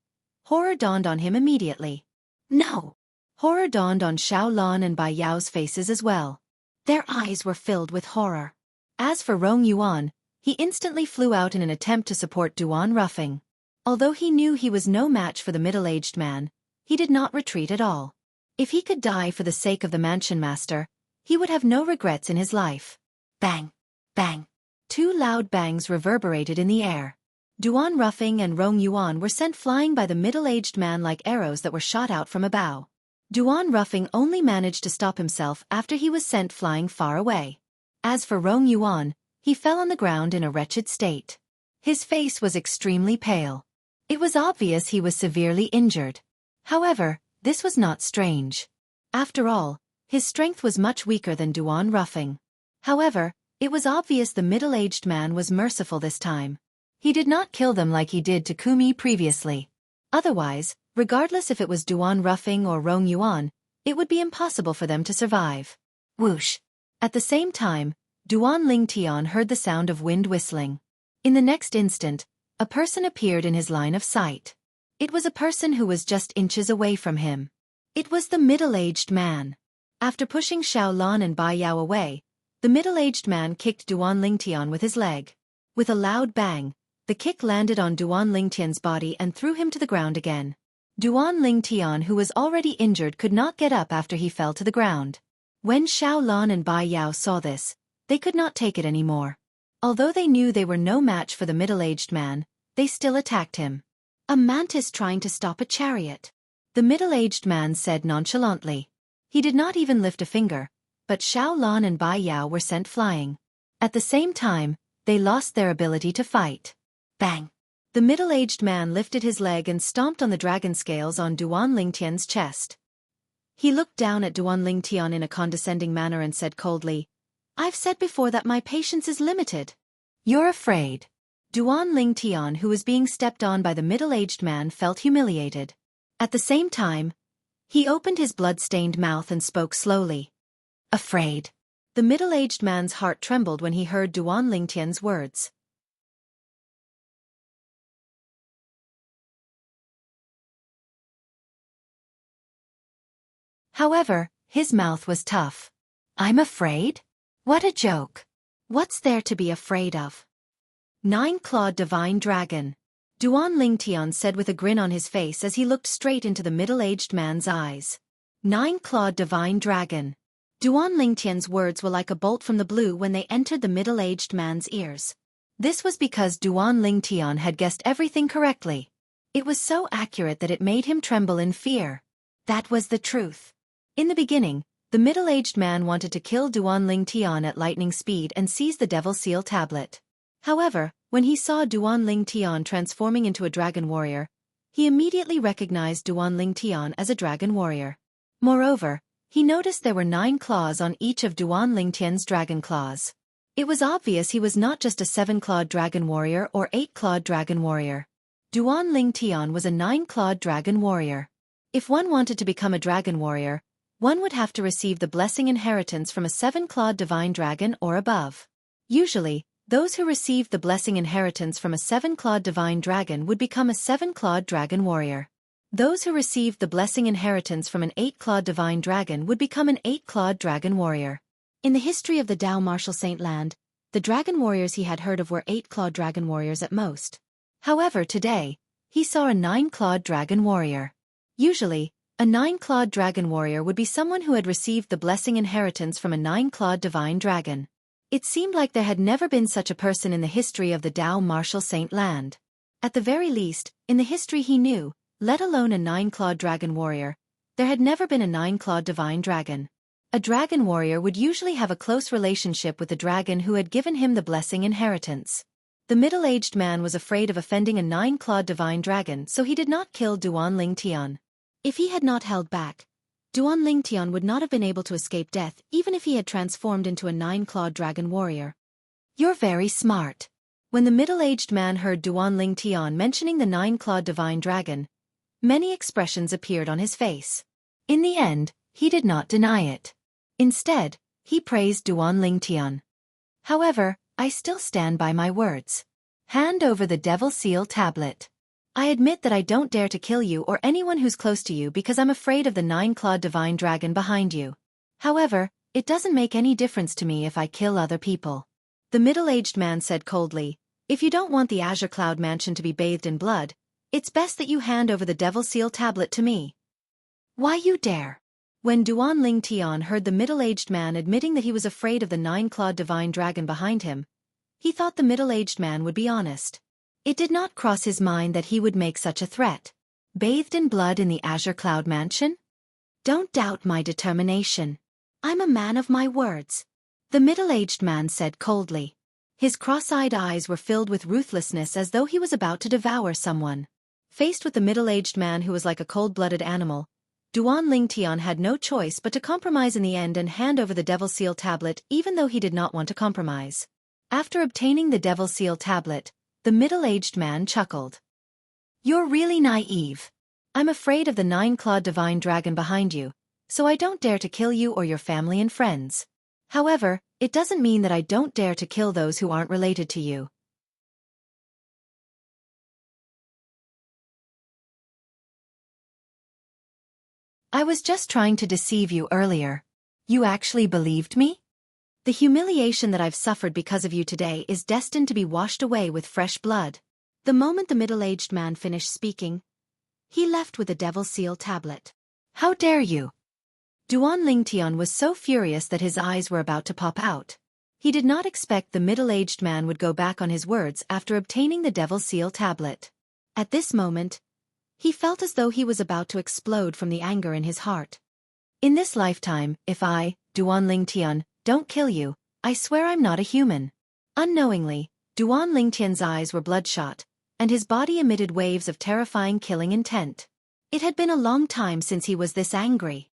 horror dawned on him immediately. No. Horror dawned on Xiao Lan and Bai Yao's faces as well. Their eyes were filled with horror. As for Rong Yuan, he instantly flew out in an attempt to support Duan Ruffing. Although he knew he was no match for the middle-aged man, he did not retreat at all. If he could die for the sake of the mansion master, he would have no regrets in his life. Bang! Bang! Two loud bangs reverberated in the air. Duan Ruffing and Rong Yuan were sent flying by the middle-aged man like arrows that were shot out from a bow. Duan Ruffing only managed to stop himself after he was sent flying far away. As for Rong Yuan, he fell on the ground in a wretched state. His face was extremely pale. It was obvious he was severely injured. However, this was not strange. After all, his strength was much weaker than Duan Ruffing. However, it was obvious the middle-aged man was merciful this time. He did not kill them like he did to Kumi previously. Otherwise, regardless if it was Duan Ruffing or Rong Yuan, it would be impossible for them to survive. Whoosh! At the same time, Duan Lingtian heard the sound of wind whistling. In the next instant, a person appeared in his line of sight. It was a person who was just inches away from him. It was the middle-aged man. After pushing Xiao Lan and Bai Yao away, the middle-aged man kicked Duan Lingtian with his leg. With a loud bang, the kick landed on Duan Lingtian's body and threw him to the ground again. Duan Lingtian, who was already injured, could not get up after he fell to the ground. When Xiao Lan and Bai Yao saw this, they could not take it anymore. Although they knew they were no match for the middle-aged man, they still attacked him. A mantis trying to stop a chariot. The middle-aged man said nonchalantly. He did not even lift a finger, but Xiao Lan and Bai Yao were sent flying. At the same time, they lost their ability to fight. Bang! The middle-aged man lifted his leg and stomped on the dragon scales on Duan Lingtian's chest. He looked down at Duan Lingtian in a condescending manner and said coldly, "I've said before that my patience is limited." "You're afraid." Duan Lingtian, who was being stepped on by the middle-aged man, felt humiliated. At the same time, he opened his blood-stained mouth and spoke slowly. "Afraid." The middle-aged man's heart trembled when he heard Duan Lingtian's words. However, his mouth was tough. "I'm afraid? What a joke. What's there to be afraid of?" "Nine-clawed divine dragon," Duan Lingtian said with a grin on his face as he looked straight into the middle-aged man's eyes. "Nine-clawed divine dragon." Duan Lingtian's words were like a bolt from the blue when they entered the middle-aged man's ears. This was because Duan Lingtian had guessed everything correctly. It was so accurate that it made him tremble in fear. That was the truth. In the beginning, the middle-aged man wanted to kill Duan Lingtian at lightning speed and seize the Devil Seal tablet. However, when he saw Duan Lingtian transforming into a dragon warrior, he immediately recognized Duan Lingtian as a dragon warrior. Moreover, he noticed there were 9 claws on each of Duan Lingtian's dragon claws. It was obvious he was not just a 7-clawed dragon warrior or 8-clawed dragon warrior. Duan Lingtian was a 9-clawed dragon warrior. If one wanted to become a dragon warrior, one would have to receive the blessing inheritance from a 7-clawed divine dragon or above. Usually, those who received the blessing inheritance from a 7-clawed divine dragon would become a 7-clawed dragon warrior. Those who received the blessing inheritance from an 8-clawed divine dragon would become an 8-clawed dragon warrior. In the history of the Dao Martial Saint Land, the dragon warriors he had heard of were 8-clawed dragon warriors at most. However, today, he saw a 9-clawed dragon warrior. Usually, a 9-clawed dragon warrior would be someone who had received the blessing inheritance from a 9-clawed divine dragon. It seemed like there had never been such a person in the history of the Dao Martial Saint Land. At the very least, in the history he knew, let alone a 9-clawed dragon warrior, there had never been a 9-clawed divine dragon. A dragon warrior would usually have a close relationship with the dragon who had given him the blessing inheritance. The middle-aged man was afraid of offending a 9-clawed divine dragon, so he did not kill Duan Lingtian. If he had not held back, Duan Lingtian would not have been able to escape death even if he had transformed into a 9-clawed dragon warrior. "You're very smart." When the middle-aged man heard Duan Lingtian mentioning the 9-clawed divine dragon, many expressions appeared on his face. In the end, he did not deny it. Instead, he praised Duan Lingtian. "However, I still stand by my words. Hand over the Devil Seal tablet. I admit that I don't dare to kill you or anyone who's close to you because I'm afraid of the 9-clawed divine dragon behind you. However, it doesn't make any difference to me if I kill other people." The middle-aged man said coldly, "If you don't want the Azure Cloud Mansion to be bathed in blood, it's best that you hand over the Devil Seal tablet to me." "Why you dare?" When Duan Lingtian heard the middle-aged man admitting that he was afraid of the 9-clawed divine dragon behind him, he thought the middle-aged man would be honest. It did not cross his mind that he would make such a threat. "Bathed in blood in the Azure Cloud Mansion? Don't doubt my determination. I'm a man of my words," the middle-aged man said coldly. His cross-eyed eyes were filled with ruthlessness as though he was about to devour someone. Faced with the middle-aged man who was like a cold-blooded animal, Duan Lingtian had no choice but to compromise in the end and hand over the Devil Seal tablet even though he did not want to compromise. After obtaining the Devil Seal tablet, the middle-aged man chuckled. "You're really naive. I'm afraid of the 9-clawed divine dragon behind you, so I don't dare to kill you or your family and friends. However, it doesn't mean that I don't dare to kill those who aren't related to you." "I was just trying to deceive you earlier. You actually believed me? The humiliation that I've suffered because of you today is destined to be washed away with fresh blood." The moment the middle-aged man finished speaking, he left with the Devil Seal tablet. "How dare you?" Duan Lingtian was so furious that his eyes were about to pop out. He did not expect the middle-aged man would go back on his words after obtaining the Devil Seal tablet. At this moment, he felt as though he was about to explode from the anger in his heart. In this lifetime, if I, Duan Lingtian, don't kill you, I swear I'm not a human. Unknowingly, Duan Lingtian's eyes were bloodshot, and his body emitted waves of terrifying killing intent. It had been a long time since he was this angry.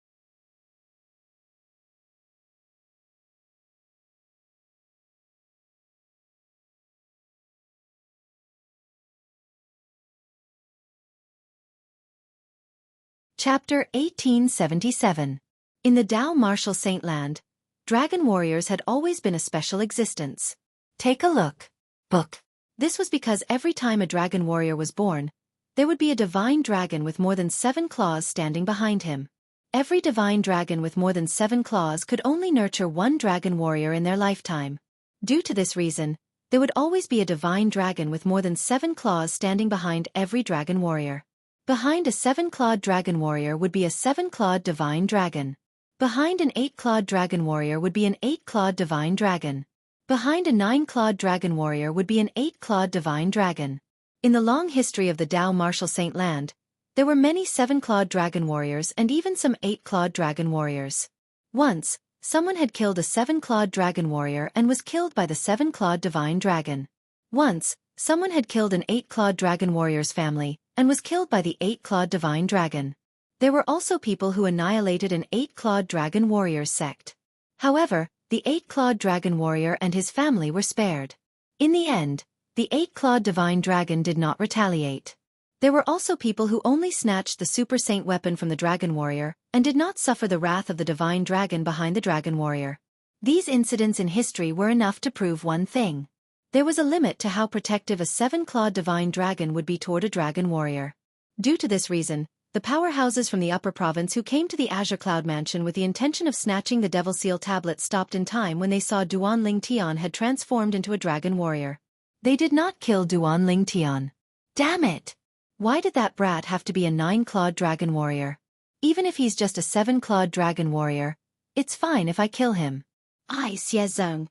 Chapter 1877. In the Dao martial Saintland, dragon warriors had always been a special existence. Take a look. Book. This was because every time a dragon warrior was born, there would be a divine dragon with more than 7 claws standing behind him. Every divine dragon with more than 7 claws could only nurture one dragon warrior in their lifetime. Due to this reason, there would always be a divine dragon with more than 7 claws standing behind every dragon warrior. Behind a 7-clawed dragon warrior would be a 7-clawed divine dragon. Behind an 8-clawed dragon warrior would be an 8-clawed divine dragon. Behind a 9-clawed dragon warrior would be an 8-clawed divine dragon. In the long history of the Dao martial Saintland, there were many 7-clawed dragon warriors and even some 8-clawed dragon warriors. Once, someone had killed a 7-clawed dragon warrior and was killed by the 7-clawed divine dragon. Once, someone had killed an 8-clawed dragon warrior's family and was killed by the 8-clawed divine dragon. There were also people who annihilated an 8-clawed dragon warrior's sect. However, the 8-clawed dragon warrior and his family were spared. In the end, the 8-clawed divine dragon did not retaliate. There were also people who only snatched the super saint weapon from the dragon warrior and did not suffer the wrath of the divine dragon behind the dragon warrior. These incidents in history were enough to prove one thing. There was a limit to how protective a 7-clawed divine dragon would be toward a dragon warrior. Due to this reason, the powerhouses from the upper province who came to the Azure Cloud Mansion with the intention of snatching the Devil Seal tablet stopped in time when they saw Duan Lingtian had transformed into a dragon warrior. They did not kill Duan Lingtian. Damn it! Why did that brat have to be a 9-clawed dragon warrior? Even if he's just a 7-clawed dragon warrior, it's fine if I kill him. I, Xiezong,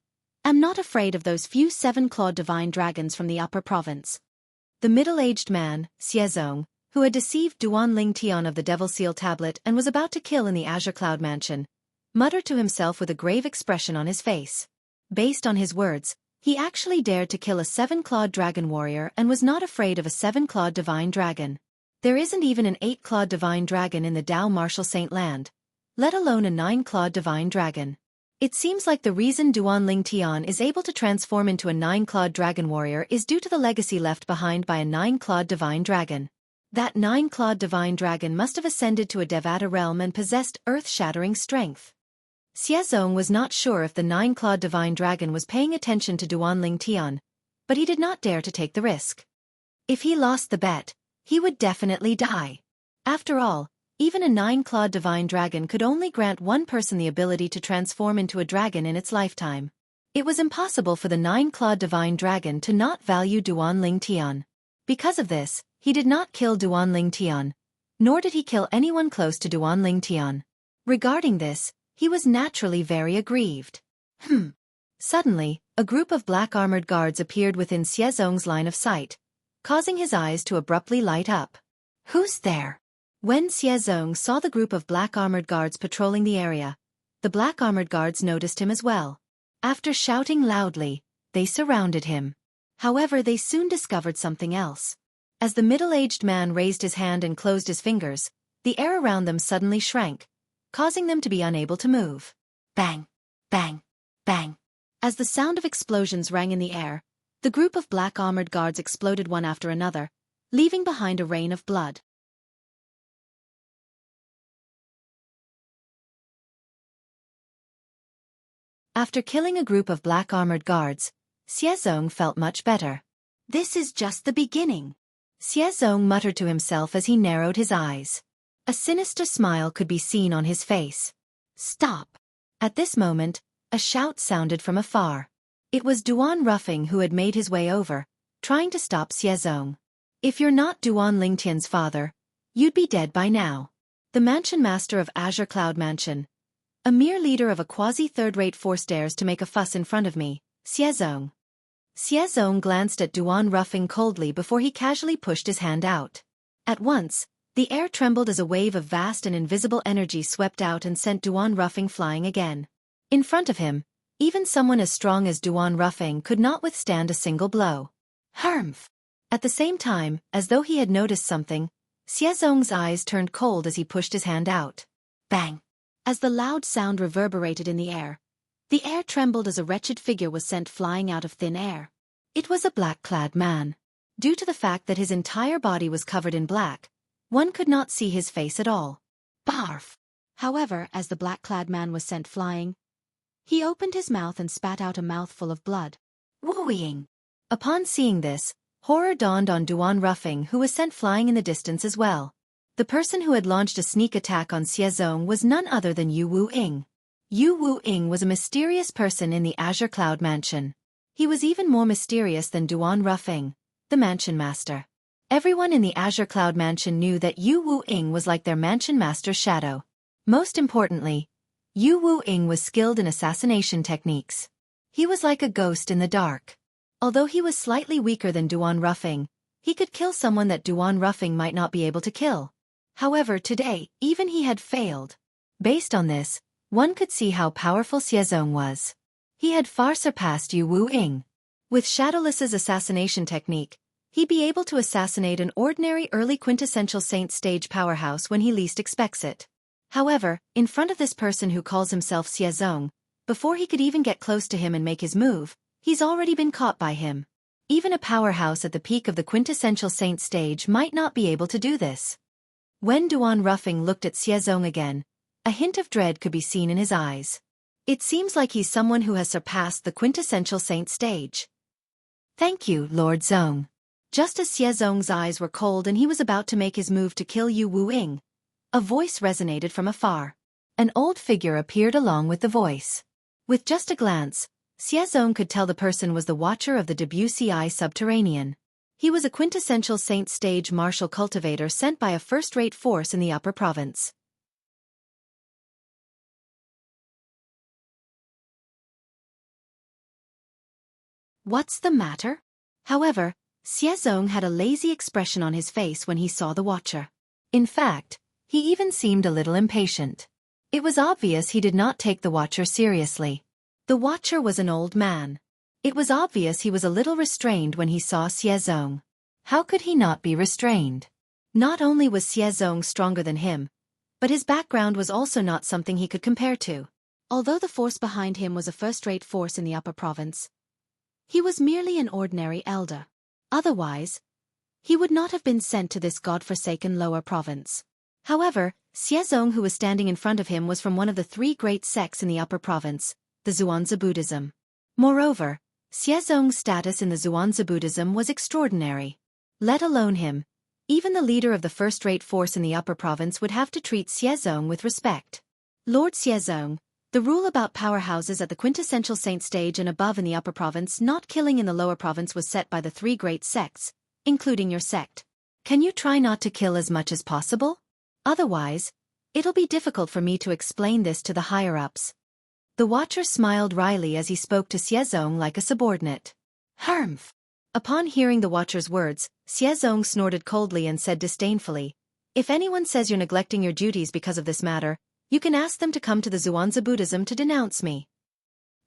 am not afraid of those few 7-clawed divine dragons from the upper province. The middle-aged man, Xiezong, who had deceived Duan Lingtian of the Devil Seal tablet and was about to kill in the Azure Cloud Mansion, muttered to himself with a grave expression on his face. Based on his words, he actually dared to kill a 7-clawed dragon warrior and was not afraid of a 7-clawed divine dragon. There isn't even an 8-clawed divine dragon in the Dao martial Saintland, let alone a 9-clawed divine dragon. It seems like the reason Duan Lingtian is able to transform into a 9-clawed dragon warrior is due to the legacy left behind by a 9-clawed divine dragon. That 9-clawed divine dragon must have ascended to a Devata realm and possessed earth-shattering strength. Xiezong was not sure if the 9-clawed divine dragon was paying attention to Duan Lingtian, but he did not dare to take the risk. If he lost the bet, he would definitely die. After all, even a 9-clawed divine dragon could only grant one person the ability to transform into a dragon in its lifetime. It was impossible for the 9-clawed divine dragon to not value Duan Lingtian. Because of this, he did not kill Duan Lingtian, nor did he kill anyone close to Duan Lingtian. Regarding this, he was naturally very aggrieved. Suddenly, a group of black-armored guards appeared within Xiezong's line of sight, causing his eyes to abruptly light up. Who's there? When Xiezong saw the group of black-armored guards patrolling the area, the black-armored guards noticed him as well. After shouting loudly, they surrounded him. However, they soon discovered something else. As the middle-aged man raised his hand and closed his fingers, the air around them suddenly shrank, causing them to be unable to move. Bang! Bang! Bang! As the sound of explosions rang in the air, the group of black-armored guards exploded one after another, leaving behind a rain of blood. After killing a group of black-armored guards, Xiezong felt much better. This is just the beginning. Xiezong muttered to himself as he narrowed his eyes. A sinister smile could be seen on his face. Stop! At this moment, a shout sounded from afar. It was Duan Ruffing who had made his way over, trying to stop Xiezong. If you're not Duan Lingtian's father, you'd be dead by now. The mansion master of Azure Cloud Mansion. A mere leader of a quasi-third-rate force dares to make a fuss in front of me, Xiezong. Xiezong glanced at Duan Ruffing coldly before he casually pushed his hand out. At once, the air trembled as a wave of vast and invisible energy swept out and sent Duan Ruffing flying again. In front of him, even someone as strong as Duan Ruffing could not withstand a single blow. Harmph! At the same time, as though he had noticed something, Xiezong's eyes turned cold as he pushed his hand out. Bang! As the loud sound reverberated in the air trembled as a wretched figure was sent flying out of thin air. It was a black-clad man. Due to the fact that his entire body was covered in black, one could not see his face at all. Barf! However, as the black-clad man was sent flying, he opened his mouth and spat out a mouthful of blood. Wooing! Upon seeing this, horror dawned on Duan Ruffing, who was sent flying in the distance as well. The person who had launched a sneak attack on Xiezong was none other than Yu Wu-ing. Yu Wu-ing was a mysterious person in the Azure Cloud Mansion. He was even more mysterious than Duan Ruffing, the mansion master. Everyone in the Azure Cloud Mansion knew that Yu Wu-ing was like their mansion master's shadow. Most importantly, Yu Wu-ing was skilled in assassination techniques. He was like a ghost in the dark. Although he was slightly weaker than Duan Ruffing, he could kill someone that Duan Ruffing might not be able to kill. However, today, even he had failed. Based on this, one could see how powerful Xiezong was. He had far surpassed Yu Wu-ing. With Shadowless's assassination technique, he'd be able to assassinate an ordinary early quintessential saint stage powerhouse when he least expects it. However, in front of this person who calls himself Xiezong, before he could even get close to him and make his move, he's already been caught by him. Even a powerhouse at the peak of the quintessential saint stage might not be able to do this. When Duan Ruffing looked at Xiezong again, a hint of dread could be seen in his eyes. It seems like he's someone who has surpassed the quintessential saint stage. Thank you, Lord Zong. Just as Xiezong's eyes were cold and he was about to make his move to kill Yu Wu-ing, a voice resonated from afar. An old figure appeared along with the voice. With just a glance, Xiezong could tell the person was the Watcher of the Debussy Subterranean. He was a quintessential saint stage martial cultivator sent by a first-rate force in the upper province. What's the matter? However, Xiezong had a lazy expression on his face when he saw the Watcher. In fact, he even seemed a little impatient. It was obvious he did not take the Watcher seriously. The Watcher was an old man. It was obvious he was a little restrained when he saw Xiezong. How could he not be restrained? Not only was Xiezong stronger than him, but his background was also not something he could compare to. Although the force behind him was a first-rate force in the upper province, he was merely an ordinary elder. Otherwise, he would not have been sent to this god-forsaken lower province. However, Xiezong, who was standing in front of him, was from one of the three great sects in the upper province, the Xuanzi Buddhism. Moreover, Xiezong's status in the Xuanzi Buddhism was extraordinary. Let alone him, even the leader of the first-rate force in the upper province would have to treat Xiezong with respect. Lord Xiezong, the rule about powerhouses at the quintessential saint stage and above in the upper province not killing in the lower province was set by the three great sects, including your sect. Can you try not to kill as much as possible? Otherwise, it'll be difficult for me to explain this to the higher-ups. The Watcher smiled wryly as he spoke to Xiezong like a subordinate. Harmph! Upon hearing the Watcher's words, Xiezong snorted coldly and said disdainfully, "If anyone says you're neglecting your duties because of this matter, you can ask them to come to the Xuanzi Buddhism to denounce me."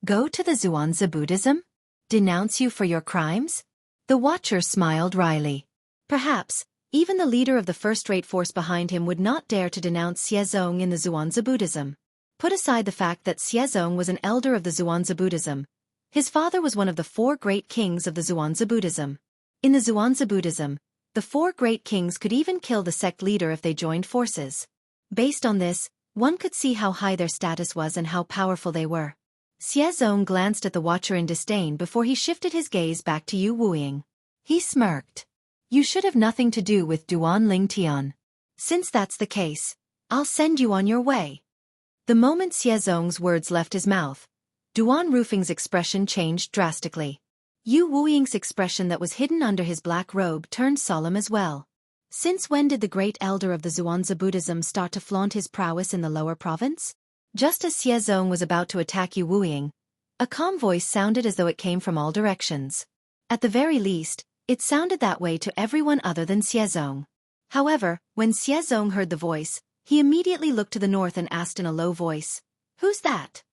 Go to the Xuanzi Buddhism? Denounce you for your crimes? The Watcher smiled wryly. Perhaps, even the leader of the first-rate force behind him would not dare to denounce Xiezong in the Xuanzi Buddhism. Put aside the fact that Xiezong was an elder of the Xuanzi Buddhism. His father was one of the four great kings of the Xuanzi Buddhism. In the Xuanzi Buddhism, the four great kings could even kill the sect leader if they joined forces. Based on this, one could see how high their status was and how powerful they were. Xiezong glanced at the Watcher in disdain before he shifted his gaze back to Yu Wu-ing. He smirked. You should have nothing to do with Duan Lingtian. Since that's the case, I'll send you on your way. The moment Xiezong's words left his mouth, Duan Ruffing's expression changed drastically. Yu Wu-ing's expression that was hidden under his black robe turned solemn as well. Since when did the great elder of the Xuanzi Buddhism start to flaunt his prowess in the lower province? Just as Xiezong was about to attack Yu Wu-ing, a calm voice sounded as though it came from all directions. At the very least, it sounded that way to everyone other than Xiezong. However, when Xiezong heard the voice, he immediately looked to the north and asked in a low voice, "Who's that?"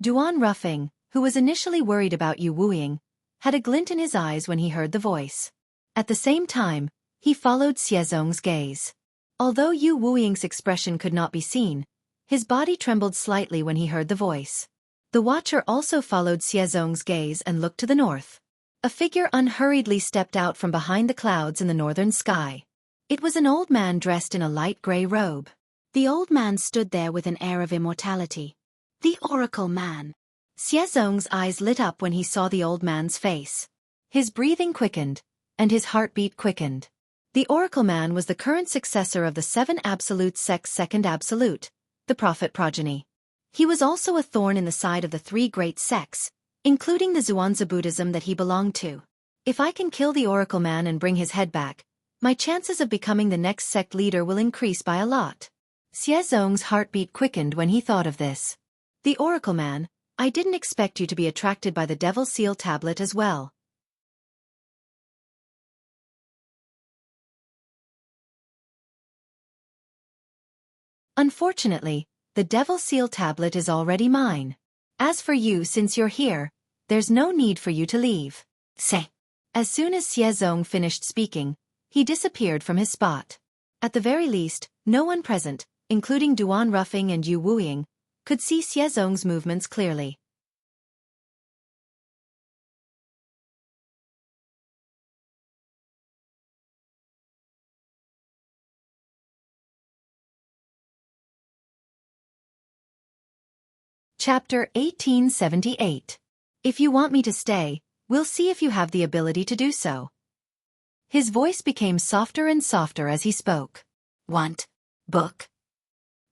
Duan Ruffing, who was initially worried about Yu Wuing, had a glint in his eyes when he heard the voice. At the same time, he followed Xiezong's gaze. Although Yu Wuing's expression could not be seen, his body trembled slightly when he heard the voice. The watcher also followed Xiezong's gaze and looked to the north. A figure unhurriedly stepped out from behind the clouds in the northern sky. It was an old man dressed in a light gray robe. The old man stood there with an air of immortality. The Oracle Man. Xiezong's eyes lit up when he saw the old man's face. His breathing quickened, and his heartbeat quickened. The Oracle Man was the current successor of the Seven Absolute Sect's second Absolute, the Prophet Progeny. He was also a thorn in the side of the three great sects, including the Zhuangzi Buddhism that he belonged to. If I can kill the Oracle Man and bring his head back, my chances of becoming the next sect leader will increase by a lot. Xiezong's heartbeat quickened when he thought of this. The Oracle Man, I didn't expect you to be attracted by the Devil Seal tablet as well. Unfortunately, the Devil Seal tablet is already mine. As for you, since you're here, there's no need for you to leave. Say. As soon as Xiezong finished speaking, he disappeared from his spot. At the very least, no one present, including Duan Ruffing and Yu Wuing, could see Xiezong's movements clearly. Chapter 1878. If you want me to stay, we'll see if you have the ability to do so. His voice became softer and softer as he spoke. Want? Book?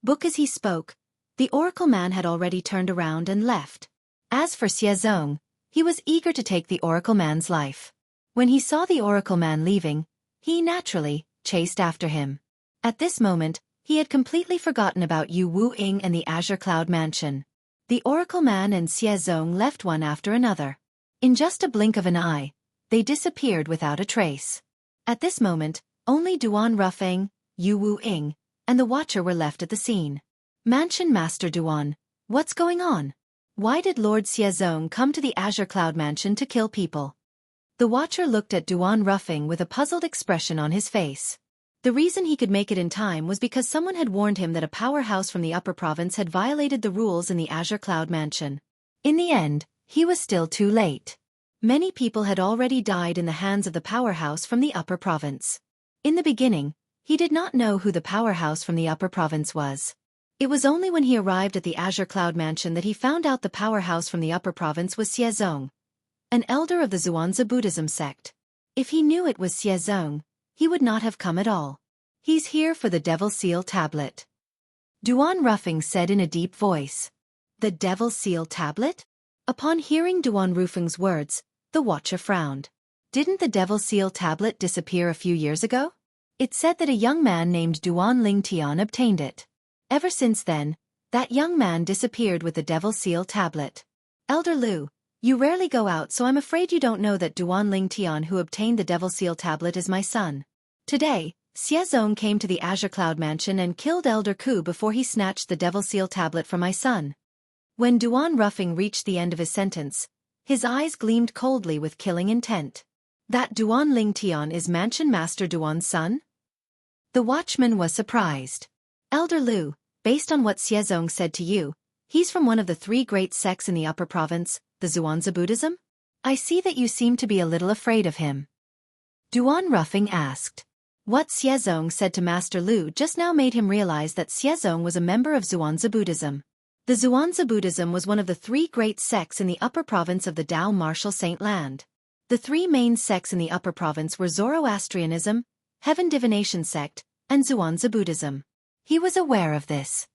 Book. As he spoke, the Oracle Man had already turned around and left. As for Xiezong, he was eager to take the Oracle Man's life. When he saw the Oracle Man leaving, he naturally chased after him. At this moment, he had completely forgotten about Yu Wuing and the Azure Cloud Mansion. The Oracle Man and Xiezong left one after another. In just a blink of an eye, they disappeared without a trace. At this moment, only Duan Ruffing, Yu Wuing, and the Watcher were left at the scene. Mansion Master Duan, what's going on? Why did Lord Xiezong come to the Azure Cloud Mansion to kill people? The Watcher looked at Duan Ruffing with a puzzled expression on his face. The reason he could make it in time was because someone had warned him that a powerhouse from the Upper Province had violated the rules in the Azure Cloud Mansion. In the end, he was still too late. Many people had already died in the hands of the powerhouse from the Upper Province. In the beginning, he did not know who the powerhouse from the Upper Province was. It was only when he arrived at the Azure Cloud Mansion that he found out the powerhouse from the Upper Province was Xiezong, an elder of the Zhuangzi Buddhism sect. If he knew it was Xiezong, he would not have come at all. He's here for the Devil Seal tablet. Duan Ruffing said in a deep voice. The Devil Seal tablet? Upon hearing Duan Ruffing's words, the Watcher frowned. Didn't the Devil Seal tablet disappear a few years ago? It said that a young man named Duan Lingtian obtained it. Ever since then, that young man disappeared with the Devil Seal tablet. Elder Lu, you rarely go out, so I'm afraid you don't know that Duan Lingtian who obtained the Devil Seal tablet is my son. Today, Xiezong came to the Azure Cloud Mansion and killed Elder Ku before he snatched the Devil Seal tablet from my son. When Duan Ruffing reached the end of his sentence, his eyes gleamed coldly with killing intent. That Duan Lingtian is Mansion Master Duan's son? The watchman was surprised. Elder Lu, based on what Xiezong said to you, he's from one of the three great sects in the Upper Province, the Zhuangzi Buddhism? I see that you seem to be a little afraid of him. Duan Ruffing asked. What Xiezong said to Master Lu just now made him realize that Xiezong was a member of Zhuangzi Buddhism. The Zhuangzi Buddhism was one of the three great sects in the Upper Province of the Tao Martial Saint Land. The three main sects in the Upper Province were Zoroastrianism, Heaven Divination Sect, and Zhuangzi Buddhism. He was aware of this.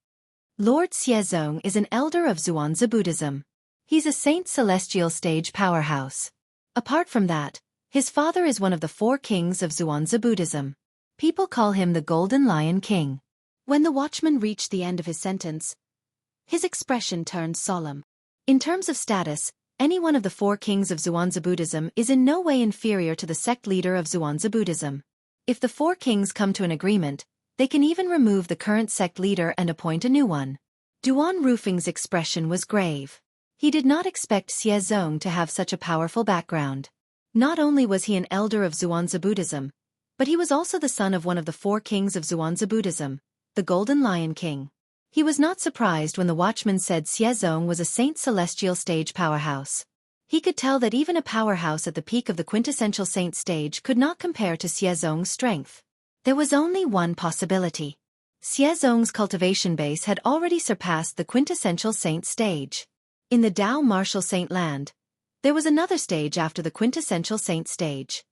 Lord Xiezong is an elder of Zhuangzi Buddhism. He's a Saint Celestial stage powerhouse. Apart from that, his father is one of the four kings of Zhuangzi Buddhism. People call him the Golden Lion King. When the watchman reached the end of his sentence, his expression turned solemn. In terms of status, any one of the four kings of Zhuangzi Buddhism is in no way inferior to the sect leader of Zhuangzi Buddhism. If the four kings come to an agreement, they can even remove the current sect leader and appoint a new one. Duan Ruffing's expression was grave. He did not expect Xiezong to have such a powerful background. Not only was he an elder of Zhuangzi Buddhism, but he was also the son of one of the 4 kings of Zhuangzi Buddhism, the Golden Lion King. He was not surprised when the watchman said Xiezong was a Saint Celestial stage powerhouse. He could tell that even a powerhouse at the peak of the quintessential saint stage could not compare to Xiezong's strength. There was only one possibility. Xiezong's cultivation base had already surpassed the quintessential saint stage. In the Tao martial saint land, there was another stage after the quintessential saint stage.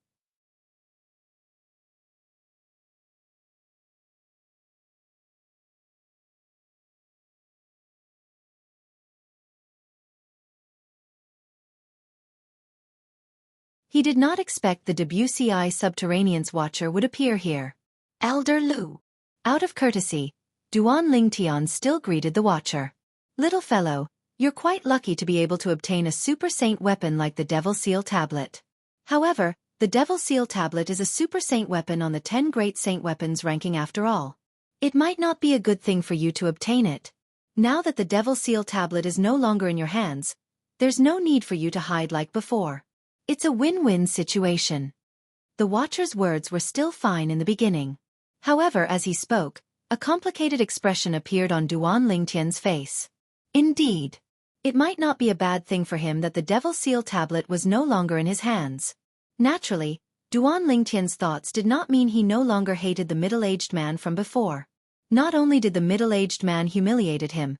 He did not expect the WCI Subterranean's Watcher would appear here. Elder Lu. Out of courtesy, Duan Lingtian still greeted the Watcher. Little fellow, you're quite lucky to be able to obtain a super saint weapon like the Devil Seal Tablet. However, the Devil Seal Tablet is a super saint weapon on the 10 great saint weapons ranking after all. It might not be a good thing for you to obtain it. Now that the Devil Seal Tablet is no longer in your hands, there's no need for you to hide like before. It's a win-win situation. The Watcher's words were still fine in the beginning. However, as he spoke, a complicated expression appeared on Duan Lingtian's face. Indeed. It might not be a bad thing for him that the Devil Seal Tablet was no longer in his hands. Naturally, Duan Lingtian's thoughts did not mean he no longer hated the middle-aged man from before. Not only did the middle-aged man humiliated him,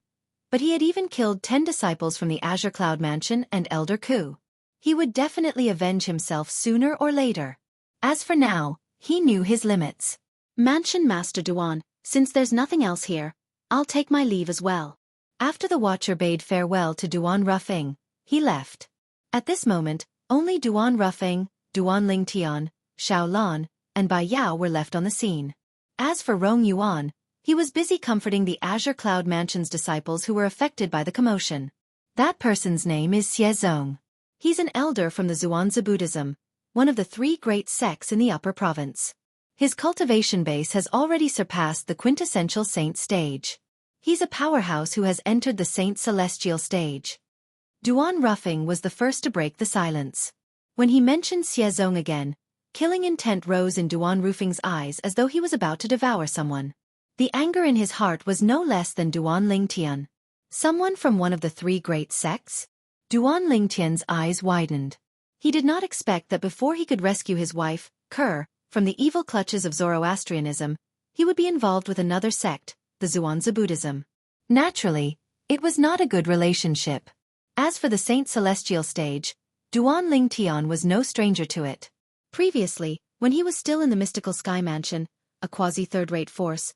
but he had even killed 10 disciples from the Azure Cloud Mansion and Elder Ku. He would definitely avenge himself sooner or later. As for now, he knew his limits. Mansion Master Duan, since there's nothing else here, I'll take my leave as well. After the Watcher bade farewell to Duan Rufeng, he left. At this moment, only Duan Rufeng, Duan Lingtian, Xiao Lan, and Bai Yao were left on the scene. As for Rong Yuan, he was busy comforting the Azure Cloud Mansion's disciples who were affected by the commotion. That person's name is Xiezong. He's an elder from the Zhuangzi Buddhism, one of the 3 great sects in the upper province. His cultivation base has already surpassed the quintessential saint stage. He's a powerhouse who has entered the Saint Celestial stage. Duan Rufeng was the first to break the silence. When he mentioned Xiezong again, killing intent rose in Duan Rufeng's eyes as though he was about to devour someone. The anger in his heart was no less than Duan Lingtian. Someone from one of the 3 great sects? Duan Lingtian's eyes widened. He did not expect that before he could rescue his wife, Ker, from the evil clutches of Zoroastrianism, he would be involved with another sect, the Zhuangzi Buddhism. Naturally, it was not a good relationship. As for the Saint Celestial stage, Duan Lingtian was no stranger to it. Previously, when he was still in the Mystical Sky Mansion, a quasi-third-rate force,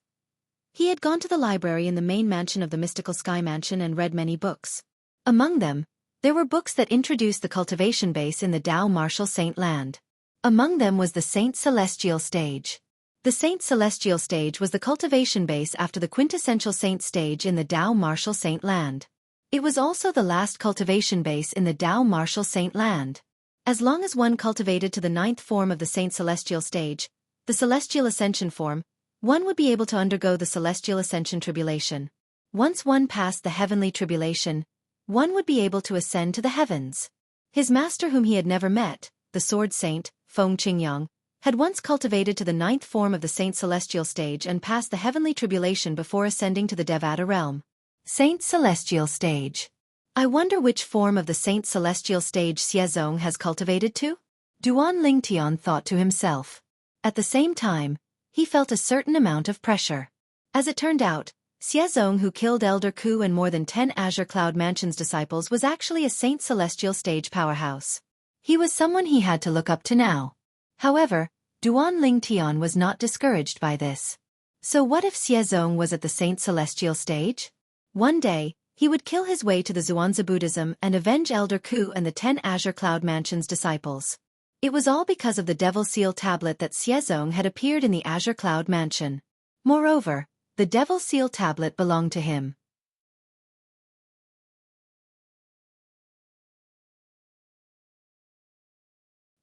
he had gone to the library in the main mansion of the Mystical Sky Mansion and read many books. Among them, there were books that introduced the cultivation base in the Tao martial saint land. Among them was the Saint Celestial stage. The Saint Celestial stage was the cultivation base after the quintessential saint stage in the Tao martial saint land. It was also the last cultivation base in the Tao martial saint land. As long as one cultivated to the 9th form of the Saint Celestial stage, the Celestial Ascension form, one would be able to undergo the Celestial Ascension tribulation. Once one passed the heavenly tribulation, one would be able to ascend to the heavens. His master whom he had never met, the sword saint, Feng Qingyang, had once cultivated to the 9th form of the Saint Celestial stage and passed the heavenly tribulation before ascending to the Devata realm. Saint Celestial stage. I wonder which form of the Saint Celestial stage Xiezong has cultivated to? Duan Lingtian thought to himself. At the same time, he felt a certain amount of pressure. As it turned out, Xiezong, who killed Elder Ku and more than 10 Azure Cloud Mansion's disciples, was actually a Saint Celestial stage powerhouse. He was someone he had to look up to now. However, Duan Lingtian was not discouraged by this. So what if Xiezong was at the Saint Celestial stage? One day, he would kill his way to the Zhuangzi Buddhism and avenge Elder Ku and the 10 Azure Cloud Mansion's disciples. It was all because of the Devil Seal Tablet that Xiezong had appeared in the Azure Cloud Mansion. Moreover, the Devil Seal Tablet belonged to him.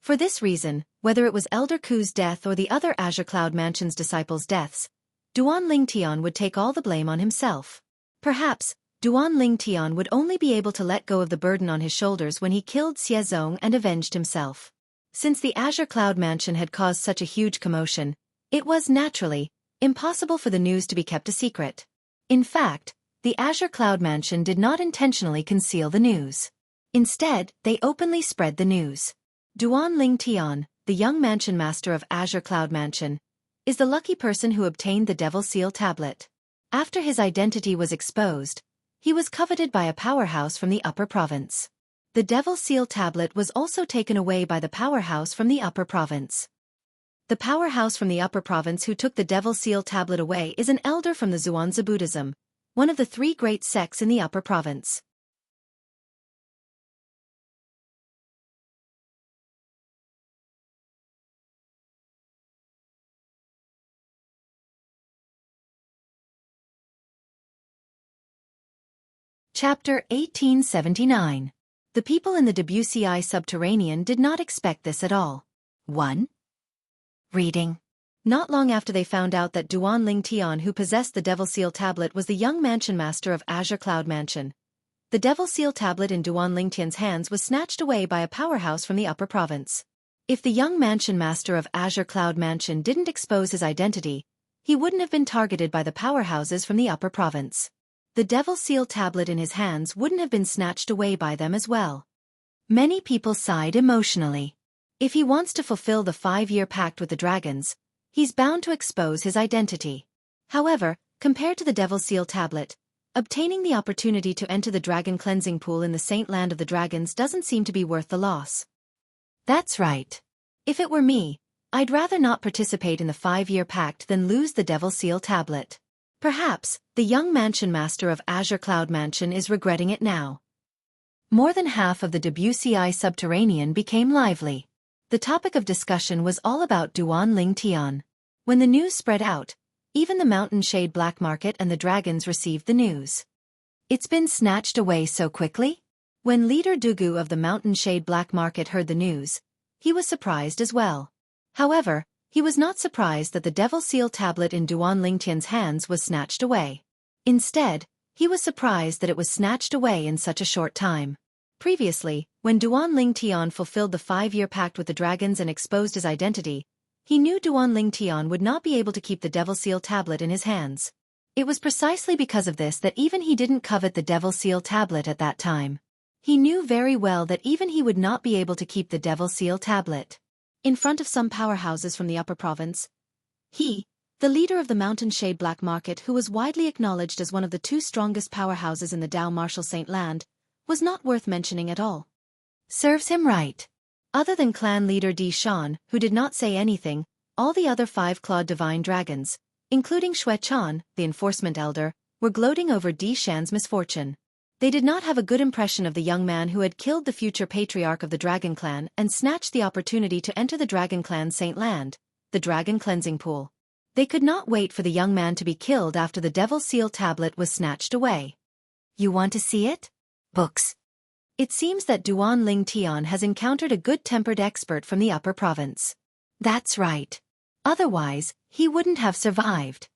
For this reason, whether it was Elder Ku's death or the other Azure Cloud Mansion's disciples' deaths, Duan Lingtian would take all the blame on himself. Perhaps, Duan Lingtian would only be able to let go of the burden on his shoulders when he killed Xiezong and avenged himself. Since the Azure Cloud Mansion had caused such a huge commotion, it was, naturally, impossible for the news to be kept a secret. In fact, the Azure Cloud Mansion did not intentionally conceal the news. Instead, they openly spread the news. Duan Lingtian, the young mansion master of Azure Cloud Mansion, is the lucky person who obtained the Devil Seal tablet. After his identity was exposed, he was coveted by a powerhouse from the Upper Province. The Devil Seal tablet was also taken away by the powerhouse from the Upper Province. The powerhouse from the Upper Province who took the Devil Seal tablet away is an elder from the Zhuangzi Buddhism, one of the 3 great sects in the Upper Province. Chapter 1879. The people in the Wuxia subterranean did not expect this at all. 1. Reading. Not long after they found out that Duan Lingtian, who possessed the Devil Seal tablet, was the young mansion master of Azure Cloud Mansion. The Devil Seal tablet in Duan Lingtian's hands was snatched away by a powerhouse from the Upper Province. If the young mansion master of Azure Cloud Mansion didn't expose his identity, he wouldn't have been targeted by the powerhouses from the Upper Province. The Devil Seal tablet in his hands wouldn't have been snatched away by them as well. Many people sighed emotionally. If he wants to fulfill the 5-year pact with the dragons, he's bound to expose his identity. However, compared to the Devil Seal tablet, obtaining the opportunity to enter the dragon cleansing pool in the Saint Land of the Dragons doesn't seem to be worth the loss. That's right. If it were me, I'd rather not participate in the 5-year pact than lose the Devil Seal tablet. Perhaps, the young mansion master of Azure Cloud Mansion is regretting it now. More than half of the Wuxia subterranean became lively. The topic of discussion was all about Duan Lingtian. When the news spread out, even the Mountain Shade Black Market and the dragons received the news. It's been snatched away so quickly? When leader Dugu of the Mountain Shade Black Market heard the news, he was surprised as well. However, he was not surprised that the Devil Seal tablet in Duan Lingtian's hands was snatched away. Instead, he was surprised that it was snatched away in such a short time. Previously, when Duan Lingtian fulfilled the 5-year pact with the dragons and exposed his identity, he knew Duan Lingtian would not be able to keep the Devil Seal tablet in his hands. It was precisely because of this that even he didn't covet the Devil Seal tablet at that time. He knew very well that even he would not be able to keep the Devil Seal tablet. In front of some powerhouses from the Upper Province, he, the leader of the Mountain Shade Black Market, who was widely acknowledged as one of the 2 strongest powerhouses in the Dao Martial Saint Land, was not worth mentioning at all. Serves him right. Other than clan leader Di Shan, who did not say anything, all the other 5-clawed divine dragons, including Xue Chan, the enforcement elder, were gloating over Di Shan's misfortune. They did not have a good impression of the young man who had killed the future patriarch of the Dragon Clan and snatched the opportunity to enter the Dragon Clan's Saint Land, the Dragon Cleansing Pool. They could not wait for the young man to be killed after the Devil Seal tablet was snatched away. You want to see it? Books. It seems that Duan Lingtian has encountered a good-tempered expert from the Upper Province. That's right. Otherwise, he wouldn't have survived.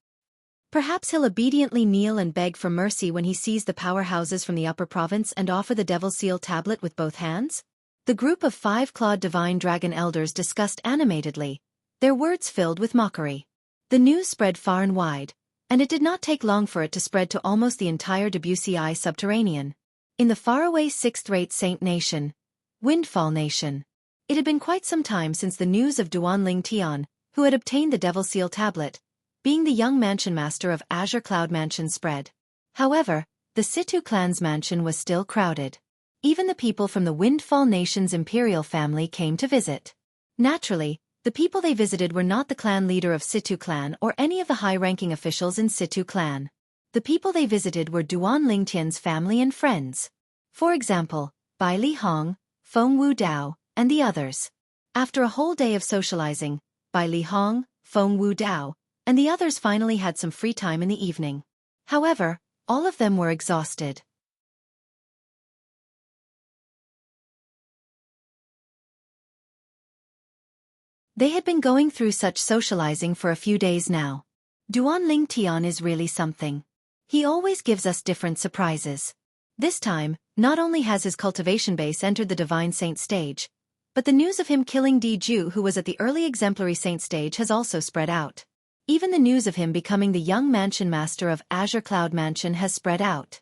Perhaps he'll obediently kneel and beg for mercy when he sees the powerhouses from the Upper Province and offer the Devil Seal tablet with both hands? The group of 5-clawed divine dragon elders discussed animatedly, their words filled with mockery. The news spread far and wide, and it did not take long for it to spread to almost the entire Wuxia subterranean. In the faraway 6th-rate Saint Nation, Windfall Nation, it had been quite some time since the news of Duan Lingtian, who had obtained the Devil Seal tablet, being the young mansion master of Azure Cloud Mansion, spread. However, the Situ clan's mansion was still crowded. Even the people from the Windfall Nation's imperial family came to visit. Naturally, the people they visited were not the clan leader of Situ clan or any of the high-ranking officials in Situ clan. The people they visited were Duan Lingtian's family and friends. For example, Bai Li Hong, Feng Wu Dao, and the others. After a whole day of socializing, Bai Li Hong, Feng Wu Dao, and the others finally had some free time in the evening. However, all of them were exhausted. They had been going through such socializing for a few days now. Duan Lingtian is really something. He always gives us different surprises. This time, not only has his cultivation base entered the Divine Saint stage, but the news of him killing Diju, who was at the early exemplary saint stage, has also spread out. Even the news of him becoming the young mansion master of Azure Cloud Mansion has spread out.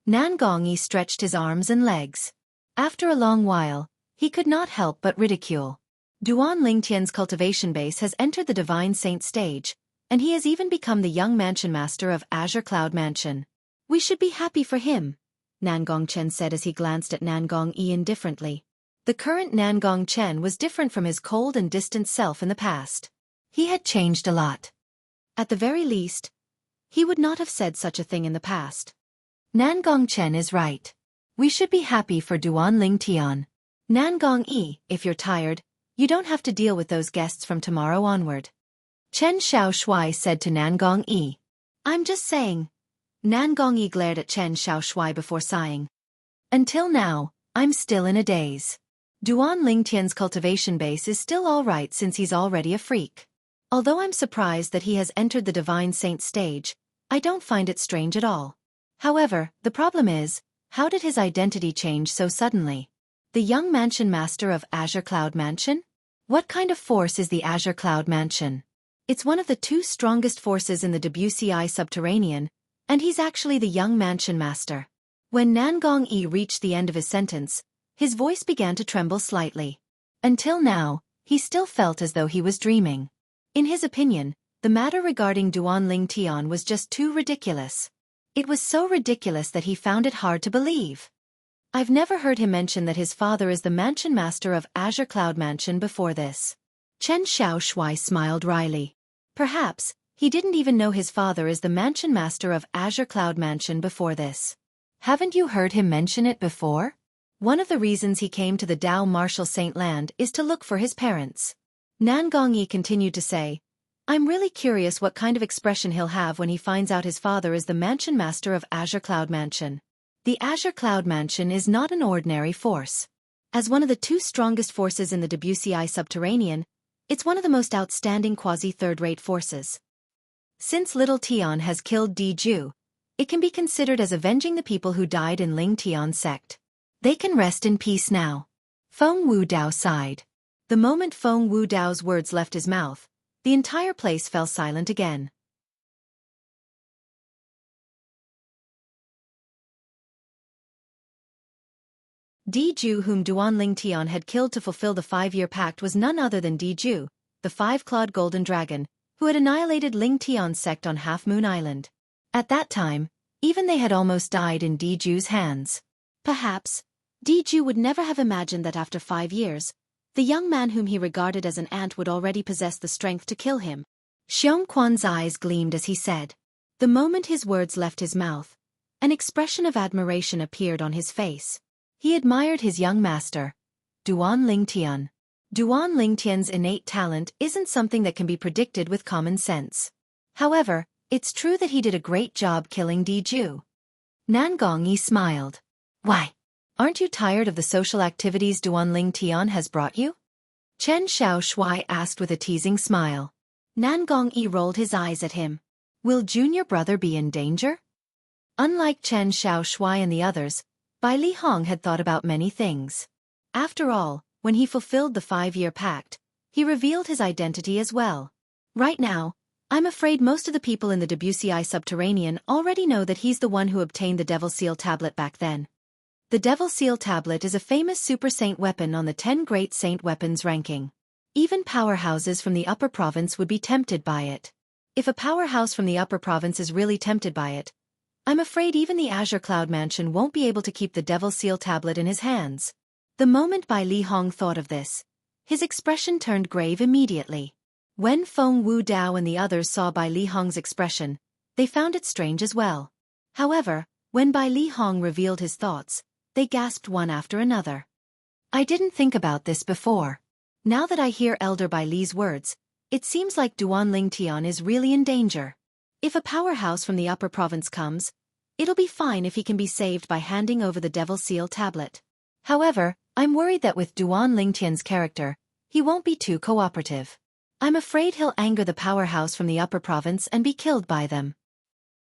Nan Gongyi stretched his arms and legs. After a long while, he could not help but ridicule. Duan Lingtian's cultivation base has entered the Divine Saint stage, and he has even become the young mansion master of Azure Cloud Mansion. We should be happy for him, Nan Gongchen said as he glanced at Nan Gongyi indifferently. The current Nan Gongchen was different from his cold and distant self in the past. He had changed a lot. At the very least, he would not have said such a thing in the past. Nan Gongchen is right. We should be happy for Duan Lingtian. Nan Gongyi, if you're tired, you don't have to deal with those guests from tomorrow onward. Chen Xiaoshui said to Nan Gongyi. I'm just saying. Nan Gongyi glared at Chen Xiaoshui before sighing. Until now, I'm still in a daze. Duan Lingtian's cultivation base is still alright since he's already a freak. Although I'm surprised that he has entered the Divine Saint stage, I don't find it strange at all. However, the problem is, how did his identity change so suddenly? The young mansion master of Azure Cloud Mansion? What kind of force is the Azure Cloud Mansion? It's one of the two strongest forces in the WCI subterranean, and he's actually the young mansion master. When Nan Gongyi reached the end of his sentence, his voice began to tremble slightly. Until now, he still felt as though he was dreaming. In his opinion, the matter regarding Duan Lingtian was just too ridiculous. It was so ridiculous that he found it hard to believe. I've never heard him mention that his father is the mansion master of Azure Cloud Mansion before this. Chen Xiaoshui smiled wryly. Perhaps, he didn't even know his father is the mansion master of Azure Cloud Mansion before this. Haven't you heard him mention it before? One of the reasons he came to the Dao Martial Saint Land is to look for his parents. Nan Gongyi continued to say, I'm really curious what kind of expression he'll have when he finds out his father is the mansion master of Azure Cloud Mansion. The Azure Cloud Mansion is not an ordinary force. As one of the two strongest forces in the WCI subterranean, it's one of the most outstanding quasi-third-rate forces. Since Little Tian has killed Diju, it can be considered as avenging the people who died in Ling Tian's sect. They can rest in peace now. Feng Wudao sighed. The moment Feng Wudao's words left his mouth, the entire place fell silent again. Diju, whom Duan Lingtian had killed to fulfill the 5-year pact, was none other than Diju, the 5-clawed golden dragon, who had annihilated Ling Tian's sect on Half Moon Island. At that time, even they had almost died in Diju's hands. Perhaps, Diju would never have imagined that after 5 years, the young man whom he regarded as an ant would already possess the strength to kill him. Xiongquan's eyes gleamed as he said. The moment his words left his mouth, an expression of admiration appeared on his face. He admired his young master, Duan Lingtian. Duan Lingtian's innate talent isn't something that can be predicted with common sense. However, it's true that he did a great job killing Diju. Nan Gongyi smiled. Why? Aren't you tired of the social activities Duan Lingtian has brought you? Chen Xiaoshui asked with a teasing smile. Nan Gongyi rolled his eyes at him. Will junior brother be in danger? Unlike Chen Xiaoshui and the others, Bai Li Hong had thought about many things. After all, when he fulfilled the 5-year pact, he revealed his identity as well. Right now, I'm afraid most of the people in the WCI subterranean already know that he's the one who obtained the Devil Seal Tablet back then. The Devil Seal Tablet is a famous Super Saint weapon on the 10 Great Saint Weapons ranking. Even powerhouses from the upper province would be tempted by it. If a powerhouse from the upper province is really tempted by it, I'm afraid even the Azure Cloud Mansion won't be able to keep the Devil Seal Tablet in his hands. The moment Bai Li Hong thought of this, his expression turned grave immediately. When Feng Wudao and the others saw Bai Li Hong's expression, they found it strange as well. However, when Bai Li Hong revealed his thoughts, they gasped one after another. I didn't think about this before. Now that I hear Elder Bai Li's words, it seems like Duan Lingtian is really in danger. If a powerhouse from the upper province comes, it'll be fine if he can be saved by handing over the Devil Seal Tablet. However, I'm worried that with Duan Lingtian's character, he won't be too cooperative. I'm afraid he'll anger the powerhouse from the upper province and be killed by them.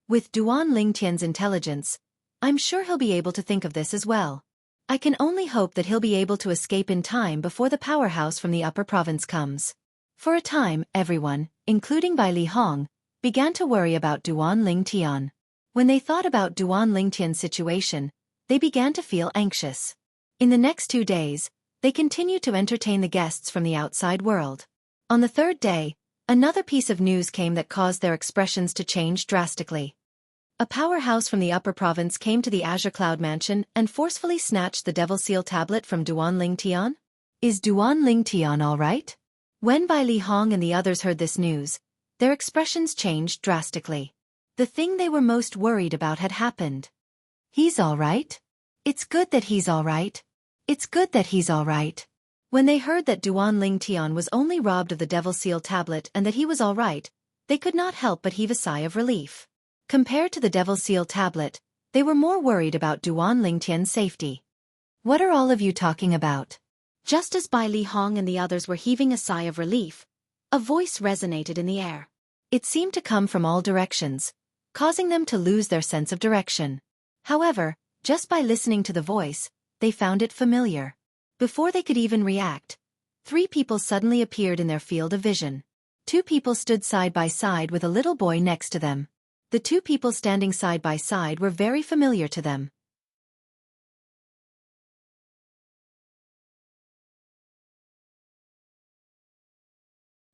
With Duan Lingtian's intelligence, I'm sure he'll be able to think of this as well. I can only hope that he'll be able to escape in time before the powerhouse from the upper province comes. For a time, everyone, including Bai Li Hong, began to worry about Duan Lingtian. When they thought about Duan Lingtian's situation, they began to feel anxious. In the next 2 days, they continued to entertain the guests from the outside world. On the 3rd day, another piece of news came that caused their expressions to change drastically. A powerhouse from the upper province came to the Azure Cloud Mansion and forcefully snatched the Devil Seal tablet from Duan Lingtian. Is Duan Lingtian all right? When Bai Li Hong and the others heard this news, their expressions changed drastically. The thing they were most worried about had happened. He's all right? It's good that he's all right. It's good that he's all right. When they heard that Duan Lingtian was only robbed of the Devil Seal tablet and that he was all right, they could not help but heave a sigh of relief. Compared to the Devil Seal tablet, they were more worried about Duan Lingtian's safety. What are all of you talking about? Just as Bai Li Hong and the others were heaving a sigh of relief, a voice resonated in the air. It seemed to come from all directions, causing them to lose their sense of direction. However, just by listening to the voice, they found it familiar. Before they could even react, 3 people suddenly appeared in their field of vision. 2 people stood side by side with a little boy next to them. The 2 people standing side by side were very familiar to them.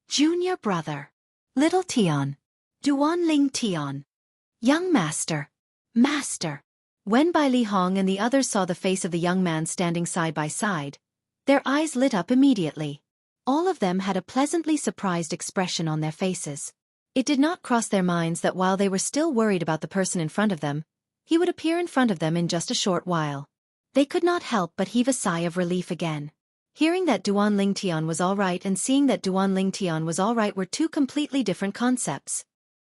Junior brother. Little Tian. Duan Lingtian. Young master. Master. When Bai Li Hong and the others saw the face of the young man standing side by side, their eyes lit up immediately. All of them had a pleasantly surprised expression on their faces. It did not cross their minds that while they were still worried about the person in front of them, he would appear in front of them in just a short while. They could not help but heave a sigh of relief again. Hearing that Duan Lingtian was all right and seeing that Duan Lingtian was all right were 2 completely different concepts.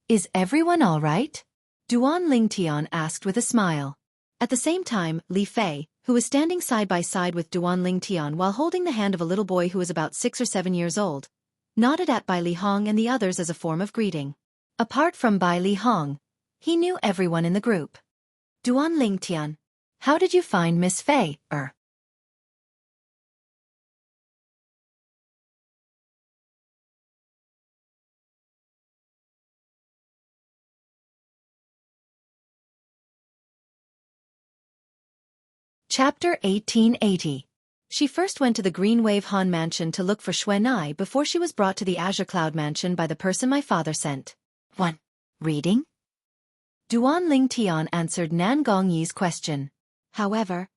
Is everyone all right? Duan Lingtian asked with a smile. At the same time, Li Fei, who was standing side by side with Duan Lingtian while holding the hand of a little boy who was about 6 or 7 years old, nodded at Bai Li Hong and the others as a form of greeting. Apart from Bai Li Hong, he knew everyone in the group. Duan Lingtian. How did you find Miss Fei, Chapter 1880. She first went to the Green Wave Han Mansion to look for Xue Nai before she was brought to the Azure Cloud Mansion by the person my father sent. 1. Reading? Duan Lingtian answered Nan Gongyi's question. However,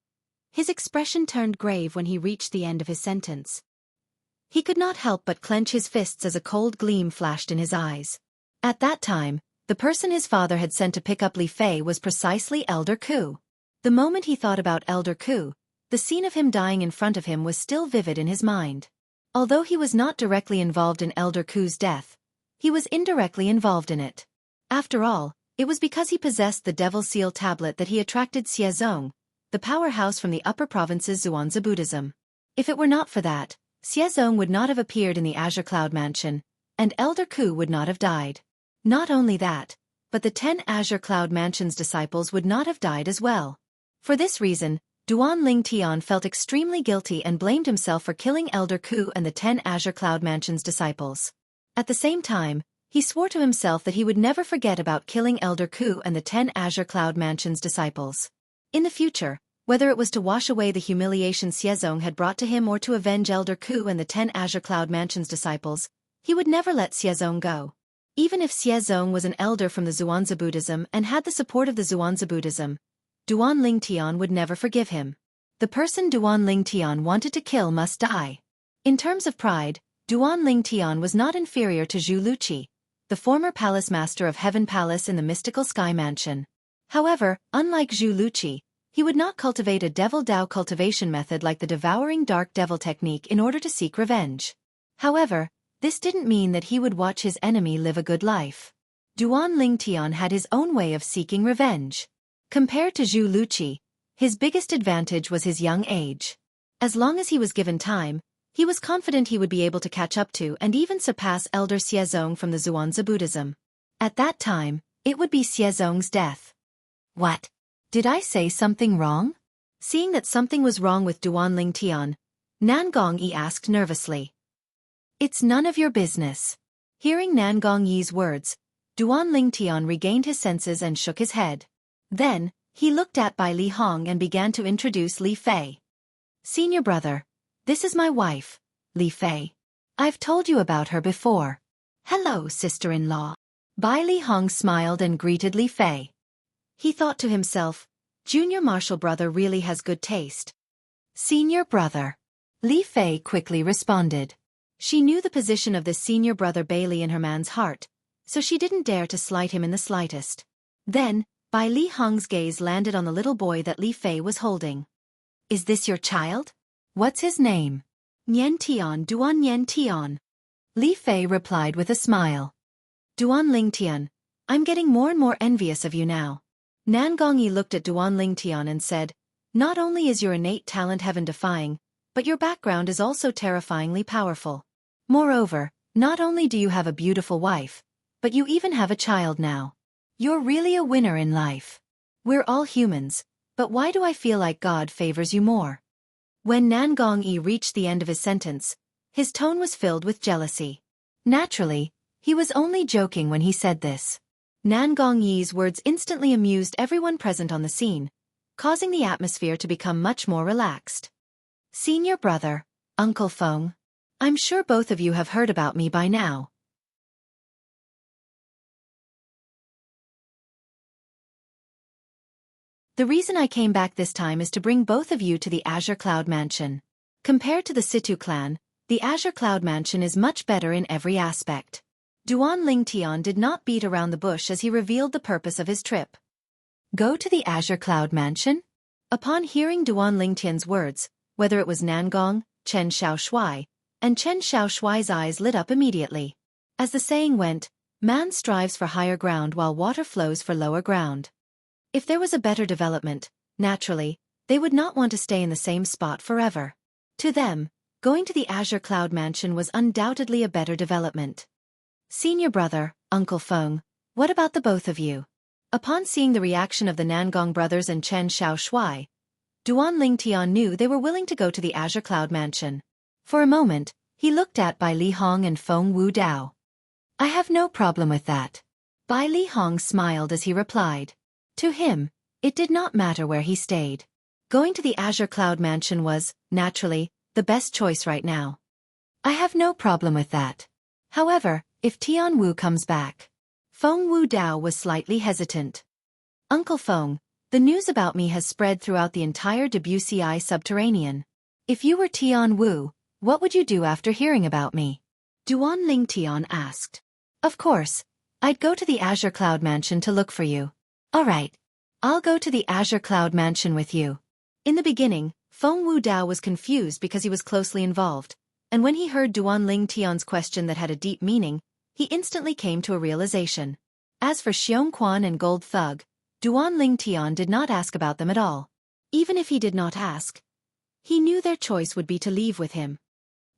his expression turned grave when he reached the end of his sentence. He could not help but clench his fists as a cold gleam flashed in his eyes. At that time, the person his father had sent to pick up Li Fei was precisely Elder Ku. The moment he thought about Elder Ku, the scene of him dying in front of him was still vivid in his mind. Although he was not directly involved in Elder Ku's death, he was indirectly involved in it. After all, it was because he possessed the Devil Seal tablet that he attracted Xiezong, the powerhouse from the upper province's Zhuangzi Buddhism. If it were not for that, Xiezong would not have appeared in the Azure Cloud Mansion, and Elder Ku would not have died. Not only that, but the 10 Azure Cloud Mansion's disciples would not have died as well. For this reason, Duan Lingtian felt extremely guilty and blamed himself for killing Elder Ku and the 10 Azure Cloud Mansion's disciples. At the same time, he swore to himself that he would never forget about killing Elder Ku and the 10 Azure Cloud Mansion's disciples. In the future, whether it was to wash away the humiliation Xiezong had brought to him or to avenge Elder Ku and the 10 Azure Cloud Mansion's disciples, he would never let Xiezong go. Even if Xiezong was an elder from the Zhuangzi Buddhism and had the support of the Zhuangzi Buddhism, Duan Lingtian would never forgive him. The person Duan Lingtian wanted to kill must die. In terms of pride, Duan Lingtian was not inferior to Zhu Luqi, the former palace master of Heaven Palace in the mystical Sky Mansion. However, unlike Zhu Luqi, he would not cultivate a devil Dao cultivation method like the devouring dark devil technique in order to seek revenge. However, this didn't mean that he would watch his enemy live a good life. Duan Lingtian had his own way of seeking revenge. Compared to Zhu Luqi, his biggest advantage was his young age. As long as he was given time, he was confident he would be able to catch up to and even surpass Elder Xiezong from the Zhuangzi Buddhism. At that time, It would be Xiezong's death. What? Did I say something wrong? Seeing that something was wrong with Duan Lingtian, Nan Gongyi asked nervously. It's none of your business. Hearing Nan Gongyi's words, Duan Lingtian regained his senses and shook his head. Then, he looked at Bai Li Hong and began to introduce Li Fei. Senior brother, this is my wife, Li Fei. I've told you about her before. Hello, sister-in-law. Bai Li Hong smiled and greeted Li Fei. He thought to himself, Junior Marshal brother really has good taste. Senior brother. Li Fei quickly responded. She knew the position of this senior brother Bailey in her man's heart, so she didn't dare to slight him in the slightest. Then, Bai Li Hong's gaze landed on the little boy that Li Fei was holding. Is this your child? What's his name? Nian Tian, Duan Nian Tian. Li Fei replied with a smile. Duan Lingtian, I'm getting more and more envious of you now. Nan Gongyi looked at Duan Lingtian and said, not only is your innate talent heaven-defying, but your background is also terrifyingly powerful. Moreover, not only do you have a beautiful wife, but you even have a child now. You're really a winner in life. We're all humans, but why do I feel like God favors you more? When Nan Gongyi reached the end of his sentence, his tone was filled with jealousy. Naturally, he was only joking when he said this. Nan Gongyi's words instantly amused everyone present on the scene, causing the atmosphere to become much more relaxed. Senior brother, Uncle Feng, I'm sure both of you have heard about me by now. The reason I came back this time is to bring both of you to the Azure Cloud Mansion. Compared to the Situ clan, the Azure Cloud Mansion is much better in every aspect. Duan Lingtian did not beat around the bush as he revealed the purpose of his trip. Go to the Azure Cloud Mansion? Upon hearing Duan Lingtian's words, whether it was Nangong, Chen Xiaoshui, and Chen Xiaoshui's eyes lit up immediately. As the saying went, man strives for higher ground while water flows for lower ground. If there was a better development, naturally, they would not want to stay in the same spot forever. To them, going to the Azure Cloud Mansion was undoubtedly a better development. Senior brother, Uncle Feng, what about the both of you? Upon seeing the reaction of the Nangong brothers and Chen Xiaoshui, Duan Lingtian knew they were willing to go to the Azure Cloud Mansion. For a moment, he looked at Bai Li Hong and Feng Wu Dao. I have no problem with that. Bai Li Hong smiled as he replied. To him, it did not matter where he stayed. Going to the Azure Cloud Mansion was, naturally, the best choice right now. I have no problem with that. However, if Tian Wu comes back. Feng Wu Dao was slightly hesitant. Uncle Feng, the news about me has spread throughout the entire Debussy subterranean. If you were Tian Wu, what would you do after hearing about me? Duan Lingtian asked. Of course, I'd go to the Azure Cloud Mansion to look for you. Alright. I'll go to the Azure Cloud Mansion with you. In the beginning, Feng Wu Dao was confused because he was closely involved, and when he heard Duan Lingtian's question that had a deep meaning, he instantly came to a realization. As for Xiong Quan and Gold Thug, Duan Lingtian did not ask about them at all. Even if he did not ask, he knew their choice would be to leave with him.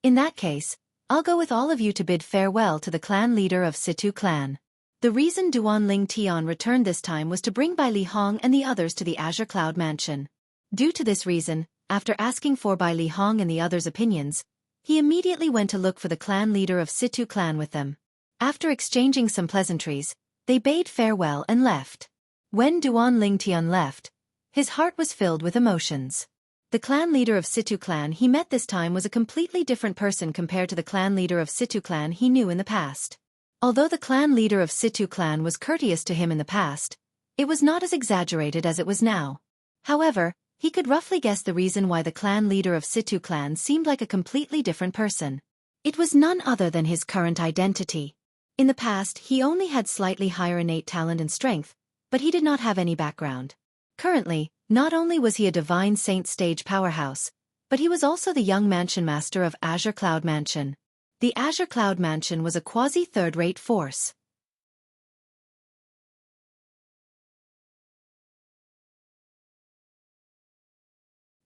In that case, I'll go with all of you to bid farewell to the clan leader of Situ clan. The reason Duan Lingtian returned this time was to bring Bai Li Hong and the others to the Azure Cloud Mansion. Due to this reason, after asking for Bai Li Hong and the others' opinions, he immediately went to look for the clan leader of Situ clan with them. After exchanging some pleasantries, they bade farewell and left. When Duan Lingtian left, his heart was filled with emotions. The clan leader of Situ clan he met this time was a completely different person compared to the clan leader of Situ clan he knew in the past. Although the clan leader of Situ clan was courteous to him in the past, it was not as exaggerated as it was now. However, he could roughly guess the reason why the clan leader of Situ clan seemed like a completely different person. It was none other than his current identity. In the past, he only had slightly higher innate talent and strength, but he did not have any background. Currently, not only was he a divine saint stage powerhouse, but he was also the young mansion master of Azure Cloud Mansion. The Azure Cloud Mansion was a quasi-third-rate force.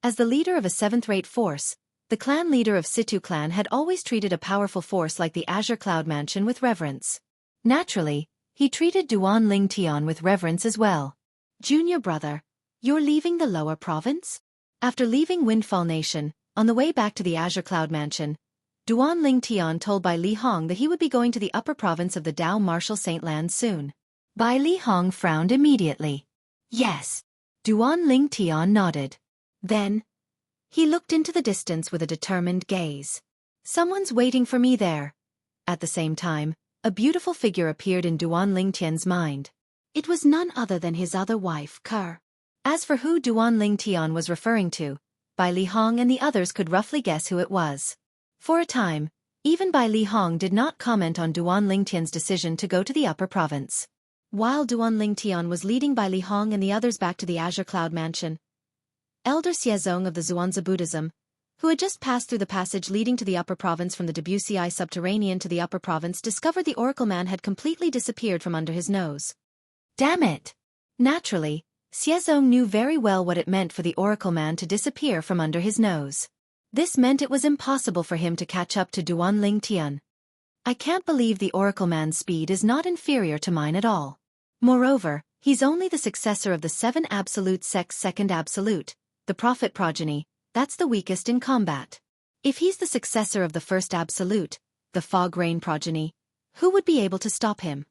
As the leader of a seventh-rate force, the clan leader of Situ clan had always treated a powerful force like the Azure Cloud Mansion with reverence. Naturally, He treated Duan Lingtian with reverence as well. Junior brother, you're leaving the lower province? After leaving Windfall Nation, on the way back to the Azure Cloud Mansion, Duan Lingtian told Bai Li Hong that he would be going to the upper province of the Dao Martial Saint Land soon. Bai Li Hong frowned immediately. Yes. Duan Lingtian nodded. Then, he looked into the distance with a determined gaze. Someone's waiting for me there. At the same time, a beautiful figure appeared in Duan Lingtian's mind. It was none other than his other wife, Ker. As for who Duan Lingtian was referring to, Bai Li Hong and the others could roughly guess who it was. For a time, even Bai Li Hong did not comment on Duan Lingtian's decision to go to the upper province. While Duan Lingtian was leading Bai Li Hong and the others back to the Azure Cloud Mansion, Elder Xiezong of the Zhuangzi Buddhism, who had just passed through the passage leading to the upper province from the Debussy subterranean to the upper province, discovered the Oracle Man had completely disappeared from under his nose. Damn it! Naturally, Xiezong knew very well what it meant for the Oracle Man to disappear from under his nose. This meant it was impossible for him to catch up to Duan Lingtian. I can't believe the Oracle Man's speed is not inferior to mine at all. Moreover, he's only the successor of the 7 Absolute Sect's second Absolute, the Prophet Progeny. That's the weakest in combat. If he's the successor of the first Absolute, the Fog Rain Progeny, who would be able to stop him?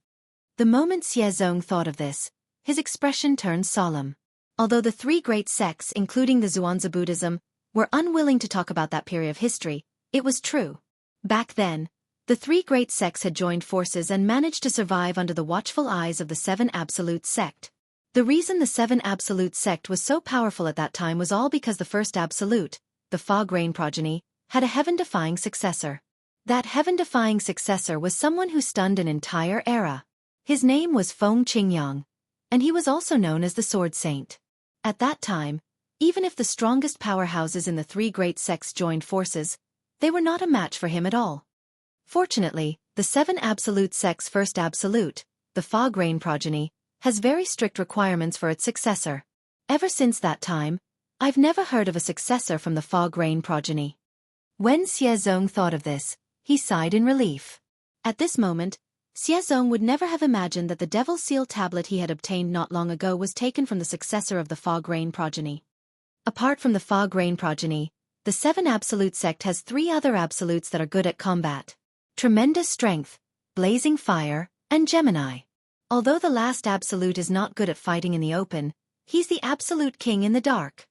The moment Xiezong thought of this, his expression turned solemn. Although the 3 great sects, including the Zhuangzi Buddhism, were unwilling to talk about that period of history, it was true. Back then, the 3 great sects had joined forces and managed to survive under the watchful eyes of the 7 Absolute Sect. The reason the 7 Absolute Sect was so powerful at that time was all because the first Absolute, the Fog Rain Progeny, had a heaven-defying successor. That heaven-defying successor was someone who stunned an entire era. His name was Feng Qingyang, and he was also known as the Sword Saint. At that time, even if the strongest powerhouses in the 3 great sects joined forces, they were not a match for him at all. Fortunately, the 7 Absolute Sect's first Absolute, the Fog Rain Progeny, has very strict requirements for its successor. Ever since that time, I've never heard of a successor from the Fog Rain Progeny. When Xiezong thought of this, he sighed in relief. At this moment, Xiezong would never have imagined that the Devil Seal tablet he had obtained not long ago was taken from the successor of the Fog Rain Progeny. Apart from the Fog Rain Progeny, the 7 Absolute Sect has 3 other Absolutes that are good at combat: Tremendous Strength, Blazing Fire, and Gemini. Although the last Absolute is not good at fighting in the open, he's the absolute king in the dark.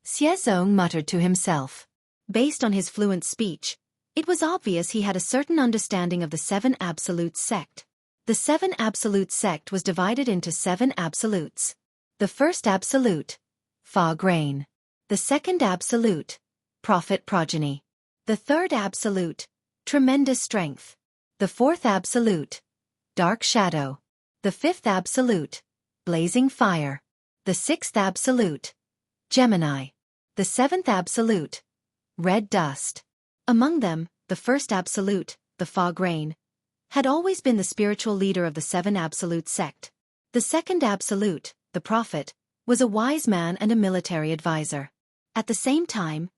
Xiezong muttered to himself. Based on his fluent speech, it was obvious he had a certain understanding of the 7 Absolute Sect. The 7 Absolute Sect was divided into 7 Absolutes. The first Absolute, Fog Rain. The second Absolute, Prophet Progeny. The third Absolute, Tremendous Strength. The fourth Absolute, Dark Shadow. The fifth Absolute, Blazing Fire. The sixth Absolute, Gemini. The seventh Absolute, Red Dust. Among them, the first Absolute, the Fog Rain, had always been the spiritual leader of the 7 Absolute Sect. The second Absolute, the Prophet, was a wise man and a military advisor. At the same time,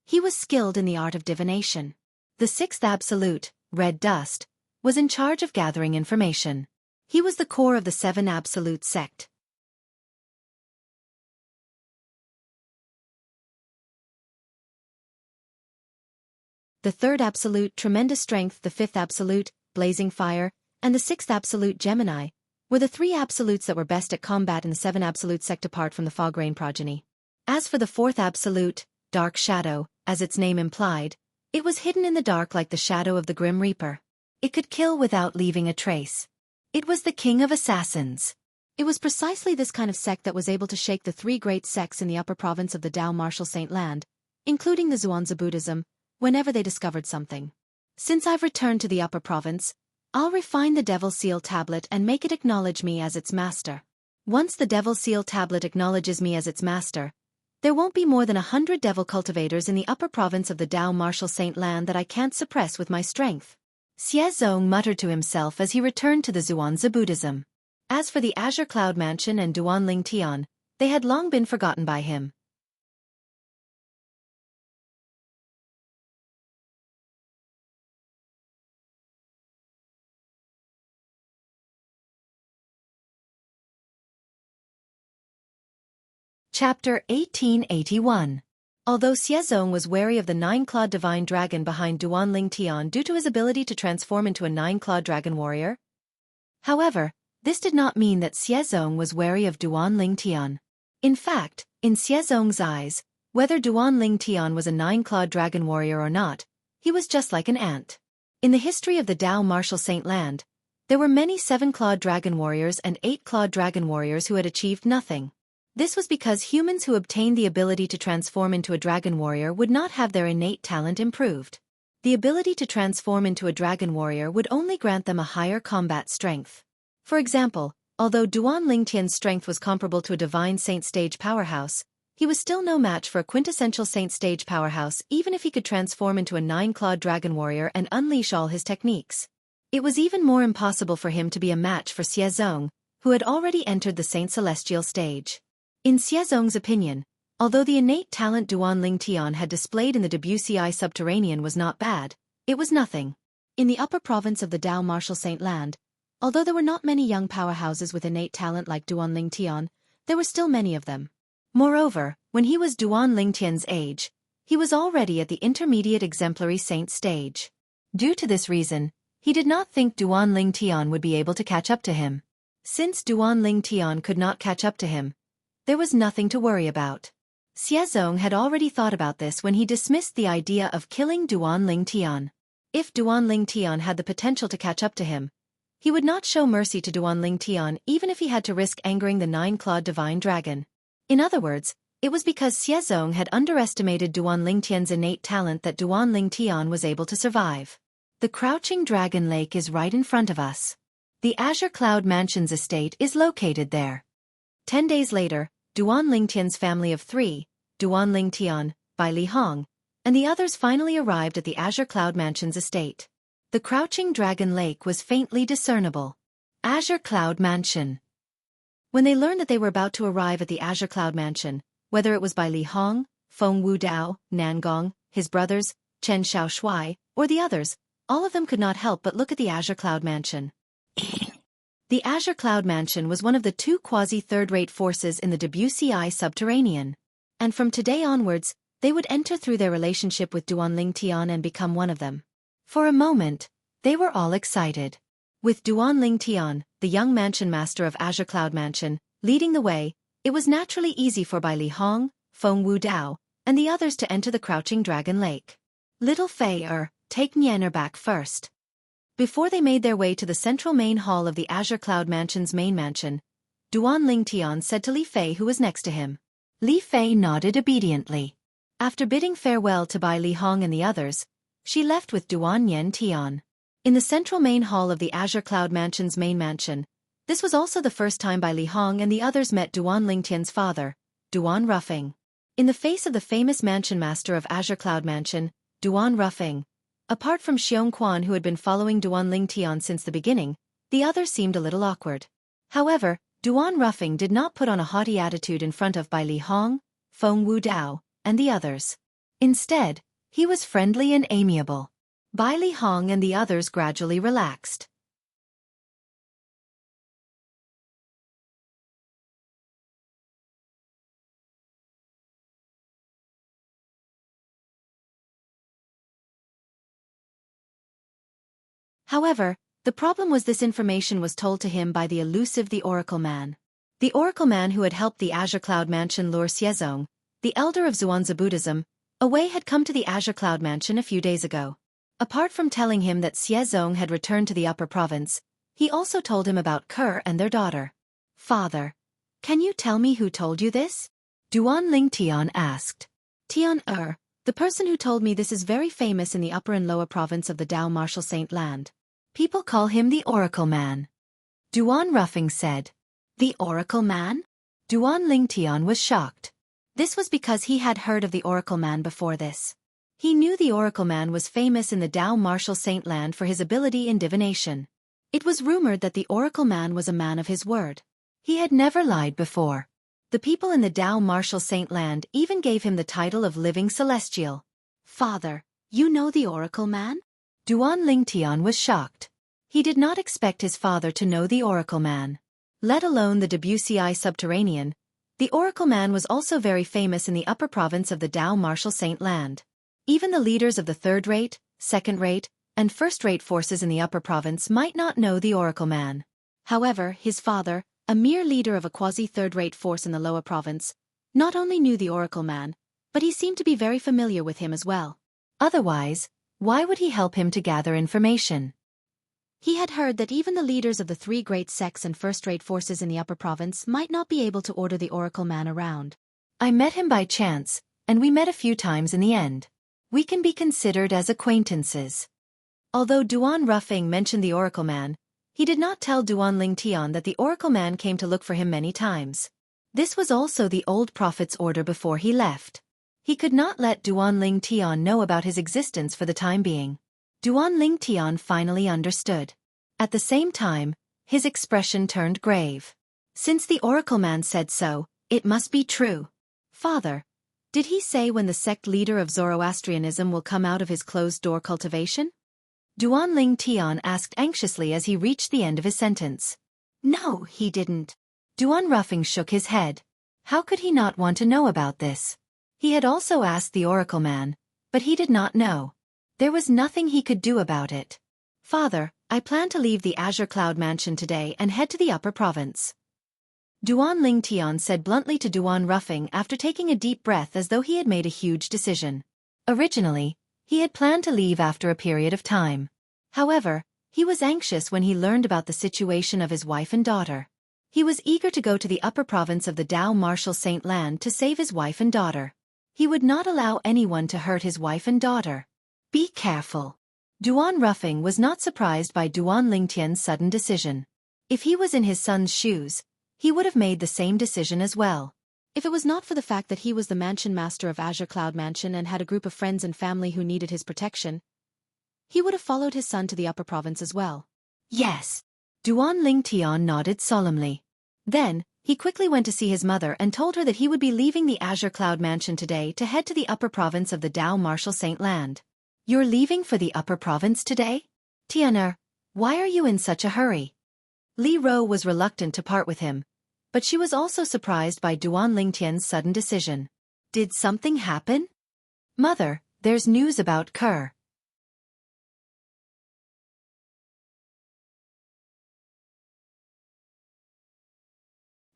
he was skilled in the art of divination. The sixth Absolute, Red Dust, was in charge of gathering information. He was the core of the 7 Absolute Sect. The third Absolute, Tremendous Strength, the fifth Absolute, Blazing Fire, and the sixth Absolute, Gemini, were the 3 Absolutes that were best at combat in the 7 Absolute Sect apart from the Fog Rain Progeny. As for the fourth Absolute, Dark Shadow, as its name implied, it was hidden in the dark like the shadow of the Grim Reaper. It could kill without leaving a trace. It was the king of assassins. It was precisely this kind of sect that was able to shake the 3 great sects in the upper province of the Dao Martial Saint Land, including the Zhuangzi Buddhism, whenever they discovered something. Since I've returned to the upper province, I'll refine the Devil Seal tablet and make it acknowledge me as its master. Once the Devil Seal tablet acknowledges me as its master, there won't be more than 100 devil cultivators in the upper province of the Dao Martial Saint Land that I can't suppress with my strength. Xiezong muttered to himself as he returned to the Zhuangzi Buddhism. As for the Azure Cloud Mansion and Duan Lingtian, they had long been forgotten by him. Chapter 1881. Although Xiezong was wary of the nine-clawed divine dragon behind Duan Ling Tian due to his ability to transform into a nine-clawed dragon warrior, however, this did not mean that Xiezong was wary of Duan Ling Tian. In fact, in Xiezong's eyes, whether Duan Ling Tian was a nine-clawed dragon warrior or not, he was just like an ant. In the history of the Dao Martial Saint Land, there were many seven-clawed dragon warriors and eight-clawed dragon warriors who had achieved nothing. This was because humans who obtained the ability to transform into a dragon warrior would not have their innate talent improved. The ability to transform into a dragon warrior would only grant them a higher combat strength. For example, although Duan Lingtian's strength was comparable to a divine saint stage powerhouse, he was still no match for a quintessential saint stage powerhouse even if he could transform into a nine-clawed dragon warrior and unleash all his techniques. It was even more impossible for him to be a match for Xiezong, who had already entered the saint celestial stage. In Xiezong's opinion, although the innate talent Duan Ling Tian had displayed in the WCI subterranean was not bad, it was nothing. In the upper province of the Dao Martial Saint Land, although there were not many young powerhouses with innate talent like Duan Ling Tian, there were still many of them. Moreover, when he was Duan Ling Tian's age, he was already at the intermediate exemplary saint stage. Due to this reason, he did not think Duan Ling Tian would be able to catch up to him. Since Duan Ling Tian could not catch up to him, there was nothing to worry about. Xiezong had already thought about this when he dismissed the idea of killing Duan Ling Tian. If Duan Ling Tian had the potential to catch up to him, he would not show mercy to Duan Ling Tian even if he had to risk angering the nine-clawed divine dragon. In other words, it was because Xiezong had underestimated Duan Ling Tian's innate talent that Duan Ling Tian was able to survive. The crouching dragon lake is right in front of us. The Azure Cloud Mansion's estate is located there. 10 days later, Duan Ling Tian's family of 3, Duan Ling Tian, Bai Li Hong, and the others finally arrived at the Azure Cloud Mansion's estate. The crouching dragon lake was faintly discernible. Azure Cloud Mansion. When they learned that they were about to arrive at the Azure Cloud Mansion, whether it was Bai Li Hong, Feng Wu Dao, Nan Gong, his brothers, Chen Xiao Shuai, or the others, all of them could not help but look at the Azure Cloud Mansion. The Azure Cloud Mansion was one of the 2 quasi-third-rate forces in the WCI subterranean. And from today onwards, they would enter through their relationship with Duan Ling Tian and become one of them. For a moment, they were all excited. With Duan Ling Tian, the young mansion master of Azure Cloud Mansion, leading the way, it was naturally easy for Bai Li Hong, Feng Wu Dao, and the others to enter the crouching dragon lake. Little Fei take Nianer back first. Before they made their way to the central main hall of the Azure Cloud Mansion's main mansion, Duan Ling Tian said to Li Fei who was next to him. Li Fei nodded obediently. After bidding farewell to Bai Li Hong and the others, she left with Duan Yen Tian. In the central main hall of the Azure Cloud Mansion's main mansion, this was also the first time Bai Li Hong and the others met Duan Ling Tian's father, Duan Ruffing. In the face of the famous mansion master of Azure Cloud Mansion, Duan Ruffing, apart from Xiong Quan who had been following Duan Ling Tian since the beginning, the others seemed a little awkward. However, Duan Ruffing did not put on a haughty attitude in front of Bai Li Hong, Feng Wu Dao, and the others. Instead, he was friendly and amiable. Bai Li Hong and the others gradually relaxed. However, the problem was this information was told to him by the elusive the Oracle Man. The Oracle Man who had helped the Azure Cloud Mansion lure Xiezong, the elder of Zhuangzi Buddhism, away had come to the Azure Cloud Mansion a few days ago. Apart from telling him that Xiezong had returned to the upper province, he also told him about Kerr and their daughter. Father, can you tell me who told you this? Duan Ling Tian asked. Tian the person who told me this is very famous in the upper and lower province of the Dao Martial Saint Land. People call him the Oracle Man. Duan Ruffing said. The Oracle Man? Duan Ling Tian was shocked. This was because he had heard of the Oracle Man before this. He knew the Oracle Man was famous in the Dao Martial Saint Land for his ability in divination. It was rumored that the Oracle Man was a man of his word. He had never lied before. The people in the Dao Martial Saint Land even gave him the title of Living Celestial. Father, you know the Oracle Man? Duan Ling Tian was shocked. He did not expect his father to know the Oracle Man. Let alone the WCI subterranean, The Oracle Man was also very famous in the upper province of the Dao Martial Saint Land. Even the leaders of the third-rate, second-rate, and first-rate forces in the upper province might not know the Oracle Man. However, his father, a mere leader of a quasi-third-rate force in the lower province, not only knew the Oracle Man, but he seemed to be very familiar with him as well. Otherwise, why would he help him to gather information? He had heard that even the leaders of the three great sects and first-rate forces in the upper province might not be able to order the Oracle Man around. I met him by chance, and we met a few times in the end. We can be considered as acquaintances. Although Duan Ruffing mentioned the Oracle Man, he did not tell Duan Lingtian that the Oracle Man came to look for him many times. This was also the old prophet's order before he left. He could not let Duan Lingtian know about his existence for the time being. Duan Lingtian finally understood. At the same time, his expression turned grave. Since the Oracle Man said so, it must be true. Father, did he say when the sect leader of Zoroastrianism will come out of his closed-door cultivation? Duan Lingtian asked anxiously as he reached the end of his sentence. No, he didn't. Duan Ruffing shook his head. How could he not want to know about this? He had also asked the Oracle Man, but he did not know. There was nothing he could do about it. Father, I plan to leave the Azure Cloud Mansion today and head to the upper province. Duan Lingtian said bluntly to Duan Ruffing after taking a deep breath as though he had made a huge decision. Originally, he had planned to leave after a period of time. However, he was anxious when he learned about the situation of his wife and daughter. He was eager to go to the upper province of the Dao Martial Saint Land to save his wife and daughter. He would not allow anyone to hurt his wife and daughter. Be careful. Duan Ruffing was not surprised by Duan Lingtian's sudden decision. If he was in his son's shoes, he would have made the same decision as well. If it was not for the fact that he was the mansion master of Azure Cloud Mansion and had a group of friends and family who needed his protection, he would have followed his son to the upper province as well. Yes. Duan Lingtian nodded solemnly. Then, he quickly went to see his mother and told her that he would be leaving the Azure Cloud Mansion today to head to the upper province of the Dao Martial Saint Land. You're leaving for the upper province today? Tianer, why are you in such a hurry? Li Ro was reluctant to part with him, but she was also surprised by Duan Lingtian's sudden decision. Did something happen? Mother, there's news about Kerr.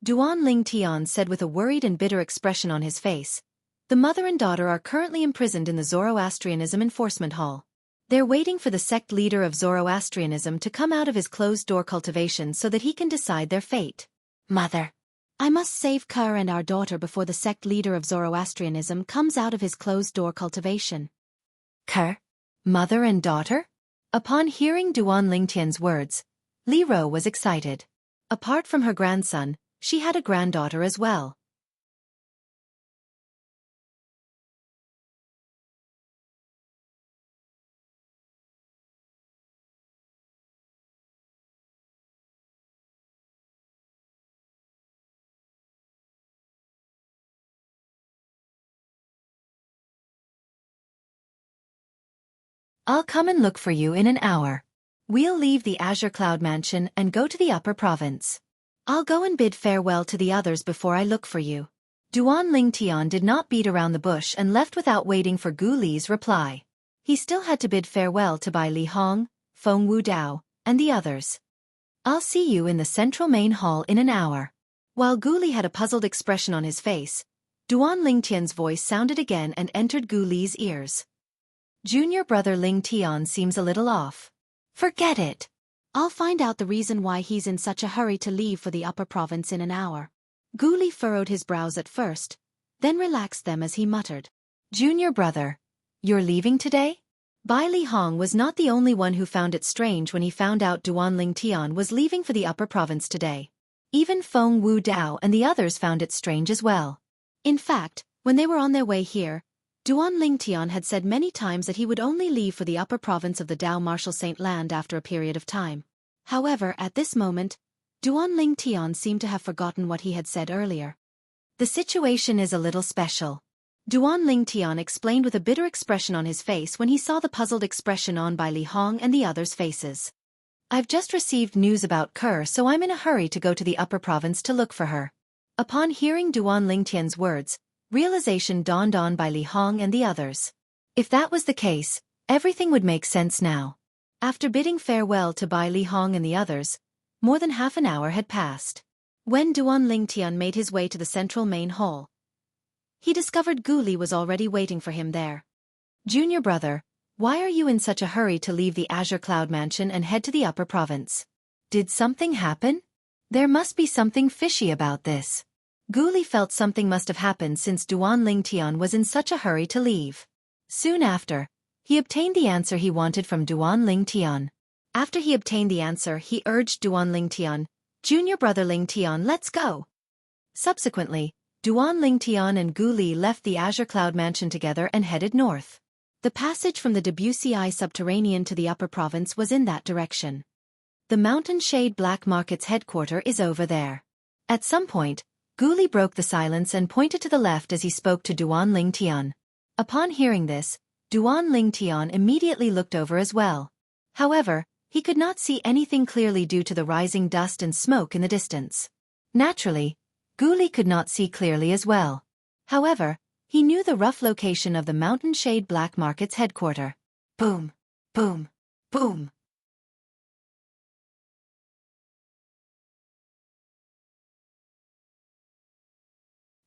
Duan Lingtian said with a worried and bitter expression on his face. The mother and daughter are currently imprisoned in the Zoroastrianism Enforcement Hall. They're waiting for the sect leader of Zoroastrianism to come out of his closed-door cultivation so that he can decide their fate. Mother, I must save Kerr and our daughter before the sect leader of Zoroastrianism comes out of his closed-door cultivation. Kerr? Mother and daughter? Upon hearing Duan Lingtian's words, Li Ro was excited. Apart from her grandson, she had a granddaughter as well. I'll come and look for you in an hour. We'll leave the Azure Cloud Mansion and go to the upper province. I'll go and bid farewell to the others before I look for you. Duan Lingtian did not beat around the bush and left without waiting for Gu Li's reply. He still had to bid farewell to Bai Li Hong, Feng Wu Dao, and the others. I'll see you in the central main hall in an hour. While Gu Li had a puzzled expression on his face, Duan Lingtian's voice sounded again and entered Gu Li's ears. Junior brother Lingtian seems a little off. Forget it. I'll find out the reason why he's in such a hurry to leave for the upper province in an hour. Gu Li furrowed his brows at first, then relaxed them as he muttered. Junior brother, you're leaving today? Bai Li Hong was not the only one who found it strange when he found out Duan Lingtian was leaving for the upper province today. Even Feng Wu Dao and the others found it strange as well. In fact, when they were on their way here, Duan Lingtian had said many times that he would only leave for the upper province of the Dao Martial Saint Land after a period of time. However, at this moment, Duan Lingtian seemed to have forgotten what he had said earlier. The situation is a little special. Duan Lingtian explained with a bitter expression on his face when he saw the puzzled expression on Bai Li Hong and the others' faces. I've just received news about Kerr, so I'm in a hurry to go to the upper province to look for her. Upon hearing Duan Lingtian's words, realization dawned on by Li Hong and the others. If that was the case, everything would make sense now. After bidding farewell to Bai Li Hong and the others, more than half an hour had passed. When Duan Lingtian made his way to the central main hall, he discovered Gu Li was already waiting for him there. Junior brother, why are you in such a hurry to leave the Azure Cloud Mansion and head to the upper province? Did something happen? There must be something fishy about this. Gu Li felt something must have happened since Duan Lingtian was in such a hurry to leave. Soon after, he obtained the answer he wanted from Duan Lingtian. After he obtained the answer, he urged Duan Lingtian, "Junior brother Lingtian, let's go." Subsequently, Duan Lingtian and Gu Li left the Azure Cloud Mansion together and headed north. The passage from the Debussy subterranean to the upper province was in that direction. The Mountain Shade Black Market's headquarters is over there. At some point, Gu Li broke the silence and pointed to the left as he spoke to Duan Lingtian. Upon hearing this, Duan Lingtian immediately looked over as well. However, he could not see anything clearly due to the rising dust and smoke in the distance. Naturally, Gu Li could not see clearly as well. However, he knew the rough location of the Mountain Shade Black Market's headquarters. Boom, boom, boom.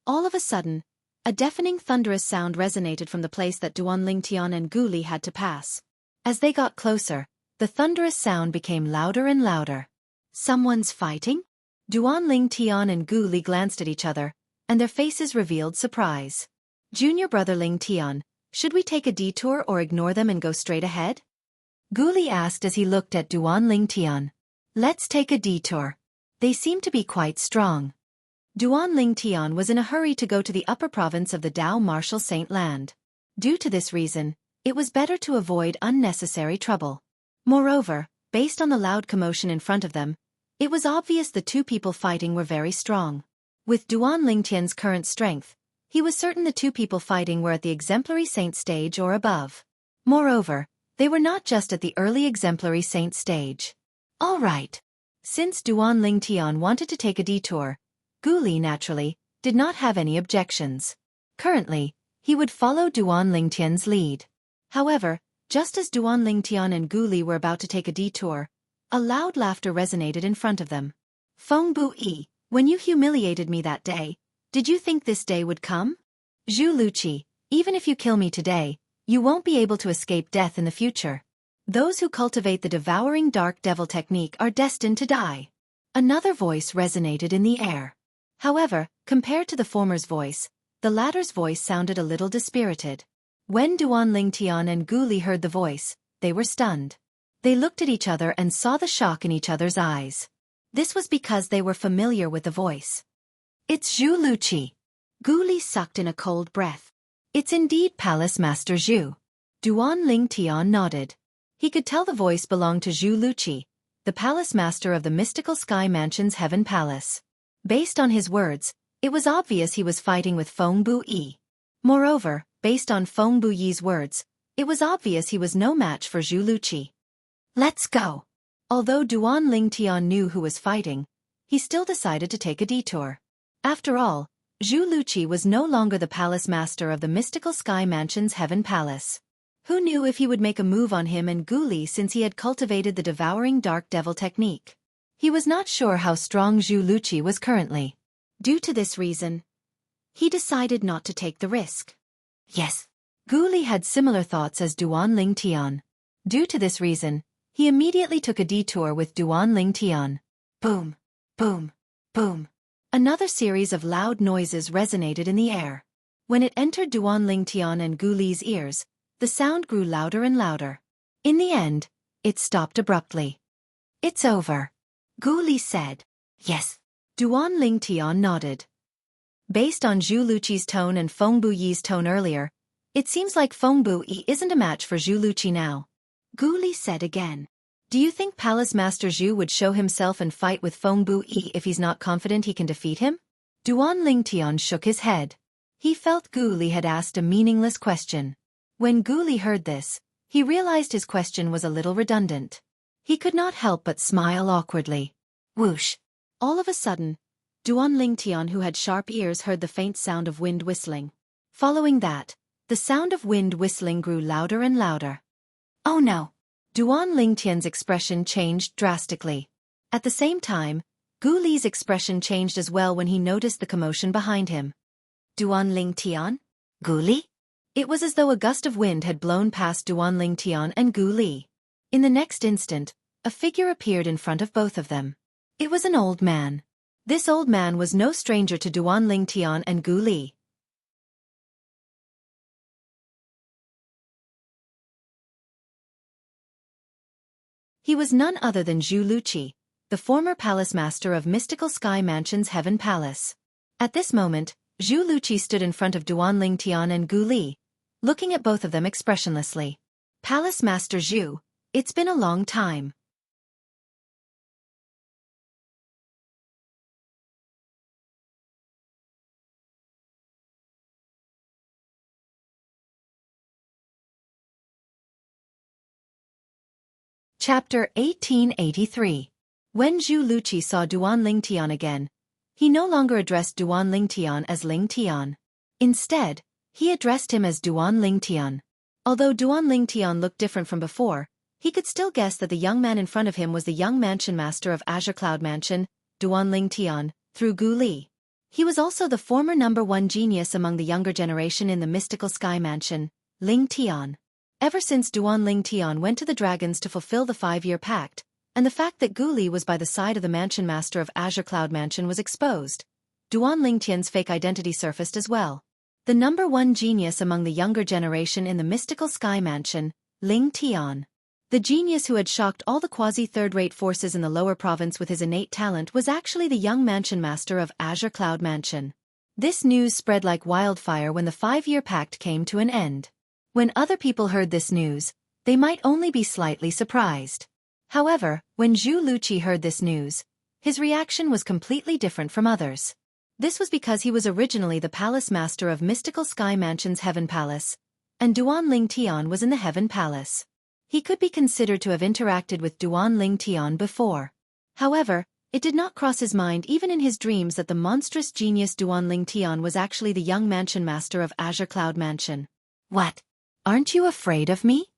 All of a sudden, a deafening thunderous sound resonated from the place that Duan Lingtian and Gu Li had to pass. As they got closer, the thunderous sound became louder and louder. Someone's fighting? Duan Lingtian and Gu Li glanced at each other, and their faces revealed surprise. Junior brother Lingtian, should we take a detour or ignore them and go straight ahead? Gu Li asked as he looked at Duan Lingtian. Let's take a detour. They seem to be quite strong. Duan Lingtian was in a hurry to go to the upper province of the Dao Martial Saint Land. Due to this reason, it was better to avoid unnecessary trouble. Moreover, based on the loud commotion in front of them, it was obvious the two people fighting were very strong. With Duan Lingtian's current strength, he was certain the two people fighting were at the exemplary saint stage or above. Moreover, they were not just at the early exemplary saint stage. All right. Since Duan Lingtian wanted to take a detour, Gu Li naturally did not have any objections. Currently, he would follow Duan Lingtian's lead. However, just as Duan Lingtian and Gu Li were about to take a detour, a loud laughter resonated in front of them. Feng Bu Yi, when you humiliated me that day, did you think this day would come? Zhu Luqi, even if you kill me today, you won't be able to escape death in the future. Those who cultivate the devouring dark devil technique are destined to die. Another voice resonated in the air. However, compared to the former's voice, the latter's voice sounded a little dispirited. When Duan Lingtian and Gu Li heard the voice, they were stunned. They looked at each other and saw the shock in each other's eyes. This was because they were familiar with the voice. It's Zhu Luqi. Gu Li sucked in a cold breath. It's indeed Palace Master Zhu. Duan Lingtian nodded. He could tell the voice belonged to Zhu Luqi, the Palace Master of the Mystical Sky Mansion's Heaven Palace. Based on his words, it was obvious he was fighting with Feng Bu Yi. Moreover, based on Feng Bu Yi's words, it was obvious he was no match for Zhu Luqi. Let's go. Although Duan Lingtian knew who was fighting, he still decided to take a detour. After all, Zhu Luqi was no longer the Palace Master of the Mystical Sky Mansion's Heaven Palace. Who knew if he would make a move on him and Gu Li since he had cultivated the devouring dark devil technique? He was not sure how strong Zhu Luqi was currently. Due to this reason, he decided not to take the risk. Yes. Gu Li had similar thoughts as Duan Lingtian. Due to this reason, he immediately took a detour with Duan Lingtian. Boom, boom, boom. Another series of loud noises resonated in the air. When it entered Duan Lingtian and Gu Li's ears, the sound grew louder and louder. In the end, it stopped abruptly. It's over. Gu Li said. Yes. Duan Lingtian nodded. Based on Zhu Luqi's tone and Feng Bu Yi's tone earlier, it seems like Feng Bu Yi isn't a match for Zhu Luqi now. Gu Li said again. Do you think Palace Master Zhu would show himself and fight with Feng Bu Yi if he's not confident he can defeat him? Duan Lingtian shook his head. He felt Gu Li had asked a meaningless question. When Gu Li heard this, he realized his question was a little redundant. He could not help but smile awkwardly. Whoosh! All of a sudden, Duan Lingtian, who had sharp ears, heard the faint sound of wind whistling. Following that, the sound of wind whistling grew louder and louder. Oh no! Duan Lingtian's expression changed drastically. At the same time, Gu Li's expression changed as well when he noticed the commotion behind him. Duan Lingtian? Gu Li? It was as though a gust of wind had blown past Duan Lingtian and Gu Li. In the next instant, a figure appeared in front of both of them. It was an old man. This old man was no stranger to Duan Lingtian and Gu Li. He was none other than Zhu Luqi, the former palace master of Mystical Sky Mansion's Heaven Palace. At this moment, Zhu Luqi stood in front of Duan Lingtian and Gu Li, looking at both of them expressionlessly. Palace Master Zhu, it's been a long time. Chapter 1883. When Zhu Luqi saw Duan Lingtian again, he no longer addressed Duan Lingtian as Lingtian. Instead, he addressed him as Duan Lingtian. Although Duan Lingtian looked different from before, he could still guess that the young man in front of him was the young mansion master of Azure Cloud Mansion, Duan Lingtian, through Gu Li. He was also the former #1 genius among the younger generation in the Mystical Sky Mansion, Lingtian. Ever since Duan Lingtian went to the dragons to fulfill the 5-year pact, and the fact that Gu Li was by the side of the mansion master of Azure Cloud Mansion was exposed, Duan Lingtian's fake identity surfaced as well. The #1 genius among the younger generation in the Mystical Sky Mansion, Lingtian. The genius who had shocked all the quasi-third-rate forces in the lower province with his innate talent was actually the young mansion master of Azure Cloud Mansion. This news spread like wildfire when the 5-year pact came to an end. When other people heard this news, they might only be slightly surprised. However, when Zhu Luqi heard this news, his reaction was completely different from others. This was because he was originally the palace master of Mystical Sky Mansion's Heaven Palace, and Duan Lingtian was in the Heaven Palace. He could be considered to have interacted with Duan Lingtian before. However, it did not cross his mind even in his dreams that the monstrous genius Duan Lingtian was actually the young mansion master of Azure Cloud Mansion. What? Aren't you afraid of me?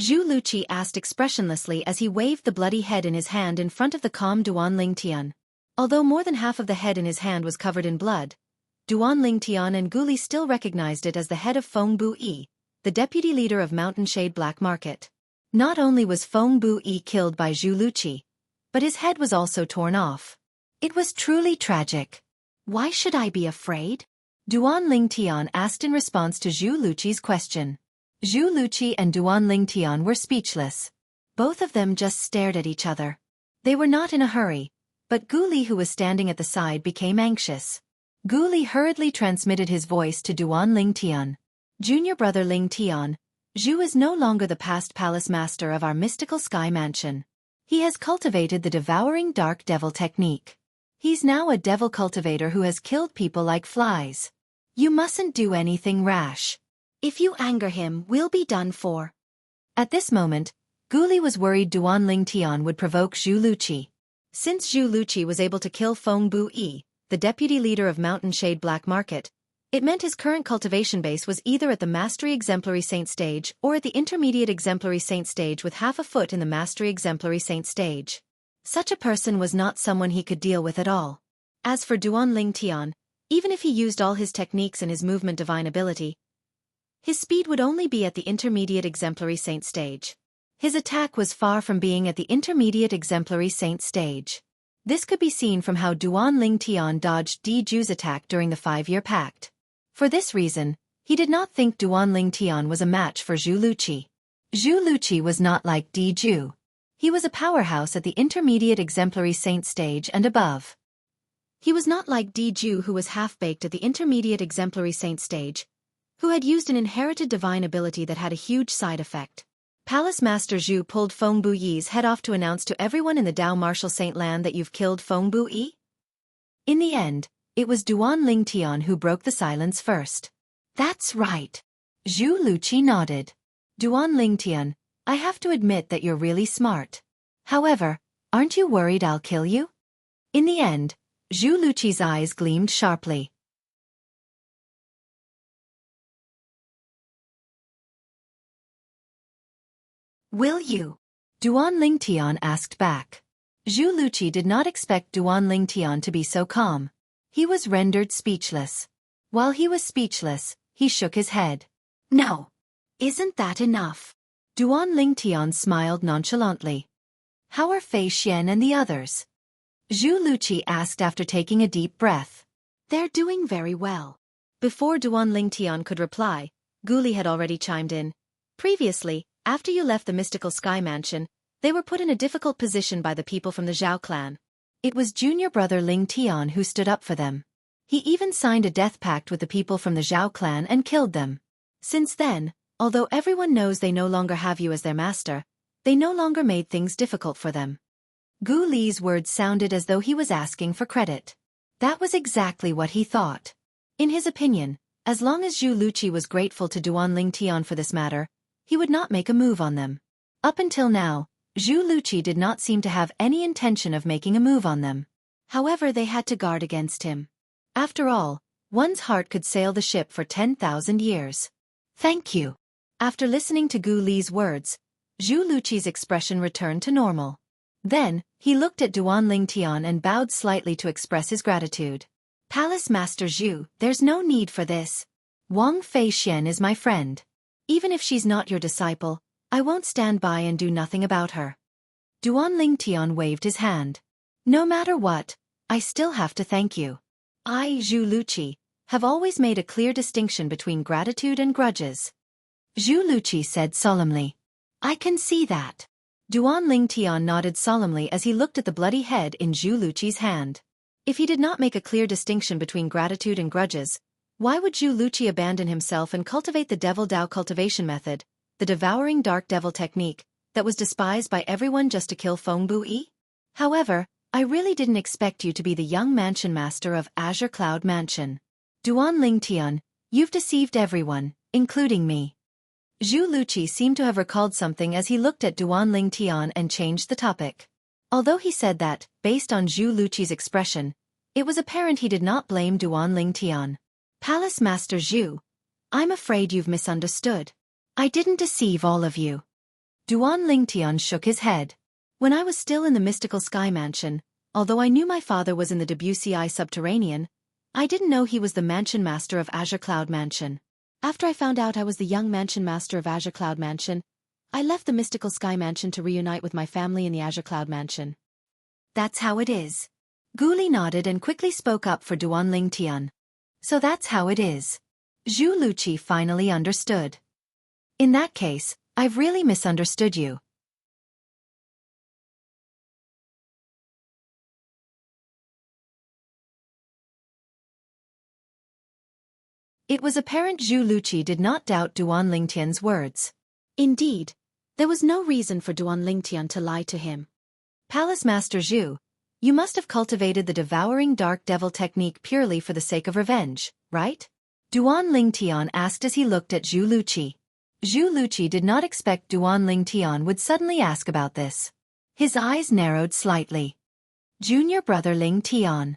Zhu Luqi asked expressionlessly as he waved the bloody head in his hand in front of the calm Duan Lingtian. Although more than half of the head in his hand was covered in blood, Duan Lingtian and Gu Li still recognized it as the head of Feng Bu-yi, the deputy leader of Mountain Shade Black Market. Not only was Feng Bu-yi killed by Zhu Luqi, but his head was also torn off. It was truly tragic. Why should I be afraid? Duan Lingtian asked in response to Zhu Luqi's question. Zhu Luqi and Duan Lingtian were speechless. Both of them just stared at each other. They were not in a hurry, but Gu Li, who was standing at the side, became anxious. Gu Li hurriedly transmitted his voice to Duan Lingtian. Junior brother Lingtian, Zhu is no longer the past palace master of our Mystical Sky Mansion. He has cultivated the devouring dark devil technique. He's now a devil cultivator who has killed people like flies. You mustn't do anything rash. If you anger him, we'll be done for. At this moment, Gu Li was worried Duan Lingtian would provoke Zhu Luqi. Since Zhu Luqi was able to kill Feng Bu-yi, the deputy leader of Mountain Shade Black Market, it meant his current cultivation base was either at the Mastery Exemplary Saint stage or at the Intermediate Exemplary Saint stage with half a foot in the Mastery Exemplary Saint stage. Such a person was not someone he could deal with at all. As for Duan Lingtian, even if he used all his techniques and his movement divine ability, his speed would only be at the Intermediate Exemplary Saint stage. His attack was far from being at the Intermediate Exemplary Saint stage. This could be seen from how Duan Lingtian dodged Di Zhu's attack during the 5-year pact. For this reason, he did not think Duan Lingtian was a match for Zhu Luqi. Zhu Luqi was not like Di Zhu. He was a powerhouse at the Intermediate Exemplary Saint stage and above. He was not like Di Zhu, who was half-baked at the Intermediate Exemplary Saint stage, who had used an inherited divine ability that had a huge side effect. Palace Master Zhu pulled Feng Bu-yi's head off to announce to everyone in the Dao Martial Saint Land that you've killed Feng Bu-yi. In the end, it was Duan Lingtian who broke the silence first. That's right. Zhu Luqi nodded. Duan Lingtian, I have to admit that you're really smart. However, aren't you worried I'll kill you? In the end, Zhu Luqi's eyes gleamed sharply. Will you? Duan Lingtian asked back. Zhu Luqi did not expect Duan Lingtian to be so calm. He was rendered speechless. While he was speechless, he shook his head. No. Isn't that enough? Duan Lingtian smiled nonchalantly. How are Fei Xian and the others? Zhu Luqi asked after taking a deep breath. They're doing very well. Before Duan Lingtian could reply, Guli had already chimed in. Previously, after you left the mystical sky mansion, they were put in a difficult position by the people from the Zhao clan. It was junior brother Ling Tian who stood up for them. He even signed a death pact with the people from the Zhao clan and killed them. Since then, although everyone knows they no longer have you as their master, they no longer made things difficult for them. Gu Li's words sounded as though he was asking for credit. That was exactly what he thought. In his opinion, as long as Zhu Luqi was grateful to Duan Lingtian for this matter, he would not make a move on them. Up until now, Zhu Luqi did not seem to have any intention of making a move on them. However, they had to guard against him. After all, one's heart could sail the ship for 10,000 years. Thank you. After listening to Gu Li's words, Zhu Luqi's expression returned to normal. Then, he looked at Duan Lingtian and bowed slightly to express his gratitude. Palace Master Zhu, there's no need for this. Wang Fei Xian is my friend. Even if she's not your disciple, I won't stand by and do nothing about her. Duan Lingtian waved his hand. No matter what, I still have to thank you. I, Zhu Luqi, have always made a clear distinction between gratitude and grudges. Zhu Luqi said solemnly. I can see that. Duan Lingtian nodded solemnly as he looked at the bloody head in Zhu Luqi's hand. If he did not make a clear distinction between gratitude and grudges, why would Zhu Luqi abandon himself and cultivate the Devil Dao cultivation method, the devouring dark devil technique, that was despised by everyone just to kill Feng Bui? However, I really didn't expect you to be the young mansion master of Azure Cloud Mansion. Duan Lingtian, you've deceived everyone, including me. Zhu Luqi seemed to have recalled something as he looked at Duan Lingtian and changed the topic. Although he said that, based on Zhu Luqi's expression, it was apparent he did not blame Duan Lingtian. Palace Master Zhu, I'm afraid you've misunderstood. I didn't deceive all of you. Duan Lingtian shook his head. When I was still in the mystical sky mansion, although I knew my father was in the Debussy subterranean, I didn't know he was the mansion master of Azure Cloud Mansion. After I found out I was the young mansion master of Azure Cloud Mansion, I left the mystical sky mansion to reunite with my family in the Azure Cloud Mansion. That's how it is. Gu Li nodded and quickly spoke up for Duan Lingtian. So that's how it is. Zhu Luqi finally understood. In that case, I've really misunderstood you. It was apparent Zhu Luqi did not doubt Duan Lingtian's words. Indeed, there was no reason for Duan Lingtian to lie to him. Palace Master Zhu, you must have cultivated the devouring dark devil technique purely for the sake of revenge, right? Duan Lingtian asked as he looked at Zhu Luqi. Zhu Luqi did not expect Duan Lingtian would suddenly ask about this. His eyes narrowed slightly. Junior brother Lingtian.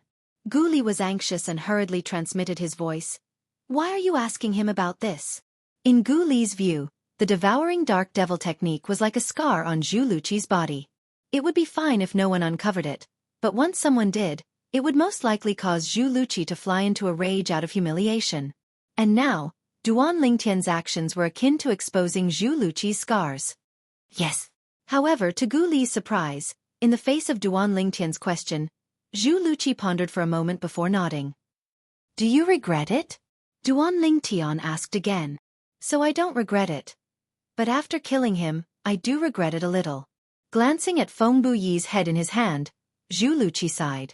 Gu Li was anxious and hurriedly transmitted his voice. Why are you asking him about this? In Gu Li's view, the devouring dark devil technique was like a scar on Zhu Luqi's body. It would be fine if no one uncovered it, but once someone did, it would most likely cause Zhu Luqi to fly into a rage out of humiliation. And now, Duan Lingtian's actions were akin to exposing Zhu Luqi's scars. Yes. However, to Gu Li's surprise, in the face of Duan Lingtian's question, Zhu Luqi pondered for a moment before nodding. Do you regret it? Duan Lingtian asked again. So I don't regret it. But after killing him, I do regret it a little. Glancing at Feng Buyi's head in his hand, Zhu Luqi sighed.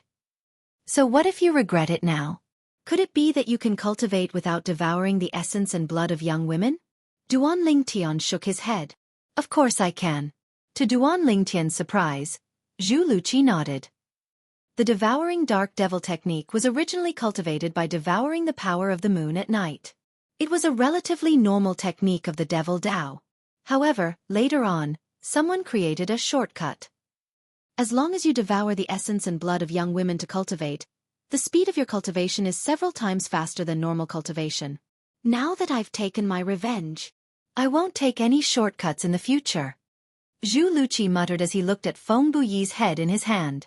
So what if you regret it now? Could it be that you can cultivate without devouring the essence and blood of young women? Duan Lingtian shook his head. Of course I can. To Duan Lingtian's surprise, Zhu Luqi nodded. The devouring dark devil technique was originally cultivated by devouring the power of the moon at night. It was a relatively normal technique of the devil Dao. However, later on, someone created a shortcut. As long as you devour the essence and blood of young women to cultivate, The speed of your cultivation is several times faster than normal cultivation. Now that I've taken my revenge, I won't take any shortcuts in the future. Zhu Luqi muttered as he looked at Feng Buyi's head in his hand.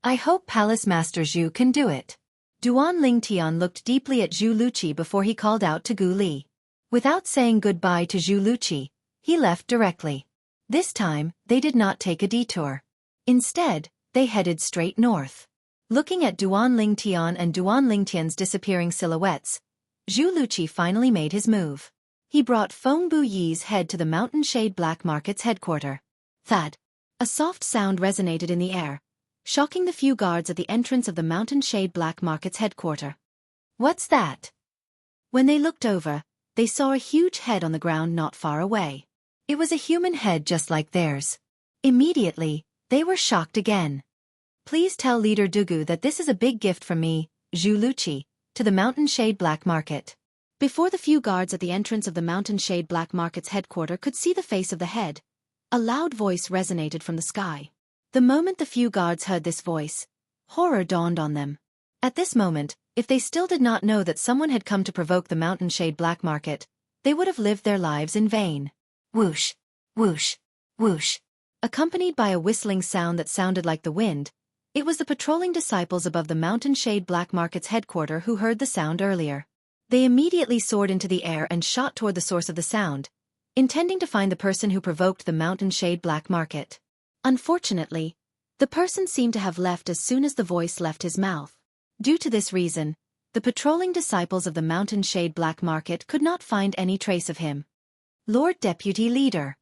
I hope Palace Master Zhu can do it. Duan Lingtian looked deeply at Zhu Luqi before he called out to Gu Li. Without saying goodbye to Zhu Luqi, he left directly. This time, they did not take a detour. Instead, they headed straight north. Looking at Duan Lingtian and Duan Lingtian's disappearing silhouettes, Zhu Luqi finally made his move. He brought Feng Buyi's head to the Mountain Shade Black Market's headquarters. Thud! A soft sound resonated in the air, shocking the few guards at the entrance of the Mountain Shade Black Market's headquarters. What's that? When they looked over, they saw a huge head on the ground not far away. It was a human head just like theirs. Immediately, they were shocked again. Please tell Leader Dugu that this is a big gift from me, Zhu Luqi, to the Mountain Shade Black Market. Before the few guards at the entrance of the Mountain Shade Black Market's headquarters could see the face of the head, a loud voice resonated from the sky. The moment the few guards heard this voice, horror dawned on them. At this moment, if they still did not know that someone had come to provoke the Mountain Shade Black Market, they would have lived their lives in vain. Whoosh, whoosh, whoosh. Accompanied by a whistling sound that sounded like the wind, it was the patrolling disciples above the Mountain Shade Black Market's headquarters who heard the sound earlier. They immediately soared into the air and shot toward the source of the sound, intending to find the person who provoked the Mountain Shade Black Market. Unfortunately, the person seemed to have left as soon as the voice left his mouth. Due to this reason, the patrolling disciples of the Mountain Shade Black Market could not find any trace of him. Lord Deputy Leader.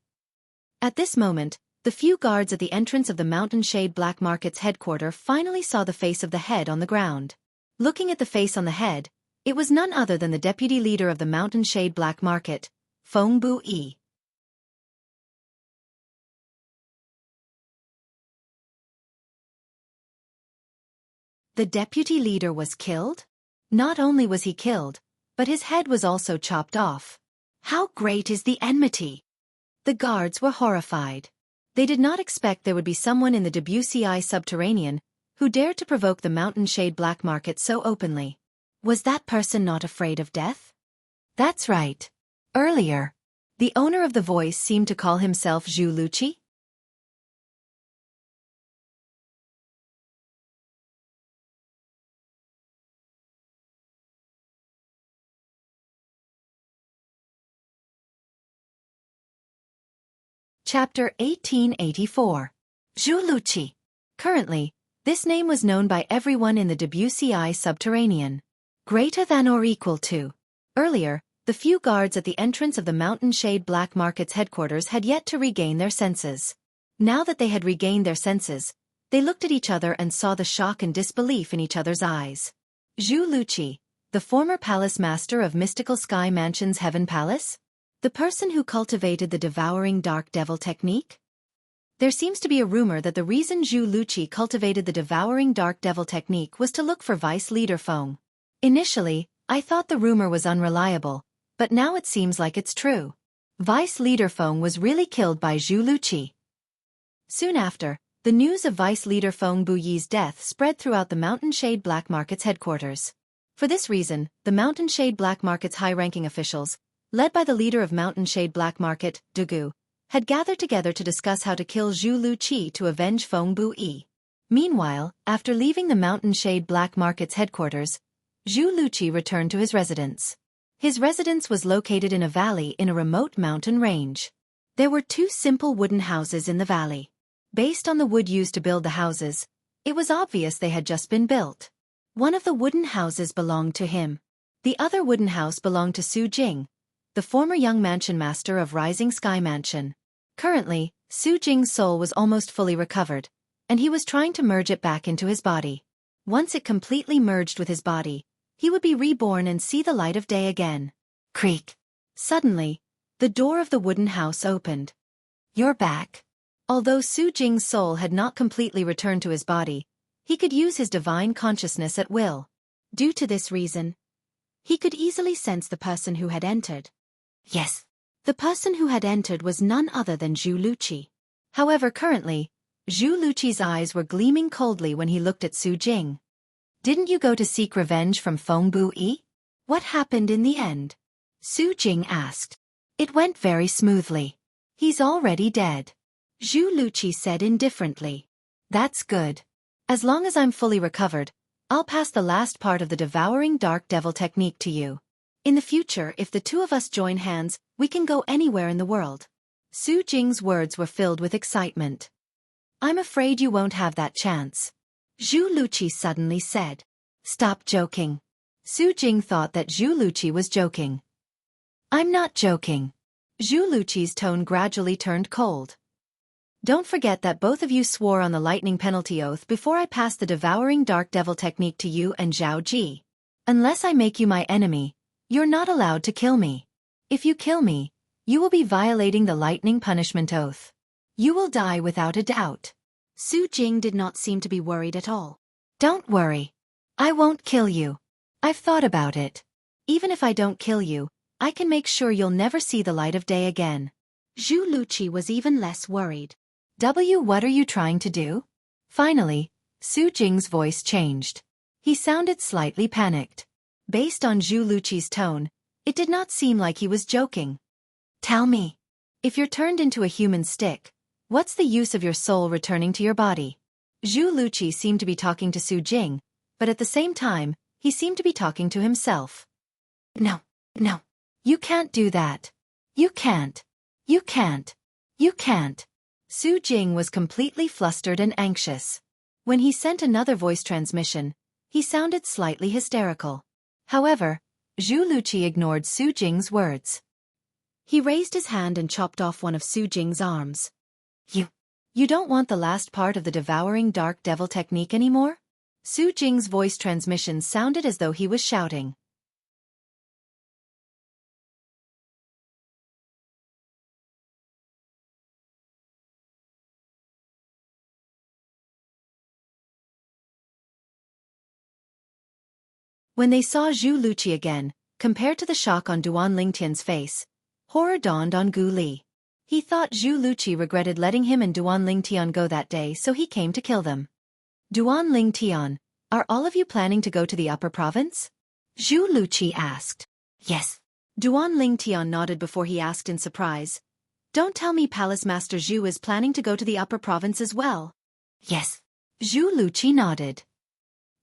At this moment, the few guards at the entrance of the Mountain Shade Black Market's headquarters finally saw the face of the head on the ground. Looking at the face on the head, it was none other than the deputy leader of the Mountain Shade Black Market, Feng Buyi. The deputy leader was killed? Not only was he killed, but his head was also chopped off. How great is the enmity! The guards were horrified. They did not expect there would be someone in the Wuxia subterranean who dared to provoke the Mountain Shade Black Market so openly. Was that person not afraid of death? That's right. Earlier, the owner of the voice seemed to call himself Zhu Luqi. Chapter 1884. Zhu Luqi. Currently, this name was known by everyone in the Wuxia subterranean. Greater than or equal to. Earlier, the few guards at the entrance of the Mountain Shade Black Market's headquarters had yet to regain their senses. Now that they had regained their senses, they looked at each other and saw the shock and disbelief in each other's eyes. Zhu Luqi, the former palace master of Mystical Sky Mansion's Heaven Palace? The person who cultivated the devouring dark devil technique? There seems to be a rumor that the reason Zhu Luqi cultivated the devouring dark devil technique was to look for vice leader Feng. Initially, I thought the rumor was unreliable, but now it seems like it's true. Vice leader Feng was really killed by Zhu Luqi. Soon after, the news of vice leader Feng Buyi's death spread throughout the Mountain Shade Black Market's headquarters. For this reason, the Mountain Shade Black Market's high-ranking officials, led by the leader of Mountain Shade Black Market, Dugu, had gathered together to discuss how to kill Zhu Luqi to avenge Feng Buyi. Meanwhile, after leaving the Mountain Shade Black Market's headquarters, Zhu Luqi returned to his residence. His residence was located in a valley in a remote mountain range. There were two simple wooden houses in the valley. Based on the wood used to build the houses, it was obvious they had just been built. One of the wooden houses belonged to him. The other wooden house belonged to Su Jing, the former young mansion master of Rising Sky Mansion. Currently, Su Jing's soul was almost fully recovered, and he was trying to merge it back into his body. Once it completely merged with his body, he would be reborn and see the light of day again. Creak. Suddenly, the door of the wooden house opened. You're back. Although Su Jing's soul had not completely returned to his body, he could use his divine consciousness at will. Due to this reason, he could easily sense the person who had entered. Yes. The person who had entered was none other than Zhu Luqi. However, currently, Zhu Luqi's eyes were gleaming coldly when he looked at Su Jing. Didn't you go to seek revenge from Feng Bui? What happened in the end? Su Jing asked. It went very smoothly. He's already dead. Zhu Luqi said indifferently. That's good. As long as I'm fully recovered, I'll pass the last part of the devouring dark devil technique to you. In the future, if the two of us join hands, we can go anywhere in the world. Su Jing's words were filled with excitement. I'm afraid you won't have that chance. Zhu Luqi suddenly said. Stop joking. Su Jing thought that Zhu Luqi was joking. I'm not joking. Zhu Luqi's tone gradually turned cold. Don't forget that both of you swore on the lightning penalty oath before I passed the devouring dark devil technique to you and Zhao Ji. Unless I make you my enemy, you're not allowed to kill me. If you kill me, you will be violating the lightning punishment oath. You will die without a doubt. Su Jing did not seem to be worried at all. Don't worry. I won't kill you. I've thought about it. Even if I don't kill you, I can make sure you'll never see the light of day again. Zhu Luqi was even less worried. What are you trying to do? Finally, Su Jing's voice changed. He sounded slightly panicked. Based on Zhu Luqi's tone, it did not seem like he was joking. Tell me. If you're turned into a human stick, what's the use of your soul returning to your body? Zhu Luqi seemed to be talking to Su Jing, but at the same time, he seemed to be talking to himself. No. You can't do that. You can't. You can't. You can't. Su Jing was completely flustered and anxious. When he sent another voice transmission, he sounded slightly hysterical. However, Zhu Luqi ignored Su Jing's words. He raised his hand and chopped off one of Su Jing's arms. You don't want the last part of the devouring dark devil technique anymore? Su Jing's voice transmission sounded as though he was shouting. When they saw Zhu Luqi again, compared to the shock on Duan Lingtian's face, horror dawned on Gu Li. He thought Zhu Luqi regretted letting him and Duan Lingtian go that day, so he came to kill them. Duan Lingtian, are all of you planning to go to the upper province? Zhu Luqi asked. Yes. Duan Lingtian nodded before he asked in surprise. Don't tell me Palace Master Zhu is planning to go to the upper province as well. Yes. Zhu Luqi nodded.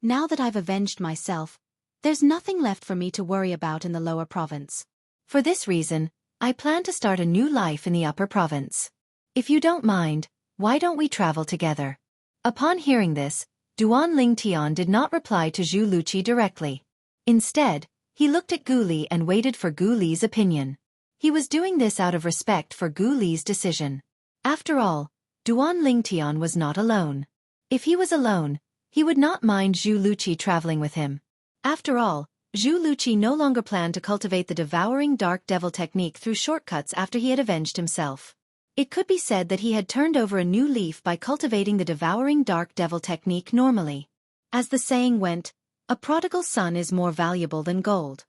Now that I've avenged myself, there's nothing left for me to worry about in the lower province. For this reason, I plan to start a new life in the upper province. If you don't mind, why don't we travel together? Upon hearing this, Duan Lingtian did not reply to Zhu Luqi directly. Instead, he looked at Gu Li and waited for Gu Li's opinion. He was doing this out of respect for Gu Li's decision. After all, Duan Lingtian was not alone. If he was alone, he would not mind Zhu Luqi traveling with him. After all, Zhu Luqi no longer planned to cultivate the devouring dark devil technique through shortcuts after he had avenged himself. It could be said that he had turned over a new leaf by cultivating the devouring dark devil technique normally. As the saying went, a prodigal son is more valuable than gold.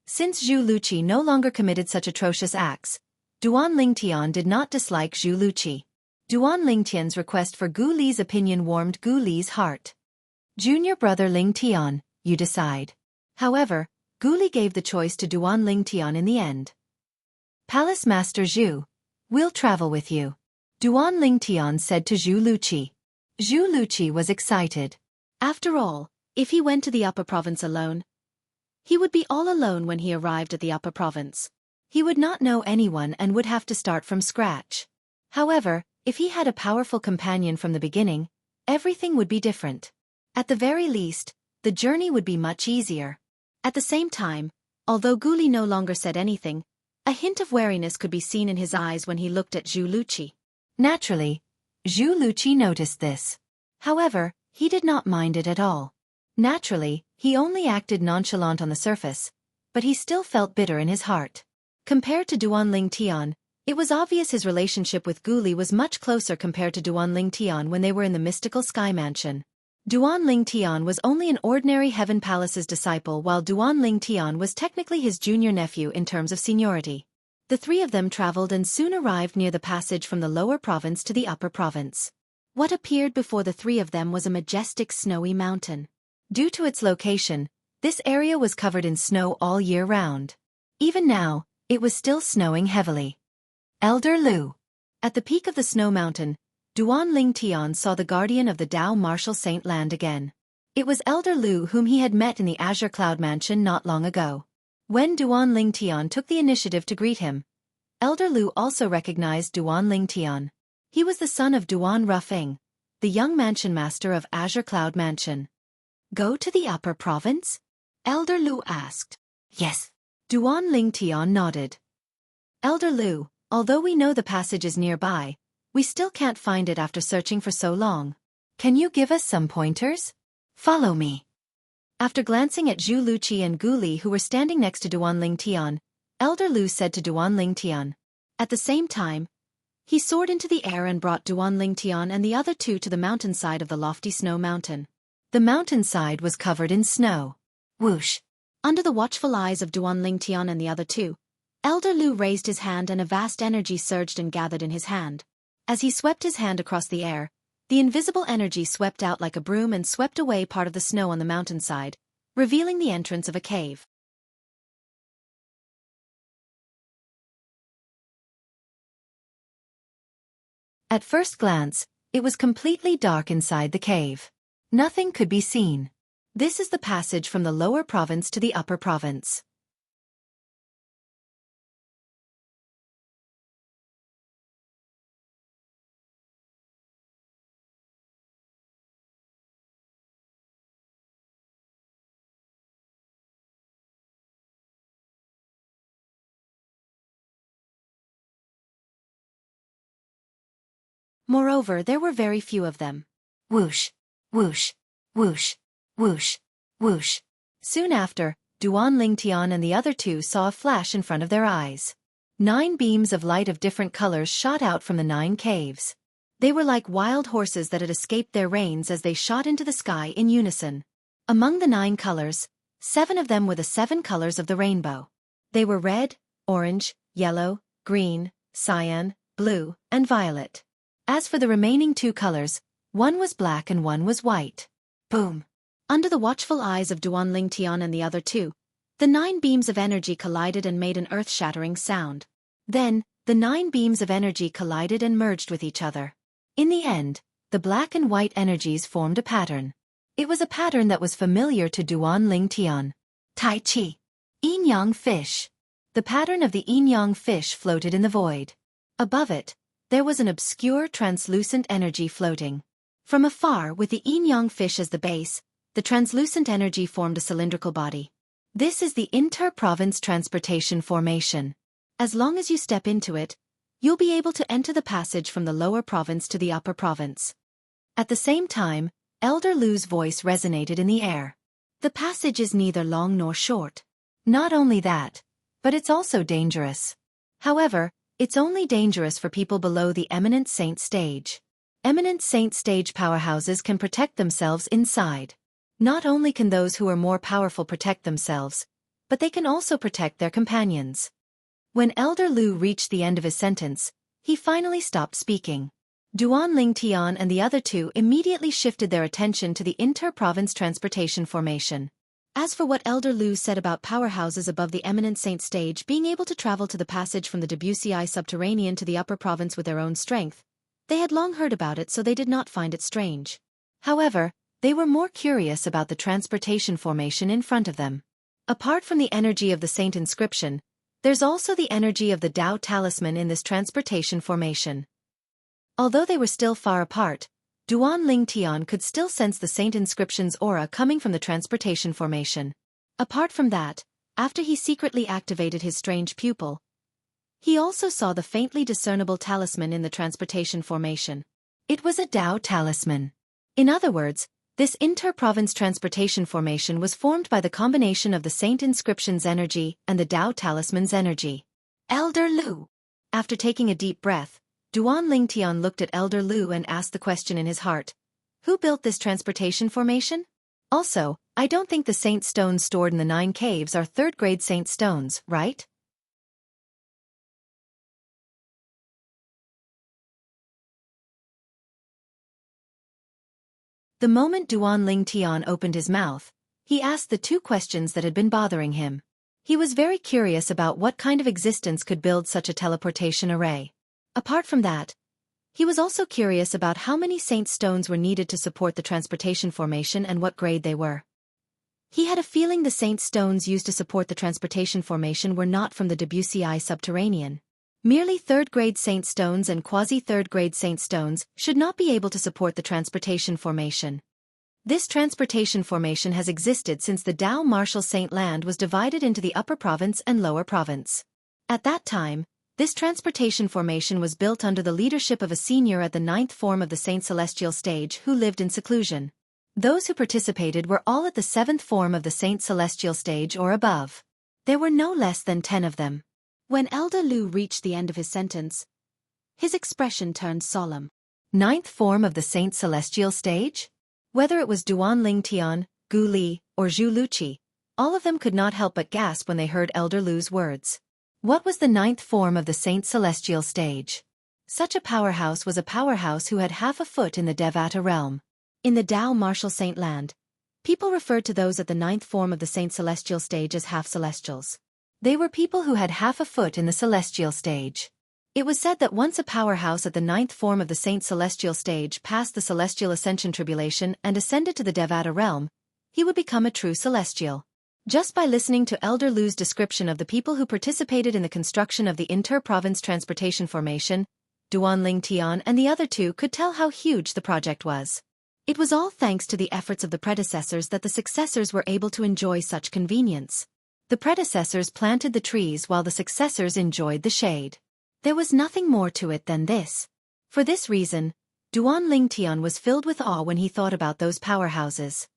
Since Zhu Luqi no longer committed such atrocious acts, Duan Lingtian did not dislike Zhu Luqi. Duan Lingtian's request for Gu Li's opinion warmed Gu Li's heart. Junior brother Lingtian, you decide. However, Gu Li gave the choice to Duan Lingtian in the end. Palace Master Zhu, we'll travel with you. Duan Lingtian said to Zhu Luqi. Zhu Luqi was excited. After all, if he went to the upper province alone, he would be all alone when he arrived at the upper province. He would not know anyone and would have to start from scratch. However, if he had a powerful companion from the beginning, everything would be different. At the very least, the journey would be much easier. At the same time, although Gu Li no longer said anything, a hint of wariness could be seen in his eyes when he looked at Zhu Luqi. Naturally, Zhu Luqi noticed this. However, he did not mind it at all. Naturally, he only acted nonchalant on the surface, but he still felt bitter in his heart. Compared to Duan Lingtian, it was obvious his relationship with Gu Li was much closer compared to Duan Lingtian when they were in the mystical sky mansion. Duan Lingtian was only an ordinary Heaven Palace's disciple, while Duan Lingtian was technically his junior nephew in terms of seniority. The three of them traveled and soon arrived near the passage from the lower province to the upper province. What appeared before the three of them was a majestic snowy mountain. Due to its location, this area was covered in snow all year round. Even now, it was still snowing heavily. Elder Lu. At the peak of the snow mountain, Duan Lingtian saw the guardian of the Tao Martial Saint land again. It was Elder Lu whom he had met in the Azure Cloud Mansion not long ago. When Duan Lingtian took the initiative to greet him, Elder Lu also recognized Duan Lingtian. He was the son of Duan Rufeng, the young mansion master of Azure Cloud Mansion. Go to the upper province? Elder Lu asked. Yes. Duan Lingtian nodded. Elder Lu, although we know the passage is nearby, we still can't find it after searching for so long. Can you give us some pointers? Follow me. After glancing at Zhu Luqi and Gu Li who were standing next to Duan Lingtian, Elder Lu said to Duan Lingtian. At the same time, he soared into the air and brought Duan Lingtian and the other two to the mountainside of the lofty snow mountain. The mountainside was covered in snow. Whoosh! Under the watchful eyes of Duan Lingtian and the other two, Elder Lu raised his hand and a vast energy surged and gathered in his hand. As he swept his hand across the air, the invisible energy swept out like a broom and swept away part of the snow on the mountainside, revealing the entrance of a cave. At first glance, it was completely dark inside the cave. Nothing could be seen. This is the passage from the lower province to the upper province. Moreover, there were very few of them. Whoosh, whoosh, whoosh, whoosh, whoosh. Soon after, Duan Lingtian and the other two saw a flash in front of their eyes. 9 beams of light of different colors shot out from the 9 caves. They were like wild horses that had escaped their reins as they shot into the sky in unison. Among the 9 colors, 7 of them were the 7 colors of the rainbow. They were red, orange, yellow, green, cyan, blue, and violet. As for the remaining 2 colors, one was black and one was white. Boom! Under the watchful eyes of Duan Lingtian and the other two, the 9 beams of energy collided and made an earth-shattering sound. Then, the 9 beams of energy collided and merged with each other. In the end, the black and white energies formed a pattern. It was a pattern that was familiar to Duan Lingtian. Tai Chi. Yin-yang fish. The pattern of the yin-yang fish floated in the void. Above it, there was an obscure translucent energy floating. From afar, with the yin-yang fish as the base, the translucent energy formed a cylindrical body. This is the inter-province transportation formation. As long as you step into it, you'll be able to enter the passage from the lower province to the upper province. At the same time, Elder Lu's voice resonated in the air. The passage is neither long nor short. Not only that, but it's also dangerous. However, it's only dangerous for people below the Eminent Saint stage. Eminent Saint stage powerhouses can protect themselves inside. Not only can those who are more powerful protect themselves, but they can also protect their companions. When Elder Lu reached the end of his sentence, he finally stopped speaking. Duan Lingtian and the other two immediately shifted their attention to the inter-province transportation formation. As for what Elder Lu said about powerhouses above the Eminent Saint stage being able to travel to the passage from the Debussy subterranean to the upper province with their own strength, they had long heard about it so they did not find it strange. However, they were more curious about the transportation formation in front of them. Apart from the energy of the Saint inscription, there's also the energy of the Tao talisman in this transportation formation. Although they were still far apart, Duan Lingtian could still sense the Saint inscription's aura coming from the transportation formation. Apart from that, after he secretly activated his strange pupil, he also saw the faintly discernible talisman in the transportation formation. It was a Tao talisman. In other words, this inter-province transportation formation was formed by the combination of the Saint inscription's energy and the Tao talisman's energy. Elder Lu. After taking a deep breath, Duan Lingtian looked at Elder Lu and asked the question in his heart. Who built this transportation formation? Also, I don't think the Saint stones stored in the 9 caves are 3rd-grade Saint stones, right? The moment Duan Lingtian opened his mouth, he asked the two questions that had been bothering him. He was very curious about what kind of existence could build such a teleportation array. Apart from that, he was also curious about how many saint stones were needed to support the transportation formation and what grade they were. He had a feeling the saint stones used to support the transportation formation were not from the WCI subterranean. Merely third-grade saint stones and quasi-third-grade saint stones should not be able to support the transportation formation. This transportation formation has existed since the Dao Martial Saint Land was divided into the Upper Province and Lower Province. At that time, this transportation formation was built under the leadership of a senior at the 9th form of the Saint Celestial Stage who lived in seclusion. Those who participated were all at the 7th form of the Saint Celestial Stage or above. There were no less than 10 of them. When Elder Lu reached the end of his sentence, his expression turned solemn. 9th form of the Saint Celestial Stage? Whether it was Duan Lingtian, Gu Li, or Zhu Luqi, all of them could not help but gasp when they heard Elder Lu's words. What was the 9th form of the Saint Celestial Stage? Such a powerhouse was a powerhouse who had half a foot in the Devata realm. In the Dao Martial Saint Land, people referred to those at the 9th form of the Saint Celestial Stage as half-celestials. They were people who had half a foot in the Celestial Stage. It was said that once a powerhouse at the 9th form of the Saint Celestial Stage passed the Celestial Ascension Tribulation and ascended to the Devata realm, he would become a true Celestial. Just by listening to Elder Lu's description of the people who participated in the construction of the Inter-Province Transportation Formation, Duan Lingtian and the other two could tell how huge the project was. It was all thanks to the efforts of the predecessors that the successors were able to enjoy such convenience. The predecessors planted the trees while the successors enjoyed the shade. There was nothing more to it than this. For this reason, Duan Lingtian was filled with awe when he thought about those powerhouses.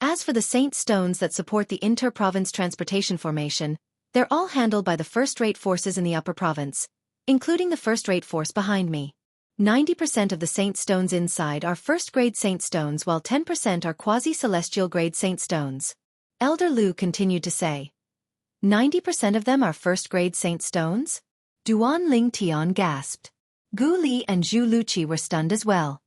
As for the saint stones that support the inter-province transportation formation, they're all handled by the first-rate forces in the upper province, including the first-rate force behind me. 90% of the saint stones inside are first-grade saint stones while 10% are quasi-celestial grade saint stones. Elder Lu continued to say, 90% of them are first-grade saint stones? Duan Lingtian gasped. Gu Li and Zhu Luqi were stunned as well.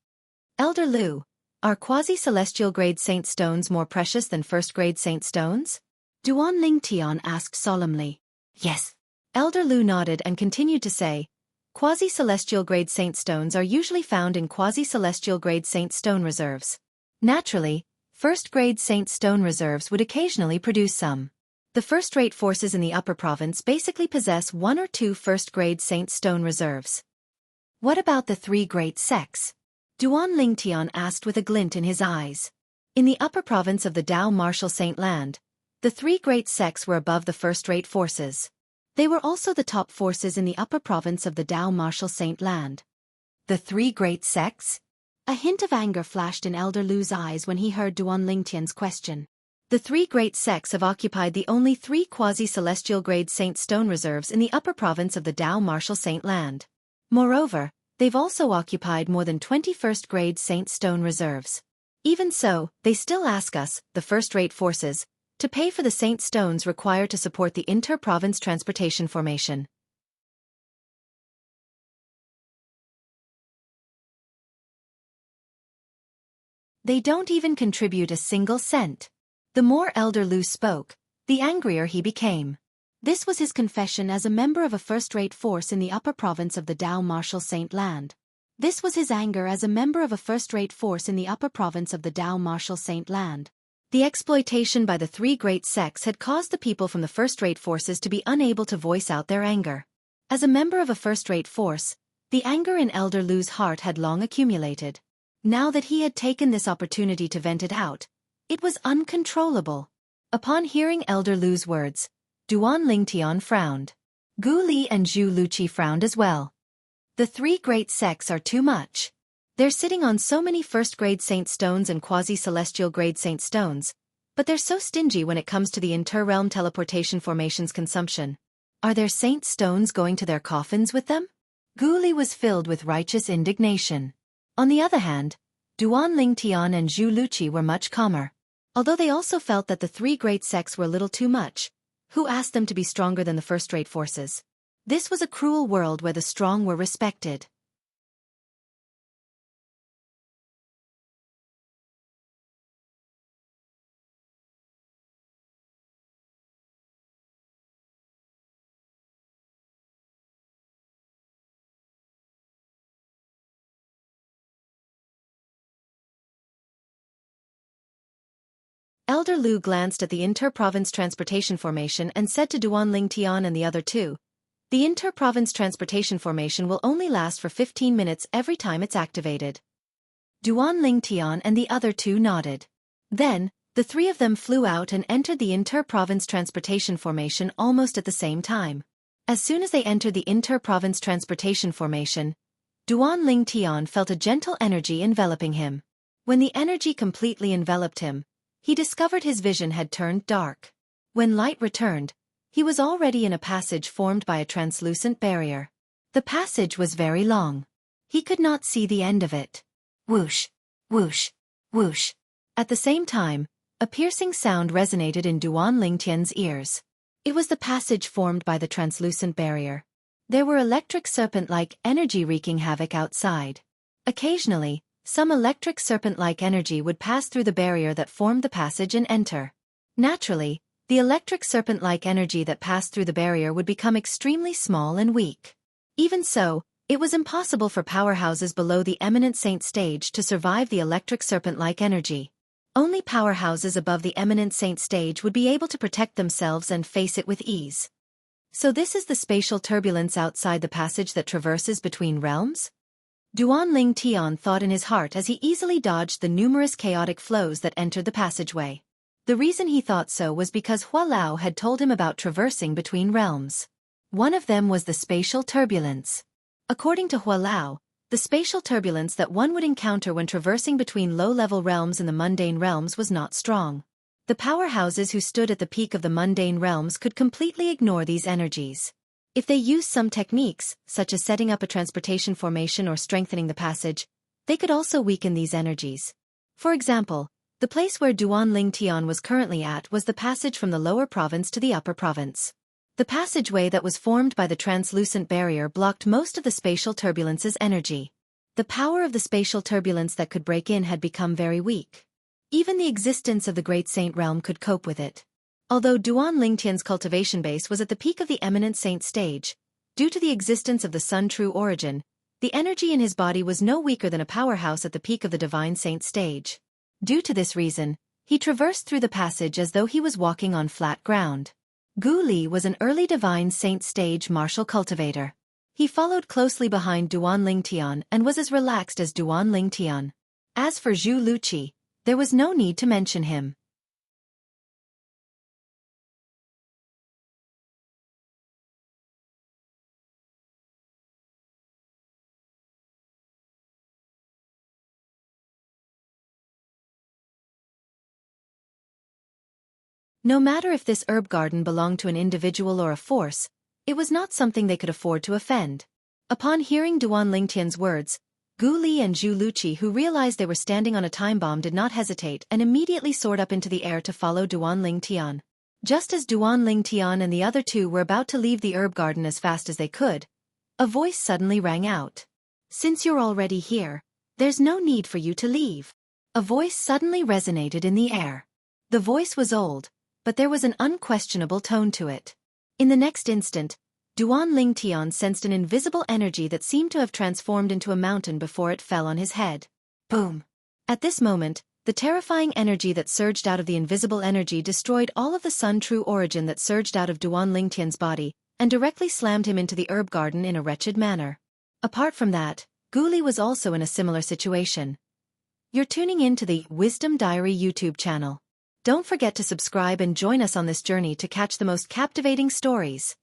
Elder Lu, are quasi-celestial grade saint stones more precious than first-grade saint stones? Duan Lingtian asked solemnly. Yes. Elder Lu nodded and continued to say, quasi-celestial grade saint stones are usually found in quasi-celestial grade saint stone reserves. Naturally, first-grade saint stone reserves would occasionally produce some. The first-rate forces in the upper province basically possess 1 or 2 first-grade saint stone reserves. What about the 3 great sects? Duan Lingtian asked with a glint in his eyes. In the upper province of the Dao Martial Saint Land, the 3 great sects were above the first-rate forces. They were also the top forces in the upper province of the Dao Martial Saint Land. The 3 great sects? A hint of anger flashed in Elder Lu's eyes when he heard Duan Lingtian's question. The 3 great sects have occupied the only 3 quasi-celestial grade saint stone reserves in the upper province of the Dao Martial Saint Land. Moreover, they've also occupied more than 20 first-grade saint stone reserves. Even so, they still ask us, the first-rate forces, to pay for the saint stones required to support the inter-province transportation formation. They don't even contribute a single cent. The more Elder Lu spoke, the angrier he became. This was his confession as a member of a first-rate force in the upper province of the Dao Martial Saint Land. This was his anger as a member of a first-rate force in the upper province of the Dao Martial Saint Land. The exploitation by the 3 great sects had caused the people from the first-rate forces to be unable to voice out their anger. As a member of a first-rate force, the anger in Elder Lu's heart had long accumulated. Now that he had taken this opportunity to vent it out, it was uncontrollable. Upon hearing Elder Lu's words, Duan Lingtian frowned. Gu Li and Zhu Luqi frowned as well. The 3 great sects are too much. They're sitting on so many first-grade saint stones and quasi-celestial grade saint stones, but they're so stingy when it comes to the inter-realm teleportation formation's consumption. Are their saint stones going to their coffins with them? Gu Li was filled with righteous indignation. On the other hand, Duan Lingtian and Zhu Luqi were much calmer. Although they also felt that the 3 great sects were a little too much, who asked them to be stronger than the first-rate forces? This was a cruel world where the strong were respected. Elder Lu glanced at the inter-province transportation formation and said to Duan Lingtian and the other two, "The inter-province transportation formation will only last for 15 minutes every time it's activated." Duan Lingtian and the other two nodded. Then, the three of them flew out and entered the inter-province transportation formation almost at the same time. As soon as they entered the inter-province transportation formation, Duan Lingtian felt a gentle energy enveloping him. When the energy completely enveloped him, he discovered his vision had turned dark. When light returned, he was already in a passage formed by a translucent barrier. The passage was very long. He could not see the end of it. Whoosh, whoosh, whoosh. At the same time, a piercing sound resonated in Duan Lingtian's ears. It was the passage formed by the translucent barrier. There were electric serpent-like energy wreaking havoc outside. Occasionally, some electric serpent-like energy would pass through the barrier that formed the passage and enter. Naturally, the electric serpent-like energy that passed through the barrier would become extremely small and weak. Even so, it was impossible for powerhouses below the eminent saint stage to survive the electric serpent-like energy. Only powerhouses above the eminent saint stage would be able to protect themselves and face it with ease. So this is the spatial turbulence outside the passage that traverses between realms? Duan Lingtian thought in his heart as he easily dodged the numerous chaotic flows that entered the passageway. The reason he thought so was because Hua Lao had told him about traversing between realms. One of them was the spatial turbulence. According to Hua Lao, the spatial turbulence that one would encounter when traversing between low-level realms in the mundane realms was not strong. The powerhouses who stood at the peak of the mundane realms could completely ignore these energies. If they used some techniques, such as setting up a transportation formation or strengthening the passage, they could also weaken these energies. For example, the place where Duan Lingtian was currently at was the passage from the lower province to the upper province. The passageway that was formed by the translucent barrier blocked most of the spatial turbulence's energy. The power of the spatial turbulence that could break in had become very weak. Even the existence of the Great Saint Realm could cope with it. Although Duan Lingtian's cultivation base was at the peak of the eminent saint stage, due to the existence of the Sun True Origin, the energy in his body was no weaker than a powerhouse at the peak of the divine saint stage. Due to this reason, he traversed through the passage as though he was walking on flat ground. Gu Li was an early divine saint stage martial cultivator. He followed closely behind Duan Lingtian and was as relaxed as Duan Lingtian. As for Zhu Luqi, there was no need to mention him. No matter if this herb garden belonged to an individual or a force, it was not something they could afford to offend. Upon hearing Duan Lingtian's words, Gu Li and Zhu Luqi, who realized they were standing on a time bomb, did not hesitate and immediately soared up into the air to follow Duan Lingtian. Just as Duan Lingtian and the other two were about to leave the herb garden as fast as they could, a voice suddenly rang out. "Since you're already here, there's no need for you to leave." A voice suddenly resonated in the air. The voice was old, but there was an unquestionable tone to it. In the next instant, Duan Lingtian sensed an invisible energy that seemed to have transformed into a mountain before it fell on his head. Boom! At this moment, the terrifying energy that surged out of the invisible energy destroyed all of the Sun True Origin that surged out of Duan Lingtian's body, and directly slammed him into the herb garden in a wretched manner. Apart from that, Gu Li was also in a similar situation. You're tuning in to the Wisdom Diary YouTube channel. Don't forget to subscribe and join us on this journey to catch the most captivating stories.